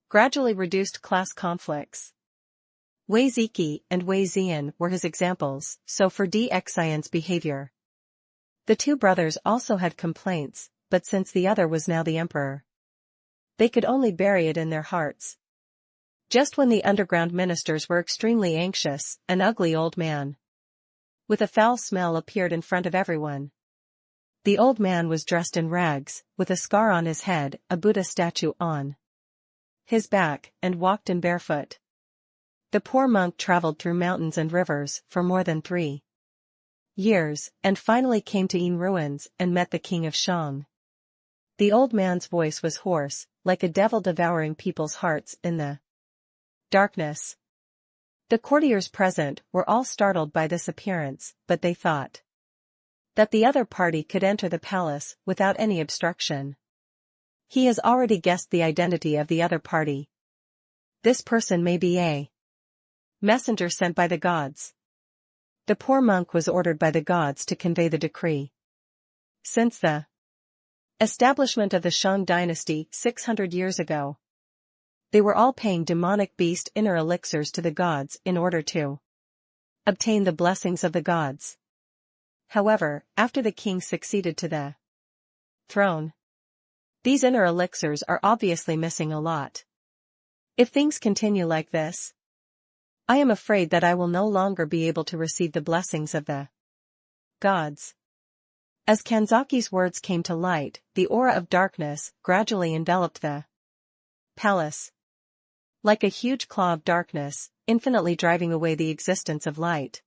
gradually reduced class conflicts. Wei Ziki and Wei Zian were his examples, so for Xian's behavior. The two brothers also had complaints, but since the other was now the emperor, they could only bury it in their hearts. Just when the underground ministers were extremely anxious, an ugly old man with a foul smell appeared in front of everyone. The old man was dressed in rags, with a scar on his head, a Buddha statue on his back, and walked in barefoot. The poor monk traveled through mountains and rivers for more than 3 years, and finally came to Yin ruins and met the king of Shang. The old man's voice was hoarse, like a devil devouring people's hearts in the darkness. The courtiers present were all startled by this appearance, but they thought that the other party could enter the palace without any obstruction. He has already guessed the identity of the other party. This person may be a messenger sent by the gods. The poor monk was ordered by the gods to convey the decree. Since the establishment of the Shang dynasty 600 years ago, they were all paying demonic beast inner elixirs to the gods in order to obtain the blessings of the gods. However, after the king succeeded to the throne, these inner elixirs are obviously missing a lot. If things continue like this, I am afraid that I will no longer be able to receive the blessings of the gods. As Kanzaki's words came to light, the aura of darkness gradually enveloped the palace, like a huge claw of darkness, infinitely driving away the existence of light.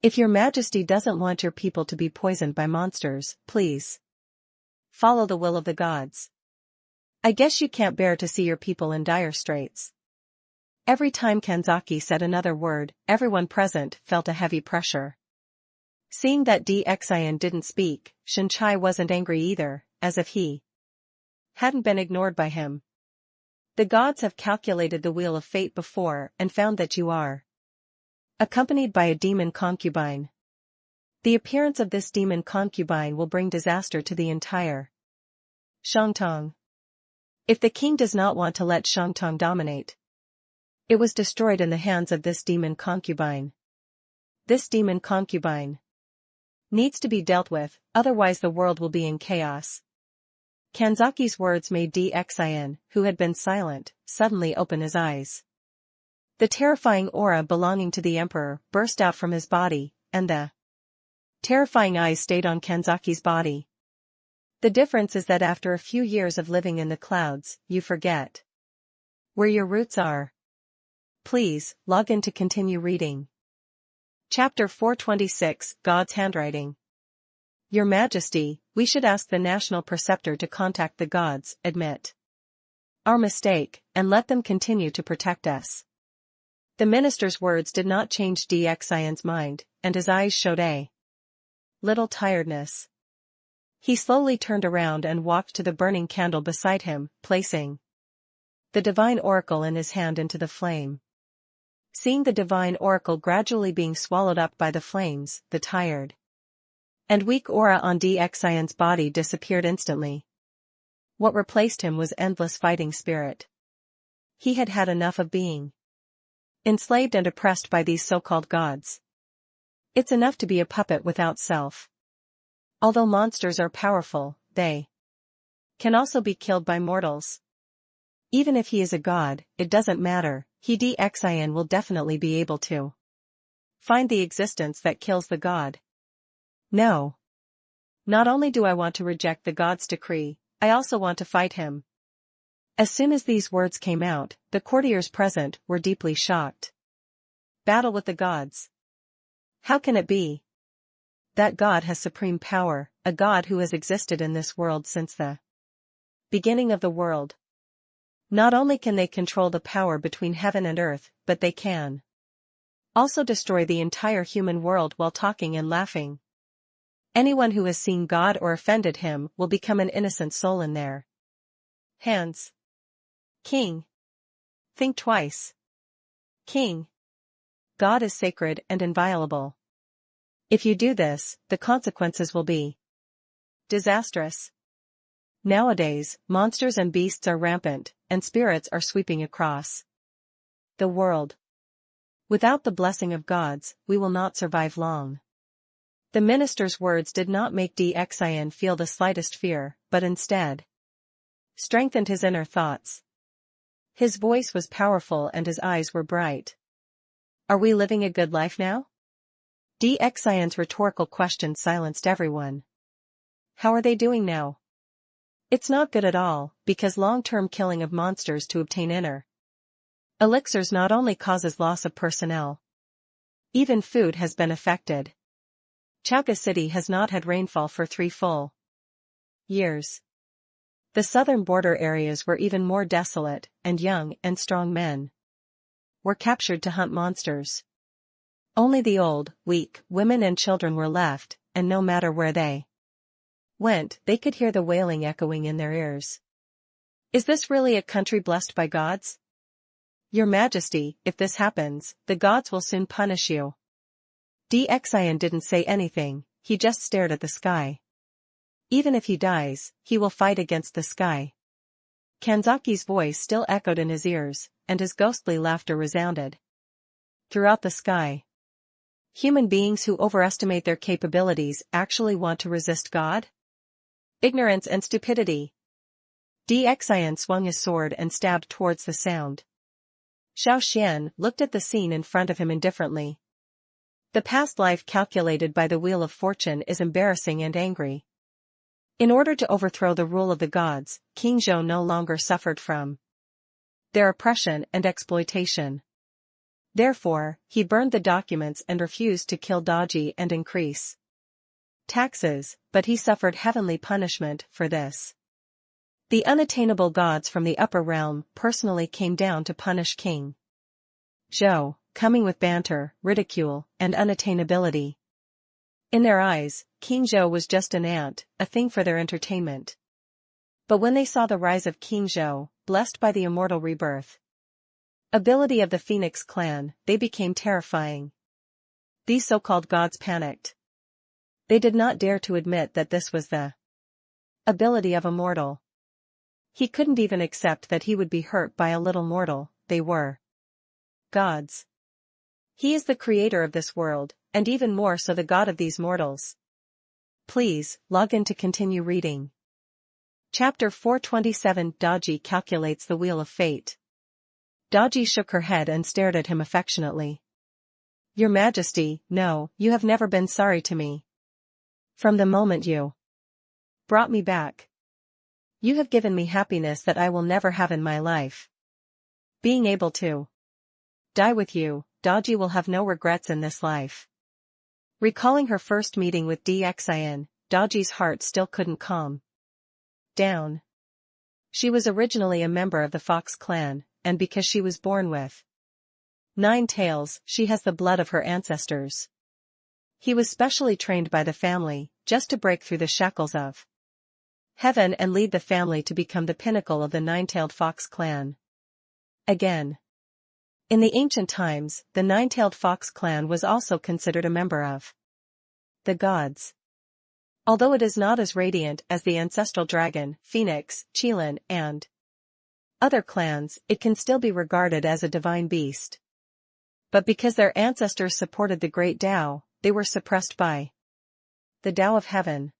If your majesty doesn't want your people to be poisoned by monsters, please follow the will of the gods. I guess you can't bear to see your people in dire straits. Every time Kanzaki said another word, everyone present felt a heavy pressure. Seeing that Xian didn't speak, Shinchai wasn't angry either, as if he hadn't been ignored by him. The gods have calculated the wheel of fate before and found that you are accompanied by a demon concubine. The appearance of this demon concubine will bring disaster to the entire Shangtong. If the king does not want to let Shangtong dominate, it was destroyed in the hands of this demon concubine. This demon concubine needs to be dealt with, otherwise the world will be in chaos. Kanzaki's words made Xian, who had been silent, suddenly open his eyes. The terrifying aura belonging to the emperor burst out from his body, and the terrifying eyes stayed on Kanzaki's body. The difference is that after a few years of living in the clouds, you forget where your roots are. Please, log in to continue reading. Chapter 426, God's Handwriting. Your Majesty, we should ask the national preceptor to contact the gods, admit our mistake, and let them continue to protect us. The minister's words did not change Xian's mind, and his eyes showed a little tiredness. He slowly turned around and walked to the burning candle beside him, placing the divine oracle in his hand into the flame. Seeing the divine oracle gradually being swallowed up by the flames, the tired and weak aura on Xian's body disappeared instantly. What replaced him was endless fighting spirit. He had had enough of being enslaved and oppressed by these so-called gods. It's enough to be a puppet without self. Although monsters are powerful, they can also be killed by mortals. Even if he is a god, it doesn't matter, Xian will definitely be able to find the existence that kills the god. No. Not only do I want to reject the god's decree, I also want to fight him. As soon as these words came out, the courtiers present were deeply shocked. Battle with the gods. How can it be? That god has supreme power, a god who has existed in this world since the beginning of the world. Not only can they control the power between heaven and earth, but they can also destroy the entire human world while talking and laughing. Anyone who has seen God or offended him will become an innocent soul in their hands. King. Think twice. King. God is sacred and inviolable. If you do this, the consequences will be disastrous. Nowadays, monsters and beasts are rampant, and spirits are sweeping across the world. Without the blessing of gods, we will not survive long. The minister's words did not make Xian feel the slightest fear, but instead strengthened his inner thoughts. His voice was powerful and his eyes were bright. Are we living a good life now? Xian's rhetorical question silenced everyone. How are they doing now? It's not good at all, because long-term killing of monsters to obtain inner elixirs not only causes loss of personnel. Even food has been affected. Chaga City has not had rainfall for 3 full years. The southern border areas were even more desolate, and young and strong men were captured to hunt monsters. Only the old, weak, women and children were left, and no matter where they went, they could hear the wailing echoing in their ears. Is this really a country blessed by gods? Your Majesty, if this happens, the gods will soon punish you. Xian didn't say anything, he just stared at the sky. Even if he dies, he will fight against the sky. Kanzaki's voice still echoed in his ears, and his ghostly laughter resounded throughout the sky. Human beings who overestimate their capabilities actually want to resist God? Ignorance and stupidity. Xian swung his sword and stabbed towards the sound. Xiao Xuan looked at the scene in front of him indifferently. The past life calculated by the Wheel of Fortune is embarrassing and angry. In order to overthrow the rule of the gods, King Zhou no longer suffered from their oppression and exploitation. Therefore, he burned the documents and refused to kill Daji and increase taxes, but he suffered heavenly punishment for this. The unattainable gods from the upper realm personally came down to punish King Zhou, coming with banter, ridicule, and unattainability. In their eyes, King Zhou was just an ant, a thing for their entertainment. But when they saw the rise of King Zhou, blessed by the immortal rebirth ability of the Phoenix clan, they became terrifying. These so-called gods panicked. They did not dare to admit that this was the ability of a mortal. He couldn't even accept that he would be hurt by a little mortal. They were gods. He is the creator of this world, and even more so the god of these mortals. Please, log in to continue reading. Chapter 427 Daji calculates the Wheel of Fate. Daji shook her head and stared at him affectionately. Your Majesty, no, you have never been sorry to me. From the moment you brought me back, you have given me happiness that I will never have in my life. Being able to die with you, Daji will have no regrets in this life. Recalling her first meeting with Xian, Daji's heart still couldn't calm down. She was originally a member of the Fox clan, and because she was born with 9 tails, she has the blood of her ancestors. He was specially trained by the family, just to break through the shackles of heaven and lead the family to become the pinnacle of the 9-tailed fox clan. Again. In the ancient times, the 9-tailed fox clan was also considered a member of the gods. Although it is not as radiant as the ancestral dragon, phoenix, qilin, and other clans, it can still be regarded as a divine beast. But because their ancestors supported the great Tao, they were suppressed by the Tao of heaven.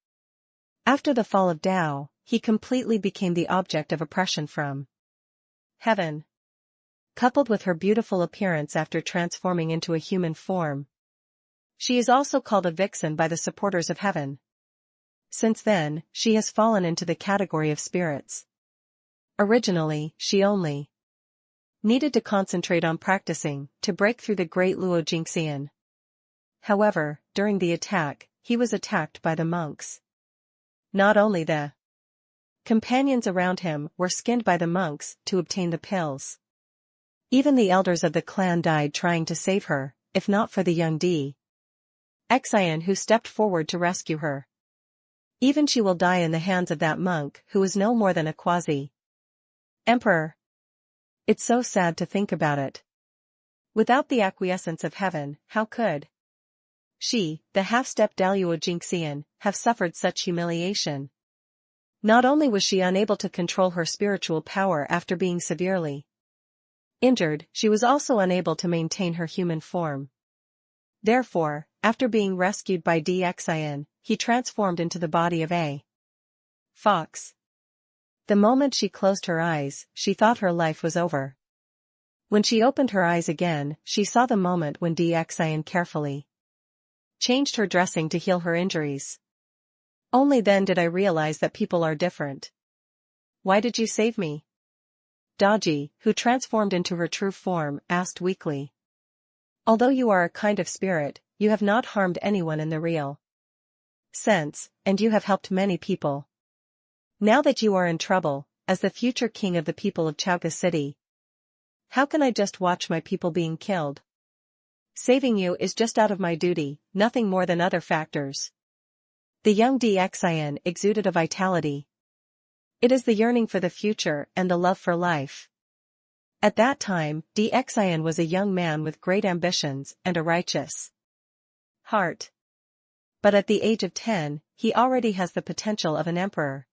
After the fall of Tao, he completely became the object of oppression from heaven. Coupled with her beautiful appearance after transforming into a human form, she is also called a vixen by the supporters of heaven. Since then, she has fallen into the category of spirits. Originally, she only needed to concentrate on practicing to break through the great Luo Jingxian. However, during the attack, he was attacked by the monks. Not only the companions around him were skinned by the monks to obtain the pills. Even the elders of the clan died trying to save her, if not for the young Xian who stepped forward to rescue her. Even she will die in the hands of that monk who is no more than a quasi-emperor. It's so sad to think about it. Without the acquiescence of heaven, how could she, the half-stepped Daluo Jingxian, have suffered such humiliation? Not only was she unable to control her spiritual power after being severely Injured, she was also unable to maintain her human form. Therefore, after being rescued by Xian, he transformed into the body of a fox. The moment she closed her eyes, she thought her life was over. When she opened her eyes again, she saw the moment when Xian carefully changed her dressing to heal her injuries. Only then did I realize that people are different. Why did you save me? Daji, who transformed into her true form, asked weakly. Although you are a kind of spirit, you have not harmed anyone in the real sense, and you have helped many people. Now that you are in trouble, as the future king of the people of Xiao City, how can I just watch my people being killed? Saving you is just out of my duty, nothing more than other factors. The young Xian exuded a vitality. It is the yearning for the future and the love for life. At that time, Xian was a young man with great ambitions and a righteous heart. But at the age of 10, he already has the potential of an emperor.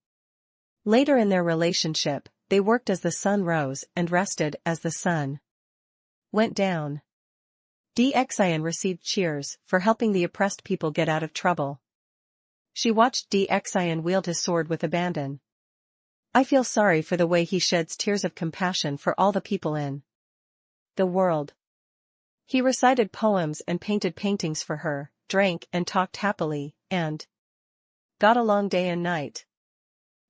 Later in their relationship, they worked as the sun rose and rested as the sun went down. Xian received cheers for helping the oppressed people get out of trouble. She watched Xian wield his sword with abandon. I feel sorry for the way he sheds tears of compassion for all the people in the world. He recited poems and painted paintings for her, drank and talked happily, and got along day and night.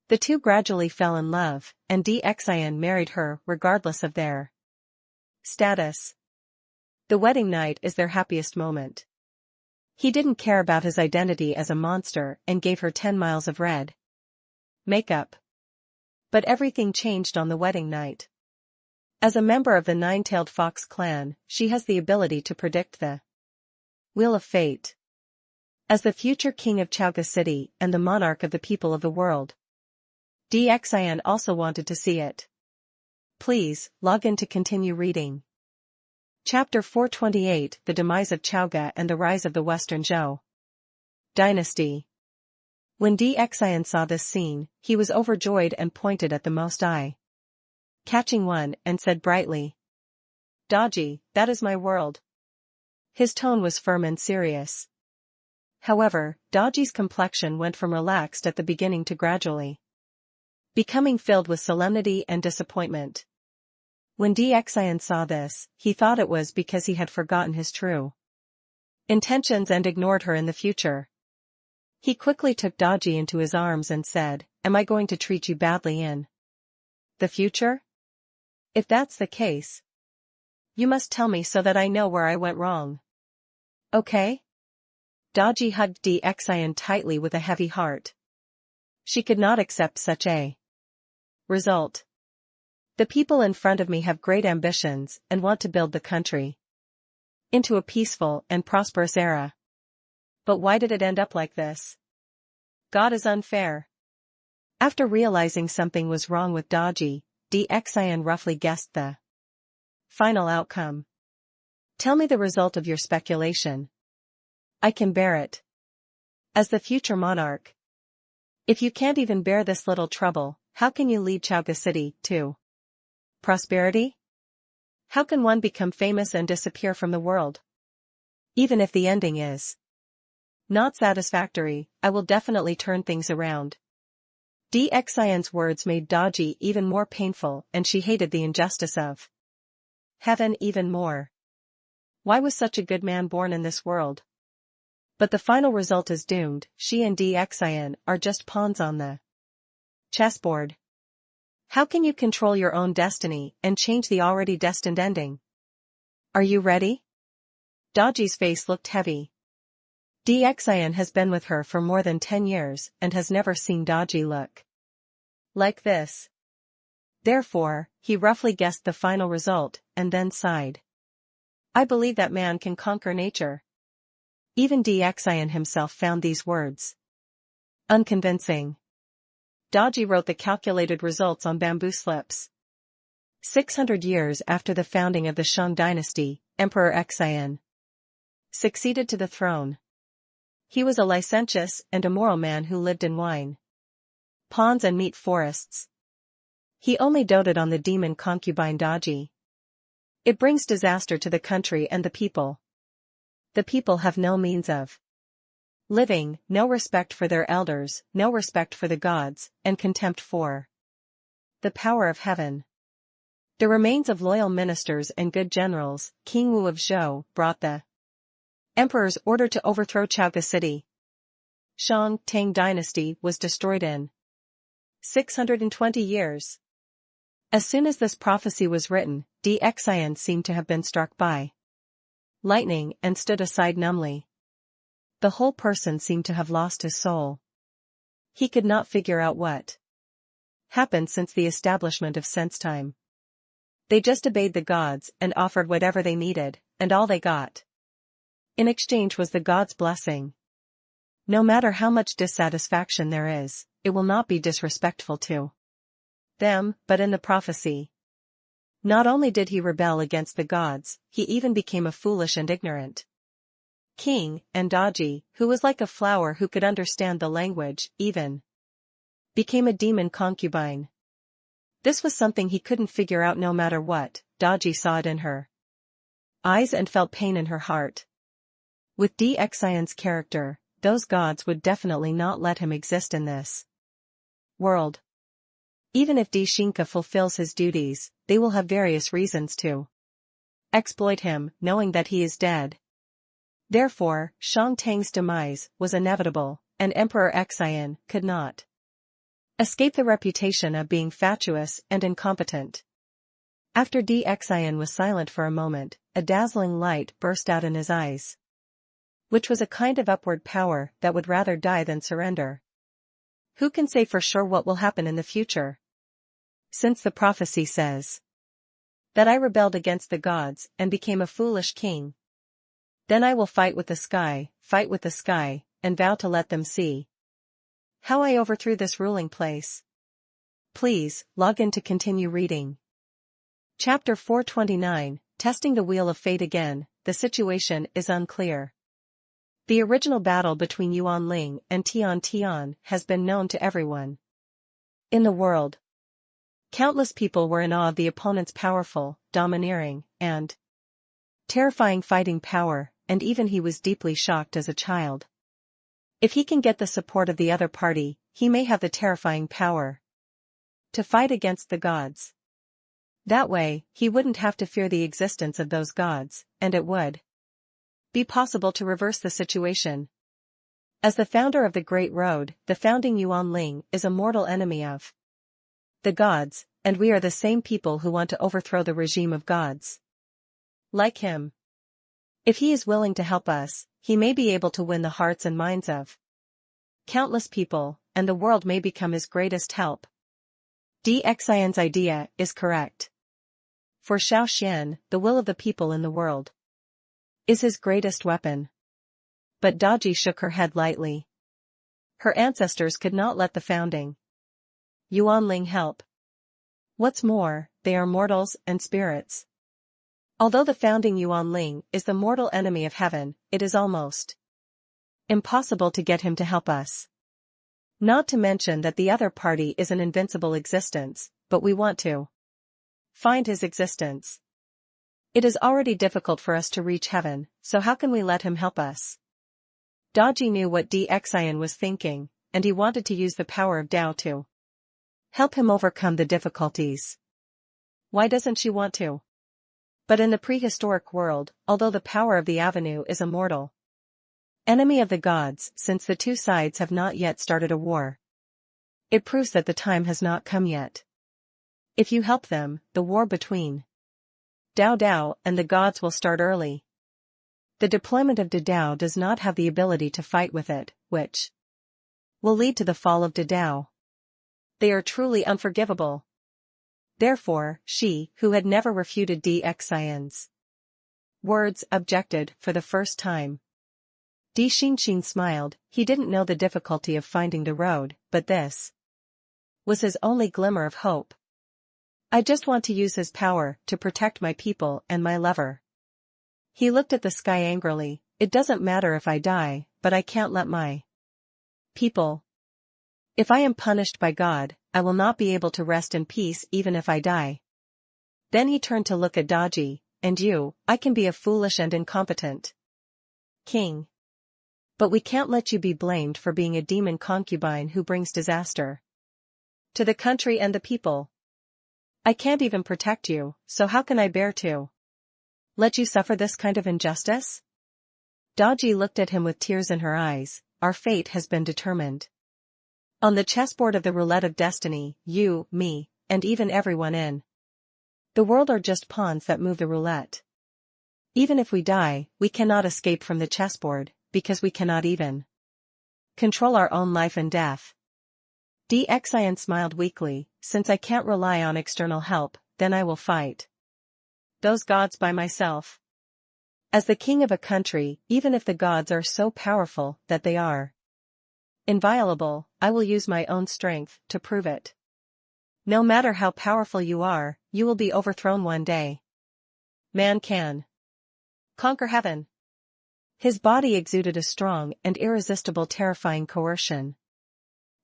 The two gradually fell in love, and Xian married her regardless of their status. The wedding night is their happiest moment. He didn't care about his identity as a monster and gave her 10 miles of red makeup. But everything changed on the wedding night. As a member of the Nine-Tailed Fox clan, she has the ability to predict the wheel of fate. As the future king of Xiao City and the monarch of the people of the world, Xian also wanted to see it. Please, log in to continue reading. Chapter 428, The Demise of Xiao and the Rise of the Western Zhou Dynasty. When Xian saw this scene, he was overjoyed and pointed at the most eye-catching one and said brightly, Daji, that is my world. His tone was firm and serious. However, Daji's complexion went from relaxed at the beginning to gradually becoming filled with solemnity and disappointment. When Xian saw this, he thought it was because he had forgotten his true intentions and ignored her in the future. He quickly took Daji into his arms and said, Am I going to treat you badly in the future? If that's the case, you must tell me so that I know where I went wrong. Okay? Daji hugged Xian tightly with a heavy heart. She could not accept such a result. The people in front of me have great ambitions and want to build the country into a peaceful and prosperous era. But why did it end up like this? God is unfair. After realizing something was wrong with Daji, Xian roughly guessed the final outcome. Tell me the result of your speculation. I can bear it. As the future monarch. If you can't even bear this little trouble, how can you lead Xiao City to prosperity? How can one become famous and disappear from the world? Even if the ending is not satisfactory, I will definitely turn things around. Xian's words made Daji even more painful and she hated the injustice of heaven even more. Why was such a good man born in this world? But the final result is doomed. She and Xian are just pawns on the chessboard. How can you control your own destiny and change the already destined ending? Are you ready? Daji's face looked heavy. Xian has been with her for more than 10 years and has never seen Daji look like this. Therefore, he roughly guessed the final result and then sighed. I believe that man can conquer nature. Even Xian himself found these words unconvincing. Daji wrote the calculated results on bamboo slips. 600 years after the founding of the Shang dynasty, Emperor Xian succeeded to the throne. He was a licentious and immoral man who lived in wine ponds and meat forests. He only doted on the demon concubine Daji. It brings disaster to the country and the people. The people have no means of living, no respect for their elders, no respect for the gods, and contempt for the power of heaven. The remains of loyal ministers and good generals, King Wu of Zhou, brought the emperor's order to overthrow Chao. The city Shang Tang dynasty was destroyed in 620 years. As soon as this prophecy was written, Xian seemed to have been struck by lightning and stood aside numbly. The whole person seemed to have lost his soul. He could not figure out what happened since the establishment of sense-time. They just obeyed the gods and offered whatever they needed, and all they got in exchange was the gods' blessing. No matter how much dissatisfaction there is, it will not be disrespectful to them, but in the prophecy, not only did he rebel against the gods, he even became a foolish and ignorant king, and Daji, who was like a flower who could understand the language, even became a demon concubine. This was something he couldn't figure out no matter what. Daji saw it in her eyes and felt pain in her heart. With Xian's character, those gods would definitely not let him exist in this world. Even if Shinka fulfills his duties, they will have various reasons to exploit him, knowing that he is dead. Therefore, Shang Tang's demise was inevitable, and Emperor Xian could not escape the reputation of being fatuous and incompetent. After Xian was silent for a moment, a dazzling light burst out in his eyes, which was a kind of upward power that would rather die than surrender. Who can say for sure what will happen in the future? Since the prophecy says that I rebelled against the gods and became a foolish king, then I will fight with the sky, and vow to let them see how I overthrew this ruling place. Please, log in to continue reading. Chapter 429, Testing the Wheel of Fate again. The situation is unclear. The original battle between Yuan Ling and Tian has been known to everyone in the world. Countless people were in awe of the opponent's powerful, domineering, and terrifying fighting power, and even he was deeply shocked as a child. If he can get the support of the other party, he may have the terrifying power to fight against the gods. That way, he wouldn't have to fear the existence of those gods, and it would be possible to reverse the situation. As the founder of the Great Road, the founding Yuan Ling is a mortal enemy of the gods, and we are the same people who want to overthrow the regime of gods like him. If he is willing to help us, he may be able to win the hearts and minds of countless people, and the world may become his greatest help. Xian's idea is correct. For Xiao Xuan, the will of the people in the world is his greatest weapon. But Daji shook her head lightly. Her ancestors could not let the founding Yuan Ling help. What's more, they are mortals and spirits. Although the founding Yuan Ling is the mortal enemy of heaven, it is almost impossible to get him to help us. Not to mention that the other party is an invincible existence, but we want to find his existence. It is already difficult for us to reach heaven, so how can we let him help us? Daji knew what Xian was thinking, and he wanted to use the power of Tao to help him overcome the difficulties. Why doesn't she want to? But in the prehistoric world, although the power of the avenue is immortal enemy of the gods, since the two sides have not yet started a war, it proves that the time has not come yet. If you help them, the war between Dao and the gods will start early. The deployment of Dao does not have the ability to fight with it, which will lead to the fall of Dao. They are truly unforgivable. Therefore, she, who had never refuted Xian's words, objected for the first time. Xinxin smiled. He didn't know the difficulty of finding the road, but this was his only glimmer of hope. I just want to use his power to protect my people and my lover. He looked at the sky angrily. It doesn't matter if I die, but I can't let my people. If I am punished by God, I will not be able to rest in peace even if I die. Then he turned to look at Daji. and you, I can be a foolish and incompetent king. But we can't let you be blamed for being a demon concubine who brings disaster to the country and the people. I can't even protect you, so how can I bear to let you suffer this kind of injustice? Daji looked at him with tears in her eyes. Our fate has been determined. On the chessboard of the roulette of destiny, you, me, and even everyone in the world are just pawns that move the roulette. Even if we die, we cannot escape from the chessboard, because we cannot even control our own life and death. Xian smiled weakly. Since I can't rely on external help, then I will fight those gods by myself. As the king of a country, even if the gods are so powerful that they are inviolable, I will use my own strength to prove it. No matter how powerful you are, you will be overthrown one day. Man can conquer heaven. His body exuded a strong and irresistible terrifying coercion.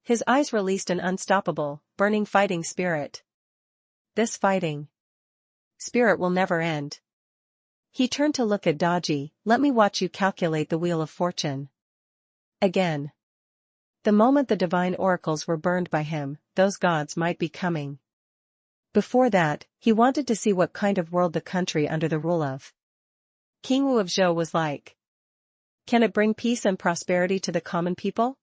His eyes released an unstoppable, burning fighting spirit. This fighting spirit will never end. He turned to look at Daji. Let me watch you calculate the wheel of fortune. Again. The moment the divine oracles were burned by him, those gods might be coming. Before that, he wanted to see what kind of world the country under the rule of King Wu of Zhou was like. Can it bring peace and prosperity to the common people?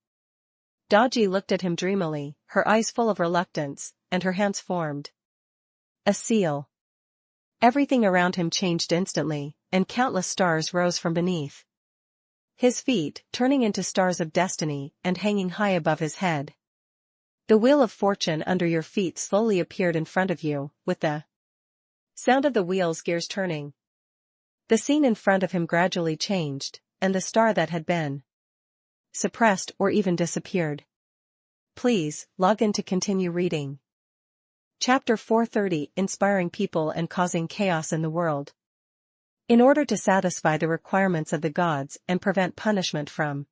Daji looked at him dreamily, her eyes full of reluctance, and her hands formed a seal. Everything around him changed instantly, and countless stars rose from beneath his feet, turning into stars of destiny and hanging high above his head. The wheel of fortune under your feet slowly appeared in front of you, with the sound of the wheel's gears turning. The scene in front of him gradually changed, and the star that had been suppressed or even disappeared. Please, log in to continue reading. Chapter 430, Inspiring People and Causing Chaos in the World. In order to satisfy the requirements of the gods and prevent punishment from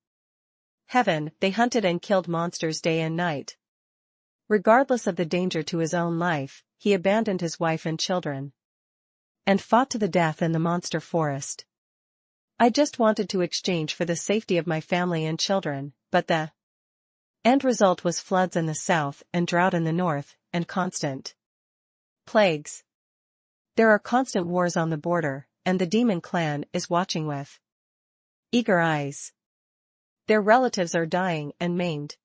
heaven, they hunted and killed monsters day and night. Regardless of the danger to his own life, he abandoned his wife and children and fought to the death in the monster forest. I just wanted to exchange for the safety of my family and children, but the end result was floods in the south and drought in the north, and constant plagues. There are constant wars on the border, and the demon clan is watching with eager eyes. Their relatives are dying and maimed.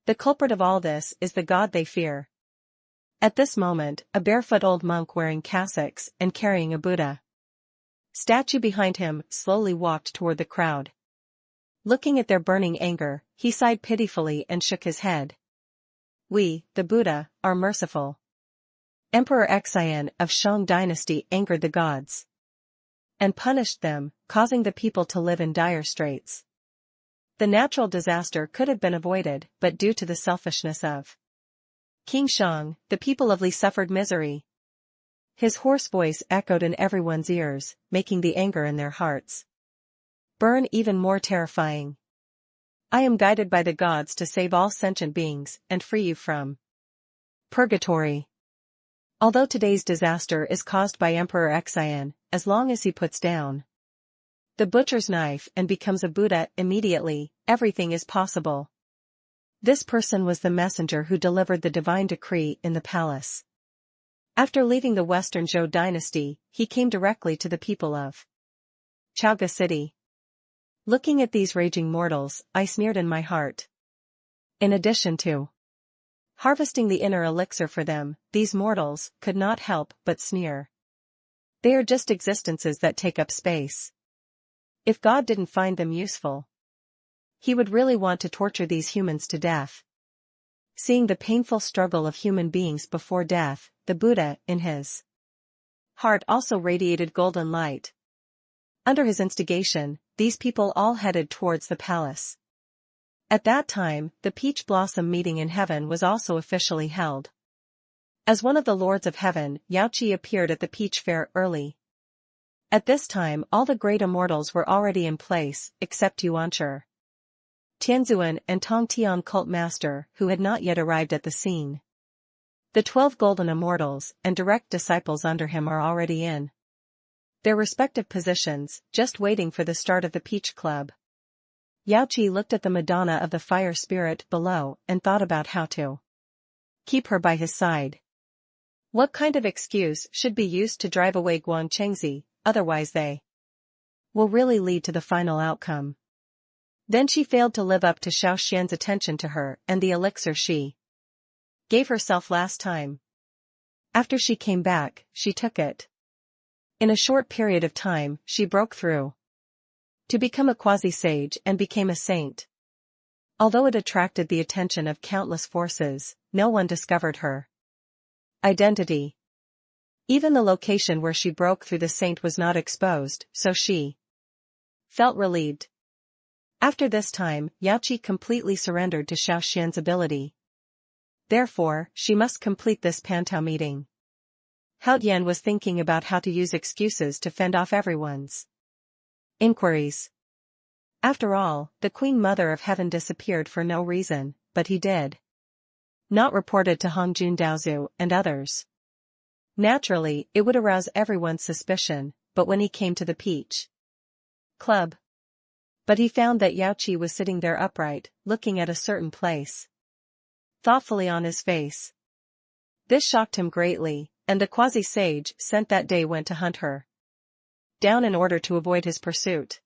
The culprit of all this is the god they fear. At this moment, a barefoot old monk wearing cassocks and carrying a Buddha statue behind him slowly walked toward the crowd. Looking at their burning anger, he sighed pitifully and shook his head. We, the Buddha, are merciful. Emperor Xian of Shang dynasty angered the gods and punished them, causing the people to live in dire straits. The natural disaster could have been avoided, but due to the selfishness of King Shang, the people of Li suffered misery. His hoarse voice echoed in everyone's ears, making the anger in their hearts burn even more terrifying. I am guided by the gods to save all sentient beings and free you from purgatory. Although today's disaster is caused by Emperor Xian, as long as he puts down the butcher's knife and becomes a Buddha immediately, everything is possible. This person was the messenger who delivered the divine decree in the palace. After leaving the Western Zhou dynasty, he came directly to the people of Chaoga City. Looking at these raging mortals, I sneered in my heart. In addition to harvesting the inner elixir for them, these mortals could not help but sneer. They are just existences that take up space. If God didn't find them useful, he would really want to torture these humans to death. Seeing the painful struggle of human beings before death, the Buddha, in his heart, also radiated golden light. Under his instigation, these people all headed towards the palace. At that time, the Peach Blossom meeting in heaven was also officially held. As one of the lords of heaven, Yao Qi appeared at the Peach Fair early. At this time, all the great immortals were already in place, except Yuanchi, Tianzuan and Tong Tian cult master, who had not yet arrived at the scene. The 12 golden immortals and direct disciples under him are already in their respective positions, just waiting for the start of the Peach Club. Yao Qi looked at the Madonna of the fire spirit below and thought about how to keep her by his side. What kind of excuse should be used to drive away Guang Chengzi, otherwise they will really lead to the final outcome. Then she failed to live up to Xiao Xuan's attention to her and the elixir she gave herself last time. After she came back, she took it. In a short period of time, she broke through to become a quasi-sage and became a saint. Although it attracted the attention of countless forces, no one discovered her identity. Even the location where she broke through the saint was not exposed, so she felt relieved. After this time, Yao Qi completely surrendered to Xiao Xuan's ability. Therefore, she must complete this Pantao meeting. Hao Yan was thinking about how to use excuses to fend off everyone's inquiries. After all, the Queen Mother of Heaven disappeared for no reason, but he did not report it to Hongjun Daozu and others. Naturally, it would arouse everyone's suspicion, but when he came to the Peach Club, but he found that Yao Qi was sitting there upright, looking at a certain place thoughtfully on his face. This shocked him greatly, and the quasi-sage sent that day went to hunt her down in order to avoid his pursuit.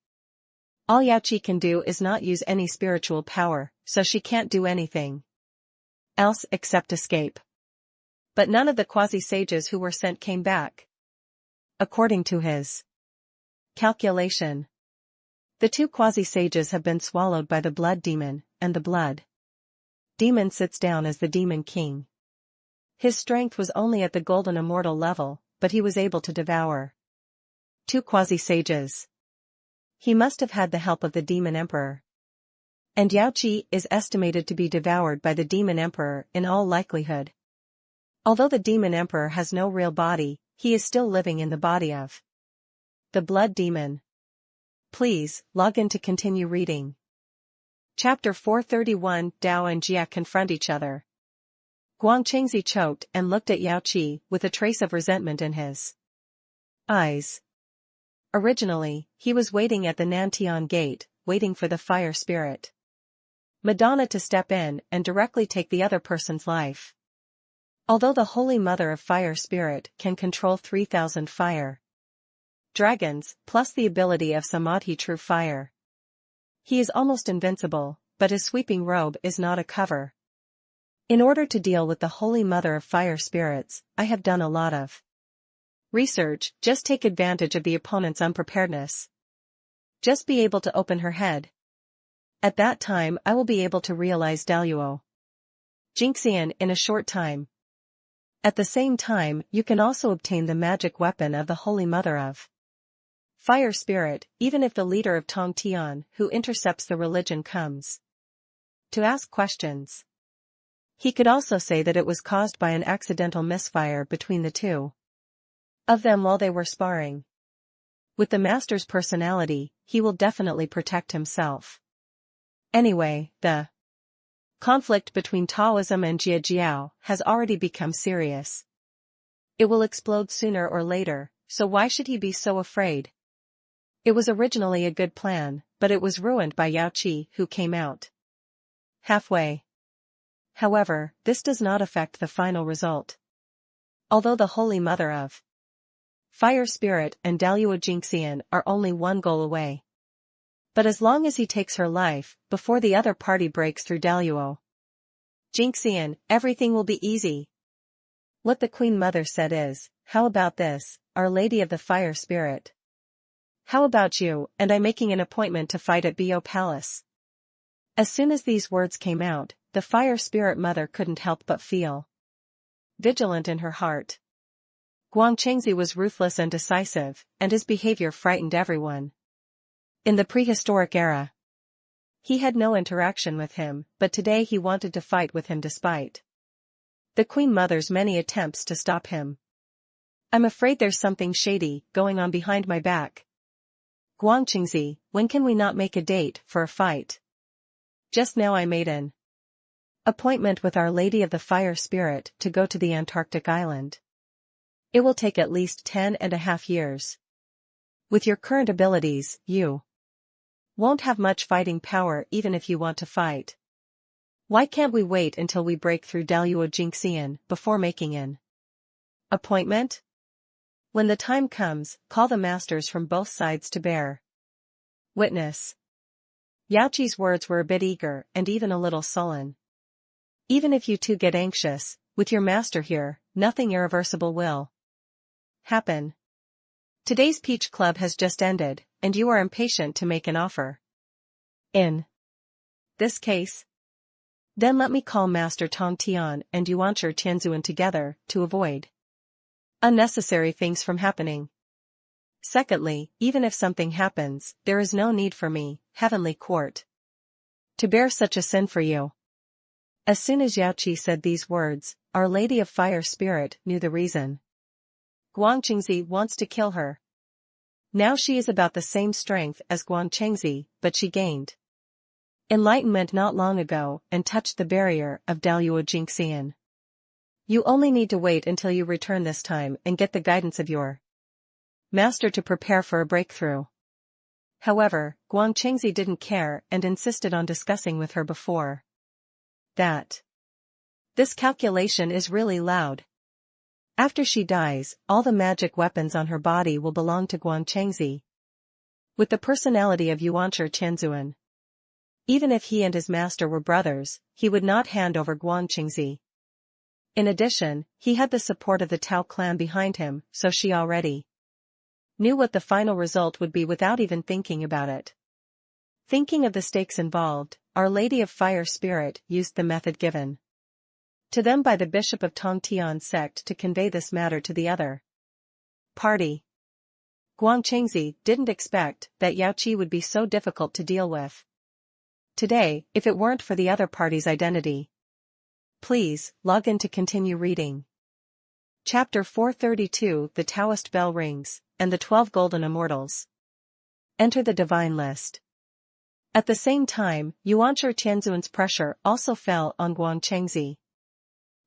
All Yao Qi can do is not use any spiritual power, so she can't do anything else except escape. But none of the quasi-sages who were sent came back. According to his calculation, the two quasi-sages have been swallowed by the blood demon, and the blood demon sits down as the demon king. His strength was only at the golden immortal level, but he was able to devour two quasi-sages. He must have had the help of the demon emperor. And Yao Qi is estimated to be devoured by the demon emperor in all likelihood. Although the demon emperor has no real body, he is still living in the body of the blood demon. Please, log in to continue reading. Chapter 431. Dao and Jia confront each other. Guang Chengzi choked and looked at Yao Qi with a trace of resentment in his eyes. Originally, he was waiting at the Nantian gate, waiting for the fire spirit Madonna to step in and directly take the other person's life. Although the Holy Mother of Fire Spirit can control 3,000 fire dragons, plus the ability of Samadhi True Fire, he is almost invincible, but his sweeping robe is not a cover. In order to deal with the Holy Mother of Fire Spirits, I have done a lot of research. Just take advantage of the opponent's unpreparedness. Just be able to open her head. At that time I will be able to realize Daluo Jingxian in a short time. At the same time, you can also obtain the magic weapon of the Holy Mother of Fire Spirit, even if the leader of Tong Tian, who intercepts the religion, comes to ask questions. He could also say that it was caused by an accidental misfire between the two of them while they were sparring. With the master's personality, he will definitely protect himself. Anyway, the conflict between Taoism and Jia Jiao has already become serious. It will explode sooner or later, so why should he be so afraid? It was originally a good plan, but it was ruined by Yao Qi, who came out halfway. However, this does not affect the final result. Although the Holy Mother of Fire Spirit and Daluo Jingxian are only one goal away. But as long as he takes her life, before the other party breaks through Daluo Jingxian, everything will be easy. What the Queen Mother said is, how about this, Our Lady of the Fire Spirit? How about you and I making an appointment to fight at Bo Palace? As soon as these words came out, the Fire Spirit Mother couldn't help but feel vigilant in her heart. Guang Chengzi was ruthless and decisive, and his behavior frightened everyone. In the prehistoric era, he had no interaction with him, but today he wanted to fight with him despite the Queen Mother's many attempts to stop him. I'm afraid there's something shady going on behind my back. Guang Chengzi, when can we not make a date for a fight? Just now I made an appointment with Our Lady of the Fire Spirit to go to the Antarctic island. It will take at least 10.5 years. With your current abilities, you won't have much fighting power even if you want to fight. Why can't we wait until we break through Daluo Jingxian before making an appointment? When the time comes, call the masters from both sides to bear witness. Yaoqi's words were a bit eager and even a little sullen. Even if you two get anxious, with your master here, nothing irreversible will happen. Today's Peach Club has just ended, and you are impatient to make an offer. In this case, then let me call Master Tong Tian and Yuanshi Tianzuan together to avoid unnecessary things from happening. Secondly, even if something happens, there is no need for me, Heavenly Court, to bear such a sin for you. As soon as Yaoqi said these words, Our Lady of Fire Spirit knew the reason. Guangqingzi wants to kill her. Now she is about the same strength as Guangqingzi, but she gained enlightenment not long ago and touched the barrier of Daluo Jingxian. You only need to wait until you return this time and get the guidance of your master to prepare for a breakthrough. However, Guangqingzi didn't care and insisted on discussing with her before that this calculation is really loud. After she dies, all the magic weapons on her body will belong to Guangqingzi. With the personality of Yuanshi Tianzuan, even if he and his master were brothers, he would not hand over Guangqingzi. In addition, he had the support of the Tao clan behind him, so she already knew what the final result would be without even thinking about it. Thinking of the stakes involved, Our Lady of Fire Spirit used the method given to them by the Bishop of Tongtian sect to convey this matter to the other party. Guangqingzi didn't expect that Yaoqi would be so difficult to deal with today if it weren't for the other party's identity. Please, log in to continue reading. Chapter 432 The Taoist Bell Rings, and the 12 Golden Immortals. Enter the Divine List. At the same time, Yuanshi Tianzuan's pressure also fell on Guangqingzi.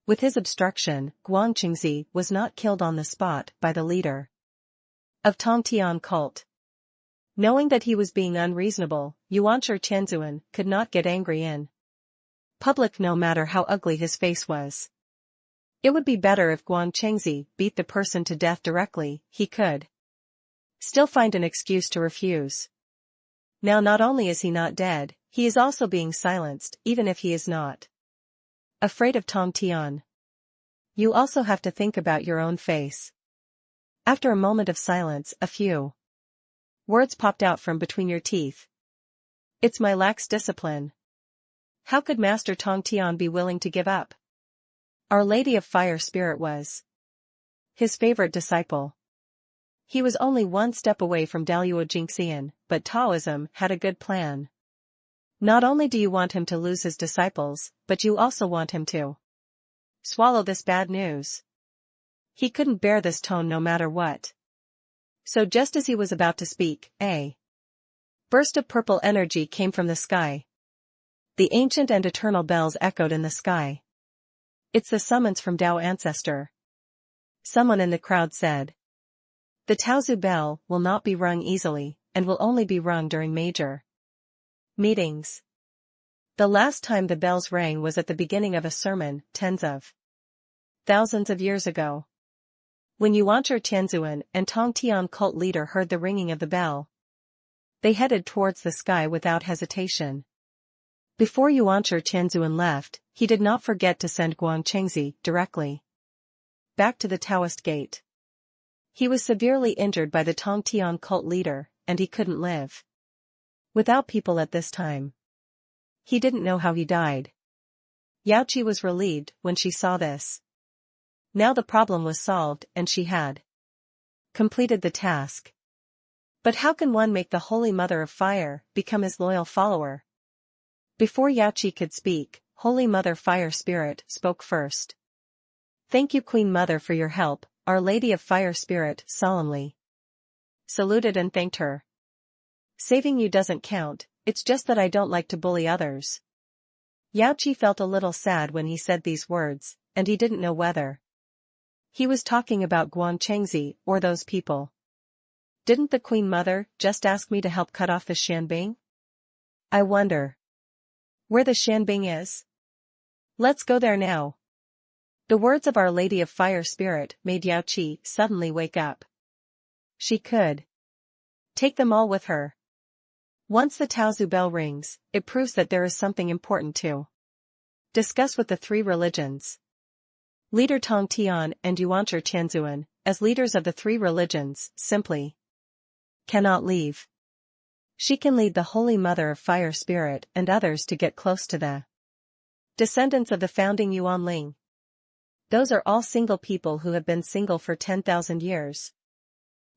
With his obstruction, Guangqingzi was not killed on the spot by the leader of Tongtian cult. Knowing that he was being unreasonable, Yuanshi Tianzuan could not get angry in public no matter how ugly his face was. It would be better if Guangqingzi beat the person to death directly, he could still find an excuse to refuse. Now not only is he not dead, he is also being silenced, even if he is not afraid of Tongtian. You also have to think about your own face. After a moment of silence, a few words popped out from between your teeth. It's my lax discipline. How could Master Tongtian be willing to give up? Our Lady of Fire Spirit was his favorite disciple. He was only one step away from Daluo Jingxian, but Taoism had a good plan. Not only do you want him to lose his disciples, but you also want him to swallow this bad news. He couldn't bear this tone no matter what. So just as he was about to speak, a burst of purple energy came from the sky. The ancient and eternal bells echoed in the sky. It's the summons from Tao Ancestor. Someone in the crowd said. The Taozu bell will not be rung easily, and will only be rung during major meetings. The last time the bells rang was at the beginning of a sermon, tens of thousands of years ago. When Yuanshi Tianzuan and Tongtian cult leader heard the ringing of the bell, they headed towards the sky without hesitation. Before Yuanshi Tianzuan left, he did not forget to send Guangqingzi directly back to the Taoist gate. He was severely injured by the Tongtian cult leader, and he couldn't live without people at this time. He didn't know how he died. Yaoqi was relieved when she saw this. Now the problem was solved and she had completed the task. But how can one make the Holy Mother of Fire become his loyal follower? Before Yaoqi could speak, Holy Mother Fire Spirit spoke first. Thank you Queen Mother for your help, Our Lady of Fire Spirit solemnly saluted and thanked her. Saving you doesn't count, it's just that I don't like to bully others. Yaoqi felt a little sad when he said these words, and he didn't know whether he was talking about Guangqingzi or those people. Didn't the Queen Mother just ask me to help cut off the Xianbing? I wonder where the Xianbing is? Let's go there now. The words of Our Lady of Fire Spirit made Yao Qi suddenly wake up. She could take them all with her. Once the Taozu bell rings, it proves that there is something important to discuss with the three religions. Leader Tong Tian and Yuanzhi Tianzuan, as leaders of the three religions, simply cannot leave. She can lead the Holy Mother of Fire Spirit and others to get close to the descendants of the founding Yuanling. Those are all single people who have been single for 10,000 years.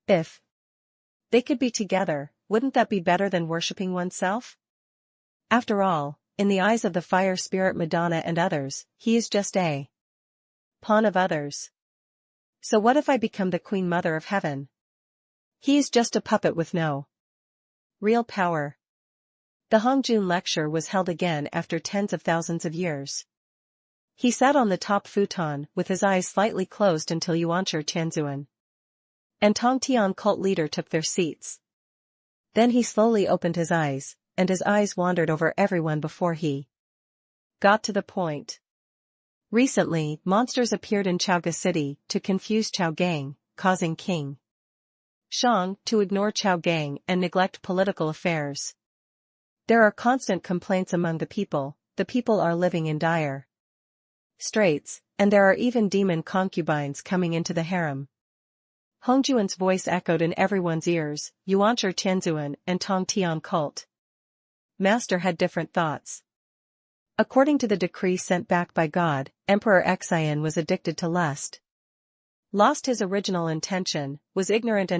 If they could be together, wouldn't that be better than worshipping oneself? After all, in the eyes of the Fire Spirit Madonna and others, he is just a pawn of others. So what if I become the Queen Mother of Heaven? He is just a puppet with no real power. The Hongjun lecture was held again after tens of thousands of years. He sat on the top futon with his eyes slightly closed until Yuanzhi Tianzuan and Tong Tian cult leader took their seats. Then he slowly opened his eyes, and his eyes wandered over everyone before he got to the point. Recently, monsters appeared in Chaoga City to confuse Chao Gang, causing King Shang to ignore Chao Gang and neglect political affairs. There are constant complaints among the people are living in dire straits, and there are even demon concubines coming into the harem. Hongjuan's voice echoed in everyone's ears. Yuanzhi Tianzuan and Tong Tian cult master had different thoughts. According to the decree sent back by God, Emperor Xian was addicted to lust, lost his original intention, was ignorant,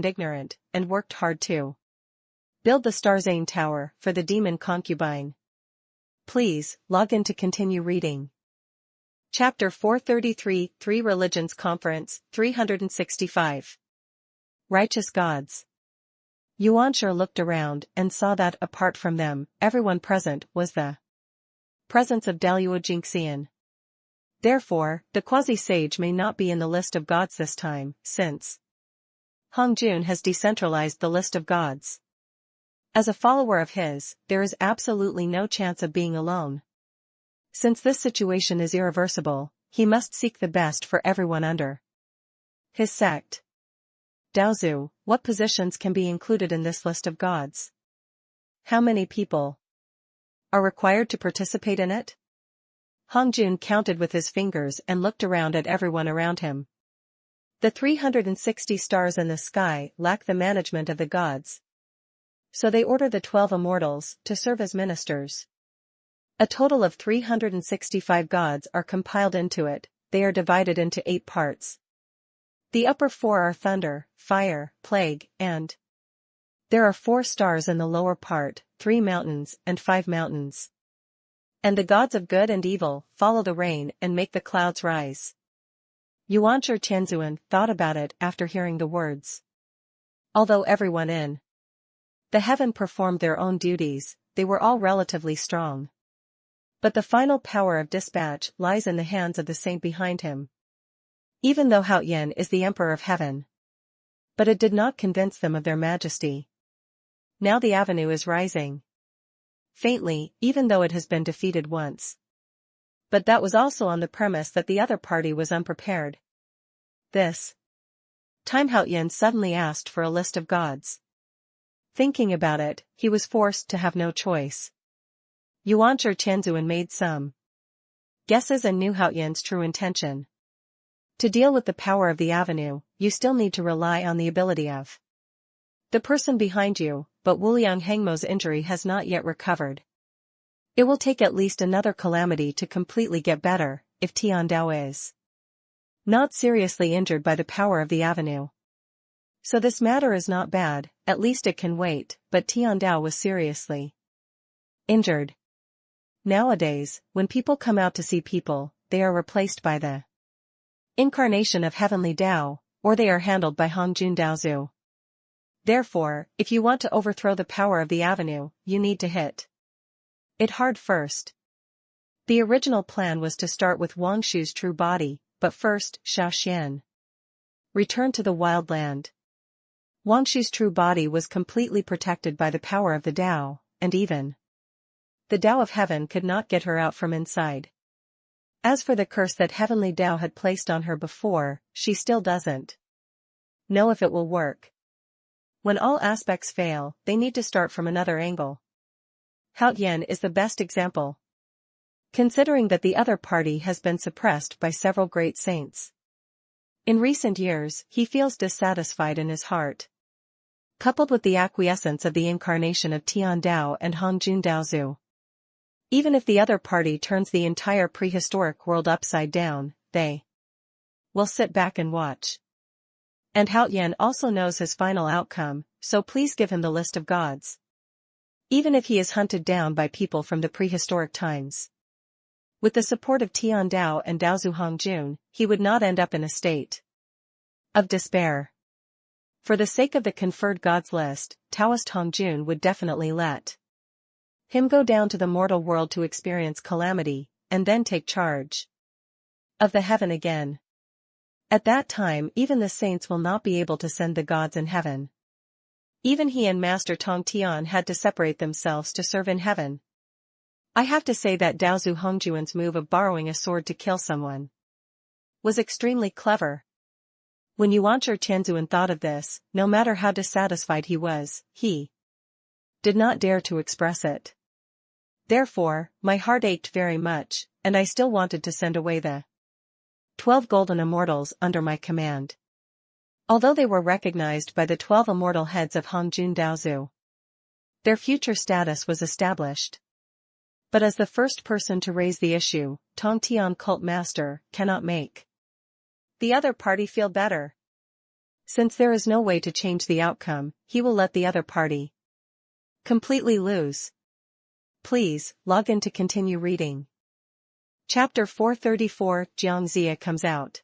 and worked hard to build the Starzane Tower for the demon concubine. Please, log in to continue reading. Chapter 433, Three Religions Conference, 365. Righteous Gods. Yuanzhi looked around and saw that, apart from them, everyone present was the presence of Daluo Jingxian. Therefore, the quasi-sage may not be in the list of gods this time, since Hongjun has decentralized the list of gods. As a follower of his, there is absolutely no chance of being alone. Since this situation is irreversible, he must seek the best for everyone under his sect. Daozu, what positions can be included in this list of gods? How many people are required to participate in it? Hongjun counted with his fingers and looked around at everyone around him. The 360 stars in the sky lack the management of the gods. So they order the 12 immortals to serve as ministers. A total of 365 gods are compiled into it. They are divided into 8 parts. The upper 4 are thunder, fire, plague, and there are 4 stars in the lower part, 3 mountains and 5 mountains. And the gods of good and evil follow the rain and make the clouds rise. Yuanzhi Tianzuan thought about it after hearing the words. Although everyone in the heaven performed their own duties, they were all relatively strong. But the final power of dispatch lies in the hands of the saint behind him. Even though Haoyan is the emperor of heaven. But it did not convince them of their majesty. Now the avenue is rising. Faintly, even though it has been defeated once. But that was also on the premise that the other party was unprepared. This time Haoyan suddenly asked for a list of gods. Thinking about it, he was forced to have no choice. Yuanzhi Tianzuan made some guesses and knew Haoyan's true intention. To deal with the power of the avenue, you still need to rely on the ability of the person behind you, but Wuliang Hengmo's injury has not yet recovered. It will take at least another calamity to completely get better, if Tian Dao is not seriously injured by the power of the avenue. So this matter is not bad, at least it can wait, but Tian Dao was seriously injured. Nowadays, when people come out to see people, they are replaced by the incarnation of heavenly Dao, or they are handled by Hongjun Daozu. Therefore, if you want to overthrow the power of the avenue, you need to hit it hard first. The original plan was to start with Wang Shu's true body, but first, Xiao Xuan returned to the wild land. Wangshu's true body was completely protected by the power of the Tao, and even the Tao of heaven could not get her out from inside. As for the curse that heavenly Tao had placed on her before, she still doesn't know if it will work. When all aspects fail, they need to start from another angle. Hao Yan is the best example, considering that the other party has been suppressed by several great saints. In recent years, he feels dissatisfied in his heart. Coupled with the acquiescence of the incarnation of Tian Dao and Hongjun Daozu. Even if the other party turns the entire prehistoric world upside down, they will sit back and watch. And Hao Yan also knows his final outcome, so please give him the list of gods. Even if he is hunted down by people from the prehistoric times. With the support of Tian Dao and Daozu Hongjun, he would not end up in a state of despair. For the sake of the conferred gods list, Taoist Hongjun would definitely let him go down to the mortal world to experience calamity, and then take charge of the heaven again. At that time even the saints will not be able to send the gods in heaven. Even he and Master Tong Tian had to separate themselves to serve in heaven. I have to say that Daozu Hongjuan's move of borrowing a sword to kill someone was extremely clever. When Yuanshi Tianzuan thought of this, no matter how dissatisfied he was, he did not dare to express it. Therefore, my heart ached very much, and I still wanted to send away the 12 golden immortals under my command. Although they were recognized by the 12 immortal heads of Hongjun Daozu, their future status was established. But as the first person to raise the issue, Tong Tian cult master cannot make the other party feel better. Since there is no way to change the outcome, he will let the other party completely lose. Please, log in to continue reading. Chapter 434 Jiang Ziya comes out.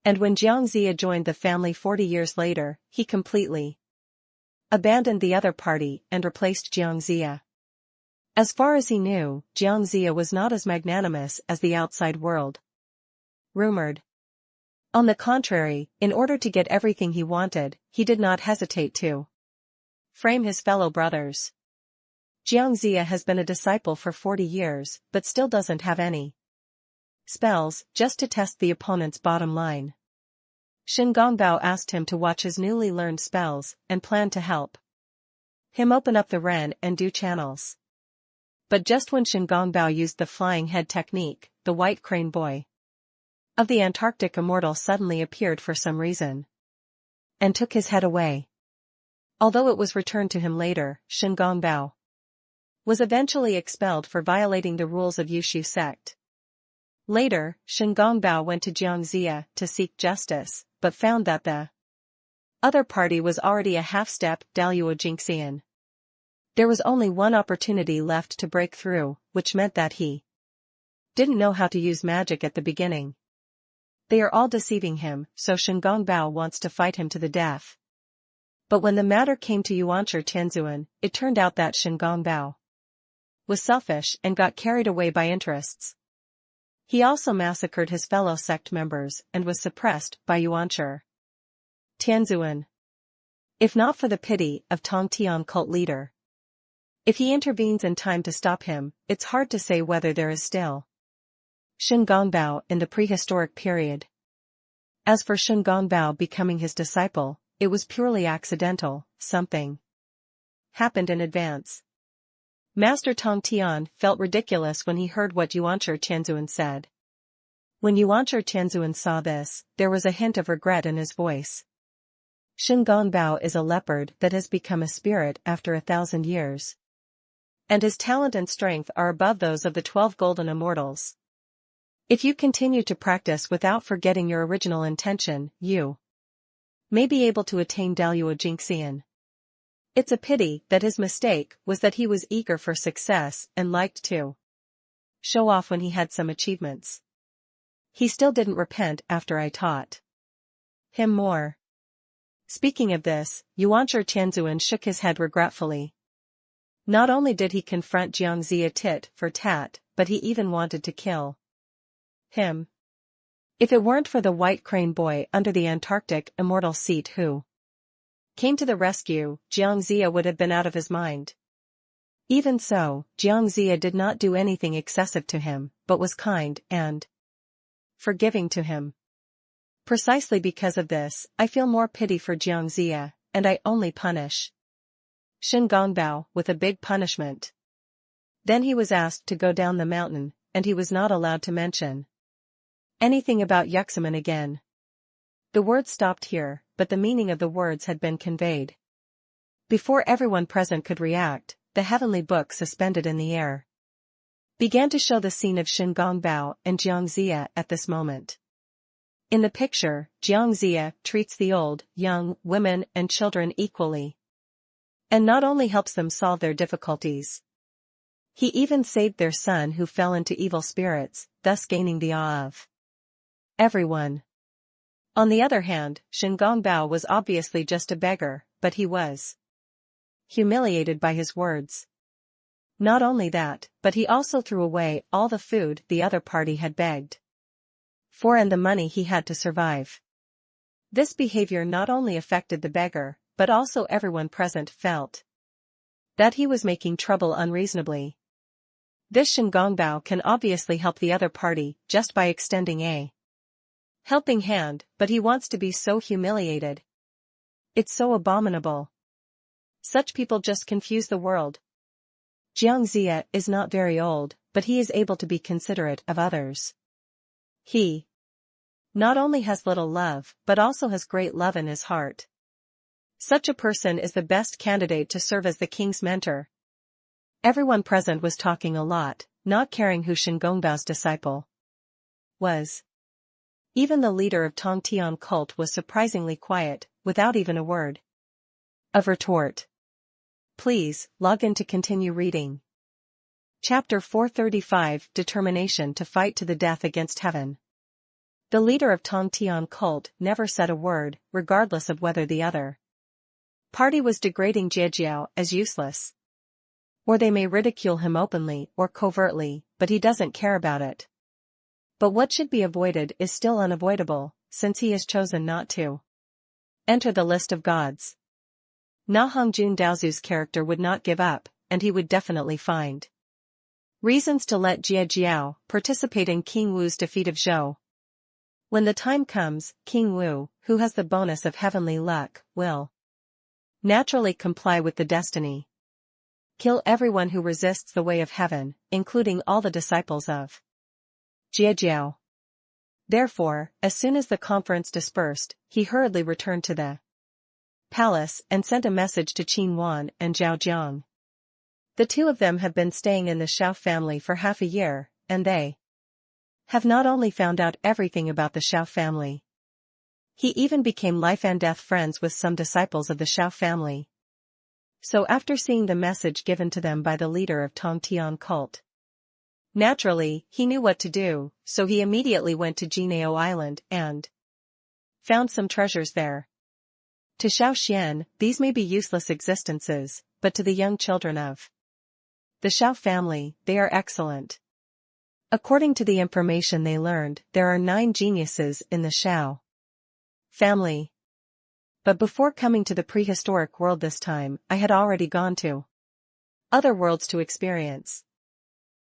And when Jiang Ziya joined the family 40 years later, he completely abandoned the other party and replaced Jiang Ziya. As far as he knew, Jiang Ziya was not as magnanimous as the outside world rumored. On the contrary, in order to get everything he wanted, he did not hesitate to frame his fellow brothers. Jiang Ziya has been a disciple for 40 years, but still doesn't have any spells, just to test the opponent's bottom line. Shen Gongbao asked him to watch his newly learned spells, and planned to help him open up the Ren and Du channels. But just when Shen Gongbao used the flying head technique, the white crane boy of the Antarctic immortal suddenly appeared for some reason and took his head away. Although it was returned to him later, Shen Gongbao was eventually expelled for violating the rules of Yushu sect. Later, Shen Gongbao went to Jiang Ziya to seek justice, but found that the other party was already a half-step Daluo Jingxian. There was only one opportunity left to break through, which meant that he didn't know how to use magic at the beginning. They are all deceiving him, so Shen Gongbao wants to fight him to the death. But when the matter came to Yuanshi Tianzuan, it turned out that Shen Gongbao was selfish and got carried away by interests. He also massacred his fellow sect members and was suppressed by Yuanshi Tianzuan. If not for the pity of Tong Tian cult leader, if he intervenes in time to stop him, it's hard to say whether there is still Shen Gongbao in the prehistoric period. As for Shen Gongbao becoming his disciple, it was purely accidental. Something happened in advance. Master Tong Tian felt ridiculous when he heard what Yuanshi Tianzuan said. When Yuanshi Tianzuan saw this, there was a hint of regret in his voice. Shen Gongbao is a leopard that has become a spirit after 1,000 years. And his talent and strength are above those of the 12 golden immortals. If you continue to practice without forgetting your original intention, you may be able to attain Daluo Jingxian. It's a pity that his mistake was that he was eager for success and liked to show off when he had some achievements. He still didn't repent after I taught him more. Speaking of this, Yuanshi Tianzuan shook his head regretfully. Not only did he confront Jiang Ziya tit for tat, but he even wanted to kill him. If it weren't for the white crane boy under the Antarctic immortal seat who came to the rescue, Jiangxia would have been out of his mind. Even so, Jiangxia did not do anything excessive to him, but was kind and forgiving to him. Precisely because of this, I feel more pity for Jiangxia, and I only punish Shen Gongbao with a big punishment. Then he was asked to go down the mountain, and he was not allowed to mention anything about Yuximan again. The words stopped here, but the meaning of the words had been conveyed. Before everyone present could react, the heavenly book suspended in the air began to show the scene of Shen Gongbao and Jiangxia at this moment. In the picture, Jiangxia treats the old, young, women and children equally, and not only helps them solve their difficulties, he even saved their son who fell into evil spirits, thus gaining the awe of everyone. On the other hand, Shen Gongbao was obviously just a beggar, but he was humiliated by his words. Not only that, but he also threw away all the food the other party had begged for and the money he had to survive. This behavior not only affected the beggar, but also everyone present felt that he was making trouble unreasonably. This Shen Gongbao can obviously help the other party just by extending a helping hand, but he wants to be so humiliated. It's so abominable. Such people just confuse the world. Jiangxia is not very old, but he is able to be considerate of others. He not only has little love, but also has great love in his heart. Such a person is the best candidate to serve as the king's mentor. Everyone present was talking a lot, not caring who Shen Gongbao's disciple was. Even the leader of Tongtian cult was surprisingly quiet, without even a word of retort. Please, log in to continue reading. Chapter 435 Determination to Fight to the Death Against Heaven. The leader of Tongtian cult never said a word, regardless of whether the other party was degrading Jiejiao as useless, or they may ridicule him openly or covertly, but he doesn't care about it. But what should be avoided is still unavoidable, since he has chosen not to enter the list of gods. Na Hongjun Daozu's character would not give up, and he would definitely find reasons to let Jie Jiao participate in King Wu's defeat of Zhou. When the time comes, King Wu, who has the bonus of heavenly luck, will naturally comply with the destiny. Kill everyone who resists the way of heaven, including all the disciples of Jie Jiao. Therefore, as soon as the conference dispersed, he hurriedly returned to the palace and sent a message to Qin Wan and Zhao Jiang. The two of them have been staying in the Xiao family for half a year, and they have not only found out everything about the Xiao family. He even became life and death friends with some disciples of the Xiao family. So after seeing the message given to them by the leader of Tongtian cult, naturally, he knew what to do, so he immediately went to Jinao Island and found some treasures there. To Xiao Xuan, these may be useless existences, but to the young children of the Xiao family, they are excellent. According to the information they learned, there are 9 geniuses in the Xiao family. But before coming to the prehistoric world this time, I had already gone to other worlds to experience.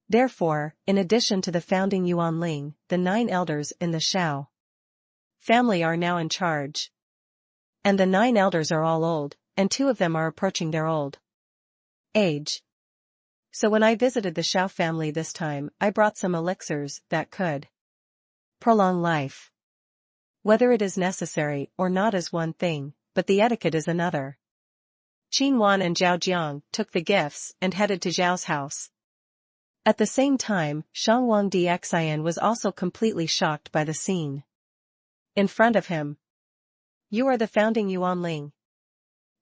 Therefore, in addition to the founding Yuanling, the 9 elders in the Xiao family are now in charge. And the 9 elders are all old, and 2 of them are approaching their old age. So when I visited the Xiao family this time, I brought some elixirs that could prolong life. Whether it is necessary or not is one thing, but the etiquette is another. Qin Wan and Zhao Jiang took the gifts and headed to Zhao's house. At the same time, Shangwang Dxian was also completely shocked by the scene in front of him. You are the founding Yuanling.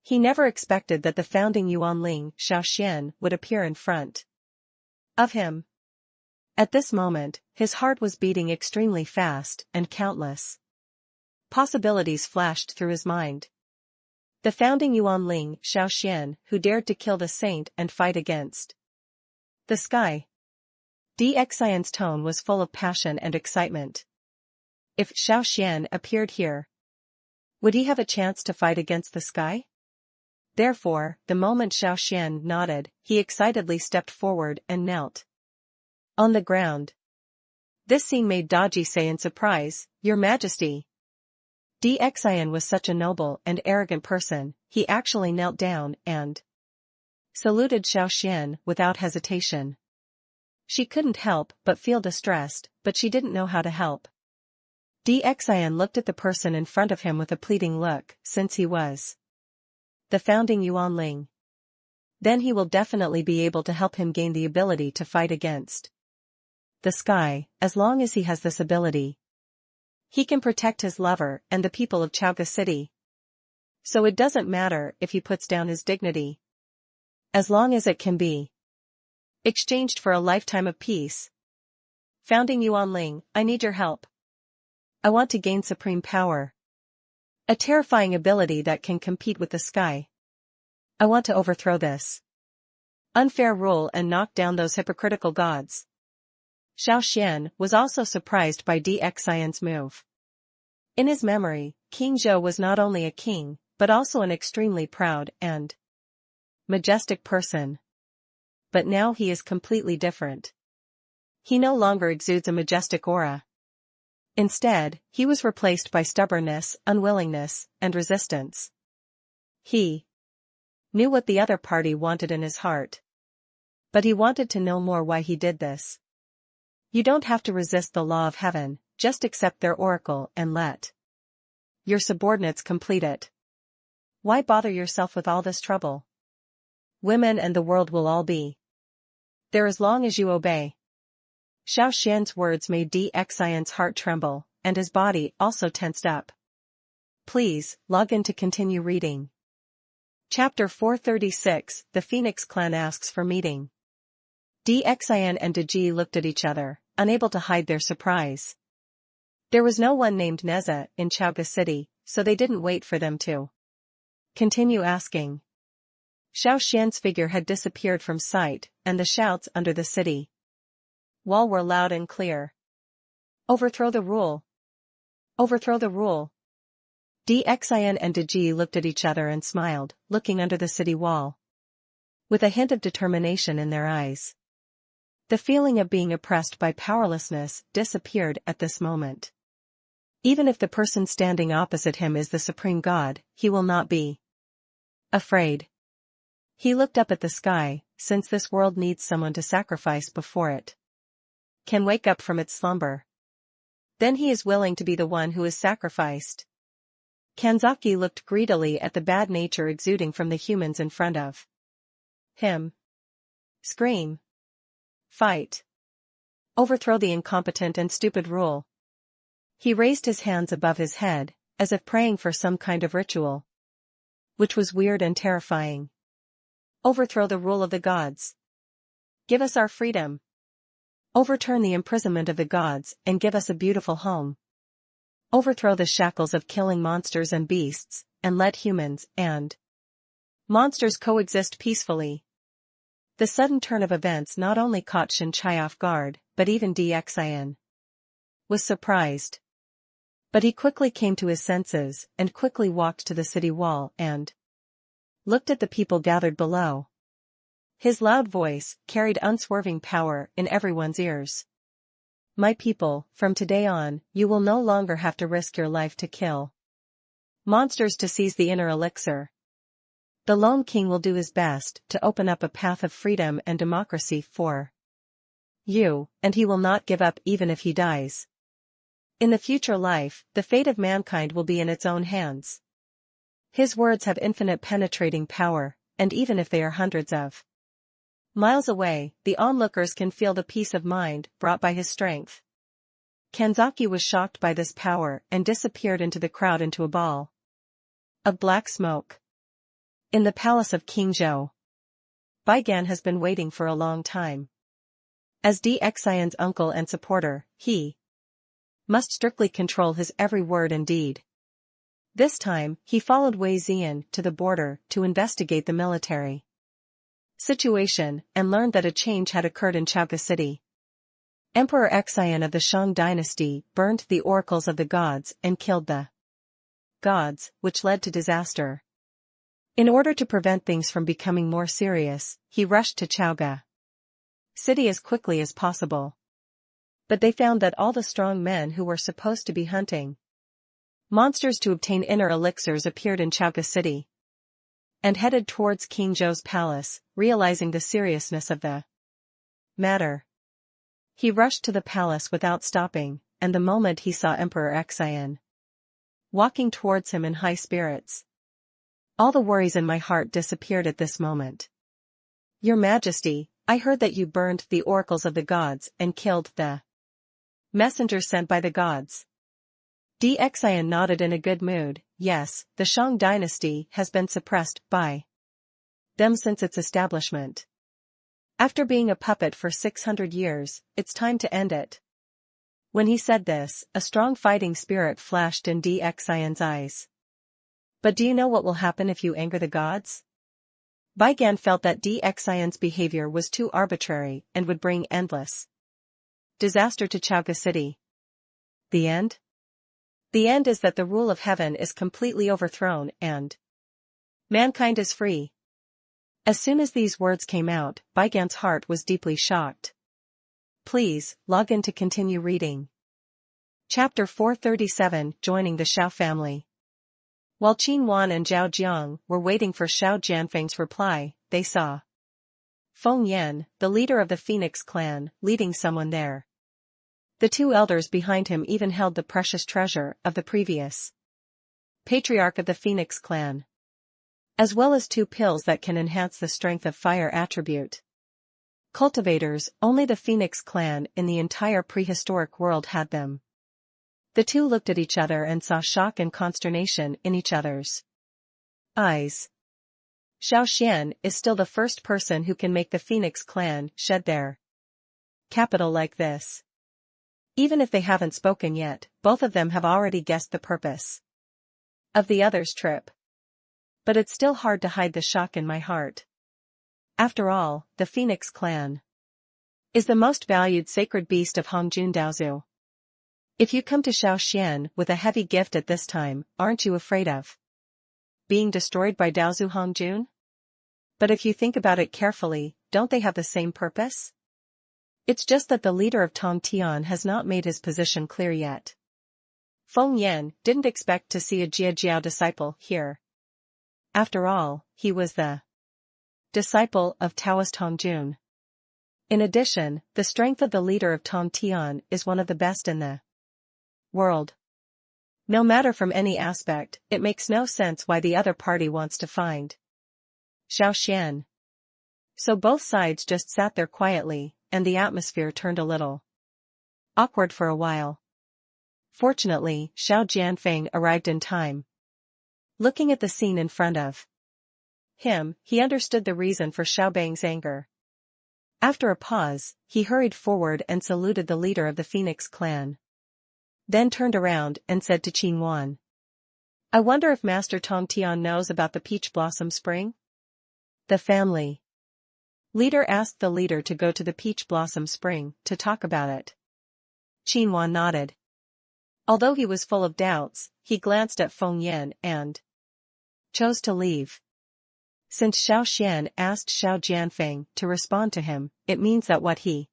He never expected that the founding Yuanling, Xiao Xuan, would appear in front of him. At this moment, his heart was beating extremely fast, and countless possibilities flashed through his mind. The founding Yuanling, Xiao Xuan, who dared to kill the saint and fight against the sky. Dxian's tone was full of passion and excitement. If Xiao Xuan appeared here, would he have a chance to fight against the sky? Therefore, the moment Xiao Xuan nodded, he excitedly stepped forward and knelt on the ground. This scene made Daji say in surprise, "Your Majesty." Xian was such a noble and arrogant person, he actually knelt down and saluted Xiao Xuan without hesitation. She couldn't help but feel distressed, but she didn't know how to help. Xian looked at the person in front of him with a pleading look, since he was the founding Yuanling. Then he will definitely be able to help him gain the ability to fight against the sky, as long as he has this ability. He can protect his lover and the people of Chaoga City. So it doesn't matter if he puts down his dignity. As long as it can be exchanged for a lifetime of peace. Founding Yuanling, I need your help. I want to gain supreme power. A terrifying ability that can compete with the sky. I want to overthrow this unfair rule and knock down those hypocritical gods. Xiao Xuan was also surprised by Xian's move. In his memory, King Zhou was not only a king, but also an extremely proud and majestic person. But now he is completely different. He no longer exudes a majestic aura. Instead, he was replaced by stubbornness, unwillingness, and resistance. He knew what the other party wanted in his heart. But he wanted to know more why he did this. You don't have to resist the law of heaven, just accept their oracle and let your subordinates complete it. Why bother yourself with all this trouble? Women and the world will all be there as long as you obey. Xiao Xuan's words made Xian's heart tremble, and his body also tensed up. Please, log in to continue reading. Chapter 436, The Phoenix Clan Asks for Meeting. Xian and Daji looked at each other, unable to hide their surprise. There was no one named Neza in Chaoga City, so they didn't wait for them to continue asking. Xiao Xuan's figure had disappeared from sight, and the shouts under the city wall were loud and clear. Overthrow the rule! Overthrow the rule! Xian and Daji looked at each other and smiled, looking under the city wall with a hint of determination in their eyes. The feeling of being oppressed by powerlessness disappeared at this moment. Even if the person standing opposite him is the supreme god, he will not be afraid. He looked up at the sky, since this world needs someone to sacrifice before it can wake up from its slumber. Then he is willing to be the one who is sacrificed. Kanzaki looked greedily at the bad nature exuding from the humans in front of him. Scream. Fight. Overthrow the incompetent and stupid rule. He raised his hands above his head, as if praying for some kind of ritual, which was weird and terrifying. Overthrow the rule of the gods. Give us our freedom. Overturn the imprisonment of the gods and give us a beautiful home. Overthrow the shackles of killing monsters and beasts, and let humans and monsters coexist peacefully. The sudden turn of events not only caught Shinchai off guard, but even Xian was surprised. But he quickly came to his senses, and quickly walked to the city wall and looked at the people gathered below. His loud voice carried unswerving power in everyone's ears. My people, from today on, you will no longer have to risk your life to kill monsters to seize the inner elixir. The lone king will do his best to open up a path of freedom and democracy for you, and he will not give up even if he dies. In the future life, the fate of mankind will be in its own hands. His words have infinite penetrating power, and even if they are hundreds of miles away, the onlookers can feel the peace of mind brought by his strength. Kanzaki was shocked by this power and disappeared into the crowd into a ball of black smoke. In the palace of King Zhou, Baigan has been waiting for a long time. As Xian's uncle and supporter, he must strictly control his every word and deed. This time, he followed Wei Zian to the border to investigate the military situation and learned that a change had occurred in Chaoga City. Emperor Xian of the Shang dynasty burned the oracles of the gods and killed the gods, which led to disaster. In order to prevent things from becoming more serious, he rushed to Chaoga City as quickly as possible. But they found that all the strong men who were supposed to be hunting monsters to obtain inner elixirs appeared in Chaoga City and headed towards King Zhou's palace, realizing the seriousness of the matter. He rushed to the palace without stopping, and the moment he saw Emperor Xian walking towards him in high spirits, all the worries in my heart disappeared at this moment. Your Majesty, I heard that you burned the oracles of the gods and killed the messenger sent by the gods. Xian nodded in a good mood. Yes, the Shang dynasty has been suppressed by them since its establishment. After being a puppet for 600 years, it's time to end it. When he said this, a strong fighting spirit flashed in Xian's eyes. But do you know what will happen if you anger the gods? Bai Gan felt that Xian's behavior was too arbitrary and would bring endless disaster to Chaoga City. The end? The end is that the rule of heaven is completely overthrown and mankind is free. As soon as these words came out, Bai Gan's heart was deeply shocked. Please, log in to continue reading. Chapter 437, Joining the Xiao family. While Qin Wan and Zhao Jiang were waiting for Xiao Jianfeng's reply, they saw Feng Yan, the leader of the Phoenix clan, leading someone there. The two elders behind him even held the precious treasure of the previous patriarch of the Phoenix clan, as well as 2 pills that can enhance the strength of fire attribute. Cultivators, only the Phoenix clan in the entire prehistoric world had them. The two looked at each other and saw shock and consternation in each other's eyes. Xiao Xuan is still the first person who can make the Phoenix clan shed their capital like this. Even if they haven't spoken yet, both of them have already guessed the purpose of the other's trip. But it's still hard to hide the shock in my heart. After all, the Phoenix clan is the most valued sacred beast of Hongjun Daozu. If you come to Xiao Xuan with a heavy gift at this time, aren't you afraid of being destroyed by Daozu Hongjun? But if you think about it carefully, don't they have the same purpose? It's just that the leader of Tongtian has not made his position clear yet. Feng Yan didn't expect to see a Jia disciple here. After all, he was the disciple of Taoist Hongjun. In addition, the strength of the leader of Tongtian is one of the best in the world. No matter from any aspect, it makes no sense why the other party wants to find Xiao Xuan. So both sides just sat there quietly, and the atmosphere turned a little awkward for a while. Fortunately, Xiao Jianfeng arrived in time. Looking at the scene in front of him, he understood the reason for Xiao Bang's anger. After a pause, he hurried forward and saluted the leader of the Phoenix clan. Then turned around and said to Qin Wan, I wonder if Master Tongtian knows about the Peach Blossom Spring? The family leader asked the leader to go to the Peach Blossom Spring to talk about it. Qin Wan nodded. Although he was full of doubts, he glanced at Feng Yan and chose to leave. Since Xiao Xuan asked Xiao Jianfeng to respond to him, it means that what he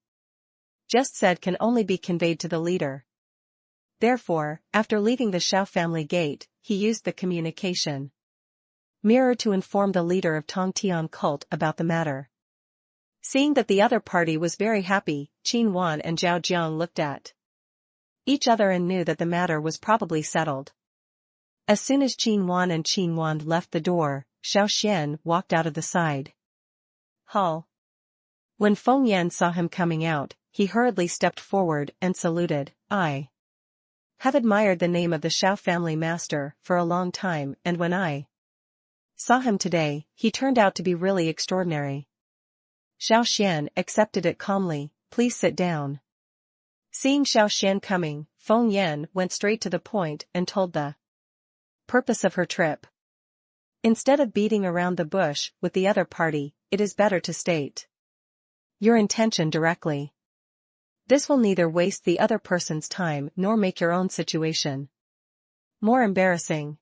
just said can only be conveyed to the leader. Therefore, after leaving the Xiao family gate, he used the communication mirror to inform the leader of Tongtian cult about the matter. Seeing that the other party was very happy, Qin Wan and Zhao Jiang looked at each other and knew that the matter was probably settled. As soon as Qin Wan left the door, Xiao Xuan walked out of the side hall. When Feng Yan saw him coming out, he hurriedly stepped forward and saluted. I have admired the name of the Xiao family master for a long time, and when I saw him today, he turned out to be really extraordinary. Xiao Xuan accepted it calmly. Please sit down. Seeing Xiao Xuan coming, Feng Yan went straight to the point and told the purpose of her trip. Instead of beating around the bush with the other party, it is better to state your intention directly. This will neither waste the other person's time nor make your own situation more embarrassing.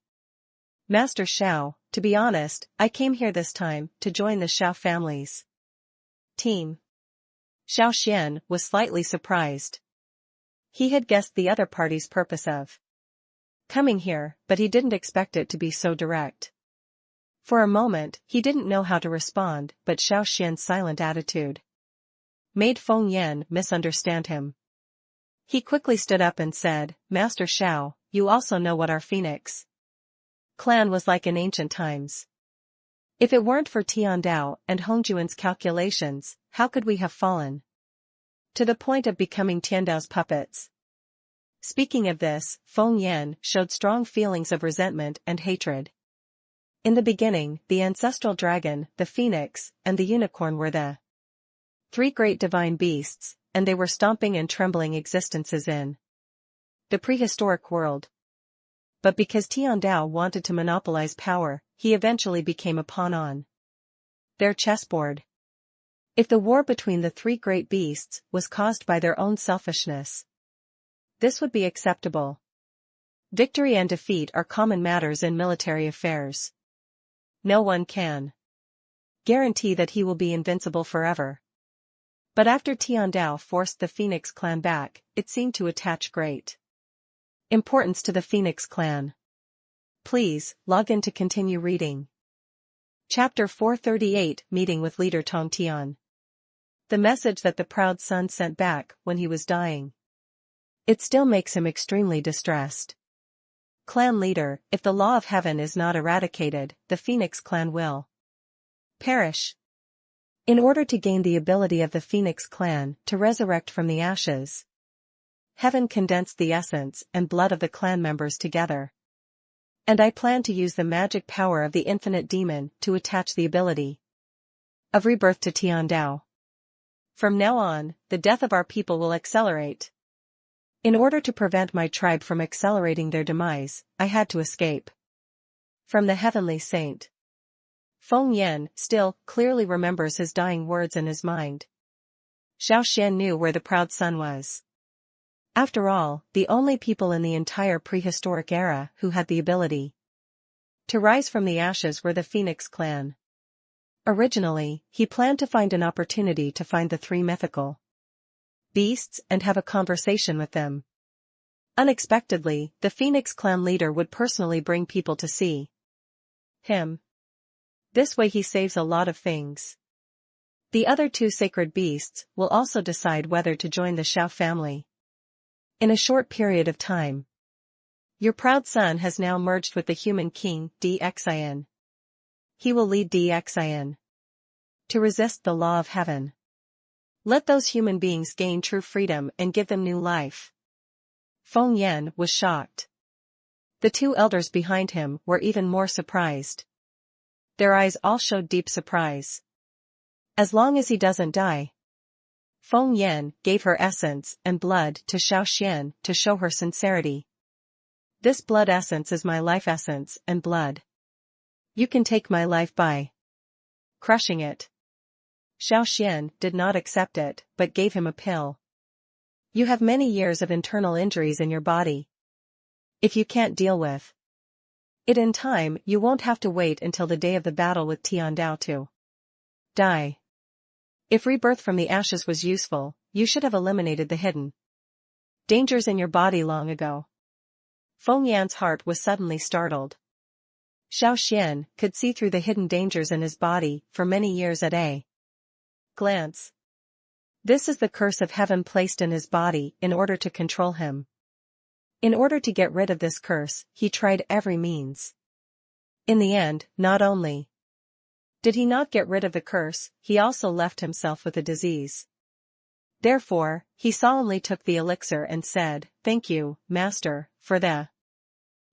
Master Xiao, to be honest, I came here this time to join the Xiao family's team. Xiao Xuan was slightly surprised. He had guessed the other party's purpose of coming here, but he didn't expect it to be so direct. For a moment, he didn't know how to respond, but Xiao Xuan's silent attitude made Feng Yan misunderstand him. He quickly stood up and said, Master Xiao, you also know what our Phoenix clan was like in ancient times. If it weren't for Tiandao and Hongjuan's calculations, how could we have fallen to the point of becoming Tiandao's puppets? Speaking of this, Feng Yan showed strong feelings of resentment and hatred. In the beginning, the ancestral dragon, the phoenix, and the unicorn were the three great divine beasts, and they were stomping and trembling existences in the prehistoric world. But because Tiandao wanted to monopolize power, he eventually became a pawn on their chessboard. If the war between the three great beasts was caused by their own selfishness, this would be acceptable. Victory and defeat are common matters in military affairs. No one can guarantee that he will be invincible forever. But after Tiandao forced the Phoenix clan back, it seemed to attach great importance to the Phoenix clan. Please, log in to continue reading. Chapter 438, Meeting with Leader Tong Tian. The message that the proud son sent back when he was dying. It still makes him extremely distressed. Clan leader, if the law of heaven is not eradicated, the Phoenix clan will perish. In order to gain the ability of the Phoenix clan to resurrect from the ashes, heaven condensed the essence and blood of the clan members together. And I plan to use the magic power of the infinite demon to attach the ability of rebirth to Tiandao. From now on, the death of our people will accelerate. In order to prevent my tribe from accelerating their demise, I had to escape from the heavenly saint. Feng Yan still clearly remembers his dying words in his mind. Xiao Xuan knew where the proud son was. After all, the only people in the entire prehistoric era who had the ability to rise from the ashes were the Phoenix clan. Originally, he planned to find an opportunity to find the three mythical beasts and have a conversation with them. Unexpectedly, the Phoenix clan leader would personally bring people to see him. This way he saves a lot of things. The other two sacred beasts will also decide whether to join the Xiao family in a short period of time. Your proud son has now merged with the human king, Dxin. He will lead Dxin to resist the law of heaven. Let those human beings gain true freedom and give them new life. Feng Yan was shocked. The two elders behind him were even more surprised. Their eyes all showed deep surprise. As long as he doesn't die. Feng Yan gave her essence and blood to Xiao Xuan to show her sincerity. This blood essence is my life essence and blood. You can take my life by crushing it. Xiao Xuan did not accept it, but gave him a pill. You have many years of internal injuries in your body. If you can't deal with it in time, you won't have to wait until the day of the battle with Tiandao to die. If rebirth from the ashes was useful, you should have eliminated the hidden dangers in your body long ago. Feng Yan's heart was suddenly startled. Xiao Xuan could see through the hidden dangers in his body for many years at a glance. This is the curse of heaven placed in his body in order to control him. In order to get rid of this curse, he tried every means. In the end, not only did he not get rid of the curse, he also left himself with a disease. Therefore, he solemnly took the elixir and said, "Thank you, Master, for the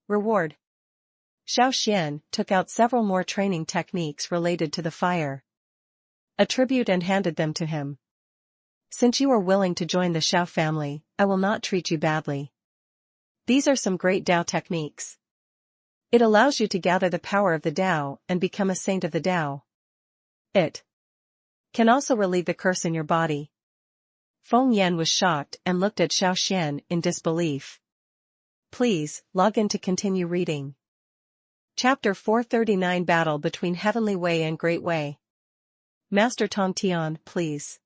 reward." Xiao Xuan took out several more training techniques related to the fire attribute and handed them to him. Since you are willing to join the Xiao family, I will not treat you badly. These are some great Dao techniques. It allows you to gather the power of the Dao and become a saint of the Dao. It can also relieve the curse in your body. Feng Yan was shocked and looked at Xiao Xuan in disbelief. Please, log in to continue reading. Chapter 439 Battle between Heavenly Way and Great Way. Master Tong Tian, please.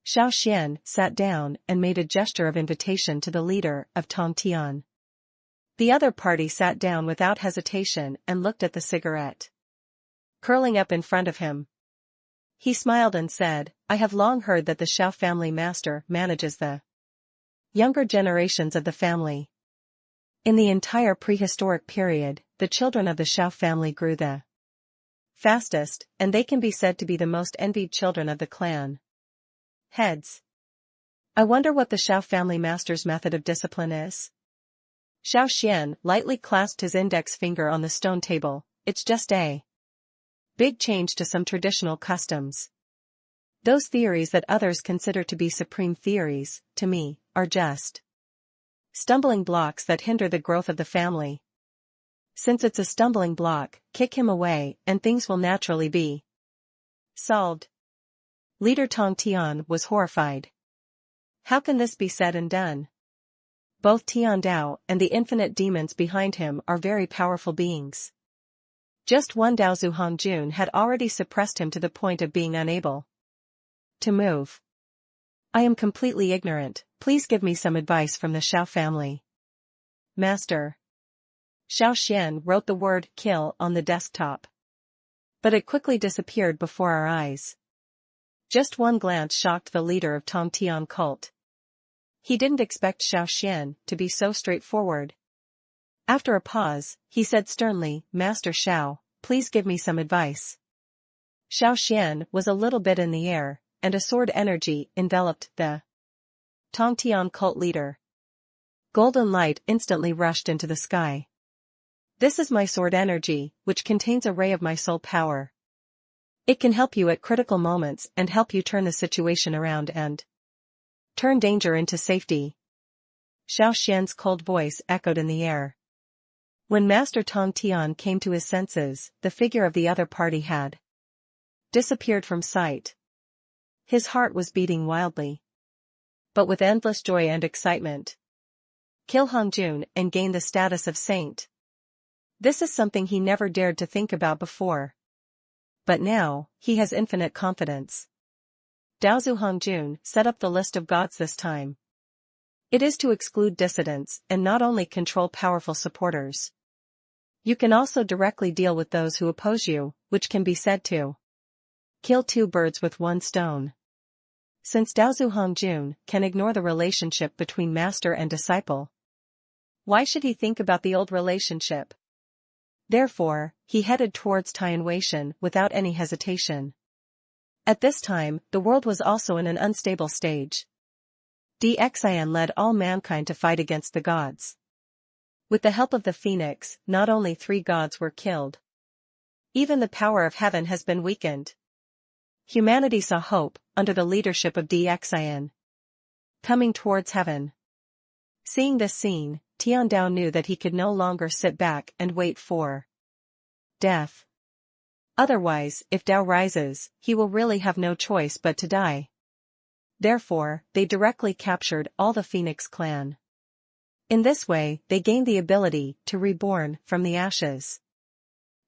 Xiao Xuan sat down and made a gesture of invitation to the leader of Tong Tian. The other party sat down without hesitation and looked at the cigarette curling up in front of him. He smiled and said, I have long heard that the Xiao family master manages the younger generations of the family. In the entire prehistoric period, the children of the Xiao family grew the fastest, and they can be said to be the most envied children of the clan. Heads. I wonder what the Xiao family master's method of discipline is. Xiao Xuan lightly clasped his index finger on the stone table. It's just a big change to some traditional customs. Those theories that others consider to be supreme theories, to me, are just stumbling blocks that hinder the growth of the family. Since it's a stumbling block, kick him away and things will naturally be solved. Leader Tong Tian was horrified. How can this be said and done? Both Tian Dao and the infinite demons behind him are very powerful beings. Just one Dao Zhu Hongjun had already suppressed him to the point of being unable to move. I am completely ignorant, please give me some advice from the Xiao family. Master. Xiao Xuan wrote the word kill on the desktop. But it quickly disappeared before our eyes. Just one glance shocked the leader of Tong Tian cult. He didn't expect Xiao Xuan to be so straightforward. After a pause, he said sternly, Master Xiao, please give me some advice. Xiao Xuan was a little bit in the air, and a sword energy enveloped the Tong Tian cult leader. Golden light instantly rushed into the sky. This is my sword energy, which contains a ray of my soul power. It can help you at critical moments and help you turn the situation around and turn danger into safety. Xiao Xuan's cold voice echoed in the air. When Master Tong Tian came to his senses, the figure of the other party had disappeared from sight. His heart was beating wildly, but with endless joy and excitement. Kill Hongjun and gain the status of saint. This is something he never dared to think about before. But now, he has infinite confidence. Daozu Hongjun set up the list of gods this time. It is to exclude dissidents and not only control powerful supporters. You can also directly deal with those who oppose you, which can be said to kill two birds with one stone. Since Daozu Hongjun can ignore the relationship between master and disciple, why should he think about the old relationship? Therefore, he headed towards Tianweishan without any hesitation. At this time, the world was also in an unstable stage. Dxian led all mankind to fight against the gods. With the help of the phoenix, not only 3 gods were killed. Even the power of heaven has been weakened. Humanity saw hope, under the leadership of Dxian, coming towards heaven. Seeing this scene, Tian Dao knew that he could no longer sit back and wait for death. Otherwise, if Dao rises, he will really have no choice but to die. Therefore, they directly captured all the Phoenix clan. In this way, they gained the ability to reborn from the ashes.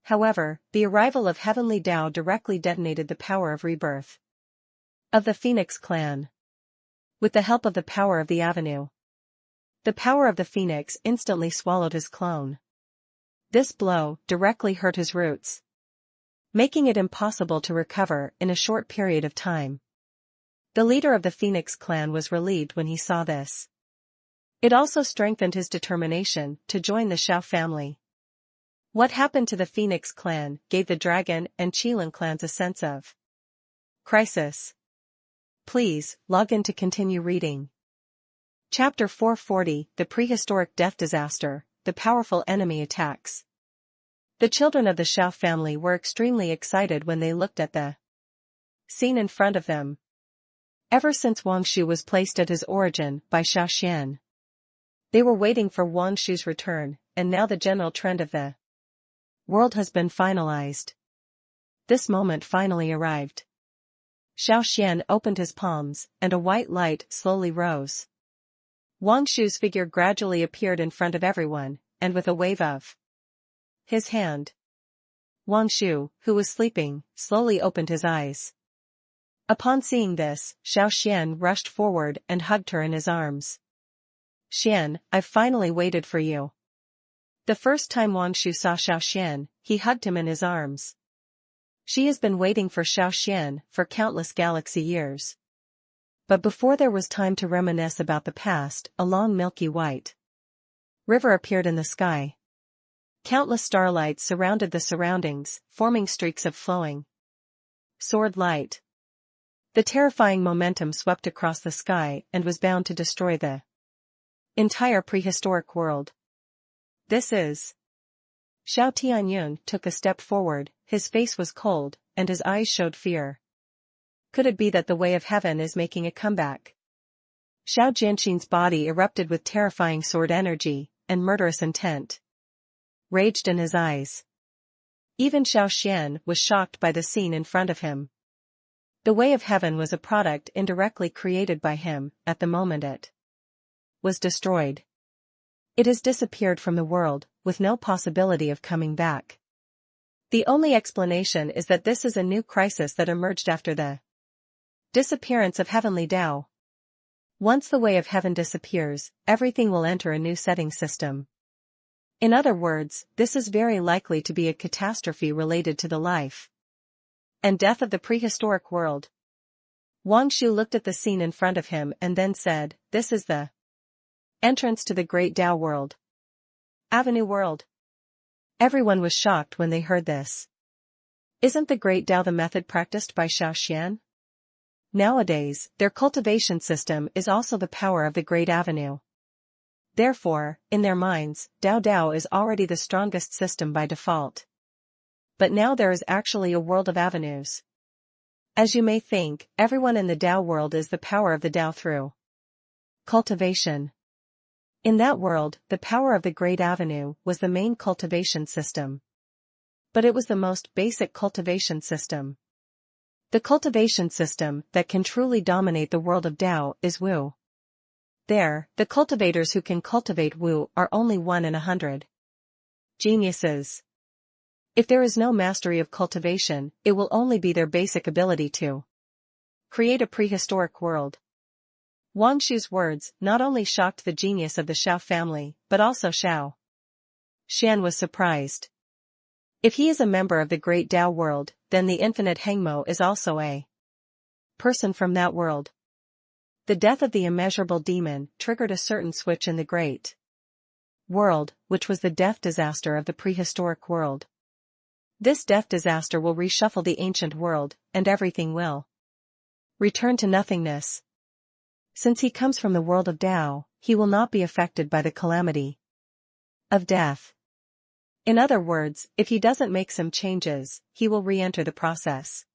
However, the arrival of heavenly Dao directly detonated the power of rebirth of the Phoenix clan. With the help of the power of the avenue, the power of the Phoenix instantly swallowed his clone. This blow directly hurt his roots, making it impossible to recover in a short period of time. The leader of the Phoenix clan was relieved when he saw this. It also strengthened his determination to join the Xiao family. What happened to the Phoenix clan gave the Dragon and Qilin clans a sense of crisis. Please, log in to continue reading. Chapter 440, The Prehistoric Death Disaster, The Powerful Enemy Attacks. The children of the Xiao family were extremely excited when they looked at the scene in front of them. Ever since Wang Shu was placed at his origin by Xiao Xuan, they were waiting for Wang Shu's return, and now the general trend of the world has been finalized. This moment finally arrived. Xiao Xuan opened his palms, and a white light slowly rose. Wang Shu's figure gradually appeared in front of everyone, and with a wave of his hand. Wang Shu, who was sleeping, slowly opened his eyes. Upon seeing this, Xiao Xuan rushed forward and hugged her in his arms. Xian, I've finally waited for you. The first time Wang Shu saw Xiao Xuan, he hugged him in his arms. She has been waiting for Xiao Xuan for countless galaxy years. But before there was time to reminisce about the past, a long milky white river appeared in the sky. Countless starlights surrounded the surroundings, forming streaks of flowing sword light. The terrifying momentum swept across the sky and was bound to destroy the entire prehistoric world. This is. Xiao Tianyun took a step forward, his face was cold, and his eyes showed fear. Could it be that the way of heaven is making a comeback? Xiao Jianxin's body erupted with terrifying sword energy, and murderous intent raged in his eyes. Even Xiao Xuan was shocked by the scene in front of him. The way of heaven was a product indirectly created by him. At the moment it was destroyed. It has disappeared from the world, with no possibility of coming back. The only explanation is that this is a new crisis that emerged after the disappearance of heavenly Tao. Once the way of heaven disappears, everything will enter a new setting system. In other words, this is very likely to be a catastrophe related to the life and death of the prehistoric world. Wang Shu looked at the scene in front of him and then said, "This is the entrance to the great Tao world. Avenue world." Everyone was shocked when they heard this. Isn't the great Tao the method practiced by Xiao Xuan? Nowadays, their cultivation system is also the power of the Great Avenue. Therefore, in their minds, Dao is already the strongest system by default. But now there is actually a world of avenues. As you may think, everyone in the Dao world is the power of the Dao through cultivation. In that world, the power of the Great Avenue was the main cultivation system. But it was the most basic cultivation system. The cultivation system that can truly dominate the world of Dao is Wu. There, the cultivators who can cultivate Wu are only 1 in 100. Geniuses. If there is no mastery of cultivation, it will only be their basic ability to create a prehistoric world. Wang Shu's words not only shocked the genius of the Xiao family, but also Xiao Xuan was surprised. If he is a member of the great Dao world, then the infinite Hengmo is also a person from that world. The death of the immeasurable demon triggered a certain switch in the great world, which was the death disaster of the prehistoric world. This death disaster will reshuffle the ancient world, and everything will return to nothingness. Since he comes from the world of Dao, he will not be affected by the calamity of death. In other words, if he doesn't make some changes, he will re-enter the process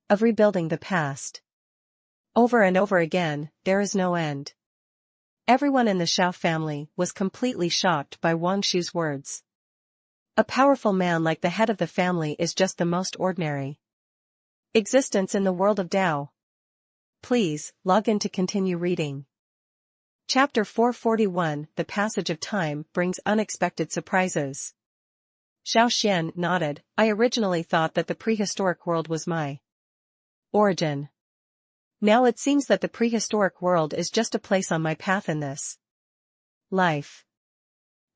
of rebuilding the past. Over and over again, there is no end. Everyone in the Xiao family was completely shocked by Wang Shu's words. A powerful man like the head of the family is just the most ordinary existence in the world of Dao. Please, log in to continue reading. Chapter 441, The Passage of Time Brings Unexpected Surprises. Xiao Xuan nodded. I originally thought that the prehistoric world was my origin. Now it seems that the prehistoric world is just a place on my path in this life.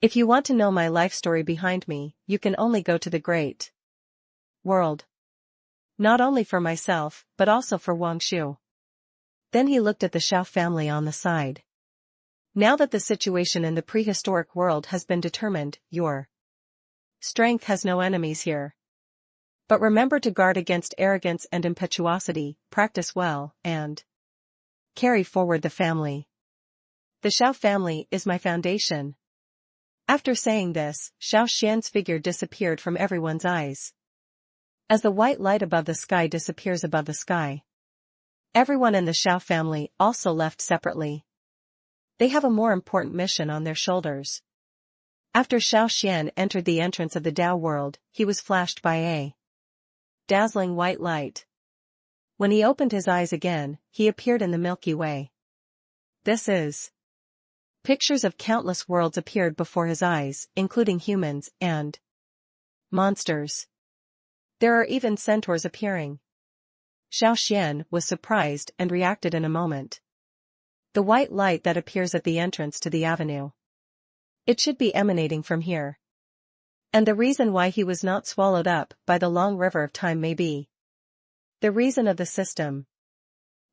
If you want to know my life story behind me, you can only go to the great world. Not only for myself, but also for Wang Shu. Then he looked at the Xiao family on the side. Now that the situation in the prehistoric world has been determined, your strength has no enemies here. But remember to guard against arrogance and impetuosity, practice well, and carry forward the family. The Xiao family is my foundation. After saying this, Xiao Xuan's figure disappeared from everyone's eyes. As the white light above the sky disappears above the sky, everyone in the Xiao family also left separately. They have a more important mission on their shoulders. After Xiao Xuan entered the entrance of the Dao world, he was flashed by a dazzling white light. When he opened his eyes again, he appeared in the Milky Way. This is. Pictures of countless worlds appeared before his eyes, including humans and monsters. There are even centaurs appearing. Xiao Xuan was surprised and reacted in a moment. The white light that appears at the entrance to the avenue. It should be emanating from here. And the reason why he was not swallowed up by the long river of time may be the reason of the system.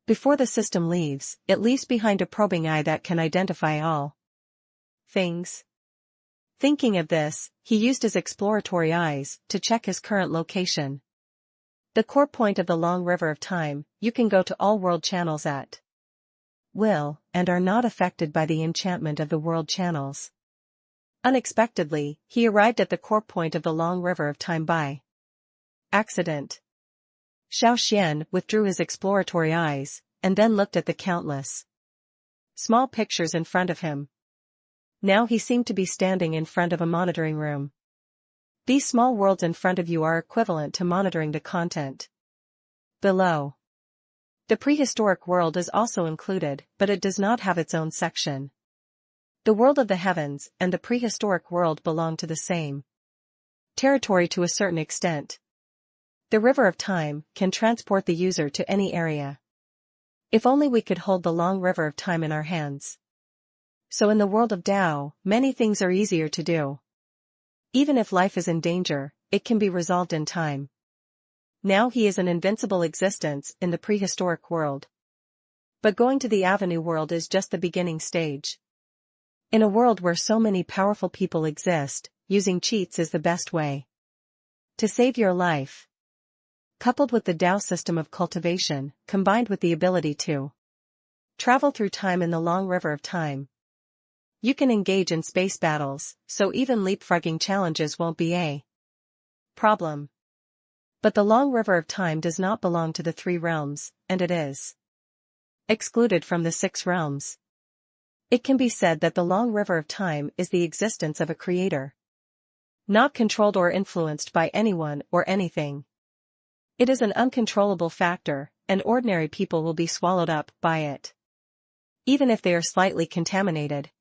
Before the system leaves, it leaves behind a probing eye that can identify all things. Thinking of this, he used his exploratory eyes to check his current location. The core point of the long river of time, you can go to all world channels at will, and are not affected by the enchantment of the world channels. Unexpectedly, he arrived at the core point of the long river of time by accident. Xiao Xuan withdrew his exploratory eyes, and then looked at the countless small pictures in front of him. Now he seemed to be standing in front of a monitoring room. These small worlds in front of you are equivalent to monitoring the content below. The prehistoric world is also included, but it does not have its own section. The world of the heavens and the prehistoric world belong to the same territory to a certain extent. The river of time can transport the user to any area. If only we could hold the long river of time in our hands. So in the world of Tao, many things are easier to do. Even if life is in danger, it can be resolved in time. Now he is an invincible existence in the prehistoric world. But going to the Avenue world is just the beginning stage. In a world where so many powerful people exist, using cheats is the best way to save your life. Coupled with the Tao system of cultivation, combined with the ability to travel through time in the long river of time, you can engage in space battles, so even leapfrogging challenges won't be a problem. But the long river of time does not belong to the 3 realms, and it is excluded from the 6 realms. It can be said that the long river of time is the existence of a creator, not controlled or influenced by anyone or anything. It is an uncontrollable factor, and ordinary people will be swallowed up by it, even if they are slightly contaminated.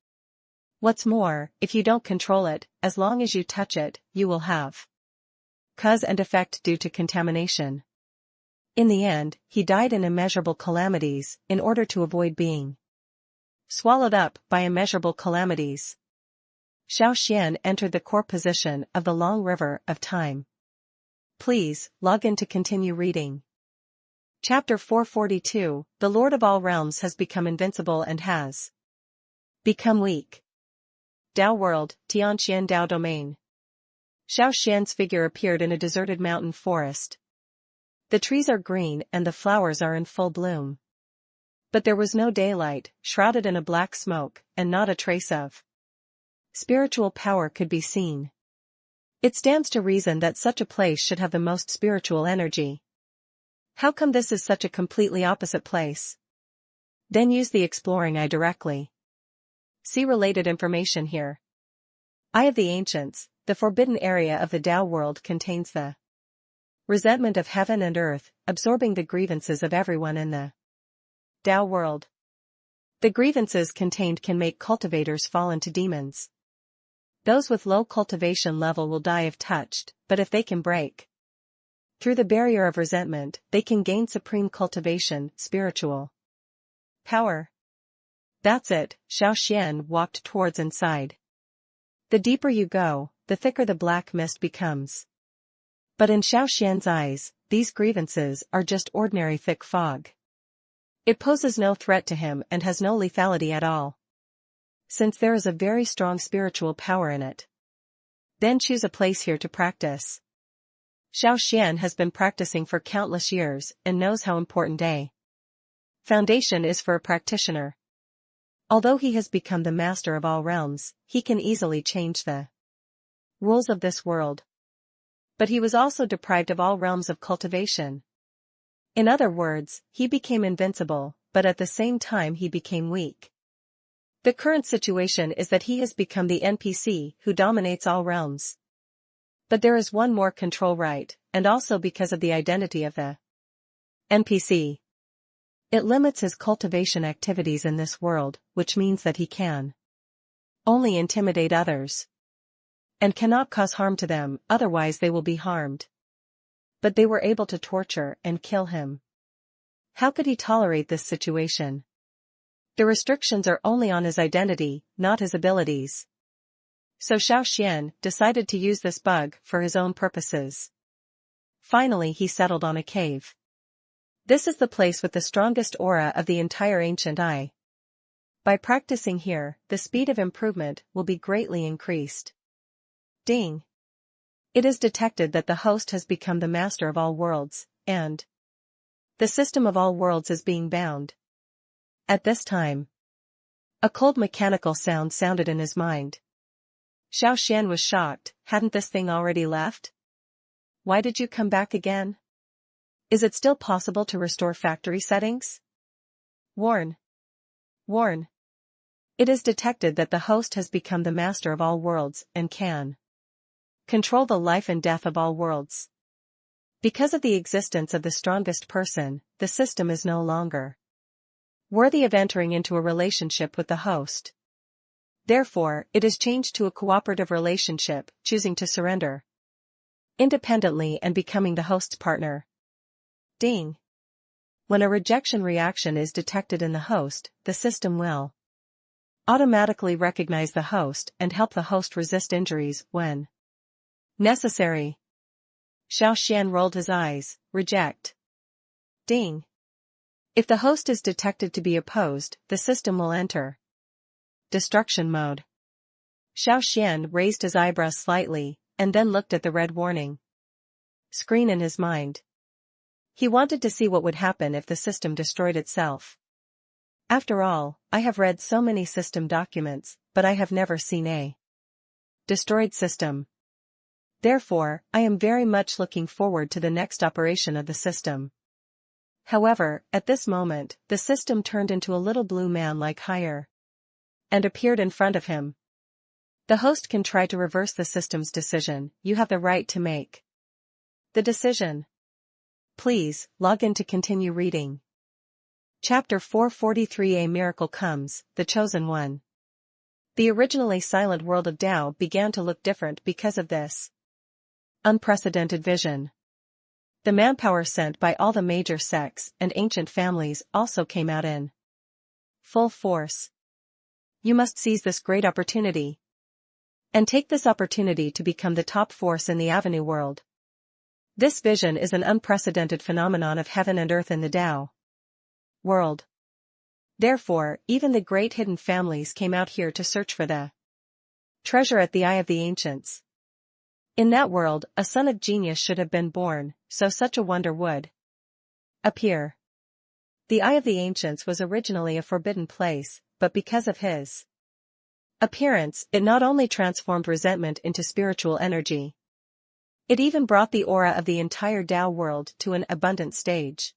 What's more, if you don't control it, as long as you touch it, you will have cause and effect due to contamination. In the end, he died in immeasurable calamities, in order to avoid being swallowed up by immeasurable calamities. Xiao Xuan entered the core position of the long river of time. Please, log in to continue reading. Chapter 442, The Lord of all realms has become invincible and has become weak. Tao World, Tianqian Tao Domain. Xiao Xuan's figure appeared in a deserted mountain forest. The trees are green and the flowers are in full bloom. But there was no daylight, shrouded in a black smoke, and not a trace of spiritual power could be seen. It stands to reason that such a place should have the most spiritual energy. How come this is such a completely opposite place? Then use the exploring eye directly. See related information here. Eye of the Ancients, the forbidden area of the Tao world contains the resentment of heaven and earth, absorbing the grievances of everyone in the Tao world. The grievances contained can make cultivators fall into demons. Those with low cultivation level will die if touched, but if they can break through the barrier of resentment, they can gain supreme cultivation, spiritual power. That's it, Xiao Xuan walked towards inside. The deeper you go, the thicker the black mist becomes. But in Xiao Xuan's eyes, these grievances are just ordinary thick fog. It poses no threat to him and has no lethality at all. Since there is a very strong spiritual power in it. Then choose a place here to practice. Xiao Xuan has been practicing for countless years and knows how important a foundation is for a practitioner. Although he has become the master of all realms, he can easily change the rules of this world. But he was also deprived of all realms of cultivation. In other words, he became invincible, but at the same time he became weak. The current situation is that he has become the NPC who dominates all realms. But there is one more control right, and also because of the identity of the NPC. It limits his cultivation activities in this world, which means that he can only intimidate others. and cannot cause harm to them, otherwise they will be harmed. But they were able to torture and kill him. How could he tolerate this situation? The restrictions are only on his identity, not his abilities. So Xiao Xuan decided to use this bug for his own purposes. Finally he settled on a cave. This is the place with the strongest aura of the entire ancient eye. By practicing here, the speed of improvement will be greatly increased. Ding! It is detected that the host has become the master of all worlds, and the system of all worlds is being bound. At this time, a cold mechanical sound sounded in his mind. Xiao Xuan was shocked. Hadn't this thing already left? Why did you come back again? Is it still possible to restore factory settings? Warn. It is detected that the host has become the master of all worlds and can control the life and death of all worlds. Because of the existence of the strongest person, the system is no longer worthy of entering into a relationship with the host. Therefore, it is changed to a cooperative relationship, choosing to surrender independently and becoming the host's partner. Ding! When a rejection reaction is detected in the host, the system will automatically recognize the host and help the host resist injuries when necessary. Xiao Xuan rolled his eyes. Reject. Ding! If the host is detected to be opposed, the system will enter destruction mode. Xiao Xuan raised his eyebrows slightly, and then looked at the red warning screen in his mind. He wanted to see what would happen if the system destroyed itself. After all, I have read so many system documents, but I have never seen a destroyed system. Therefore, I am very much looking forward to the next operation of the system. However, at this moment, the system turned into a little blue man like higher and appeared in front of him. The host can try to reverse the system's decision. You have the right to make the decision. Please, log in to continue reading. Chapter 443. A miracle comes, the chosen one. The originally silent world of Tao began to look different because of this unprecedented vision. The manpower sent by all the major sects and ancient families also came out in full force. You must seize this great opportunity and take this opportunity to become the top force in the Avenue world. This vision is an unprecedented phenomenon of heaven and earth in the Tao world. Therefore, even the great hidden families came out here to search for the treasure at the eye of the ancients. In that world, a son of genius should have been born, so such a wonder would appear. The eye of the ancients was originally a forbidden place, but because of his appearance, it not only transformed resentment into spiritual energy, it even brought the aura of the entire Tao world to an abundant stage.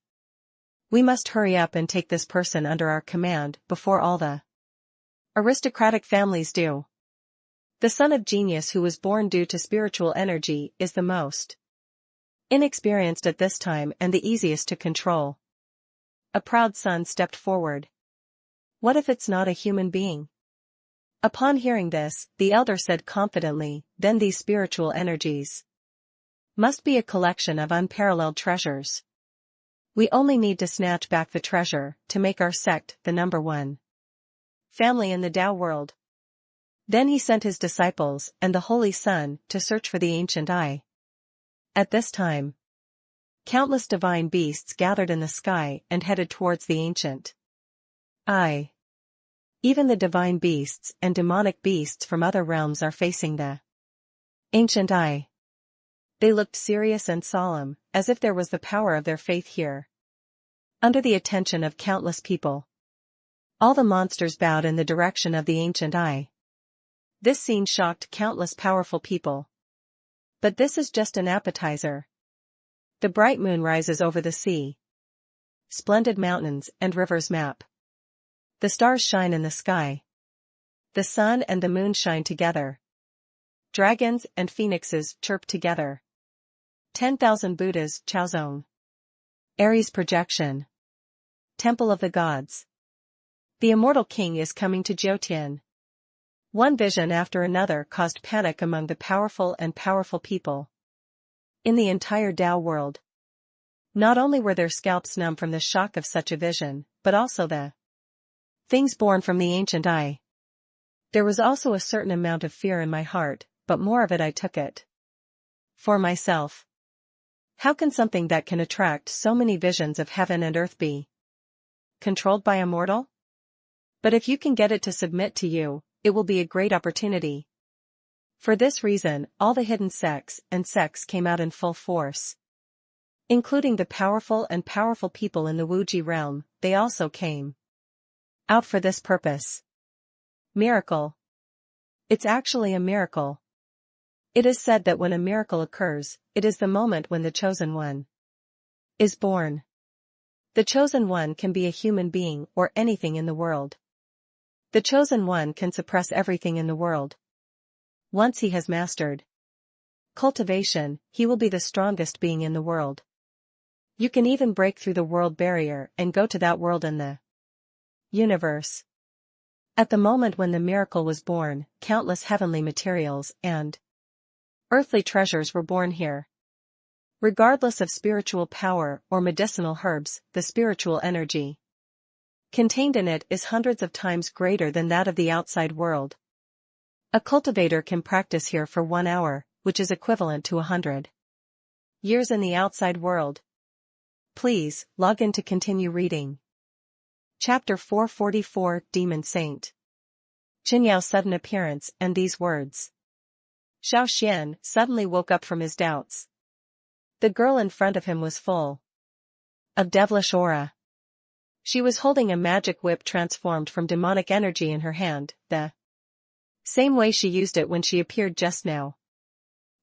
We must hurry up and take this person under our command before all the aristocratic families do. The son of genius who was born due to spiritual energy is the most inexperienced at this time and the easiest to control. A proud son stepped forward. What if it's not a human being? Upon hearing this, the elder said confidently, then these spiritual energies must be a collection of unparalleled treasures. We only need to snatch back the treasure to make our sect the number one family in the Tao world. Then he sent his disciples and the Holy Son to search for the ancient eye. At this time, countless divine beasts gathered in the sky and headed towards the ancient eye. Even the divine beasts and demonic beasts from other realms are facing the ancient eye. They looked serious and solemn, as if there was the power of their faith here. Under the attention of countless people, all the monsters bowed in the direction of the ancient eye. This scene shocked countless powerful people. But this is just an appetizer. The bright moon rises over the sea. Splendid mountains and rivers map. The stars shine in the sky. The sun and the moon shine together. Dragons and phoenixes chirp together. 10,000 Buddhas, Chaozong. Aries projection. Temple of the Gods. The immortal king is coming to Jiutian. One vision after another caused panic among the powerful and powerful people in the entire Dao world. Not only were their scalps numb from the shock of such a vision, but also the things born from the ancient eye. There was also a certain amount of fear in my heart, but more of it I took it for myself. How can something that can attract so many visions of heaven and earth be controlled by a mortal? But if you can get it to submit to you, it will be a great opportunity. For this reason, all the hidden sects came out in full force. Including the powerful and powerful people in the Wuji realm, they also came out for this purpose. Miracle. It's actually a miracle. It is said that when a miracle occurs, it is the moment when the chosen one is born. The chosen one can be a human being or anything in the world. The chosen one can suppress everything in the world. Once he has mastered cultivation, he will be the strongest being in the world. You can even break through the world barrier and go to that world in the universe. At the moment when the miracle was born, countless heavenly materials and earthly treasures were born here. Regardless of spiritual power or medicinal herbs, the spiritual energy contained in it is hundreds of times greater than that of the outside world. A cultivator can practice here for 1 hour, which is equivalent to 100 years in the outside world. Please, log in to continue reading. Chapter 444 Demon Saint. Qinyao sudden appearance and these words. Xiao Xuan suddenly woke up from his doubts. The girl in front of him was full of devilish aura. She was holding a magic whip transformed from demonic energy in her hand, the same way she used it when she appeared just now.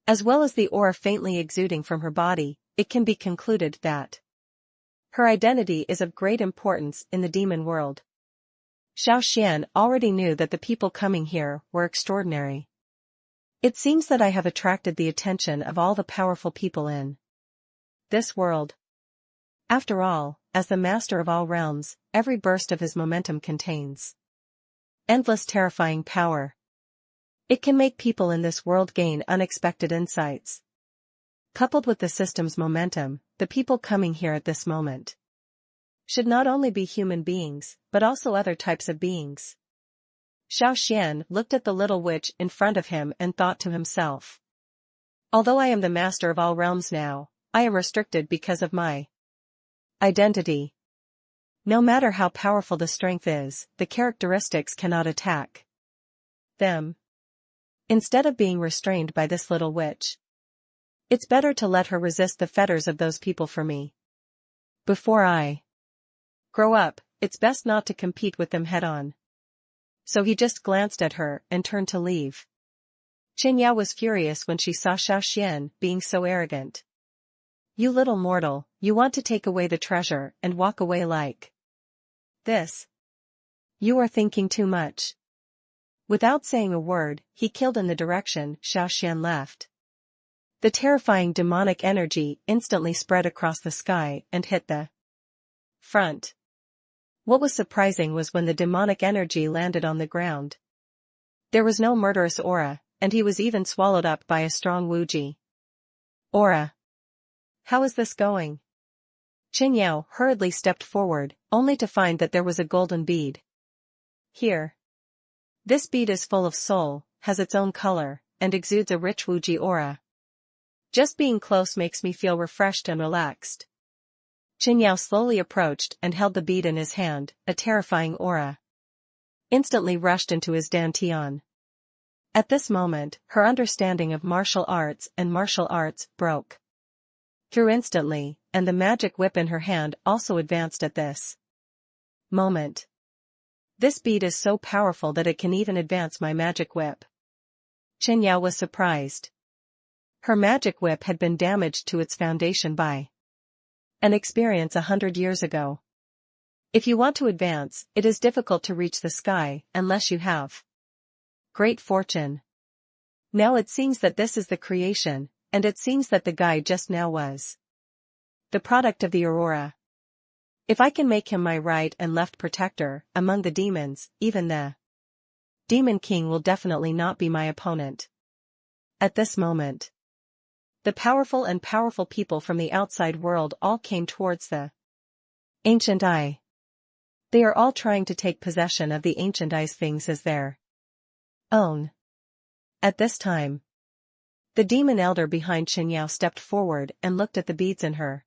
As well as the aura faintly exuding from her body, it can be concluded that her identity is of great importance in the demon world. Xiao Xuan already knew that the people coming here were extraordinary. It seems that I have attracted the attention of all the powerful people in this world. After all, as the master of all realms, every burst of his momentum contains endless terrifying power. It can make people in this world gain unexpected insights. Coupled with the system's momentum, the people coming here at this moment should not only be human beings, but also other types of beings. Xiao Xuan looked at the little witch in front of him and thought to himself. Although I am the master of all realms now, I am restricted because of my identity. No matter how powerful the strength is, the characteristics cannot attack them. Instead of being restrained by this little witch, it's better to let her resist the fetters of those people for me. Before I grow up, it's best not to compete with them head-on. So he just glanced at her and turned to leave. Qinyao was furious when she saw Xiao Xuan being so arrogant. You little mortal, you want to take away the treasure and walk away like this. You are thinking too much. Without saying a word, he killed in the direction Xiao Xuan left. The terrifying demonic energy instantly spread across the sky and hit the front. What was surprising was when the demonic energy landed on the ground. There was no murderous aura, and he was even swallowed up by a strong Wuji aura. How is this going? Qinyao hurriedly stepped forward, only to find that there was a golden bead here. This bead is full of soul, has its own color, and exudes a rich Wuji aura. Just being close makes me feel refreshed and relaxed. Qinyao slowly approached and held the bead in his hand, a terrifying aura instantly rushed into his dantian. At this moment, her understanding of martial arts broke through instantly, and the magic whip in her hand also advanced at this moment. This bead is so powerful that it can even advance my magic whip. Qinyao was surprised. Her magic whip had been damaged to its foundation by an experience 100 years ago. If you want to advance, it is difficult to reach the sky unless you have great fortune. Now it seems that this is the creation, and it seems that the guy just now was the product of the aurora. If I can make him my right and left protector among the demons, even the Demon King will definitely not be my opponent. At this moment, the powerful people from the outside world all came towards the Ancient Eye. They are all trying to take possession of the Ancient Eye's things as their own. At this time, the demon elder behind Xiao stepped forward and looked at the beads in her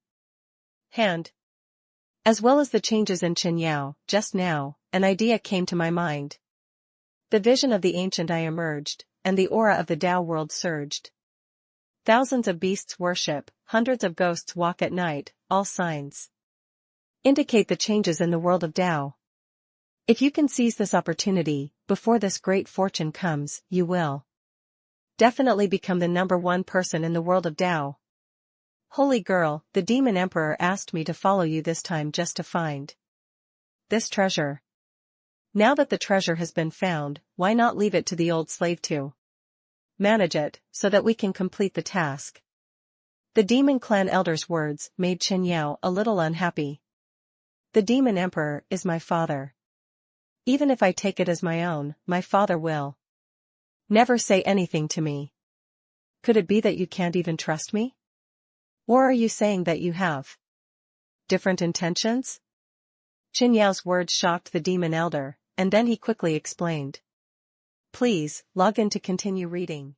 hand. As well as the changes in Xiao, just now, an idea came to my mind. The vision of the Ancient Eye emerged, and the aura of the Tao world surged. Thousands of beasts worship, hundreds of ghosts walk at night, all signs indicate the changes in the world of Tao. If you can seize this opportunity, before this great fortune comes, you will definitely become the #1 person in the world of Tao. Holy girl, the demon emperor asked me to follow you this time just to find this treasure. Now that the treasure has been found, why not leave it to the old slave to manage it, so that we can complete the task? The demon clan elder's words made Xiao a little unhappy. The demon emperor is my father. Even if I take it as my own, my father will never say anything to me. Could it be that you can't even trust me? Or are you saying that you have different intentions? Xiao's words shocked the demon elder, and then he quickly explained. Please, log in to continue reading.